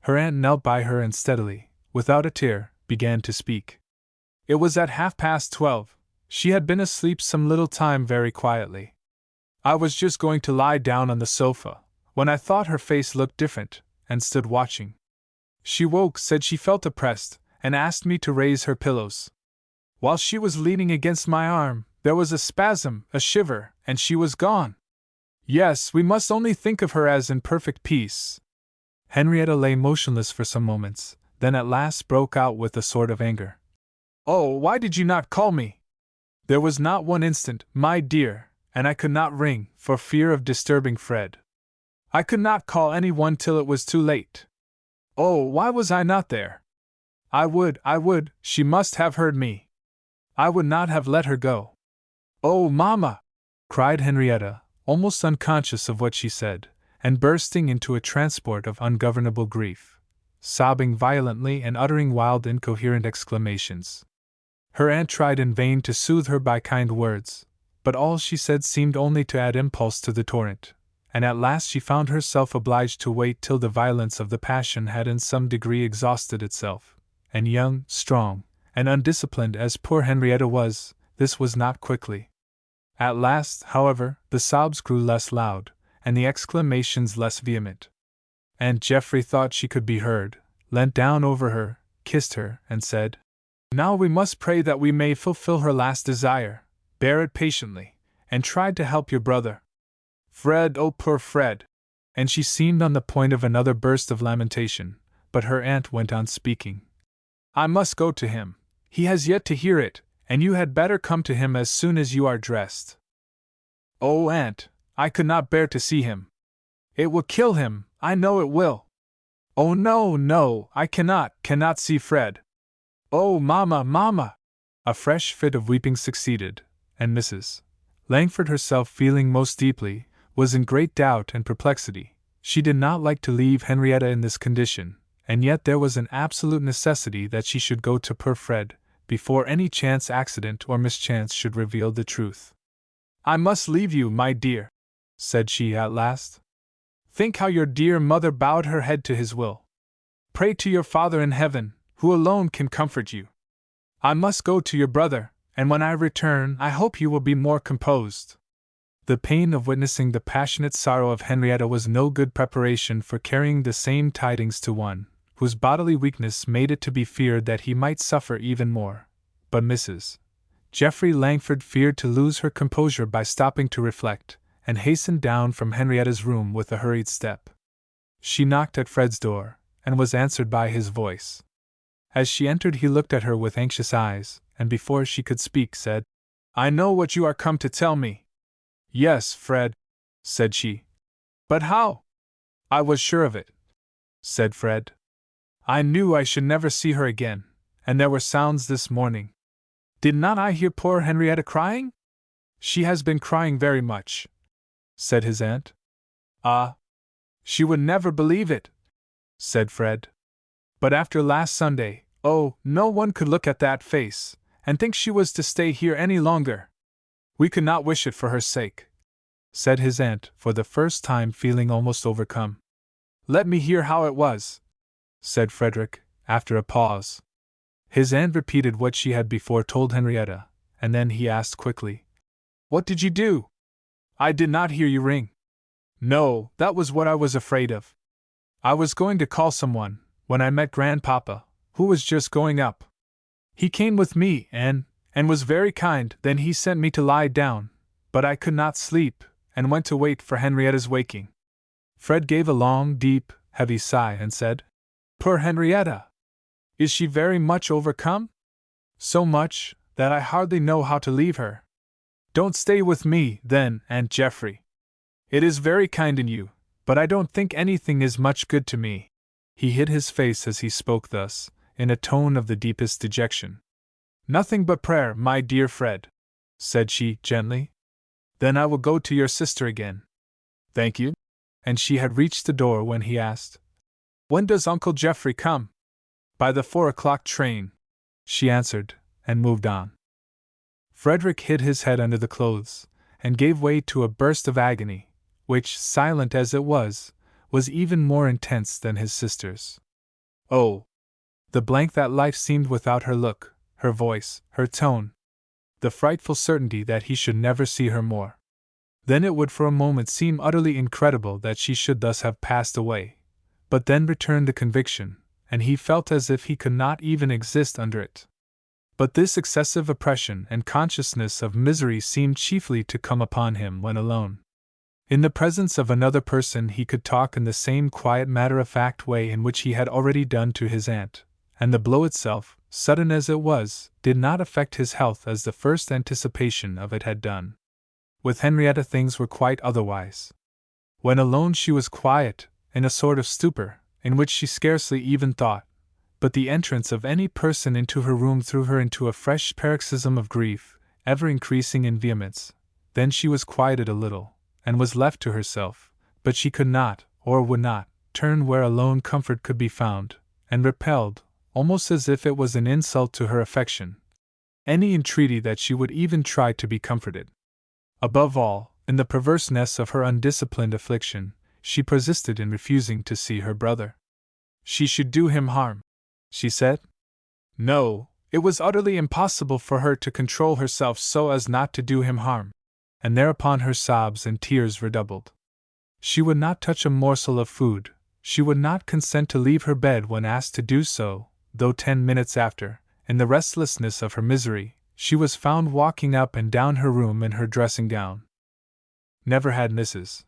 Her aunt knelt by her and steadily, without a tear, began to speak. It was at 12:30. She had been asleep some little time very quietly. "I was just going to lie down on the sofa, when I thought her face looked different, and stood watching. She woke, said she felt oppressed, and asked me to raise her pillows. While she was leaning against my arm, there was a spasm, a shiver, and she was gone. Yes, we must only think of her as in perfect peace." Henrietta lay motionless for some moments, then at last broke out with a sort of anger. "Oh, why did you not call me? There was not one instant, my dear, and I could not ring, for fear of disturbing Fred. I could not call anyone till it was too late. Oh, why was I not there? I would, she must have heard me. I would not have let her go." "Oh, Mamma!" cried Henrietta, almost unconscious of what she said, and bursting into a transport of ungovernable grief, sobbing violently and uttering wild, incoherent exclamations. Her aunt tried in vain to soothe her by kind words, but all she said seemed only to add impulse to the torrent, and at last she found herself obliged to wait till the violence of the passion had in some degree exhausted itself, and young, strong, and undisciplined as poor Henrietta was, this was not quickly. At last, however, the sobs grew less loud, and the exclamations less vehement. Aunt Geoffrey thought she could be heard, leant down over her, kissed her, and said, "Now we must pray that we may fulfill her last desire. Bear it patiently, and try to help your brother. Fred, oh poor Fred!" And she seemed on the point of another burst of lamentation, but her aunt went on speaking. "I must go to him. He has yet to hear it, and you had better come to him as soon as you are dressed." "Oh, Aunt, I could not bear to see him. It will kill him, I know it will. Oh, no, I cannot see Fred. Oh, Mamma!" A fresh fit of weeping succeeded, and Mrs. Langford herself, feeling most deeply, was in great doubt and perplexity. She did not like to leave Henrietta in this condition, and yet there was an absolute necessity that she should go to poor Fred, before any chance accident or mischance should reveal the truth. "I must leave you, my dear," said she at last. "Think how your dear mother bowed her head to his will. Pray to your Father in heaven, who alone can comfort you. I must go to your brother, and when I return I hope you will be more composed." The pain of witnessing the passionate sorrow of Henrietta was no good preparation for carrying the same tidings to one whose bodily weakness made it to be feared that he might suffer even more. But Mrs. Geoffrey Langford feared to lose her composure by stopping to reflect, and hastened down from Henrietta's room with a hurried step. She knocked at Fred's door, and was answered by his voice. As she entered he looked at her with anxious eyes, and before she could speak said, "I know what you are come to tell me." "Yes, Fred," said she. "But how?" "I was sure of it," said Fred. "I knew I should never see her again, and there were sounds this morning. Did not I hear poor Henrietta crying?" "She has been crying very much," said his aunt. "Ah! She would never believe it," said Fred. "But after last Sunday, oh, no one could look at that face, and think she was to stay here any longer. We could not wish it for her sake," said his aunt, for the first time feeling almost overcome. "Let me hear how it was," said Frederick, after a pause. His aunt repeated what she had before told Henrietta, and then he asked quickly, "What did you do? I did not hear you ring." "No, that was what I was afraid of. I was going to call someone, when I met Grandpapa, who was just going up. He came with me and was very kind. Then he sent me to lie down, but I could not sleep, and went to wait for Henrietta's waking." Fred gave a long, deep, heavy sigh and said, "Poor Henrietta! Is she very much overcome?" "So much, that I hardly know how to leave her." "Don't stay with me, then, Aunt Geoffrey. It is very kind in you, But I don't think anything is much good to me. He hid his face as he spoke thus, in a tone of the deepest dejection. Nothing but prayer, my dear Fred, said she, gently. Then I will go to your sister again. Thank you. And she had reached the door when he asked, When does Uncle Geoffrey come? By the 4 o'clock train, she answered, and moved on. Frederick hid his head under the clothes, and gave way to a burst of agony, which, silent as it was even more intense than his sister's. Oh! The blank that life seemed without her look, her voice, her tone. The frightful certainty that he should never see her more. Then it would for a moment seem utterly incredible that she should thus have passed away, but then returned the conviction, and he felt as if he could not even exist under it. But this excessive oppression and consciousness of misery seemed chiefly to come upon him when alone. In the presence of another person he could talk in the same quiet matter-of-fact way in which he had already done to his aunt, and the blow itself, sudden as it was, did not affect his health as the first anticipation of it had done. With Henrietta things were quite otherwise. When alone she was quiet, in a sort of stupor, in which she scarcely even thought, but the entrance of any person into her room threw her into a fresh paroxysm of grief, ever increasing in vehemence. Then she was quieted a little, and was left to herself, but she could not, or would not, turn where alone comfort could be found, and repelled, almost as if it was an insult to her affection, any entreaty that she would even try to be comforted. Above all, in the perverseness of her undisciplined affliction, she persisted in refusing to see her brother. She should do him harm, she said. No, it was utterly impossible for her to control herself so as not to do him harm, and thereupon her sobs and tears redoubled. She would not touch a morsel of food, she would not consent to leave her bed when asked to do so, though 10 minutes after, in the restlessness of her misery, she was found walking up and down her room in her dressing-gown. Never had Mrs.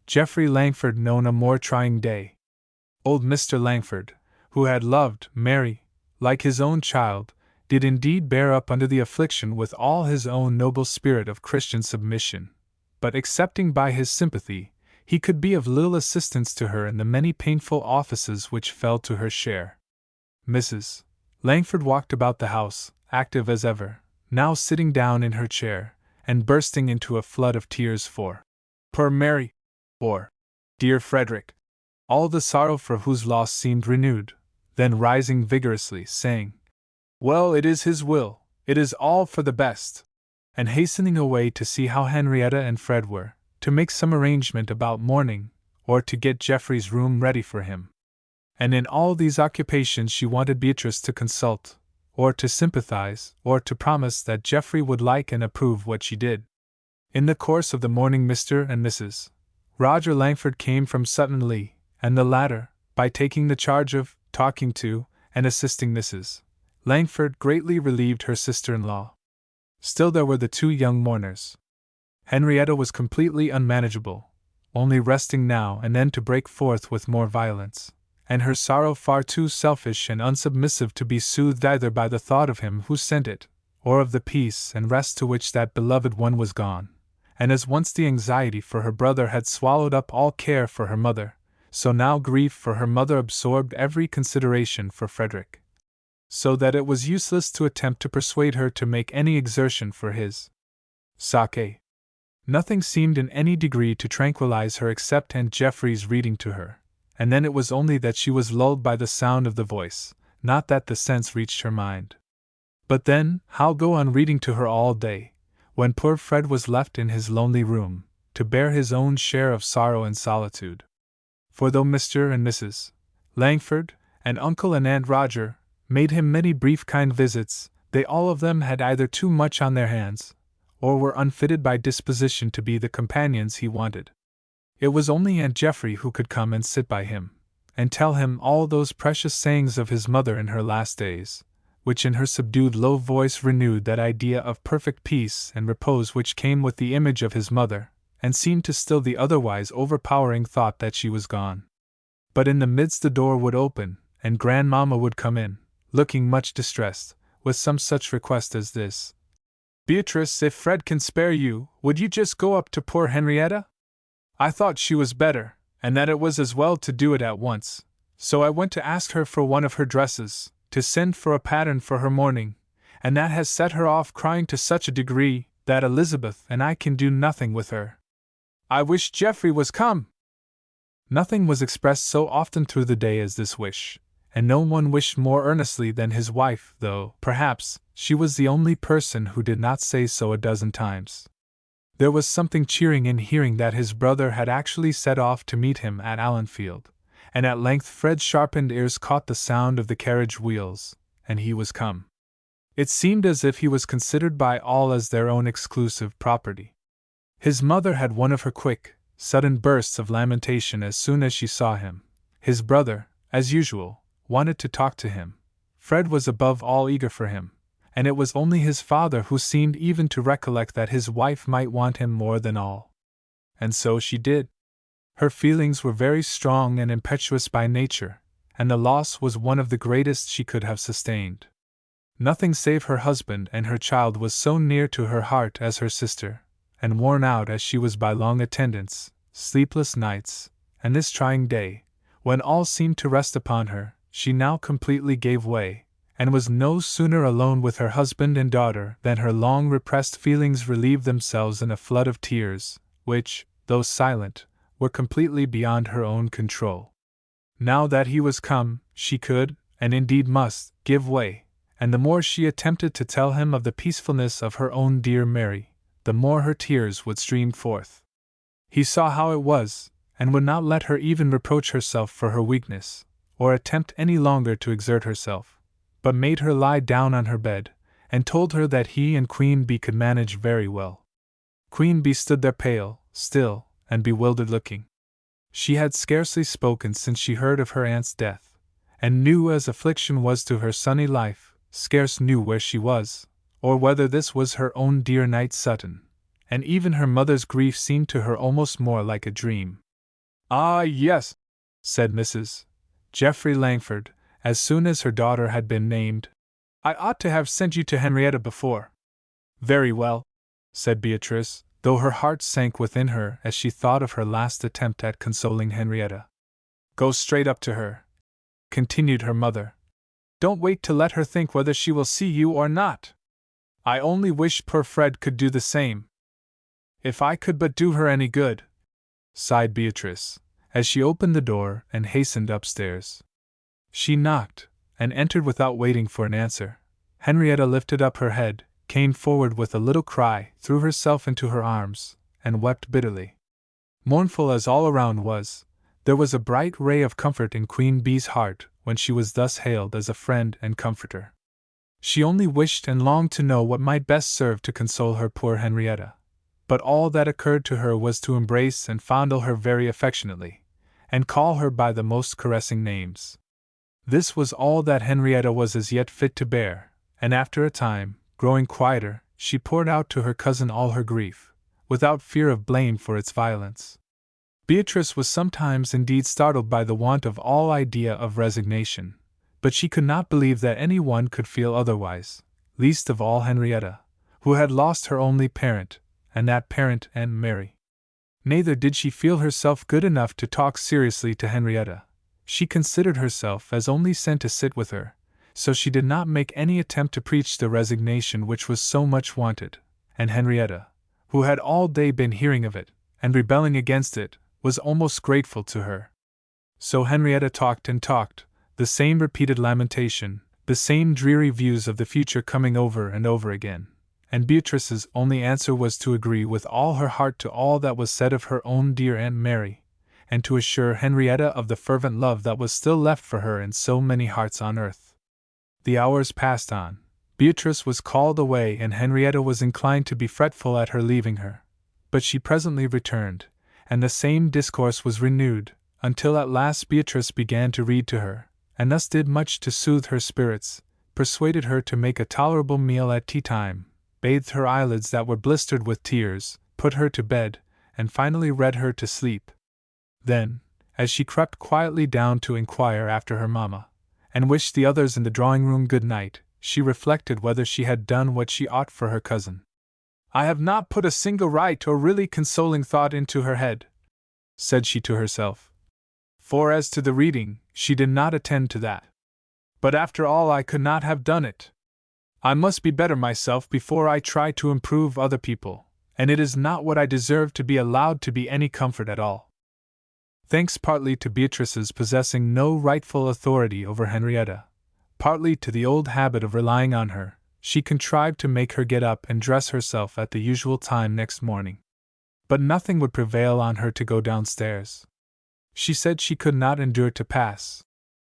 Geoffrey Langford known a more trying day. Old Mr. Langford, who had loved Mary like his own child, did indeed bear up under the affliction with all his own noble spirit of Christian submission, but excepting by his sympathy, he could be of little assistance to her in the many painful offices which fell to her share. Mrs. Langford walked about the house, active as ever, now sitting down in her chair, and bursting into a flood of tears for poor Mary, or dear Frederick, all the sorrow for whose loss seemed renewed, then rising vigorously, saying, Well, it is his will, it is all for the best, and hastening away to see how Henrietta and Fred were, to make some arrangement about mourning, or to get Geoffrey's room ready for him. And in all these occupations she wanted Beatrice to consult, or to sympathize, or to promise that Geoffrey would like and approve what she did. In the course of the morning Mr. and Mrs. Roger Langford came from Sutton-Lee, and the latter, by taking the charge of talking to and assisting Mrs. Langford, greatly relieved her sister-in-law. Still there were the 2 young mourners. Henrietta was completely unmanageable, only resting now and then to break forth with more violence, and her sorrow far too selfish and unsubmissive to be soothed either by the thought of him who sent it, or of the peace and rest to which that beloved one was gone. And as once the anxiety for her brother had swallowed up all care for her mother, so now grief for her mother absorbed every consideration for Frederick, so that it was useless to attempt to persuade her to make any exertion for his sake. Nothing seemed in any degree to tranquilize her except Aunt Geoffrey's reading to her, and then it was only that she was lulled by the sound of the voice, not that the sense reached her mind. But then, how go on reading to her all day, when poor Fred was left in his lonely room, to bear his own share of sorrow and solitude? For though Mr. and Mrs. Langford, and Uncle and Aunt Roger, made him many brief kind visits, they all of them had either too much on their hands, or were unfitted by disposition to be the companions he wanted. It was only Aunt Geoffrey who could come and sit by him, and tell him all those precious sayings of his mother in her last days, which in her subdued low voice renewed that idea of perfect peace and repose which came with the image of his mother, and seemed to still the otherwise overpowering thought that she was gone. But in the midst the door would open, and Grandmamma would come in, looking much distressed, with some such request as this: Beatrice, if Fred can spare you, would you just go up to poor Henrietta? I thought she was better, and that it was as well to do it at once, so I went to ask her for one of her dresses, to send for a pattern for her mourning, and that has set her off crying to such a degree that Elizabeth and I can do nothing with her. I wish Geoffrey was come!" Nothing was expressed so often through the day as this wish, and no one wished more earnestly than his wife, though, perhaps, she was the only person who did not say so a dozen times. There was something cheering in hearing that his brother had actually set off to meet him at Allenfield, and at length Fred's sharpened ears caught the sound of the carriage wheels, and he was come. It seemed as if he was considered by all as their own exclusive property. His mother had one of her quick, sudden bursts of lamentation as soon as she saw him. His brother, as usual, wanted to talk to him. Fred was above all eager for him, and it was only his father who seemed even to recollect that his wife might want him more than all. And so she did. Her feelings were very strong and impetuous by nature, and the loss was one of the greatest she could have sustained. Nothing save her husband and her child was so near to her heart as her sister, and worn out as she was by long attendance, sleepless nights, and this trying day, when all seemed to rest upon her, she now completely gave way, and was no sooner alone with her husband and daughter than her long-repressed feelings relieved themselves in a flood of tears, which, though silent, were completely beyond her own control. Now that he was come, she could, and indeed must, give way, and the more she attempted to tell him of the peacefulness of her own dear Mary, the more her tears would stream forth. He saw how it was, and would not let her even reproach herself for her weakness, or attempt any longer to exert herself, but made her lie down on her bed, and told her that he and Queen Bee could manage very well. Queen Bee stood there pale, still, and bewildered looking. She had scarcely spoken since she heard of her aunt's death, and new as affliction was to her sunny life, scarce knew where she was, or whether this was her own dear Knight Sutton, and even her mother's grief seemed to her almost more like a dream. "Ah, yes," said Mrs. Geoffrey Langford, as soon as her daughter had been named. "I ought to have sent you to Henrietta before." "Very well," said Beatrice, though her heart sank within her as she thought of her last attempt at consoling Henrietta. "Go straight up to her," continued her mother. "Don't wait to let her think whether she will see you or not. I only wish poor Fred could do the same. If I could but do her any good," sighed Beatrice, as she opened the door and hastened upstairs. She knocked, and entered without waiting for an answer. Henrietta lifted up her head, came forward with a little cry, threw herself into her arms, and wept bitterly. Mournful as all around was, there was a bright ray of comfort in Queen Bee's heart when she was thus hailed as a friend and comforter. She only wished and longed to know what might best serve to console her poor Henrietta, but all that occurred to her was to embrace and fondle her very affectionately, and call her by the most caressing names. This was all that Henrietta was as yet fit to bear, and after a time, growing quieter, she poured out to her cousin all her grief, without fear of blame for its violence. Beatrice was sometimes indeed startled by the want of all idea of resignation, but she could not believe that any one could feel otherwise, least of all Henrietta, who had lost her only parent, and that parent Aunt Mary. Neither did she feel herself good enough to talk seriously to Henrietta. She considered herself as only sent to sit with her, so she did not make any attempt to preach the resignation which was so much wanted, and Henrietta, who had all day been hearing of it, and rebelling against it, was almost grateful to her. So Henrietta talked and talked, the same repeated lamentation, the same dreary views of the future coming over and over again, and Beatrice's only answer was to agree with all her heart to all that was said of her own dear Aunt Mary, and to assure Henrietta of the fervent love that was still left for her in so many hearts on earth. The hours passed on. Beatrice was called away and Henrietta was inclined to be fretful at her leaving her. But she presently returned, and the same discourse was renewed, until at last Beatrice began to read to her, and thus did much to soothe her spirits, persuaded her to make a tolerable meal at tea-time, bathed her eyelids that were blistered with tears, put her to bed, and finally read her to sleep. Then, as she crept quietly down to inquire after her mamma, and wished the others in the drawing-room good night, she reflected whether she had done what she ought for her cousin. "I have not put a single right or really consoling thought into her head," said she to herself. For as to the reading, she did not attend to that. But after all, I could not have done it. I must be better myself before I try to improve other people, and it is not what I deserve to be allowed to be any comfort at all. Thanks partly to Beatrice's possessing no rightful authority over Henrietta, partly to the old habit of relying on her, she contrived to make her get up and dress herself at the usual time next morning. But nothing would prevail on her to go downstairs. She said she could not endure to pass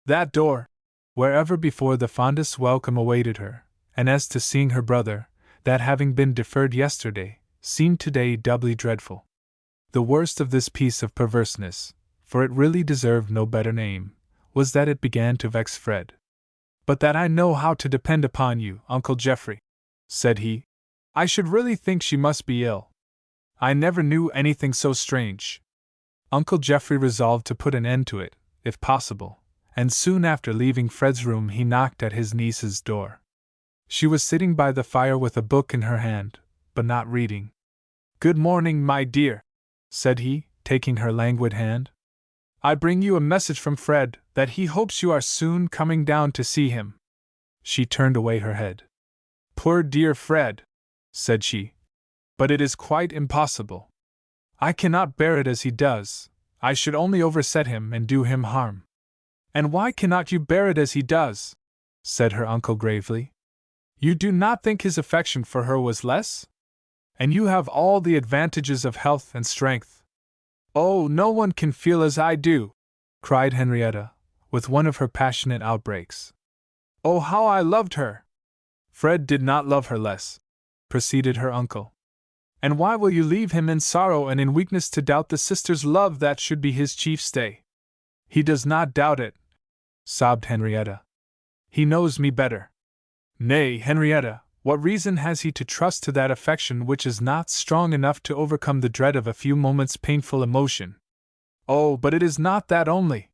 that door, wherever before the fondest welcome awaited her, and as to seeing her brother, that having been deferred yesterday, seemed today doubly dreadful. The worst of this piece of perverseness, for it really deserved no better name, was that it began to vex Fred. But that I know how to depend upon you, Uncle Geoffrey, said he. I should really think she must be ill. I never knew anything so strange. Uncle Geoffrey resolved to put an end to it, if possible, and soon after leaving Fred's room he knocked at his niece's door. She was sitting by the fire with a book in her hand, but not reading. Good morning, my dear, said he, taking her languid hand. I bring you a message from Fred, that he hopes you are soon coming down to see him. She turned away her head. Poor dear Fred, said she. But it is quite impossible. I cannot bear it as he does. I should only overset him and do him harm. And why cannot you bear it as he does? Said her uncle gravely. You do not think his affection for her was less? And you have all the advantages of health and strength. Oh, no one can feel as I do, cried Henrietta, with one of her passionate outbreaks. Oh, how I loved her! Fred did not love her less, proceeded her uncle. And why will you leave him in sorrow and in weakness to doubt the sister's love that should be his chief stay? He does not doubt it, sobbed Henrietta. He knows me better. Nay, Henrietta, what reason has he to trust to that affection which is not strong enough to overcome the dread of a few moments' painful emotion? Oh, but it is not that only.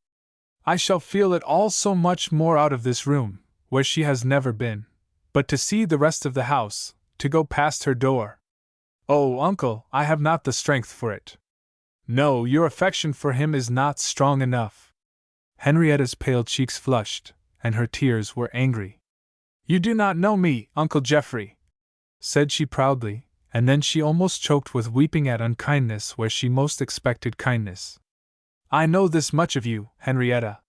I shall feel it all so much more out of this room, where she has never been, but to see the rest of the house, to go past her door. Oh, uncle, I have not the strength for it. No, your affection for him is not strong enough. Henrietta's pale cheeks flushed, and her tears were angry. You do not know me, Uncle Geoffrey, said she proudly, and then she almost choked with weeping at unkindness where she most expected kindness. I know this much of you, Henrietta.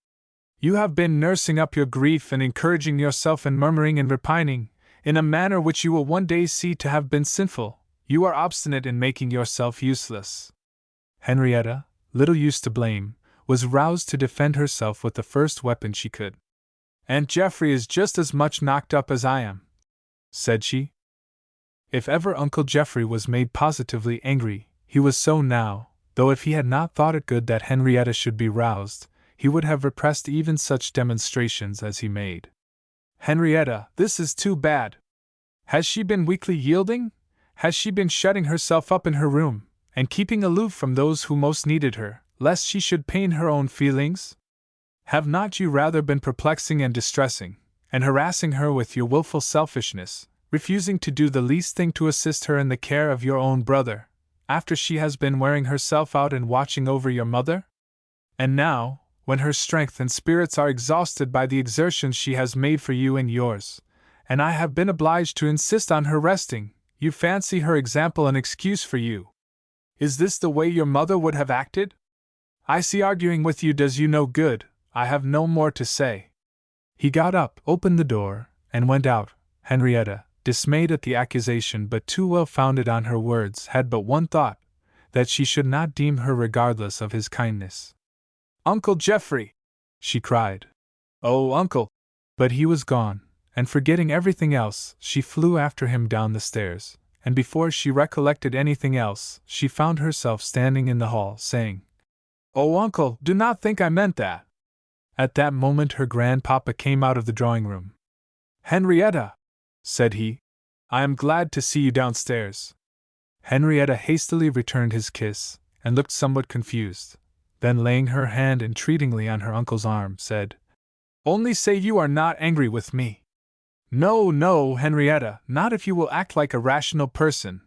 You have been nursing up your grief and encouraging yourself and murmuring and repining, in a manner which you will one day see to have been sinful. You are obstinate in making yourself useless. Henrietta, little used to blame, was roused to defend herself with the first weapon she could. Aunt Geoffrey is just as much knocked up as I am, said she. If ever Uncle Geoffrey was made positively angry, he was so now, though if he had not thought it good that Henrietta should be roused, he would have repressed even such demonstrations as he made. Henrietta, this is too bad. Has she been weakly yielding? Has she been shutting herself up in her room, and keeping aloof from those who most needed her, lest she should pain her own feelings? Have not you rather been perplexing and distressing, and harassing her with your wilful selfishness, refusing to do the least thing to assist her in the care of your own brother, after she has been wearing herself out in watching over your mother? And now, when her strength and spirits are exhausted by the exertions she has made for you and yours, and I have been obliged to insist on her resting, you fancy her example an excuse for you. Is this the way your mother would have acted? I see arguing with you does you no good. I have no more to say. He got up, opened the door, and went out. Henrietta, dismayed at the accusation but too well founded on her words, had but one thought, that she should not deem her regardless of his kindness. Uncle Geoffrey! She cried. Oh, uncle! But he was gone, and forgetting everything else, she flew after him down the stairs, and before she recollected anything else, she found herself standing in the hall, saying, Oh, uncle, do not think I meant that. At that moment her grandpapa came out of the drawing-room. Henrietta, said he, I am glad to see you downstairs. Henrietta hastily returned his kiss, and looked somewhat confused, then laying her hand entreatingly on her uncle's arm, said, Only say you are not angry with me. No, no, Henrietta, not if you will act like a rational person,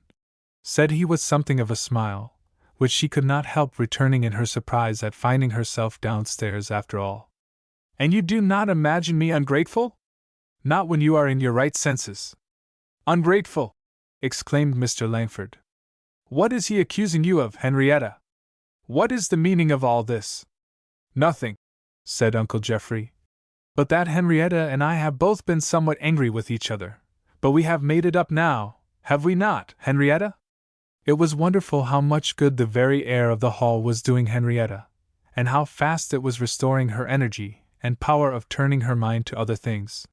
said he with something of a smile, which she could not help returning in her surprise at finding herself downstairs after all. "And you do not imagine me ungrateful? Not when you are in your right senses." "Ungrateful!" exclaimed Mr. Langford. "What is he accusing you of, Henrietta? What is the meaning of all this?" "Nothing," said Uncle Geoffrey, "but that Henrietta and I have both been somewhat angry with each other. But we have made it up now, have we not, Henrietta?" It was wonderful how much good the very air of the hall was doing Henrietta, and how fast it was restoring her energy and power of turning her mind to other things.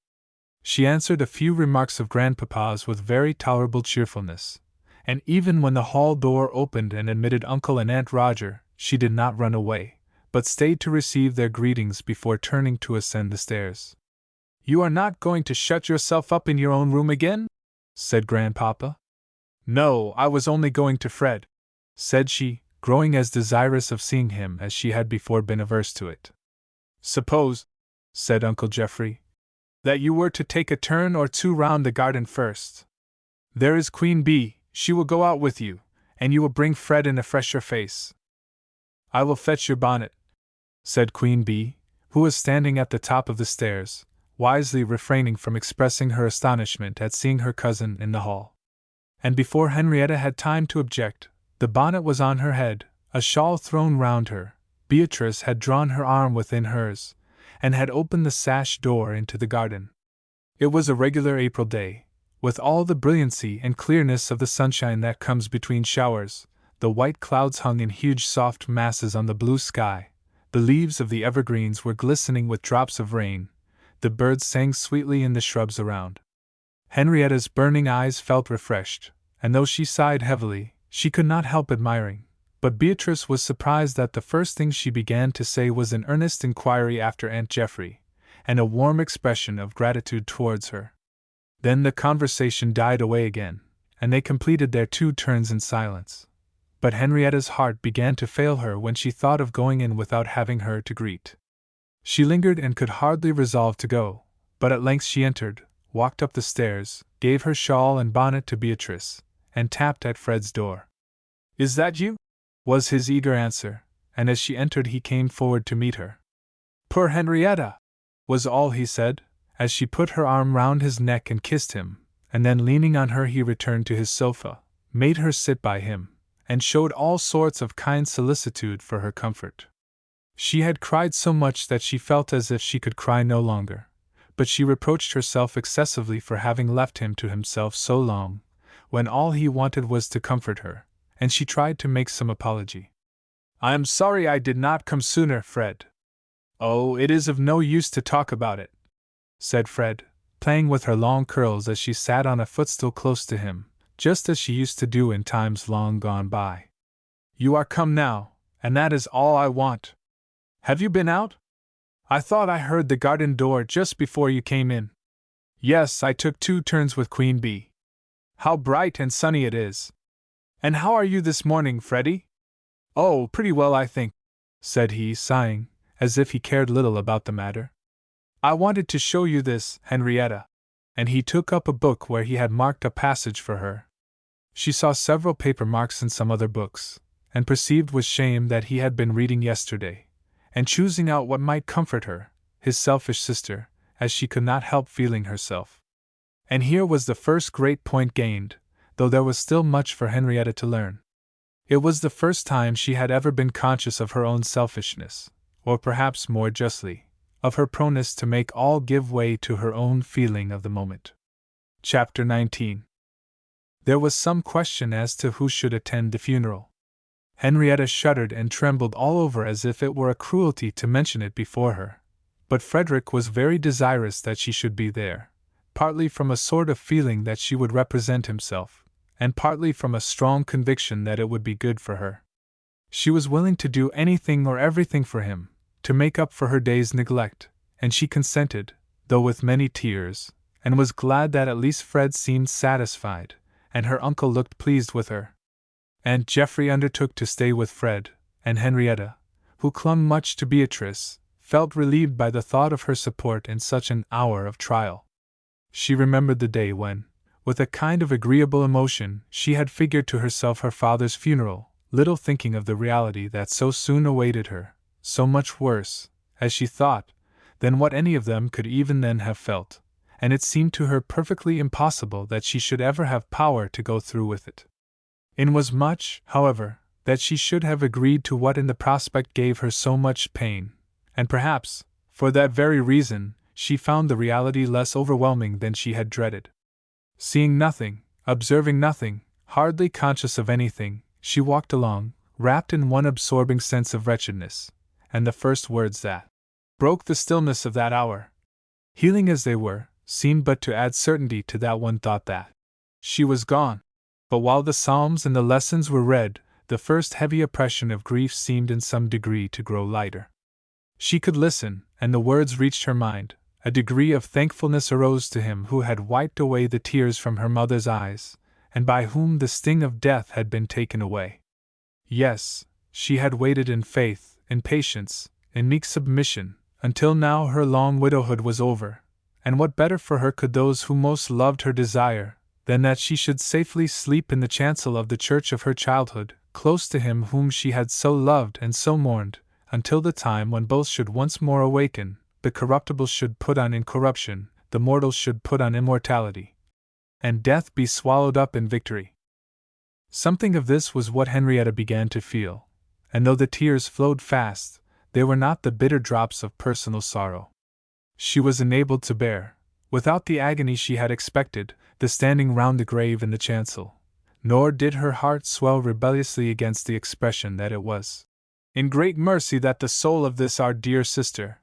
She answered a few remarks of grandpapa's with very tolerable cheerfulness, and even when the hall door opened and admitted Uncle and Aunt Roger, she did not run away, but stayed to receive their greetings before turning to ascend the stairs. "You are not going to shut yourself up in your own room again?" said Grandpapa. "No, I was only going to Fred," said she, growing as desirous of seeing him as she had before been averse to it. "Suppose," said Uncle Geoffrey, "that you were to take a turn or two round the garden first. There is Queen Bee, she will go out with you, and you will bring Fred in a fresher face." "I will fetch your bonnet," said Queen Bee, who was standing at the top of the stairs, wisely refraining from expressing her astonishment at seeing her cousin in the hall. And before Henrietta had time to object, the bonnet was on her head, a shawl thrown round her. Beatrice had drawn her arm within hers, and had opened the sash door into the garden. It was a regular April day, with all the brilliancy and clearness of the sunshine that comes between showers. The white clouds hung in huge soft masses on the blue sky, the leaves of the evergreens were glistening with drops of rain, the birds sang sweetly in the shrubs around. Henrietta's burning eyes felt refreshed, and though she sighed heavily, she could not help admiring. But Beatrice was surprised that the first thing she began to say was an earnest inquiry after Aunt Geoffrey, and a warm expression of gratitude towards her. Then the conversation died away again, and they completed their 2 turns in silence. But Henrietta's heart began to fail her when she thought of going in without having her to greet. She lingered and could hardly resolve to go, but at length she entered, walked up the stairs, gave her shawl and bonnet to Beatrice, and tapped at Fred's door. "Is that you?" was his eager answer, and as she entered he came forward to meet her. "Poor Henrietta!" was all he said, as she put her arm round his neck and kissed him, and then leaning on her he returned to his sofa, made her sit by him, and showed all sorts of kind solicitude for her comfort. She had cried so much that she felt as if she could cry no longer, but she reproached herself excessively for having left him to himself so long, when all he wanted was to comfort her, and she tried to make some apology. "I am sorry I did not come sooner, Fred." "Oh, it is of no use to talk about it," said Fred, playing with her long curls as she sat on a footstool close to him, just as she used to do in times long gone by. "You are come now, and that is all I want. Have you been out? I thought I heard the garden door just before you came in." "Yes, I took 2 turns with Queen Bee. How bright and sunny it is! And how are you this morning, Freddie?" "Oh, pretty well, I think," said he, sighing, as if he cared little about the matter. "I wanted to show you this, Henrietta," and he took up a book where he had marked a passage for her. She saw several paper marks in some other books, and perceived with shame that he had been reading yesterday, and choosing out what might comfort her, his selfish sister, as she could not help feeling herself. And here was the first great point gained, though there was still much for Henrietta to learn. It was the first time she had ever been conscious of her own selfishness, or perhaps more justly, of her proneness to make all give way to her own feeling of the moment. Chapter 19. There was some question as to who should attend the funeral. Henrietta shuddered and trembled all over as if it were a cruelty to mention it before her, but Frederick was very desirous that she should be there, partly from a sort of feeling that she would represent himself, and partly from a strong conviction that it would be good for her. She was willing to do anything or everything for him, to make up for her day's neglect, and she consented, though with many tears, and was glad that at least Fred seemed satisfied, and her uncle looked pleased with her. Aunt Geoffrey undertook to stay with Fred, and Henrietta, who clung much to Beatrice, felt relieved by the thought of her support in such an hour of trial. She remembered the day when, with a kind of agreeable emotion, she had figured to herself her father's funeral, little thinking of the reality that so soon awaited her, so much worse, as she thought, than what any of them could even then have felt, and it seemed to her perfectly impossible that she should ever have power to go through with it. Inasmuch, however, that she should have agreed to what in the prospect gave her so much pain, and perhaps, for that very reason, she found the reality less overwhelming than she had dreaded. Seeing nothing, observing nothing, hardly conscious of anything, she walked along, wrapped in one absorbing sense of wretchedness, and the first words that broke the stillness of that hour, healing as they were, seemed but to add certainty to that one thought that she was gone. But while the Psalms and the lessons were read, the first heavy oppression of grief seemed in some degree to grow lighter. She could listen, and the words reached her mind. A degree of thankfulness arose to him who had wiped away the tears from her mother's eyes, and by whom the sting of death had been taken away. Yes, she had waited in faith, in patience, in meek submission, until now her long widowhood was over, and what better for her could those who most loved her desire, than that she should safely sleep in the chancel of the church of her childhood, close to him whom she had so loved and so mourned, until the time when both should once more awaken, the corruptible should put on incorruption, the mortal should put on immortality, and death be swallowed up in victory. Something of this was what Henrietta began to feel, and though the tears flowed fast, they were not the bitter drops of personal sorrow. She was enabled to bear, without the agony she had expected, the standing round the grave in the chancel, nor did her heart swell rebelliously against the expression that it was in great mercy that the soul of this our dear sister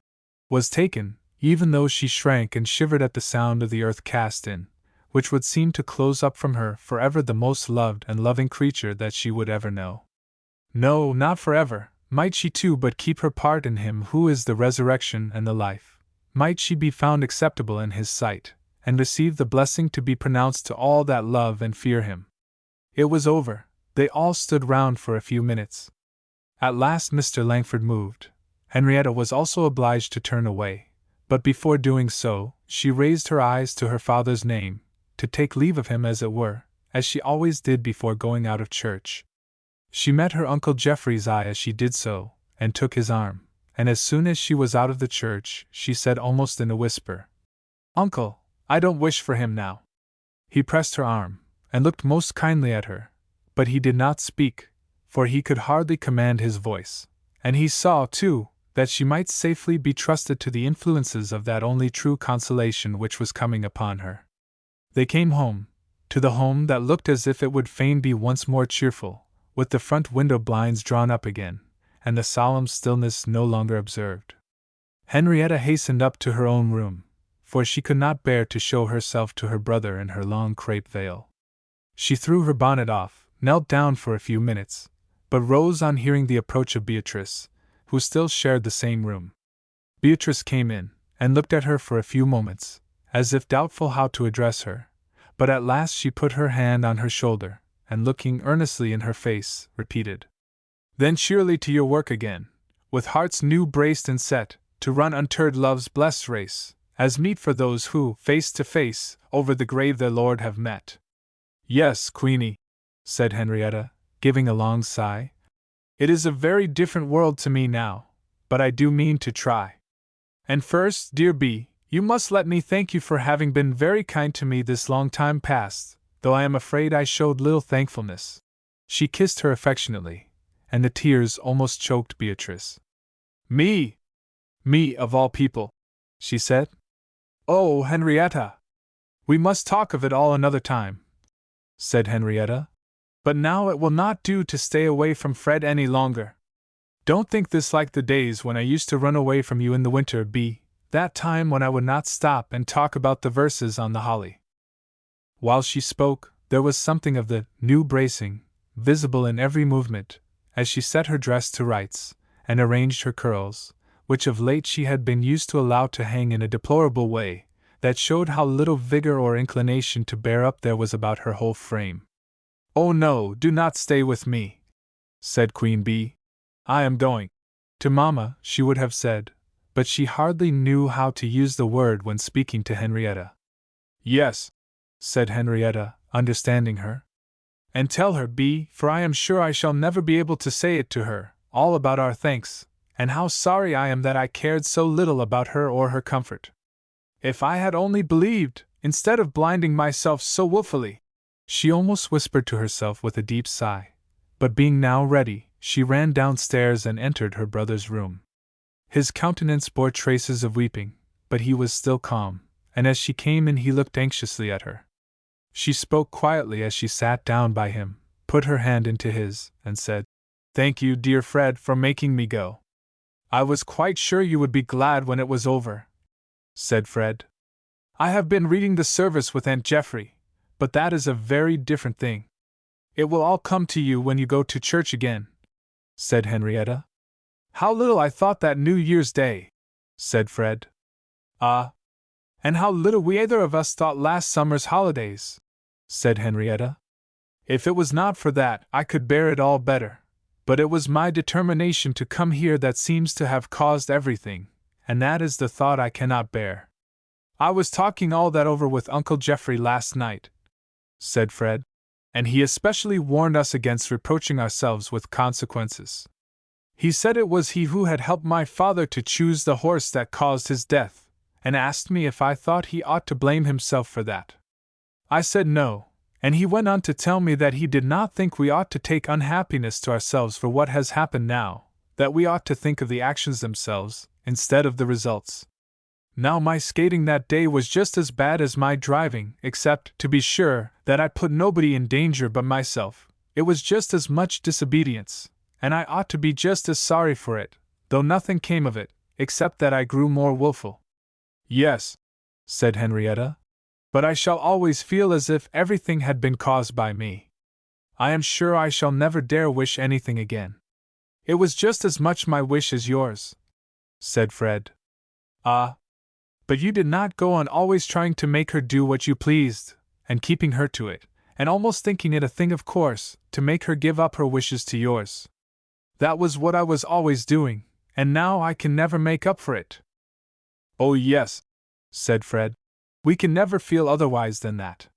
was taken, even though she shrank and shivered at the sound of the earth cast in, which would seem to close up from her forever the most loved and loving creature that she would ever know. No, not forever, might she too but keep her part in him who is the resurrection and the life, might she be found acceptable in his sight, and receive the blessing to be pronounced to all that love and fear him. It was over. They all stood round for a few minutes. At last Mr. Langford moved. Henrietta was also obliged to turn away, but before doing so, she raised her eyes to her father's name, to take leave of him as it were, as she always did before going out of church. She met her Uncle Geoffrey's eye as she did so, and took his arm, and as soon as she was out of the church, she said almost in a whisper, "Uncle, I don't wish for him now." He pressed her arm, and looked most kindly at her, but he did not speak, for he could hardly command his voice, and he saw, too, that she might safely be trusted to the influences of that only true consolation which was coming upon her. They came home, to the home that looked as if it would fain be once more cheerful, with the front window blinds drawn up again, and the solemn stillness no longer observed. Henrietta hastened up to her own room, for she could not bear to show herself to her brother in her long crape veil. She threw her bonnet off, knelt down for a few minutes, but rose on hearing the approach of Beatrice, who still shared the same room. Beatrice came in, and looked at her for a few moments, as if doubtful how to address her, but at last she put her hand on her shoulder, and looking earnestly in her face, repeated, "Then surely to your work again, with hearts new braced and set, to run untirred love's blessed race, as meet for those who, face to face, over the grave their Lord have met." "Yes, Queenie," said Henrietta, giving a long sigh. "It is a very different world to me now, but I do mean to try. And first, dear B, you must let me thank you for having been very kind to me this long time past, though I am afraid I showed little thankfulness." She kissed her affectionately, and the tears almost choked Beatrice. "Me! Me of all people!" she said. "Oh, Henrietta! We must talk of it all another time," said Henrietta. "But now it will not do to stay away from Fred any longer. Don't think this like the days when I used to run away from you in the winter, B, that time when I would not stop and talk about the verses on the holly." While she spoke, there was something of the new bracing visible in every movement, as she set her dress to rights, and arranged her curls, which of late she had been used to allow to hang in a deplorable way, that showed how little vigor or inclination to bear up there was about her whole frame. "Oh no, do not stay with me," said Queen Bee. "I am going." To Mamma, she would have said, but she hardly knew how to use the word when speaking to Henrietta. "Yes," said Henrietta, understanding her. and tell her, for I am sure I shall never be able to say it to her, all about our thanks, and how sorry I am that I cared so little about her or her comfort. If I had only believed, instead of blinding myself so wilfully," she almost whispered to herself with a deep sigh. But being now ready, she ran downstairs and entered her brother's room. His countenance bore traces of weeping, but he was still calm, and as she came in he looked anxiously at her. She spoke quietly as she sat down by him, put her hand into his, and said, "Thank you, dear Fred, for making me go. I was quite sure you would be glad when it was over," said Fred. "I have been reading the service with Aunt Geoffrey, but that is a very different thing. It will all come to you when you go to church again," said Henrietta. "How little I thought that New Year's Day," said Fred. "Ah, and how little we either of us thought last summer's holidays," said Henrietta. "If it was not for that, I could bear it all better, but it was my determination to come here that seems to have caused everything, and that is the thought I cannot bear. I was talking all that over with Uncle Geoffrey last night," said Fred, "and he especially warned us against reproaching ourselves with consequences. He said it was he who had helped my father to choose the horse that caused his death, and asked me if I thought he ought to blame himself for that. I said no, and he went on to tell me that he did not think we ought to take unhappiness to ourselves for what has happened now, that we ought to think of the actions themselves, instead of the results. Now my skating that day was just as bad as my driving, except, to be sure, that I put nobody in danger but myself. It was just as much disobedience, and I ought to be just as sorry for it, though nothing came of it, except that I grew more wilful." "Yes," said Henrietta, "but I shall always feel as if everything had been caused by me. I am sure I shall never dare wish anything again." "It was just as much my wish as yours," said Fred. "Ah, but you did not go on always trying to make her do what you pleased, and keeping her to it, and almost thinking it a thing of course, to make her give up her wishes to yours. That was what I was always doing, and now I can never make up for it." "Oh yes," said Fred, "we can never feel otherwise than that.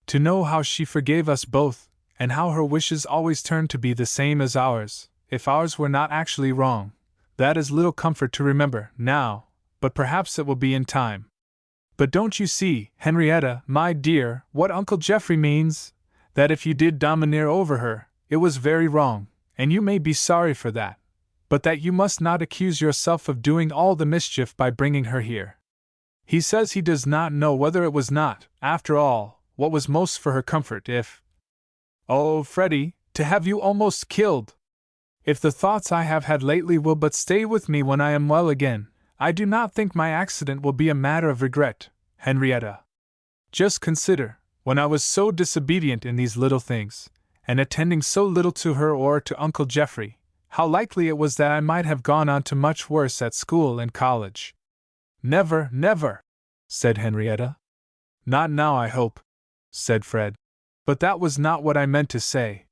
To know how she forgave us both, and how her wishes always turned to be the same as ours, if ours were not actually wrong, that is little comfort to remember now, but perhaps it will be in time. But don't you see, Henrietta, my dear, what Uncle Geoffrey means? That if you did domineer over her, it was very wrong, and you may be sorry for that, but that you must not accuse yourself of doing all the mischief by bringing her here. He says he does not know whether it was not, after all, what was most for her comfort if— Oh, Freddie, to have you almost killed! If the thoughts I have had lately will but stay with me when I am well again, I do not think my accident will be a matter of regret, Henrietta. Just consider, when I was so disobedient in these little things, and attending so little to her or to Uncle Geoffrey, how likely it was that I might have gone on to much worse at school and college." "Never, never," said Henrietta. "Not now, I hope," said Fred. "But that was not what I meant to say.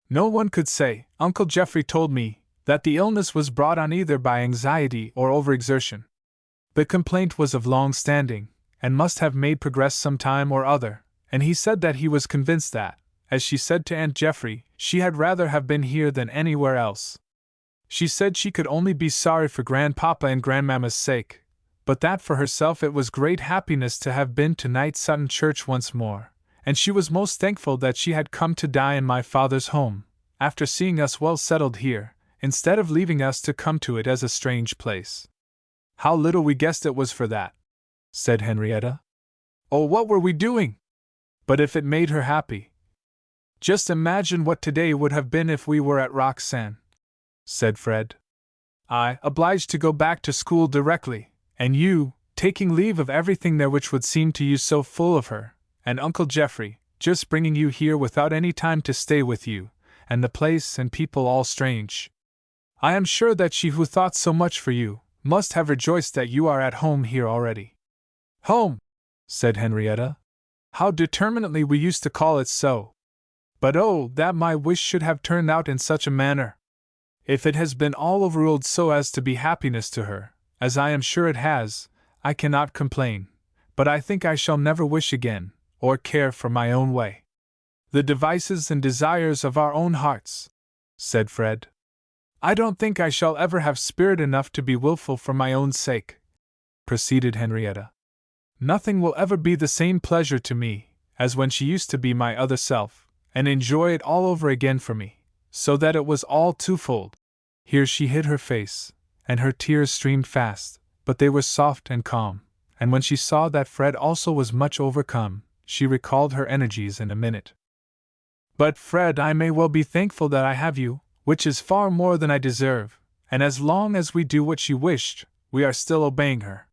No one could say, Uncle Geoffrey told me, that the illness was brought on either by anxiety or overexertion. The complaint was of long standing, and must have made progress some time or other, and he said that he was convinced that, as she said to Aunt Geoffrey, she had rather have been here than anywhere else. She said she could only be sorry for Grandpapa and Grandmamma's sake, but that for herself it was great happiness to have been to Night Sutton Church once more, and she was most thankful that she had come to die in my father's home, after seeing us well settled here, instead of leaving us to come to it as a strange place." "How little we guessed it was for that," said Henrietta. "Oh, what were we doing? But if it made her happy. Just imagine what today would have been if we were at Roxanne," said Fred. "I obliged to go back to school directly, and you, taking leave of everything there which would seem to you so full of her, and Uncle Geoffrey, just bringing you here without any time to stay with you, and the place and people all strange. I am sure that she who thought so much for you, must have rejoiced that you are at home here already." "Home!" said Henrietta. "How determinately we used to call it so! But oh, that my wish should have turned out in such a manner! If it has been all overruled so as to be happiness to her, as I am sure it has, I cannot complain, but I think I shall never wish again, or care for my own way." "The devices and desires of our own hearts," said Fred. "I don't think I shall ever have spirit enough to be wilful for my own sake," proceeded Henrietta. "Nothing will ever be the same pleasure to me as when she used to be my other self, and enjoy it all over again for me, so that it was all twofold." Here she hid her face, and her tears streamed fast, but they were soft and calm, and when she saw that Fred also was much overcome, she recalled her energies in a minute. "But, Fred, I may well be thankful that I have you, which is far more than I deserve, and as long as we do what she wished, we are still obeying her.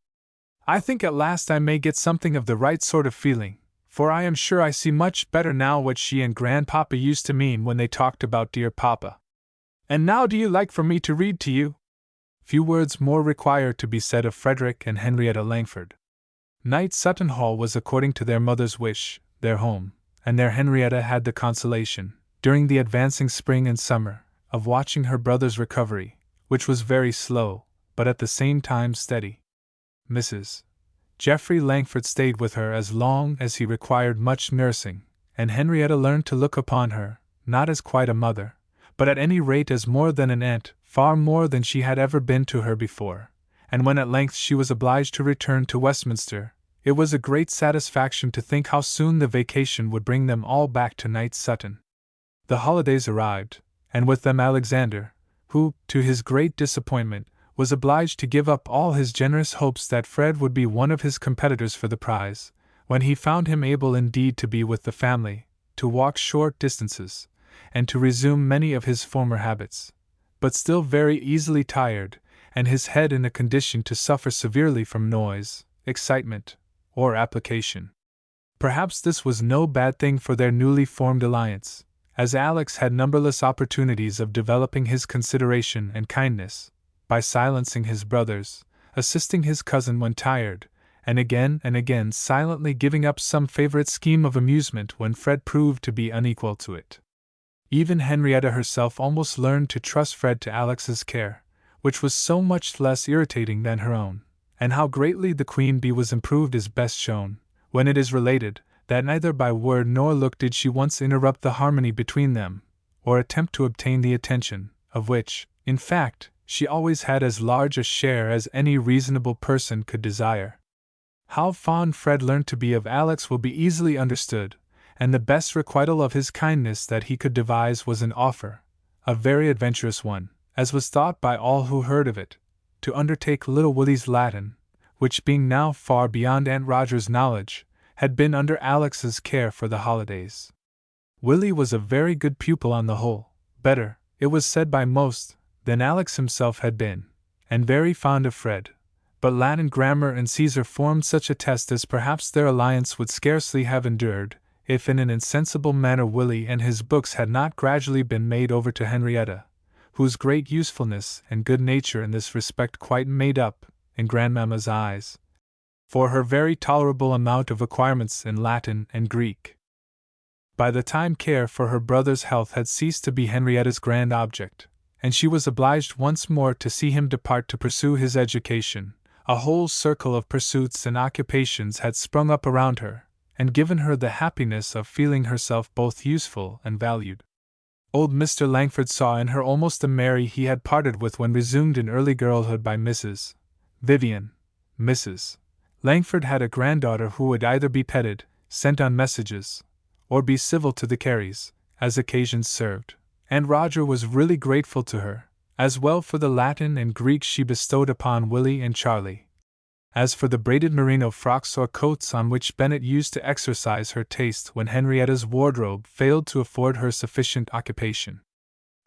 I think at last I may get something of the right sort of feeling, for I am sure I see much better now what she and Grandpapa used to mean when they talked about dear Papa. And now do you like for me to read to you?" Few words more require to be said of Frederick and Henrietta Langford. Knight Sutton Hall was, according to their mother's wish, their home, and there Henrietta had the consolation, during the advancing spring and summer, of watching her brother's recovery, which was very slow, but at the same time steady. Mrs. Geoffrey Langford stayed with her as long as he required much nursing, and Henrietta learned to look upon her, not as quite a mother, but at any rate as more than an aunt, far more than she had ever been to her before, and when at length she was obliged to return to Westminster, it was a great satisfaction to think how soon the vacation would bring them all back to Knight Sutton. The holidays arrived, and with them Alexander, who, to his great disappointment, was obliged to give up all his generous hopes that Fred would be one of his competitors for the prize, when he found him able indeed to be with the family, to walk short distances, and to resume many of his former habits, but still very easily tired, and his head in a condition to suffer severely from noise, excitement, or application. Perhaps this was no bad thing for their newly formed alliance, as Alex had numberless opportunities of developing his consideration and kindness, by silencing his brothers, assisting his cousin when tired, and again silently giving up some favorite scheme of amusement when Fred proved to be unequal to it. Even Henrietta herself almost learned to trust Fred to Alex's care, which was so much less irritating than her own, and how greatly the Queen Bee was improved is best shown, when it is related, that neither by word nor look did she once interrupt the harmony between them, or attempt to obtain the attention, of which, in fact, she always had as large a share as any reasonable person could desire. How fond Fred learned to be of Alex will be easily understood, and the best requital of his kindness that he could devise was an offer, a very adventurous one, as was thought by all who heard of it, to undertake little Willie's Latin, which being now far beyond Aunt Roger's knowledge, had been under Alex's care for the holidays. Willie was a very good pupil on the whole, better, it was said by most, than Alex himself had been, and very fond of Fred, but Latin grammar and Caesar formed such a test as perhaps their alliance would scarcely have endured, if in an insensible manner Willie and his books had not gradually been made over to Henrietta, whose great usefulness and good nature in this respect quite made up, in Grandmamma's eyes, for her very tolerable amount of acquirements in Latin and Greek. By the time care for her brother's health had ceased to be Henrietta's grand object, and she was obliged once more to see him depart to pursue his education, a whole circle of pursuits and occupations had sprung up around her, and given her the happiness of feeling herself both useful and valued. Old Mr. Langford saw in her almost the Mary he had parted with when resumed in early girlhood by Mrs. Vivian. Mrs. Langford had a granddaughter who would either be petted, sent on messages, or be civil to the Careys, as occasions served, and Roger was really grateful to her, as well for the Latin and Greek she bestowed upon Willie and Charlie, as for the braided merino frocks or coats on which Bennet used to exercise her taste when Henrietta's wardrobe failed to afford her sufficient occupation.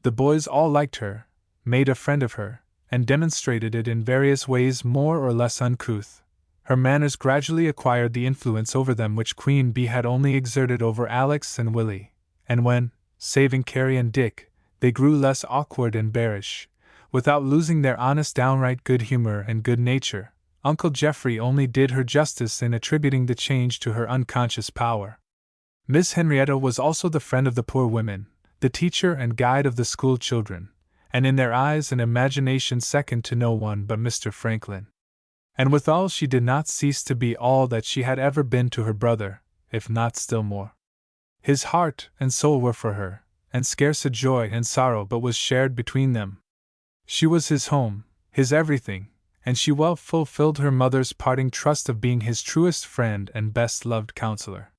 The boys all liked her, made a friend of her, and demonstrated it in various ways more or less uncouth. Her manners gradually acquired the influence over them which Queen Bee had only exerted over Alex and Willie, and when, saving Carrie and Dick, they grew less awkward and bearish, without losing their honest downright good humor and good nature, Uncle Geoffrey only did her justice in attributing the change to her unconscious power. Miss Henrietta was also the friend of the poor women, the teacher and guide of the school children, and in their eyes and imagination second to no one but Mr. Franklin. And withal she did not cease to be all that she had ever been to her brother, if not still more. His heart and soul were for her, and scarce a joy and sorrow but was shared between them. She was his home, his everything, and she well fulfilled her mother's parting trust of being his truest friend and best loved counselor.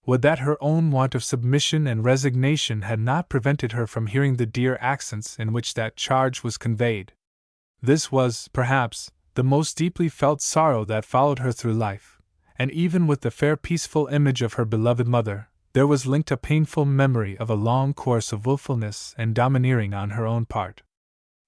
Would that her own want of submission and resignation had not prevented her from hearing the dear accents in which that charge was conveyed. This was, perhaps, the most deeply felt sorrow that followed her through life, and even with the fair peaceful image of her beloved mother, there was linked a painful memory of a long course of wilfulness and domineering on her own part.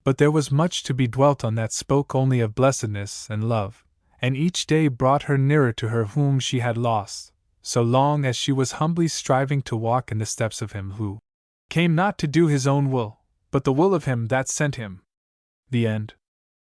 But there was much to be dwelt on that spoke only of blessedness and love, and each day brought her nearer to her whom she had lost, so long as she was humbly striving to walk in the steps of him who came not to do his own will, but the will of him that sent him. The end.